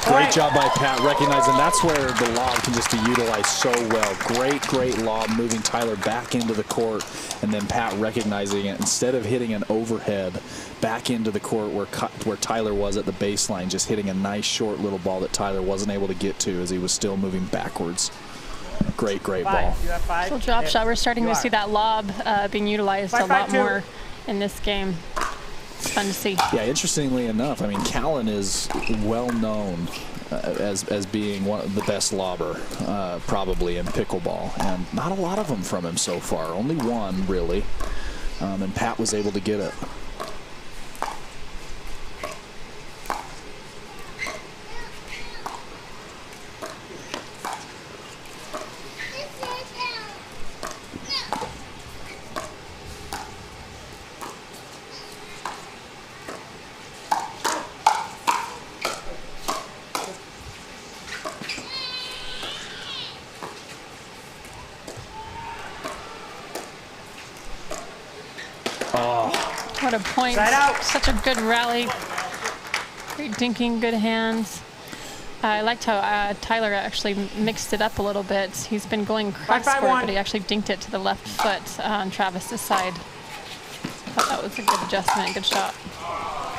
Great job by Pat, recognizing that's where the lob can just be utilized so well. Great lob, moving Tyler back into the court, and then Pat recognizing it. Instead of hitting an overhead back into the court where Tyler was at the baseline, just hitting a nice short little ball that Tyler wasn't able to get to as he was still moving backwards. Great ball. Full drop shot. We're starting to see that lob being utilized a lot more in this game. It's fun to see. Yeah, interestingly enough, I mean, Callan is well known as being one of the best lobber probably in pickleball, and not a lot of them from him so far. Only one, really, and Pat was able to get it. What a point. Such a good rally. Great dinking, good hands. I liked how Tyler actually mixed it up a little bit. He's been going cross court, but he actually dinked it to the left foot on Travis's side. I thought that was a good adjustment, good shot.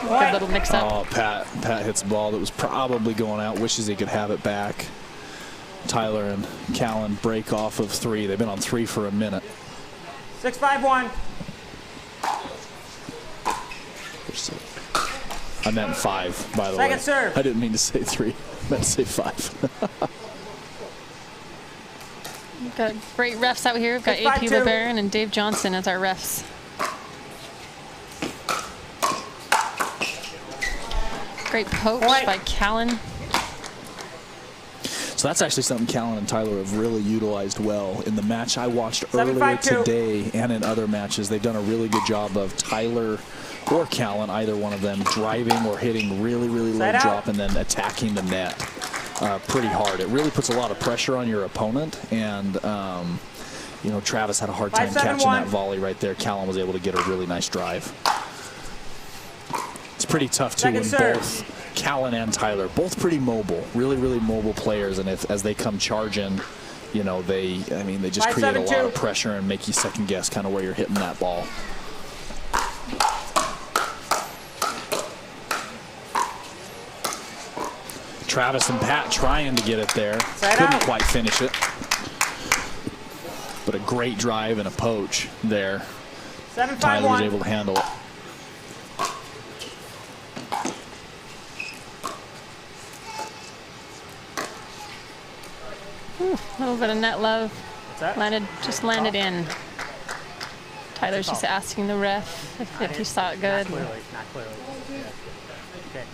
Good little mix-up. Oh, Pat hits a ball that was probably going out. Wishes he could have it back. Tyler and Callan break off of 3. They've been on 3 for a minute. 6-5-1. I meant 5, by the way. Second serve. I didn't mean to say 3. I meant to say 5. We've got great refs out here. We've got AP LeBaron and Dave Johnson as our refs. Great poke by Callan. So that's actually something Callan and Tyler have really utilized well. In the match I watched earlier today and in other matches, they've done a really good job of Tyler or Callan, either one of them, driving or hitting really, really low drop and then attacking the net pretty hard. It really puts a lot of pressure on your opponent, and you know, Travis had a hard time catching that volley right there. Callan was able to get a really nice drive. It's pretty tough too when both Callan and Tyler, both pretty mobile, really, really mobile players, and as they come charging, you know, they just create a lot of pressure and make you second guess kind of where you're hitting that ball. Travis and Pat trying to get it there. Couldn't quite finish it. But a great drive and a poach there. Tyler was able to handle it. A little bit of net love. Just landed in. Tyler's just asking the ref if he saw it good. Not clearly. Okay.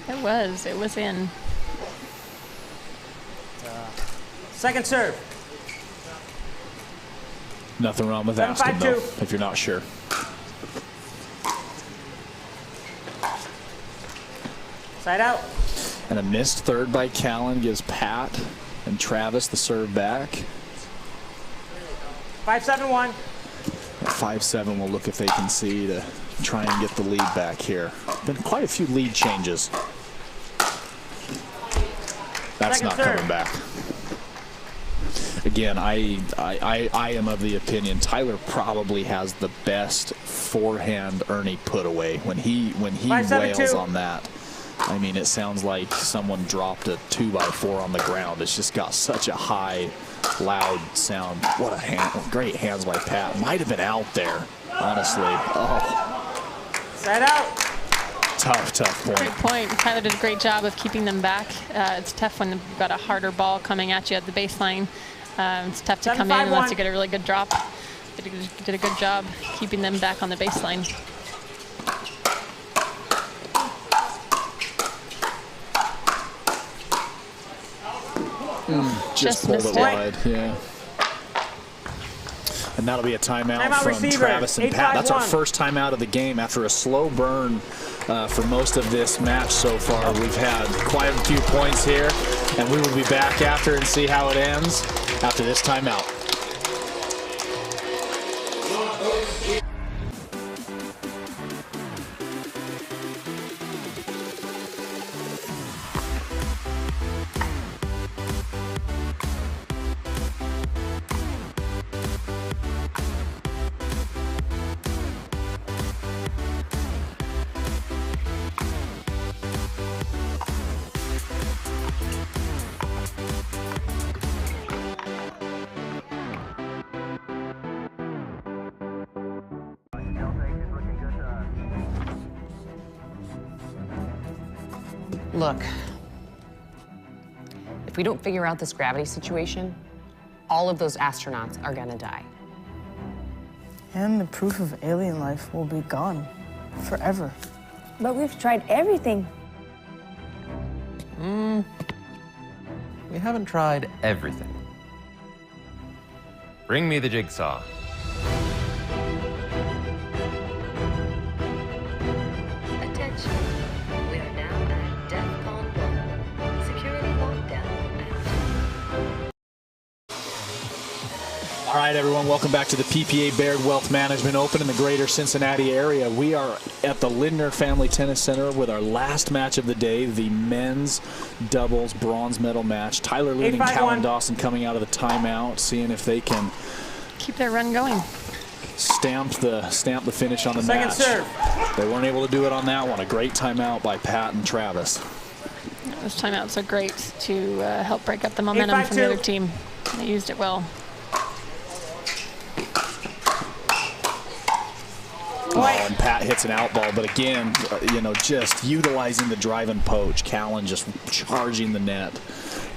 It was in. Second serve. Nothing wrong with asking though, if you're not sure. Side out. And a missed third by Callan gives Pat and Travis the serve back. 5-7-1. 5-7 will look if they can see to try and get the lead back here. Been quite a few lead changes. That's not coming back. Again, I am of the opinion Tyler probably has the best forehand Ernie put away. When he wails on that, I mean, it sounds like someone dropped a 2x4 on the ground. It's just got such a high, loud sound. What a great hands by Pat. Might have been out there, honestly. Oh. Side out. Tough point. Great point. Tyler did a great job of keeping them back. It's tough when you've got a harder ball coming at you at the baseline. It's tough to come in unless you get a really good drop. Did a good job keeping them back on the baseline. Just pulled it wide, yeah. And that'll be a timeout from Travis and Pat. That's our first timeout of the game after a slow burn for most of this match so far. We've had quite a few points here, and we will be back after and see how it ends after this timeout. Look, if we don't figure out this gravity situation, all of those astronauts are gonna die. And the proof of alien life will be gone forever. But we've tried everything. We haven't tried everything. Bring me the jigsaw. Attention. We are now at DEFCON 1. Security lockdown active. All right, everyone, welcome back to the PPA Baird Wealth Management Open in the greater Cincinnati area. We are at the Linder Family Tennis Center with our last match of the day, the men's doubles bronze medal match. Tyler Lynn and Callan Dawson coming out of the timeout, seeing if they can keep their run going. stamped the finish on the Second match. serve. They weren't able to do it on that one. A great timeout by Pat and Travis. Yeah, those timeouts are great to help break up the momentum from the other team. They used it well. Oh, and Pat hits an out ball, but again, you know, just utilizing the drive and poach. Callan just charging the net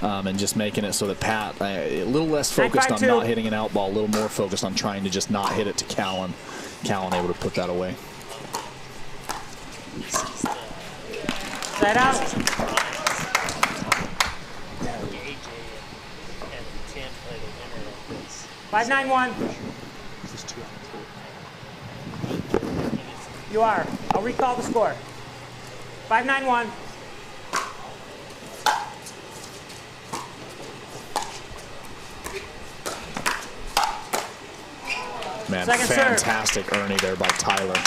and just making it so that Pat, a little less focused on not hitting an out ball, a little more focused on trying to just not hit it to Callan. Callan able to put that away. Side out. 5-9-1. You are. I'll recall the score. 5-9-1. Man, Second fantastic serve. Ernie there by Tyler.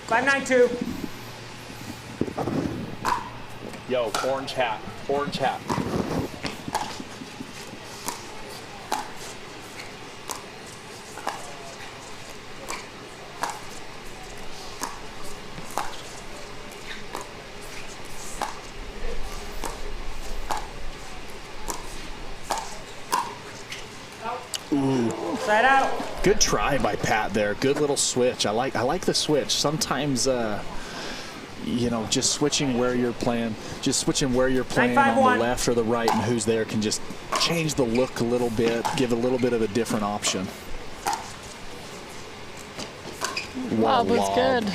5-9-2. Yo, orange hat. Orange hat. Ooh. Side out. Good try by Pat there. Good little switch. I like the switch. Sometimes you know, just switching where you're playing, on the left or the right and who's there can just change the look a little bit, give a little bit of a different option. Wow, was good.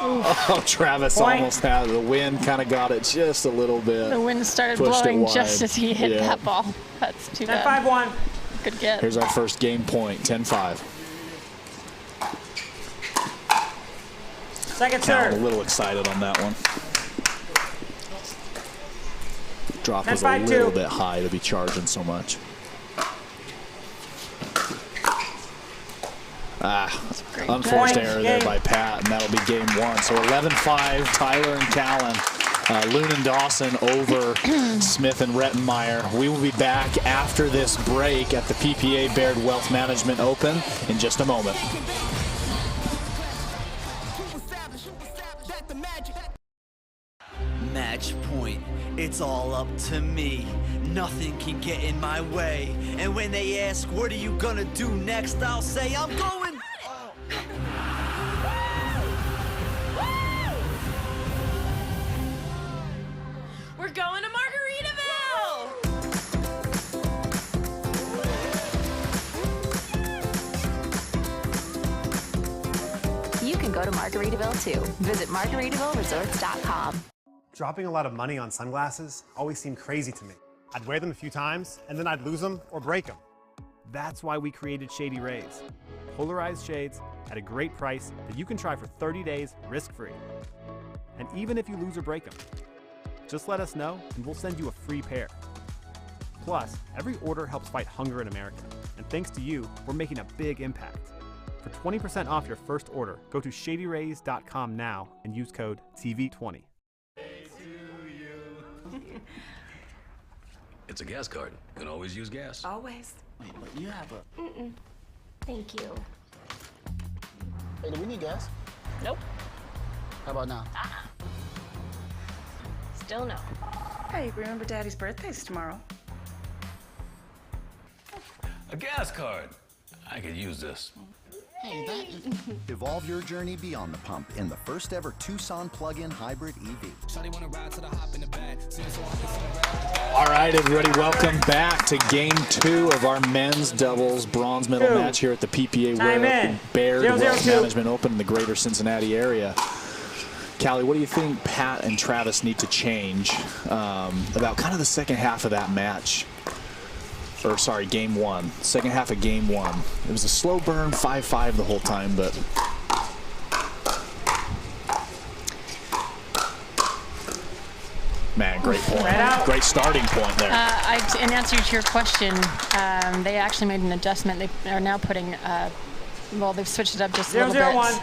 Oh, Travis almost had it. The wind kind of got it just a little bit. The wind started blowing just as he hit that ball. That's too bad. 10-5-1. Good get. Here's our first game point, 10-5. Second serve. A little excited on that one. Drop was a little bit high to be charging so much. Unforced error there by Pat, and that'll be game one. So 11-5, Tyler and Callan. Loon and Dawson over Smith and Rettenmeyer. We will be back after this break at the PPA Baird Wealth Management Open in just a moment. Match point. It's all up to me. Nothing can get in my way. And when they ask, what are you gonna do next? I'll say, I'm going. We're going to Margaritaville! You can go to Margaritaville too. Visit MargaritavilleResorts.com. Dropping a lot of money on sunglasses always seemed crazy to me. I'd wear them a few times, and then I'd lose them or break them. That's why we created Shady Rays. Polarized shades at a great price that you can try for 30 days risk-free. And even if you lose or break them, just let us know and we'll send you a free pair. Plus, every order helps fight hunger in America. And thanks to you, we're making a big impact. For 20% off your first order, go to shadyrays.com now and use code TV20. It's a gas card. You can always use gas. Always. Wait, but you have a... Mm-mm. Thank you. Hey, do we need gas? Nope. How about now? Still no. Hey, remember Daddy's birthday's tomorrow. A gas card. I could use this. Hey, that is... Evolve your journey beyond the pump in the first ever Tucson plug-in hybrid EV. All right, everybody, welcome back to Game 2 of our men's doubles bronze medal match here at the PPA Baird Wealth Management Open in the greater Cincinnati area. Callie, what do you think Pat and Travis need to change about kind of the second half of that match? Or sorry, game one. Second half of game one. It was a slow burn, 5-5 the whole time, but man, great point. Great starting point there. In answer to your question, they actually made an adjustment. They are now putting, well, they've switched it up just a little bit.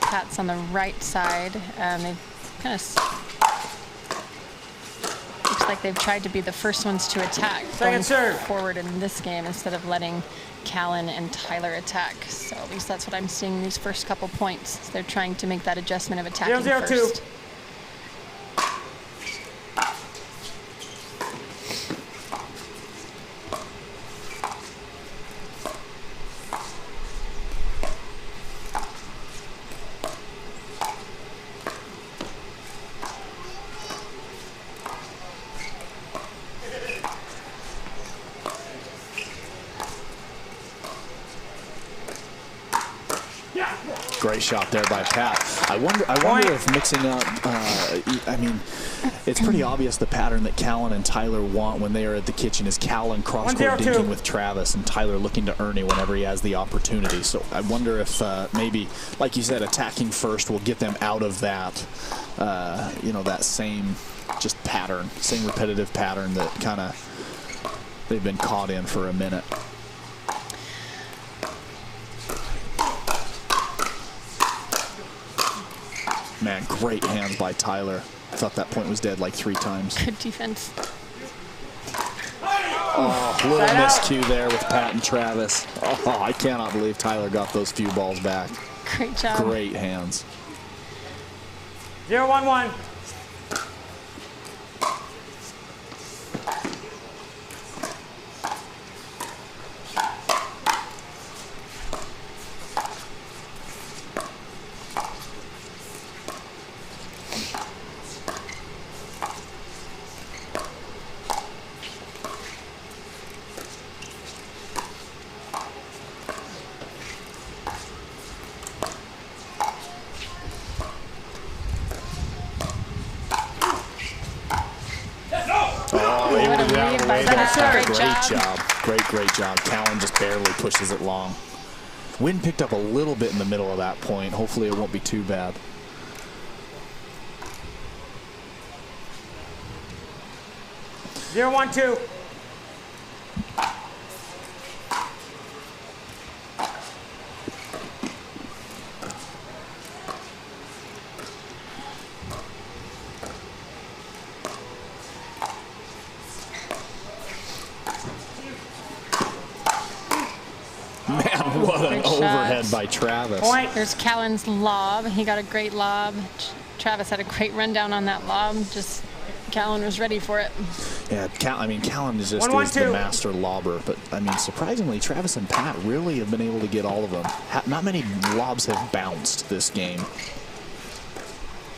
Pat's on the right side. They kind of like they've tried to be the first ones to attack going forward in this game instead of letting Callan and Tyler attack. So at least that's what I'm seeing these first couple points. They're trying to make that adjustment of attacking 0-0-2. first. Great shot there by Pat. I wonder if mixing up, I mean, it's pretty obvious the pattern that Callan and Tyler want when they are at the kitchen is Callan cross-court dinking with Travis and Tyler looking to Ernie whenever he has the opportunity. So I wonder if maybe, like you said, attacking first will get them out of that, you know, that same just pattern, same repetitive pattern that kind of they've been caught in for a minute. Man, great hands by Tyler. I thought that point was dead like 3 times. Good defense. Oh, little miscue there with Pat and Travis. Oh, I cannot believe Tyler got those few balls back. Great job. Great hands. 0-1-1. Great job. Callan just barely pushes it long. Wind picked up a little bit in the middle of that point. Hopefully it won't be too bad. Zero, 1-2. What an overhead by Travis. There's Callan's lob. He got a great lob. Travis had a great rundown on that lob. Just Callan was ready for it. Yeah, Callan is just the master lobber. But, I mean, surprisingly, Travis and Pat really have been able to get all of them. Not many lobs have bounced this game.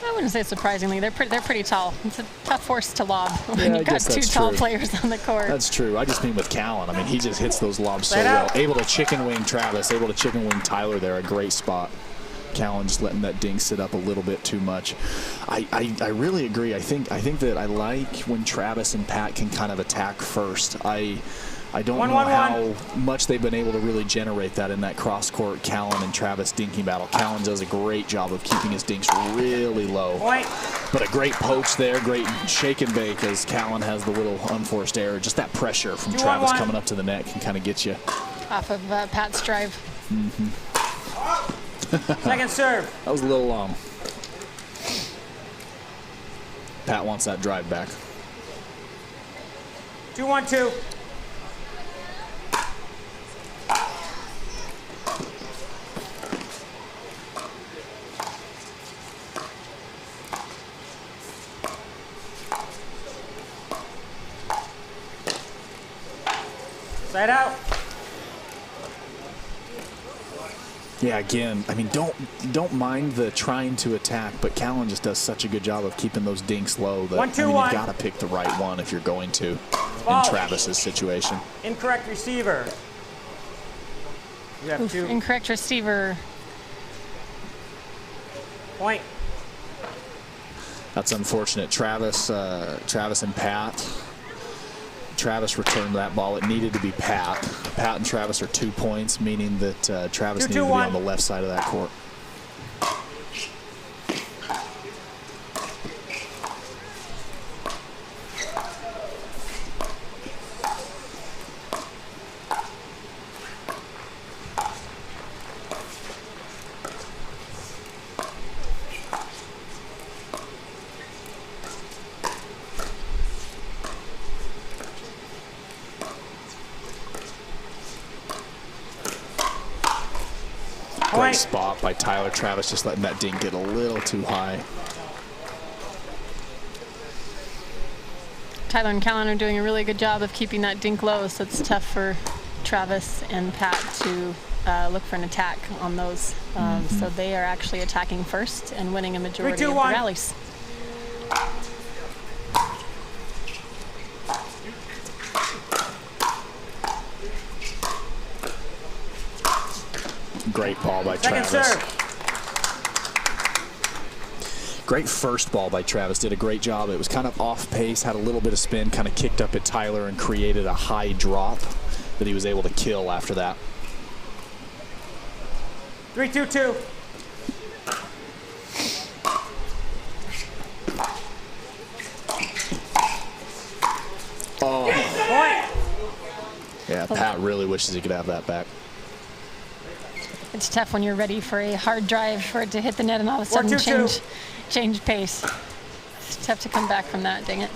I wouldn't say surprisingly. They're pretty tall. It's a tough force to lob when you've got 2 tall players on the court. That's true. I just mean with Callan. I mean, he just hits those lobs so well. Able to chicken wing Travis, able to chicken wing Tyler there. A great spot. Callan just letting that ding sit up a little bit too much. I really agree. I think that I like when Travis and Pat can kind of attack first. I don't know how much they've been able to really generate that in that cross-court Callan and Travis dinking battle. Callan does a great job of keeping his dinks really low. But a great poach there, great shake and bake as Callan has the little unforced error. Just that pressure from Travis coming up to the net can kind of get you. Off of Pat's drive. Second serve. That was a little long. Pat wants that drive back. 2-1-2. Side out. Yeah, again, I mean, don't mind the trying to attack, but Callan just does such a good job of keeping those dinks low that you've got to pick the right one if you're going to in Travis's situation. Incorrect receiver. You have 2. Incorrect receiver. Point. That's unfortunate. Travis and Pat. Travis returned that ball. It needed to be Pat. Pat and Travis are 2 points, meaning that Travis needed to be on the left side of that court. Great spot by Tyler. Travis just letting that dink get a little too high. Tyler and Callan are doing a really good job of keeping that dink low, so it's tough for Travis and Pat to look for an attack on those. So they are actually attacking first and winning a majority of the rallies. Great ball by Travis. Serve. Great first ball by Travis. Did a great job. It was kind of off pace, had a little bit of spin, kind of kicked up at Tyler and created a high drop that he was able to kill after that. 3-2-2. Oh. Point. Yeah, Pat really wishes he could have that back. It's tough when you're ready for a hard drive for it to hit the net and all of a sudden change pace. It's tough to come back from that, dang it.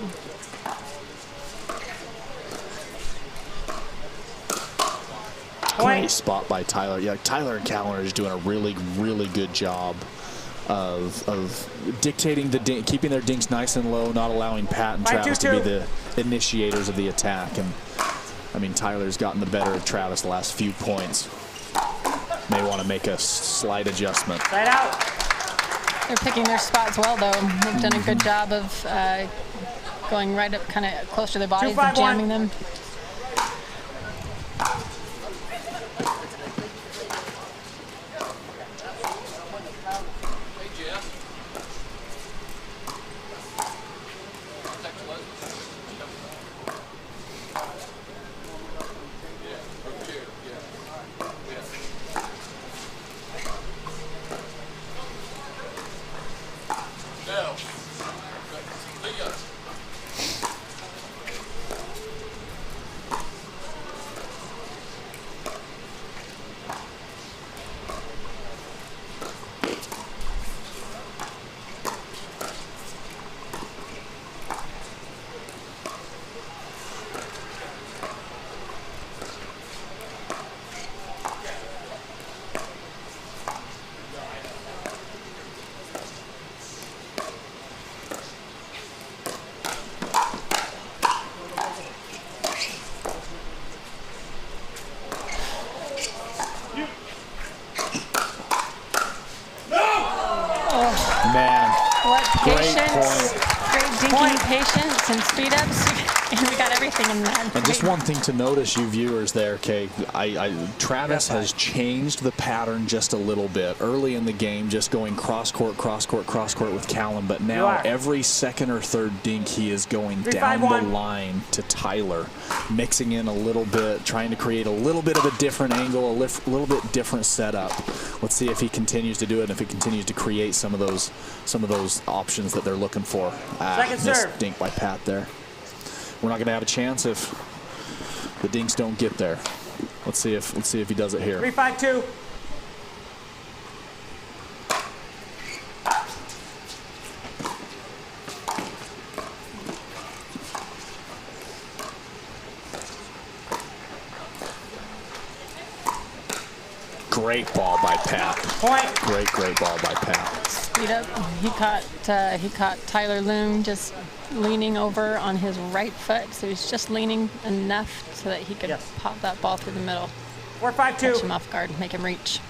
Great spot by Tyler. Yeah, Tyler and Callan are just doing a really, really good job of dictating the dink, keeping their dinks nice and low, not allowing Pat and Travis to be the initiators of the attack. And I mean, Tyler's gotten the better of Travis the last few points. May want to make a slight adjustment. Side out. They're picking their spots well, though. They've done a good job of going right up, kind of close to their bodies and jamming them. Patience and speed ups, and we got everything in that. And just one thing to notice, you viewers there, Kay, Travis has changed the pattern just a little bit. Early in the game, just going cross court with Callan, but now every second or third dink, he is going down the line to Tyler, mixing in a little bit, trying to create a little bit of a different angle, a little bit different setup. Let's see if he continues to do it, and if he continues to create some of those options that they're looking for. Missed dink by Pat there. We're not going to have a chance if the dinks don't get there. Let's see if he does it here. 3-5-2. Great ball by Pat. Point. Great ball by Pat. Speed up. He caught Tyler Loom just leaning over on his right foot, so he's just leaning enough so that he could pop that ball through the middle. 4-5-2. Catch him off guard, make him reach.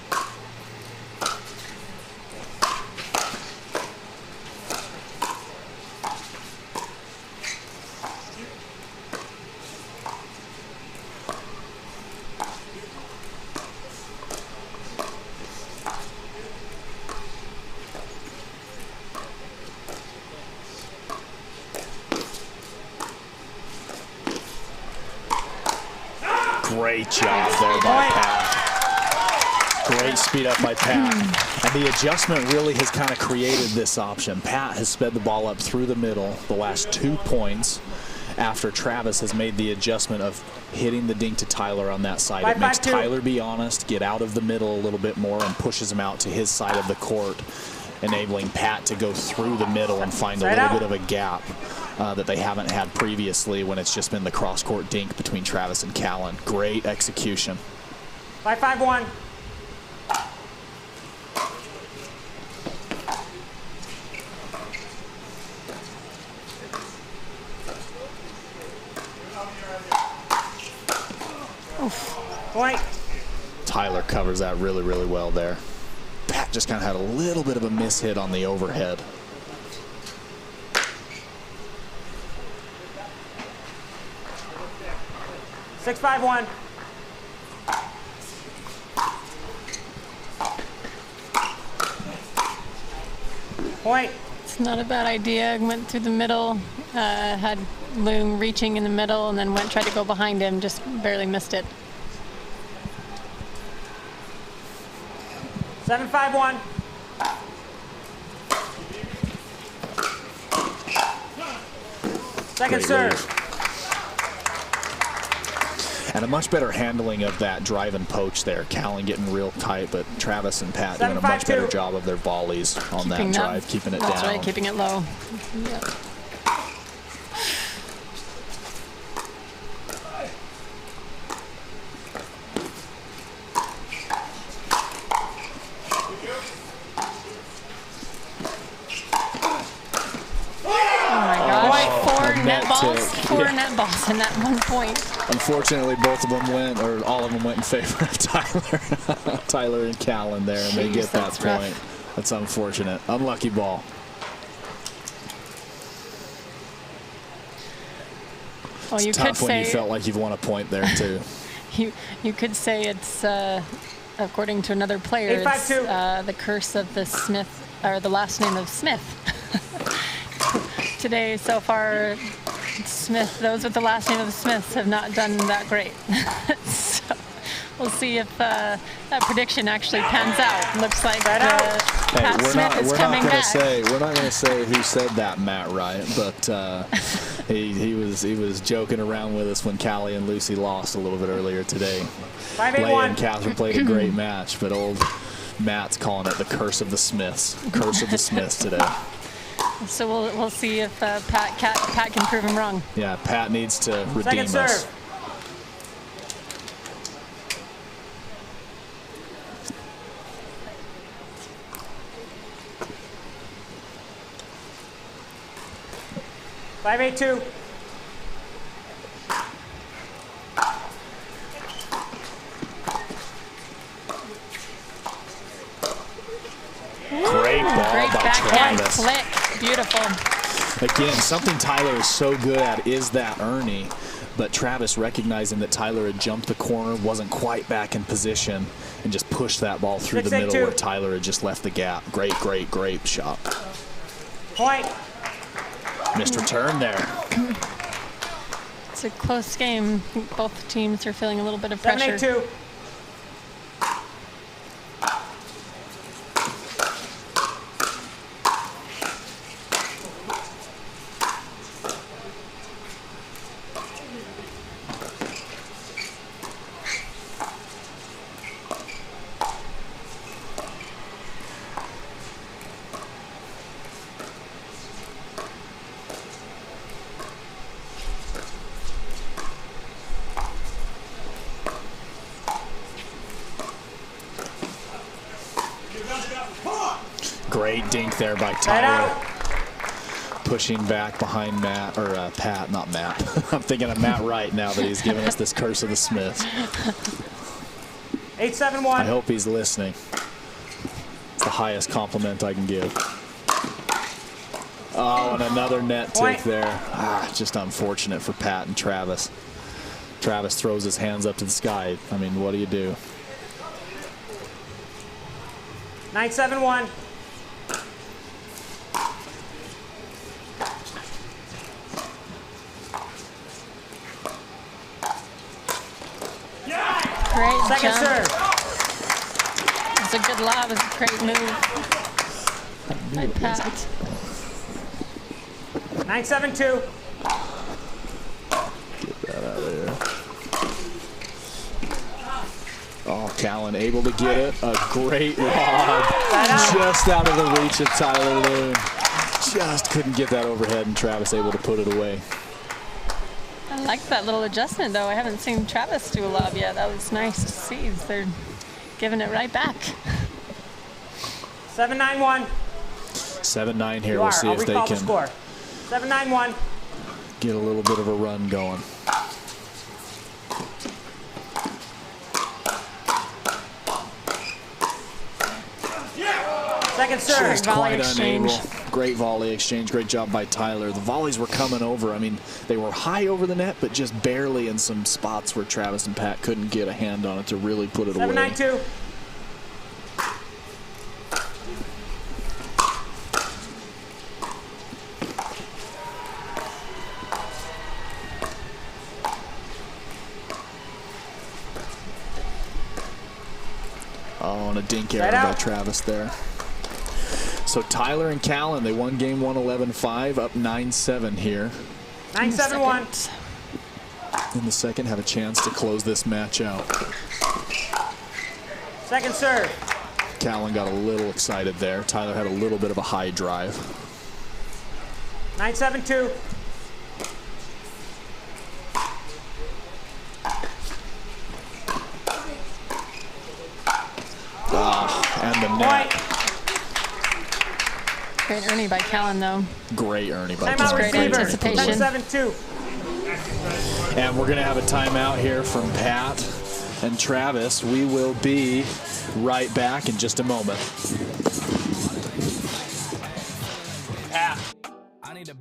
Great job there by Pat. Great speed up by Pat. And the adjustment really has kind of created this option. Pat has sped the ball up through the middle the last 2 points after Travis has made the adjustment of hitting the dink to Tyler on that side. It makes Tyler be honest, get out of the middle a little bit more, and pushes him out to his side of the court, enabling Pat to go through the middle and find a little bit of a gap that they haven't had previously when it's just been the cross-court dink between Travis and Callan. Great execution. 5-5-1. Oof. Point. Tyler covers that really, really well there. Pat just kind of had a little bit of a miss hit on the overhead. Six, 5-1. Point. It's not a bad idea. Went through the middle, had Loom reaching in the middle, and then tried to go behind him, just barely missed it. 7, 5-1. Second serve. And a much better handling of that drive and poach there. Callan getting real tight, but Travis and Pat doing a much better job of their volleys on that drive, keeping it down. That's right, keeping it low. Yep. Four net balls in that 1 point. Unfortunately, both of them went, or all of them went in favor of Tyler. Tyler and Callan there, and they get that point. Rough. That's unfortunate. Unlucky ball. Well, it's tough when you felt like you've won a point there too. You could say it's, according to another player, it's the curse of the Smith, or the last name of Smith. Today, so far, Smith, those with the last name of Smith have not done that great. So we'll see if that prediction actually pans out. Looks like Pat Smith is coming back. We're not going to say who said that, Matt Wright, but he was joking around with us when Callie and Lucy lost a little bit earlier today. Leia and Catherine played a great match, but old Matt's calling it the curse of the Smiths. Curse of the Smiths today. So we'll see if Pat can prove him wrong. Yeah, Pat needs to redeem us. Second serve. Five, 8-2. Great ball by Travis. Flick. Beautiful. Again, something Tyler is so good at is that Ernie, but Travis, recognizing that Tyler had jumped the corner, wasn't quite back in position, and just pushed that ball through the middle where Tyler had just left the gap. Great, great, great shot. Point. Missed return there. It's a close game. Both teams are feeling a little bit of pressure. 7-8-2. Great dink there by Tyler. Pushing back behind Matt, or Pat, not Matt. I'm thinking of Matt Wright now that he's giving us this curse of the Smiths. 8-7-1. I hope he's listening. It's the highest compliment I can give. Oh, and another net tick there. Just unfortunate for Pat and Travis. Travis throws his hands up to the sky. I mean, what do you do? 9-7-1. Great Second jump. serve. It's a good lob. It's a great move by Pat. 9-7-2. Get that out of there. Oh, Callan able to get it. A great lob. Just out of the reach of Tyler Loom. Just couldn't get that overhead, and Travis able to put it away. I like that little adjustment, though. I haven't seen Travis do a lob yet. That was nice to see. They're giving it right back. 7-9-1. 7-9 here. We'll see if they can 7-9-1. get a little bit of a run going. Second serve. Just quite unable. Great volley exchange. Great job by Tyler. The volleys were coming over. I mean, they were high over the net, but just barely in some spots where Travis and Pat couldn't get a hand on it to really put it away. 7-9-2. Oh, and a dink error by Travis there. So Tyler and Callan, they won game 1 11-5, up 9-7 here. 9-7-1. In the second, have a chance to close this match out. Second serve. Callan got a little excited there. Tyler had a little bit of a high drive. 9-7-2. And the net. Great Ernie by Callan, though. Great Ernie by Just Callan. great anticipation. 10-7-2. And we're going to have a timeout here from Pat and Travis. We will be right back in just a moment. Pat. I need to...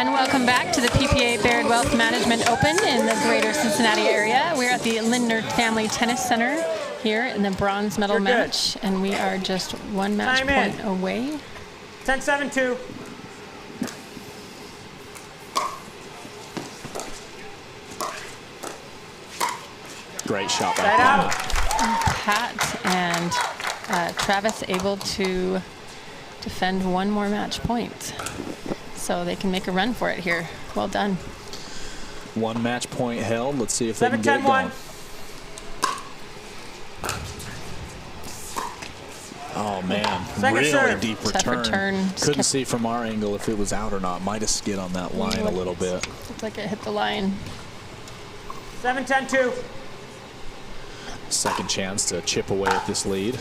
Welcome back to the PPA Baird Wealth Management Open in the greater Cincinnati area. We're at the Linder Family Tennis Center here in the bronze medal match, and we are just one match point away. 10-7-2. Great shot by Pat and Travis able to defend one more match point. So they can make a run for it here. Well done. One match point held. Let's see if they can get it going. Oh, man. Really deep return. Couldn't see from our angle if it was out or not. Might have skid on that line a little bit. Looks like it hit the line. 7-10-2. Second chance to chip away at this lead.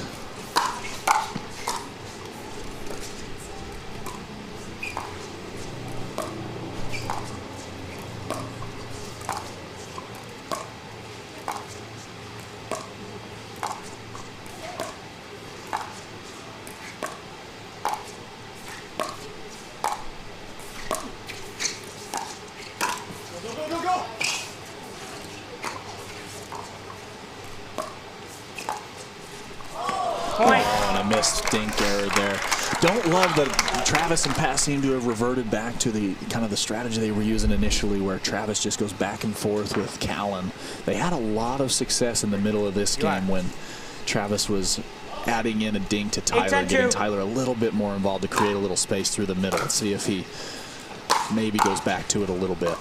And a missed dink error there. Don't love that Travis and Pat seem to have reverted back to the kind of the strategy they were using initially, where Travis just goes back and forth with Callan. They had a lot of success in the middle of this game when Travis was adding in a dink to Tyler, getting Tyler a little bit more involved to create a little space through the middle. Let's see if he maybe goes back to it a little bit.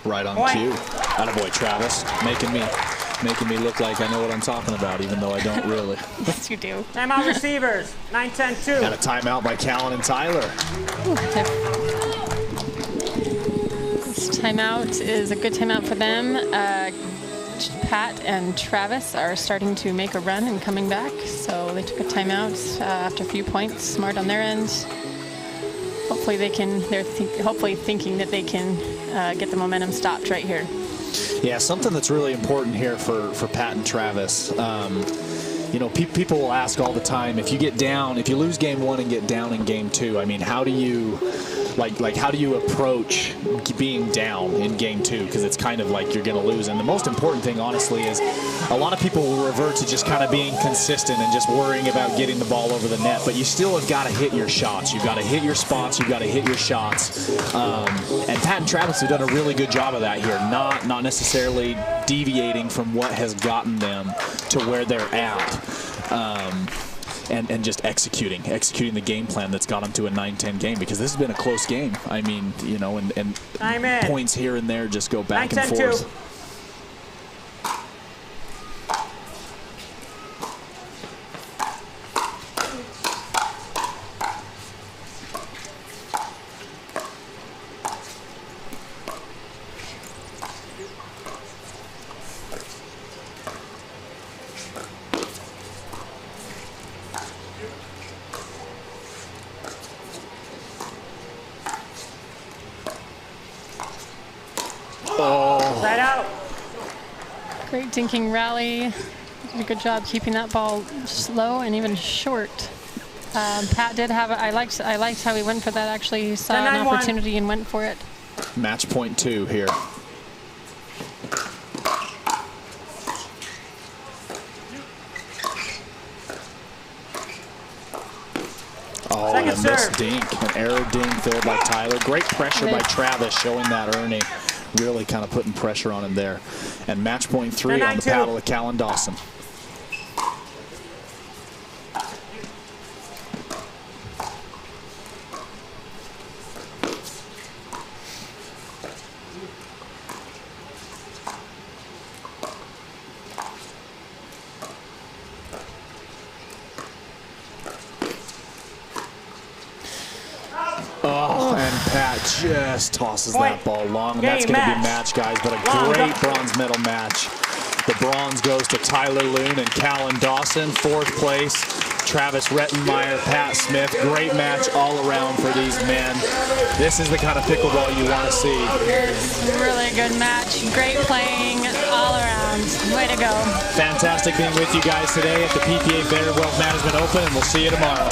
Right on cue. Attaboy, Travis, making me look like I know what I'm talking about, even though I don't really. Yes, you do. Timeout receivers, 9-10-2. And a timeout by Callan and Tyler. This timeout is a good timeout for them. Pat and Travis are starting to make a run and coming back, so they took a timeout after a few points. Smart on their end. Hopefully they can. They're hopefully thinking that they can get the momentum stopped right here. Yeah, something that's really important here for Pat and Travis. You know, people will ask all the time, if you get down, if you lose game one and get down in game two, I mean, how do you like how do you approach being down in game 2, because it's kind of like you're going to lose. And the most important thing, honestly, is a lot of people will revert to just kind of being consistent and just worrying about getting the ball over the net, but you still have got to hit your shots. You've got to hit your spots. You've got to hit your shots. And Pat and Travis have done a really good job of that here, not necessarily deviating from what has gotten them to where they're at. And just executing the game plan that's got them to a 9-10 game, because this has been a close game. I mean, you know, and points here and there just go back and forth. Side out. Great dinking rally. Did a good job keeping that ball slow and even short. Pat did have. I liked how he went for that. Actually, he saw an opportunity and went for it. Match point 2 here. Oh, and a missed dink, an error dink filled by Tyler. Great pressure by Travis, showing that Ernie. Really kind of putting pressure on him there. And match point 3 on the paddle of Callan Dawson. Oh, and Pat just tosses that ball long. That's going to be match, guys, but a great bronze medal match. The bronze goes to Tyler Loon and Callan Dawson. 4th place, Travis Rettenmeyer, Pat Smith. Great match all around for these men. This is the kind of pickleball you want to see. Really good match. Great playing all around. Way to go. Fantastic being with you guys today at the PPA Baird Wealth Management Open, and we'll see you tomorrow.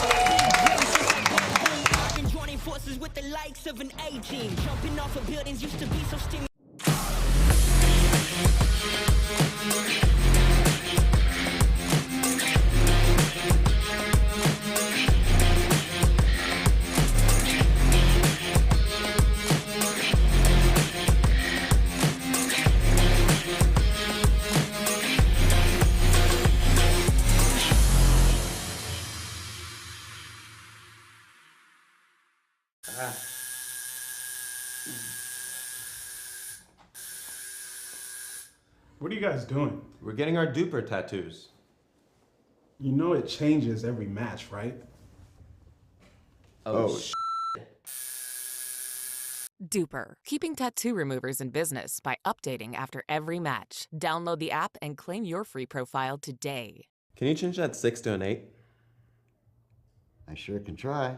With the likes of an A-team, jumping off of buildings used to be so stimulating. What are you guys doing? We're getting our duper tattoos. You know it changes every match, right? Oh, Duper, keeping tattoo removers in business by updating after every match. Download the app and claim your free profile today. Can you change that 6 to an 8? I sure can try.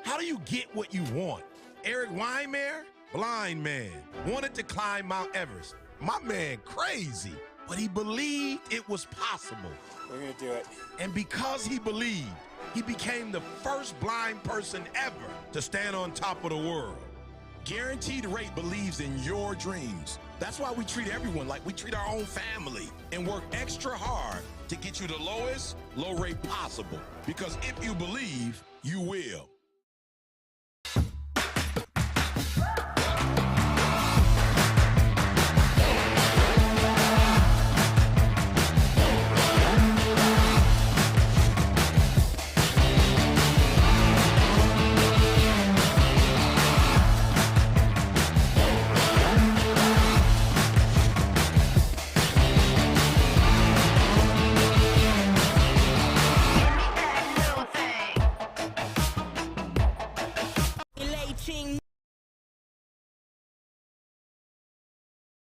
How do you get what you want? Eric Weimer, blind man, wanted to climb Mount Everest. My man crazy, but he believed it was possible. We're gonna do it. And because he believed, he became the first blind person ever to stand on top of the world. Guaranteed Rate believes in your dreams. That's why we treat everyone like we treat our own family and work extra hard to get you the lowest low rate possible. Because if you believe, you will.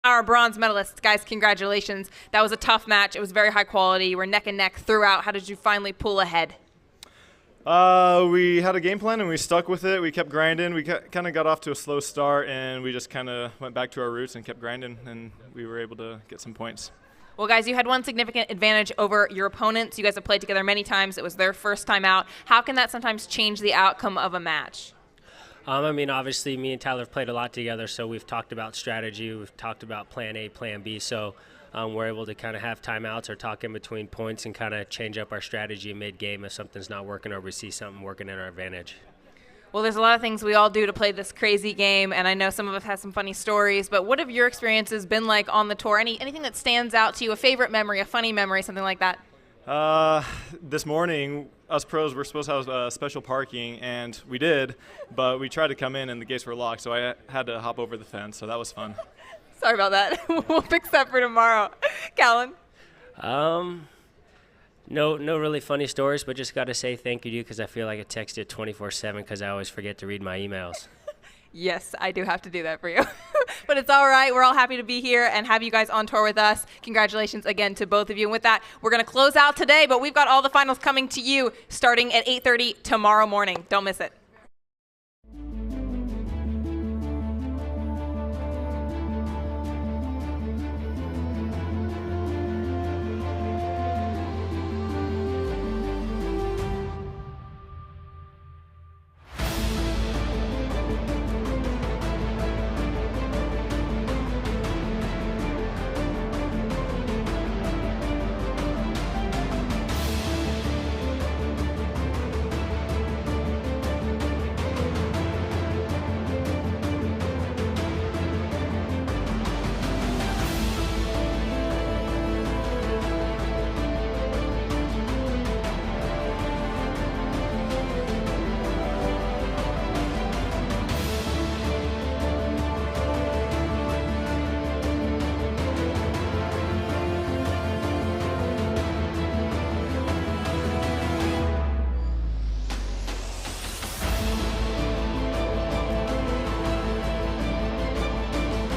Our bronze medalists, guys, congratulations. That was a tough match. It was very high quality. You were neck and neck throughout. How did you finally pull ahead? We had a game plan and we stuck with it. We kept grinding. We kind of got off to a slow start and we just kind of went back to our roots and kept grinding, and we were able to get some points. Well, guys, you had one significant advantage over your opponents. You guys have played together many times. It was their first time out. How can that sometimes change the outcome of a match? I mean, obviously, me and Tyler have played a lot together, so we've talked about strategy. We've talked about plan A, plan B, so we're able to kind of have timeouts or talk in between points and kind of change up our strategy mid-game if something's not working or we see something working in our advantage. Well, there's a lot of things we all do to play this crazy game, and I know some of us have some funny stories, but what have your experiences been like on the tour? Anything that stands out to you, a favorite memory, a funny memory, something like that? This morning, us pros were supposed to have special parking, and we did, but we tried to come in and the gates were locked, so I had to hop over the fence, so that was fun. Sorry about that. We'll fix that for tomorrow. Callan? No really funny stories, but just got to say thank you to you because I feel like I text it 24/7 because I always forget to read my emails. Yes, I do have to do that for you. But it's all right. We're all happy to be here and have you guys on tour with us. Congratulations again to both of you. And with that, we're going to close out today, but we've got all the finals coming to you starting at 8:30 tomorrow morning. Don't miss it.